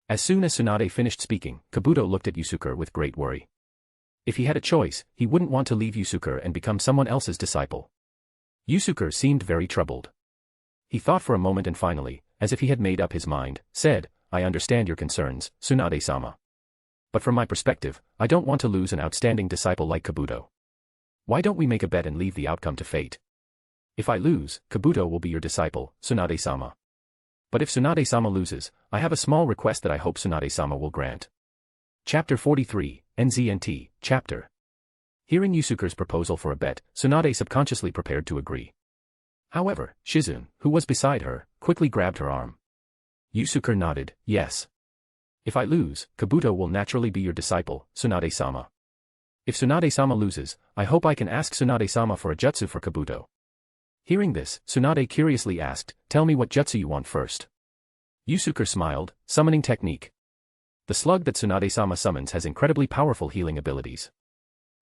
As soon as Tsunade finished speaking, Kabuto looked at Yusuke with great worry. If he had a choice, he wouldn't want to leave Yusuke and become someone else's disciple. Yusuke seemed very troubled. He thought for a moment and finally, as if he had made up his mind, said, "I understand your concerns, Tsunade-sama. But from my perspective, I don't want to lose an outstanding disciple like Kabuto. Why don't we make a bet and leave the outcome to fate? If I lose, Kabuto will be your disciple, Tsunade-sama. But if Tsunade-sama loses, I have a small request that I hope Tsunade-sama will grant." Chapter 43, NZNT, Chapter. Hearing Yusuke's proposal for a bet, Tsunade subconsciously prepared to agree. However, Shizune, who was beside her, quickly grabbed her arm. Yusuke nodded, "Yes. If I lose, Kabuto will naturally be your disciple, Tsunade-sama. If Tsunade-sama loses, I hope I can ask Tsunade-sama for a jutsu for Kabuto." Hearing this, Tsunade curiously asked, "Tell me what jutsu you want first." Yusuke smiled, "Summoning technique. The slug that Tsunade-sama summons has incredibly powerful healing abilities.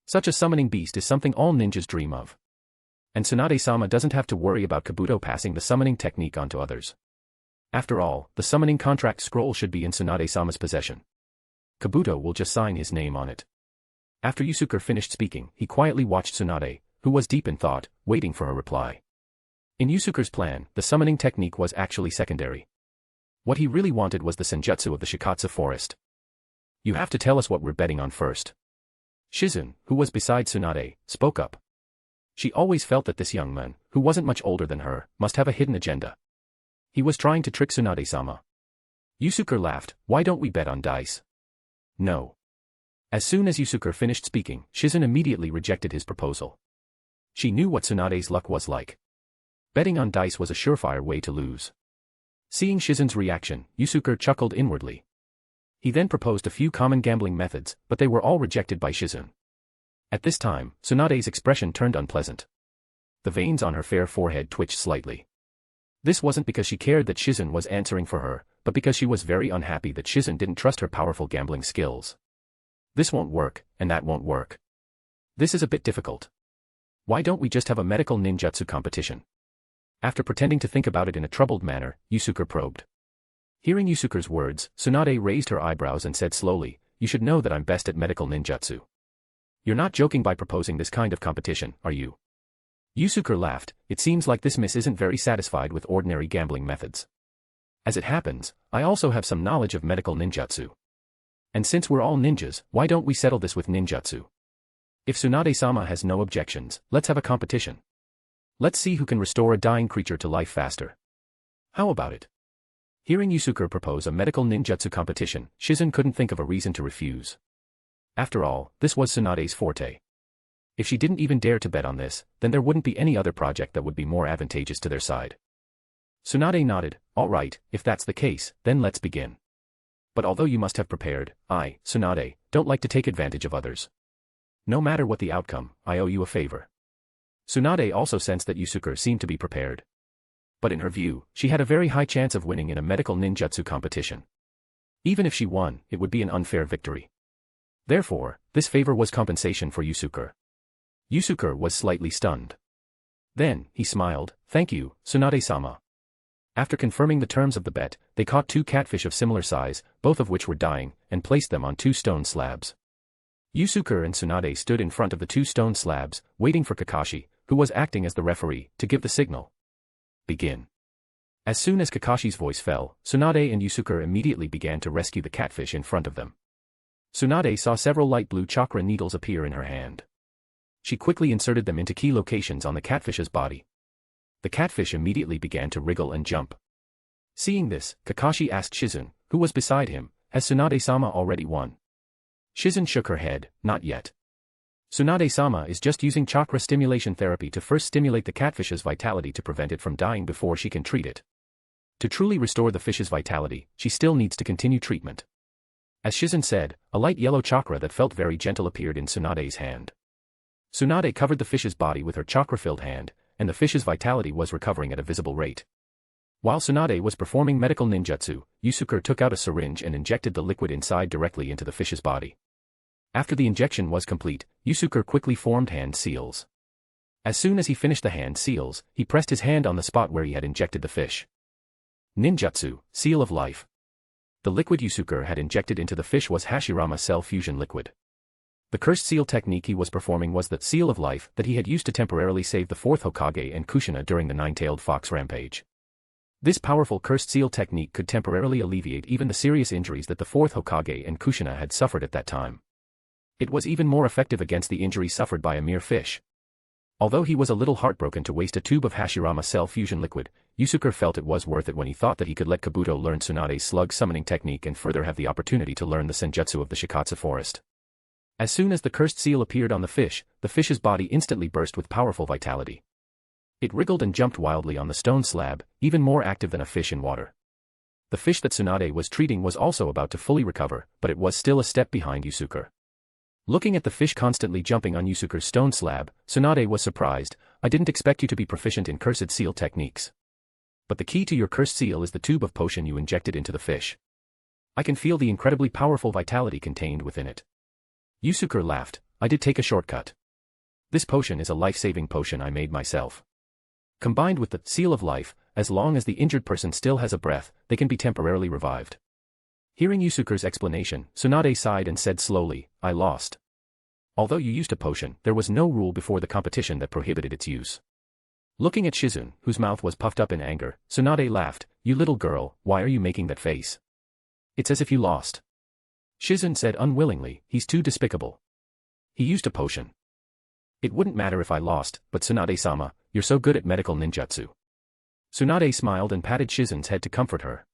Such a summoning beast is something all ninjas dream of. And Tsunade-sama doesn't have to worry about Kabuto passing the summoning technique on to others. After all, the summoning contract scroll should be in Tsunade-sama's possession. Kabuto will just sign his name on it." After Yusuke finished speaking, he quietly watched Tsunade, who was deep in thought, waiting for a reply. In Yusuke's plan, the summoning technique was actually secondary. What he really wanted was the senjutsu of the Shikatsu forest. "You have to tell us what we're betting on first." Shizune, who was beside Tsunade, spoke up. She always felt that this young man, who wasn't much older than her, must have a hidden agenda. He was trying to trick Tsunade-sama. Yusuke laughed, "Why don't we bet on dice?" "No." As soon as Yusuke finished speaking, Shizune immediately rejected his proposal. She knew what Tsunade's luck was like. Betting on dice was a surefire way to lose. Seeing Shizune's reaction, Yusuke chuckled inwardly. He then proposed a few common gambling methods, but they were all rejected by Shizune. At this time, Tsunade's expression turned unpleasant. The veins on her fair forehead twitched slightly. This wasn't because she cared that Shizun was answering for her, but because she was very unhappy that Shizun didn't trust her powerful gambling skills. This won't work, and that won't work. This is a bit difficult. Why don't we just have a medical ninjutsu competition? After pretending to think about it in a troubled manner, Yusuke probed. Hearing Yusuke's words, Tsunade raised her eyebrows and said slowly, "You should know that I'm best at medical ninjutsu. You're not joking by proposing this kind of competition, are you?" Yusuke laughed. It seems like this miss isn't very satisfied with ordinary gambling methods. As it happens, I also have some knowledge of medical ninjutsu. And since we're all ninjas, why don't we settle this with ninjutsu? If Tsunade-sama has no objections, let's have a competition. Let's see who can restore a dying creature to life faster. How about it? Hearing Yusuke propose a medical ninjutsu competition, Shizun couldn't think of a reason to refuse. After all, this was Tsunade's forte. If she didn't even dare to bet on this, then there wouldn't be any other project that would be more advantageous to their side. Tsunade nodded. "All right, if that's the case, then let's begin. But although you must have prepared, I, Tsunade, don't like to take advantage of others. No matter what the outcome, I owe you a favor." Tsunade also sensed that Yusuke seemed to be prepared. But in her view, she had a very high chance of winning in a medical ninjutsu competition. Even if she won, it would be an unfair victory. Therefore, this favor was compensation for Yusuke. Yusuke was slightly stunned. Then, he smiled, "Thank you, Tsunade-sama." After confirming the terms of the bet, they caught 2 catfish of similar size, both of which were dying, and placed them on 2 stone slabs. Yusuke and Tsunade stood in front of the 2 stone slabs, waiting for Kakashi, who was acting as the referee, to give the signal. Begin. As soon as Kakashi's voice fell, Tsunade and Yusuke immediately began to rescue the catfish in front of them. Tsunade saw several light blue chakra needles appear in her hand. She quickly inserted them into key locations on the catfish's body. The catfish immediately began to wriggle and jump. Seeing this, Kakashi asked Shizun, who was beside him, "Has Tsunade-sama already won?" Shizun shook her head, "Not yet. Tsunade-sama is just using chakra stimulation therapy to first stimulate the catfish's vitality to prevent it from dying before she can treat it. To truly restore the fish's vitality, she still needs to continue treatment." As Shizun said, a light yellow chakra that felt very gentle appeared in Tsunade's hand. Tsunade covered the fish's body with her chakra-filled hand, and the fish's vitality was recovering at a visible rate. While Tsunade was performing medical ninjutsu, Yusuke took out a syringe and injected the liquid inside directly into the fish's body. After the injection was complete, Yusuke quickly formed hand seals. As soon as he finished the hand seals, he pressed his hand on the spot where he had injected the fish. Ninjutsu, Seal of Life. The liquid Yusuke had injected into the fish was Hashirama Cell Fusion Liquid. The cursed seal technique he was performing was the Seal of Life that he had used to temporarily save the 4th Hokage and Kushina during the Nine-Tailed Fox rampage. This powerful cursed seal technique could temporarily alleviate even the serious injuries that the 4th Hokage and Kushina had suffered at that time. It was even more effective against the injuries suffered by a mere fish. Although he was a little heartbroken to waste a tube of Hashirama Cell Fusion Liquid, Yusuke felt it was worth it when he thought that he could let Kabuto learn Tsunade's slug summoning technique and further have the opportunity to learn the senjutsu of the Shikatsu forest. As soon as the cursed seal appeared on the fish's body instantly burst with powerful vitality. It wriggled and jumped wildly on the stone slab, even more active than a fish in water. The fish that Tsunade was treating was also about to fully recover, but it was still a step behind Yusuke. Looking at the fish constantly jumping on Yusuke's stone slab, Tsunade was surprised. "I didn't expect you to be proficient in cursed seal techniques. But the key to your cursed seal is the tube of potion you injected into the fish. I can feel the incredibly powerful vitality contained within it." Yusuke laughed. "I did take a shortcut. This potion is a life-saving potion I made myself. Combined with the Seal of Life, as long as the injured person still has a breath, they can be temporarily revived." Hearing Yusuke's explanation, Tsunade sighed and said slowly, "I lost. Although you used a potion, there was no rule before the competition that prohibited its use." Looking at Shizun, whose mouth was puffed up in anger, Tsunade laughed. "You little girl, why are you making that face? It's as if you lost." Shizun said unwillingly, "He's too despicable. He used a potion. It wouldn't matter if I lost, but Tsunade-sama, you're so good at medical ninjutsu." Tsunade smiled and patted Shizun's head to comfort her.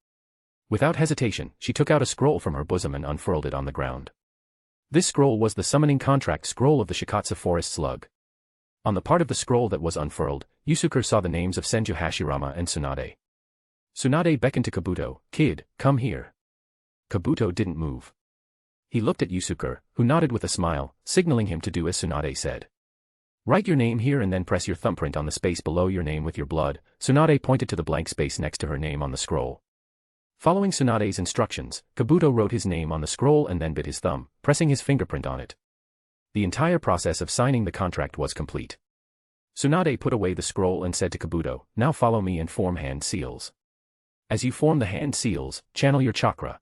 Without hesitation, she took out a scroll from her bosom and unfurled it on the ground. This scroll was the summoning contract scroll of the Shikatsu forest slug. On the part of the scroll that was unfurled, Yusuke saw the names of Senju Hashirama and Tsunade. Tsunade beckoned to Kabuto, "Kid, come here." Kabuto didn't move. He looked at Yusuke, who nodded with a smile, signaling him to do as Tsunade said. Write your name here and then press your thumbprint on the space below your name with your blood. Tsunade pointed to the blank space next to her name on the scroll. Following Tsunade's instructions, Kabuto wrote his name on the scroll and then bit his thumb, pressing his fingerprint on it. The entire process of signing the contract was complete. Tsunade put away the scroll and said to Kabuto, now follow me and form hand seals. As you form the hand seals, channel your chakra.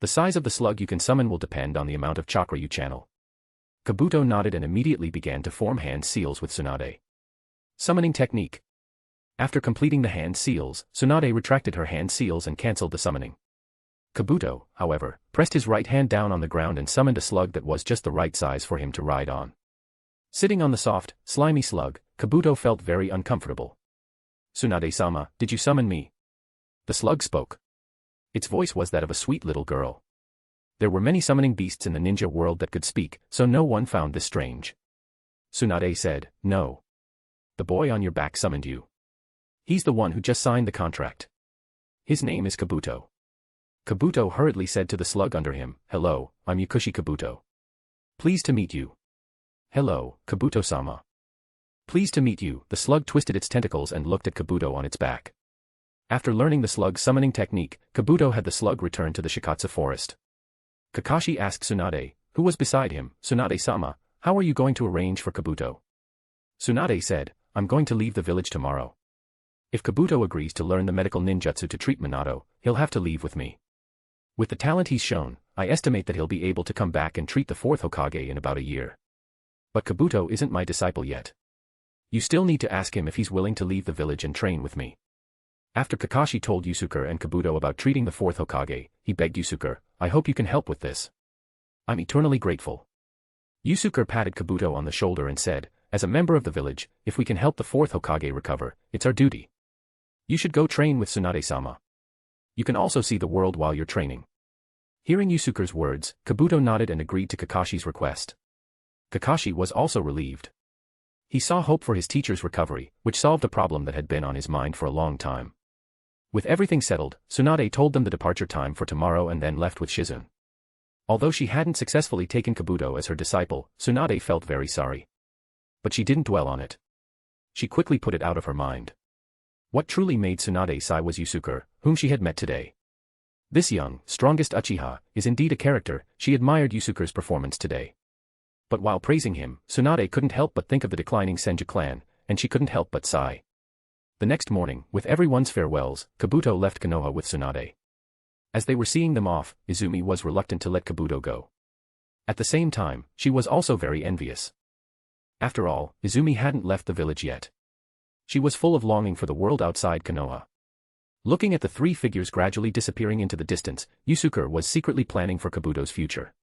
The size of the slug you can summon will depend on the amount of chakra you channel. Kabuto nodded and immediately began to form hand seals with Tsunade. Summoning technique. After completing the hand seals, Tsunade retracted her hand seals and cancelled the summoning. Kabuto, however, pressed his right hand down on the ground and summoned a slug that was just the right size for him to ride on. Sitting on the soft, slimy slug, Kabuto felt very uncomfortable. Tsunade-sama, did you summon me? The slug spoke. Its voice was that of a sweet little girl. There were many summoning beasts in the ninja world that could speak, so no one found this strange. Tsunade said, no. The boy on your back summoned you. He's the one who just signed the contract. His name is Kabuto. Kabuto hurriedly said to the slug under him, hello, I'm Yukushi Kabuto. Pleased to meet you. Hello, Kabuto-sama. Pleased to meet you. The slug twisted its tentacles and looked at Kabuto on its back. After learning the slug's summoning technique, Kabuto had the slug return to the Shikatsu forest. Kakashi asked Tsunade, who was beside him, Tsunade-sama, how are you going to arrange for Kabuto? Tsunade said, I'm going to leave the village tomorrow. If Kabuto agrees to learn the medical ninjutsu to treat Minato, he'll have to leave with me. With the talent he's shown, I estimate that he'll be able to come back and treat the fourth Hokage in about a year. But Kabuto isn't my disciple yet. You still need to ask him if he's willing to leave the village and train with me. After Kakashi told Yusuke and Kabuto about treating the fourth Hokage, he begged Yusuke, I hope you can help with this. I'm eternally grateful. Yusuke patted Kabuto on the shoulder and said, as a member of the village, if we can help the fourth Hokage recover, it's our duty. You should go train with Tsunade-sama. You can also see the world while you're training. Hearing Yusuke's words, Kabuto nodded and agreed to Kakashi's request. Kakashi was also relieved. He saw hope for his teacher's recovery, which solved a problem that had been on his mind for a long time. With everything settled, Tsunade told them the departure time for tomorrow and then left with Shizune. Although she hadn't successfully taken Kabuto as her disciple, Tsunade felt very sorry. But she didn't dwell on it. She quickly put it out of her mind. What truly made Tsunade sigh was Yusuke, whom she had met today. This young, strongest Uchiha, is indeed a character. She admired Yusuke's performance today. But while praising him, Tsunade couldn't help but think of the declining Senju clan, and she couldn't help but sigh. The next morning, with everyone's farewells, Kabuto left Konoha with Tsunade. As they were seeing them off, Izumi was reluctant to let Kabuto go. At the same time, she was also very envious. After all, Izumi hadn't left the village yet. She was full of longing for the world outside Konoha. Looking at the three figures gradually disappearing into the distance, Yusuke was secretly planning for Kabuto's future.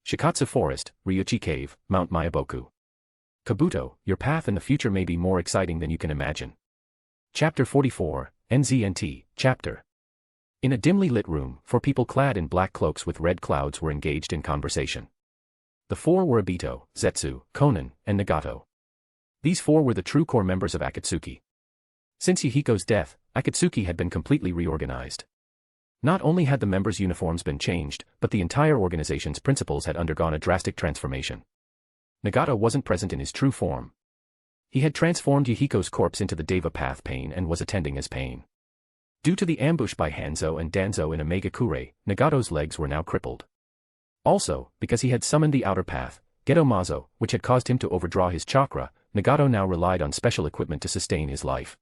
Shikatsu Forest, Ryūjin Cave, Mount Myaboku. Kabuto, your path in the future may be more exciting than you can imagine. Chapter 44, NZNT, Chapter. In a dimly lit room, 4 people clad in black cloaks with red clouds were engaged in conversation. The 4 were Obito, Zetsu, Konan, and Nagato. These 4 were the true core members of Akatsuki. Since Yuhiko's death, Akatsuki had been completely reorganized. Not only had the members' uniforms been changed, but the entire organization's principles had undergone a drastic transformation. Nagato wasn't present in his true form. He had transformed Yuhiko's corpse into the Deva Path Pain and was attending as Pain. Due to the ambush by Hanzo and Danzo in Omega Kure, Nagato's legs were now crippled. Also, because he had summoned the outer path, Geto Mazo, which had caused him to overdraw his chakra, Nagato now relied on special equipment to sustain his life.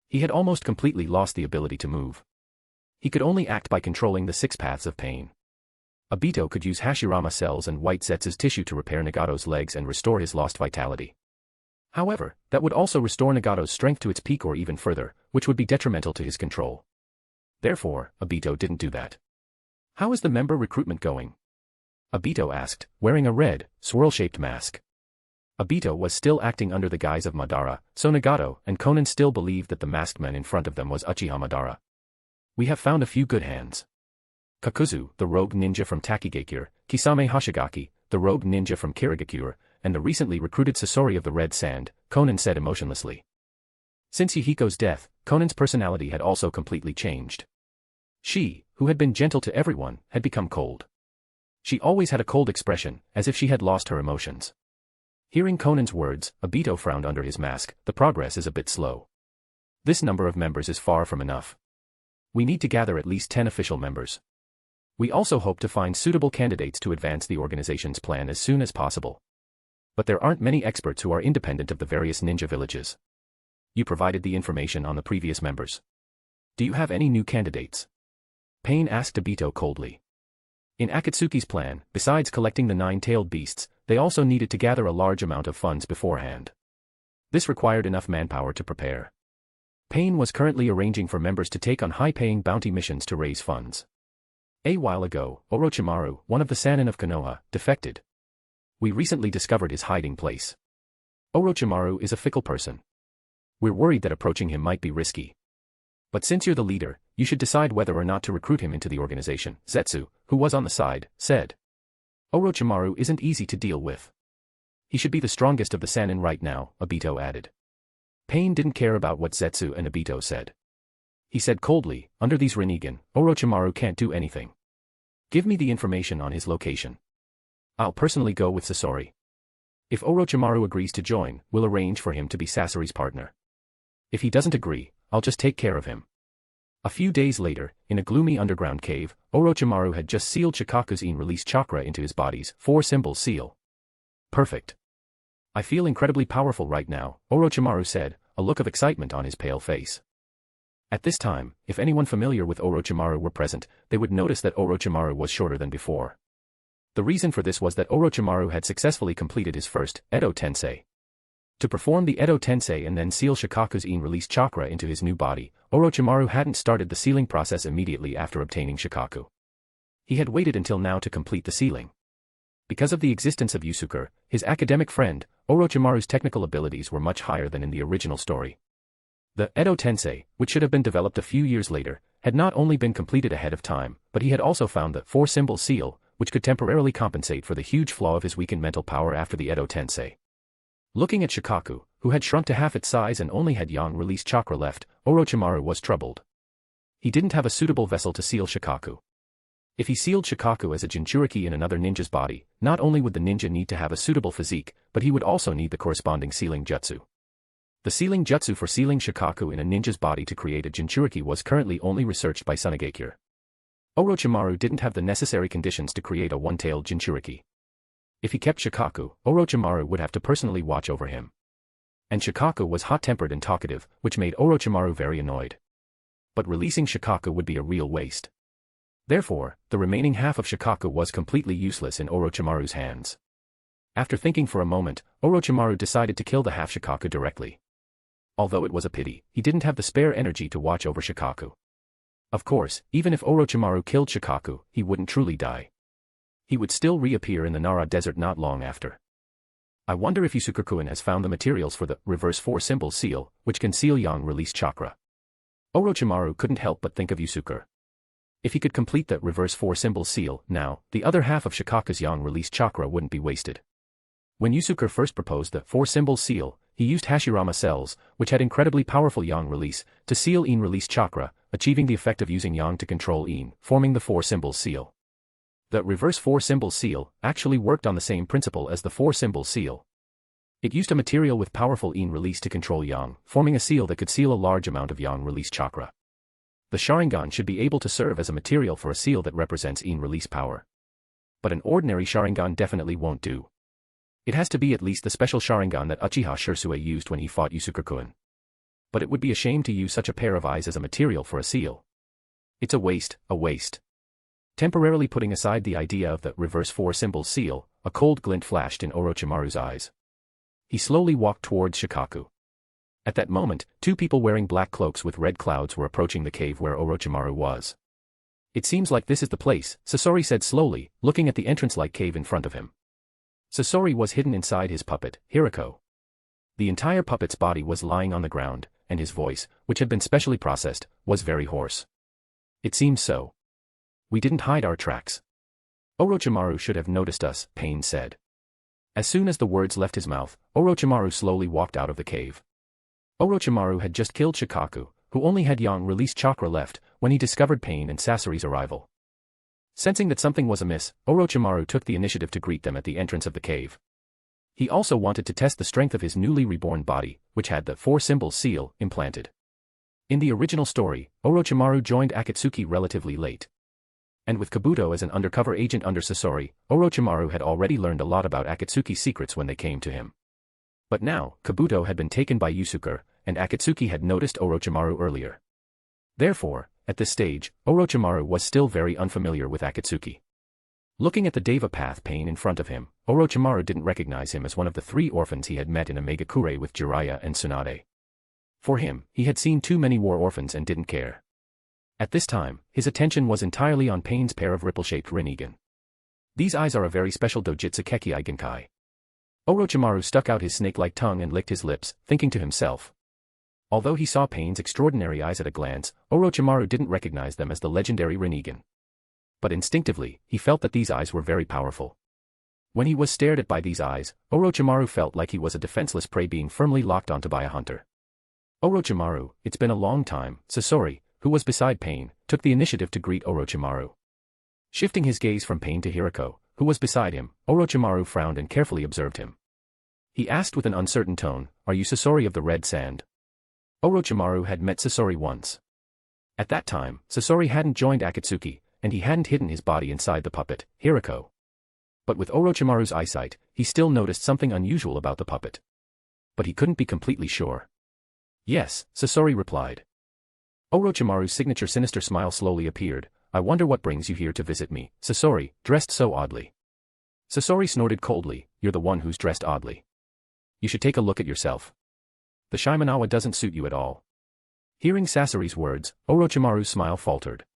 He had almost completely lost the ability to move. He could only act by controlling the 6 paths of pain. Obito could use Hashirama cells and white Zetsu's tissue to repair Nagato's legs and restore his lost vitality. However, that would also restore Nagato's strength to its peak or even further, which would be detrimental to his control. Therefore, Obito didn't do that. How is the member recruitment going? Obito asked, wearing a red, swirl-shaped mask. Obito was still acting under the guise of Madara, so Nagato and Konan still believed that the masked man in front of them was Uchiha Madara. We have found a few good hands. Kakuzu, the rogue ninja from Takigakure, Kisame Hoshigaki, the rogue ninja from Kirigakure, and the recently recruited Sasori of the Red Sand, Konan said emotionlessly. Since Yuhiko's death, Konan's personality had also completely changed. She, who had been gentle to everyone, had become cold. She always had a cold expression, as if she had lost her emotions. Hearing Conan's words, Obito frowned under his mask. The progress is a bit slow. This number of members is far from enough. We need to gather at least 10 official members. We also hope to find suitable candidates to advance the organization's plan as soon as possible. But there aren't many experts who are independent of the various ninja villages. You provided the information on the previous members. Do you have any new candidates? Pain asked Obito coldly. In Akatsuki's plan, besides collecting the 9-tailed beasts, they also needed to gather a large amount of funds beforehand. This required enough manpower to prepare. Pain was currently arranging for members to take on high-paying bounty missions to raise funds. A while ago, Orochimaru, one of the Sannin of Konoha, defected. We recently discovered his hiding place. Orochimaru is a fickle person. We're worried that approaching him might be risky. But since you're the leader, you should decide whether or not to recruit him into the organization, Zetsu, who was on the side, said. Orochimaru isn't easy to deal with. He should be the strongest of the Sannin right now, Obito added. Pain didn't care about what Zetsu and Obito said. He said coldly, under these Rinnegan, Orochimaru can't do anything. Give me the information on his location. I'll personally go with Sasori. If Orochimaru agrees to join, we'll arrange for him to be Sasori's partner. If he doesn't agree, I'll just take care of him. A few days later, in a gloomy underground cave, Orochimaru had just sealed Shikaku's in-release chakra into his body's 4-symbol seal. Perfect. I feel incredibly powerful right now, Orochimaru said, a look of excitement on his pale face. At this time, if anyone familiar with Orochimaru were present, they would notice that Orochimaru was shorter than before. The reason for this was that Orochimaru had successfully completed his first Edo Tensei. To perform the Edo Tensei and then seal Shikaku's in-release chakra into his new body, Orochimaru hadn't started the sealing process immediately after obtaining Shikaku. He had waited until now to complete the sealing. Because of the existence of Yusuke, his academic friend, Orochimaru's technical abilities were much higher than in the original story. The Edo Tensei, which should have been developed a few years later, had not only been completed ahead of time, but he had also found the 4-symbol seal, which could temporarily compensate for the huge flaw of his weakened mental power after the Edo Tensei. Looking at Shikaku, who had shrunk to half its size and only had yang-release chakra left, Orochimaru was troubled. He didn't have a suitable vessel to seal Shikaku. If he sealed Shikaku as a Jinchuriki in another ninja's body, not only would the ninja need to have a suitable physique, but he would also need the corresponding sealing jutsu. The sealing jutsu for sealing Shikaku in a ninja's body to create a Jinchuriki was currently only researched by Tsunagakure. Orochimaru didn't have the necessary conditions to create a one-tailed Jinchuriki. If he kept Shikaku, Orochimaru would have to personally watch over him. And Shikaku was hot-tempered and talkative, which made Orochimaru very annoyed. But releasing Shikaku would be a real waste. Therefore, the remaining half of Shikaku was completely useless in Orochimaru's hands. After thinking for a moment, Orochimaru decided to kill the half Shikaku directly. Although it was a pity, he didn't have the spare energy to watch over Shikaku. Of course, even if Orochimaru killed Shikaku, he wouldn't truly die. He would still reappear in the Nara desert not long after. I wonder if Yusuke has found the materials for the reverse 4-symbol seal, which can seal yang-release chakra. Orochimaru couldn't help but think of Yusuke. If he could complete the reverse 4-symbol seal now, the other half of Shikaku's yang-release chakra wouldn't be wasted. When Yusuke first proposed the 4-symbol seal, he used Hashirama cells, which had incredibly powerful yang release, to seal in-release chakra, achieving the effect of using yang to control in, forming the 4-symbol seal. The reverse 4-symbol seal actually worked on the same principle as the 4-symbol seal. It used a material with powerful in release to control yang, forming a seal that could seal a large amount of yang release chakra. The Sharingan should be able to serve as a material for a seal that represents in release power. But an ordinary Sharingan definitely won't do. It has to be at least the special Sharingan that Uchiha Shisui used when he fought Yusuke. But it would be a shame to use such a pair of eyes as a material for a seal. It's a waste, a waste. Temporarily putting aside the idea of the reverse 4-symbol seal, a cold glint flashed in Orochimaru's eyes. He slowly walked towards Shikaku. At that moment, 2 people wearing black cloaks with red clouds were approaching the cave where Orochimaru was. It seems like this is the place, Sasori said slowly, looking at the entrance-like cave in front of him. Sasori was hidden inside his puppet, Hirako. The entire puppet's body was lying on the ground, and his voice, which had been specially processed, was very hoarse. It seems so. We didn't hide our tracks. Orochimaru should have noticed us, Pain said. As soon as the words left his mouth, Orochimaru slowly walked out of the cave. Orochimaru had just killed Shikaku, who only had yang release chakra left, when he discovered Pain and Sasori's arrival. Sensing that something was amiss, Orochimaru took the initiative to greet them at the entrance of the cave. He also wanted to test the strength of his newly reborn body, which had the four symbols seal implanted. In the original story, Orochimaru joined Akatsuki relatively late. And with Kabuto as an undercover agent under Sasori, Orochimaru had already learned a lot about Akatsuki's secrets when they came to him. But now, Kabuto had been taken by Yusuke, and Akatsuki had noticed Orochimaru earlier. Therefore, at this stage, Orochimaru was still very unfamiliar with Akatsuki. Looking at the Deva path pain in front of him, Orochimaru didn't recognize him as one of the three orphans he had met in Omegakure with Jiraiya and Tsunade. For him, he had seen too many war orphans and didn't care. At this time, his attention was entirely on Pain's pair of ripple-shaped Rinnegan. These eyes are a very special dojutsu Kekki Genkai. Orochimaru stuck out his snake-like tongue and licked his lips, thinking to himself. Although he saw Pain's extraordinary eyes at a glance, Orochimaru didn't recognize them as the legendary Rinnegan. But instinctively, he felt that these eyes were very powerful. When he was stared at by these eyes, Orochimaru felt like he was a defenseless prey being firmly locked onto by a hunter. Orochimaru, it's been a long time. Sasori, who was beside Pain, took the initiative to greet Orochimaru. Shifting his gaze from Pain to Hirako, who was beside him, Orochimaru frowned and carefully observed him. He asked with an uncertain tone, "Are you Sasori of the Red Sand?" Orochimaru had met Sasori once. At that time, Sasori hadn't joined Akatsuki, and he hadn't hidden his body inside the puppet, Hirako. But with Orochimaru's eyesight, he still noticed something unusual about the puppet. But he couldn't be completely sure. "Yes," Sasori replied. Orochimaru's signature sinister smile slowly appeared. "I wonder what brings you here to visit me, Sasori, dressed so oddly." Sasori snorted coldly, "You're the one who's dressed oddly. You should take a look at yourself. The Shimenawa doesn't suit you at all." Hearing Sasori's words, Orochimaru's smile faltered.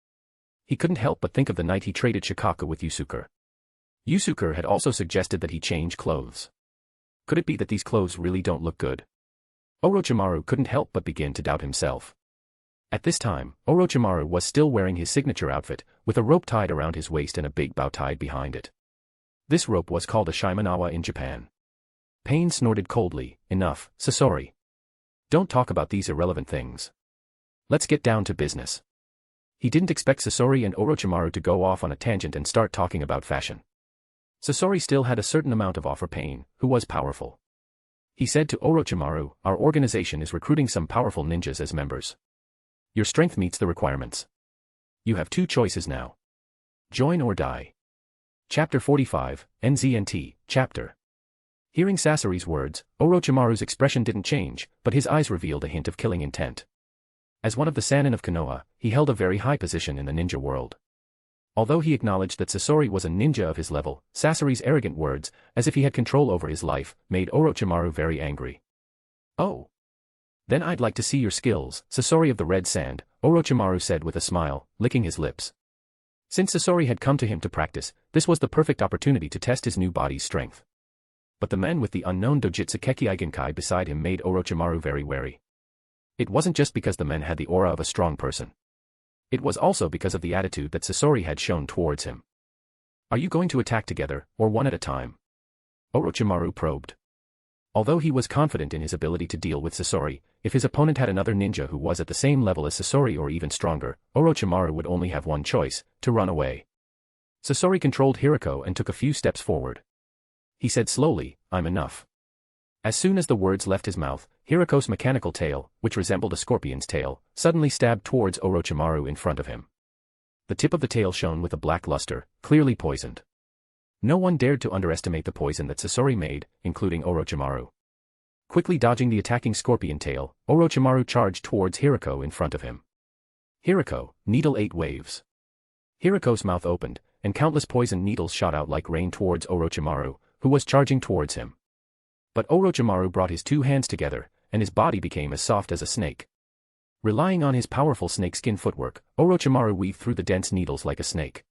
He couldn't help but think of the night he traded Shikaka with Yusuke. Yusuke had also suggested that he change clothes. Could it be that these clothes really don't look good? Orochimaru couldn't help but begin to doubt himself. At this time, Orochimaru was still wearing his signature outfit, with a rope tied around his waist and a big bow tied behind it. This rope was called a Shimenawa in Japan. Pain snorted coldly, "Enough, Sasori. Don't talk about these irrelevant things. Let's get down to business." He didn't expect Sasori and Orochimaru to go off on a tangent and start talking about fashion. Sasori still had a certain amount of awe for Pain, who was powerful. He said to Orochimaru, "Our organization is recruiting some powerful ninjas as members. Your strength meets the requirements. You have two choices now. Join or die." Chapter 45, NZNT, Chapter. Hearing Sasori's words, Orochimaru's expression didn't change, but his eyes revealed a hint of killing intent. As one of the Sannin of Konoha, he held a very high position in the ninja world. Although he acknowledged that Sasori was a ninja of his level, Sasori's arrogant words, as if he had control over his life, made Orochimaru very angry. "Oh. Then I'd like to see your skills, Sasori of the Red Sand," Orochimaru said with a smile, licking his lips. Since Sasori had come to him to practice, this was the perfect opportunity to test his new body's strength. But the men with the unknown dojutsu Kekki Genkai beside him made Orochimaru very wary. It wasn't just because the men had the aura of a strong person. It was also because of the attitude that Sasori had shown towards him. "Are you going to attack together, or one at a time?" Orochimaru probed. Although he was confident in his ability to deal with Sasori, if his opponent had another ninja who was at the same level as Sasori or even stronger, Orochimaru would only have one choice: to run away. Sasori controlled Hirako and took a few steps forward. He said slowly, "I'm enough." As soon as the words left his mouth, Hirako's mechanical tail, which resembled a scorpion's tail, suddenly stabbed towards Orochimaru in front of him. The tip of the tail shone with a black luster, clearly poisoned. No one dared to underestimate the poison that Sasori made, including Orochimaru. Quickly dodging the attacking scorpion tail, Orochimaru charged towards Hirako in front of him. Hirako, needle 8 waves. Hirako's mouth opened, and countless poison needles shot out like rain towards Orochimaru, who was charging towards him. But Orochimaru brought his two hands together, and his body became as soft as a snake. Relying on his powerful snakeskin footwork, Orochimaru weaved through the dense needles like a snake.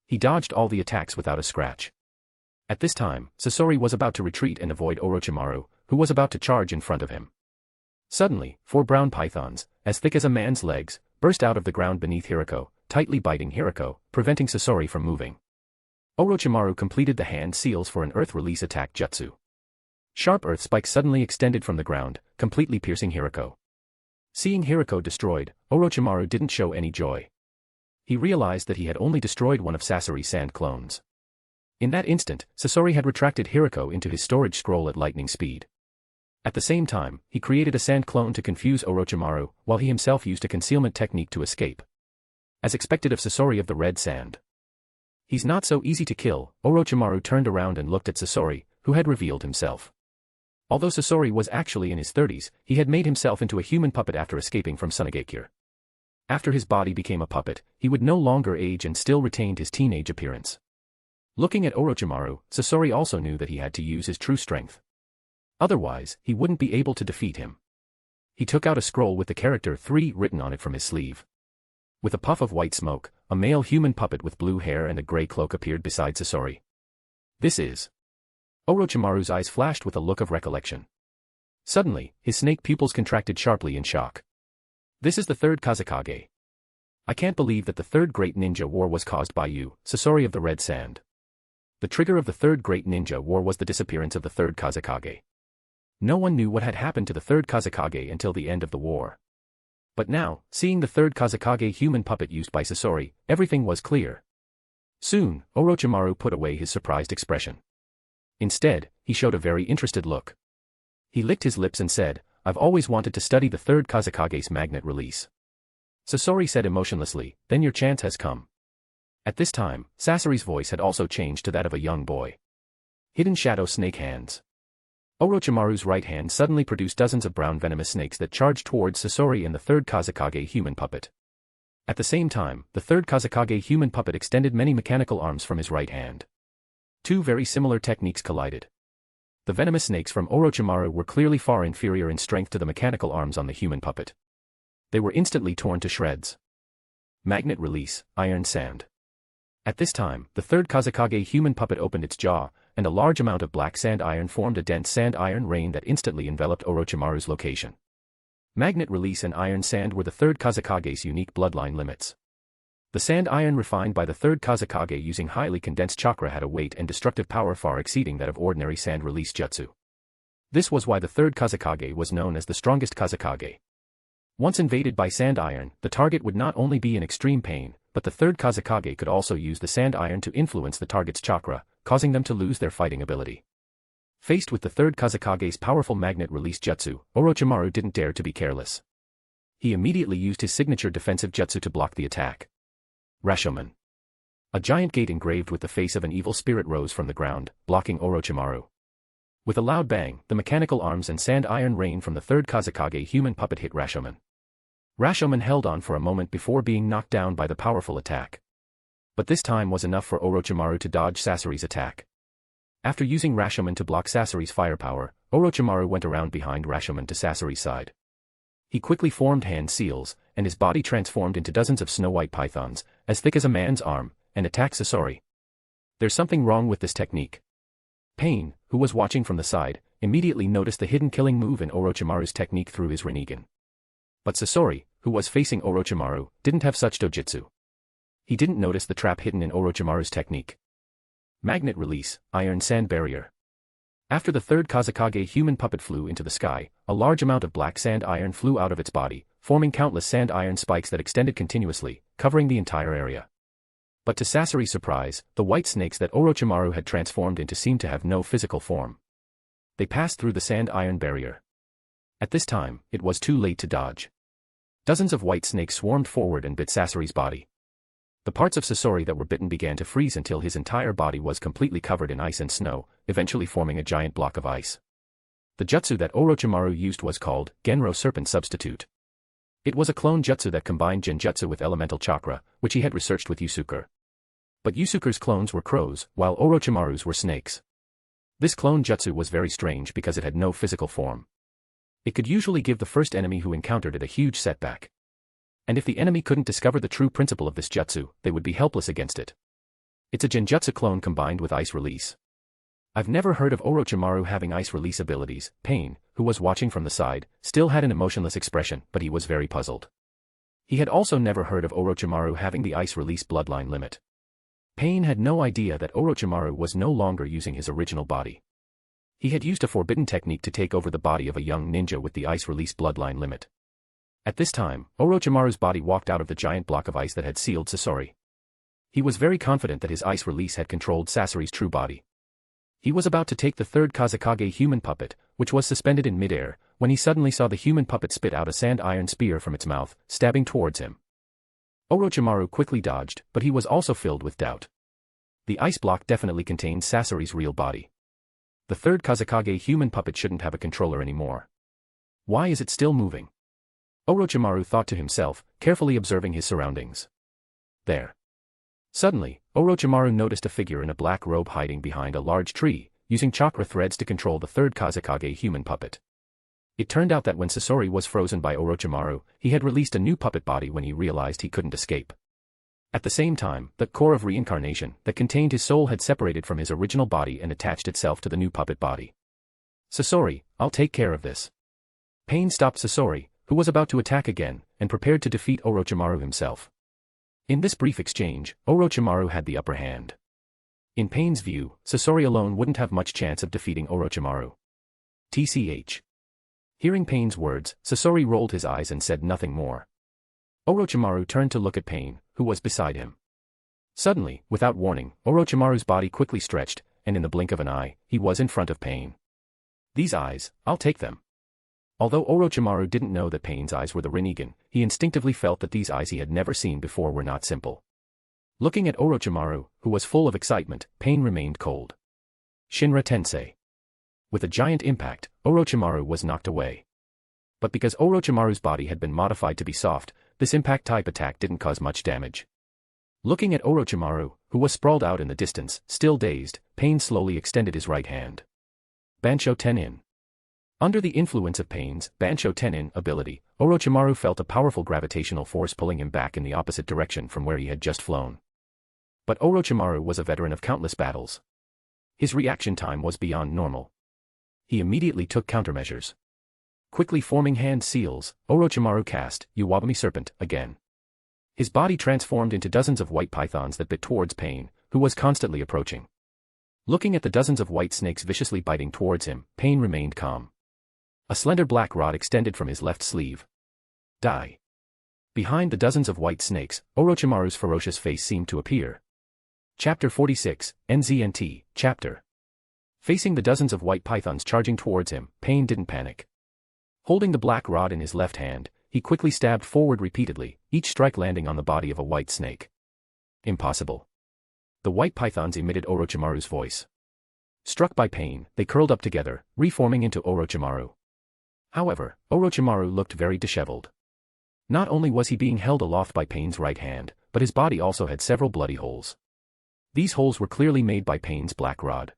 He dodged all the attacks without a scratch. At this time, Sasori was about to retreat and avoid Orochimaru, who was about to charge in front of him. Suddenly, 4 brown pythons, as thick as a man's legs, burst out of the ground beneath Hirako, tightly biting Hirako, preventing Sasori from moving. Orochimaru completed the hand seals for an earth release attack jutsu. Sharp earth spikes suddenly extended from the ground, completely piercing Hirako. Seeing Hirako destroyed, Orochimaru didn't show any joy. He realized that he had only destroyed one of Sasori's sand clones. In that instant, Sasori had retracted Hiriko into his storage scroll at lightning speed. At the same time, he created a sand clone to confuse Orochimaru, while he himself used a concealment technique to escape. As expected of Sasori of the red sand. He's not so easy to kill. Orochimaru turned around and looked at Sasori, who had revealed himself. Although Sasori was actually in his 30s, he had made himself into a human puppet after escaping from Sunagakure. After his body became a puppet, he would no longer age and still retained his teenage appearance. Looking at Orochimaru, Sasori also knew that he had to use his true strength. Otherwise, he wouldn't be able to defeat him. He took out a scroll with the character 3 written on it from his sleeve. With a puff of white smoke, a male human puppet with blue hair and a gray cloak appeared beside Sasori. This is... Orochimaru's eyes flashed with a look of recollection. Suddenly, his snake pupils contracted sharply in shock. This is the third Kazekage. I can't believe that the third great ninja war was caused by you, Sasori of the red sand. The trigger of the third great ninja war was the disappearance of the third Kazekage. No one knew what had happened to the third Kazekage until the end of the war. But now, seeing the third Kazekage human puppet used by Sasori, everything was clear. Soon, Orochimaru put away his surprised expression. Instead, he showed a very interested look. He licked his lips and said, I've always wanted to study the third Kazekage's magnet release. Sasori said emotionlessly, then your chance has come. At this time, Sasori's voice had also changed to that of a young boy. Hidden shadow snake hands. Orochimaru's right hand suddenly produced dozens of brown venomous snakes that charged towards Sasori and the third Kazekage human puppet. At the same time, the third Kazekage human puppet extended many mechanical arms from his right hand. Two very similar techniques collided. The venomous snakes from Orochimaru were clearly far inferior in strength to the mechanical arms on the human puppet. They were instantly torn to shreds. Magnet release, iron sand. At this time, the third Kazekage human puppet opened its jaw, and a large amount of black sand iron formed a dense sand iron rain that instantly enveloped Orochimaru's location. Magnet release and iron sand were the third Kazekage's unique bloodline limits. The sand iron refined by the third Kazekage using highly condensed chakra had a weight and destructive power far exceeding that of ordinary sand release jutsu. This was why the third Kazekage was known as the strongest Kazekage. Once invaded by sand iron, the target would not only be in extreme pain, but the third Kazekage could also use the sand iron to influence the target's chakra, causing them to lose their fighting ability. Faced with the third Kazekage's powerful magnet release jutsu, Orochimaru didn't dare to be careless. He immediately used his signature defensive jutsu to block the attack. Rashomon. A giant gate engraved with the face of an evil spirit rose from the ground, blocking Orochimaru. With a loud bang, the mechanical arms and sand iron rain from the third Kazekage human puppet hit Rashomon. Rashomon held on for a moment before being knocked down by the powerful attack. But this time was enough for Orochimaru to dodge Sasori's attack. After using Rashomon to block Sasori's firepower, Orochimaru went around behind Rashomon to Sasori's side. He quickly formed hand seals, and his body transformed into dozens of snow-white pythons, as thick as a man's arm, and attacked Sasori. There's something wrong with this technique. Pain, who was watching from the side, immediately noticed the hidden killing move in Orochimaru's technique through his Rinnegan. But Sasori, who was facing Orochimaru, didn't have such dojutsu. He didn't notice the trap hidden in Orochimaru's technique. Magnet release, iron sand barrier. After the third Kazekage human puppet flew into the sky, a large amount of black sand iron flew out of its body, forming countless sand iron spikes that extended continuously, covering the entire area. But to Sasori's surprise, the white snakes that Orochimaru had transformed into seemed to have no physical form. They passed through the sand iron barrier. At this time, it was too late to dodge. Dozens of white snakes swarmed forward and bit Sasori's body. The parts of Sasori that were bitten began to freeze until his entire body was completely covered in ice and snow, eventually forming a giant block of ice. The jutsu that Orochimaru used was called Genro Serpent Substitute. It was a clone jutsu that combined genjutsu with elemental chakra, which he had researched with Yusuke. But Yusuke's clones were crows, while Orochimaru's were snakes. This clone jutsu was very strange because it had no physical form. It could usually give the first enemy who encountered it a huge setback. And if the enemy couldn't discover the true principle of this jutsu, they would be helpless against it. It's a genjutsu clone combined with ice release. I've never heard of Orochimaru having ice release abilities. Pain, who was watching from the side, still had an emotionless expression, but he was very puzzled. He had also never heard of Orochimaru having the ice release bloodline limit. Pain had no idea that Orochimaru was no longer using his original body. He had used a forbidden technique to take over the body of a young ninja with the ice release bloodline limit. At this time, Orochimaru's body walked out of the giant block of ice that had sealed Sasori. He was very confident that his ice release had controlled Sasori's true body. He was about to take the third Kazekage human puppet, which was suspended in midair, when he suddenly saw the human puppet spit out a sand iron spear from its mouth, stabbing towards him. Orochimaru quickly dodged, but he was also filled with doubt. The ice block definitely contained Sasori's real body. The third Kazekage human puppet shouldn't have a controller anymore. Why is it still moving? Orochimaru thought to himself, carefully observing his surroundings. There. Suddenly, Orochimaru noticed a figure in a black robe hiding behind a large tree, using chakra threads to control the third Kazekage human puppet. It turned out that when Sasori was frozen by Orochimaru, he had released a new puppet body when he realized he couldn't escape. At the same time, the core of reincarnation that contained his soul had separated from his original body and attached itself to the new puppet body. Sasori, I'll take care of this. Pain stopped Sasori, who was about to attack again, and prepared to defeat Orochimaru himself. In this brief exchange, Orochimaru had the upper hand. In Pain's view, Sasori alone wouldn't have much chance of defeating Orochimaru. TCH. Hearing Pain's words, Sasori rolled his eyes and said nothing more. Orochimaru turned to look at Pain, who was beside him. Suddenly, without warning, Orochimaru's body quickly stretched, and in the blink of an eye, he was in front of Pain. These eyes, I'll take them. Although Orochimaru didn't know that Pain's eyes were the Rinnegan, he instinctively felt that these eyes he had never seen before were not simple. Looking at Orochimaru, who was full of excitement, Pain remained cold. Shinra Tensei. With a giant impact, Orochimaru was knocked away. But because Orochimaru's body had been modified to be soft, this impact-type attack didn't cause much damage. Looking at Orochimaru, who was sprawled out in the distance, still dazed, Pain slowly extended his right hand. Bansho Tenin. Under the influence of Pain's Bansho Tenin ability, Orochimaru felt a powerful gravitational force pulling him back in the opposite direction from where he had just flown. But Orochimaru was a veteran of countless battles. His reaction time was beyond normal. He immediately took countermeasures. Quickly forming hand seals, Orochimaru cast Uwabami Serpent again. His body transformed into dozens of white pythons that bit towards Pain, who was constantly approaching. Looking at the dozens of white snakes viciously biting towards him, Pain remained calm. A slender black rod extended from his left sleeve. Die. Behind the dozens of white snakes, Orochimaru's ferocious face seemed to appear. Chapter 46, NZNT, Chapter. Facing the dozens of white pythons charging towards him, Pain didn't panic. Holding the black rod in his left hand, he quickly stabbed forward repeatedly, each strike landing on the body of a white snake. Impossible. The white pythons emitted Orochimaru's voice. Struck by Pain, they curled up together, reforming into Orochimaru. However, Orochimaru looked very disheveled. Not only was he being held aloft by Pain's right hand, but his body also had several bloody holes. These holes were clearly made by Pain's black rod.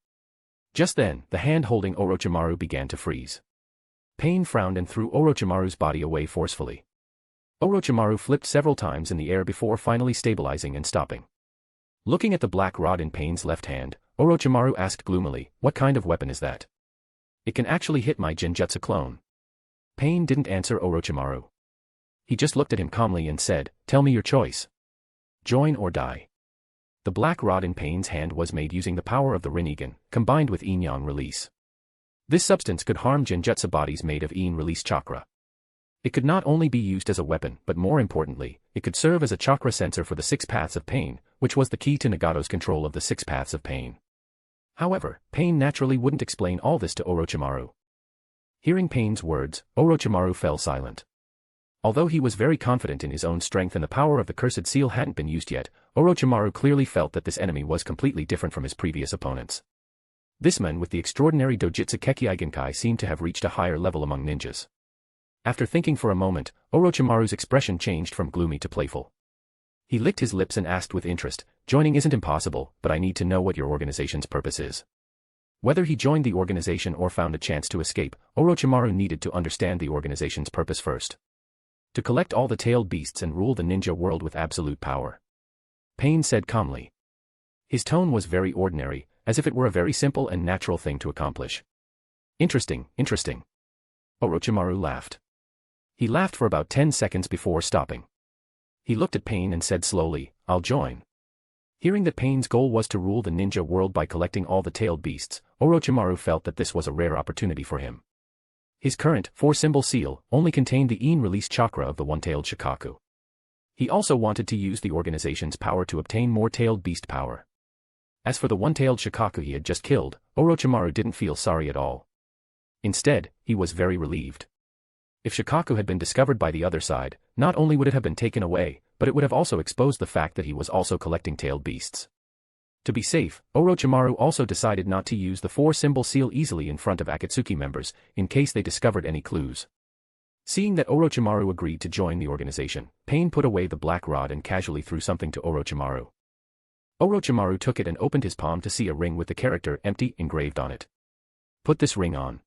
Just then, the hand holding Orochimaru began to freeze. Pain frowned and threw Orochimaru's body away forcefully. Orochimaru flipped several times in the air before finally stabilizing and stopping. Looking at the black rod in Pain's left hand, Orochimaru asked gloomily, "What kind of weapon is that? It can actually hit my Genjutsu clone." Pain didn't answer Orochimaru. He just looked at him calmly and said, "Tell me your choice. Join or die." The black rod in Pain's hand was made using the power of the Rinnegan, combined with Yin-Yang release. This substance could harm Genjutsu bodies made of Yin release chakra. It could not only be used as a weapon but more importantly, it could serve as a chakra sensor for the 6 paths of pain, which was the key to Nagato's control of the 6 paths of pain. However, Pain naturally wouldn't explain all this to Orochimaru. Hearing Pain's words, Orochimaru fell silent. Although he was very confident in his own strength and the power of the cursed seal hadn't been used yet, Orochimaru clearly felt that this enemy was completely different from his previous opponents. This man with the extraordinary Dojutsu Kekkei Genkai seemed to have reached a higher level among ninjas. After thinking for a moment, Orochimaru's expression changed from gloomy to playful. He licked his lips and asked with interest, "Joining isn't impossible, but I need to know what your organization's purpose is." Whether he joined the organization or found a chance to escape, Orochimaru needed to understand the organization's purpose first. To collect all the tailed beasts and rule the ninja world with absolute power. Pain said calmly. His tone was very ordinary, as if it were a very simple and natural thing to accomplish. Interesting, interesting. Orochimaru laughed. He laughed for about 10 seconds before stopping. He looked at Pain and said slowly, "I'll join." Hearing that Pain's goal was to rule the ninja world by collecting all the tailed beasts, Orochimaru felt that this was a rare opportunity for him. His current, 4-symbol seal, only contained the in-release chakra of the one-tailed Shikaku. He also wanted to use the organization's power to obtain more tailed beast power. As for the one-tailed Shikaku he had just killed, Orochimaru didn't feel sorry at all. Instead, he was very relieved. If Shikaku had been discovered by the other side, not only would it have been taken away, but it would have also exposed the fact that he was also collecting tailed beasts. To be safe, Orochimaru also decided not to use the 4-symbol seal easily in front of Akatsuki members, in case they discovered any clues. Seeing that Orochimaru agreed to join the organization, Pain put away the black rod and casually threw something to Orochimaru. Orochimaru took it and opened his palm to see a ring with the character empty engraved on it. Put this ring on.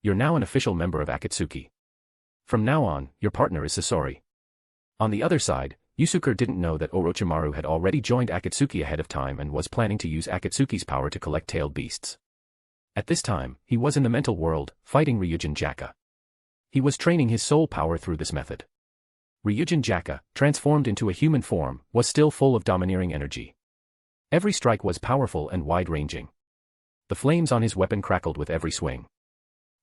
You're now an official member of Akatsuki. From now on, your partner is Sasori. On the other side, Yusuke didn't know that Orochimaru had already joined Akatsuki ahead of time and was planning to use Akatsuki's power to collect tailed beasts. At this time, he was in the mental world, fighting Ryūjin Jakka. He was training his soul power through this method. Ryūjin Jakka, transformed into a human form, was still full of domineering energy. Every strike was powerful and wide-ranging. The flames on his weapon crackled with every swing.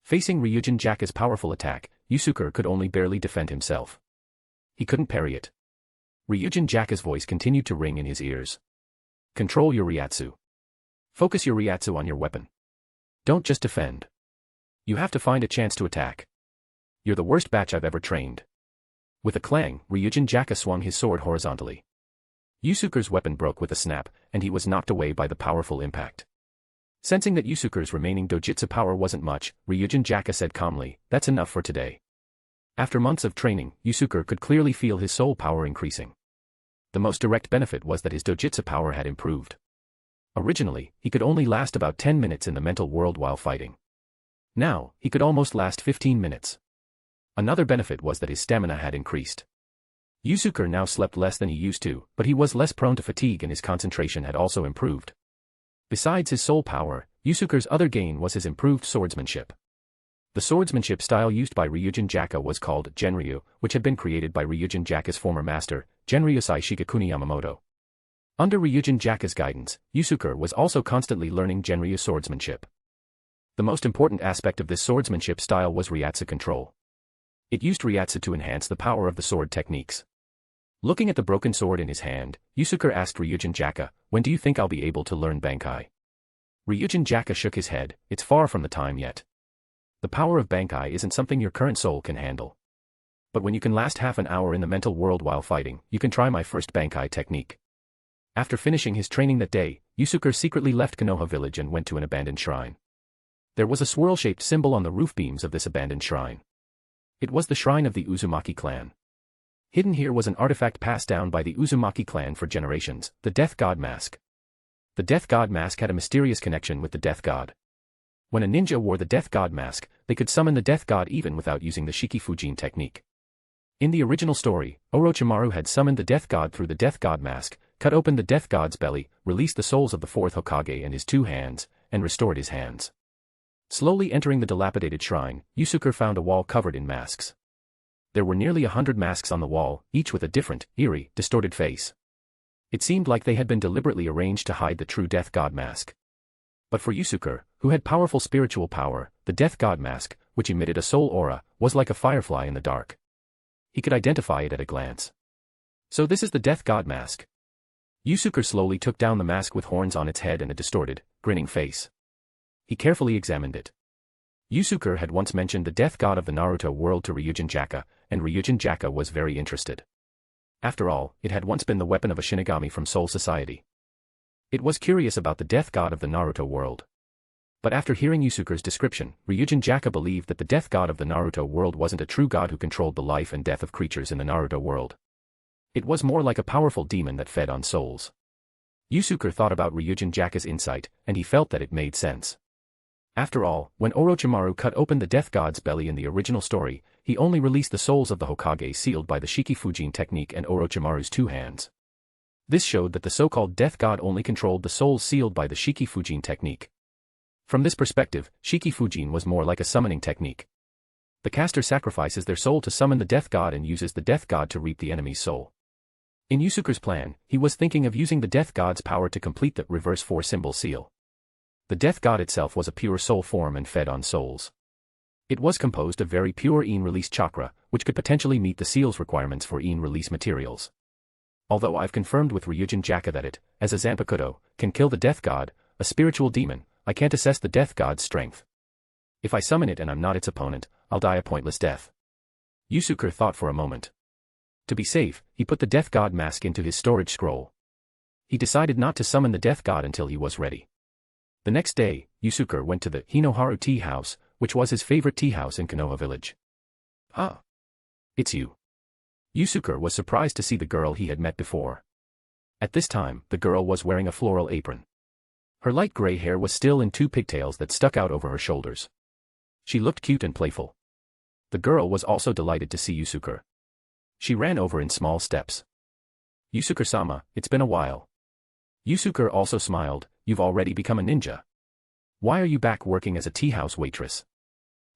Facing Ryūjin Jakka's powerful attack, Yusuke could only barely defend himself. He couldn't parry it. Ryūjin Jakka's voice continued to ring in his ears. Control your Ryatsu. Focus your Ryatsu on your weapon. Don't just defend. You have to find a chance to attack. You're the worst batch I've ever trained. With a clang, Ryūjin Jakka swung his sword horizontally. Yusuke's weapon broke with a snap, and he was knocked away by the powerful impact. Sensing that Yusuke's remaining dojutsu power wasn't much, Ryūjin Jakka said calmly, "That's enough for today." After months of training, Yusuke could clearly feel his soul power increasing. The most direct benefit was that his dojutsu power had improved. Originally, he could only last about 10 minutes in the mental world while fighting. Now, he could almost last 15 minutes. Another benefit was that his stamina had increased. Yusuke now slept less than he used to, but he was less prone to fatigue and his concentration had also improved. Besides his soul power, Yusuke's other gain was his improved swordsmanship. The swordsmanship style used by Ryūjin Jakka was called Genryu, which had been created by Ryūjin Jakka's former master, Genryusai Shigekuni Yamamoto. Under Ryūjin Jakka's guidance, Yusuke was also constantly learning Genryu swordsmanship. The most important aspect of this swordsmanship style was Ryatsu control. It used Ryatsu to enhance the power of the sword techniques. Looking at the broken sword in his hand, Yusuke asked Ryūjin Jakka, "When do you think I'll be able to learn Bankai?" Ryūjin Jakka shook his head, "It's far from the time yet. The power of Bankai isn't something your current soul can handle. But when you can last half an hour in the mental world while fighting, you can try my first Bankai technique." After finishing his training that day, Yusuke secretly left Konoha village and went to an abandoned shrine. There was a swirl-shaped symbol on the roof beams of this abandoned shrine. It was the shrine of the Uzumaki clan. Hidden here was an artifact passed down by the Uzumaki clan for generations, the Death God Mask. The Death God Mask had a mysterious connection with the Death God. When a ninja wore the Death God Mask, they could summon the Death God even without using the Shikifujin technique. In the original story, Orochimaru had summoned the Death God through the Death God Mask, cut open the Death God's belly, released the souls of the fourth Hokage in his 2 hands, and restored his hands. Slowly entering the dilapidated shrine, Yusuke found a wall covered in masks. There were nearly 100 masks on the wall, each with a different, eerie, distorted face. It seemed like they had been deliberately arranged to hide the true Death God Mask. But for Yusuke, who had powerful spiritual power, the Death God Mask, which emitted a soul aura, was like a firefly in the dark. He could identify it at a glance. So this is the Death God Mask. Yusuke slowly took down the mask with horns on its head and a distorted, grinning face. He carefully examined it. Yusuke had once mentioned the death god of the Naruto world to Ryūjin Jakka, and Ryūjin Jakka was very interested. After all, it had once been the weapon of a Shinigami from Soul Society. It was curious about the death god of the Naruto world. But after hearing Yusuke's description, Ryūjin Jakka believed that the death god of the Naruto world wasn't a true god who controlled the life and death of creatures in the Naruto world. It was more like a powerful demon that fed on souls. Yusuke thought about Ryūjin Jakka's insight, and he felt that it made sense. After all, when Orochimaru cut open the Death God's belly in the original story, he only released the souls of the Hokage sealed by the Shikifujin technique and Orochimaru's 2 hands. This showed that the so-called Death God only controlled the souls sealed by the Shikifujin technique. From this perspective, Shikifujin was more like a summoning technique. The caster sacrifices their soul to summon the Death God and uses the Death God to reap the enemy's soul. In Yusuke's plan, he was thinking of using the Death God's power to complete the reverse 4-symbol seal. The Death God itself was a pure soul form and fed on souls. It was composed of very pure Yin release chakra, which could potentially meet the seal's requirements for Yin release materials. Although I've confirmed with Ryūjin Jakka that it, as a Zanpakuto, can kill the death god, a spiritual demon, I can't assess the death god's strength. If I summon it and I'm not its opponent, I'll die a pointless death. Yusuke thought for a moment. To be safe, he put the death god mask into his storage scroll. He decided not to summon the death god until he was ready. The next day, Yusuke went to the Hinoharu tea house, which was his favorite tea house in Konoha village. Ah. It's you. Yusuke was surprised to see the girl he had met before. At this time, the girl was wearing a floral apron. Her light gray hair was still in two pigtails that stuck out over her shoulders. She looked cute and playful. The girl was also delighted to see Yusuke. She ran over in small steps. Yusuke-sama, it's been a while. Yusuke also smiled, you've already become a ninja. Why are you back working as a tea house waitress?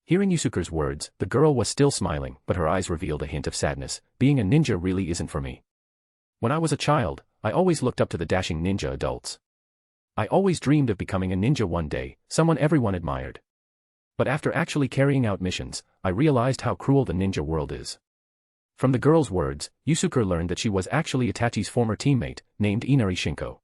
Hearing Yusuke's words, the girl was still smiling, but her eyes revealed a hint of sadness. Being a ninja really isn't for me. When I was a child, I always looked up to the dashing ninja adults. I always dreamed of becoming a ninja one day, someone everyone admired. But after actually carrying out missions, I realized how cruel the ninja world is. From the girl's words, Yusuke learned that she was actually Itachi's former teammate, named Inari Shinko.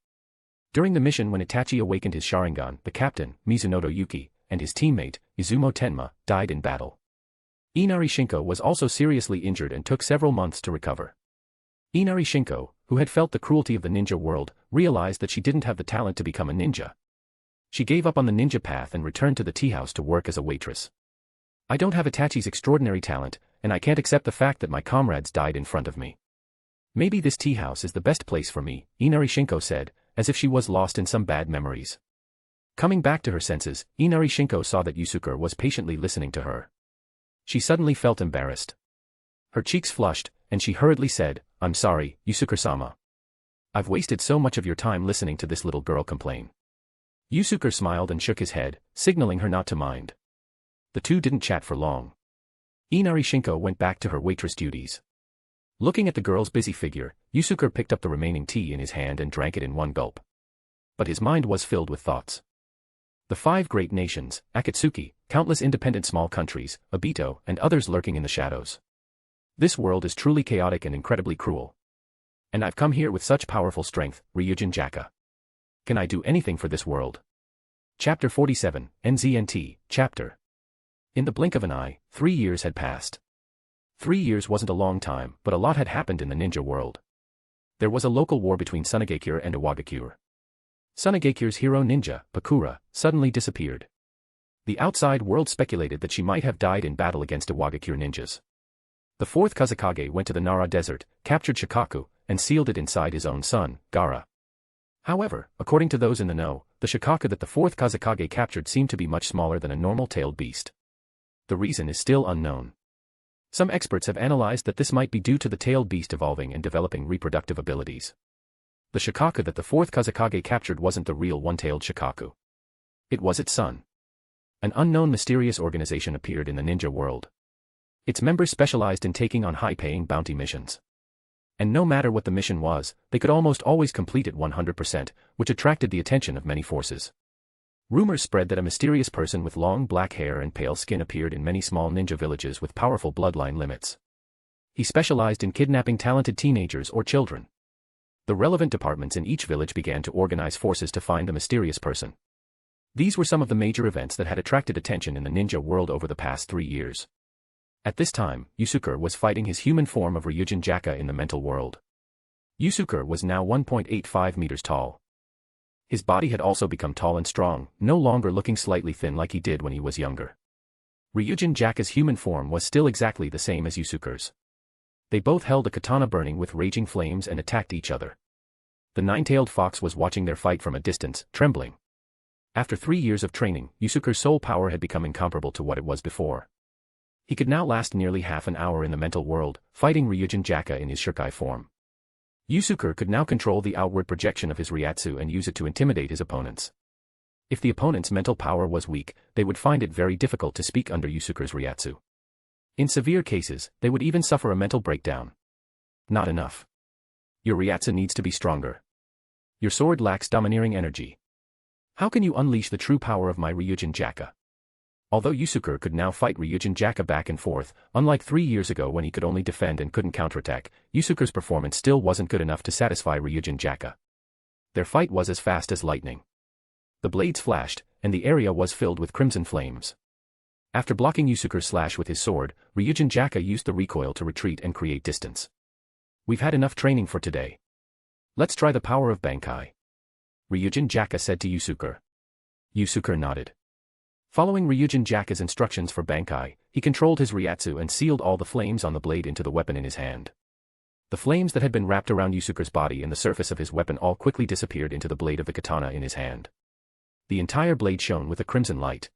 During the mission when Itachi awakened his Sharingan, the captain, Mizunoto Yuki, and his teammate, Izumo Tenma, died in battle. Inari Shinko was also seriously injured and took several months to recover. Inari Shinko, who had felt the cruelty of the ninja world, realized that she didn't have the talent to become a ninja. She gave up on the ninja path and returned to the tea house to work as a waitress. I don't have Itachi's extraordinary talent, and I can't accept the fact that my comrades died in front of me. Maybe this tea house is the best place for me, Inari Shinko said, as if she was lost in some bad memories. Coming back to her senses, Inari Shinko saw that Yusuke was patiently listening to her. She suddenly felt embarrassed. Her cheeks flushed, and she hurriedly said, I'm sorry, Yusuke-sama. I've wasted so much of your time listening to this little girl complain. Yusuke smiled and shook his head, signaling her not to mind. The two didn't chat for long. Inari Shinko went back to her waitress duties. Looking at the girl's busy figure, Yusuke picked up the remaining tea in his hand and drank it in one gulp. But his mind was filled with thoughts. The 5 great nations, Akatsuki, countless independent small countries, Obito, and others lurking in the shadows. This world is truly chaotic and incredibly cruel. And I've come here with such powerful strength, Ryūjin Jakka. Can I do anything for this world? Chapter 47, NZNT, Chapter. In the blink of an eye, 3 years had passed. 3 years wasn't a long time, but a lot had happened in the ninja world. There was a local war between Tsunagakure and Iwagakure. Tsunagakure's hero ninja, Pakura, suddenly disappeared. The outside world speculated that she might have died in battle against Iwagakure ninjas. The 4th Kazekage went to the Nara desert, captured Shikaku, and sealed it inside his own son, Gaara. However, according to those in the know, the Shikaku that the 4th Kazekage captured seemed to be much smaller than a normal tailed beast. The reason is still unknown. Some experts have analyzed that this might be due to the tailed beast evolving and developing reproductive abilities. The Shikaku that the 4th Kazekage captured wasn't the real one-tailed Shikaku. It was its son. An unknown mysterious organization appeared in the ninja world. Its members specialized in taking on high-paying bounty missions. And no matter what the mission was, they could almost always complete it 100%, which attracted the attention of many forces. Rumors spread that a mysterious person with long black hair and pale skin appeared in many small ninja villages with powerful bloodline limits. He specialized in kidnapping talented teenagers or children. The relevant departments in each village began to organize forces to find the mysterious person. These were some of the major events that had attracted attention in the ninja world over the past 3 years. At this time, Yusuke was fighting his human form of Ryūjin Jakka in the mental world. Yusuke was now 1.85 meters tall. His body had also become tall and strong, no longer looking slightly thin like he did when he was younger. Ryūjin Jakka's human form was still exactly the same as Yusuke's. They both held a katana burning with raging flames and attacked each other. The 9-tailed fox was watching their fight from a distance, trembling. After 3 years of training, Yusuke's soul power had become incomparable to what it was before. He could now last nearly half an hour in the mental world, fighting Ryūjin Jakka in his Shirkai form. Yusuke could now control the outward projection of his Ryatsu and use it to intimidate his opponents. If the opponent's mental power was weak, they would find it very difficult to speak under Yusuke's Ryatsu. In severe cases, they would even suffer a mental breakdown. Not enough. Your Ryatsu needs to be stronger. Your sword lacks domineering energy. How can you unleash the true power of my Ryūjin Jakka? Although Yusuke could now fight Ryūjin Jakka back and forth, unlike 3 years ago when he could only defend and couldn't counterattack, Yusuke's performance still wasn't good enough to satisfy Ryūjin Jakka. Their fight was as fast as lightning. The blades flashed, and the area was filled with crimson flames. After blocking Yusuke's slash with his sword, Ryūjin Jakka used the recoil to retreat and create distance. "We've had enough training for today. Let's try the power of Bankai," Ryūjin Jakka said to Yusuke. Yusuke nodded. Following Ryūjin Jakka's instructions for Bankai, he controlled his Ryatsu and sealed all the flames on the blade into the weapon in his hand. The flames that had been wrapped around Yusuke's body and the surface of his weapon all quickly disappeared into the blade of the katana in his hand. The entire blade shone with a crimson light.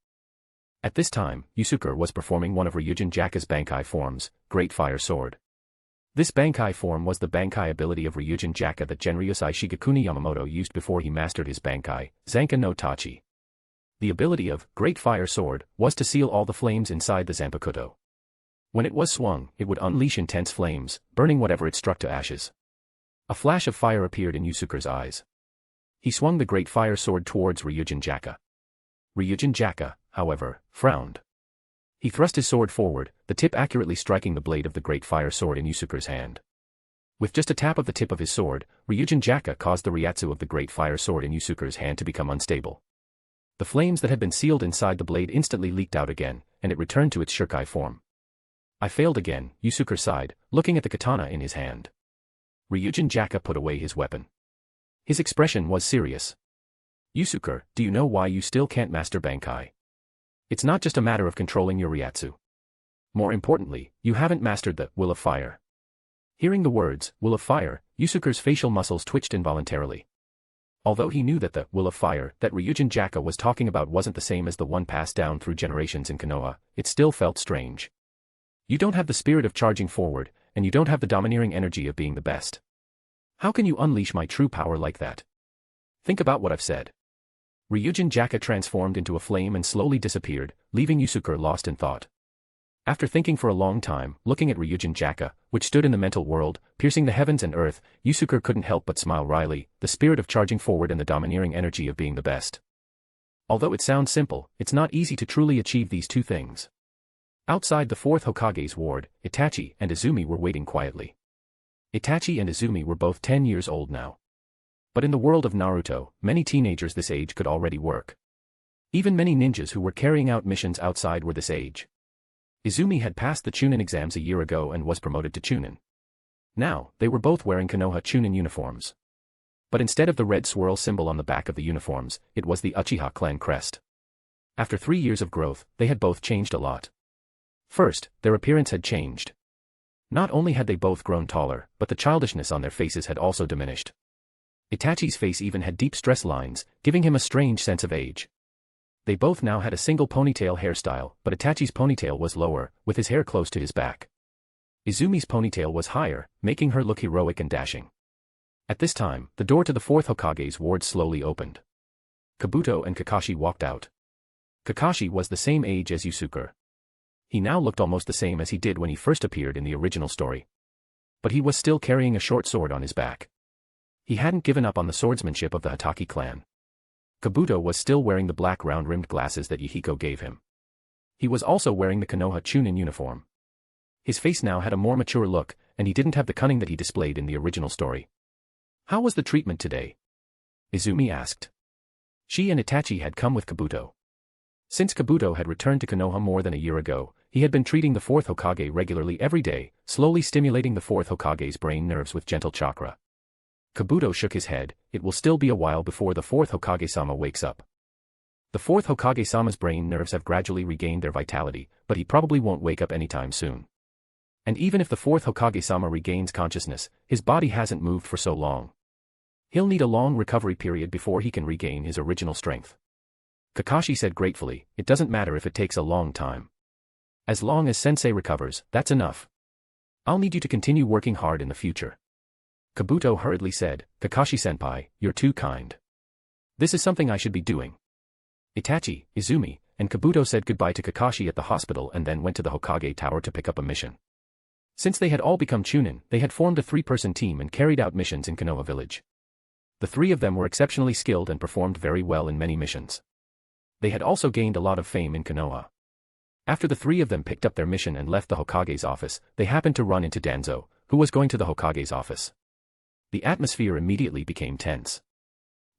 At this time, Yusuke was performing one of Ryūjin Jakka's Bankai forms, Great Fire Sword. This Bankai form was the Bankai ability of Ryūjin Jakka that Genryusai Shigekuni Yamamoto used before he mastered his Bankai, Zanka No Tachi. The ability of Great Fire Sword was to seal all the flames inside the Zanpakuto. When it was swung, it would unleash intense flames, burning whatever it struck to ashes. A flash of fire appeared in Yusuke's eyes. He swung the Great Fire Sword towards Ryūjin Jakka. Ryūjin Jakka, however, frowned. He thrust his sword forward, the tip accurately striking the blade of the Great Fire Sword in Yusuke's hand. With just a tap of the tip of his sword, Ryūjin Jakka caused the Ryatsu of the Great Fire Sword in Yusuke's hand to become unstable. The flames that had been sealed inside the blade instantly leaked out again, and it returned to its Shirkai form. "I failed again," Yusuke sighed, looking at the katana in his hand. Ryūjin Jakka put away his weapon. His expression was serious. "Yusuke, do you know why you still can't master Bankai? It's not just a matter of controlling your Ryatsu. More importantly, you haven't mastered the Will of Fire." Hearing the words, Will of Fire, Yusuke's facial muscles twitched involuntarily. Although he knew that the Will of Fire that Ryūjin Jakka was talking about wasn't the same as the one passed down through generations in Konoha, it still felt strange. You don't have the spirit of charging forward, and you don't have the domineering energy of being the best. How can you unleash my true power like that? Think about what I've said. Ryūjin Jakka transformed into a flame and slowly disappeared, leaving Yusuke lost in thought. After thinking for a long time, looking at Ryūjin Jakka, which stood in the mental world, piercing the heavens and earth, Yusuke couldn't help but smile wryly, the spirit of charging forward and the domineering energy of being the best. Although it sounds simple, it's not easy to truly achieve these two things. Outside the fourth Hokage's ward, Itachi and Izumi were waiting quietly. Itachi and Izumi were both 10 years old now. But in the world of Naruto, many teenagers this age could already work. Even many ninjas who were carrying out missions outside were this age. Izumi had passed the Chunin exams a year ago and was promoted to Chunin. Now, they were both wearing Konoha Chunin uniforms. But instead of the red swirl symbol on the back of the uniforms, it was the Uchiha clan crest. After 3 years of growth, they had both changed a lot. First, their appearance had changed. Not only had they both grown taller, but the childishness on their faces had also diminished. Itachi's face even had deep stress lines, giving him a strange sense of age. They both now had a single ponytail hairstyle, but Itachi's ponytail was lower, with his hair close to his back. Izumi's ponytail was higher, making her look heroic and dashing. At this time, the door to the fourth Hokage's ward slowly opened. Kabuto and Kakashi walked out. Kakashi was the same age as Yusuke. He now looked almost the same as he did when he first appeared in the original story. But he was still carrying a short sword on his back. He hadn't given up on the swordsmanship of the Hatake clan. Kabuto was still wearing the black round-rimmed glasses that Yahiko gave him. He was also wearing the Konoha Chunin uniform. His face now had a more mature look, and he didn't have the cunning that he displayed in the original story. "How was the treatment today?" Izumi asked. She and Itachi had come with Kabuto. Since Kabuto had returned to Konoha more than a year ago, he had been treating the fourth Hokage regularly every day, slowly stimulating the fourth Hokage's brain nerves with gentle chakra. Kabuto shook his head. It will still be a while before the fourth Hokage-sama wakes up. The fourth Hokage-sama's brain nerves have gradually regained their vitality, but he probably won't wake up anytime soon. And even if the fourth Hokage-sama regains consciousness, his body hasn't moved for so long. He'll need a long recovery period before he can regain his original strength. Kakashi said gratefully, "It doesn't matter if it takes a long time. As long as Sensei recovers, that's enough. I'll need you to continue working hard in the future." Kabuto hurriedly said, "Kakashi-senpai, you're too kind. This is something I should be doing." Itachi, Izumi, and Kabuto said goodbye to Kakashi at the hospital and then went to the Hokage Tower to pick up a mission. Since they had all become Chunin, they had formed a 3-person team and carried out missions in Konoha village. The 3 of them were exceptionally skilled and performed very well in many missions. They had also gained a lot of fame in Konoha. After the three of them picked up their mission and left the Hokage's office, they happened to run into Danzo, who was going to the Hokage's office. The atmosphere immediately became tense.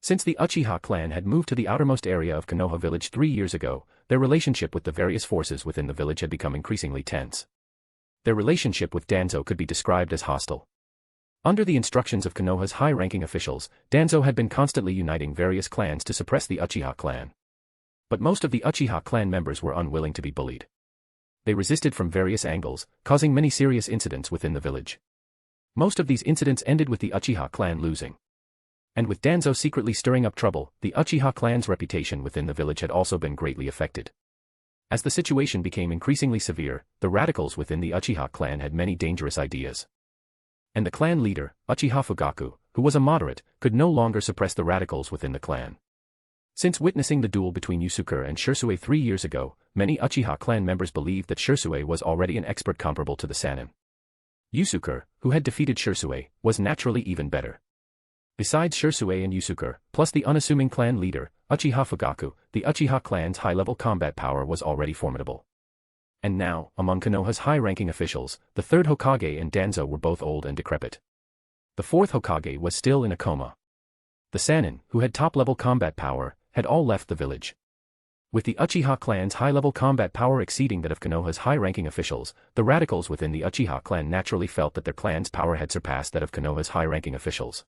Since the Uchiha clan had moved to the outermost area of Konoha village 3 years ago, their relationship with the various forces within the village had become increasingly tense. Their relationship with Danzo could be described as hostile. Under the instructions of Konoha's high-ranking officials, Danzo had been constantly uniting various clans to suppress the Uchiha clan. But most of the Uchiha clan members were unwilling to be bullied. They resisted from various angles, causing many serious incidents within the village. Most of these incidents ended with the Uchiha clan losing. And with Danzo secretly stirring up trouble, the Uchiha clan's reputation within the village had also been greatly affected. As the situation became increasingly severe, the radicals within the Uchiha clan had many dangerous ideas. And the clan leader, Uchiha Fugaku, who was a moderate, could no longer suppress the radicals within the clan. Since witnessing the duel between Yusuke and Shisui 3 years ago, many Uchiha clan members believed that Shisui was already an expert comparable to the Sannin. Yusuke, who had defeated Shisui, was naturally even better. Besides Shisui and Yusuke, plus the unassuming clan leader, Uchiha Fugaku, the Uchiha clan's high-level combat power was already formidable. And now, among Konoha's high-ranking officials, the third Hokage and Danzo were both old and decrepit. The fourth Hokage was still in a coma. The Sannin, who had top-level combat power, had all left the village. With the Uchiha clan's high-level combat power exceeding that of Konoha's high-ranking officials, the radicals within the Uchiha clan naturally felt that their clan's power had surpassed that of Konoha's high-ranking officials.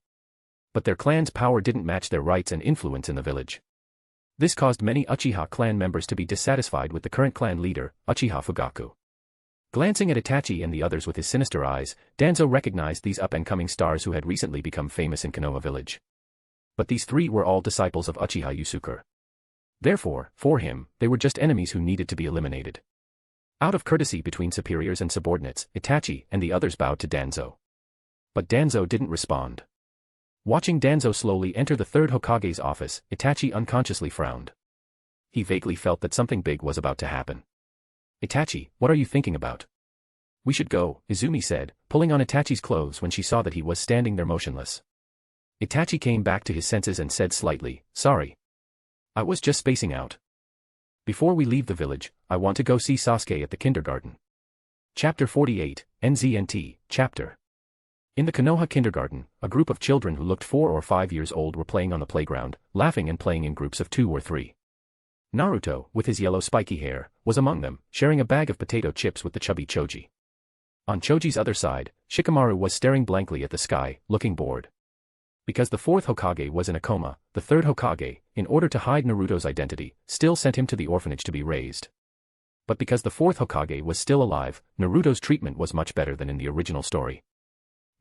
But their clan's power didn't match their rights and influence in the village. This caused many Uchiha clan members to be dissatisfied with the current clan leader, Uchiha Fugaku. Glancing at Itachi and the others with his sinister eyes, Danzo recognized these up-and-coming stars who had recently become famous in Konoha village. But these three were all disciples of Uchiha Yusuke. Therefore, for him, they were just enemies who needed to be eliminated. Out of courtesy between superiors and subordinates, Itachi and the others bowed to Danzo. But Danzo didn't respond. Watching Danzo slowly enter the third Hokage's office, Itachi unconsciously frowned. He vaguely felt that something big was about to happen. Itachi, what are you thinking about? We should go, Izumi said, pulling on Itachi's clothes when she saw that he was standing there motionless. Itachi came back to his senses and said slightly, sorry. I was just spacing out. Before we leave the village, I want to go see Sasuke at the kindergarten. Chapter 48, NZNT, Chapter. In the Konoha kindergarten, a group of children who looked 4 or 5 years old were playing on the playground, laughing and playing in groups of 2 or 3. Naruto, with his yellow spiky hair, was among them, sharing a bag of potato chips with the chubby Choji. On Choji's other side, Shikamaru was staring blankly at the sky, looking bored. Because the fourth Hokage was in a coma, the third Hokage, in order to hide Naruto's identity, still sent him to the orphanage to be raised. But because the fourth Hokage was still alive, Naruto's treatment was much better than in the original story.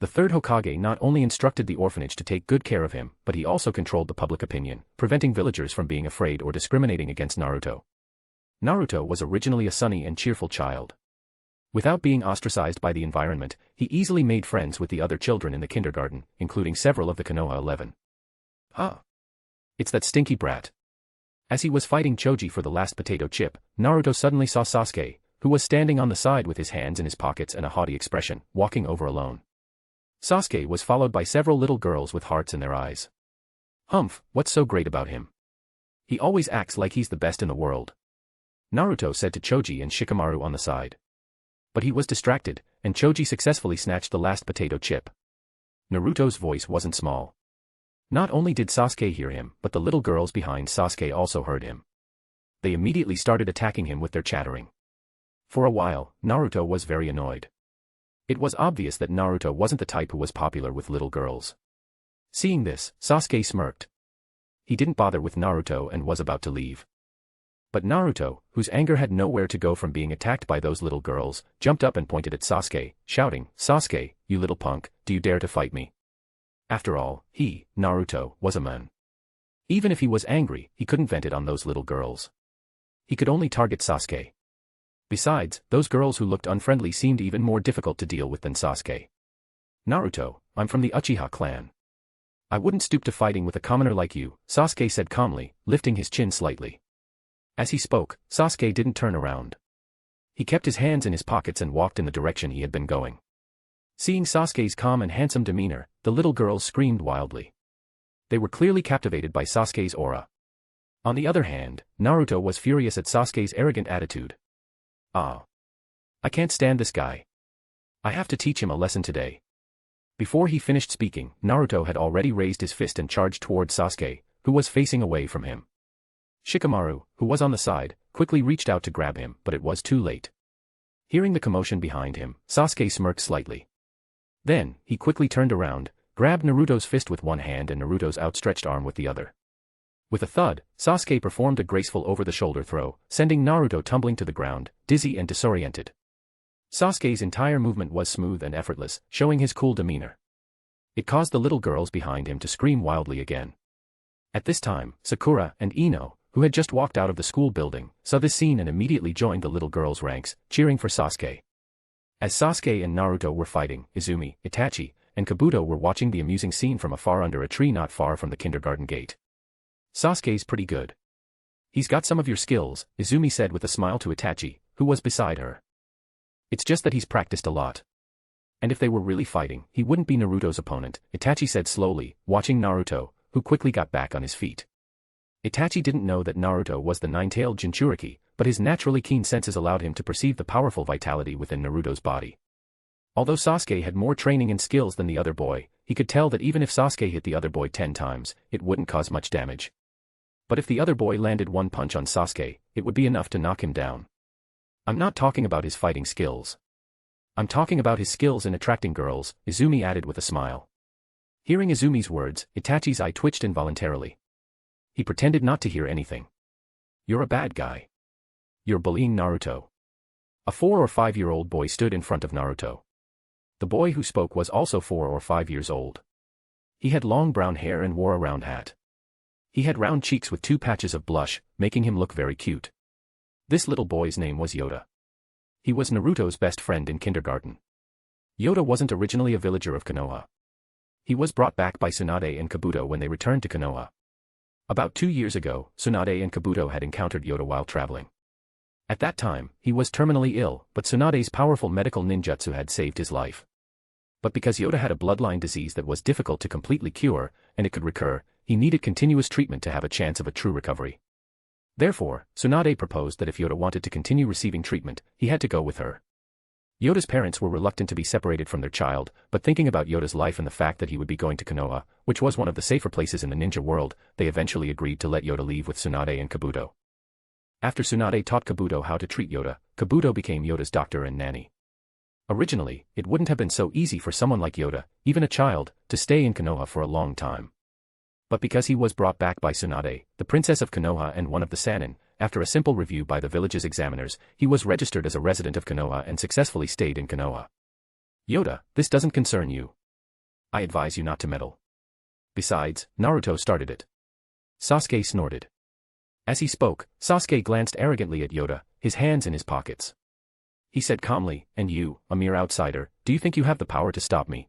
The third Hokage not only instructed the orphanage to take good care of him, but he also controlled the public opinion, preventing villagers from being afraid or discriminating against Naruto. Naruto was originally a sunny and cheerful child. Without being ostracized by the environment, he easily made friends with the other children in the kindergarten, including several of the Konoha 11. Huh. It's that stinky brat. As he was fighting Choji for the last potato chip, Naruto suddenly saw Sasuke, who was standing on the side with his hands in his pockets and a haughty expression, walking over alone. Sasuke was followed by several little girls with hearts in their eyes. Humph, what's so great about him? He always acts like he's the best in the world. Naruto said to Choji and Shikamaru on the side. But he was distracted, and Choji successfully snatched the last potato chip. Naruto's voice wasn't small. Not only did Sasuke hear him, but the little girls behind Sasuke also heard him. They immediately started attacking him with their chattering. For a while, Naruto was very annoyed. It was obvious that Naruto wasn't the type who was popular with little girls. Seeing this, Sasuke smirked. He didn't bother with Naruto and was about to leave. But Naruto, whose anger had nowhere to go from being attacked by those little girls, jumped up and pointed at Sasuke, shouting, "Sasuke, you little punk, do you dare to fight me?" After all, he, Naruto, was a man. Even if he was angry, he couldn't vent it on those little girls. He could only target Sasuke. Besides, those girls who looked unfriendly seemed even more difficult to deal with than Sasuke. Naruto, I'm from the Uchiha clan. I wouldn't stoop to fighting with a commoner like you, Sasuke said calmly, lifting his chin slightly. As he spoke, Sasuke didn't turn around. He kept his hands in his pockets and walked in the direction he had been going. Seeing Sasuke's calm and handsome demeanor, the little girls screamed wildly. They were clearly captivated by Sasuke's aura. On the other hand, Naruto was furious at Sasuke's arrogant attitude. Ah. I can't stand this guy. I have to teach him a lesson today. Before he finished speaking, Naruto had already raised his fist and charged towards Sasuke, who was facing away from him. Shikamaru, who was on the side, quickly reached out to grab him, but it was too late. Hearing the commotion behind him, Sasuke smirked slightly. Then, he quickly turned around, grabbed Naruto's fist with one hand and Naruto's outstretched arm with the other. With a thud, Sasuke performed a graceful over-the-shoulder throw, sending Naruto tumbling to the ground, dizzy and disoriented. Sasuke's entire movement was smooth and effortless, showing his cool demeanor. It caused the little girls behind him to scream wildly again. At this time, Sakura and Ino, who had just walked out of the school building, saw this scene and immediately joined the little girls' ranks, cheering for Sasuke. As Sasuke and Naruto were fighting, Izumi, Itachi, and Kabuto were watching the amusing scene from afar under a tree not far from the kindergarten gate. Sasuke's pretty good. He's got some of your skills, Izumi said with a smile to Itachi, who was beside her. It's just that he's practiced a lot. And if they were really fighting, he wouldn't be Naruto's opponent, Itachi said slowly, watching Naruto, who quickly got back on his feet. Itachi didn't know that Naruto was the nine-tailed Jinchuriki, but his naturally keen senses allowed him to perceive the powerful vitality within Naruto's body. Although Sasuke had more training and skills than the other boy, he could tell that even if Sasuke hit the other boy 10 times, it wouldn't cause much damage. But if the other boy landed one punch on Sasuke, it would be enough to knock him down. I'm not talking about his fighting skills. I'm talking about his skills in attracting girls, Izumi added with a smile. Hearing Izumi's words, Itachi's eye twitched involuntarily. He pretended not to hear anything. You're a bad guy. You're bullying Naruto. A 4 or 5-year-old boy stood in front of Naruto. The boy who spoke was also 4 or 5 years old. He had long brown hair and wore a round hat. He had round cheeks with 2 patches of blush, making him look very cute. This little boy's name was Yoda. He was Naruto's best friend in kindergarten. Yoda wasn't originally a villager of Konoha. He was brought back by Tsunade and Kabuto when they returned to Konoha. About 2 years ago, Tsunade and Kabuto had encountered Yoda while traveling. At that time, he was terminally ill, but Tsunade's powerful medical ninjutsu had saved his life. But because Yoda had a bloodline disease that was difficult to completely cure, and it could recur, he needed continuous treatment to have a chance of a true recovery. Therefore, Tsunade proposed that if Yoda wanted to continue receiving treatment, he had to go with her. Yoda's parents were reluctant to be separated from their child, but thinking about Yoda's life and the fact that he would be going to Konoha, which was one of the safer places in the ninja world, they eventually agreed to let Yoda leave with Tsunade and Kabuto. After Tsunade taught Kabuto how to treat Yoda, Kabuto became Yoda's doctor and nanny. Originally, it wouldn't have been so easy for someone like Yoda, even a child, to stay in Konoha for a long time. But because he was brought back by Tsunade, the princess of Konoha and one of the Sannin, after a simple review by the village's examiners, he was registered as a resident of Konoha and successfully stayed in Konoha. Yoda, this doesn't concern you. I advise you not to meddle. Besides, Naruto started it. Sasuke snorted. As he spoke, Sasuke glanced arrogantly at Yoda, his hands in his pockets. He said calmly, and you, a mere outsider, do you think you have the power to stop me?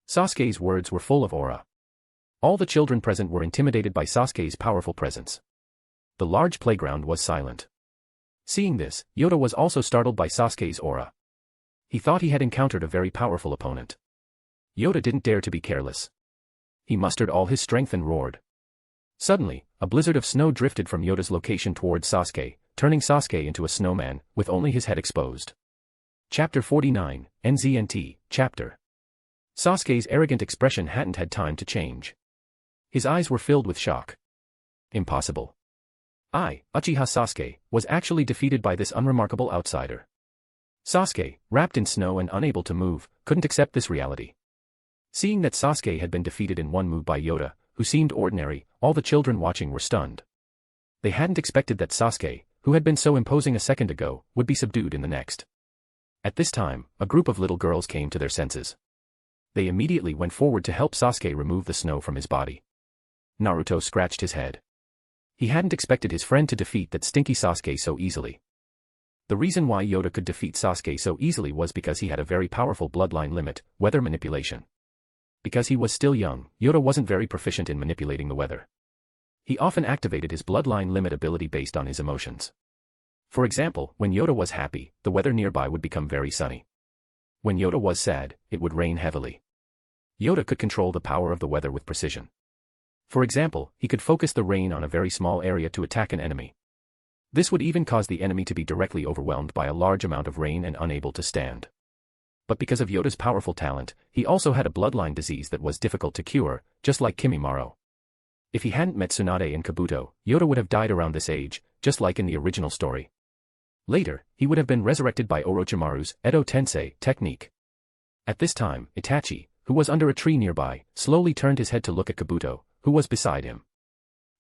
Sasuke's words were full of aura. All the children present were intimidated by Sasuke's powerful presence. The large playground was silent. Seeing this, Yoda was also startled by Sasuke's aura. He thought he had encountered a very powerful opponent. Yoda didn't dare to be careless. He mustered all his strength and roared. Suddenly, a blizzard of snow drifted from Yoda's location towards Sasuke, turning Sasuke into a snowman, with only his head exposed. Chapter 49, NZNT, Chapter. Sasuke's arrogant expression hadn't had time to change. His eyes were filled with shock. Impossible. I, Uchiha Sasuke, was actually defeated by this unremarkable outsider. Sasuke, wrapped in snow and unable to move, couldn't accept this reality. Seeing that Sasuke had been defeated in one move by Yoda, who seemed ordinary, all the children watching were stunned. They hadn't expected that Sasuke, who had been so imposing a second ago, would be subdued in the next. At this time, a group of little girls came to their senses. They immediately went forward to help Sasuke remove the snow from his body. Naruto scratched his head. He hadn't expected his friend to defeat that stinky Sasuke so easily. The reason why Yoda could defeat Sasuke so easily was because he had a very powerful bloodline limit, weather manipulation. Because he was still young, Yoda wasn't very proficient in manipulating the weather. He often activated his bloodline limit ability based on his emotions. For example, when Yoda was happy, the weather nearby would become very sunny. When Yoda was sad, it would rain heavily. Yoda could control the power of the weather with precision. For example, he could focus the rain on a very small area to attack an enemy. This would even cause the enemy to be directly overwhelmed by a large amount of rain and unable to stand. But because of Yoda's powerful talent, he also had a bloodline disease that was difficult to cure, just like Kimimaro. If he hadn't met Tsunade and Kabuto, Yoda would have died around this age, just like in the original story. Later, he would have been resurrected by Orochimaru's Edo Tensei technique. At this time, Itachi, who was under a tree nearby, slowly turned his head to look at Kabuto, who was beside him.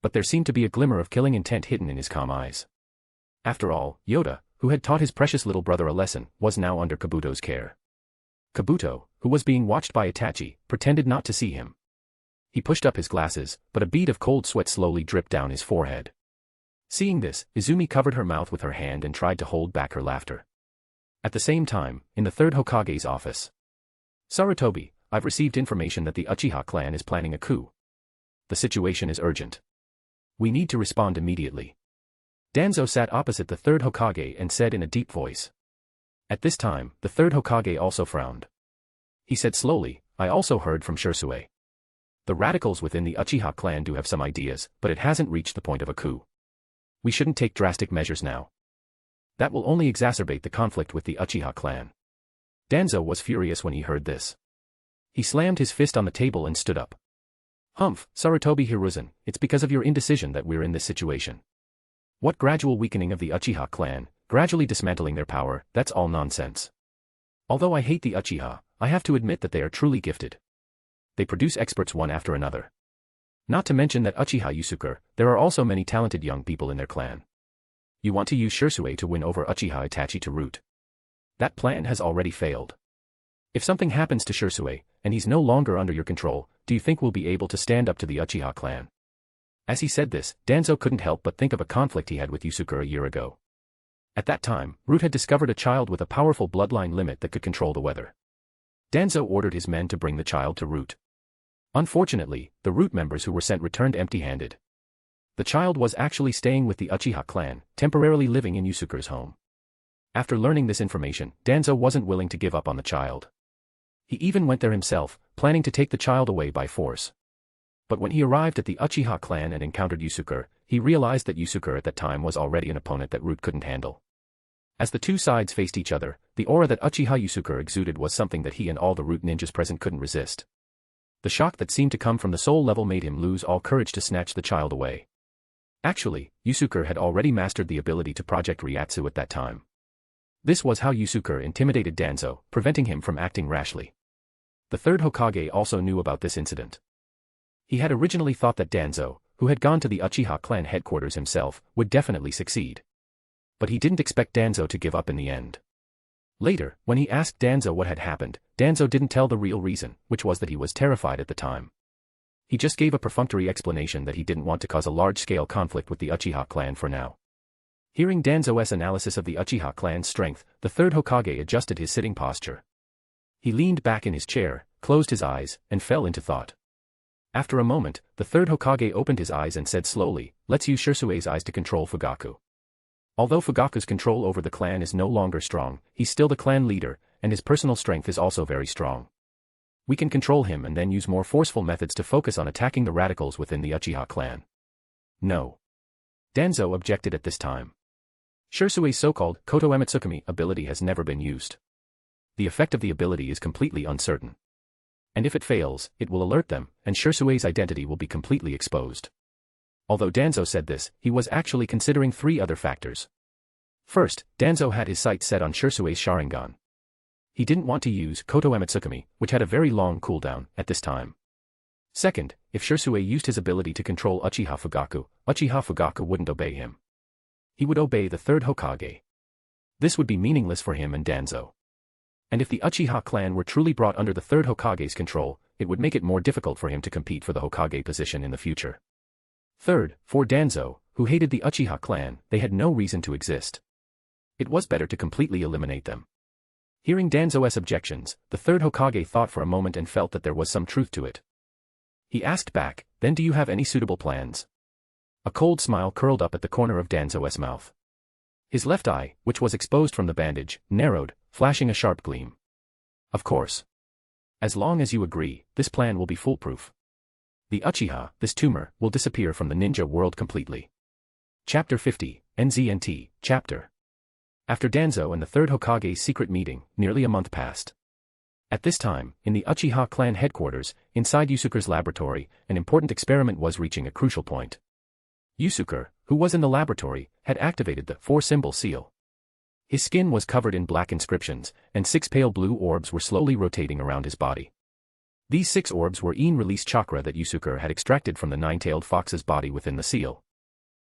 But there seemed to be a glimmer of killing intent hidden in his calm eyes. After all, Yoda, who had taught his precious little brother a lesson, was now under Kabuto's care. Kabuto, who was being watched by Itachi, pretended not to see him. He pushed up his glasses, but a bead of cold sweat slowly dripped down his forehead. Seeing this, Izumi covered her mouth with her hand and tried to hold back her laughter. At the same time, in the third Hokage's office. Sarutobi, I've received information that the Uchiha clan is planning a coup. The situation is urgent. We need to respond immediately. Danzo sat opposite the third Hokage and said in a deep voice. At this time, the third Hokage also frowned. He said slowly, I also heard from Shisui. The radicals within the Uchiha clan do have some ideas, but it hasn't reached the point of a coup. We shouldn't take drastic measures now. That will only exacerbate the conflict with the Uchiha clan. Danzo was furious when he heard this. He slammed his fist on the table and stood up. Humph, Sarutobi Hiruzen, it's because of your indecision that we're in this situation. What gradual weakening of the Uchiha clan, gradually dismantling their power, that's all nonsense. Although I hate the Uchiha, I have to admit that they are truly gifted. They produce experts one after another. Not to mention that Uchiha Yusuke, there are also many talented young people in their clan. You want to use Shisui to win over Uchiha Itachi to root. That plan has already failed. If something happens to Shisui, and he's no longer under your control, do you think we'll be able to stand up to the Uchiha clan? As he said this, Danzo couldn't help but think of a conflict he had with Yusuke a year ago. At that time, Root had discovered a child with a powerful bloodline limit that could control the weather. Danzo ordered his men to bring the child to Root. Unfortunately, the Root members who were sent returned empty-handed. The child was actually staying with the Uchiha clan, temporarily living in Yusuke's home. After learning this information, Danzo wasn't willing to give up on the child. He even went there himself, planning to take the child away by force. But when he arrived at the Uchiha clan and encountered Yusuke, he realized that Yusuke at that time was already an opponent that Root couldn't handle. As the two sides faced each other, the aura that Uchiha Yusuke exuded was something that he and all the Root ninjas present couldn't resist. The shock that seemed to come from the soul level made him lose all courage to snatch the child away. Actually, Yusuke had already mastered the ability to project Ryatsu at that time. This was how Yusuke intimidated Danzo, preventing him from acting rashly. The third Hokage also knew about this incident. He had originally thought that Danzo, who had gone to the Uchiha clan headquarters himself, would definitely succeed. But he didn't expect Danzo to give up in the end. Later, when he asked Danzo what had happened, Danzo didn't tell the real reason, which was that he was terrified at the time. He just gave a perfunctory explanation that he didn't want to cause a large-scale conflict with the Uchiha clan for now. Hearing Danzo's analysis of the Uchiha clan's strength, the third Hokage adjusted his sitting posture. He leaned back in his chair, closed his eyes, and fell into thought. After a moment, the third Hokage opened his eyes and said slowly, let's use Shisui's eyes to control Fugaku. Although Fugaku's control over the clan is no longer strong, he's still the clan leader, and his personal strength is also very strong. We can control him and then use more forceful methods to focus on attacking the radicals within the Uchiha clan. No. Danzo objected at this time. Shisui's so-called Koto Emetsukumi ability has never been used. The effect of the ability is completely uncertain. And if it fails, it will alert them, and Shisui's identity will be completely exposed. Although Danzo said this, he was actually considering three other factors. First, Danzo had his sights set on Shisui's Sharingan. He didn't want to use Koto Emetsukumi, which had a very long cooldown, at this time. Second, if Shisui used his ability to control Uchiha Fugaku wouldn't obey him. He would obey the third Hokage. This would be meaningless for him and Danzo. And if the Uchiha clan were truly brought under the third Hokage's control, it would make it more difficult for him to compete for the Hokage position in the future. Third, for Danzo, who hated the Uchiha clan, they had no reason to exist. It was better to completely eliminate them. Hearing Danzo's objections, the third Hokage thought for a moment and felt that there was some truth to it. He asked back, then do you have any suitable plans? A cold smile curled up at the corner of Danzo's mouth. His left eye, which was exposed from the bandage, narrowed, flashing a sharp gleam. Of course. As long as you agree, this plan will be foolproof. The Uchiha, this tumor, will disappear from the ninja world completely. Chapter 50, NZNT, Chapter. After Danzo and the third Hokage's secret meeting, nearly a month passed. At this time, in the Uchiha clan headquarters, inside Yusuke's laboratory, an important experiment was reaching a crucial point. Yusuke, who was in the laboratory, had activated the four-symbol seal. His skin was covered in black inscriptions, and 6 pale blue orbs were slowly rotating around his body. These 6 orbs were in-release chakra that Yusuke had extracted from the 9-tailed fox's body within the seal.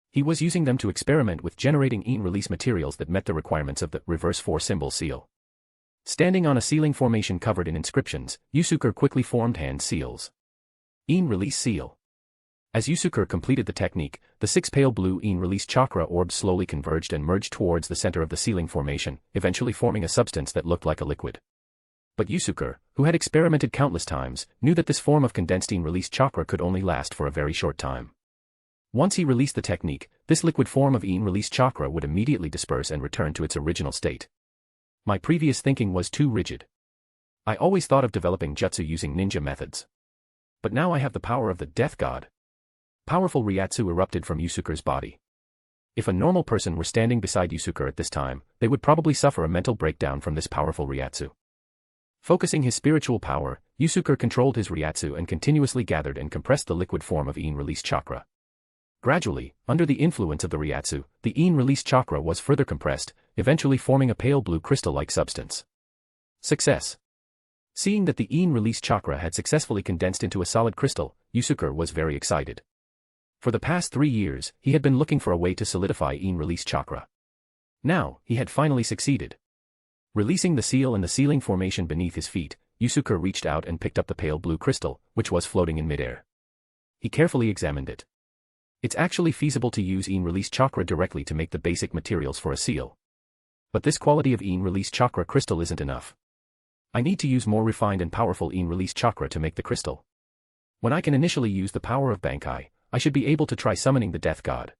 He was using them to experiment with generating in-release materials that met the requirements of the reverse 4-symbol seal. Standing on a sealing formation covered in inscriptions, Yusuke quickly formed hand seals. In-release seal. As Yusuke completed the technique, the 6 pale blue in-release chakra orbs slowly converged and merged towards the center of the sealing formation, eventually forming a substance that looked like a liquid. But Yusuke, who had experimented countless times, knew that this form of condensed in-release chakra could only last for a very short time. Once he released the technique, this liquid form of in-release chakra would immediately disperse and return to its original state. My previous thinking was too rigid. I always thought of developing jutsu using ninja methods. But now I have the power of the death god. Powerful Ryūjin erupted from Yusuke's body. If a normal person were standing beside Yusuke at this time, they would probably suffer a mental breakdown from this powerful Ryūjin. Focusing his spiritual power, Yusuke controlled his Ryūjin and continuously gathered and compressed the liquid form of in-release chakra. Gradually, under the influence of the Ryūjin, the in-release chakra was further compressed, eventually forming a pale blue crystal-like substance. Success. Seeing that the in-release chakra had successfully condensed into a solid crystal, Yusuke was very excited. For the past 3 years, he had been looking for a way to solidify in-release chakra. Now, he had finally succeeded. Releasing the seal and the sealing formation beneath his feet, Yusuke reached out and picked up the pale blue crystal, which was floating in midair. He carefully examined it. It's actually feasible to use in-release chakra directly to make the basic materials for a seal. But this quality of in-release chakra crystal isn't enough. I need to use more refined and powerful in-release chakra to make the crystal. When I can initially use the power of Bankai, I should be able to try summoning the death god.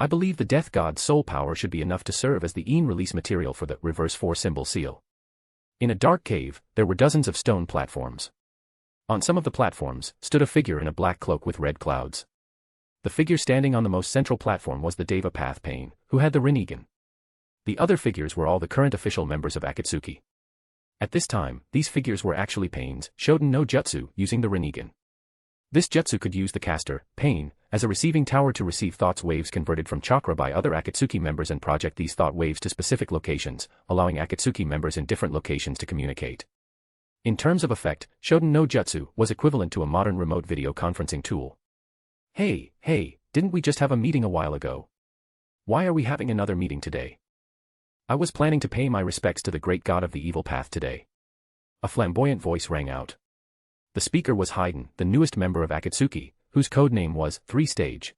I believe the death god's soul power should be enough to serve as the in-release material for the reverse 4-symbol seal. In a dark cave, there were dozens of stone platforms. On some of the platforms, stood a figure in a black cloak with red clouds. The figure standing on the most central platform was the Deva Path Pain, who had the Rinnegan. The other figures were all the current official members of Akatsuki. At this time, these figures were actually Pain's Shoden no Jutsu using the Rinnegan. This jutsu could use the caster, Pain, as a receiving tower to receive thoughts waves converted from chakra by other Akatsuki members and project these thought waves to specific locations, allowing Akatsuki members in different locations to communicate. In terms of effect, Shoden no Jutsu was equivalent to a modern remote video conferencing tool. Hey, didn't we just have a meeting a while ago? Why are we having another meeting today? I was planning to pay my respects to the great god of the evil path today. A flamboyant voice rang out. The speaker was Ryūjin, the newest member of Akatsuki, whose code name was 3-Stage.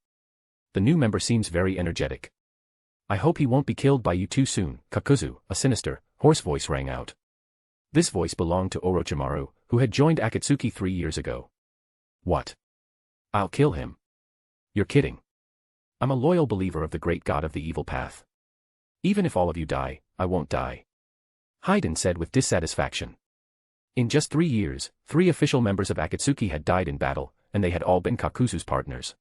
The new member seems very energetic. I hope he won't be killed by you too soon, Kakuzu, a sinister, hoarse voice rang out. This voice belonged to Orochimaru, who had joined Akatsuki 3 years ago. What? I'll kill him. You're kidding. I'm a loyal believer of the great god of the evil path. Even if all of you die, I won't die. Ryūjin said with dissatisfaction. In just 3 years, 3 official members of Akatsuki had died in battle, and they had all been Kakuzu's partners.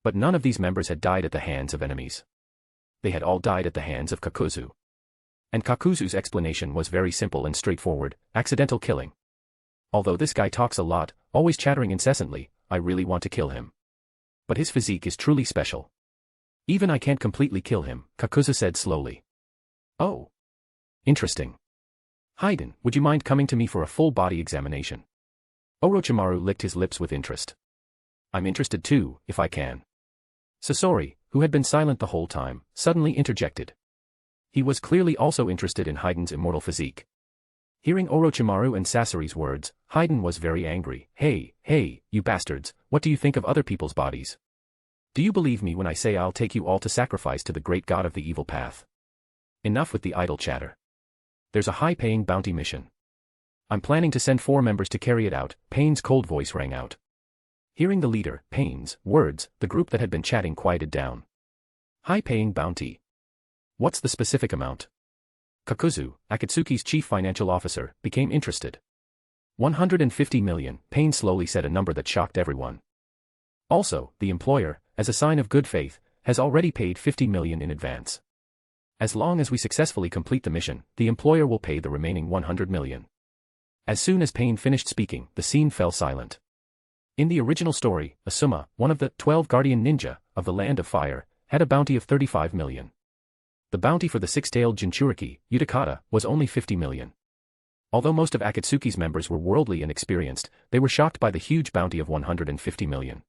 But none of these members had died at the hands of enemies. They had all died at the hands of Kakuzu. And Kakuzu's explanation was very simple and straightforward: accidental killing. Although this guy talks a lot, always chattering incessantly, I really want to kill him. But his physique is truly special. Even I can't completely kill him, Kakuzu said slowly. Oh. Interesting. Ryūjin, would you mind coming to me for a full body examination? Orochimaru licked his lips with interest. I'm interested too, if I can. Sasori, who had been silent the whole time, suddenly interjected. He was clearly also interested in Ryūjin's immortal physique. Hearing Orochimaru and Sasori's words, Ryūjin was very angry. Hey, you bastards, what do you think of other people's bodies? Do you believe me when I say I'll take you all to sacrifice to the great god of the evil path? Enough with the idle chatter. There's a high-paying bounty mission. I'm planning to send 4 members to carry it out, Pain's cold voice rang out. Hearing the leader, Pain's, words, the group that had been chatting quieted down. High-paying bounty. What's the specific amount? Kakuzu, Akatsuki's chief financial officer, became interested. 150 million, Pain slowly said a number that shocked everyone. Also, the employer, as a sign of good faith, has already paid 50 million in advance. As long as we successfully complete the mission, the employer will pay the remaining 100 million. As soon as Pain finished speaking, the scene fell silent. In the original story, Asuma, one of the 12 guardian ninja of the Land of Fire, had a bounty of 35 million. The bounty for the six-tailed Jinchuriki, Utakata, was only 50 million. Although most of Akatsuki's members were worldly and experienced, they were shocked by the huge bounty of 150 million.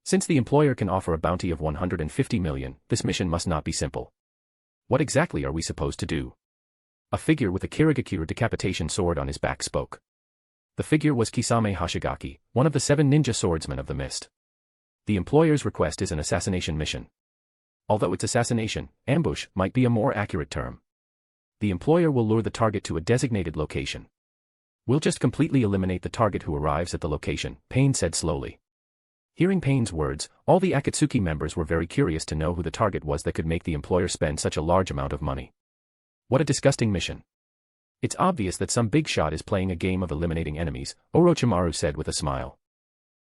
Since the employer can offer a bounty of 150 million, this mission must not be simple. What exactly are we supposed to do? A figure with a Kirigakure decapitation sword on his back spoke. The figure was Kisame Hashigaki, one of the 7 ninja swordsmen of the mist. The employer's request is an assassination mission. Although it's assassination, ambush might be a more accurate term. The employer will lure the target to a designated location. We'll just completely eliminate the target who arrives at the location, Pain said slowly. Hearing Pain's words, all the Akatsuki members were very curious to know who the target was that could make the employer spend such a large amount of money. What a disgusting mission. It's obvious that some big shot is playing a game of eliminating enemies, Orochimaru said with a smile.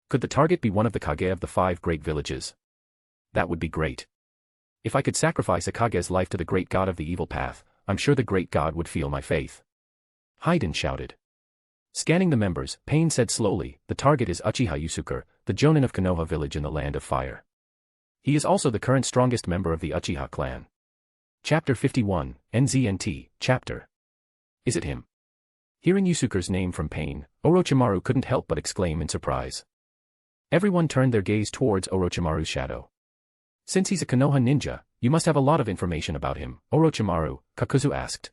Could the target be one of the Kage of the 5 great villages? That would be great. If I could sacrifice a Kage's life to the great god of the evil path, I'm sure the great god would feel my faith. Hayden shouted. Scanning the members, Pain said slowly, the target is Uchiha Yusuke, the Jonin of Konoha village in the Land of Fire. He is also the current strongest member of the Uchiha clan. Chapter 51, NZNT, Chapter. Is it him? Hearing Yusuke's name from Pain, Orochimaru couldn't help but exclaim in surprise. Everyone turned their gaze towards Orochimaru's shadow. Since he's a Konoha ninja, you must have a lot of information about him, Orochimaru, Kakuzu asked.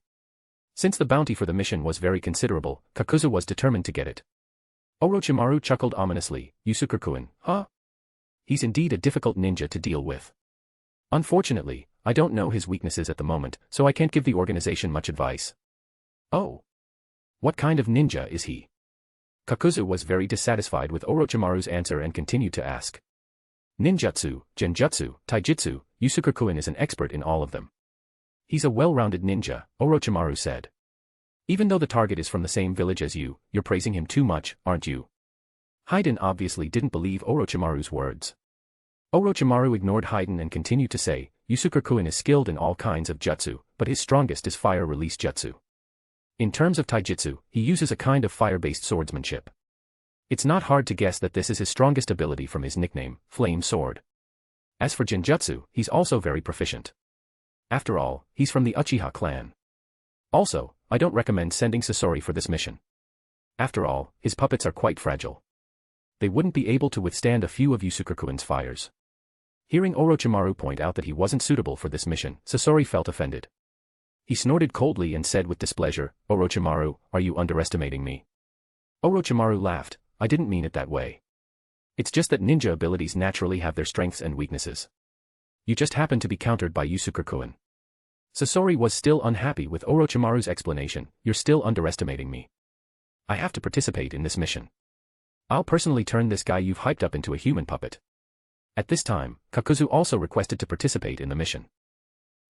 Since the bounty for the mission was very considerable, Kakuzu was determined to get it. Orochimaru chuckled ominously, Yusuke-kun, huh? He's indeed a difficult ninja to deal with. Unfortunately, I don't know his weaknesses at the moment, so I can't give the organization much advice. Oh. What kind of ninja is he? Kakuzu was very dissatisfied with Orochimaru's answer and continued to ask. Ninjutsu, Genjutsu, Taijutsu, Yusuke-kun is an expert in all of them. He's a well-rounded ninja, Orochimaru said. Even though the target is from the same village as you, you're praising him too much, aren't you? Hayden obviously didn't believe Orochimaru's words. Orochimaru ignored Hayden and continued to say, Yusuke-kun is skilled in all kinds of jutsu, but his strongest is fire-release jutsu. In terms of taijutsu, he uses a kind of fire-based swordsmanship. It's not hard to guess that this is his strongest ability from his nickname, Flame Sword. As for Genjutsu, he's also very proficient. After all, he's from the Uchiha clan. Also, I don't recommend sending Sasori for this mission. After all, his puppets are quite fragile. They wouldn't be able to withstand a few of Yusuke-kun's fires. Hearing Orochimaru point out that he wasn't suitable for this mission, Sasori felt offended. He snorted coldly and said with displeasure, Orochimaru, are you underestimating me? Orochimaru laughed, I didn't mean it that way. It's just that ninja abilities naturally have their strengths and weaknesses. You just happen to be countered by Yusuke-kun. Sasori was still unhappy with Orochimaru's explanation, you're still underestimating me. I have to participate in this mission. I'll personally turn this guy you've hyped up into a human puppet. At this time, Kakuzu also requested to participate in the mission.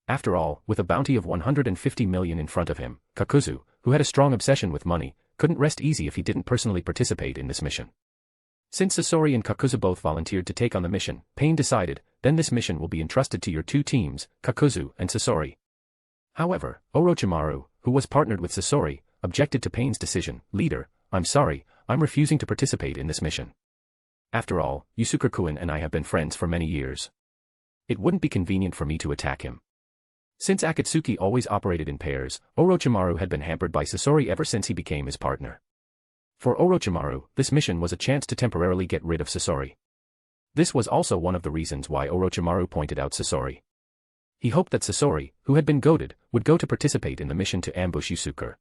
After all, with a bounty of 150 million in front of him, Kakuzu, who had a strong obsession with money, couldn't rest easy if he didn't personally participate in this mission. Since Sasori and Kakuzu both volunteered to take on the mission, Pain decided, then this mission will be entrusted to your 2 teams, Kakuzu and Sasori. However, Orochimaru, who was partnered with Sasori, objected to Pain's decision, Leader, I'm sorry, I'm refusing to participate in this mission. After all, Yusuke-kun and I have been friends for many years. It wouldn't be convenient for me to attack him. Since Akatsuki always operated in pairs, Orochimaru had been hampered by Sasori ever since he became his partner. For Orochimaru, this mission was a chance to temporarily get rid of Sasori. This was also one of the reasons why Orochimaru pointed out Sasori. He hoped that Sasori, who had been goaded, would go to participate in the mission to ambush Yusuke.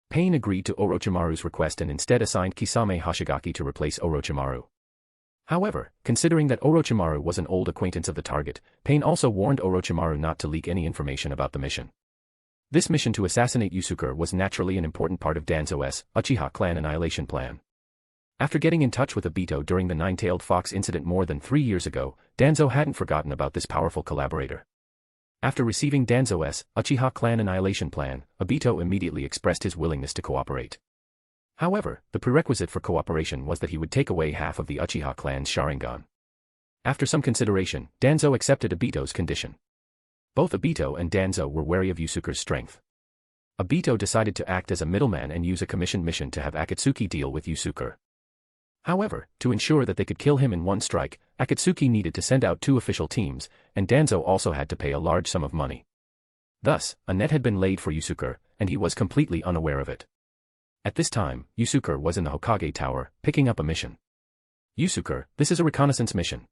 Pain agreed to Orochimaru's request and instead assigned Kisame Hashigaki to replace Orochimaru. However, considering that Orochimaru was an old acquaintance of the target, Pain also warned Orochimaru not to leak any information about the mission. This mission to assassinate Yusuke was naturally an important part of Danzo's Uchiha clan annihilation plan. After getting in touch with Obito during the Nine-Tailed Fox incident more than 3 years ago, Danzo hadn't forgotten about this powerful collaborator. After receiving Danzo's Uchiha clan annihilation plan, Obito immediately expressed his willingness to cooperate. However, the prerequisite for cooperation was that he would take away half of the Uchiha clan's Sharingan. After some consideration, Danzo accepted Obito's condition. Both Obito and Danzo were wary of Yusuke's strength. Obito decided to act as a middleman and use a commissioned mission to have Akatsuki deal with Yusuke. However, to ensure that they could kill him in one strike, Akatsuki needed to send out 2 official teams, and Danzo also had to pay a large sum of money. Thus, a net had been laid for Yusuke, and he was completely unaware of it. At this time, Yusuke was in the Hokage Tower, picking up a mission. Yusuke, this is a reconnaissance mission.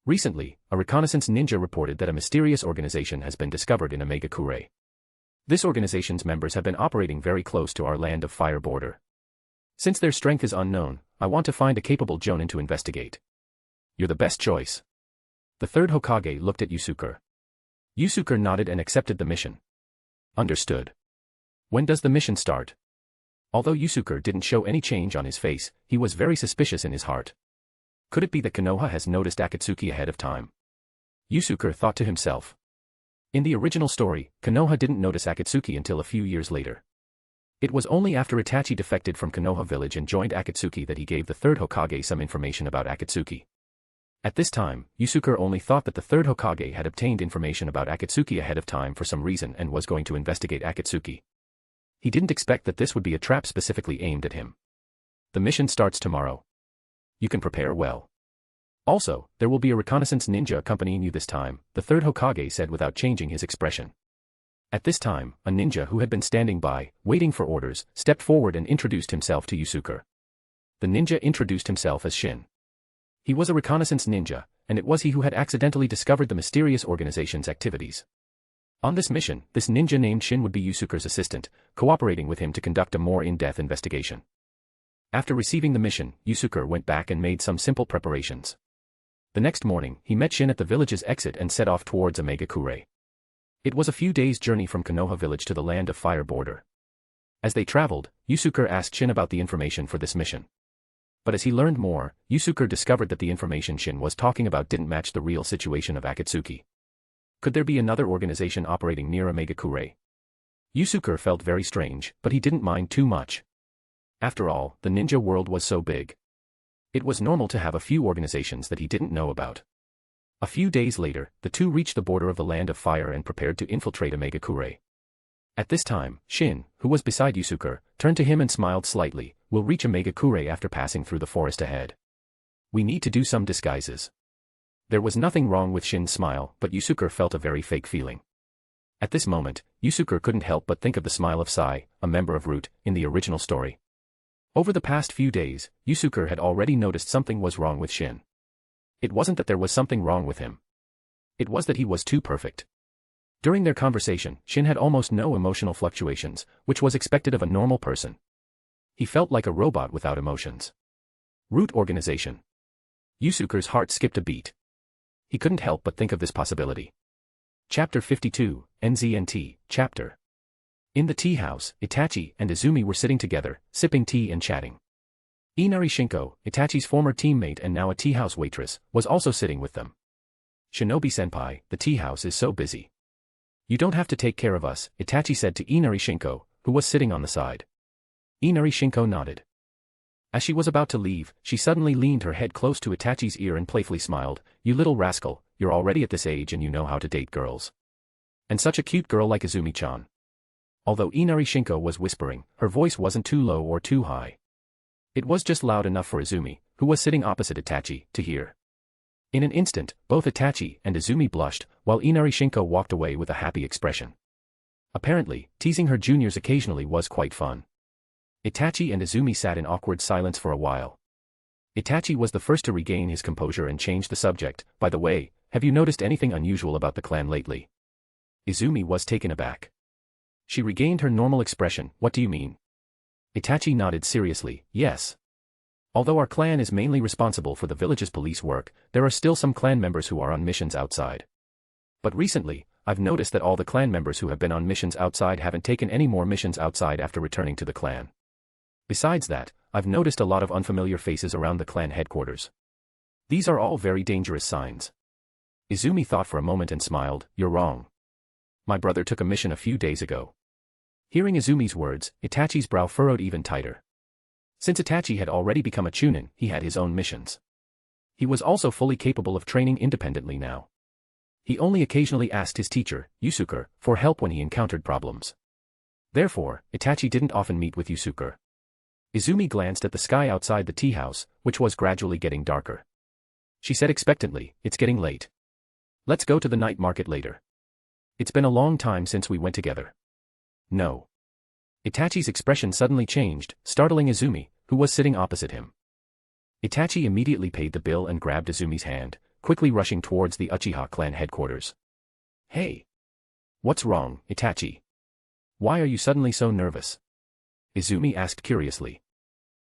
Recently, a reconnaissance ninja reported that a mysterious organization has been discovered in Omegakure. This organization's members have been operating very close to our land of fire border. Since their strength is unknown, I want to find a capable jonin to investigate. You're the best choice. The third Hokage looked at Yusuke. Yusuke nodded and accepted the mission. Understood. When does the mission start? Although Yusuke didn't show any change on his face, he was very suspicious in his heart. Could it be that Konoha has noticed Akatsuki ahead of time? Yusuke thought to himself. In the original story, Konoha didn't notice Akatsuki until a few years later. It was only after Itachi defected from Konoha village and joined Akatsuki that he gave the third Hokage some information about Akatsuki. At this time, Yusuke only thought that the third Hokage had obtained information about Akatsuki ahead of time for some reason and was going to investigate Akatsuki. He didn't expect that this would be a trap specifically aimed at him. The mission starts tomorrow. You can prepare well. Also, there will be a reconnaissance ninja accompanying you this time, the third Hokage said without changing his expression. At this time, a ninja who had been standing by, waiting for orders, stepped forward and introduced himself to Yusuke. The ninja introduced himself as Shin. He was a reconnaissance ninja, and it was he who had accidentally discovered the mysterious organization's activities. On this mission, this ninja named Shin would be Yusuke's assistant, cooperating with him to conduct a more in-depth investigation. After receiving the mission, Yusuke went back and made some simple preparations. The next morning, he met Shin at the village's exit and set off towards Omegakure. It was a few days' journey from Konoha village to the land of fire border. As they traveled, Yusuke asked Shin about the information for this mission. But as he learned more, Yusuke discovered that the information Shin was talking about didn't match the real situation of Akatsuki. Could there be another organization operating near Omegakure? Yusuke felt very strange, but he didn't mind too much. After all, the ninja world was so big. It was normal to have a few organizations that he didn't know about. A few days later, the two reached the border of the land of fire and prepared to infiltrate Omegakure. At this time, Shin, who was beside Yusuke, turned to him and smiled slightly. We'll reach Omegakure after passing through the forest ahead. We need to do some disguises. There was nothing wrong with Shin's smile, but Yusuke felt a very fake feeling. At this moment, Yusuke couldn't help but think of the smile of Sai, a member of Root, in the original story. Over the past few days, Yusuke had already noticed something was wrong with Shin. It wasn't that there was something wrong with him. It was that he was too perfect. During their conversation, Shin had almost no emotional fluctuations, which was expected of a normal person. He felt like a robot without emotions. Root organization. Yusuke's heart skipped a beat. He couldn't help but think of this possibility. Chapter 52, NZNT, Chapter. In the tea house, Itachi and Izumi were sitting together, sipping tea and chatting. Inari Shinko, Itachi's former teammate and now a tea house waitress, was also sitting with them. Shinobi-senpai, the tea house is so busy. You don't have to take care of us, Itachi said to Inari Shinko, who was sitting on the side. Inari Shinko nodded. As she was about to leave, she suddenly leaned her head close to Itachi's ear and playfully smiled, "You little rascal, you're already at this age and you know how to date girls. And such a cute girl like Izumi-chan." Although Inari Shinko was whispering, her voice wasn't too low or too high. It was just loud enough for Izumi, who was sitting opposite Itachi, to hear. In an instant, both Itachi and Izumi blushed, while Inari Shinko walked away with a happy expression. Apparently, teasing her juniors occasionally was quite fun. Itachi and Izumi sat in awkward silence for a while. Itachi was the first to regain his composure and change the subject. "By the way, have you noticed anything unusual about the clan lately?" Izumi was taken aback. She regained her normal expression. "What do you mean?" Itachi nodded seriously. "Yes. Although our clan is mainly responsible for the village's police work, there are still some clan members who are on missions outside. But recently, I've noticed that all the clan members who have been on missions outside haven't taken any more missions outside after returning to the clan. Besides that, I've noticed a lot of unfamiliar faces around the clan headquarters. These are all very dangerous signs." Izumi thought for a moment and smiled. "You're wrong. My brother took a mission a few days ago." Hearing Izumi's words, Itachi's brow furrowed even tighter. Since Itachi had already become a chunin, he had his own missions. He was also fully capable of training independently now. He only occasionally asked his teacher, Yusuke, for help when he encountered problems. Therefore, Itachi didn't often meet with Yusuke. Izumi glanced at the sky outside the tea house, which was gradually getting darker. She said expectantly, "It's getting late. Let's go to the night market later. It's been a long time since we went together." "No." Itachi's expression suddenly changed, startling Izumi, who was sitting opposite him. Itachi immediately paid the bill and grabbed Izumi's hand, quickly rushing towards the Uchiha clan headquarters. "Hey! What's wrong, Itachi? Why are you suddenly so nervous?" Izumi asked curiously.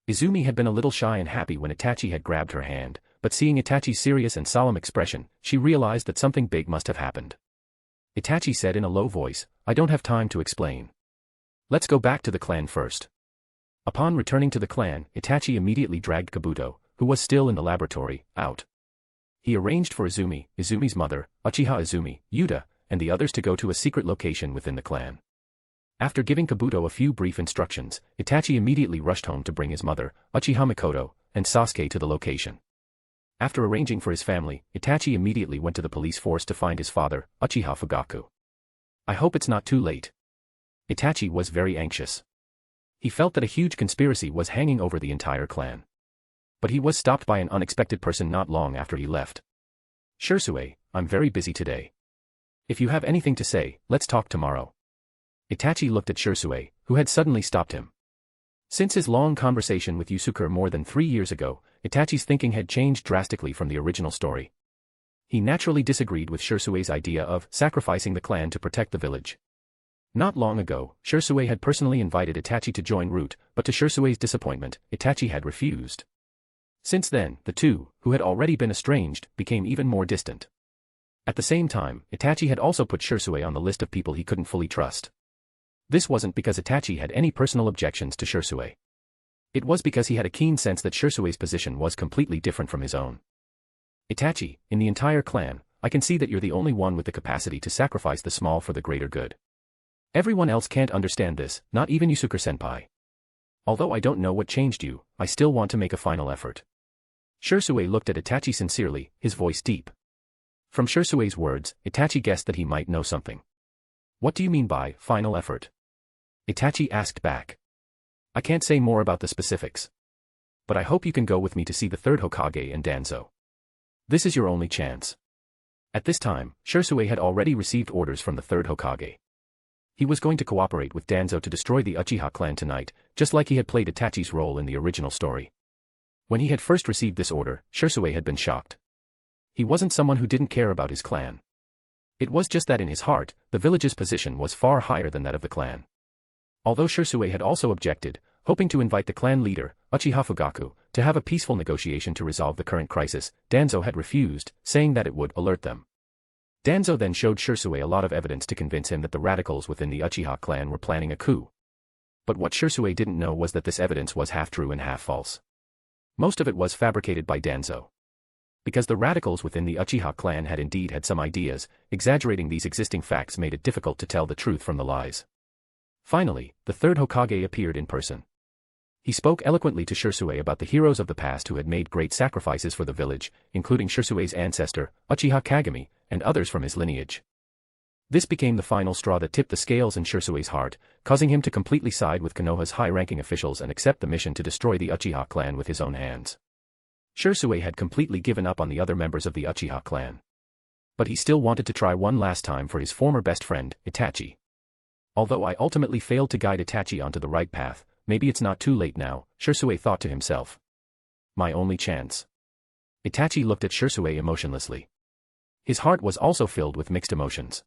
Izumi had been a little shy and happy when Itachi had grabbed her hand, but seeing Itachi's serious and solemn expression, she realized that something big must have happened. Itachi said in a low voice, "I don't have time to explain. Let's go back to the clan first." Upon returning to the clan, Itachi immediately dragged Kabuto, who was still in the laboratory, out. He arranged for Izumi, Izumi's mother, Uchiha Izumi, Yuta, and the others to go to a secret location within the clan. After giving Kabuto a few brief instructions, Itachi immediately rushed home to bring his mother, Uchiha Mikoto, and Sasuke to the location. After arranging for his family, Itachi immediately went to the police force to find his father, Uchiha Fugaku. "I hope it's not too late." Itachi was very anxious. He felt that a huge conspiracy was hanging over the entire clan. But he was stopped by an unexpected person not long after he left. "Shursue, I'm very busy today. If you have anything to say, let's talk tomorrow." Itachi looked at Shursue, who had suddenly stopped him. Since his long conversation with Yusuke more than 3 years ago, Itachi's thinking had changed drastically from the original story. He naturally disagreed with Shursue's idea of sacrificing the clan to protect the village. Not long ago, Shursue had personally invited Itachi to join Root, but to Shursue's disappointment, Itachi had refused. Since then, the two, who had already been estranged, became even more distant. At the same time, Itachi had also put Shursue on the list of people he couldn't fully trust. This wasn't because Itachi had any personal objections to Shursue. It was because he had a keen sense that Shursue's position was completely different from his own. "Itachi, in the entire clan, I can see that you're the only one with the capacity to sacrifice the small for the greater good. Everyone else can't understand this, not even Yusuke-senpai. Although I don't know what changed you, I still want to make a final effort." Shursue looked at Itachi sincerely, his voice deep. From Shursue's words, Itachi guessed that he might know something. "What do you mean by final effort?" Itachi asked back. "I can't say more about the specifics. But I hope you can go with me to see the third Hokage and Danzo. This is your only chance." At this time, Shursue had already received orders from the third Hokage. He was going to cooperate with Danzo to destroy the Uchiha clan tonight, just like he had played Itachi's role in the original story. When he had first received this order, Shursue had been shocked. He wasn't someone who didn't care about his clan. It was just that in his heart, the village's position was far higher than that of the clan. Although Shursue had also objected, hoping to invite the clan leader, Uchiha Fugaku, to have a peaceful negotiation to resolve the current crisis, Danzo had refused, saying that it would alert them. Danzo then showed Shursue a lot of evidence to convince him that the radicals within the Uchiha clan were planning a coup. But what Shursue didn't know was that this evidence was half true and half false. Most of it was fabricated by Danzo. Because the radicals within the Uchiha clan had indeed had some ideas, exaggerating these existing facts made it difficult to tell the truth from the lies. Finally, the third Hokage appeared in person. He spoke eloquently to Shursue about the heroes of the past who had made great sacrifices for the village, including Shursue's ancestor, Uchiha Kagami, and others from his lineage. This became the final straw that tipped the scales in Shursue's heart, causing him to completely side with Konoha's high-ranking officials and accept the mission to destroy the Uchiha clan with his own hands. Shursue had completely given up on the other members of the Uchiha clan. But he still wanted to try one last time for his former best friend, Itachi. "Although I ultimately failed to guide Itachi onto the right path, maybe it's not too late now," Shursue thought to himself. "My only chance." Itachi looked at Shursue emotionlessly. His heart was also filled with mixed emotions.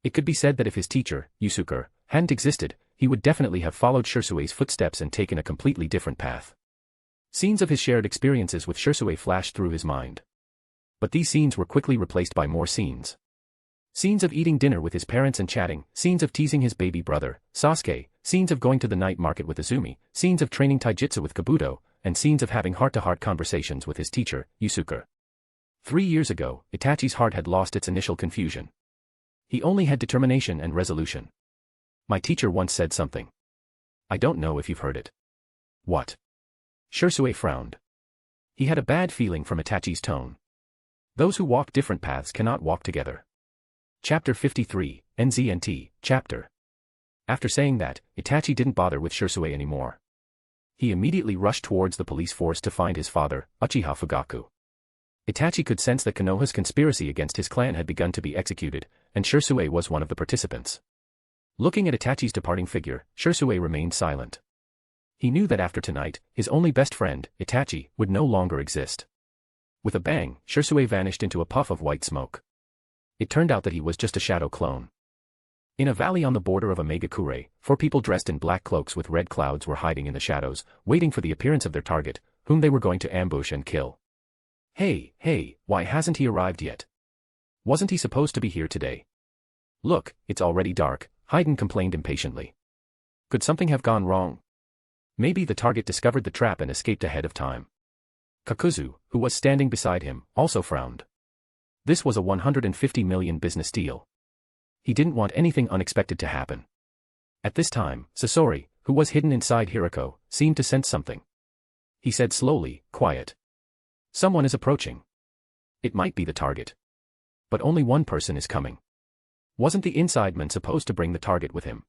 It could be said that if his teacher, Yusuke, hadn't existed, he would definitely have followed Shursue's footsteps and taken a completely different path. Scenes of his shared experiences with Shursue flashed through his mind. But these scenes were quickly replaced by more scenes. Scenes of eating dinner with his parents and chatting, scenes of teasing his baby brother, Sasuke, scenes of going to the night market with Izumi, scenes of training taijutsu with Kabuto, and scenes of having heart-to-heart conversations with his teacher, Yusuke. 3 years ago, Itachi's heart had lost its initial confusion. He only had determination and resolution. "My teacher once said something. I don't know if you've heard it." "What?" Shursue frowned. He had a bad feeling from Itachi's tone. Those who walk different paths cannot walk together. Chapter 53, NZNT, Chapter. After saying that, Itachi didn't bother with Shisui anymore. He immediately rushed towards the police force to find his father, Uchiha Fugaku. Itachi could sense that Konoha's conspiracy against his clan had begun to be executed, and Shisui was one of the participants. Looking at Itachi's departing figure, Shisui remained silent. He knew that after tonight, his only best friend, Itachi, would no longer exist. With a bang, Shisui vanished into a puff of white smoke. It turned out that he was just a shadow clone. In a valley on the border of a Megakure, 4 people dressed in black cloaks with red clouds were hiding in the shadows, waiting for the appearance of their target, whom they were going to ambush and kill. Hey, why hasn't he arrived yet? Wasn't he supposed to be here today? Look, it's already dark, Haiden complained impatiently. Could something have gone wrong? Maybe the target discovered the trap and escaped ahead of time. Kakuzu, who was standing beside him, also frowned. This was a 150 million business deal. He didn't want anything unexpected to happen. At this time, Sasori, who was hidden inside Hirako, seemed to sense something. He said slowly, quiet. Someone is approaching. It might be the target. But only one person is coming. Wasn't the inside man supposed to bring the target with him?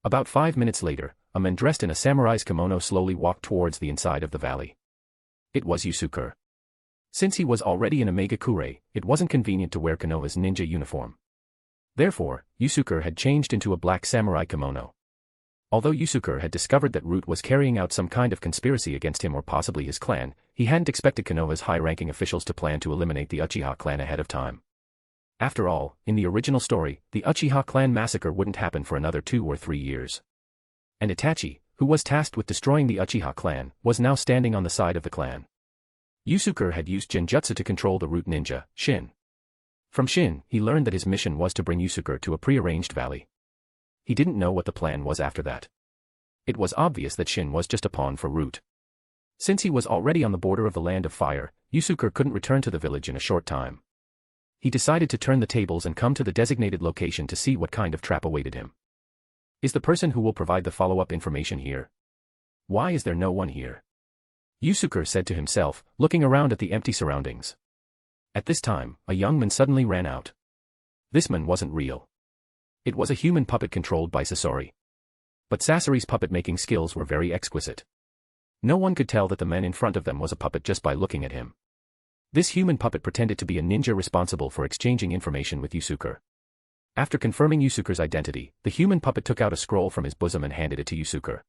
About 5 minutes later, a man dressed in a samurai's kimono slowly walked towards the inside of the valley. It was Yusuke. Since he was already in a Megakure, it wasn't convenient to wear Konoha's ninja uniform. Therefore, Yusuke had changed into a black samurai kimono. Although Yusuke had discovered that Root was carrying out some kind of conspiracy against him or possibly his clan, he hadn't expected Konoha's high-ranking officials to plan to eliminate the Uchiha clan ahead of time. After all, in the original story, the Uchiha clan massacre wouldn't happen for another 2 or 3 years. And Itachi, who was tasked with destroying the Uchiha clan, was now standing on the side of the clan. Yusuke had used Genjutsu to control the Root ninja, Shin. From Shin, he learned that his mission was to bring Yusuke to a prearranged valley. He didn't know what the plan was after that. It was obvious that Shin was just a pawn for Root. Since he was already on the border of the Land of Fire, Yusuke couldn't return to the village in a short time. He decided to turn the tables and come to the designated location to see what kind of trap awaited him. Is the person who will provide the follow-up information here? Why is there no one here? Yusuke said to himself, looking around at the empty surroundings. At this time, a young man suddenly ran out. This man wasn't real. It was a human puppet controlled by Sasori. But Sasori's puppet-making skills were very exquisite. No one could tell that the man in front of them was a puppet just by looking at him. This human puppet pretended to be a ninja responsible for exchanging information with Yusuke. After confirming Yusuke's identity, the human puppet took out a scroll from his bosom and handed it to Yusuke.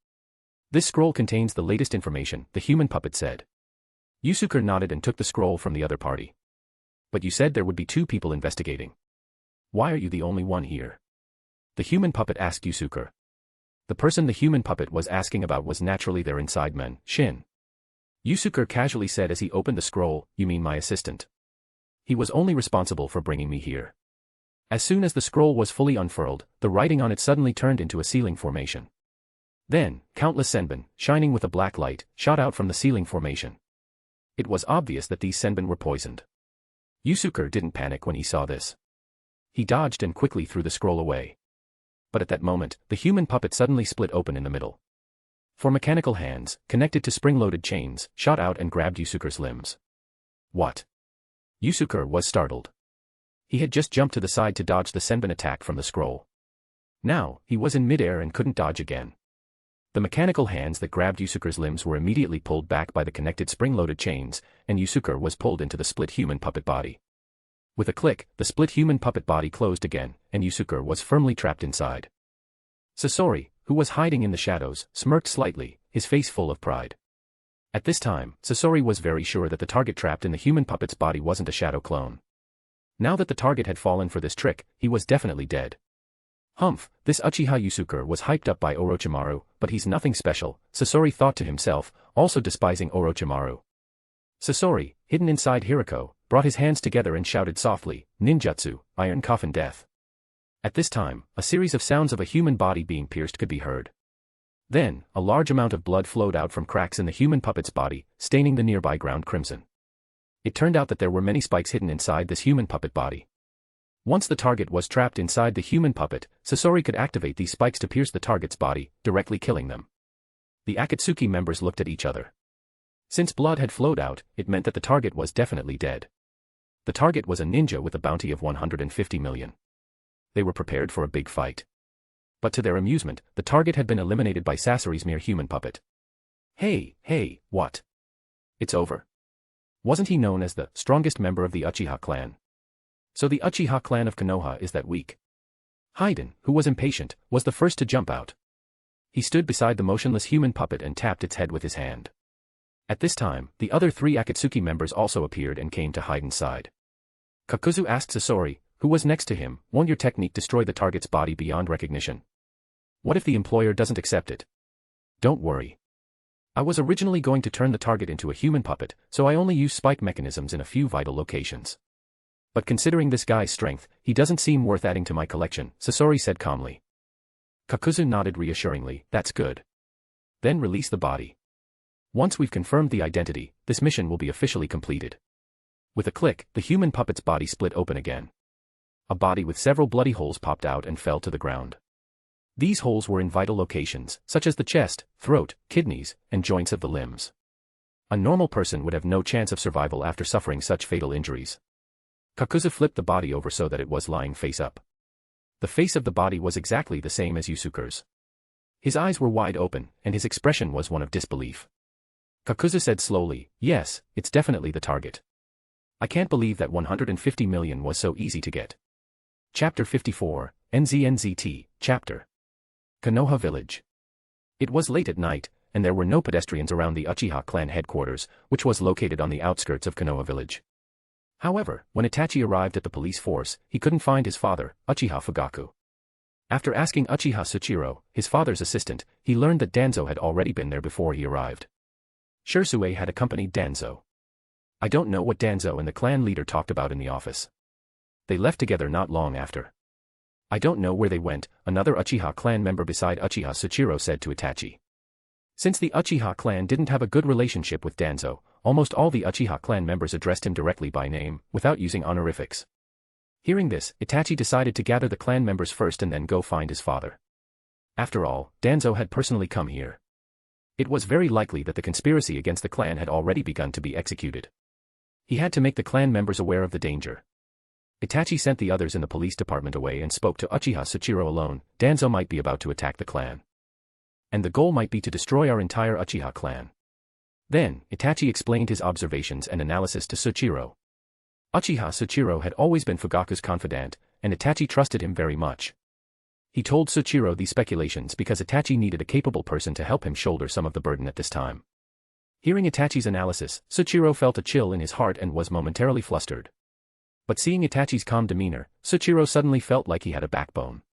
This scroll contains the latest information, the human puppet said. Yusuke nodded and took the scroll from the other party. But you said there would be 2 people investigating. Why are you the only one here? The human puppet asked Yusuke. The person the human puppet was asking about was naturally their inside man, Shin. Yusuke casually said as he opened the scroll, "You mean my assistant? He was only responsible for bringing me here." As soon as the scroll was fully unfurled, the writing on it suddenly turned into a ceiling formation. Then, countless senbon, shining with a black light, shot out from the ceiling formation. It was obvious that these senbon were poisoned. Yusuke didn't panic when he saw this. He dodged and quickly threw the scroll away. But at that moment, the human puppet suddenly split open in the middle. 4 mechanical hands, connected to spring-loaded chains, shot out and grabbed Yusuke's limbs. What? Yusuke was startled. He had just jumped to the side to dodge the senbon attack from the scroll. Now, he was in midair and couldn't dodge again. The mechanical hands that grabbed Yusuke's limbs were immediately pulled back by the connected spring-loaded chains, and Yusuke was pulled into the split human puppet body. With a click, the split human puppet body closed again, and Yusuke was firmly trapped inside. Sasori, who was hiding in the shadows, smirked slightly, his face full of pride. At this time, Sasori was very sure that the target trapped in the human puppet's body wasn't a shadow clone. Now that the target had fallen for this trick, he was definitely dead. Humph, this Uchiha Yusuke was hyped up by Orochimaru, but he's nothing special, Sasori thought to himself, also despising Orochimaru. Sasori, hidden inside Hirako, brought his hands together and shouted softly, "Ninjutsu, Iron Coffin Death." At this time, a series of sounds of a human body being pierced could be heard. Then, a large amount of blood flowed out from cracks in the human puppet's body, staining the nearby ground crimson. It turned out that there were many spikes hidden inside this human puppet body. Once the target was trapped inside the human puppet, Sasori could activate these spikes to pierce the target's body, directly killing them. The Akatsuki members looked at each other. Since blood had flowed out, it meant that the target was definitely dead. The target was a ninja with a bounty of 150 million. They were prepared for a big fight. But to their amusement, the target had been eliminated by Sasori's mere human puppet. Hey, what? It's over. Wasn't he known as the strongest member of the Uchiha clan? So the Uchiha clan of Konoha is that weak? Hayden, who was impatient, was the first to jump out. He stood beside the motionless human puppet and tapped its head with his hand. At this time, the other 3 Akatsuki members also appeared and came to Hayden's side. Kakuzu asked Sasori, who was next to him, won't your technique destroy the target's body beyond recognition? What if the employer doesn't accept it? Don't worry. I was originally going to turn the target into a human puppet, so I only use spike mechanisms in a few vital locations. But considering this guy's strength, he doesn't seem worth adding to my collection, Sasori said calmly. Kakuzu nodded reassuringly, that's good. Then release the body. Once we've confirmed the identity, this mission will be officially completed. With a click, the human puppet's body split open again. A body with several bloody holes popped out and fell to the ground. These holes were in vital locations, such as the chest, throat, kidneys, and joints of the limbs. A normal person would have no chance of survival after suffering such fatal injuries. Kakuzu flipped the body over so that it was lying face up. The face of the body was exactly the same as Yusuke's. His eyes were wide open, and his expression was one of disbelief. Kakuzu said slowly, yes, it's definitely the target. I can't believe that 150 million was so easy to get. Chapter 54, NZNZT, Chapter. Konoha Village. It was late at night, and there were no pedestrians around the Uchiha clan headquarters, which was located on the outskirts of Konoha Village. However, when Itachi arrived at the police force, he couldn't find his father, Uchiha Fugaku. After asking Uchiha Tsuchiro, his father's assistant, he learned that Danzo had already been there before he arrived. Shursue had accompanied Danzo. I don't know what Danzo and the clan leader talked about in the office. They left together not long after. I don't know where they went, another Uchiha clan member beside Uchiha Tsuchiro said to Itachi. Since the Uchiha clan didn't have a good relationship with Danzo, almost all the Uchiha clan members addressed him directly by name, without using honorifics. Hearing this, Itachi decided to gather the clan members first and then go find his father. After all, Danzo had personally come here. It was very likely that the conspiracy against the clan had already begun to be executed. He had to make the clan members aware of the danger. Itachi sent the others in the police department away and spoke to Uchiha Tsuchiro alone. Danzo might be about to attack the clan. And the goal might be to destroy our entire Uchiha clan. Then, Itachi explained his observations and analysis to Tsuchiro. Uchiha Tsuchiro had always been Fugaku's confidant, and Itachi trusted him very much. He told Tsuchiro these speculations because Itachi needed a capable person to help him shoulder some of the burden at this time. Hearing Itachi's analysis, Tsuchiro felt a chill in his heart and was momentarily flustered. But seeing Itachi's calm demeanor, Tsuchiro suddenly felt like he had a backbone.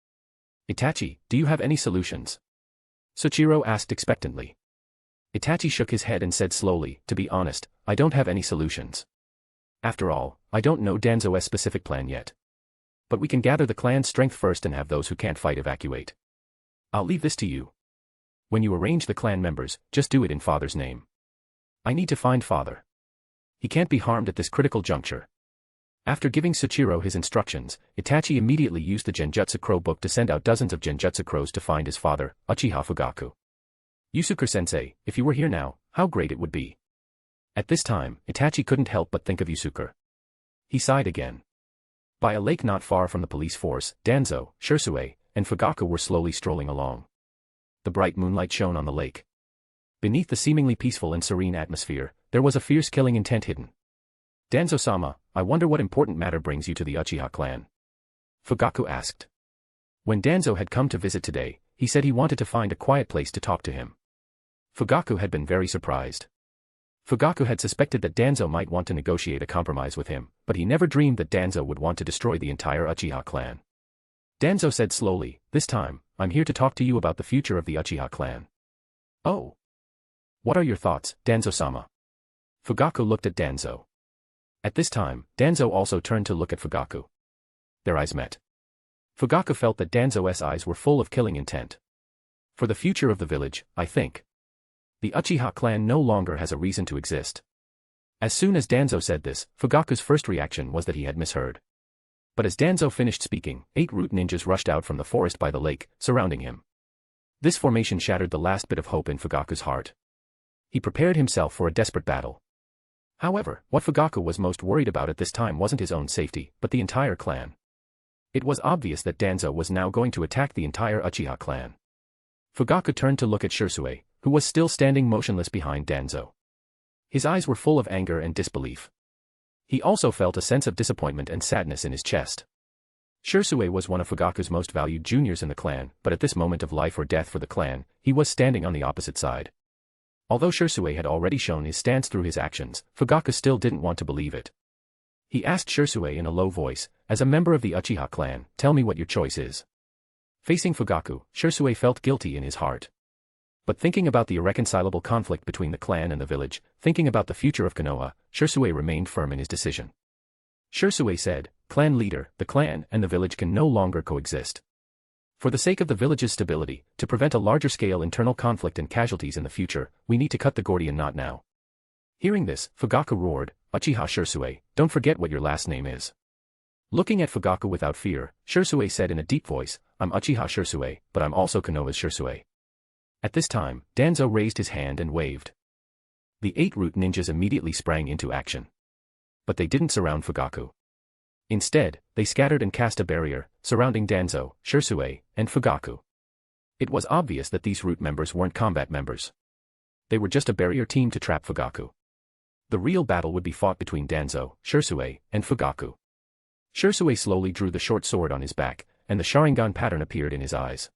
Itachi, do you have any solutions? Tsuchiro asked expectantly. Itachi shook his head and said slowly, to be honest, I don't have any solutions. After all, I don't know Danzo's specific plan yet. But we can gather the clan's strength first and have those who can't fight evacuate. I'll leave this to you. When you arrange the clan members, just do it in father's name. I need to find father. He can't be harmed at this critical juncture. After giving Tsuchiro his instructions, Itachi immediately used the Genjutsu Crow book to send out dozens of Genjutsu Crows to find his father, Uchiha Fugaku. Yusuke-sensei, if you were here now, how great it would be. At this time, Itachi couldn't help but think of Yusuke. He sighed again. By a lake not far from the police force, Danzo, Shursue, and Fugaku were slowly strolling along. The bright moonlight shone on the lake. Beneath the seemingly peaceful and serene atmosphere, there was a fierce killing intent hidden. Danzo-sama, I wonder what important matter brings you to the Uchiha clan? Fugaku asked. When Danzo had come to visit today, he said he wanted to find a quiet place to talk to him. Fugaku had been very surprised. Fugaku had suspected that Danzo might want to negotiate a compromise with him, but he never dreamed that Danzo would want to destroy the entire Uchiha clan. Danzo said slowly, this time, I'm here to talk to you about the future of the Uchiha clan. Oh. What are your thoughts, Danzo-sama? Fugaku looked at Danzo. At this time, Danzo also turned to look at Fugaku. Their eyes met. Fugaku felt that Danzo's eyes were full of killing intent. For the future of the village, I think. The Uchiha clan no longer has a reason to exist. As soon as Danzo said this, Fugaku's first reaction was that he had misheard. But as Danzo finished speaking, 8 root ninjas rushed out from the forest by the lake, surrounding him. This formation shattered the last bit of hope in Fugaku's heart. He prepared himself for a desperate battle. However, what Fugaku was most worried about at this time wasn't his own safety, but the entire clan. It was obvious that Danzo was now going to attack the entire Uchiha clan. Fugaku turned to look at Shisui, who was still standing motionless behind Danzo. His eyes were full of anger and disbelief. He also felt a sense of disappointment and sadness in his chest. Shisui was one of Fugaku's most valued juniors in the clan, but at this moment of life or death for the clan, he was standing on the opposite side. Although Shisui had already shown his stance through his actions, Fugaku still didn't want to believe it. He asked Shisui in a low voice, "As a member of the Uchiha clan, tell me what your choice is." Facing Fugaku, Shisui felt guilty in his heart. But thinking about the irreconcilable conflict between the clan and the village, thinking about the future of Konoha, Shisui remained firm in his decision. Shisui said, "Clan leader, the clan and the village can no longer coexist. For the sake of the village's stability, to prevent a larger-scale internal conflict and casualties in the future, we need to cut the Gordian knot now." Hearing this, Fugaku roared, "Uchiha Shisui, don't forget what your last name is." Looking at Fugaku without fear, Shisui said in a deep voice, "I'm Uchiha Shisui, but I'm also Konoha's Shisui." At this time, Danzo raised his hand and waved. The 8 root ninjas immediately sprang into action. But they didn't surround Fugaku. Instead, they scattered and cast a barrier, surrounding Danzo, Shisui, and Fugaku. It was obvious that these root members weren't combat members. They were just a barrier team to trap Fugaku. The real battle would be fought between Danzo, Shisui, and Fugaku. Shisui slowly drew the short sword on his back, and the Sharingan pattern appeared in his eyes.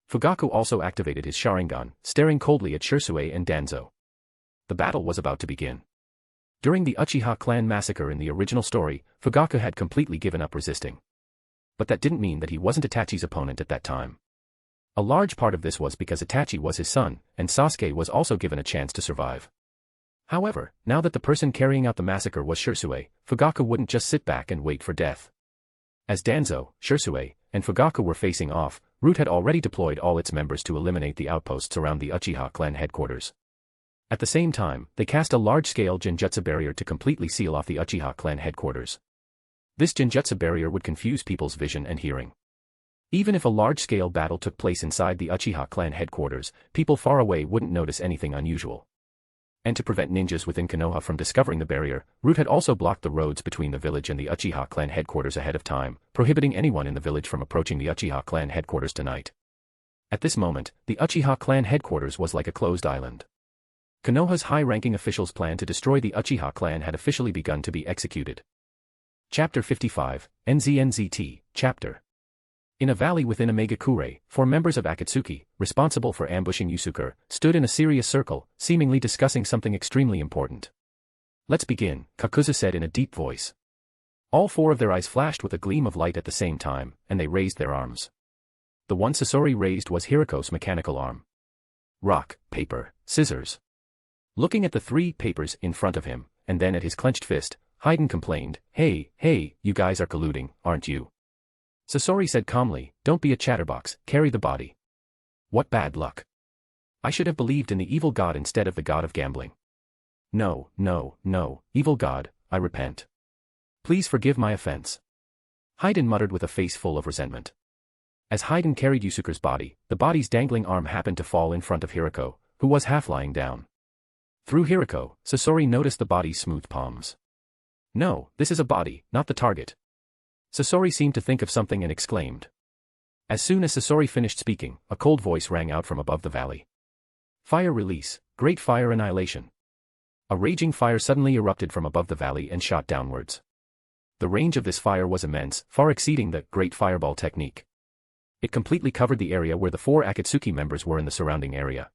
Fugaku also activated his Sharingan, staring coldly at Shisui and Danzo. The battle was about to begin. During the Uchiha clan massacre in the original story, Fugaku had completely given up resisting. But that didn't mean that he wasn't Itachi's opponent at that time. A large part of this was because Itachi was his son, and Sasuke was also given a chance to survive. However, now that the person carrying out the massacre was Shisui, Fugaku wouldn't just sit back and wait for death. As Danzo, Shisui, and Fugaku were facing off, Root had already deployed all its members to eliminate the outposts around the Uchiha clan headquarters. At the same time, they cast a large-scale Genjutsu barrier to completely seal off the Uchiha clan headquarters. This Genjutsu barrier would confuse people's vision and hearing. Even if a large-scale battle took place inside the Uchiha clan headquarters, people far away wouldn't notice anything unusual. And to prevent ninjas within Konoha from discovering the barrier, Root had also blocked the roads between the village and the Uchiha clan headquarters ahead of time, prohibiting anyone in the village from approaching the Uchiha clan headquarters tonight. At this moment, the Uchiha clan headquarters was like a closed island. Konoha's high-ranking officials' plan to destroy the Uchiha clan had officially begun to be executed. Chapter 55, NZNZT, Chapter. In a valley within Omegakure, 4 members of Akatsuki, responsible for ambushing Yusuke, stood in a serious circle, seemingly discussing something extremely important. "Let's begin," Kakuzu said in a deep voice. All 4 of their eyes flashed with a gleam of light at the same time, and they raised their arms. The one Sasori raised was Hiriko's mechanical arm. Rock, paper, scissors. Looking at the 3 papers in front of him, and then at his clenched fist, Hayden complained, Hey, you guys are colluding, aren't you?" Sasori said calmly, "Don't be a chatterbox, carry the body." "What bad luck. I should have believed in the evil god instead of the god of gambling." No, evil god, I repent. Please forgive my offense." Hayden muttered with a face full of resentment. As Hayden carried Yusuke's body, the body's dangling arm happened to fall in front of Hiriko, who was half lying down. Through Hiriko, Sasori noticed the body's smooth palms. "No, this is a body, not the target." Sasori seemed to think of something and exclaimed. As soon as Sasori finished speaking, a cold voice rang out from above the valley. "Fire release, great fire annihilation." A raging fire suddenly erupted from above the valley and shot downwards. The range of this fire was immense, far exceeding the Great Fireball technique. It completely covered the area where the 4 Akatsuki members were in the surrounding area.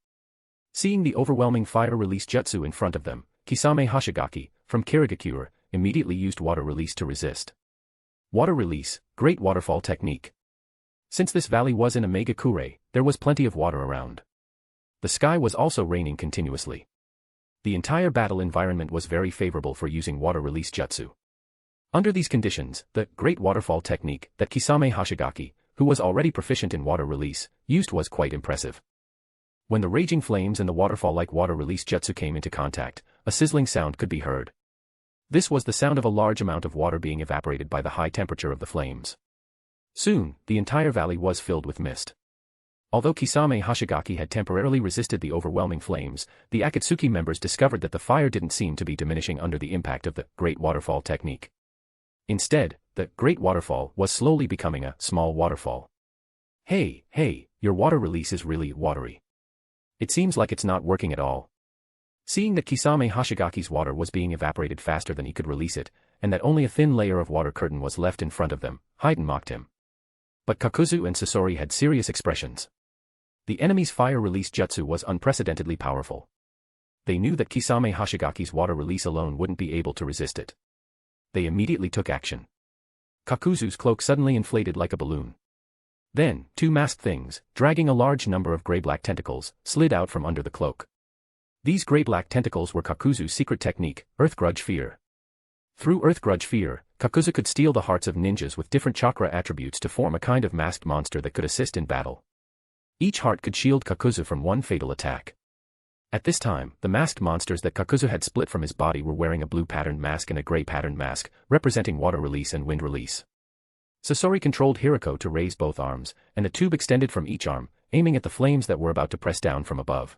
Seeing the overwhelming fire release jutsu in front of them, Kisame Hoshigaki, from Kirigakure, immediately used water release to resist. Water release, great waterfall technique. Since this valley was in Omegakure, there was plenty of water around. The sky was also raining continuously. The entire battle environment was very favorable for using water release jutsu. Under these conditions, the great waterfall technique that Kisame Hoshigaki, who was already proficient in water release, used was quite impressive. When the raging flames and the waterfall-like water release jutsu came into contact, a sizzling sound could be heard. This was the sound of a large amount of water being evaporated by the high temperature of the flames. Soon, the entire valley was filled with mist. Although Kisame Hoshigaki had temporarily resisted the overwhelming flames, the Akatsuki members discovered that the fire didn't seem to be diminishing under the impact of the Great Waterfall technique. Instead, the Great Waterfall was slowly becoming a small waterfall. Hey, your water release is really watery. It seems like it's not working at all. Seeing that Kisame Hoshigaki's water was being evaporated faster than he could release it, and that only a thin layer of water curtain was left in front of them, Hyden mocked him. But Kakuzu and Sasori had serious expressions. The enemy's fire release jutsu was unprecedentedly powerful. They knew that Kisame Hoshigaki's water release alone wouldn't be able to resist it. They immediately took action. Kakuzu's cloak suddenly inflated like a balloon. Then, two masked things, dragging a large number of gray-black tentacles, slid out from under the cloak. These gray-black tentacles were Kakuzu's secret technique, Earth Grudge Fear. Through Earth Grudge Fear, Kakuzu could steal the hearts of ninjas with different chakra attributes to form a kind of masked monster that could assist in battle. Each heart could shield Kakuzu from one fatal attack. At this time, the masked monsters that Kakuzu had split from his body were wearing a blue patterned mask and a gray patterned mask, representing water release and wind release. Sasori controlled Hirako to raise both arms, and a tube extended from each arm, aiming at the flames that were about to press down from above.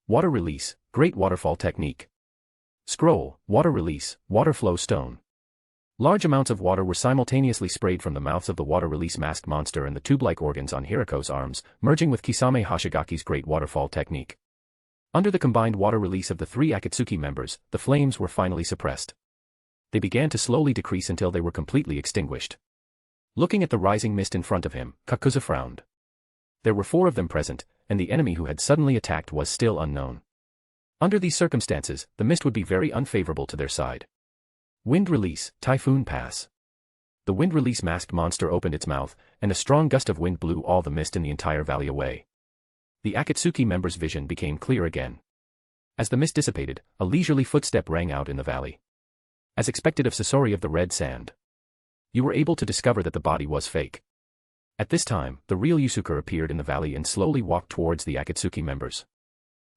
Water release, Great Waterfall technique. Scroll, water release, water flow stone. Large amounts of water were simultaneously sprayed from the mouths of the water release masked monster and the tube-like organs on Hirako's arms, merging with Kisame Hoshigaki's Great Waterfall technique. Under the combined water release of the three Akatsuki members, the flames were finally suppressed. They began to slowly decrease until they were completely extinguished. Looking at the rising mist in front of him, Kakuzu frowned. There were 4 of them present, and the enemy who had suddenly attacked was still unknown. Under these circumstances, the mist would be very unfavorable to their side. Wind release, Typhoon Pass. The wind release masked monster opened its mouth, and a strong gust of wind blew all the mist in the entire valley away. The Akatsuki members' vision became clear again. As the mist dissipated, a leisurely footstep rang out in the valley. As expected of Sasori of the Red Sand. You were able to discover that the body was fake. At this time, the real Yusuke appeared in the valley and slowly walked towards the Akatsuki members.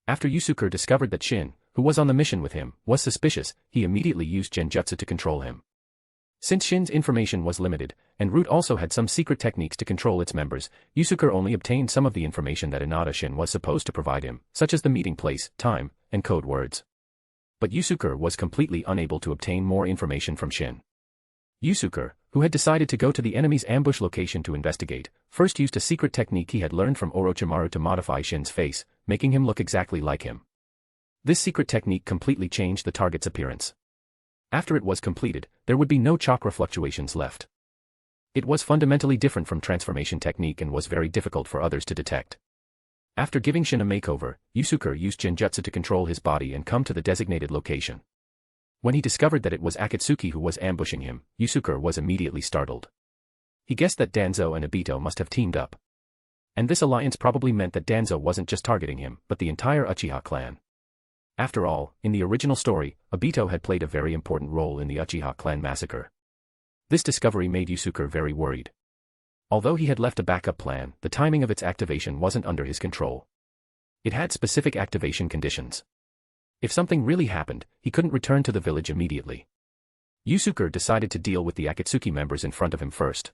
After Yusuke discovered that Shin, who was on the mission with him, was suspicious, he immediately used genjutsu to control him. Since Shin's information was limited, and Root also had some secret techniques to control its members, Yusuke only obtained some of the information that Inada Shin was supposed to provide him, such as the meeting place, time, and code words. But Yusuke was completely unable to obtain more information from Shin. Yusuke, who had decided to go to the enemy's ambush location to investigate, first used a secret technique he had learned from Orochimaru to modify Shin's face, making him look exactly like him. This secret technique completely changed the target's appearance. After it was completed, there would be no chakra fluctuations left. It was fundamentally different from transformation technique and was very difficult for others to detect. After giving Shin a makeover, Yusuke used genjutsu to control his body and come to the designated location. When he discovered that it was Akatsuki who was ambushing him, Yusuke was immediately startled. He guessed that Danzo and Obito must have teamed up. And this alliance probably meant that Danzo wasn't just targeting him, but the entire Uchiha clan. After all, in the original story, Obito had played a very important role in the Uchiha clan massacre. This discovery made Yusuke very worried. Although he had left a backup plan, the timing of its activation wasn't under his control. It had specific activation conditions. If something really happened, he couldn't return to the village immediately. Yusuke decided to deal with the Akatsuki members in front of him first.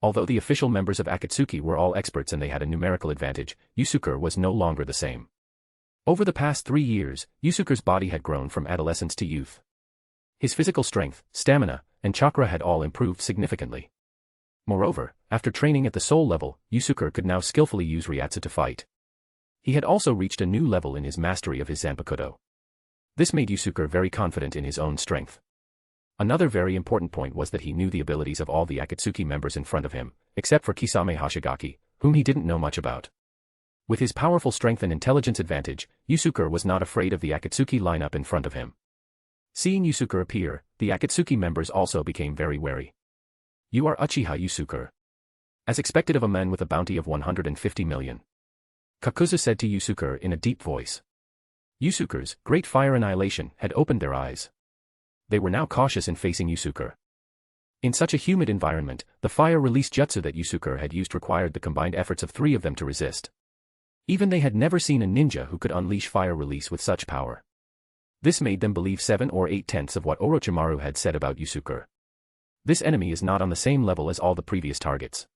Although the official members of Akatsuki were all experts and they had a numerical advantage, Yusuke was no longer the same. Over the past 3 years, Yusuke's body had grown from adolescence to youth. His physical strength, stamina, and chakra had all improved significantly. Moreover, after training at the soul level, Yusuke could now skillfully use Ryatsu to fight. He had also reached a new level in his mastery of his Zanpakuto. This made Yusuke very confident in his own strength. Another very important point was that he knew the abilities of all the Akatsuki members in front of him, except for Kisame Hoshigaki, whom he didn't know much about. With his powerful strength and intelligence advantage, Yusuke was not afraid of the Akatsuki lineup in front of him. Seeing Yusuke appear, the Akatsuki members also became very wary. You are Uchiha Yusuke. As expected of a man with a bounty of 150 million. Kakuzu said to Yusuke in a deep voice. Yusuke's great fire annihilation had opened their eyes. They were now cautious in facing Yusuke. In such a humid environment, the fire release jutsu that Yusuke had used required the combined efforts of 3 of them to resist. Even they had never seen a ninja who could unleash fire release with such power. This made them believe 7 or 8/10 of what Orochimaru had said about Yusuke. This enemy is not on the same level as all the previous targets.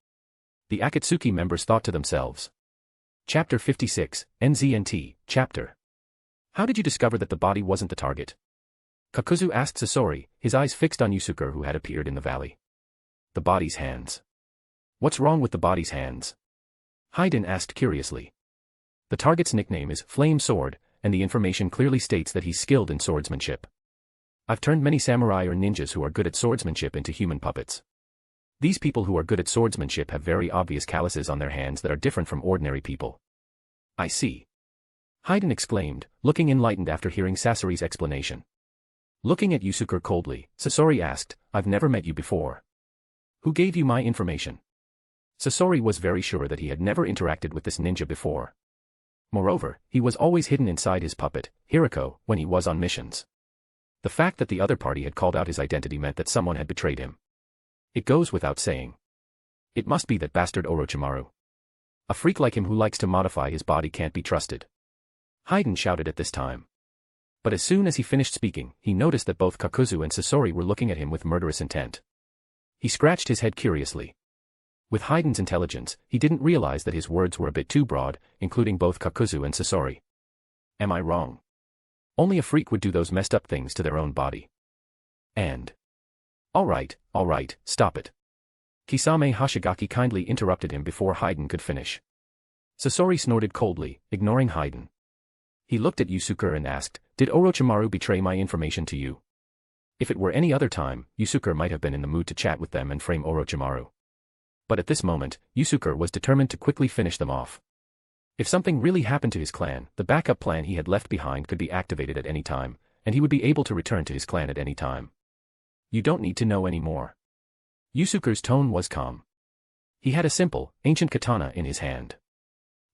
The Akatsuki members thought to themselves. Chapter 56, NZNT, Chapter. How did you discover that the body wasn't the target? Kakuzu asked Sasori, his eyes fixed on Yusuke who had appeared in the valley. The body's hands. What's wrong with the body's hands? Hayden asked curiously. The target's nickname is Flame Sword, and the information clearly states that he's skilled in swordsmanship. I've turned many samurai or ninjas who are good at swordsmanship into human puppets. These people who are good at swordsmanship have very obvious calluses on their hands that are different from ordinary people. I see. Hayden exclaimed, looking enlightened after hearing Sasori's explanation. Looking at Yusuke coldly, Sasori asked, I've never met you before. Who gave you my information? Sasori was very sure that he had never interacted with this ninja before. Moreover, he was always hidden inside his puppet, Hirako, when he was on missions. The fact that the other party had called out his identity meant that someone had betrayed him. It goes without saying. It must be that bastard Orochimaru. A freak like him who likes to modify his body can't be trusted. Hayden shouted at this time. But as soon as he finished speaking, he noticed that both Kakuzu and Sasori were looking at him with murderous intent. He scratched his head curiously. With Hayden's intelligence, he didn't realize that his words were a bit too broad, including both Kakuzu and Sasori. Am I wrong? Only a freak would do those messed up things to their own body. And... All right, stop it. Kisame Hashigaki kindly interrupted him before Hayden could finish. Sasori snorted coldly, ignoring Hayden. He looked at Yusuke and asked, Did Orochimaru betray my information to you? If it were any other time, Yusuke might have been in the mood to chat with them and frame Orochimaru. But at this moment, Yusuke was determined to quickly finish them off. If something really happened to his clan, the backup plan he had left behind could be activated at any time, and he would be able to return to his clan at any time. You don't need to know any more. Yusuke's tone was calm. He had a simple, ancient katana in his hand.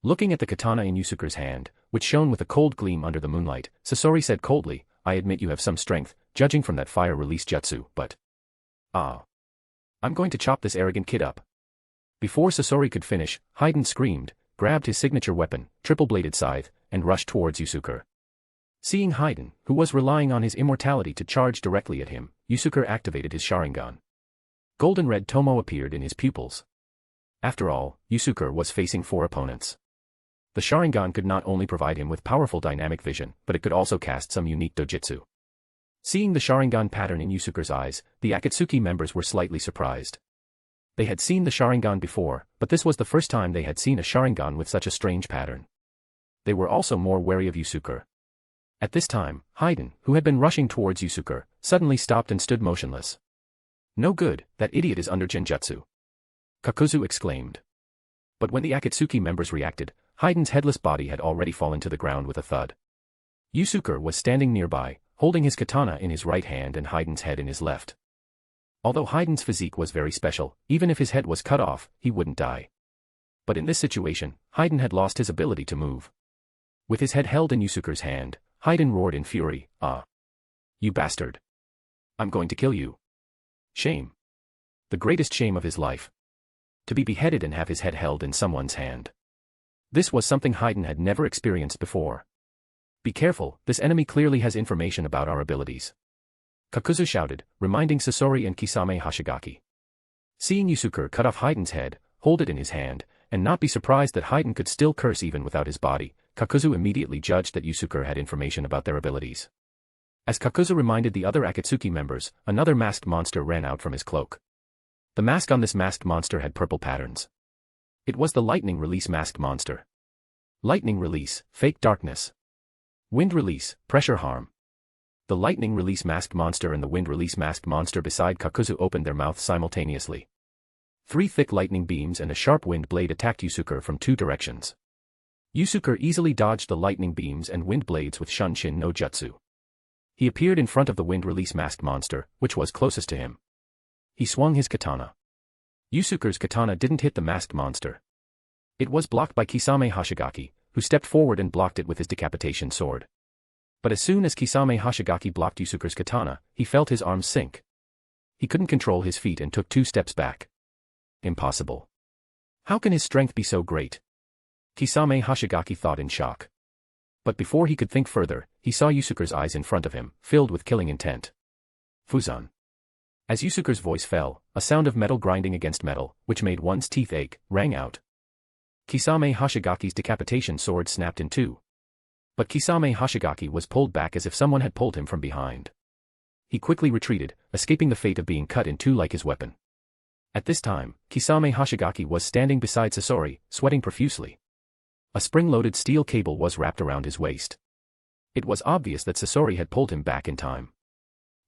Looking at the katana in Yusuke's hand, which shone with a cold gleam under the moonlight, Sasori said coldly, I admit you have some strength, judging from that fire release jutsu, but... I'm going to chop this arrogant kid up. Before Sasori could finish, Hayden screamed, grabbed his signature weapon, triple-bladed scythe, and rushed towards Yusuke. Seeing Hayden, who was relying on his immortality to charge directly at him, Yusuke activated his Sharingan. Golden-red tomo appeared in his pupils. After all, Yusuke was facing 4 opponents. The Sharingan could not only provide him with powerful dynamic vision, but it could also cast some unique dojutsu. Seeing the Sharingan pattern in Yusuke's eyes, the Akatsuki members were slightly surprised. They had seen the Sharingan before, but this was the first time they had seen a Sharingan with such a strange pattern. They were also more wary of Yusuke. At this time, Hayden, who had been rushing towards Yusuke, suddenly stopped and stood motionless. No good, that idiot is under genjutsu. Kakuzu exclaimed. But when the Akatsuki members reacted, Hayden's headless body had already fallen to the ground with a thud. Yusuke was standing nearby, holding his katana in his right hand and Hayden's head in his left. Although Hayden's physique was very special, even if his head was cut off, he wouldn't die. But in this situation, Hayden had lost his ability to move. With his head held in Yusuke's hand, Hayden roared in fury, You bastard! I'm going to kill you. Shame. The greatest shame of his life. To be beheaded and have his head held in someone's hand. This was something Hayden had never experienced before. Be careful, this enemy clearly has information about our abilities. Kakuzu shouted, reminding Sasori and Kisame Hashigaki. Seeing Yusuke cut off Hayden's head, hold it in his hand, and not be surprised that Hayden could still curse even without his body, Kakuzu immediately judged that Yusuke had information about their abilities. As Kakuzu reminded the other Akatsuki members, another masked monster ran out from his cloak. The mask on this masked monster had purple patterns. It was the Lightning Release masked monster. Lightning Release, Fake Darkness. Wind Release, Pressure Harm. The Lightning Release masked monster and the Wind Release masked monster beside Kakuzu opened their mouths simultaneously. 3 thick lightning beams and a sharp wind blade attacked Yusuke from 2 directions. Yusuke easily dodged the lightning beams and wind blades with Shunshin no Jutsu. He appeared in front of the Wind Release masked monster, which was closest to him. He swung his katana. Yusuke's katana didn't hit the masked monster. It was blocked by Kisame Hashigaki, who stepped forward and blocked it with his decapitation sword. But as soon as Kisame Hashigaki blocked Yusuke's katana, he felt his arms sink. He couldn't control his feet and took 2 steps back. Impossible. How can his strength be so great? Kisame Hashigaki thought in shock. But before he could think further, he saw Yusuke's eyes in front of him, filled with killing intent. Fuzan. As Yusuke's voice fell, a sound of metal grinding against metal, which made one's teeth ache, rang out. Kisame Hoshigaki's decapitation sword snapped in two. But Kisame Hoshigaki was pulled back as if someone had pulled him from behind. He quickly retreated, escaping the fate of being cut in two like his weapon. At this time, Kisame Hoshigaki was standing beside Sasori, sweating profusely. A spring-loaded steel cable was wrapped around his waist. It was obvious that Sasori had pulled him back in time.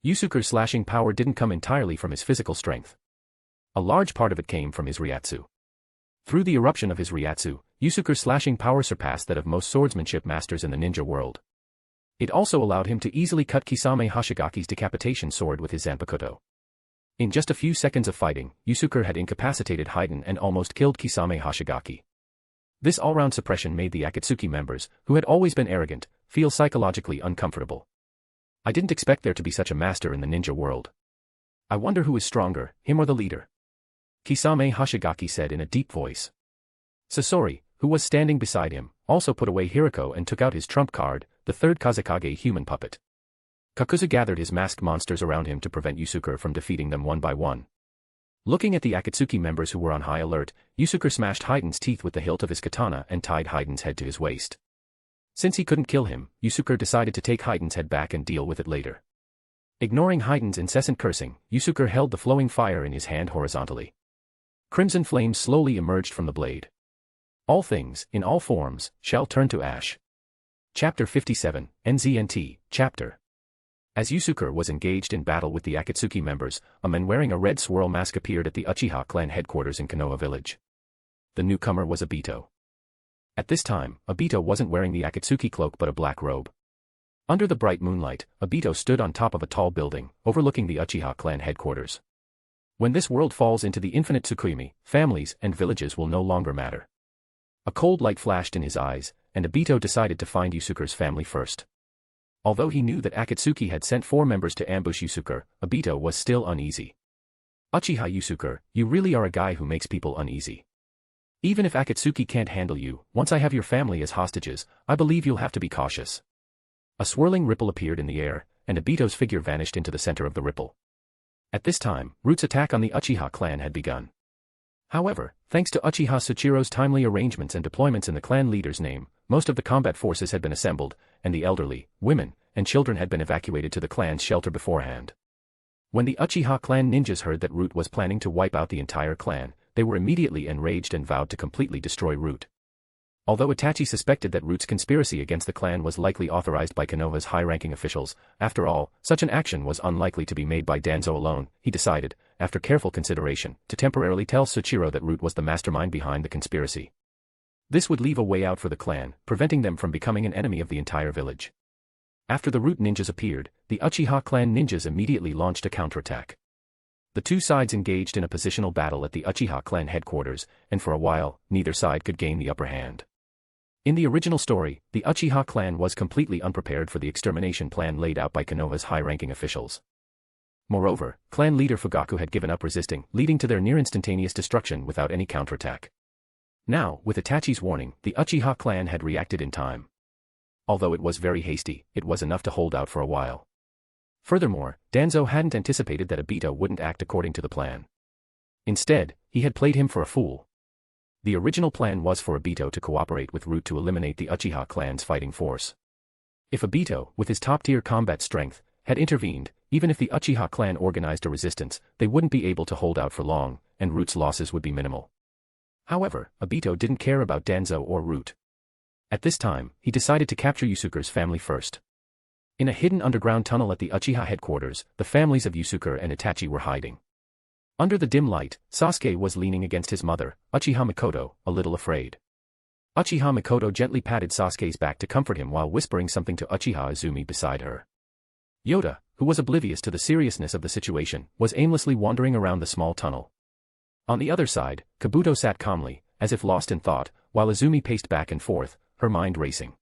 Yusuke's slashing power didn't come entirely from his physical strength. A large part of it came from his Ryatsu. Through the eruption of his Ryatsu, Yusuke's slashing power surpassed that of most swordsmanship masters in the ninja world. It also allowed him to easily cut Kisame Hoshigaki's decapitation sword with his Zanpakuto. In just a few seconds of fighting, Yusuke had incapacitated Hyden and almost killed Kisame Hoshigaki. This all-round suppression made the Akatsuki members, who had always been arrogant, feel psychologically uncomfortable. I didn't expect there to be such a master in the ninja world. I wonder who is stronger, him or the leader? Kisame Hoshigaki said in a deep voice. Sasori, who was standing beside him, also put away Hiriko and took out his trump card, the third Kazekage human puppet. Kakuzu gathered his masked monsters around him to prevent Yusuke from defeating them one by one. Looking at the Akatsuki members who were on high alert, Yusuke smashed Hyden's teeth with the hilt of his katana and tied Hyden's head to his waist. Since he couldn't kill him, Yusuke decided to take Hyden's head back and deal with it later. Ignoring Hyden's incessant cursing, Yusuke held the flowing fire in his hand horizontally. Crimson flames slowly emerged from the blade. All things, in all forms, shall turn to ash. Chapter 57, NZNT, Chapter. As Yusuke was engaged in battle with the Akatsuki members, a man wearing a red swirl mask appeared at the Uchiha clan headquarters in Konoha village. The newcomer was Obito. At this time, Obito wasn't wearing the Akatsuki cloak but a black robe. Under the bright moonlight, Obito stood on top of a tall building, overlooking the Uchiha clan headquarters. When this world falls into the infinite Tsukuyomi, families and villages will no longer matter. A cold light flashed in his eyes, and Obito decided to find Yusuke's family first. Although he knew that Akatsuki had sent 4 members to ambush Yusuke, Obito was still uneasy. Uchiha Yusuke, you really are a guy who makes people uneasy. Even if Akatsuki can't handle you, once I have your family as hostages, I believe you'll have to be cautious. A swirling ripple appeared in the air, and Obito's figure vanished into the center of the ripple. At this time, Root's attack on the Uchiha clan had begun. However, thanks to Uchiha Tsuchiro's timely arrangements and deployments in the clan leader's name, most of the combat forces had been assembled, and the elderly, women, and children had been evacuated to the clan's shelter beforehand. When the Uchiha clan ninjas heard that Root was planning to wipe out the entire clan, they were immediately enraged and vowed to completely destroy Root. Although Itachi suspected that Root's conspiracy against the clan was likely authorized by Konoha's high-ranking officials, after all, such an action was unlikely to be made by Danzo alone, he decided, after careful consideration, to temporarily tell Tsuchiro that Root was the mastermind behind the conspiracy. This would leave a way out for the clan, preventing them from becoming an enemy of the entire village. After the Root ninjas appeared, the Uchiha clan ninjas immediately launched a counterattack. The two sides engaged in a positional battle at the Uchiha clan headquarters, and for a while, neither side could gain the upper hand. In the original story, the Uchiha clan was completely unprepared for the extermination plan laid out by Konoha's high-ranking officials. Moreover, clan leader Fugaku had given up resisting, leading to their near-instantaneous destruction without any counterattack. Now, with Itachi's warning, the Uchiha clan had reacted in time. Although it was very hasty, it was enough to hold out for a while. Furthermore, Danzo hadn't anticipated that Obito wouldn't act according to the plan. Instead, he had played him for a fool. The original plan was for Obito to cooperate with Root to eliminate the Uchiha clan's fighting force. If Obito, with his top-tier combat strength, had intervened, even if the Uchiha clan organized a resistance, they wouldn't be able to hold out for long, and Root's losses would be minimal. However, Obito didn't care about Danzo or Root. At this time, he decided to capture Yusuke's family first. In a hidden underground tunnel at the Uchiha headquarters, the families of Yusuke and Itachi were hiding. Under the dim light, Sasuke was leaning against his mother, Uchiha Mikoto, a little afraid. Uchiha Mikoto gently patted Sasuke's back to comfort him while whispering something to Uchiha Izumi beside her. Yoda, who was oblivious to the seriousness of the situation, was aimlessly wandering around the small tunnel. On the other side, Kabuto sat calmly, as if lost in thought, while Izumi paced back and forth, her mind racing.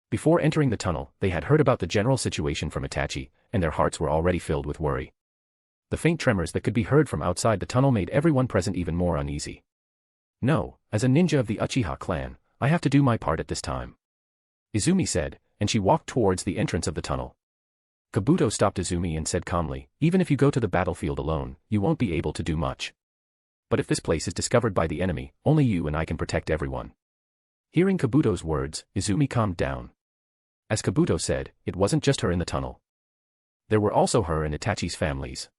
Before entering the tunnel, they had heard about the general situation from Itachi, and their hearts were already filled with worry. The faint tremors that could be heard from outside the tunnel made everyone present even more uneasy. No, as a ninja of the Uchiha clan, I have to do my part at this time, Izumi said, and she walked towards the entrance of the tunnel. Kabuto stopped Izumi and said calmly, even if you go to the battlefield alone, you won't be able to do much. But if this place is discovered by the enemy, only you and I can protect everyone. Hearing Kabuto's words, Izumi calmed down. As Kabuto said, it wasn't just her in the tunnel. There were also her and Itachi's families.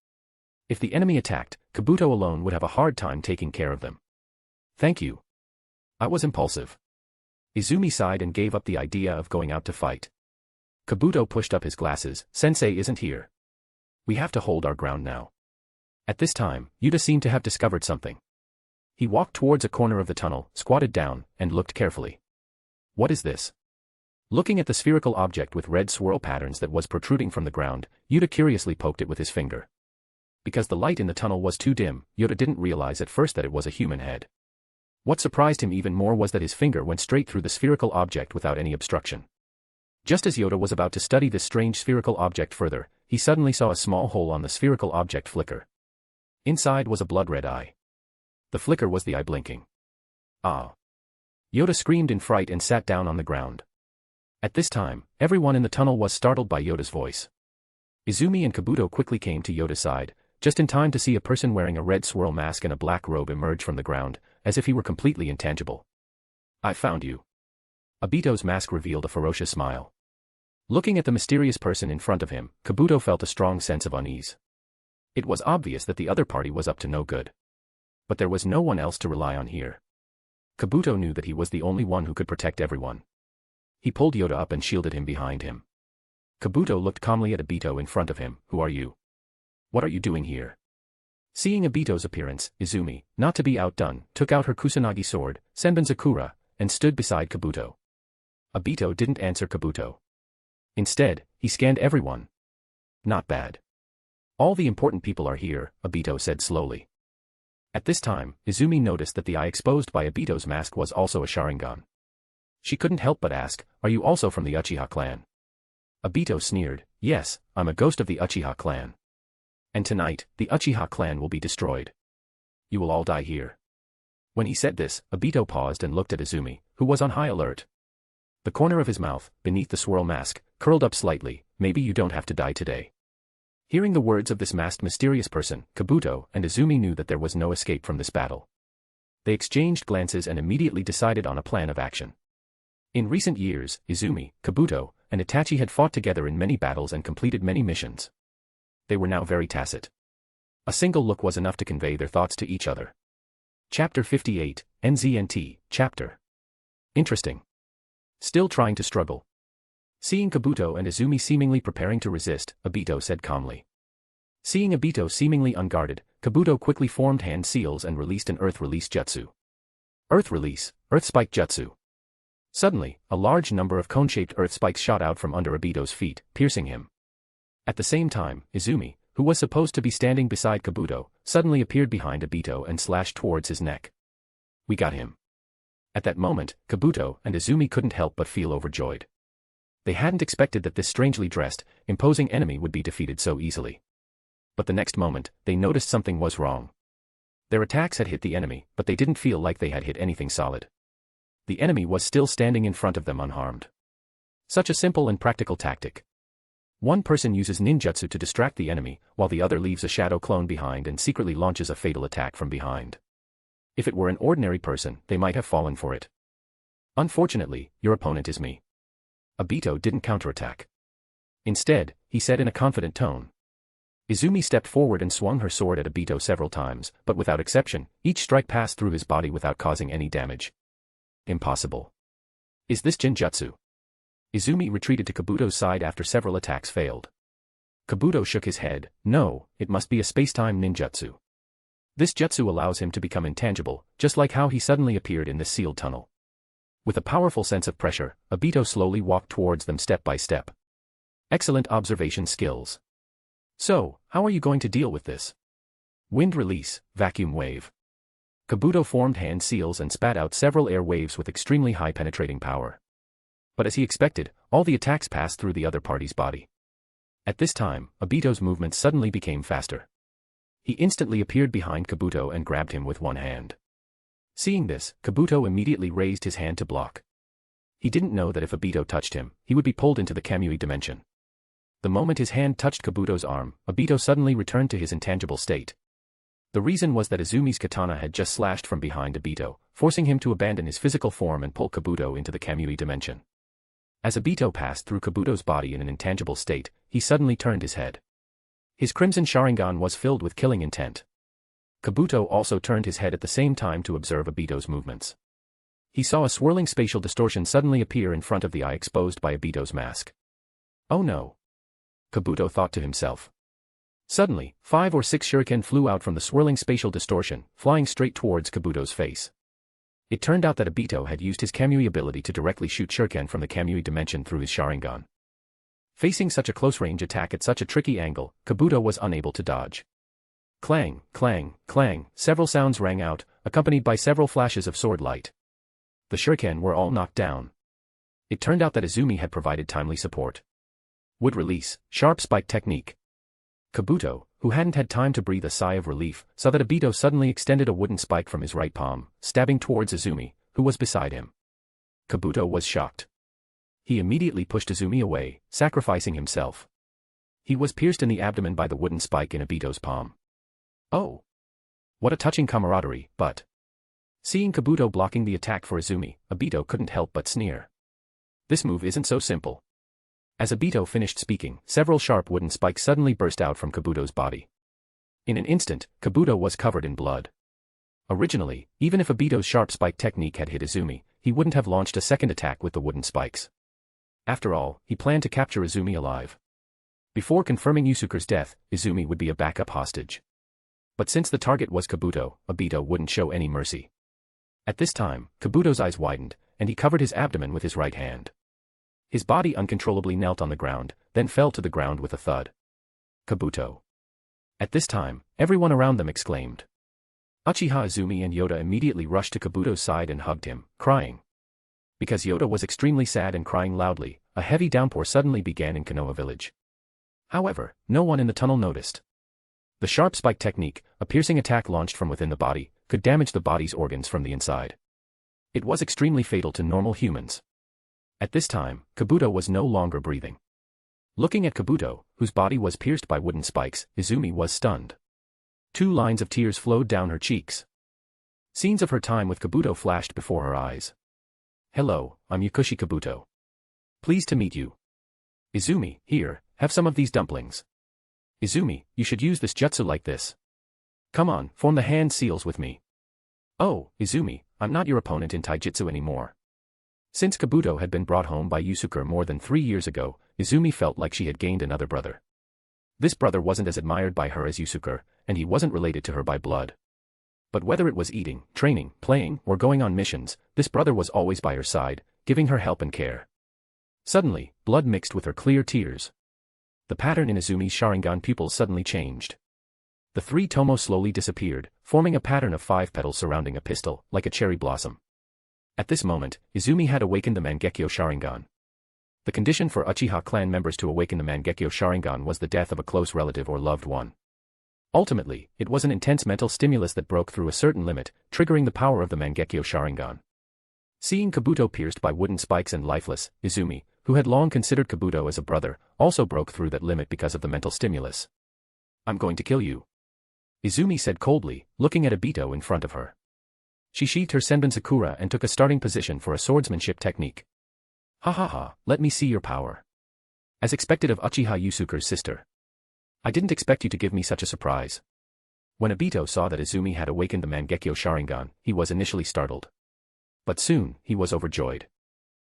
If the enemy attacked, Kabuto alone would have a hard time taking care of them. Thank you. I was impulsive. Izumi sighed and gave up the idea of going out to fight. Kabuto pushed up his glasses. Sensei isn't here. We have to hold our ground now. At this time, Yuta seemed to have discovered something. He walked towards a corner of the tunnel, squatted down, and looked carefully. What is this? Looking at the spherical object with red swirl patterns that was protruding from the ground, Yuta curiously poked it with his finger. Because the light in the tunnel was too dim, Yuta didn't realize at first that it was a human head. What surprised him even more was that his finger went straight through the spherical object without any obstruction. Just as Yuta was about to study this strange spherical object further, he suddenly saw a small hole on the spherical object flicker. Inside was a blood-red eye. The flicker was the eye blinking. Ah! Yuta screamed in fright and sat down on the ground. At this time, everyone in the tunnel was startled by Yoda's voice. Izumi and Kabuto quickly came to Yoda's side, just in time to see a person wearing a red swirl mask and a black robe emerge from the ground, as if he were completely intangible. I found you. Obito's mask revealed a ferocious smile. Looking at the mysterious person in front of him, Kabuto felt a strong sense of unease. It was obvious that the other party was up to no good. But there was no one else to rely on here. Kabuto knew that he was the only one who could protect everyone. He pulled Yoda up and shielded him behind him. Kabuto looked calmly at Obito in front of him. Who are you? What are you doing here? Seeing Obito's appearance, Izumi, not to be outdone, took out her Kusanagi sword, Senbon and stood beside Kabuto. Obito didn't answer Kabuto. Instead, he scanned everyone. Not bad. All the important people are here, Obito said slowly. At this time, Izumi noticed that the eye exposed by Obito's mask was also a Sharingan. She couldn't help but ask, are you also from the Uchiha clan? Obito sneered, yes, I'm a ghost of the Uchiha clan. And tonight, the Uchiha clan will be destroyed. You will all die here. When he said this, Obito paused and looked at Izumi, who was on high alert. The corner of his mouth, beneath the swirl mask, curled up slightly. Maybe you don't have to die today. Hearing the words of this masked mysterious person, Kabuto and Izumi knew that there was no escape from this battle. They exchanged glances and immediately decided on a plan of action. In recent years, Izumi, Kabuto, and Itachi had fought together in many battles and completed many missions. They were now very tacit. A single look was enough to convey their thoughts to each other. Chapter 58, NZNT, Chapter. Interesting. Still trying to struggle. Seeing Kabuto and Izumi seemingly preparing to resist, Obito said calmly. Seeing Obito seemingly unguarded, Kabuto quickly formed hand seals and released an Earth Release Jutsu. Earth Release, Earth Spike Jutsu. Suddenly, a large number of cone-shaped earth spikes shot out from under Obito's feet, piercing him. At the same time, Izumi, who was supposed to be standing beside Kabuto, suddenly appeared behind Obito and slashed towards his neck. We got him. At that moment, Kabuto and Izumi couldn't help but feel overjoyed. They hadn't expected that this strangely dressed, imposing enemy would be defeated so easily. But the next moment, they noticed something was wrong. Their attacks had hit the enemy, but they didn't feel like they had hit anything solid. The enemy was still standing in front of them unharmed. Such a simple and practical tactic. One person uses ninjutsu to distract the enemy, while the other leaves a shadow clone behind and secretly launches a fatal attack from behind. If it were an ordinary person, they might have fallen for it. Unfortunately, your opponent is me. Obito didn't counterattack. Instead, he said in a confident tone. Izumi stepped forward and swung her sword at Obito several times, but without exception, each strike passed through his body without causing any damage. Impossible. Is this Jinjutsu? Izumi retreated to Kabuto's side after several attacks failed. Kabuto shook his head. No, it must be a space-time ninjutsu. This jutsu allows him to become intangible, just like how he suddenly appeared in this sealed tunnel. With a powerful sense of pressure, Obito slowly walked towards them step by step. Excellent observation skills. So, how are you going to deal with this? Wind release, vacuum wave. Kabuto formed hand seals and spat out several air waves with extremely high penetrating power. But as he expected, all the attacks passed through the other party's body. At this time, Obito's movements suddenly became faster. He instantly appeared behind Kabuto and grabbed him with one hand. Seeing this, Kabuto immediately raised his hand to block. He didn't know that if Obito touched him, he would be pulled into the Kamui dimension. The moment his hand touched Kabuto's arm, Obito suddenly returned to his intangible state. The reason was that Izumi's katana had just slashed from behind Obito, forcing him to abandon his physical form and pull Kabuto into the Kamui dimension. As Obito passed through Kabuto's body in an intangible state, he suddenly turned his head. His crimson Sharingan was filled with killing intent. Kabuto also turned his head at the same time to observe Obito's movements. He saw a swirling spatial distortion suddenly appear in front of the eye exposed by Obito's mask. Oh no! Kabuto thought to himself. Suddenly, 5 or 6 shuriken flew out from the swirling spatial distortion, flying straight towards Kabuto's face. It turned out that Obito had used his Kamui ability to directly shoot shuriken from the Kamui dimension through his Sharingan. Facing such a close-range attack at such a tricky angle, Kabuto was unable to dodge. Clang, clang, clang, several sounds rang out, accompanied by several flashes of sword light. The shuriken were all knocked down. It turned out that Izumi had provided timely support. Would release, sharp spike technique. Kabuto, who hadn't had time to breathe a sigh of relief, saw that Obito suddenly extended a wooden spike from his right palm, stabbing towards Izumi, who was beside him. Kabuto was shocked. He immediately pushed Izumi away, sacrificing himself. He was pierced in the abdomen by the wooden spike in Obito's palm. Oh! What a touching camaraderie, but... Seeing Kabuto blocking the attack for Izumi, Obito couldn't help but sneer. This move isn't so simple. As Obito finished speaking, several sharp wooden spikes suddenly burst out from Kabuto's body. In an instant, Kabuto was covered in blood. Originally, even if Obito's sharp spike technique had hit Izumi, he wouldn't have launched a second attack with the wooden spikes. After all, he planned to capture Izumi alive. Before confirming Yusuke's death, Izumi would be a backup hostage. But since the target was Kabuto, Obito wouldn't show any mercy. At this time, Kabuto's eyes widened, and he covered his abdomen with his right hand. His body uncontrollably knelt on the ground, then fell to the ground with a thud. Kabuto. At this time, everyone around them exclaimed. Uchiha Izumi and Yoda immediately rushed to Kabuto's side and hugged him, crying. Because Yoda was extremely sad and crying loudly, a heavy downpour suddenly began in Konoha village. However, no one in the tunnel noticed. The sharp spike technique, a piercing attack launched from within the body, could damage the body's organs from the inside. It was extremely fatal to normal humans. At this time, Kabuto was no longer breathing. Looking at Kabuto, whose body was pierced by wooden spikes, Izumi was stunned. 2 lines of tears flowed down her cheeks. Scenes of her time with Kabuto flashed before her eyes. Hello, I'm Yukushi Kabuto. Pleased to meet you. Izumi, here, have some of these dumplings. Izumi, you should use this jutsu like this. Come on, form the hand seals with me. Oh, Izumi, I'm not your opponent in taijutsu anymore. Since Kabuto had been brought home by Yusuke more than 3 years ago, Izumi felt like she had gained another brother. This brother wasn't as admired by her as Yusuke, and he wasn't related to her by blood. But whether it was eating, training, playing, or going on missions, this brother was always by her side, giving her help and care. Suddenly, blood mixed with her clear tears. The pattern in Izumi's Sharingan pupils suddenly changed. The 3 tomo slowly disappeared, forming a pattern of 5 petals surrounding a pistil, like a cherry blossom. At this moment, Izumi had awakened the Mangekyo Sharingan. The condition for Uchiha clan members to awaken the Mangekyo Sharingan was the death of a close relative or loved one. Ultimately, it was an intense mental stimulus that broke through a certain limit, triggering the power of the Mangekyo Sharingan. Seeing Kabuto pierced by wooden spikes and lifeless, Izumi, who had long considered Kabuto as a brother, also broke through that limit because of the mental stimulus. I'm going to kill you. Izumi said coldly, looking at Obito in front of her. She sheathed her Senbon Sakura and took a starting position for a swordsmanship technique. Ha ha ha, let me see your power. As expected of Uchiha Yusuke's sister. I didn't expect you to give me such a surprise. When Obito saw that Izumi had awakened the Mangekyo Sharingan, he was initially startled. But soon, he was overjoyed.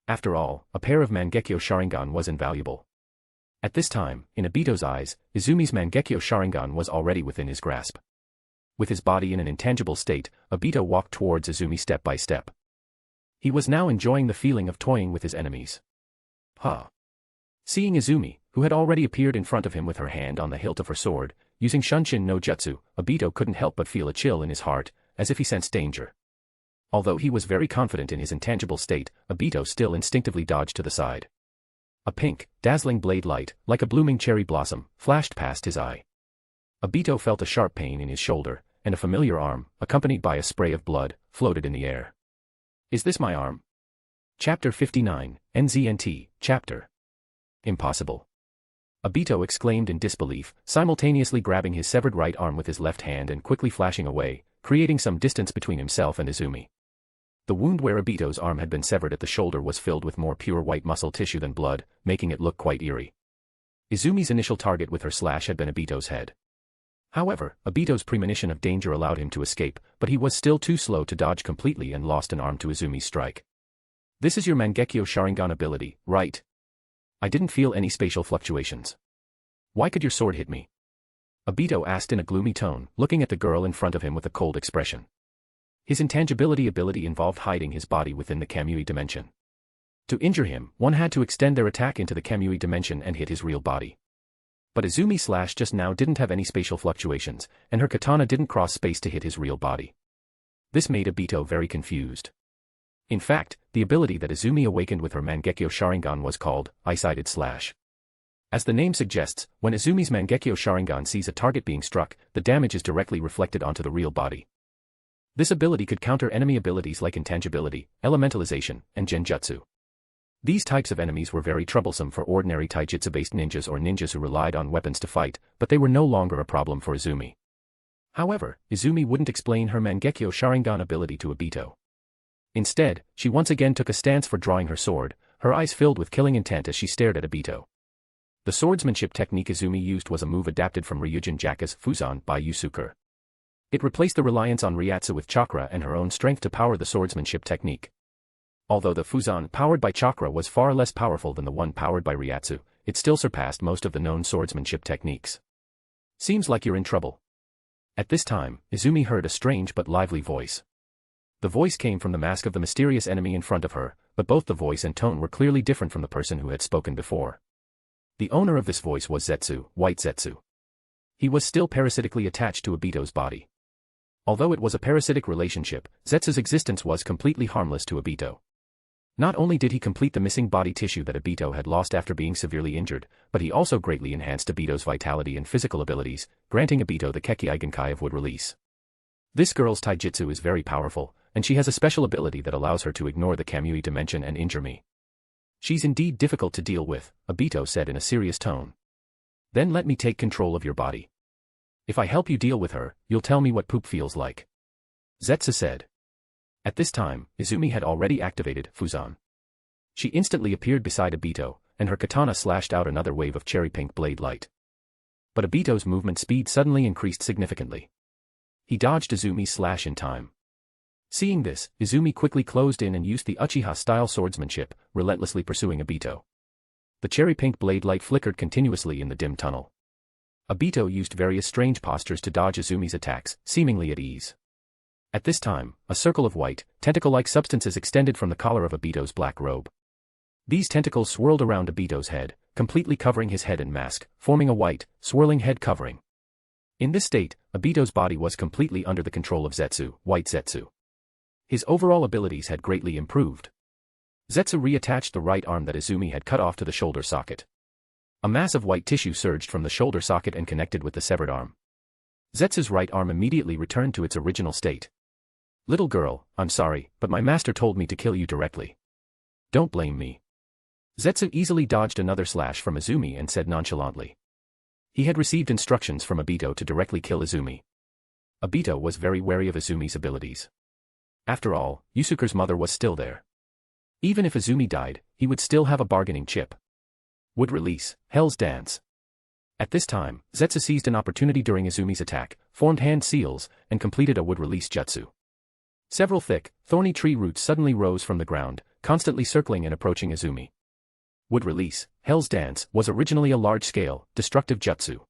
After all, a pair of Mangekyo Sharingan was invaluable. At this time, in Obito's eyes, Izumi's Mangekyo Sharingan was already within his grasp. With his body in an intangible state, Obito walked towards Izumi step by step. He was now enjoying the feeling of toying with his enemies. Ha! Seeing Izumi, who had already appeared in front of him with her hand on the hilt of her sword, using Shunshin no Jutsu, Obito couldn't help but feel a chill in his heart, as if he sensed danger. Although he was very confident in his intangible state, Obito still instinctively dodged to the side. A pink, dazzling blade light, like a blooming cherry blossom, flashed past his eye. Obito felt a sharp pain in his shoulder, and a familiar arm, accompanied by a spray of blood, floated in the air. Is this my arm? Chapter 59, NZNT, Chapter. Impossible. Obito exclaimed in disbelief, simultaneously grabbing his severed right arm with his left hand and quickly flashing away, creating some distance between himself and Izumi. The wound where Obito's arm had been severed at the shoulder was filled with more pure white muscle tissue than blood, making it look quite eerie. Izumi's initial target with her slash had been Obito's head. However, Obito's premonition of danger allowed him to escape, but he was still too slow to dodge completely and lost an arm to Izumi's strike. "This is your Mangekyo Sharingan ability, right? I didn't feel any spatial fluctuations. Why could your sword hit me?" Obito asked in a gloomy tone, looking at the girl in front of him with a cold expression. His intangibility ability involved hiding his body within the Kamui dimension. To injure him, one had to extend their attack into the Kamui dimension and hit his real body. But Izumi's slash just now didn't have any spatial fluctuations, and her katana didn't cross space to hit his real body. This made Obito very confused. In fact, the ability that Izumi awakened with her Mangekyo Sharingan was called Eye-Sighted Slash. As the name suggests, when Izumi's Mangekyo Sharingan sees a target being struck, the damage is directly reflected onto the real body. This ability could counter enemy abilities like intangibility, elementalization, and genjutsu. These types of enemies were very troublesome for ordinary taijutsu-based ninjas or ninjas who relied on weapons to fight, but they were no longer a problem for Izumi. However, Izumi wouldn't explain her Mangekyo Sharingan ability to Obito. Instead, she once again took a stance for drawing her sword, her eyes filled with killing intent as she stared at Obito. The swordsmanship technique Izumi used was a move adapted from Ryūjin Jakka's Fuzan by Yusuki. It replaced the reliance on Ryatsu with chakra and her own strength to power the swordsmanship technique. Although the Fuzan powered by chakra was far less powerful than the one powered by Ryatsu, it still surpassed most of the known swordsmanship techniques. "Seems like you're in trouble." At this time, Izumi heard a strange but lively voice. The voice came from the mask of the mysterious enemy in front of her, but both the voice and tone were clearly different from the person who had spoken before. The owner of this voice was Zetsu, White Zetsu. He was still parasitically attached to Obito's body. Although it was a parasitic relationship, Zetsu's existence was completely harmless to Obito. Not only did he complete the missing body tissue that Obito had lost after being severely injured, but he also greatly enhanced Obito's vitality and physical abilities, granting Obito the Kekkei Genkai of Wood Release. This girl's taijutsu is very powerful, and she has a special ability that allows her to ignore the Kamui dimension and injure me. "She's indeed difficult to deal with," Obito said in a serious tone. "Then let me take control of your body. If I help you deal with her, you'll tell me what poop feels like," Zetsu said. At this time, Izumi had already activated Fuzan. She instantly appeared beside Obito, and her katana slashed out another wave of cherry-pink blade light. But Obito's movement speed suddenly increased significantly. He dodged Izumi's slash in time. Seeing this, Izumi quickly closed in and used the Uchiha-style swordsmanship, relentlessly pursuing Obito. The cherry-pink blade light flickered continuously in the dim tunnel. Obito used various strange postures to dodge Izumi's attacks, seemingly at ease. At this time, a circle of white, tentacle-like substances extended from the collar of Obito's black robe. These tentacles swirled around Obito's head, completely covering his head and mask, forming a white, swirling head covering. In this state, Obito's body was completely under the control of Zetsu, White Zetsu. His overall abilities had greatly improved. Zetsu reattached the right arm that Izumi had cut off to the shoulder socket. A mass of white tissue surged from the shoulder socket and connected with the severed arm. Zetsu's right arm immediately returned to its original state. "Little girl, I'm sorry, but my master told me to kill you directly. Don't blame me." Zetsu easily dodged another slash from Izumi and said nonchalantly. He had received instructions from Obito to directly kill Izumi. Obito was very wary of Izumi's abilities. After all, Yusuke's mother was still there. Even if Izumi died, he would still have a bargaining chip. Would release, Hell's Dance. At this time, Zetsu seized an opportunity during Izumi's attack, formed hand seals, and completed a wood release jutsu. Several thick, thorny tree roots suddenly rose from the ground, constantly circling and approaching Izumi. Wood release, Hell's Dance, was originally a large-scale, destructive jutsu.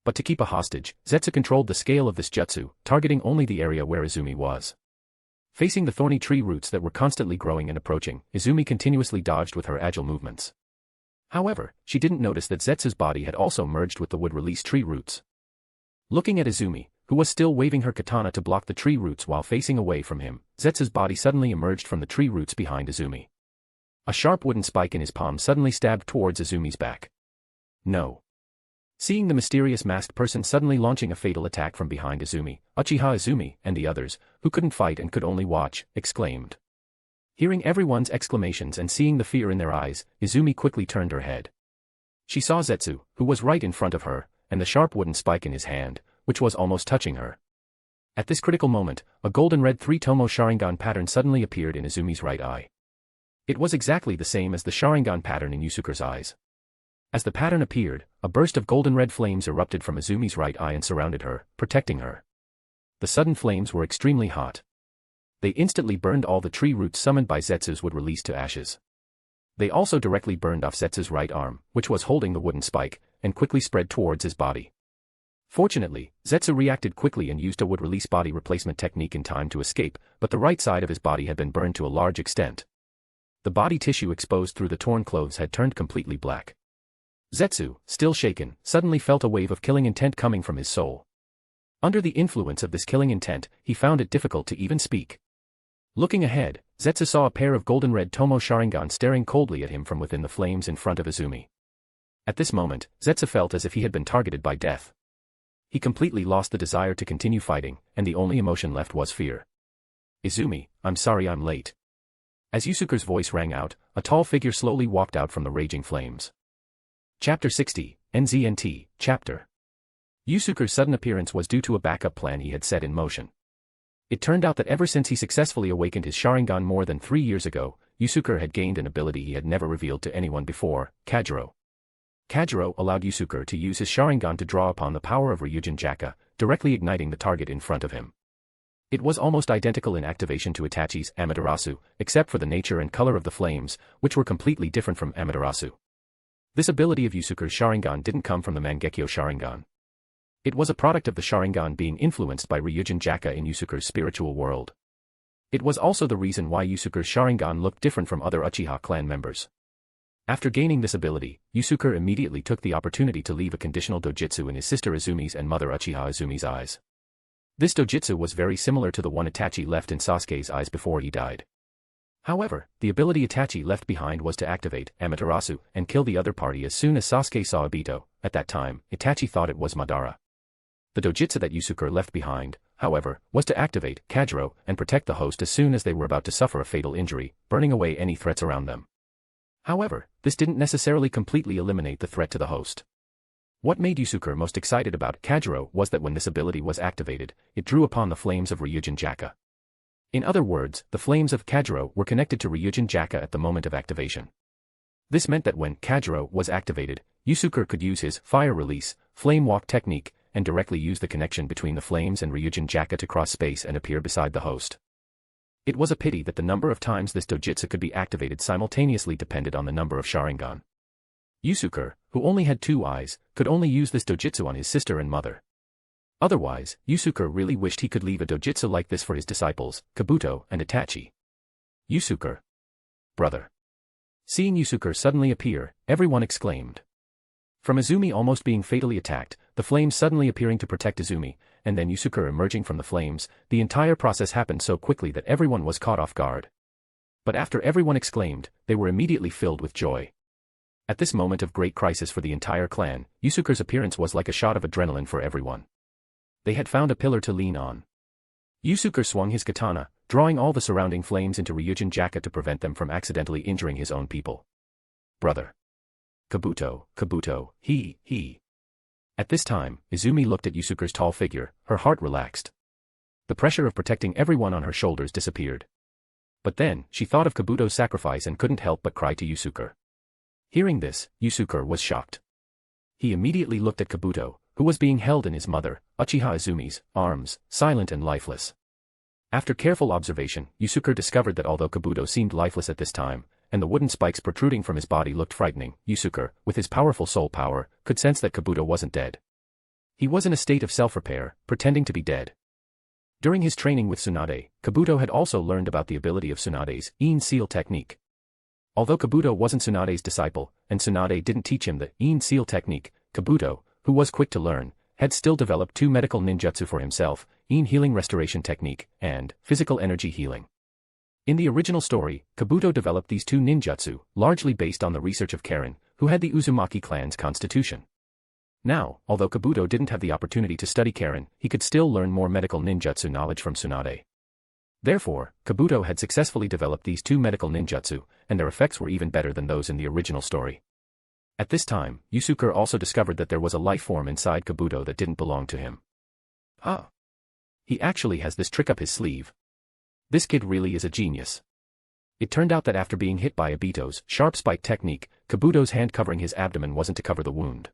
But to keep a hostage, Zetsu controlled the scale of this jutsu, targeting only the area where Izumi was. Facing the thorny tree roots that were constantly growing and approaching, Izumi continuously dodged with her agile movements. However, she didn't notice that Zetsu's body had also merged with the wood release tree roots. Looking at Izumi, who was still waving her katana to block the tree roots while facing away from him, Zetsu's body suddenly emerged from the tree roots behind Izumi. A sharp wooden spike in his palm suddenly stabbed towards Izumi's back. No. Seeing the mysterious masked person suddenly launching a fatal attack from behind Izumi, Uchiha Izumi and the others, who couldn't fight and could only watch, exclaimed. Hearing everyone's exclamations and seeing the fear in their eyes, Izumi quickly turned her head. She saw Zetsu, who was right in front of her, and the sharp wooden spike in his hand, which was almost touching her. At this critical moment, a golden-red three-tomo Sharingan pattern suddenly appeared in Izumi's right eye. It was exactly the same as the Sharingan pattern in Yusuke's eyes. As the pattern appeared, a burst of golden-red flames erupted from Izumi's right eye and surrounded her, protecting her. The sudden flames were extremely hot. They instantly burned all the tree roots summoned by Zetsu's would release to ashes. They also directly burned off Zetsu's right arm, which was holding the wooden spike, and quickly spread towards his body. Fortunately, Zetsu reacted quickly and used a wood-release body replacement technique in time to escape, but the right side of his body had been burned to a large extent. The body tissue exposed through the torn clothes had turned completely black. Zetsu, still shaken, suddenly felt a wave of killing intent coming from his soul. Under the influence of this killing intent, he found it difficult to even speak. Looking ahead, Zetsu saw a pair of golden-red Tomo Sharingan staring coldly at him from within the flames in front of Izumi. At this moment, Zetsu felt as if he had been targeted by death. He completely lost the desire to continue fighting, and the only emotion left was fear. Izumi, I'm sorry I'm late. As Yusuke's voice rang out, a tall figure slowly walked out from the raging flames. Chapter 60, NZNT, Chapter. Yusuke's sudden appearance was due to a backup plan he had set in motion. It turned out that ever since he successfully awakened his Sharingan more than 3 years ago, Yusuke had gained an ability he had never revealed to anyone before, Kajiro. Kajiro allowed Yusuke to use his Sharingan to draw upon the power of Ryūjin Jakka, directly igniting the target in front of him. It was almost identical in activation to Itachi's Amaterasu, except for the nature and color of the flames, which were completely different from Amaterasu. This ability of Yusuke's Sharingan didn't come from the Mangekyo Sharingan. It was a product of the Sharingan being influenced by Ryūjin Jakka in Yusuke's spiritual world. It was also the reason why Yusuke's Sharingan looked different from other Uchiha clan members. After gaining this ability, Yusuke immediately took the opportunity to leave a conditional dojutsu in his sister Izumi's and mother Uchiha Izumi's eyes. This dojutsu was very similar to the one Itachi left in Sasuke's eyes before he died. However, the ability Itachi left behind was to activate Amaterasu and kill the other party as soon as Sasuke saw Obito. At that time, Itachi thought it was Madara. The dojutsu that Yusuke left behind, however, was to activate Kajiro and protect the host as soon as they were about to suffer a fatal injury, burning away any threats around them. However, this didn't necessarily completely eliminate the threat to the host. What made Yusuke most excited about Kajiro was that when this ability was activated, it drew upon the flames of Ryūjin Jakka. In other words, the flames of Kajiro were connected to Ryūjin Jakka at the moment of activation. This meant that when Kajiro was activated, Yusuke could use his fire release, flame walk technique, and directly use the connection between the flames and Ryūjin Jakka to cross space and appear beside the host. It was a pity that the number of times this dojutsu could be activated simultaneously depended on the number of Sharingan. Yusuke, who only had 2 eyes, could only use this dojutsu on his sister and mother. Otherwise, Yusuke really wished he could leave a dojutsu like this for his disciples, Kabuto and Itachi. Yusuke. Brother. Seeing Yusuke suddenly appear, everyone exclaimed. From Izumi almost being fatally attacked, the flames suddenly appearing to protect Izumi, and then Yusuke emerging from the flames, the entire process happened so quickly that everyone was caught off guard. But after everyone exclaimed, they were immediately filled with joy. At this moment of great crisis for the entire clan, Yusuke's appearance was like a shot of adrenaline for everyone. They had found a pillar to lean on. Yusuke swung his katana, drawing all the surrounding flames into Ryūjin Jakka to prevent them from accidentally injuring his own people. Brother. Kabuto, he. At this time, Izumi looked at Yusuke's tall figure, her heart relaxed. The pressure of protecting everyone on her shoulders disappeared. But then, she thought of Kabuto's sacrifice and couldn't help but cry to Yusuke. Hearing this, Yusuke was shocked. He immediately looked at Kabuto, who was being held in his mother, Uchiha Izumi's, arms, silent and lifeless. After careful observation, Yusuke discovered that although Kabuto seemed lifeless at this time, and the wooden spikes protruding from his body looked frightening, Yusuke, with his powerful soul power, could sense that Kabuto wasn't dead. He was in a state of self-repair, pretending to be dead. During his training with Tsunade, Kabuto had also learned about the ability of Tsunade's Ien Seal technique. Although Kabuto wasn't Tsunade's disciple, and Tsunade didn't teach him the Ien Seal technique, Kabuto, who was quick to learn, had still developed 2 medical ninjutsu for himself, Ien Healing Restoration Technique, and Physical Energy Healing. In the original story, Kabuto developed these 2 ninjutsu, largely based on the research of Karen, who had the Uzumaki clan's constitution. Now, although Kabuto didn't have the opportunity to study Karen, he could still learn more medical ninjutsu knowledge from Tsunade. Therefore, Kabuto had successfully developed these 2 medical ninjutsu, and their effects were even better than those in the original story. At this time, Yusuke also discovered that there was a life form inside Kabuto that didn't belong to him. Ah! He actually has this trick up his sleeve. This kid really is a genius. It turned out that after being hit by Obito's sharp spike technique, Kabuto's hand covering his abdomen wasn't to cover the wound.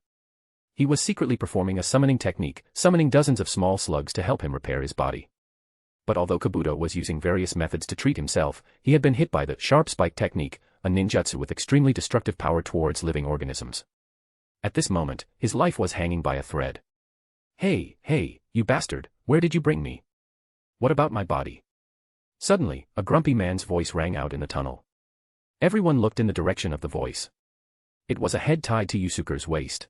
He was secretly performing a summoning technique, summoning dozens of small slugs to help him repair his body. But although Kabuto was using various methods to treat himself, he had been hit by the sharp spike technique, a ninjutsu with extremely destructive power towards living organisms. At this moment, his life was hanging by a thread. Hey, you bastard, where did you bring me? What about my body? Suddenly, a grumpy man's voice rang out in the tunnel. Everyone looked in the direction of the voice. It was a head tied to Yusuke's waist.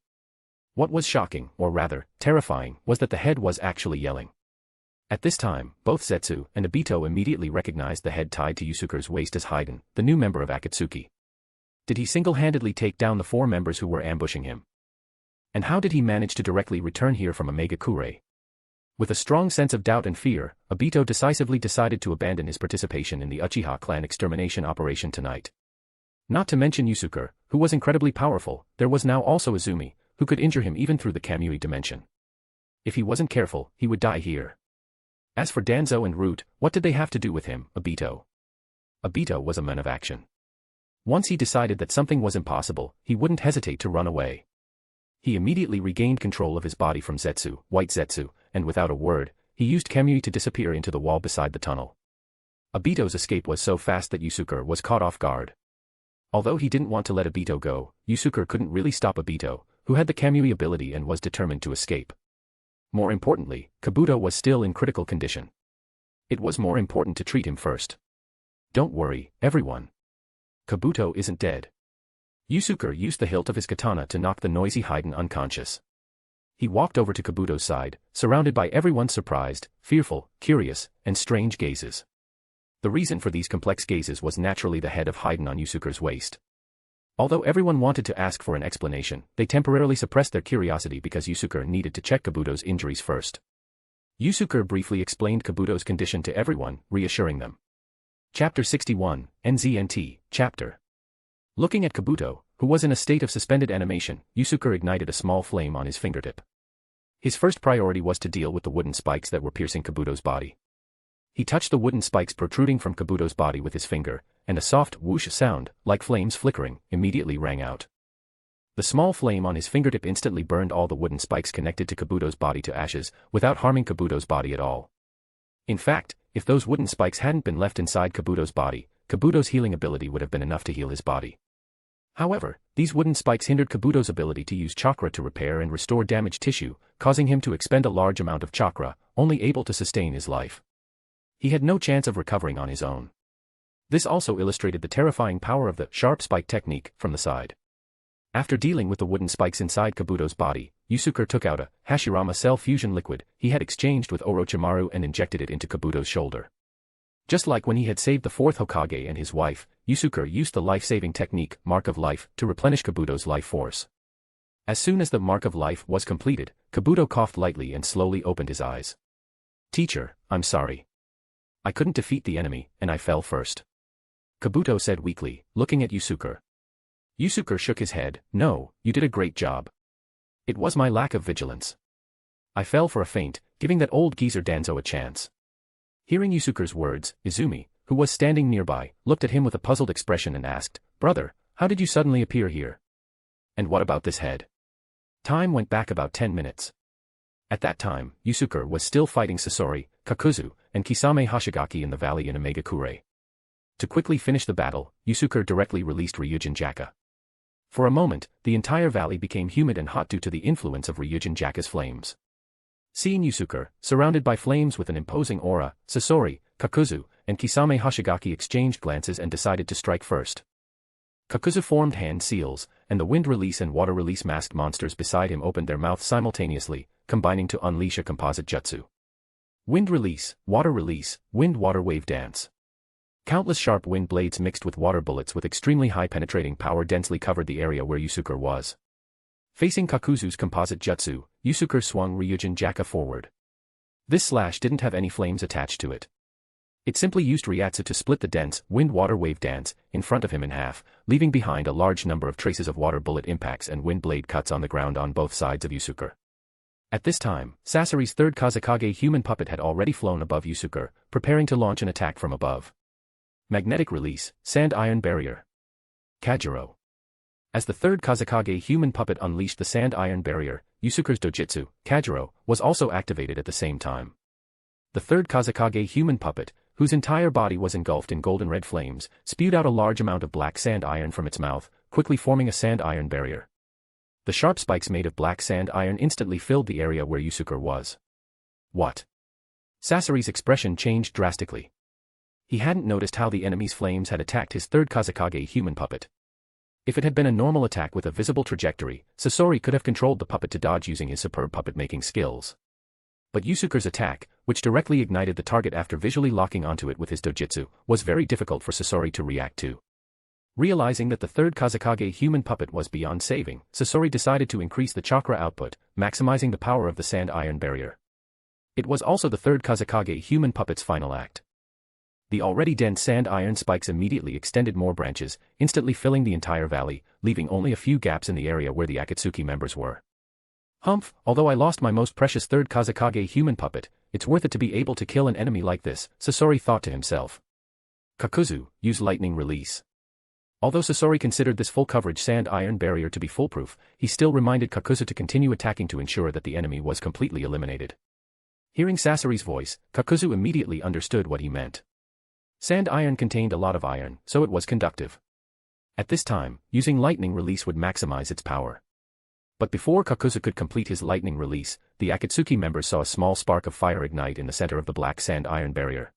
What was shocking, or rather, terrifying, was that the head was actually yelling. At this time, both Zetsu and Obito immediately recognized the head tied to Yusuke's waist as Hyden, the new member of Akatsuki. Did he single-handedly take down the 4 members who were ambushing him? And how did he manage to directly return here from Omegakure? With a strong sense of doubt and fear, Obito decisively decided to abandon his participation in the Uchiha clan extermination operation tonight. Not to mention Yusuke, who was incredibly powerful, there was now also Izumi, who could injure him even through the Kamui dimension. If he wasn't careful, he would die here. As for Danzo and Root, what did they have to do with him, Obito? Obito was a man of action. Once he decided that something was impossible, he wouldn't hesitate to run away. He immediately regained control of his body from Zetsu, White Zetsu, and without a word, he used Kamui to disappear into the wall beside the tunnel. Obito's escape was so fast that Yusuke was caught off guard. Although he didn't want to let Obito go, Yusuke couldn't really stop Obito, who had the Kamui ability and was determined to escape. More importantly, Kabuto was still in critical condition. It was more important to treat him first. Don't worry, everyone. Kabuto isn't dead. Yusuke used the hilt of his katana to knock the noisy Hyden unconscious. He walked over to Kabuto's side, surrounded by everyone's surprised, fearful, curious, and strange gazes. The reason for these complex gazes was naturally the head of Hyden on Yusuke's waist. Although everyone wanted to ask for an explanation, they temporarily suppressed their curiosity because Yusuke needed to check Kabuto's injuries first. Yusuke briefly explained Kabuto's condition to everyone, reassuring them. Chapter 61, NZNT, Chapter. Looking at Kabuto, who was in a state of suspended animation, Yusuke ignited a small flame on his fingertip. His first priority was to deal with the wooden spikes that were piercing Kabuto's body. He touched the wooden spikes protruding from Kabuto's body with his finger, and a soft whoosh sound, like flames flickering, immediately rang out. The small flame on his fingertip instantly burned all the wooden spikes connected to Kabuto's body to ashes, without harming Kabuto's body at all. In fact, if those wooden spikes hadn't been left inside Kabuto's body, Kabuto's healing ability would have been enough to heal his body. However, these wooden spikes hindered Kabuto's ability to use chakra to repair and restore damaged tissue, causing him to expend a large amount of chakra, only able to sustain his life. He had no chance of recovering on his own. This also illustrated the terrifying power of the sharp spike technique from the side. After dealing with the wooden spikes inside Kabuto's body, Yusuke took out a Hashirama cell fusion liquid he had exchanged with Orochimaru and injected it into Kabuto's shoulder. Just like when he had saved the 4th Hokage and his wife, Yusuke used the life-saving technique, Mark of Life, to replenish Kabuto's life force. As soon as the Mark of Life was completed, Kabuto coughed lightly and slowly opened his eyes. "Teacher, I'm sorry. I couldn't defeat the enemy, and I fell first," Kabuto said weakly, looking at Yusuke. Yusuke shook his head. "No, you did a great job. It was my lack of vigilance. I fell for a feint, giving that old geezer Danzo a chance." Hearing Yusuke's words, Izumi, who was standing nearby, looked at him with a puzzled expression and asked, "Brother, how did you suddenly appear here? And what about this head?" Time went back about 10 minutes. At that time, Yusuke was still fighting Sasori, Kakuzu, and Kisame Hashigaki in the valley in Omegakure. To quickly finish the battle, Yusuke directly released Ryūjin Jakka. For a moment, the entire valley became humid and hot due to the influence of Ryūjin Jakka's flames. Seeing Yusuke, surrounded by flames with an imposing aura, Sasori, Kakuzu, and Kisame Hashigaki exchanged glances and decided to strike first. Kakuzu formed hand seals, and the wind release and water release masked monsters beside him opened their mouths simultaneously, combining to unleash a composite jutsu. Wind release, wind-water wave dance. Countless sharp wind blades mixed with water bullets with extremely high penetrating power densely covered the area where Yusuke was. Facing Kakuzu's composite jutsu, Yusuke swung Ryūjin Jakka forward. This slash didn't have any flames attached to it. It simply used Ryūjin to split the dense, wind-water wave dance in front of him in half, leaving behind a large number of traces of water bullet impacts and wind blade cuts on the ground on both sides of Yusuke. At this time, Sasori's third Kazekage human puppet had already flown above Yusuke, preparing to launch an attack from above. Magnetic release, sand iron barrier. Kajiro. As the third Kazekage human puppet unleashed the sand iron barrier, Yusuke's dojutsu, Kajiro, was also activated at the same time. The third Kazekage human puppet, whose entire body was engulfed in golden red flames, spewed out a large amount of black sand iron from its mouth, quickly forming a sand iron barrier. The sharp spikes made of black sand iron instantly filled the area where Yusuke was. What? Sasori's expression changed drastically. He hadn't noticed how the enemy's flames had attacked his third Kazekage human puppet. If it had been a normal attack with a visible trajectory, Sasori could have controlled the puppet to dodge using his superb puppet-making skills. But Yusuke's attack, which directly ignited the target after visually locking onto it with his dojutsu, was very difficult for Sasori to react to. Realizing that the third Kazekage human puppet was beyond saving, Sasori decided to increase the chakra output, maximizing the power of the sand iron barrier. It was also the third Kazekage human puppet's final act. The already dense sand iron spikes immediately extended more branches, instantly filling the entire valley, leaving only a few gaps in the area where the Akatsuki members were. Humph, although I lost my most precious third Kazekage human puppet, it's worth it to be able to kill an enemy like this, Sasori thought to himself. Kakuzu, use lightning release. Although Sasori considered this full coverage sand iron barrier to be foolproof, he still reminded Kakuzu to continue attacking to ensure that the enemy was completely eliminated. Hearing Sasori's voice, Kakuzu immediately understood what he meant. Sand iron contained a lot of iron, so it was conductive. At this time, using lightning release would maximize its power. But before Kakuzu could complete his lightning release, the Akatsuki members saw a small spark of fire ignite in the center of the black sand iron barrier.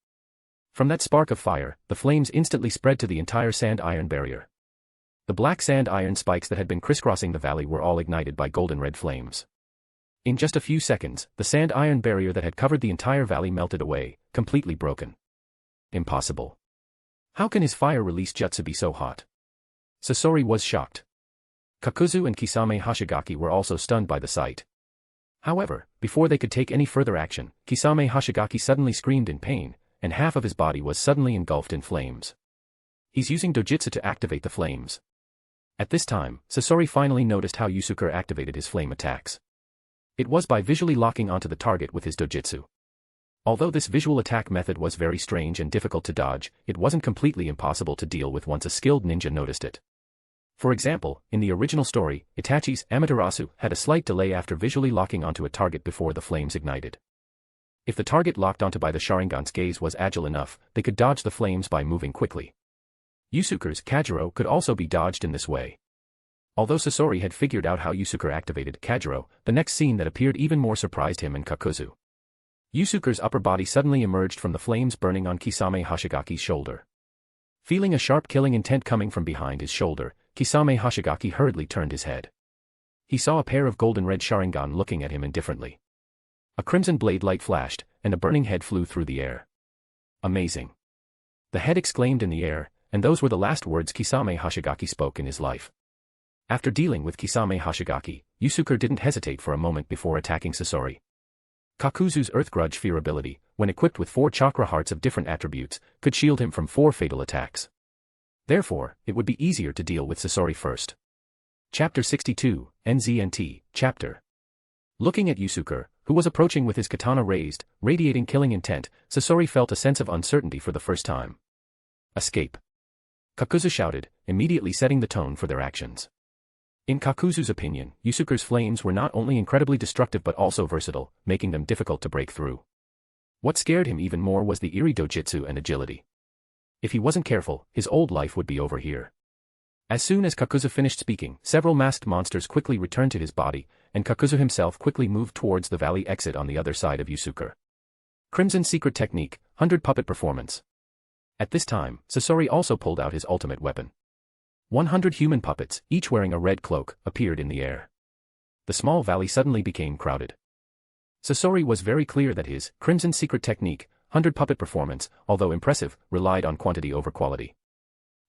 From that spark of fire, the flames instantly spread to the entire sand iron barrier. The black sand iron spikes that had been crisscrossing the valley were all ignited by golden red flames. In just a few seconds, the sand iron barrier that had covered the entire valley melted away, completely broken. Impossible. How can his fire release jutsu be so hot? Sasori was shocked. Kakuzu and Kisame Hashigaki were also stunned by the sight. However, before they could take any further action, Kisame Hashigaki suddenly screamed in pain, and half of his body was suddenly engulfed in flames. He's using dojutsu to activate the flames. At this time, Sasori finally noticed how Yusuke activated his flame attacks. It was by visually locking onto the target with his dojutsu. Although this visual attack method was very strange and difficult to dodge, it wasn't completely impossible to deal with once a skilled ninja noticed it. For example, in the original story, Itachi's Amaterasu had a slight delay after visually locking onto a target before the flames ignited. If the target locked onto by the Sharingan's gaze was agile enough, they could dodge the flames by moving quickly. Yusuke's Kajiro could also be dodged in this way. Although Sasori had figured out how Yusuke activated Kajiro, the next scene that appeared even more surprised him and Kakuzu. Yusuke's upper body suddenly emerged from the flames burning on Kisame Hashigaki's shoulder. Feeling a sharp killing intent coming from behind his shoulder, Kisame Hashigaki hurriedly turned his head. He saw a pair of golden red Sharingan looking at him indifferently. A crimson blade light flashed, and a burning head flew through the air. Amazing. The head exclaimed in the air, and those were the last words Kisame Hashigaki spoke in his life. After dealing with Kisame Hashigaki, Yusuke didn't hesitate for a moment before attacking Sasori. Kakuzu's Earth Grudge Fear ability, when equipped with 4 chakra hearts of different attributes, could shield him from 4 fatal attacks. Therefore, it would be easier to deal with Sasori first. Chapter 62, NZNT, Chapter. Looking at Yusuke, who was approaching with his katana raised, radiating killing intent, Sasori felt a sense of uncertainty for the first time. Escape. Kakuzu shouted, immediately setting the tone for their actions. In Kakuzu's opinion, Yusuke's flames were not only incredibly destructive but also versatile, making them difficult to break through. What scared him even more was the eerie dojutsu and agility. If he wasn't careful, his old life would be over here. As soon as Kakuzu finished speaking, several masked monsters quickly returned to his body, and Kakuzu himself quickly moved towards the valley exit on the other side of Yusuke. Crimson Secret Technique, 100 Puppet Performance. At this time, Sasori also pulled out his ultimate weapon. 100 human puppets, each wearing a red cloak, appeared in the air. The small valley suddenly became crowded. Sasori was very clear that his Crimson Secret Technique, 100 Puppet Performance, although impressive, relied on quantity over quality.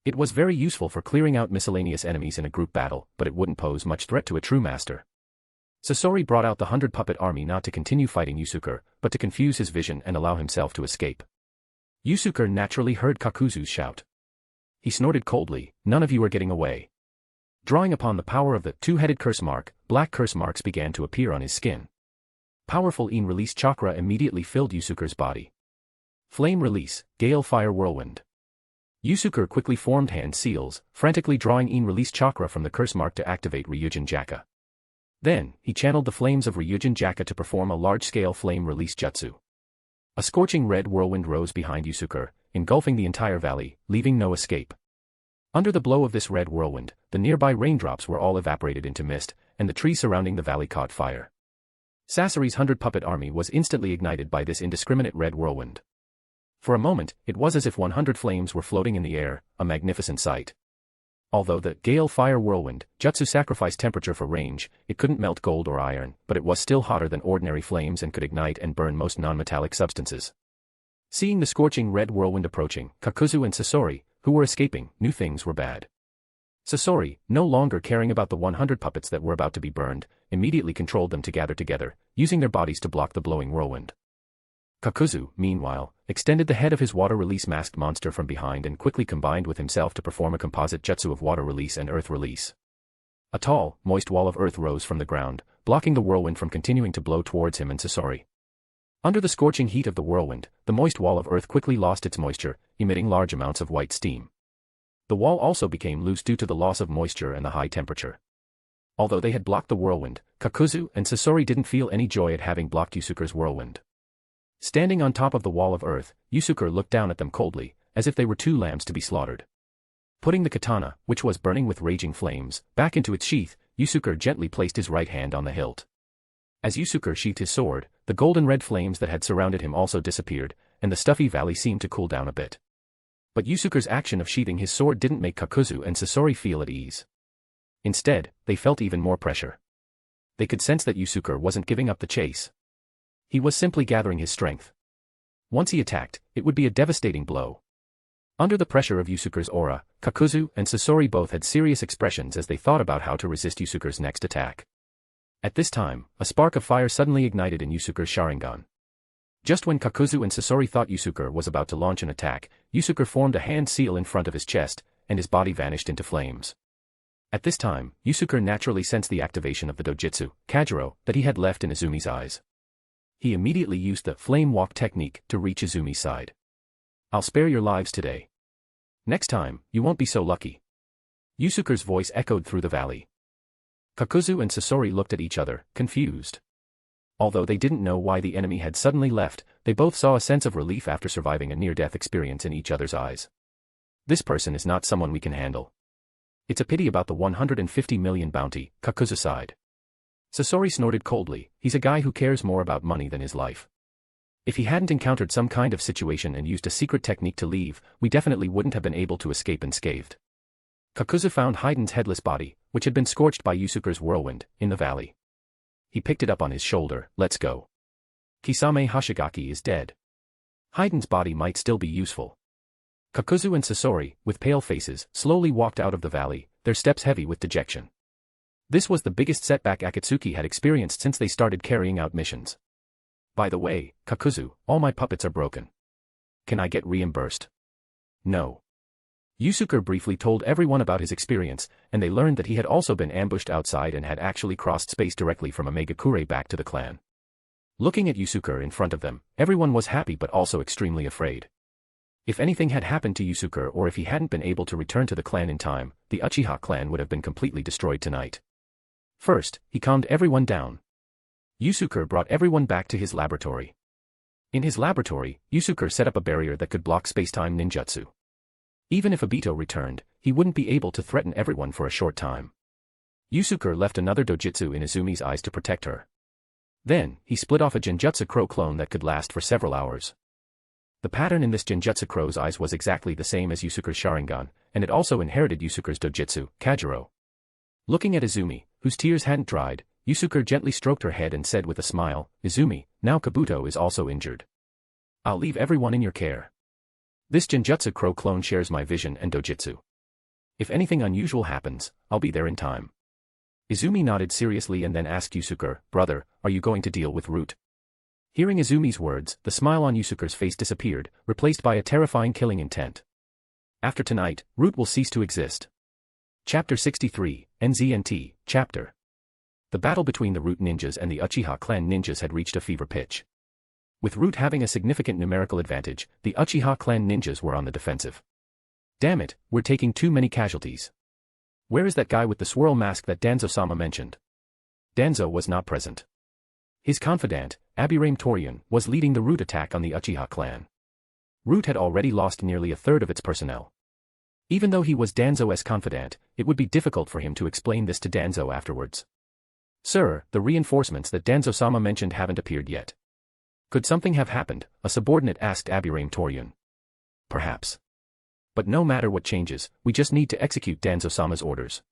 It was very useful for clearing out miscellaneous enemies in a group battle, but it wouldn't pose much threat to a true master. Sasori brought out the 100 Puppet Army not to continue fighting Yusuke, but to confuse his vision and allow himself to escape. Yusuke naturally heard Kakuzu's shout. He snorted coldly, "None of you are getting away." Drawing upon the power of the two-headed curse mark, black curse marks began to appear on his skin. Powerful In release chakra immediately filled Yusuke's body. Flame release, Gale Fire Whirlwind. Yusuke quickly formed hand seals, frantically drawing In release chakra from the curse mark to activate Ryūjin Jakka. Then, he channeled the flames of Ryūjin Jakka to perform a large-scale flame release jutsu. A scorching red whirlwind rose behind Yusuke, engulfing the entire valley, leaving no escape. Under the blow of this red whirlwind, the nearby raindrops were all evaporated into mist, and the trees surrounding the valley caught fire. Sasori's 100-puppet army was instantly ignited by this indiscriminate red whirlwind. For a moment, it was as if 100 flames were floating in the air, a magnificent sight. Although the Gale Fire Whirlwind jutsu sacrificed temperature for range, it couldn't melt gold or iron, but it was still hotter than ordinary flames and could ignite and burn most non-metallic substances. Seeing the scorching red whirlwind approaching, Kakuzu and Sasori, who were escaping, knew things were bad. Sasori, no longer caring about the 100 puppets that were about to be burned, immediately controlled them to gather together, using their bodies to block the blowing whirlwind. Kakuzu, meanwhile, extended the head of his water release masked monster from behind and quickly combined with himself to perform a composite jutsu of water release and earth release. A tall, moist wall of earth rose from the ground, blocking the whirlwind from continuing to blow towards him and Sasori. Under the scorching heat of the whirlwind, the moist wall of earth quickly lost its moisture, emitting large amounts of white steam. The wall also became loose due to the loss of moisture and the high temperature. Although they had blocked the whirlwind, Kakuzu and Sasori didn't feel any joy at having blocked Yusuke's whirlwind. Standing on top of the wall of earth, Yusuke looked down at them coldly, as if they were two lambs to be slaughtered. Putting the katana, which was burning with raging flames, back into its sheath, Yusuke gently placed his right hand on the hilt. As Yusuke sheathed his sword, the golden red flames that had surrounded him also disappeared, and the stuffy valley seemed to cool down a bit. But Yusuke's action of sheathing his sword didn't make Kakuzu and Sasori feel at ease. Instead, they felt even more pressure. They could sense that Yusuke wasn't giving up the chase. He was simply gathering his strength. Once he attacked, it would be a devastating blow. Under the pressure of Yusuke's aura, Kakuzu and Sasori both had serious expressions as they thought about how to resist Yusuke's next attack. At this time, a spark of fire suddenly ignited in Yusuke's Sharingan. Just when Kakuzu and Sasori thought Yusuke was about to launch an attack, Yusuke formed a hand seal in front of his chest, and his body vanished into flames. At this time, Yusuke naturally sensed the activation of the dojutsu, Kajiro, that he had left in Izumi's eyes. He immediately used the flame walk technique to reach Izumi's side. "I'll spare your lives today. Next time, you won't be so lucky." Yusuke's voice echoed through the valley. Kakuzu and Sasori looked at each other, confused. Although they didn't know why the enemy had suddenly left, they both saw a sense of relief after surviving a near-death experience in each other's eyes. This person is not someone we can handle. It's a pity about the 150 million bounty, Kakuzu sighed. Sasori snorted coldly, he's a guy who cares more about money than his life. If he hadn't encountered some kind of situation and used a secret technique to leave, we definitely wouldn't have been able to escape unscathed. Kakuzu found Haiden's headless body, which had been scorched by Yusuke's whirlwind, in the valley. He picked it up on his shoulder. "Let's go. Kisame Hashigaki is dead. Haiden's body might still be useful." Kakuzu and Sasori, with pale faces, slowly walked out of the valley, their steps heavy with dejection. This was the biggest setback Akatsuki had experienced since they started carrying out missions. "By the way, Kakuzu, all my puppets are broken. Can I get reimbursed?" "No." Yusuke briefly told everyone about his experience, and they learned that he had also been ambushed outside and had actually crossed space directly from Omegakure back to the clan. Looking at Yusuke in front of them, everyone was happy but also extremely afraid. If anything had happened to Yusuke or if he hadn't been able to return to the clan in time, the Uchiha clan would have been completely destroyed tonight. First, he calmed everyone down. Yusuke brought everyone back to his laboratory. In his laboratory, Yusuke set up a barrier that could block space-time ninjutsu. Even if Obito returned, he wouldn't be able to threaten everyone for a short time. Yusuke left another dojutsu in Izumi's eyes to protect her. Then, he split off a Genjutsu Crow clone that could last for several hours. The pattern in this Genjutsu Crow's eyes was exactly the same as Yusuke's Sharingan, and it also inherited Yusuke's dojutsu, Kajiro. Looking at Izumi, whose tears hadn't dried, Yusuke gently stroked her head and said with a smile, "Izumi, now Kabuto is also injured. I'll leave everyone in your care. This Genjutsu Crow clone shares my vision and dojutsu. If anything unusual happens, I'll be there in time." Izumi nodded seriously and then asked Yusuke, "Brother, are you going to deal with Root?" Hearing Izumi's words, the smile on Yusuke's face disappeared, replaced by a terrifying killing intent. After tonight, Root will cease to exist. Chapter 63, NZNT, Chapter. The battle between the Root ninjas and the Uchiha clan ninjas had reached a fever pitch. With Root having a significant numerical advantage, the Uchiha clan ninjas were on the defensive. Damn it, we're taking too many casualties. Where is that guy with the swirl mask that Danzo-sama mentioned? Danzo was not present. His confidant, Abirame Torian, was leading the Root attack on the Uchiha clan. Root had already lost nearly a third of its personnel. Even though he was Danzo's confidant, it would be difficult for him to explain this to Danzo afterwards. Sir, the reinforcements that Danzo-sama mentioned haven't appeared yet. Could something have happened? A subordinate asked Abirame Torian. Perhaps. But no matter what changes, we just need to execute Danzo-sama's orders.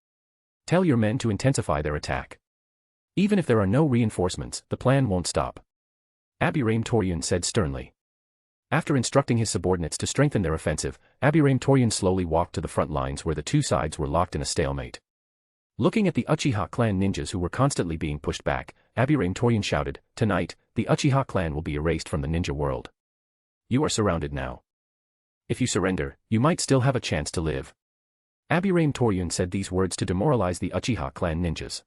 Tell your men to intensify their attack. Even if there are no reinforcements, the plan won't stop. Abirame Torian said sternly. After instructing his subordinates to strengthen their offensive, Abirame Torian slowly walked to the front lines where the two sides were locked in a stalemate. Looking at the Uchiha clan ninjas who were constantly being pushed back, Abirame Torian shouted, "Tonight, the Uchiha clan will be erased from the ninja world. You are surrounded now. If you surrender, you might still have a chance to live." Abirame Torian said these words to demoralize the Uchiha clan ninjas.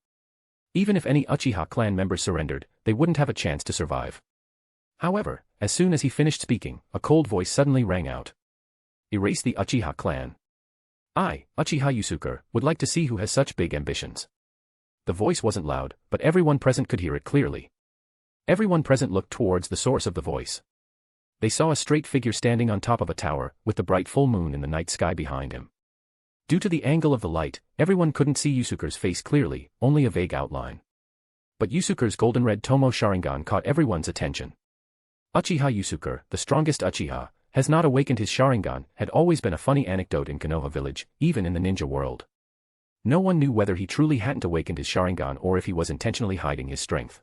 Even if any Uchiha clan members surrendered, they wouldn't have a chance to survive. However, as soon as he finished speaking, a cold voice suddenly rang out. "Erase the Uchiha clan. I, Uchiha Yusuke, would like to see who has such big ambitions." The voice wasn't loud, but everyone present could hear it clearly. Everyone present looked towards the source of the voice. They saw a straight figure standing on top of a tower, with the bright full moon in the night sky behind him. Due to the angle of the light, everyone couldn't see Yusuke's face clearly, only a vague outline. But Yusuke's golden red Tomo Sharingan caught everyone's attention. Uchiha Yusuke, the strongest Uchiha, has not awakened his Sharingan, had always been a funny anecdote in Konoha village, even in the ninja world. No one knew whether he truly hadn't awakened his Sharingan or if he was intentionally hiding his strength.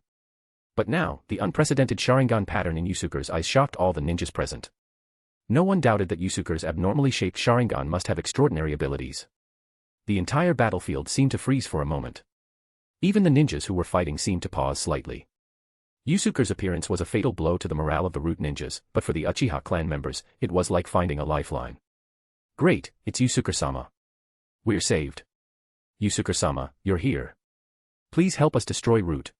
But now, the unprecedented Sharingan pattern in Yusuke's eyes shocked all the ninjas present. No one doubted that Yusuke's abnormally shaped Sharingan must have extraordinary abilities. The entire battlefield seemed to freeze for a moment. Even the ninjas who were fighting seemed to pause slightly. Yusuke's appearance was a fatal blow to the morale of the Root ninjas, but for the Uchiha clan members, it was like finding a lifeline. "Great, it's Yusuke-sama. We're saved. Yusuke-sama, you're here. Please help us destroy Root."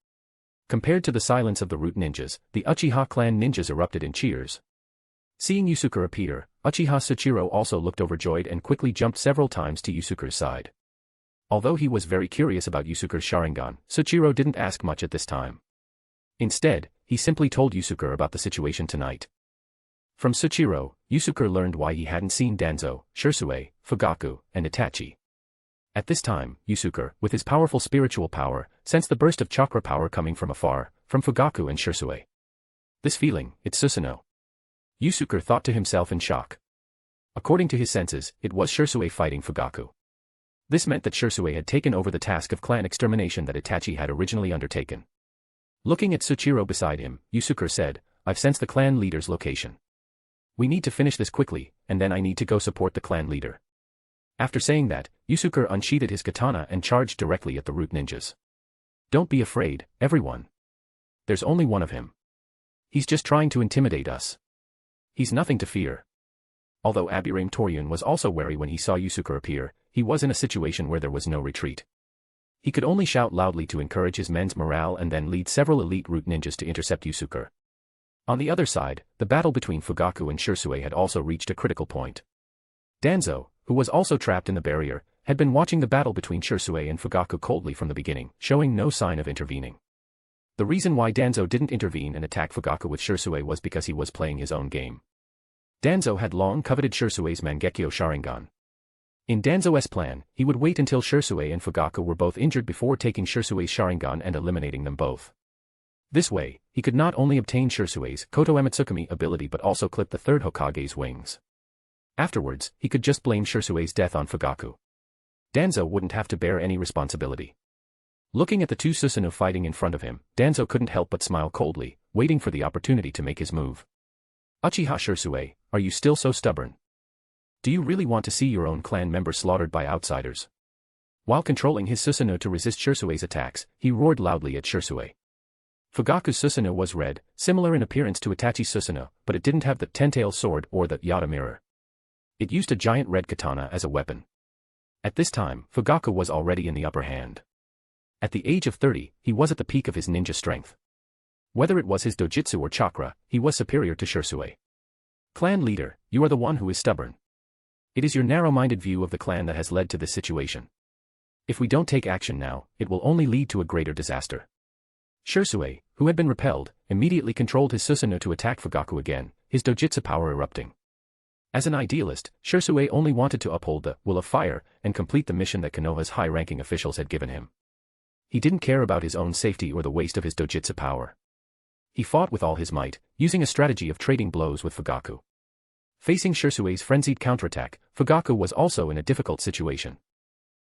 Compared to the silence of the Root ninjas, the Uchiha clan ninjas erupted in cheers. Seeing Yusuke appear, Uchiha Soichiro also looked overjoyed and quickly jumped several times to Yusuke's side. Although he was very curious about Yusuke's Sharingan, Soichiro didn't ask much at this time. Instead, he simply told Yusuke about the situation tonight. From Soichiro, Yusuke learned why he hadn't seen Danzo, Shisui, Fugaku, and Itachi. At this time, Yusuke, with his powerful spiritual power, sensed the burst of chakra power coming from afar, from Fugaku and Shisui. This feeling, it's Susanoo. Yusuke thought to himself in shock. According to his senses, it was Shisui fighting Fugaku. This meant that Shisui had taken over the task of clan extermination that Itachi had originally undertaken. Looking at Soichiro beside him, Yusuke said, "I've sensed the clan leader's location. We need to finish this quickly, and then I need to go support the clan leader." After saying that, Yusuke unsheathed his katana and charged directly at the Root ninjas. "Don't be afraid, everyone. There's only one of him. He's just trying to intimidate us. He's nothing to fear." Although Abirame Torian was also wary when he saw Yusuke appear, he was in a situation where there was no retreat. He could only shout loudly to encourage his men's morale and then lead several elite Root ninjas to intercept Yusuke. On the other side, the battle between Fugaku and Shisui had also reached a critical point. Danzo, who was also trapped in the barrier, had been watching the battle between Shisui and Fugaku coldly from the beginning, showing no sign of intervening. The reason why Danzo didn't intervene and attack Fugaku with Shisui was because he was playing his own game. Danzo had long coveted Shisui's Mangekyo Sharingan. In Danzo's plan, he would wait until Shisui and Fugaku were both injured before taking Shisui's Sharingan and eliminating them both. This way, he could not only obtain Shisui's Koto Ematsukami ability but also clip the third Hokage's wings. Afterwards, he could just blame Shisui's death on Fugaku. Danzo wouldn't have to bear any responsibility. Looking at the two Susanoo fighting in front of him, Danzo couldn't help but smile coldly, waiting for the opportunity to make his move. "Uchiha Shisui, are you still so stubborn? Do you really want to see your own clan member slaughtered by outsiders?" While controlling his Susanoo to resist Shisui's attacks, he roared loudly at Shisui. Fugaku's Susanoo was red, similar in appearance to Itachi's Susanoo, but it didn't have the ten-tail sword or the Yata mirror. It used a giant red katana as a weapon. At this time, Fugaku was already in the upper hand. At the age of 30, he was at the peak of his ninja strength. Whether it was his dojutsu or chakra, he was superior to Shisui. Clan leader, you are the one who is stubborn. It is your narrow-minded view of the clan that has led to this situation. If we don't take action now, it will only lead to a greater disaster. Shisui, who had been repelled, immediately controlled his Susanoo to attack Fugaku again, his dojutsu power erupting. As an idealist, Shisui only wanted to uphold the will of fire and complete the mission that Konoha's high-ranking officials had given him. He didn't care about his own safety or the waste of his dojutsu power. He fought with all his might, using a strategy of trading blows with Fugaku. Facing Shisui's frenzied counterattack, Fugaku was also in a difficult situation.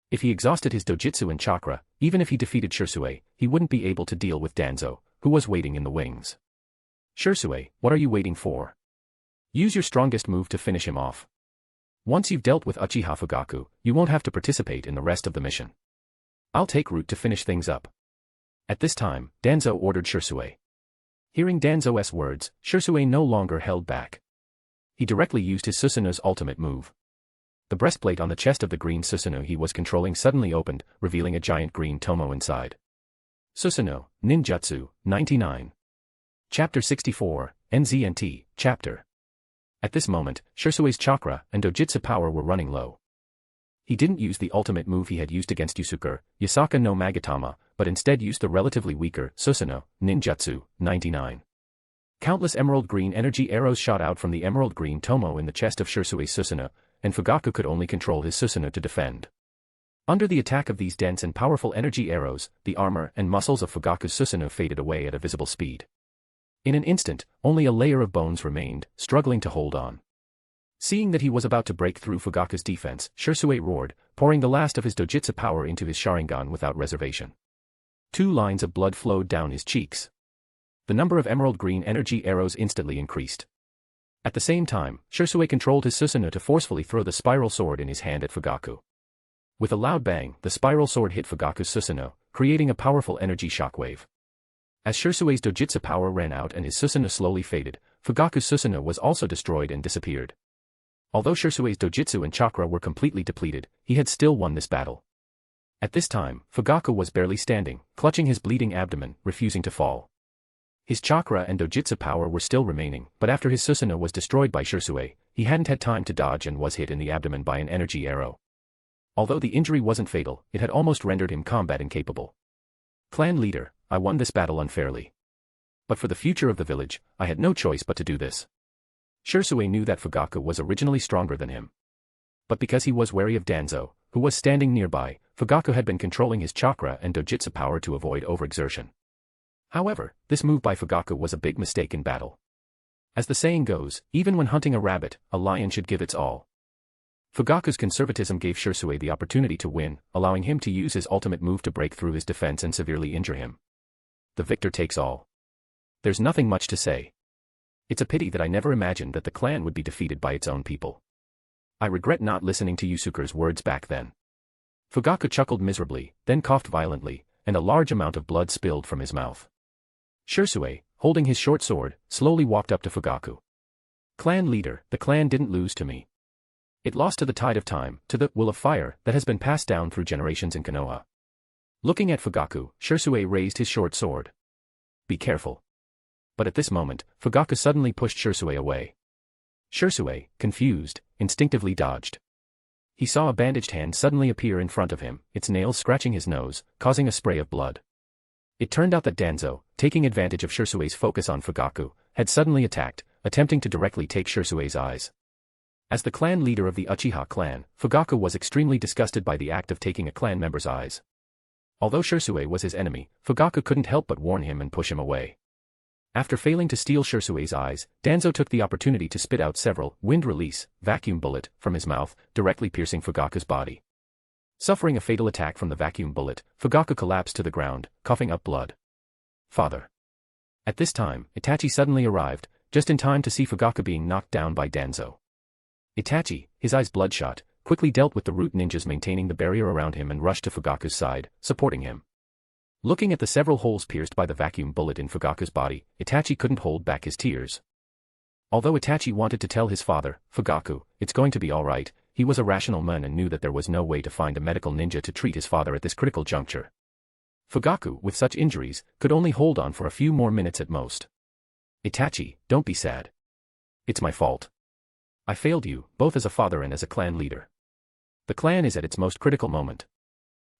If he exhausted his dojutsu and chakra, even if he defeated Shisui, he wouldn't be able to deal with Danzo, who was waiting in the wings. Shisui, what are you waiting for? Use your strongest move to finish him off. Once you've dealt with Uchiha Fugaku, you won't have to participate in the rest of the mission. I'll take root to finish things up. At this time, Danzo ordered Shisui. Hearing Danzo's words, Shisui no longer held back. He directly used his Susanoo's ultimate move. The breastplate on the chest of the green Susanoo he was controlling suddenly opened, revealing a giant green tomo inside. Susanoo, Ninjutsu, 99. Chapter 64, NZNT, Chapter. At this moment, Shisui's chakra and dojutsu power were running low. He didn't use the ultimate move he had used against Yusuke, Jakka no Magatama, but instead used the relatively weaker Susanoo, Ninjutsu, 99. Countless emerald green energy arrows shot out from the emerald green tomo in the chest of Shisui's Susanoo, and Fugaku could only control his Susanoo to defend. Under the attack of these dense and powerful energy arrows, the armor and muscles of Fugaku's Susanoo faded away at a visible speed. In an instant, only a layer of bones remained, struggling to hold on. Seeing that he was about to break through Fugaku's defense, Shisui roared, pouring the last of his dojutsu power into his Sharingan without reservation. 2 lines of blood flowed down his cheeks. The number of emerald green energy arrows instantly increased. At the same time, Shisui controlled his Susanoo to forcefully throw the spiral sword in his hand at Fugaku. With a loud bang, the spiral sword hit Fugaku's Susanoo, creating a powerful energy shockwave. As Shisui's dojutsu power ran out and his Susanoo slowly faded, Fugaku's Susanoo was also destroyed and disappeared. Although Shisui's dojutsu and chakra were completely depleted, he had still won this battle. At this time, Fugaku was barely standing, clutching his bleeding abdomen, refusing to fall. His chakra and dojutsu power were still remaining, but after his Susanoo was destroyed by Shisui, he hadn't had time to dodge and was hit in the abdomen by an energy arrow. Although the injury wasn't fatal, it had almost rendered him combat incapable. Clan leader, I won this battle unfairly. But for the future of the village, I had no choice but to do this. Shisui knew that Fugaku was originally stronger than him. But because he was wary of Danzo, who was standing nearby, Fugaku had been controlling his chakra and dojutsu power to avoid overexertion. However, this move by Fugaku was a big mistake in battle. As the saying goes, even when hunting a rabbit, a lion should give its all. Fugaku's conservatism gave Shisui the opportunity to win, allowing him to use his ultimate move to break through his defense and severely injure him. The victor takes all. There's nothing much to say. It's a pity that I never imagined that the clan would be defeated by its own people. I regret not listening to Yusuke's words back then. Fugaku chuckled miserably, then coughed violently, and a large amount of blood spilled from his mouth. Shisui, holding his short sword, slowly walked up to Fugaku. Clan leader, the clan didn't lose to me. It lost to the tide of time, to the will of fire that has been passed down through generations in Konoha. Looking at Fugaku, Shisui raised his short sword. Be careful. But at this moment, Fugaku suddenly pushed Shisui away. Shisui, confused, instinctively dodged. He saw a bandaged hand suddenly appear in front of him, its nails scratching his nose, causing a spray of blood. It turned out that Danzo, taking advantage of Shisui's focus on Fugaku, had suddenly attacked, attempting to directly take Shisui's eyes. As the clan leader of the Uchiha clan, Fugaku was extremely disgusted by the act of taking a clan member's eyes. Although Shisui was his enemy, Fugaku couldn't help but warn him and push him away. After failing to steal Shisui's eyes, Danzo took the opportunity to spit out several wind-release vacuum bullet from his mouth, directly piercing Fugaku's body. Suffering a fatal attack from the vacuum bullet, Fugaku collapsed to the ground, coughing up blood. Father. At this time, Itachi suddenly arrived, just in time to see Fugaku being knocked down by Danzo. Itachi, his eyes bloodshot, quickly dealt with the root ninjas maintaining the barrier around him and rushed to Fugaku's side, supporting him. Looking at the several holes pierced by the vacuum bullet in Fugaku's body, Itachi couldn't hold back his tears. Although Itachi wanted to tell his father, Fugaku, it's going to be alright, he was a rational man and knew that there was no way to find a medical ninja to treat his father at this critical juncture. Fugaku, with such injuries, could only hold on for a few more minutes at most. Itachi, don't be sad. It's my fault. I failed you, both as a father and as a clan leader. The clan is at its most critical moment.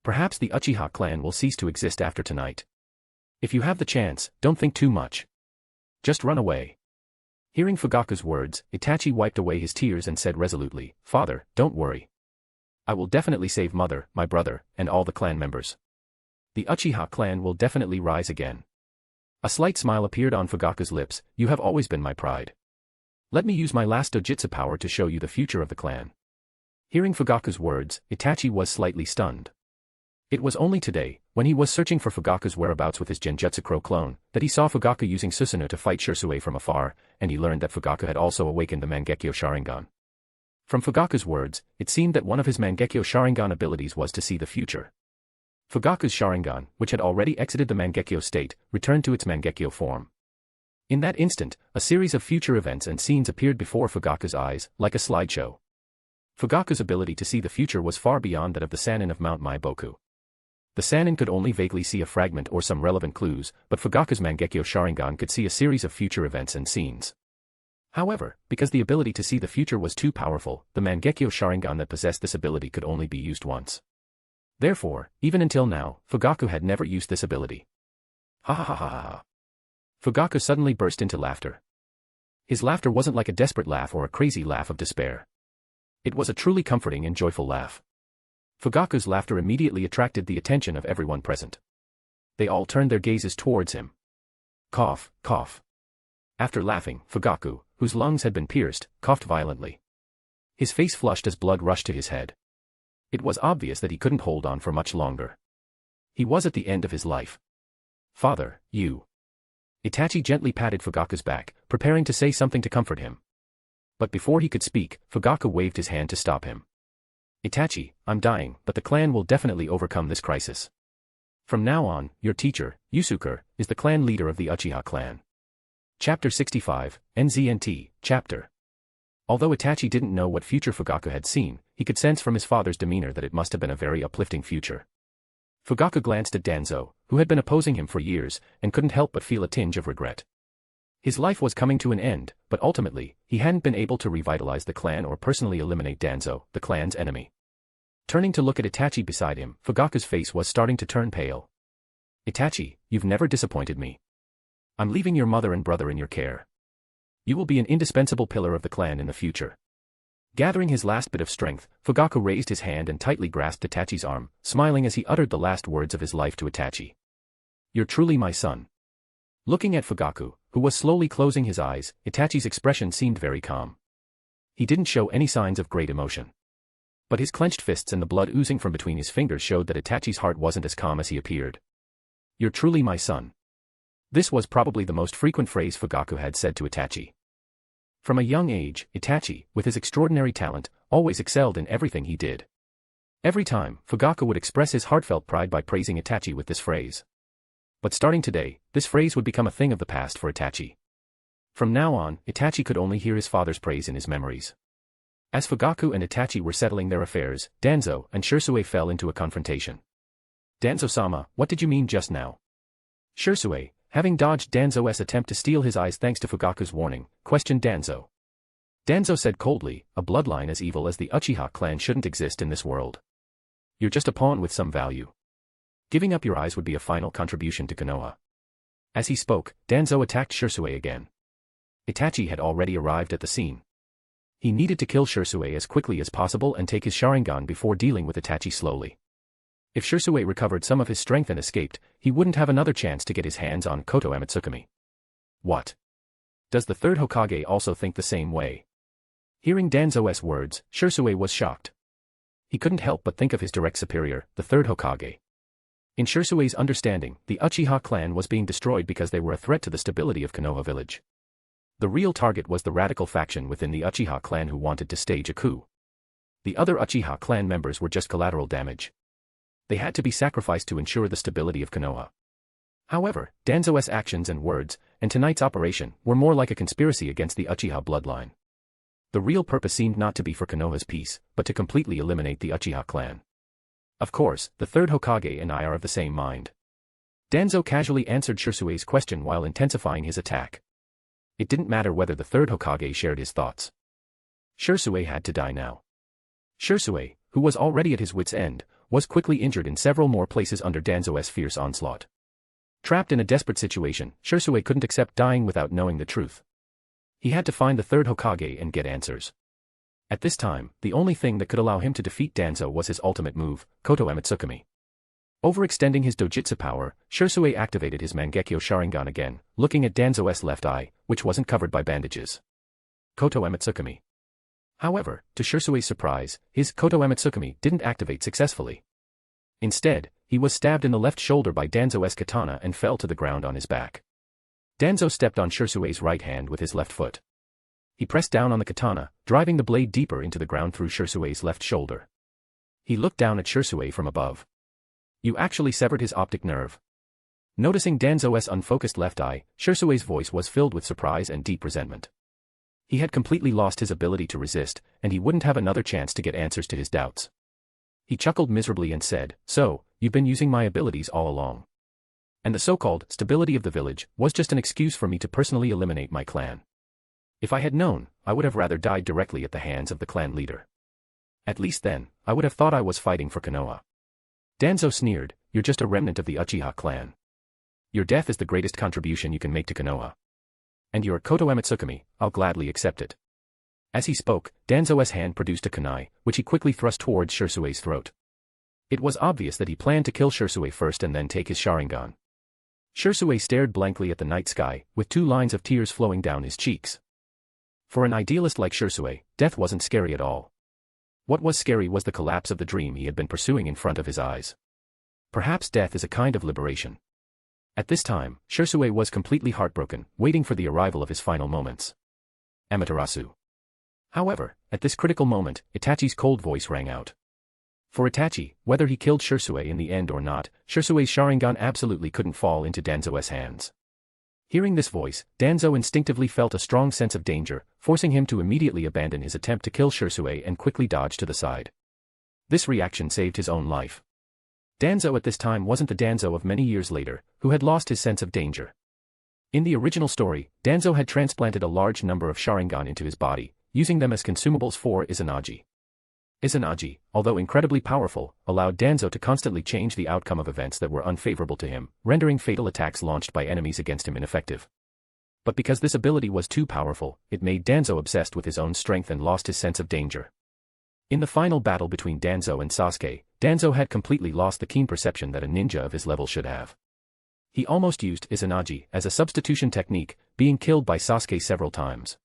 Perhaps the Uchiha clan will cease to exist after tonight. If you have the chance, don't think too much. Just run away. Hearing Fugaku's words, Itachi wiped away his tears and said resolutely, Father, don't worry. I will definitely save mother, my brother, and all the clan members. The Uchiha clan will definitely rise again. A slight smile appeared on Fugaku's lips. You have always been my pride. Let me use my last dojutsu power to show you the future of the clan. Hearing Fugaku's words, Itachi was slightly stunned. It was only today, when he was searching for Fugaku's whereabouts with his Genjutsu Crow clone, that he saw Fugaku using Susanoo to fight Shisui from afar, and he learned that Fugaku had also awakened the Mangekyo Sharingan. From Fugaku's words, it seemed that one of his Mangekyo Sharingan abilities was to see the future. Fugaku's Sharingan, which had already exited the Mangekyo state, returned to its Mangekyo form. In that instant, a series of future events and scenes appeared before Fugaku's eyes, like a slideshow. Fugaku's ability to see the future was far beyond that of the Sannin of Mount Maiboku. The Sannin could only vaguely see a fragment or some relevant clues, but Fugaku's Mangekyo Sharingan could see a series of future events and scenes. However, because the ability to see the future was too powerful, the Mangekyo Sharingan that possessed this ability could only be used once. Therefore, even until now, Fugaku had never used this ability. Ha ha ha ha ha. Fugaku suddenly burst into laughter. His laughter wasn't like a desperate laugh or a crazy laugh of despair. It was a truly comforting and joyful laugh. Fugaku's laughter immediately attracted the attention of everyone present. They all turned their gazes towards him. Cough, cough. After laughing, Fugaku, whose lungs had been pierced, coughed violently. His face flushed as blood rushed to his head. It was obvious that he couldn't hold on for much longer. He was at the end of his life. Father, you. Itachi gently patted Fugaku's back, preparing to say something to comfort him. But before he could speak, Fugaku waved his hand to stop him. Itachi, I'm dying, but the clan will definitely overcome this crisis. From now on, your teacher, Yusuke, is the clan leader of the Uchiha clan. Chapter 65, NZNT, Chapter. Although Itachi didn't know what future Fugaku had seen, he could sense from his father's demeanor that it must have been a very uplifting future. Fugaku glanced at Danzo, who had been opposing him for years, and couldn't help but feel a tinge of regret. His life was coming to an end, but ultimately, he hadn't been able to revitalize the clan or personally eliminate Danzo, the clan's enemy. Turning to look at Itachi beside him, Fugaku's face was starting to turn pale. Itachi, you've never disappointed me. I'm leaving your mother and brother in your care. You will be an indispensable pillar of the clan in the future. Gathering his last bit of strength, Fugaku raised his hand and tightly grasped Itachi's arm, smiling as he uttered the last words of his life to Itachi. You're truly my son. Looking at Fugaku, who was slowly closing his eyes, Itachi's expression seemed very calm. He didn't show any signs of great emotion. But his clenched fists and the blood oozing from between his fingers showed that Itachi's heart wasn't as calm as he appeared. You're truly my son. This was probably the most frequent phrase Fugaku had said to Itachi. From a young age, Itachi, with his extraordinary talent, always excelled in everything he did. Every time, Fugaku would express his heartfelt pride by praising Itachi with this phrase. But starting today, this phrase would become a thing of the past for Itachi. From now on, Itachi could only hear his father's praise in his memories. As Fugaku and Itachi were settling their affairs, Danzo and Shisui fell into a confrontation. Danzo-sama, what did you mean just now? Shisui, having dodged Danzo's attempt to steal his eyes thanks to Fugaku's warning, questioned Danzo. Danzo said coldly, a bloodline as evil as the Uchiha clan shouldn't exist in this world. You're just a pawn with some value. Giving up your eyes would be a final contribution to Konoha. As he spoke, Danzo attacked Shisui again. Itachi had already arrived at the scene. He needed to kill Shisui as quickly as possible and take his Sharingan before dealing with Itachi slowly. If Shisui recovered some of his strength and escaped, he wouldn't have another chance to get his hands on Koto Amatsukami. What? Does the third Hokage also think the same way? Hearing Danzo's words, Shisui was shocked. He couldn't help but think of his direct superior, the third Hokage. In Shisui's understanding, the Uchiha clan was being destroyed because they were a threat to the stability of Konoha village. The real target was the radical faction within the Uchiha clan who wanted to stage a coup. The other Uchiha clan members were just collateral damage. They had to be sacrificed to ensure the stability of Konoha. However, Danzo's actions and words, and tonight's operation, were more like a conspiracy against the Uchiha bloodline. The real purpose seemed not to be for Konoha's peace, but to completely eliminate the Uchiha clan. Of course, the third Hokage and I are of the same mind. Danzo casually answered Shirsue's question while intensifying his attack. It didn't matter whether the third Hokage shared his thoughts. Shirsue had to die now. Shirsue, who was already at his wit's end, was quickly injured in several more places under Danzo's fierce onslaught. Trapped in a desperate situation, Shirsue couldn't accept dying without knowing the truth. He had to find the third Hokage and get answers. At this time, the only thing that could allow him to defeat Danzo was his ultimate move, Koto Amatsukami. Overextending his dojutsu power, Shirsue activated his Mangekyo Sharingan again, looking at Danzo's left eye, which wasn't covered by bandages. Koto Amatsukami. However, to Shirsue's surprise, his Koto Amatsukami didn't activate successfully. Instead, he was stabbed in the left shoulder by Danzo's katana and fell to the ground on his back. Danzo stepped on Shirsue's right hand with his left foot. He pressed down on the katana, driving the blade deeper into the ground through Shirsue's left shoulder. He looked down at Shirsue from above. You actually severed his optic nerve. Noticing Danzo's unfocused left eye, Shirsue's voice was filled with surprise and deep resentment. He had completely lost his ability to resist, and he wouldn't have another chance to get answers to his doubts. He chuckled miserably and said, "So, you've been using my abilities all along. And the so-called stability of the village was just an excuse for me to personally eliminate my clan. If I had known, I would have rather died directly at the hands of the clan leader. At least then, I would have thought I was fighting for Konoha." Danzo sneered, "You're just a remnant of the Uchiha clan. Your death is the greatest contribution you can make to Konoha. And your Koto Amatsukami, I'll gladly accept it." As he spoke, Danzo's hand produced a kunai, which he quickly thrust towards Shirsue's throat. It was obvious that he planned to kill Shirsue first and then take his Sharingan. Shirsue stared blankly at the night sky, with 2 lines of tears flowing down his cheeks. For an idealist like Shirsue, death wasn't scary at all. What was scary was the collapse of the dream he had been pursuing in front of his eyes. Perhaps death is a kind of liberation. At this time, Shirsue was completely heartbroken, waiting for the arrival of his final moments. Amaterasu. However, at this critical moment, Itachi's cold voice rang out. For Itachi, whether he killed Shirsue in the end or not, Shirsue's Sharingan absolutely couldn't fall into Danzo's hands. Hearing this voice, Danzo instinctively felt a strong sense of danger, forcing him to immediately abandon his attempt to kill Shirsue and quickly dodge to the side. This reaction saved his own life. Danzo at this time wasn't the Danzo of many years later, who had lost his sense of danger. In the original story, Danzo had transplanted a large number of Sharingan into his body, using them as consumables for Izanagi. Izanagi, although incredibly powerful, allowed Danzo to constantly change the outcome of events that were unfavorable to him, rendering fatal attacks launched by enemies against him ineffective. But because this ability was too powerful, it made Danzo obsessed with his own strength and lost his sense of danger. In the final battle between Danzo and Sasuke, Danzo had completely lost the keen perception that a ninja of his level should have. He almost used Izanagi as a substitution technique, being killed by Sasuke several times.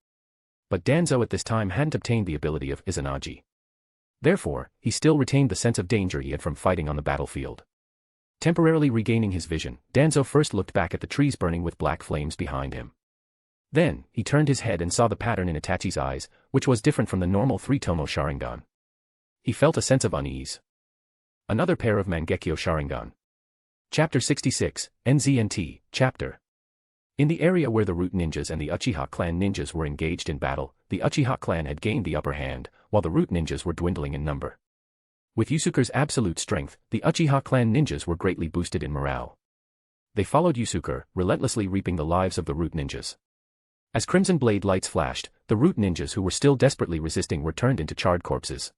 But Danzo at this time hadn't obtained the ability of Izanagi. Therefore, he still retained the sense of danger he had from fighting on the battlefield. Temporarily regaining his vision, Danzo first looked back at the trees burning with black flames behind him. Then, he turned his head and saw the pattern in Itachi's eyes, which was different from the normal 3-tomo Sharingan. He felt a sense of unease. Another pair of Mangekyo Sharingan. Chapter 66, NZNT, Chapter. In the area where the Root ninjas and the Uchiha clan ninjas were engaged in battle, the Uchiha clan had gained the upper hand, while the Root ninjas were dwindling in number. With Yusuke's absolute strength, the Uchiha clan ninjas were greatly boosted in morale. They followed Yusuke, relentlessly reaping the lives of the Root ninjas. As crimson blade lights flashed, the Root ninjas who were still desperately resisting were turned into charred corpses.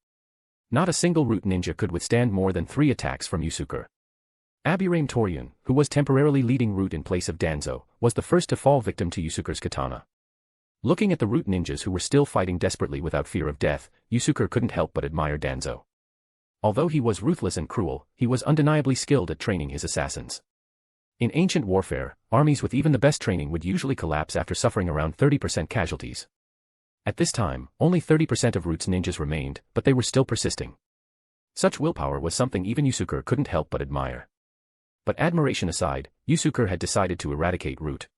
Not a single Root ninja could withstand more than 3 attacks from Yusuke. Aburame Toryun, who was temporarily leading Root in place of Danzo, was the first to fall victim to Yusuke's katana. Looking at the Root ninjas who were still fighting desperately without fear of death, Yusuke couldn't help but admire Danzo. Although he was ruthless and cruel, he was undeniably skilled at training his assassins. In ancient warfare, armies with even the best training would usually collapse after suffering around 30% casualties. At this time, only 30% of Root's ninjas remained, but they were still persisting. Such willpower was something even Yusuke couldn't help but admire. But admiration aside, Yusuke had decided to eradicate Root.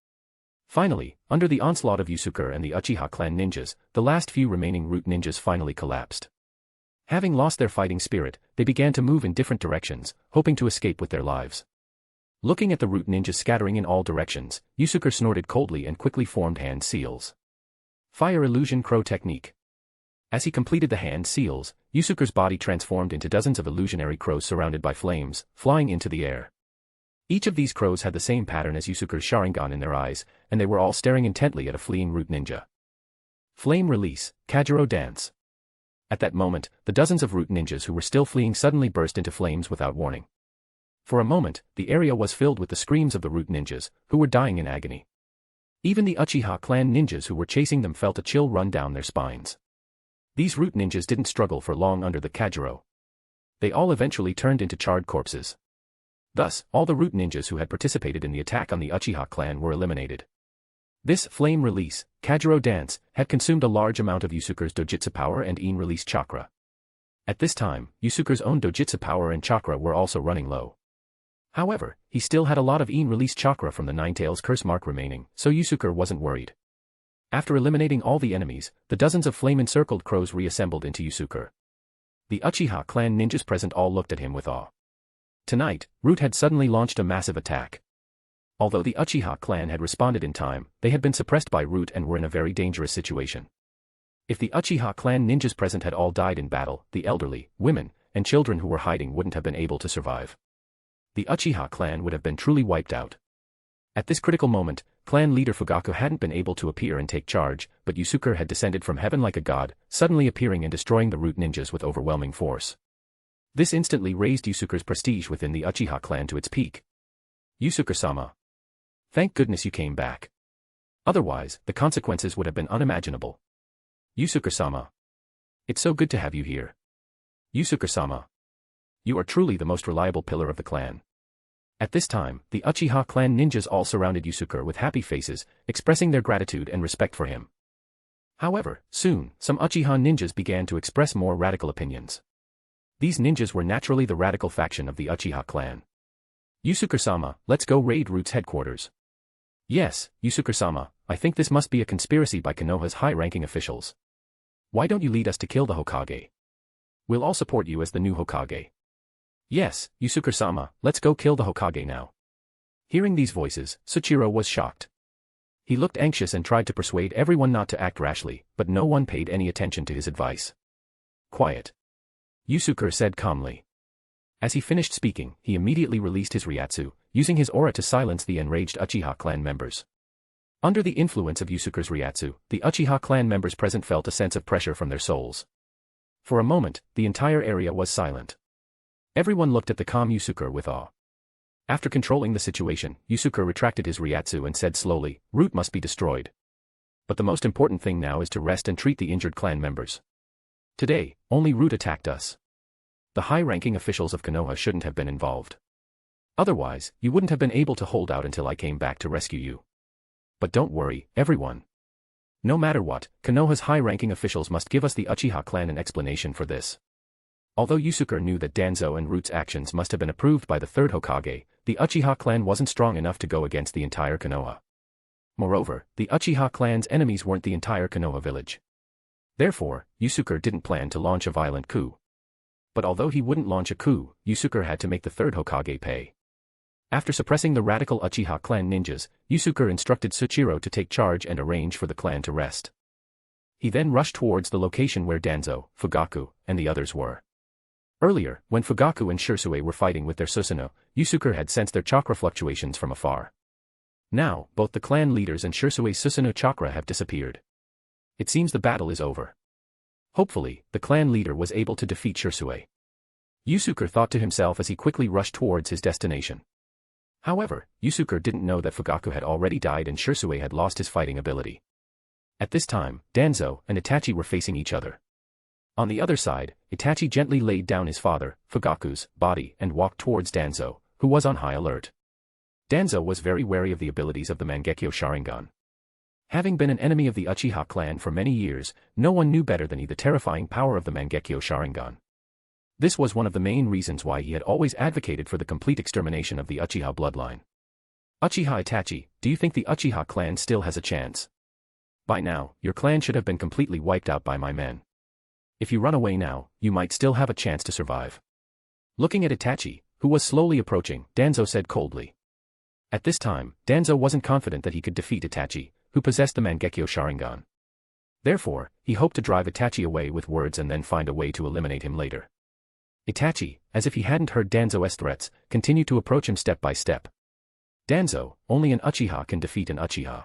Finally, under the onslaught of Yusuke and the Uchiha clan ninjas, the last few remaining Root ninjas finally collapsed. Having lost their fighting spirit, they began to move in different directions, hoping to escape with their lives. Looking at the root ninjas scattering in all directions, Yusuke snorted coldly and quickly formed hand seals. Fire Illusion Crow Technique. As he completed the hand seals, Yusuke's body transformed into dozens of illusionary crows surrounded by flames, flying into the air. Each of these crows had the same pattern as Yusuke's Sharingan in their eyes, and they were all staring intently at a fleeing root ninja. Flame Release, Kajiro Dance. At that moment, the dozens of root ninjas who were still fleeing suddenly burst into flames without warning. For a moment, the area was filled with the screams of the root ninjas, who were dying in agony. Even the Uchiha clan ninjas who were chasing them felt a chill run down their spines. These root ninjas didn't struggle for long under the Kajiro. They all eventually turned into charred corpses. Thus, all the root ninjas who had participated in the attack on the Uchiha clan were eliminated. This flame release, Kajiro dance, had consumed a large amount of Yusuke's dojutsu power and in release chakra. At this time, Yusuke's own dojutsu power and chakra were also running low. However, he still had a lot of in release chakra from the Ninetales curse mark remaining, so Yusuke wasn't worried. After eliminating all the enemies, the dozens of flame-encircled crows reassembled into Yusuke. The Uchiha clan ninjas present all looked at him with awe. Tonight, Root had suddenly launched a massive attack. Although the Uchiha clan had responded in time, they had been suppressed by Root and were in a very dangerous situation. If the Uchiha clan ninjas present had all died in battle, the elderly, women, and children who were hiding wouldn't have been able to survive. The Uchiha clan would have been truly wiped out. At this critical moment, clan leader Fugaku hadn't been able to appear and take charge, but Yusuke had descended from heaven like a god, suddenly appearing and destroying the Root ninjas with overwhelming force. This instantly raised Yusuke's prestige within the Uchiha clan to its peak. Yusuke-sama. Thank goodness you came back. Otherwise, the consequences would have been unimaginable. Yusuke-sama. It's so good to have you here. Yusuke-sama. You are truly the most reliable pillar of the clan. At this time, the Uchiha clan ninjas all surrounded Yusuke with happy faces, expressing their gratitude and respect for him. However, soon, some Uchiha ninjas began to express more radical opinions. These ninjas were naturally the radical faction of the Uchiha clan. Yusuke-sama, let's go raid Root's headquarters. Yes, Yusuke-sama, I think this must be a conspiracy by Konoha's high-ranking officials. Why don't you lead us to kill the Hokage? We'll all support you as the new Hokage. Yes, Yusuke-sama, let's go kill the Hokage now. Hearing these voices, Tsuchiro was shocked. He looked anxious and tried to persuade everyone not to act rashly, but no one paid any attention to his advice. Quiet. Yusuke said calmly. As he finished speaking, he immediately released his Ryatsu, using his aura to silence the enraged Uchiha clan members. Under the influence of Yusuke's Ryatsu, the Uchiha clan members present felt a sense of pressure from their souls. For a moment, the entire area was silent. Everyone looked at the calm Yusuke with awe. After controlling the situation, Yusuke retracted his Ryatsu and said slowly, Root must be destroyed. But the most important thing now is to rest and treat the injured clan members. Today, only Root attacked us. The high-ranking officials of Konoha shouldn't have been involved. Otherwise, you wouldn't have been able to hold out until I came back to rescue you. But don't worry, everyone. No matter what, Konoha's high-ranking officials must give us the Uchiha clan an explanation for this. Although Yusuke knew that Danzo and Root's actions must have been approved by the third Hokage, the Uchiha clan wasn't strong enough to go against the entire Konoha. Moreover, the Uchiha clan's enemies weren't the entire Konoha village. Therefore, Yusuke didn't plan to launch a violent coup. But although he wouldn't launch a coup, Yusuke had to make the third Hokage pay. After suppressing the radical Uchiha clan ninjas, Yusuke instructed Tsuchiro to take charge and arrange for the clan to rest. He then rushed towards the location where Danzo, Fugaku, and the others were. Earlier, when Fugaku and Shisui were fighting with their Susanoo, Yusuke had sensed their chakra fluctuations from afar. Now, both the clan leaders and Shisui's Susanoo chakra have disappeared. It seems the battle is over. Hopefully, the clan leader was able to defeat Shisui. Yusuke thought to himself as he quickly rushed towards his destination. However, Yusuke didn't know that Fugaku had already died and Shisui had lost his fighting ability. At this time, Danzo and Itachi were facing each other. On the other side, Itachi gently laid down his father, Fugaku's, body and walked towards Danzo, who was on high alert. Danzo was very wary of the abilities of the Mangekyo Sharingan. Having been an enemy of the Uchiha clan for many years, no one knew better than he the terrifying power of the Mangekyo Sharingan. This was one of the main reasons why he had always advocated for the complete extermination of the Uchiha bloodline. Uchiha Itachi, do you think the Uchiha clan still has a chance? By now, your clan should have been completely wiped out by my men. If you run away now, you might still have a chance to survive. Looking at Itachi, who was slowly approaching, Danzo said coldly. At this time, Danzo wasn't confident that he could defeat Itachi, who possessed the Mangekyo Sharingan. Therefore, he hoped to drive Itachi away with words and then find a way to eliminate him later. Itachi, as if he hadn't heard Danzo's threats, continued to approach him step by step. Danzo, only an Uchiha can defeat an Uchiha.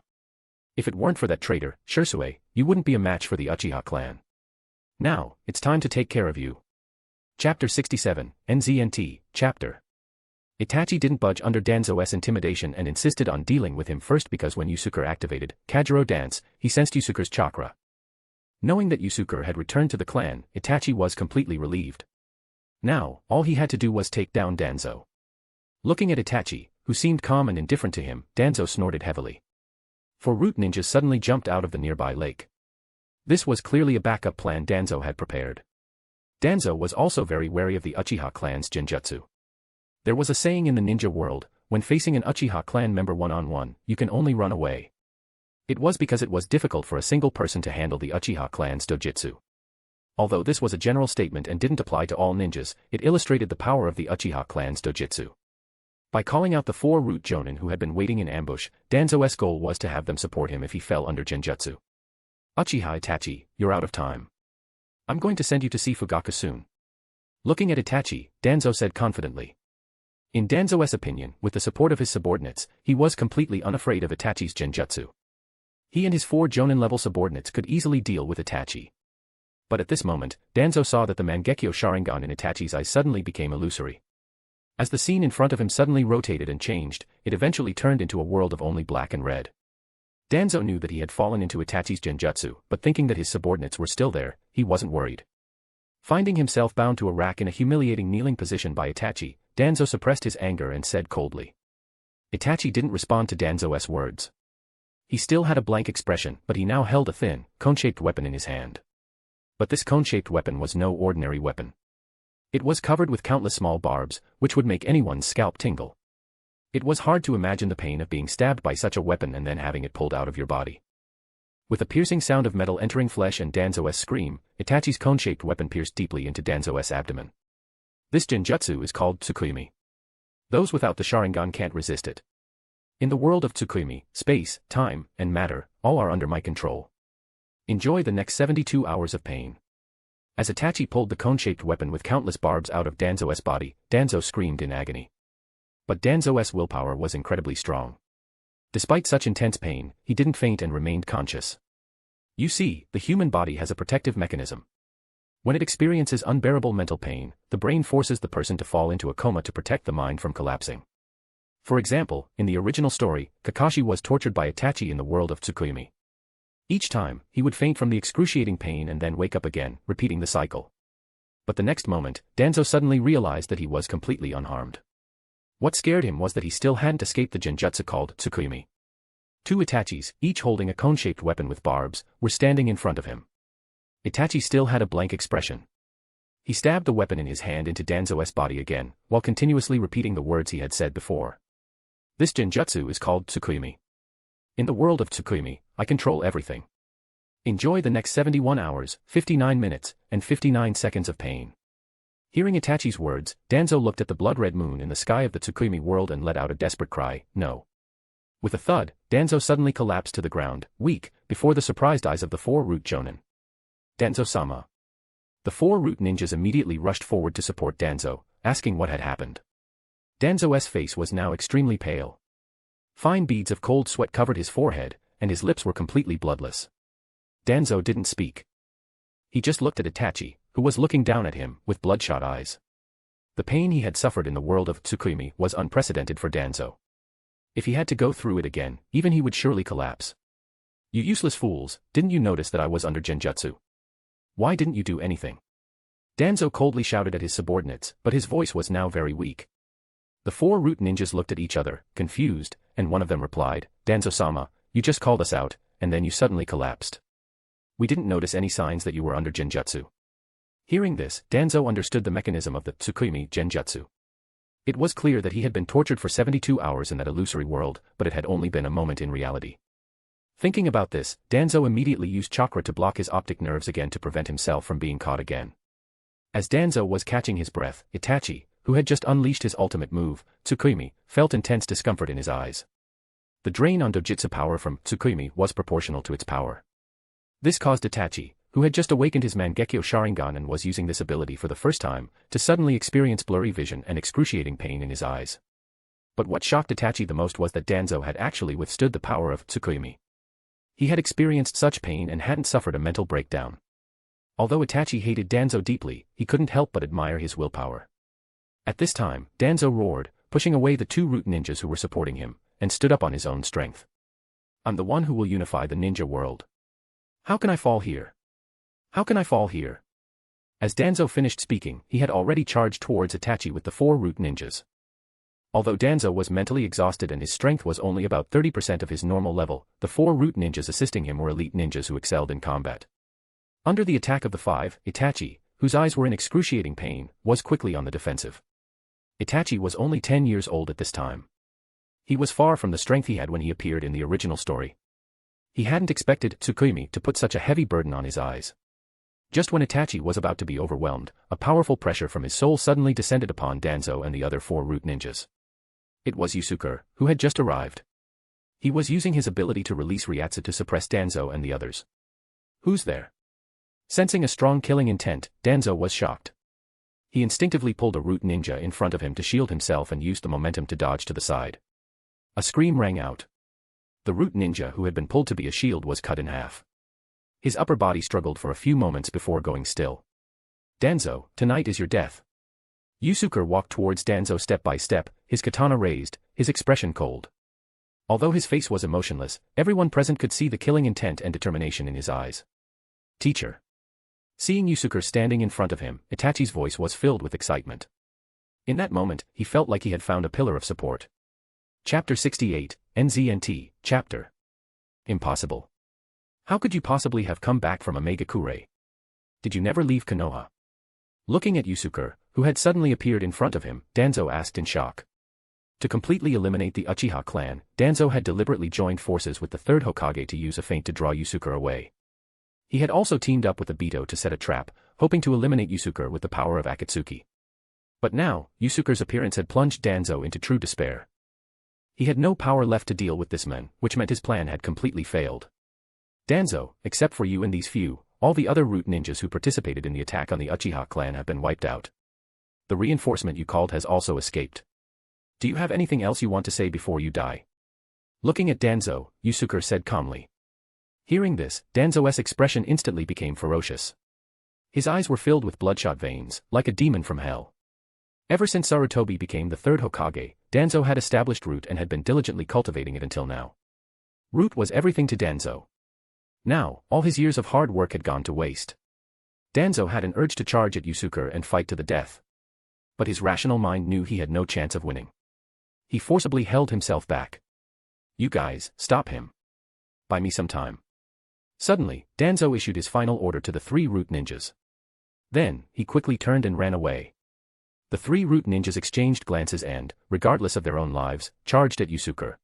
If it weren't for that traitor, Shisui, you wouldn't be a match for the Uchiha clan. Now, it's time to take care of you. Chapter 67, NZNT, Chapter. Itachi didn't budge under Danzo's intimidation and insisted on dealing with him first because when Yusuke activated Kajiro Dance, he sensed Yusuke's chakra. Knowing that Yusuke had returned to the clan, Itachi was completely relieved. Now, all he had to do was take down Danzo. Looking at Itachi, who seemed calm and indifferent to him, Danzo snorted heavily. 4 root ninjas suddenly jumped out of the nearby lake. This was clearly a backup plan Danzo had prepared. Danzo was also very wary of the Uchiha clan's genjutsu. There was a saying in the ninja world, when facing an Uchiha clan member one-on-one, you can only run away. It was because it was difficult for a single person to handle the Uchiha clan's dojutsu. Although this was a general statement and didn't apply to all ninjas, it illustrated the power of the Uchiha clan's dojutsu. By calling out the 4 root jonin who had been waiting in ambush, Danzo's goal was to have them support him if he fell under genjutsu. Uchiha Itachi, you're out of time. I'm going to send you to see Fugaku soon. Looking at Itachi, Danzo said confidently. In Danzo's opinion, with the support of his subordinates, he was completely unafraid of Itachi's genjutsu. He and his 4 jonin-level subordinates could easily deal with Itachi. But at this moment, Danzo saw that the Mangekyo Sharingan in Itachi's eyes suddenly became illusory. As the scene in front of him suddenly rotated and changed, it eventually turned into a world of only black and red. Danzo knew that he had fallen into Itachi's genjutsu, but thinking that his subordinates were still there, he wasn't worried. Finding himself bound to a rack in a humiliating kneeling position by Itachi, Danzo suppressed his anger and said coldly. Itachi didn't respond to Danzo's words. He still had a blank expression, but he now held a thin, cone-shaped weapon in his hand. But this cone-shaped weapon was no ordinary weapon. It was covered with countless small barbs, which would make anyone's scalp tingle. It was hard to imagine the pain of being stabbed by such a weapon and then having it pulled out of your body. With a piercing sound of metal entering flesh and Danzo's scream, Itachi's cone-shaped weapon pierced deeply into Danzo's abdomen. This genjutsu is called Tsukuyomi. Those without the Sharingan can't resist it. In the world of Tsukuyomi, space, time, and matter, all are under my control. Enjoy the next 72 hours of pain. As Itachi pulled the cone-shaped weapon with countless barbs out of Danzo's body, Danzo screamed in agony. But Danzo's willpower was incredibly strong. Despite such intense pain, he didn't faint and remained conscious. You see, the human body has a protective mechanism. When it experiences unbearable mental pain, the brain forces the person to fall into a coma to protect the mind from collapsing. For example, in the original story, Kakashi was tortured by Itachi in the world of Tsukuyomi. Each time, he would faint from the excruciating pain and then wake up again, repeating the cycle. But the next moment, Danzo suddenly realized that he was completely unharmed. What scared him was that he still hadn't escaped the genjutsu called Tsukuyomi. 2 Itachis, each holding a cone-shaped weapon with barbs, were standing in front of him. Itachi still had a blank expression. He stabbed the weapon in his hand into Danzo's body again, while continuously repeating the words he had said before. This genjutsu is called Tsukuyomi. In the world of Tsukuyomi, I control everything. Enjoy the next 71 hours, 59 minutes, and 59 seconds of pain. Hearing Itachi's words, Danzo looked at the blood-red moon in the sky of the Tsukuyomi world and let out a desperate cry, no. With a thud, Danzo suddenly collapsed to the ground, weak, before the surprised eyes of the 4 root jonin. Danzo-sama. The 4 root ninjas immediately rushed forward to support Danzo, asking what had happened. Danzo's face was now extremely pale. Fine beads of cold sweat covered his forehead, and his lips were completely bloodless. Danzo didn't speak. He just looked at Itachi, who was looking down at him, with bloodshot eyes. The pain he had suffered in the world of Tsukuyomi was unprecedented for Danzo. If he had to go through it again, even he would surely collapse. You useless fools, didn't you notice that I was under genjutsu? Why didn't you do anything? Danzo coldly shouted at his subordinates, but his voice was now very weak. The 4 root ninjas looked at each other, confused, and one of them replied, Danzo-sama, you just called us out, and then you suddenly collapsed. We didn't notice any signs that you were under genjutsu. Hearing this, Danzo understood the mechanism of the Tsukuyomi genjutsu. It was clear that he had been tortured for 72 hours in that illusory world, but it had only been a moment in reality. Thinking about this, Danzo immediately used chakra to block his optic nerves again to prevent himself from being caught again. As Danzo was catching his breath, Itachi, who had just unleashed his ultimate move, Tsukuyomi, felt intense discomfort in his eyes. The drain on dojutsu power from Tsukuyomi was proportional to its power. This caused Itachi, who had just awakened his Mangekyo Sharingan and was using this ability for the first time, to suddenly experience blurry vision and excruciating pain in his eyes. But what shocked Itachi the most was that Danzo had actually withstood the power of Tsukuyomi. He had experienced such pain and hadn't suffered a mental breakdown. Although Itachi hated Danzo deeply, he couldn't help but admire his willpower. At this time, Danzo roared, pushing away the two root ninjas who were supporting him, and stood up on his own strength. I'm the one who will unify the ninja world. How can I fall here? How can I fall here? As Danzo finished speaking, he had already charged towards Itachi with the 4 root ninjas. Although Danzo was mentally exhausted and his strength was only about 30% of his normal level, the 4 root ninjas assisting him were elite ninjas who excelled in combat. Under the attack of the 5, Itachi, whose eyes were in excruciating pain, was quickly on the defensive. Itachi was only 10 years old at this time. He was far from the strength he had when he appeared in the original story. He hadn't expected Tsukuyomi to put such a heavy burden on his eyes. Just when Itachi was about to be overwhelmed, a powerful pressure from his soul suddenly descended upon Danzo and the other 4 root ninjas. It was Yusuke, who had just arrived. He was using his ability to release Ryūjin to suppress Danzo and the others. Who's there? Sensing a strong killing intent, Danzo was shocked. He instinctively pulled a root ninja in front of him to shield himself and used the momentum to dodge to the side. A scream rang out. The root ninja who had been pulled to be a shield was cut in half. His upper body struggled for a few moments before going still. Danzo, tonight is your death. Yusuke walked towards Danzo step by step, his katana raised, his expression cold. Although his face was emotionless, everyone present could see the killing intent and determination in his eyes. Teacher. Seeing Yusuke standing in front of him, Itachi's voice was filled with excitement. In that moment, he felt like he had found a pillar of support. Chapter 68, NZNT, Chapter. Impossible. How could you possibly have come back from Omegakure? Did you never leave Konoha? Looking at Yusuke, who had suddenly appeared in front of him, Danzo asked in shock. To completely eliminate the Uchiha clan, Danzo had deliberately joined forces with the 3rd Hokage to use a feint to draw Yusuke away. He had also teamed up with Obito to set a trap, hoping to eliminate Yusuke with the power of Akatsuki. But now, Yusuke's appearance had plunged Danzo into true despair. He had no power left to deal with this man, which meant his plan had completely failed. Danzo, except for you and these few, all the other root ninjas who participated in the attack on the Uchiha clan have been wiped out. The reinforcement you called has also escaped. Do you have anything else you want to say before you die? Looking at Danzo, Yusuke said calmly. Hearing this, Danzo's expression instantly became ferocious. His eyes were filled with bloodshot veins, like a demon from hell. Ever since Sarutobi became the 3rd Hokage, Danzo had established root and had been diligently cultivating it until now. Root was everything to Danzo. Now, all his years of hard work had gone to waste. Danzo had an urge to charge at Yusuke and fight to the death. But his rational mind knew he had no chance of winning. He forcibly held himself back. You guys, stop him. Buy me some time. Suddenly, Danzo issued his final order to the 3 root ninjas. Then, he quickly turned and ran away. The 3 root ninjas exchanged glances and, regardless of their own lives, charged at Yusuke.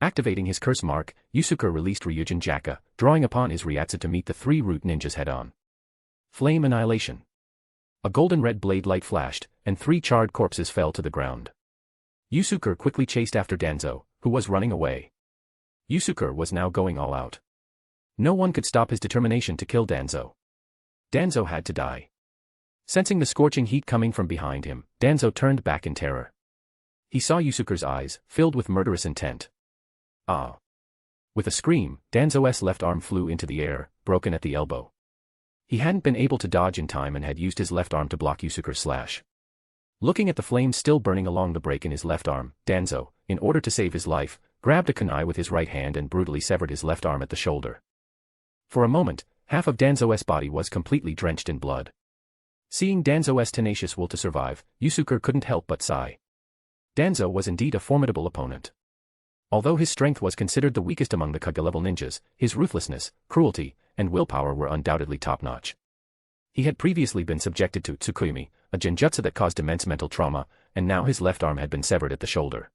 Activating his curse mark, Yusuke released Ryūjin Jakka, drawing upon his Ryūjin to meet the 3 root ninjas head-on. Flame annihilation. A golden red blade light flashed, and 3 charred corpses fell to the ground. Yusuke quickly chased after Danzo, who was running away. Yusuke was now going all out. No one could stop his determination to kill Danzo. Danzo had to die. Sensing the scorching heat coming from behind him, Danzo turned back in terror. He saw Yusuke's eyes, filled with murderous intent. Ah! With a scream, Danzo's left arm flew into the air, broken at the elbow. He hadn't been able to dodge in time and had used his left arm to block Yusuke's slash. Looking at the flames still burning along the break in his left arm, Danzo, in order to save his life, grabbed a kunai with his right hand and brutally severed his left arm at the shoulder. For a moment, half of Danzo's body was completely drenched in blood. Seeing Danzo's tenacious will to survive, Yusuke couldn't help but sigh. Danzo was indeed a formidable opponent. Although his strength was considered the weakest among the Kage-level ninjas, his ruthlessness, cruelty, and willpower were undoubtedly top-notch. He had previously been subjected to Tsukuyomi, a genjutsu that caused immense mental trauma, and now his left arm had been severed at the shoulder.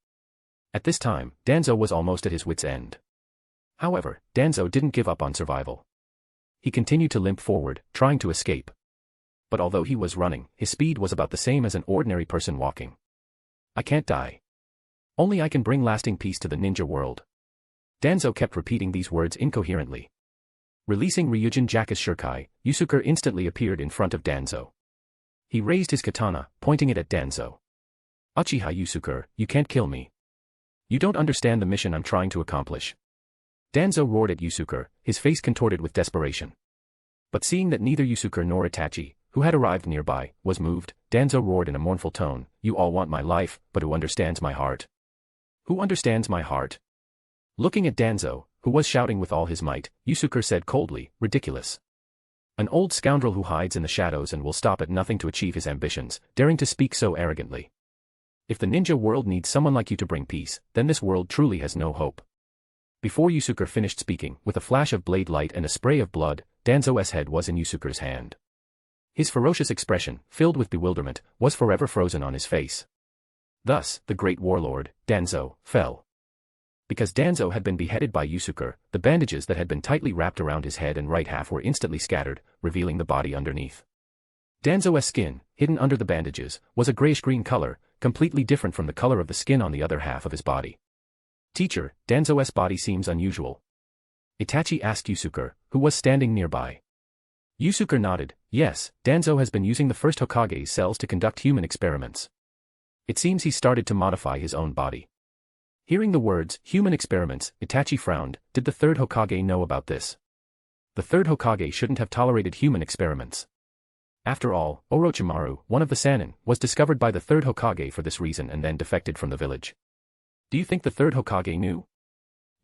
At this time, Danzo was almost at his wit's end. However, Danzo didn't give up on survival. He continued to limp forward, trying to escape. But although he was running, his speed was about the same as an ordinary person walking. I can't die. Only I can bring lasting peace to the ninja world. Danzo kept repeating these words incoherently. Releasing Ryūjin Jakka's shuriken, Yusuke instantly appeared in front of Danzo. He raised his katana, pointing it at Danzo. Uchiha Yusuke, you can't kill me. You don't understand the mission I'm trying to accomplish. Danzo roared at Yusuke, his face contorted with desperation. But seeing that neither Yusuke nor Itachi, who had arrived nearby, was moved, Danzo roared in a mournful tone, you all want my life, but who understands my heart? Who understands my heart? Looking at Danzo, who was shouting with all his might, Yusuke said coldly, ridiculous. An old scoundrel who hides in the shadows and will stop at nothing to achieve his ambitions, daring to speak so arrogantly. If the ninja world needs someone like you to bring peace, then this world truly has no hope. Before Yusuke finished speaking, with a flash of blade light and a spray of blood, Danzo's head was in Yusuke's hand. His ferocious expression, filled with bewilderment, was forever frozen on his face. Thus, the great warlord, Danzo, fell. Because Danzo had been beheaded by Yusuke, the bandages that had been tightly wrapped around his head and right half were instantly scattered, revealing the body underneath. Danzo's skin, hidden under the bandages, was a grayish-green color, completely different from the color of the skin on the other half of his body. Teacher, Danzo's body seems unusual. Itachi asked Yusuke, who was standing nearby. Yusuke nodded, yes, Danzo has been using the first Hokage's cells to conduct human experiments. It seems he started to modify his own body. Hearing the words, human experiments, Itachi frowned, did the third Hokage know about this? The third Hokage shouldn't have tolerated human experiments. After all, Orochimaru, one of the Sannin, was discovered by the third Hokage for this reason and then defected from the village. Do you think the third Hokage knew?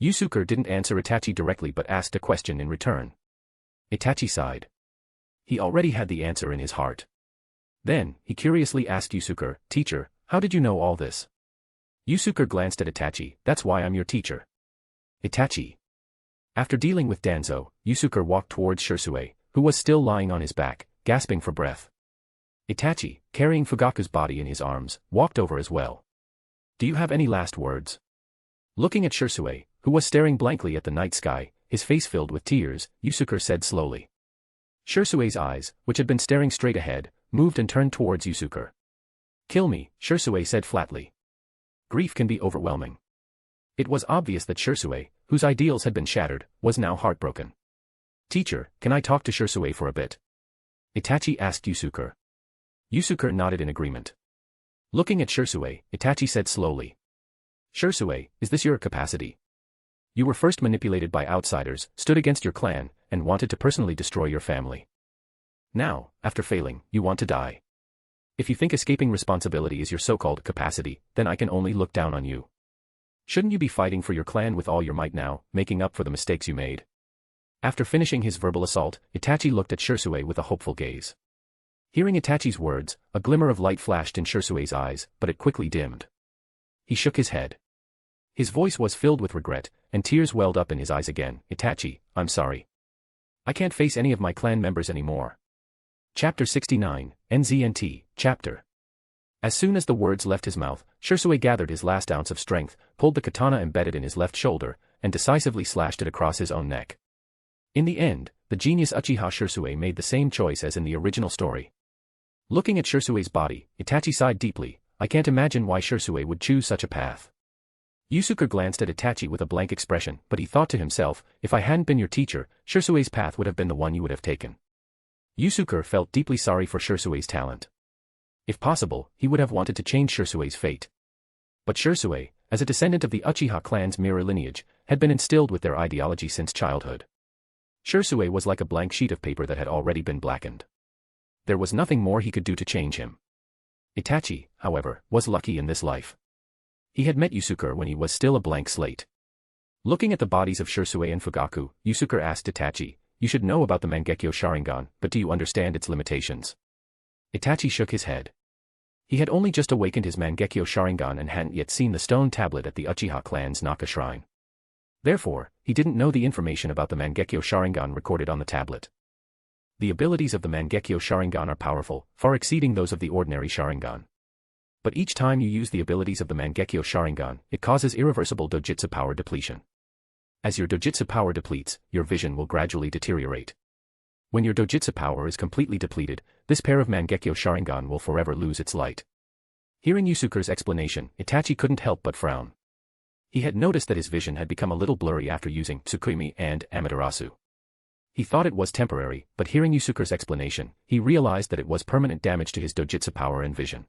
Yusuke didn't answer Itachi directly but asked a question in return. Itachi sighed. He already had the answer in his heart. Then, he curiously asked Yusuke, teacher, how did you know all this? Yusuke glanced at Itachi, that's why I'm your teacher. Itachi. After dealing with Danzo, Yusuke walked towards Shisui, who was still lying on his back, gasping for breath. Itachi, carrying Fugaku's body in his arms, walked over as well. Do you have any last words? Looking at Shisui, who was staring blankly at the night sky, his face filled with tears, Yusuke said slowly. Shisui's eyes, which had been staring straight ahead, moved and turned towards Yusuke. Kill me, Shisui said flatly. Grief can be overwhelming. It was obvious that Shisui, whose ideals had been shattered, was now heartbroken. Teacher, can I talk to Shisui for a bit? Itachi asked Yusuke. Yusuke nodded in agreement. Looking at Shisui, Itachi said slowly. Shisui, is this your capacity? You were first manipulated by outsiders, stood against your clan, and wanted to personally destroy your family. Now, after failing, you want to die. If you think escaping responsibility is your so-called capacity, then I can only look down on you. Shouldn't you be fighting for your clan with all your might now, making up for the mistakes you made? After finishing his verbal assault, Itachi looked at Shisui with a hopeful gaze. Hearing Itachi's words, a glimmer of light flashed in Shisui's eyes, but it quickly dimmed. He shook his head. His voice was filled with regret, and tears welled up in his eyes again. Itachi, I'm sorry. I can't face any of my clan members anymore. Chapter 69, NZNT, Chapter. As soon as the words left his mouth, Shisui gathered his last ounce of strength, pulled the katana embedded in his left shoulder, and decisively slashed it across his own neck. In the end, the genius Uchiha Shisui made the same choice as in the original story. Looking at Shisui's body, Itachi sighed deeply. I can't imagine why Shisui would choose such a path. Yusuke glanced at Itachi with a blank expression, but he thought to himself, if I hadn't been your teacher, Shisui's path would have been the one you would have taken. Yusuke felt deeply sorry for Shisui's talent. If possible, he would have wanted to change Shisui's fate. But Shisui, as a descendant of the Uchiha clan's mirror lineage, had been instilled with their ideology since childhood. Shisui was like a blank sheet of paper that had already been blackened. There was nothing more he could do to change him. Itachi, however, was lucky in this life. He had met Yusuke when he was still a blank slate. Looking at the bodies of Shisui and Fugaku, Yusuke asked Itachi, you should know about the Mangekyo Sharingan, but do you understand its limitations? Itachi shook his head. He had only just awakened his Mangekyo Sharingan and hadn't yet seen the stone tablet at the Uchiha clan's Naka shrine. Therefore, he didn't know the information about the Mangekyo Sharingan recorded on the tablet. The abilities of the Mangekyo Sharingan are powerful, far exceeding those of the ordinary Sharingan. But each time you use the abilities of the Mangekyo Sharingan, it causes irreversible dojutsu power depletion. As your dojutsu power depletes, your vision will gradually deteriorate. When your dojutsu power is completely depleted, this pair of Mangekyo Sharingan will forever lose its light. Hearing Yusuke's explanation, Itachi couldn't help but frown. He had noticed that his vision had become a little blurry after using Tsukuyomi and Amaterasu. He thought it was temporary, but hearing Yusuke's explanation, he realized that it was permanent damage to his dojutsu power and vision.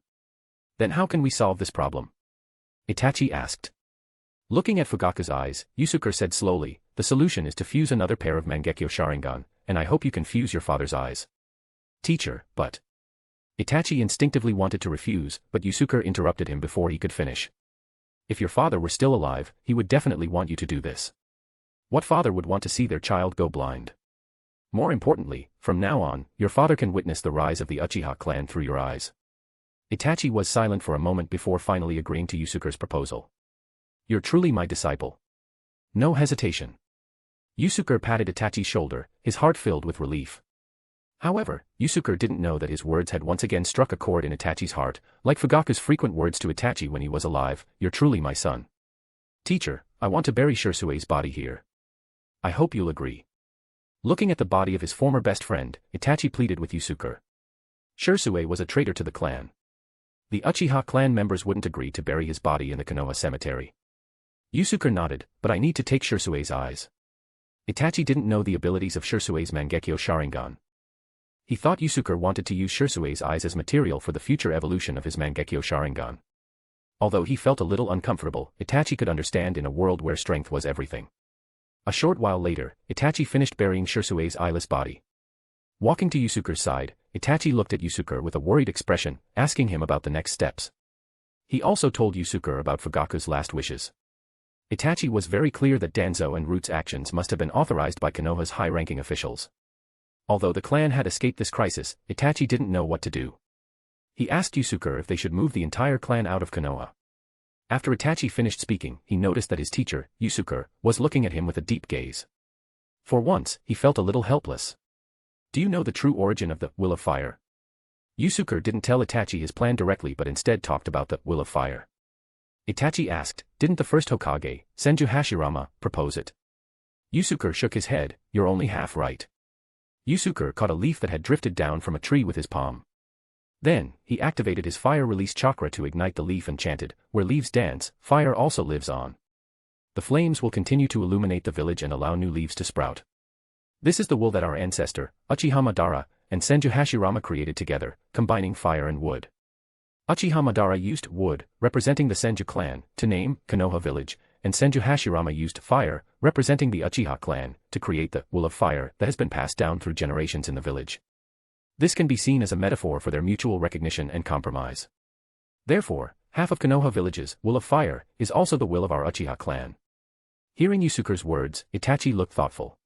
Then how can we solve this problem? Itachi asked. Looking at Fugaku's eyes, Yusuke said slowly, the solution is to fuse another pair of Mangekyo Sharingan, and I hope you can fuse your father's eyes. Teacher, but... Itachi instinctively wanted to refuse, but Yusuke interrupted him before he could finish. If your father were still alive, he would definitely want you to do this. What father would want to see their child go blind? More importantly, from now on, your father can witness the rise of the Uchiha clan through your eyes. Itachi was silent for a moment before finally agreeing to Yusuke's proposal. You're truly my disciple. No hesitation. Yusuke patted Itachi's shoulder, his heart filled with relief. However, Yusuke didn't know that his words had once again struck a chord in Itachi's heart, like Fugaku's frequent words to Itachi when he was alive, you're truly my son. Teacher, I want to bury Shirsue's body here. I hope you'll agree. Looking at the body of his former best friend, Itachi pleaded with Yusuke. Shirsue was a traitor to the clan. The Uchiha clan members wouldn't agree to bury his body in the Konoha cemetery. Yusuke nodded, but I need to take Shirsue's eyes. Itachi didn't know the abilities of Shirsue's Mangekyo Sharingan. He thought Yusuke wanted to use Shirsue's eyes as material for the future evolution of his Mangekyo Sharingan. Although he felt a little uncomfortable, Itachi could understand in a world where strength was everything. A short while later, Itachi finished burying Shirsue's eyeless body. Walking to Yusuke's side, Itachi looked at Yusuke with a worried expression, asking him about the next steps. He also told Yusuke about Fugaku's last wishes. Itachi was very clear that Danzo and Root's actions must have been authorized by Konoha's high-ranking officials. Although the clan had escaped this crisis, Itachi didn't know what to do. He asked Yusuke if they should move the entire clan out of Konoha. After Itachi finished speaking, he noticed that his teacher, Yusuke, was looking at him with a deep gaze. For once, he felt a little helpless. Do you know the true origin of the Will of Fire? Yusuke didn't tell Itachi his plan directly but instead talked about the Will of Fire. Itachi asked, didn't the first Hokage, Senju Hashirama, propose it? Yusuke shook his head, you're only half right. Yusuke caught a leaf that had drifted down from a tree with his palm. Then, he activated his fire release chakra to ignite the leaf and chanted, where leaves dance, fire also lives on. The flames will continue to illuminate the village and allow new leaves to sprout. This is the will that our ancestor, Uchiha Madara, and Senju Hashirama created together, combining fire and wood. Uchiha Madara used wood, representing the Senju clan, to name Konoha village, and Senju Hashirama used fire, representing the Uchiha clan, to create the Will of Fire that has been passed down through generations in the village. This can be seen as a metaphor for their mutual recognition and compromise. Therefore, half of Konoha village's Will of Fire is also the will of our Uchiha clan. Hearing Yusuke's words, Itachi looked thoughtful.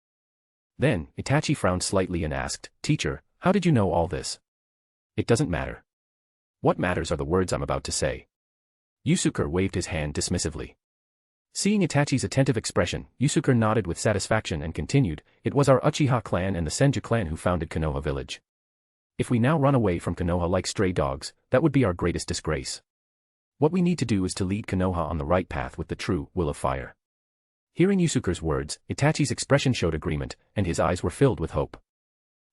Then, Itachi frowned slightly and asked, Teacher, how did you know all this? It doesn't matter. What matters are the words I'm about to say. Yusuke waved his hand dismissively. Seeing Itachi's attentive expression, Yusuke nodded with satisfaction and continued, it was our Uchiha clan and the Senju clan who founded Konoha village. If we now run away from Konoha like stray dogs, that would be our greatest disgrace. What we need to do is to lead Konoha on the right path with the true Will of Fire. Hearing Yusuke's words, Itachi's expression showed agreement, and his eyes were filled with hope.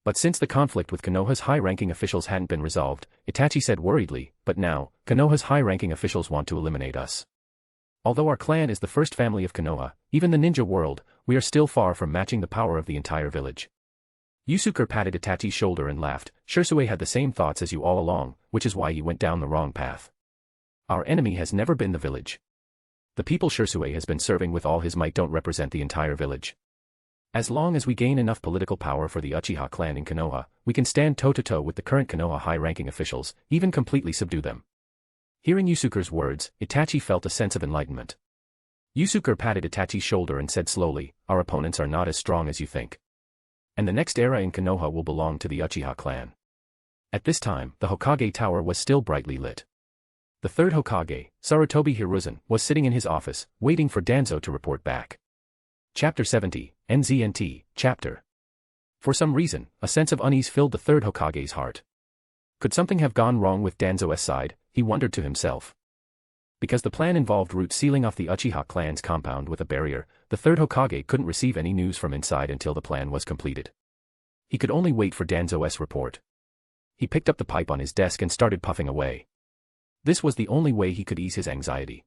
But since the conflict with Konoha's high-ranking officials hadn't been resolved, Itachi said worriedly, but now, Konoha's high-ranking officials want to eliminate us. Although our clan is the first family of Konoha, even the ninja world, we are still far from matching the power of the entire village. Yusuke patted Itachi's shoulder and laughed, Shirsue had the same thoughts as you all along, which is why he went down the wrong path. Our enemy has never been the village. The people Shirsue has been serving with all his might don't represent the entire village. As long as we gain enough political power for the Uchiha clan in Konoha, we can stand toe-to-toe with the current Konoha high-ranking officials, even completely subdue them. Hearing Yusuke's words, Itachi felt a sense of enlightenment. Yusuke patted Itachi's shoulder and said slowly, our opponents are not as strong as you think. And the next era in Konoha will belong to the Uchiha clan. At this time, the Hokage tower was still brightly lit. The third Hokage, Sarutobi Hiruzen, was sitting in his office, waiting for Danzo to report back. Chapter 70, NZNT, Chapter. For some reason, a sense of unease filled the third Hokage's heart. Could something have gone wrong with Danzo's side, he wondered to himself. Because the plan involved Root sealing off the Uchiha clan's compound with a barrier, the third Hokage couldn't receive any news from inside until the plan was completed. He could only wait for Danzo's report. He picked up the pipe on his desk and started puffing away. This was the only way he could ease his anxiety.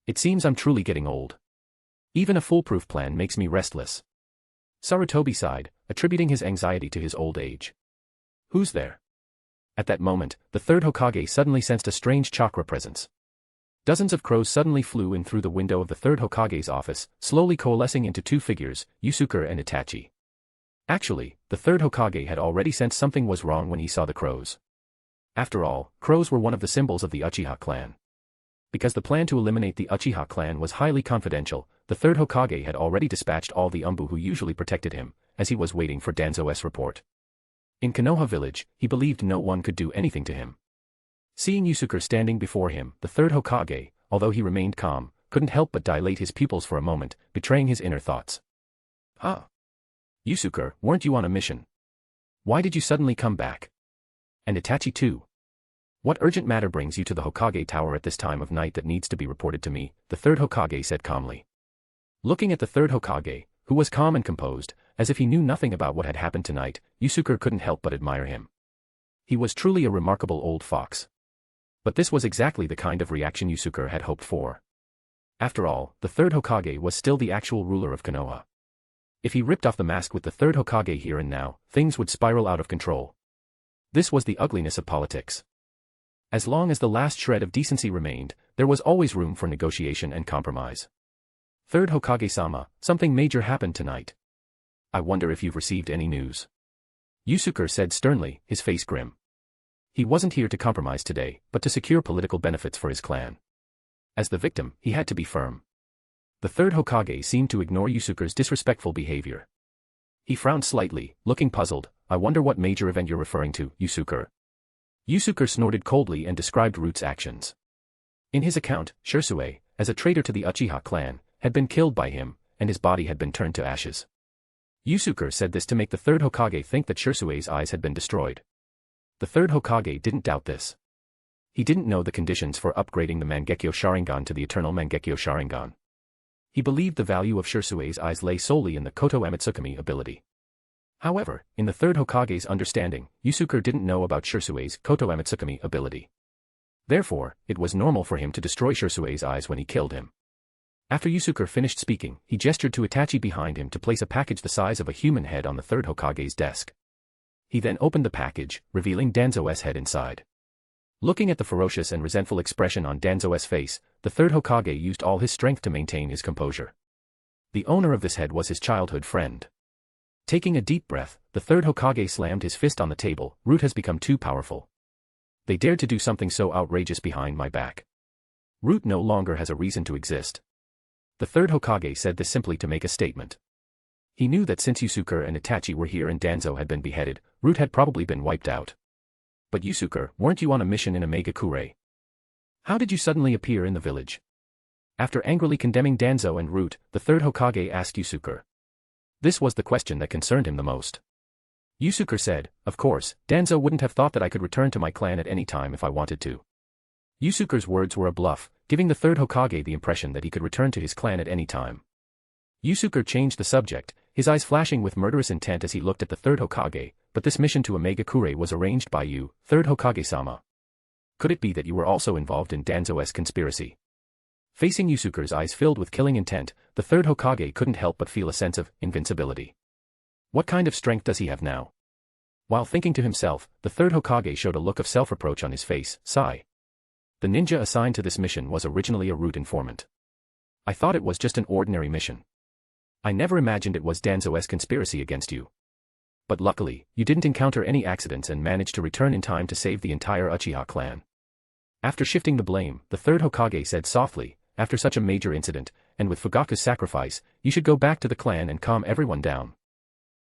It seems I'm truly getting old. Even a foolproof plan makes me restless. Sarutobi sighed, attributing his anxiety to his old age. Who's there? At that moment, the third Hokage suddenly sensed a strange chakra presence. Dozens of crows suddenly flew in through the window of the third Hokage's office, slowly coalescing into two figures, Yusuke and Itachi. Actually, the third Hokage had already sensed something was wrong when he saw the crows. After all, crows were one of the symbols of the Uchiha clan. Because the plan to eliminate the Uchiha clan was highly confidential, the third Hokage had already dispatched all the Umbu who usually protected him, as he was waiting for Danzo's report. In Konoha village, he believed no one could do anything to him. Seeing Yusuke standing before him, the third Hokage, although he remained calm, couldn't help but dilate his pupils for a moment, betraying his inner thoughts. Ah! Yusuke, weren't you on a mission? Why did you suddenly come back? And Itachi too. What urgent matter brings you to the Hokage Tower at this time of night that needs to be reported to me? The third Hokage said calmly. Looking at the third Hokage, who was calm and composed, as if he knew nothing about what had happened tonight, Yusuke couldn't help but admire him. He was truly a remarkable old fox. But this was exactly the kind of reaction Yusuke had hoped for. After all, the third Hokage was still the actual ruler of Konoha. If he ripped off the mask with the third Hokage here and now, things would spiral out of control. This was the ugliness of politics. As long as the last shred of decency remained, there was always room for negotiation and compromise. Third Hokage-sama, something major happened tonight. I wonder if you've received any news. Yusuke said sternly, his face grim. He wasn't here to compromise today, but to secure political benefits for his clan. As the victim, he had to be firm. The third Hokage seemed to ignore Yusuke's disrespectful behavior. He frowned slightly, looking puzzled. I wonder what major event you're referring to, Yusuke. Yusuke snorted coldly and described Root's actions. In his account, Shisui, as a traitor to the Uchiha clan, had been killed by him, and his body had been turned to ashes. Yusuke said this to make the third Hokage think that Shisui's eyes had been destroyed. The third Hokage didn't doubt this. He didn't know the conditions for upgrading the Mangekyo Sharingan to the Eternal Mangekyo Sharingan. He believed the value of Shisui's eyes lay solely in the Koto Amatsukami ability. However, in the third Hokage's understanding, Yusuke didn't know about Shisui's Koto Amatsukami ability. Therefore, it was normal for him to destroy Shisui's eyes when he killed him. After Yusuke finished speaking, he gestured to Itachi behind him to place a package the size of a human head on the third Hokage's desk. He then opened the package, revealing Danzo's head inside. Looking at the ferocious and resentful expression on Danzo's face, the third Hokage used all his strength to maintain his composure. The owner of this head was his childhood friend. Taking a deep breath, the third Hokage slammed his fist on the table. Root has become too powerful. They dared to do something so outrageous behind my back. Root no longer has a reason to exist. The third Hokage said this simply to make a statement. He knew that since Yusuke and Itachi were here and Danzo had been beheaded, Root had probably been wiped out. But Yusuke, weren't you on a mission in Omegakure? How did you suddenly appear in the village? After angrily condemning Danzo and Root, the third Hokage asked Yusuke. This was the question that concerned him the most. Yusuke said, of course, Danzo wouldn't have thought that I could return to my clan at any time if I wanted to. Yusuke's words were a bluff, giving the third Hokage the impression that he could return to his clan at any time. Yusuke changed the subject, his eyes flashing with murderous intent as he looked at the third Hokage, but this mission to Omegakure was arranged by you, third Hokage-sama. Could it be that you were also involved in Danzo's conspiracy? Facing Yusuke's eyes filled with killing intent, the third Hokage couldn't help but feel a sense of invincibility. What kind of strength does he have now? While thinking to himself, the third Hokage showed a look of self-reproach on his face. Sigh. The ninja assigned to this mission was originally a Root informant. I thought it was just an ordinary mission. I never imagined it was Danzo's conspiracy against you. But luckily, you didn't encounter any accidents and managed to return in time to save the entire Uchiha clan. After shifting the blame, the third Hokage said softly, after such a major incident, and with Fugaku's sacrifice, you should go back to the clan and calm everyone down.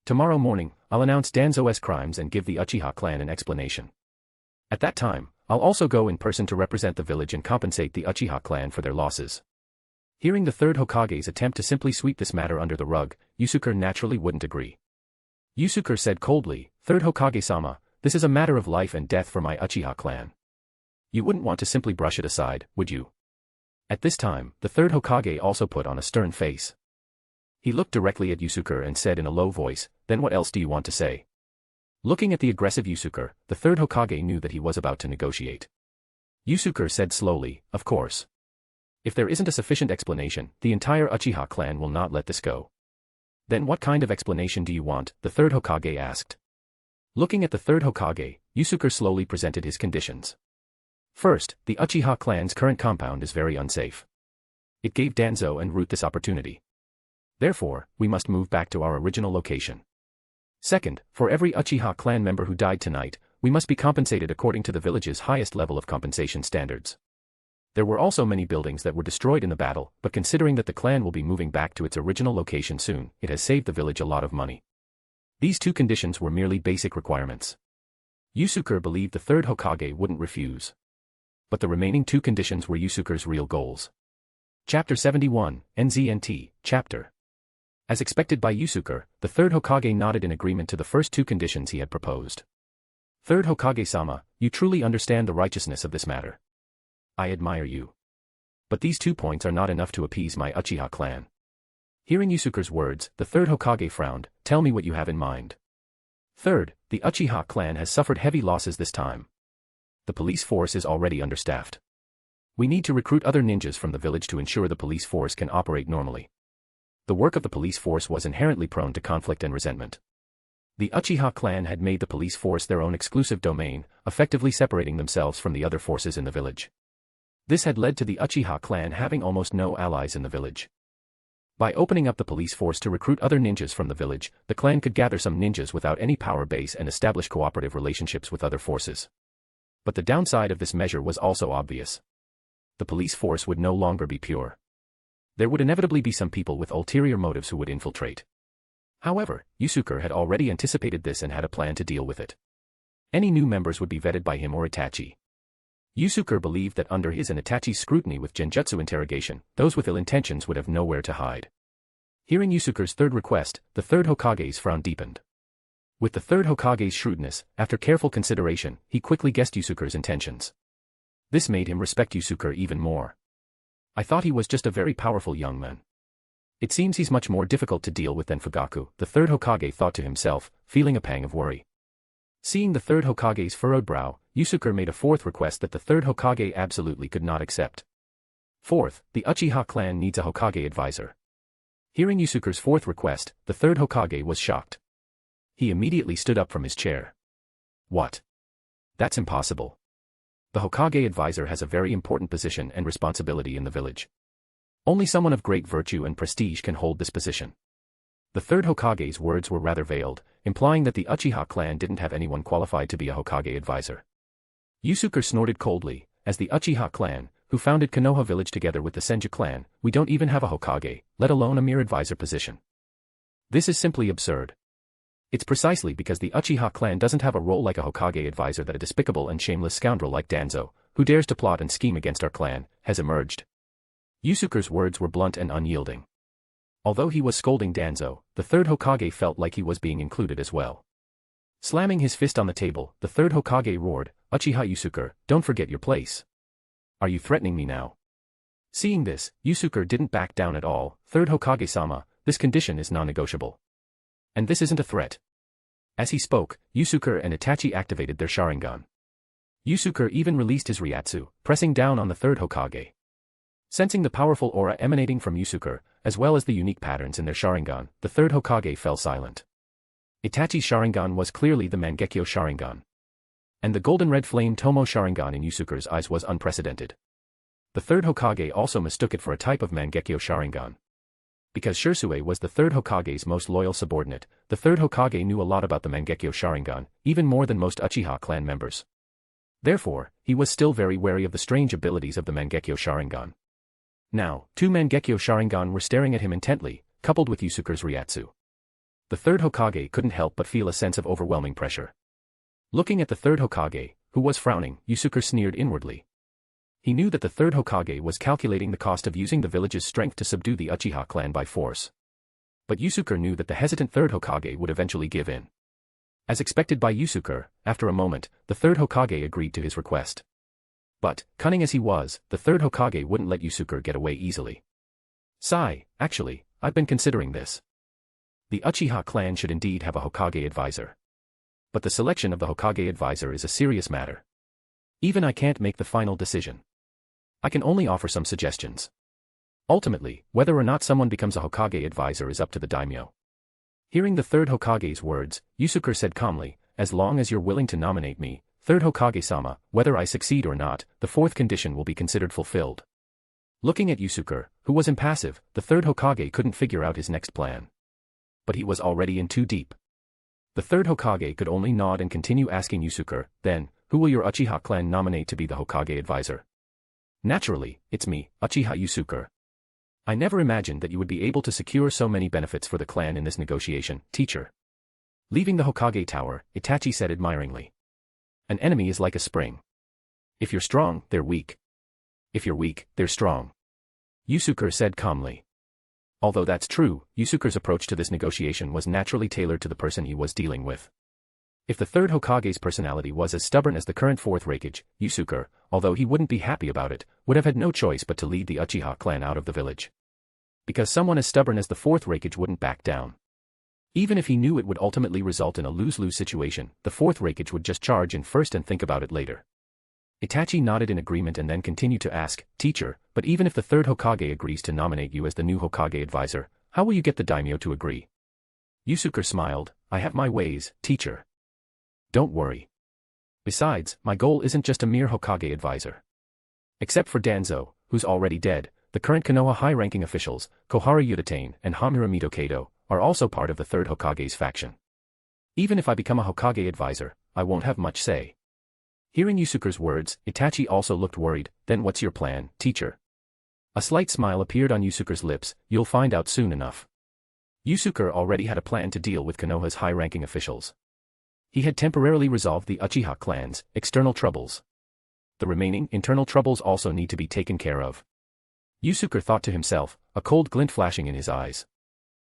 Tomorrow morning, I'll announce Danzo's crimes and give the Uchiha clan an explanation. At that time, I'll also go in person to represent the village and compensate the Uchiha clan for their losses. Hearing the third Hokage's attempt to simply sweep this matter under the rug, Yusuke naturally wouldn't agree. Yusuke said coldly, third Hokage-sama, this is a matter of life and death for my Uchiha clan. You wouldn't want to simply brush it aside, would you? At this time, the third Hokage also put on a stern face. He looked directly at Yusuke and said in a low voice, "Then what else do you want to say?" Looking at the aggressive Yusuke, the third Hokage knew that he was about to negotiate. Yusuke said slowly, "Of course. If there isn't a sufficient explanation, the entire Uchiha clan will not let this go." "Then what kind of explanation do you want?" the third Hokage asked. Looking at the third Hokage, Yusuke slowly presented his conditions. First, the Uchiha clan's current compound is very unsafe. It gave Danzo and Root this opportunity. Therefore, we must move back to our original location. Second, for every Uchiha clan member who died tonight, we must be compensated according to the village's highest level of compensation standards. There were also many buildings that were destroyed in the battle, but considering that the clan will be moving back to its original location soon, it has saved the village a lot of money. These two conditions were merely basic requirements. Yusuke believed the third Hokage wouldn't refuse. But the remaining two conditions were Yusuke's real goals. Chapter 71, NZNT, Chapter. As expected by Yusuke, the third Hokage nodded in agreement to the first two conditions he had proposed. "Third Hokage-sama, you truly understand the righteousness of this matter. I admire you. But these 2 points are not enough to appease my Uchiha clan." Hearing Yusuke's words, the third Hokage frowned. "Tell me what you have in mind." "Third, the Uchiha clan has suffered heavy losses this time. The police force is already understaffed. We need to recruit other ninjas from the village to ensure the police force can operate normally. The work of the police force was inherently prone to conflict and resentment. The Uchiha clan had made the police force their own exclusive domain, effectively separating themselves from the other forces in the village. This had led to the Uchiha clan having almost no allies in the village. By opening up the police force to recruit other ninjas from the village, the clan could gather some ninjas without any power base and establish cooperative relationships with other forces. But the downside of this measure was also obvious. The police force would no longer be pure. There would inevitably be some people with ulterior motives who would infiltrate. However, Yusuke had already anticipated this and had a plan to deal with it. Any new members would be vetted by him or Itachi. Yusuke believed that under his and Itachi's scrutiny with genjutsu interrogation, those with ill intentions would have nowhere to hide. Hearing Yusuke's third request, the third Hokage's frown deepened. With the third Hokage's shrewdness, after careful consideration, he quickly guessed Yusuke's intentions. This made him respect Yusuke even more. "I thought he was just a very powerful young man. It seems he's much more difficult to deal with than Fugaku," the third Hokage thought to himself, feeling a pang of worry. Seeing the third Hokage's furrowed brow, Yusuke made a fourth request that the third Hokage absolutely could not accept. "Fourth, the Uchiha clan needs a Hokage advisor." Hearing Yusuke's fourth request, the third Hokage was shocked. He immediately stood up from his chair. "What? That's impossible. The Hokage advisor has a very important position and responsibility in the village. Only someone of great virtue and prestige can hold this position." The third Hokage's words were rather veiled, implying that the Uchiha clan didn't have anyone qualified to be a Hokage advisor. Yusuke snorted coldly. "As the Uchiha clan, who founded Konoha village together with the Senju clan, we don't even have a Hokage, let alone a mere advisor position. This is simply absurd. It's precisely because the Uchiha clan doesn't have a role like a Hokage advisor that a despicable and shameless scoundrel like Danzo, who dares to plot and scheme against our clan, has emerged." Yusuke's words were blunt and unyielding. Although he was scolding Danzo, the third Hokage felt like he was being included as well. Slamming his fist on the table, the third Hokage roared, "Uchiha Yusuke, don't forget your place. Are you threatening me now?" Seeing this, Yusuke didn't back down at all. "Third Hokage-sama, this condition is non-negotiable. And this isn't a threat." As he spoke, Yusuke and Itachi activated their Sharingan. Yusuke even released his Ryatsu, pressing down on the third Hokage. Sensing the powerful aura emanating from Yusuke, as well as the unique patterns in their Sharingan, the third Hokage fell silent. Itachi's Sharingan was clearly the Mangekyo Sharingan. And the golden red flame Tomo Sharingan in Yusuke's eyes was unprecedented. The third Hokage also mistook it for a type of Mangekyo Sharingan. Because Shisui was the third Hokage's most loyal subordinate, the third Hokage knew a lot about the Mangekyo Sharingan, even more than most Uchiha clan members. Therefore, he was still very wary of the strange abilities of the Mangekyo Sharingan. Now, two Mangekyo Sharingan were staring at him intently, coupled with Yusuke's Ryatsu. The third Hokage couldn't help but feel a sense of overwhelming pressure. Looking at the third Hokage, who was frowning, Yusuke sneered inwardly. He knew that the third Hokage was calculating the cost of using the village's strength to subdue the Uchiha clan by force. But Yusuke knew that the hesitant third Hokage would eventually give in. As expected by Yusuke, after a moment, the third Hokage agreed to his request. But, cunning as he was, the third Hokage wouldn't let Yusuke get away easily. Sigh, actually, I've been considering this. The Uchiha clan should indeed have a Hokage advisor. But the selection of the Hokage advisor is a serious matter. Even I can't make the final decision. I can only offer some suggestions. Ultimately, whether or not someone becomes a Hokage advisor is up to the daimyo. Hearing the third Hokage's words, Yusuke said calmly, as long as you're willing to nominate me, third Hokage-sama, whether I succeed or not, the fourth condition will be considered fulfilled. Looking at Yusuke, who was impassive, the third Hokage couldn't figure out his next plan. But he was already in too deep. The third Hokage could only nod and continue asking Yusuke, then, who will your Uchiha clan nominate to be the Hokage advisor? Naturally, it's me, Uchiha Yusuke. I never imagined that you would be able to secure so many benefits for the clan in this negotiation, teacher. Leaving the Hokage tower, Itachi said admiringly. An enemy is like a spring. If you're strong, they're weak. If you're weak, they're strong. Yusuke said calmly. Although that's true, Yusuke's approach to this negotiation was naturally tailored to the person he was dealing with. If the third Hokage's personality was as stubborn as the current fourth Raikage, Yusuke, although he wouldn't be happy about it, would have had no choice but to lead the Uchiha clan out of the village. Because someone as stubborn as the fourth Raikage wouldn't back down. Even if he knew it would ultimately result in a lose-lose situation, the fourth Raikage would just charge in first and think about it later. Itachi nodded in agreement and then continued to ask, teacher, but even if the third Hokage agrees to nominate you as the new Hokage advisor, how will you get the daimyo to agree? Yusuke smiled, I have my ways, teacher. Don't worry. Besides, my goal isn't just a mere Hokage advisor. Except for Danzo, who's already dead, the current Konoha high-ranking officials, Kohara Udatane and Hamura Mitokado, are also part of the third Hokage's faction. Even if I become a Hokage advisor, I won't have much say. Hearing Yusuke's words, Itachi also looked worried, then what's your plan, teacher? A slight smile appeared on Yusuke's lips, you'll find out soon enough. Yusuke already had a plan to deal with Konoha's high-ranking officials. He had temporarily resolved the Uchiha clan's external troubles. The remaining internal troubles also need to be taken care of. Yusuke thought to himself, a cold glint flashing in his eyes.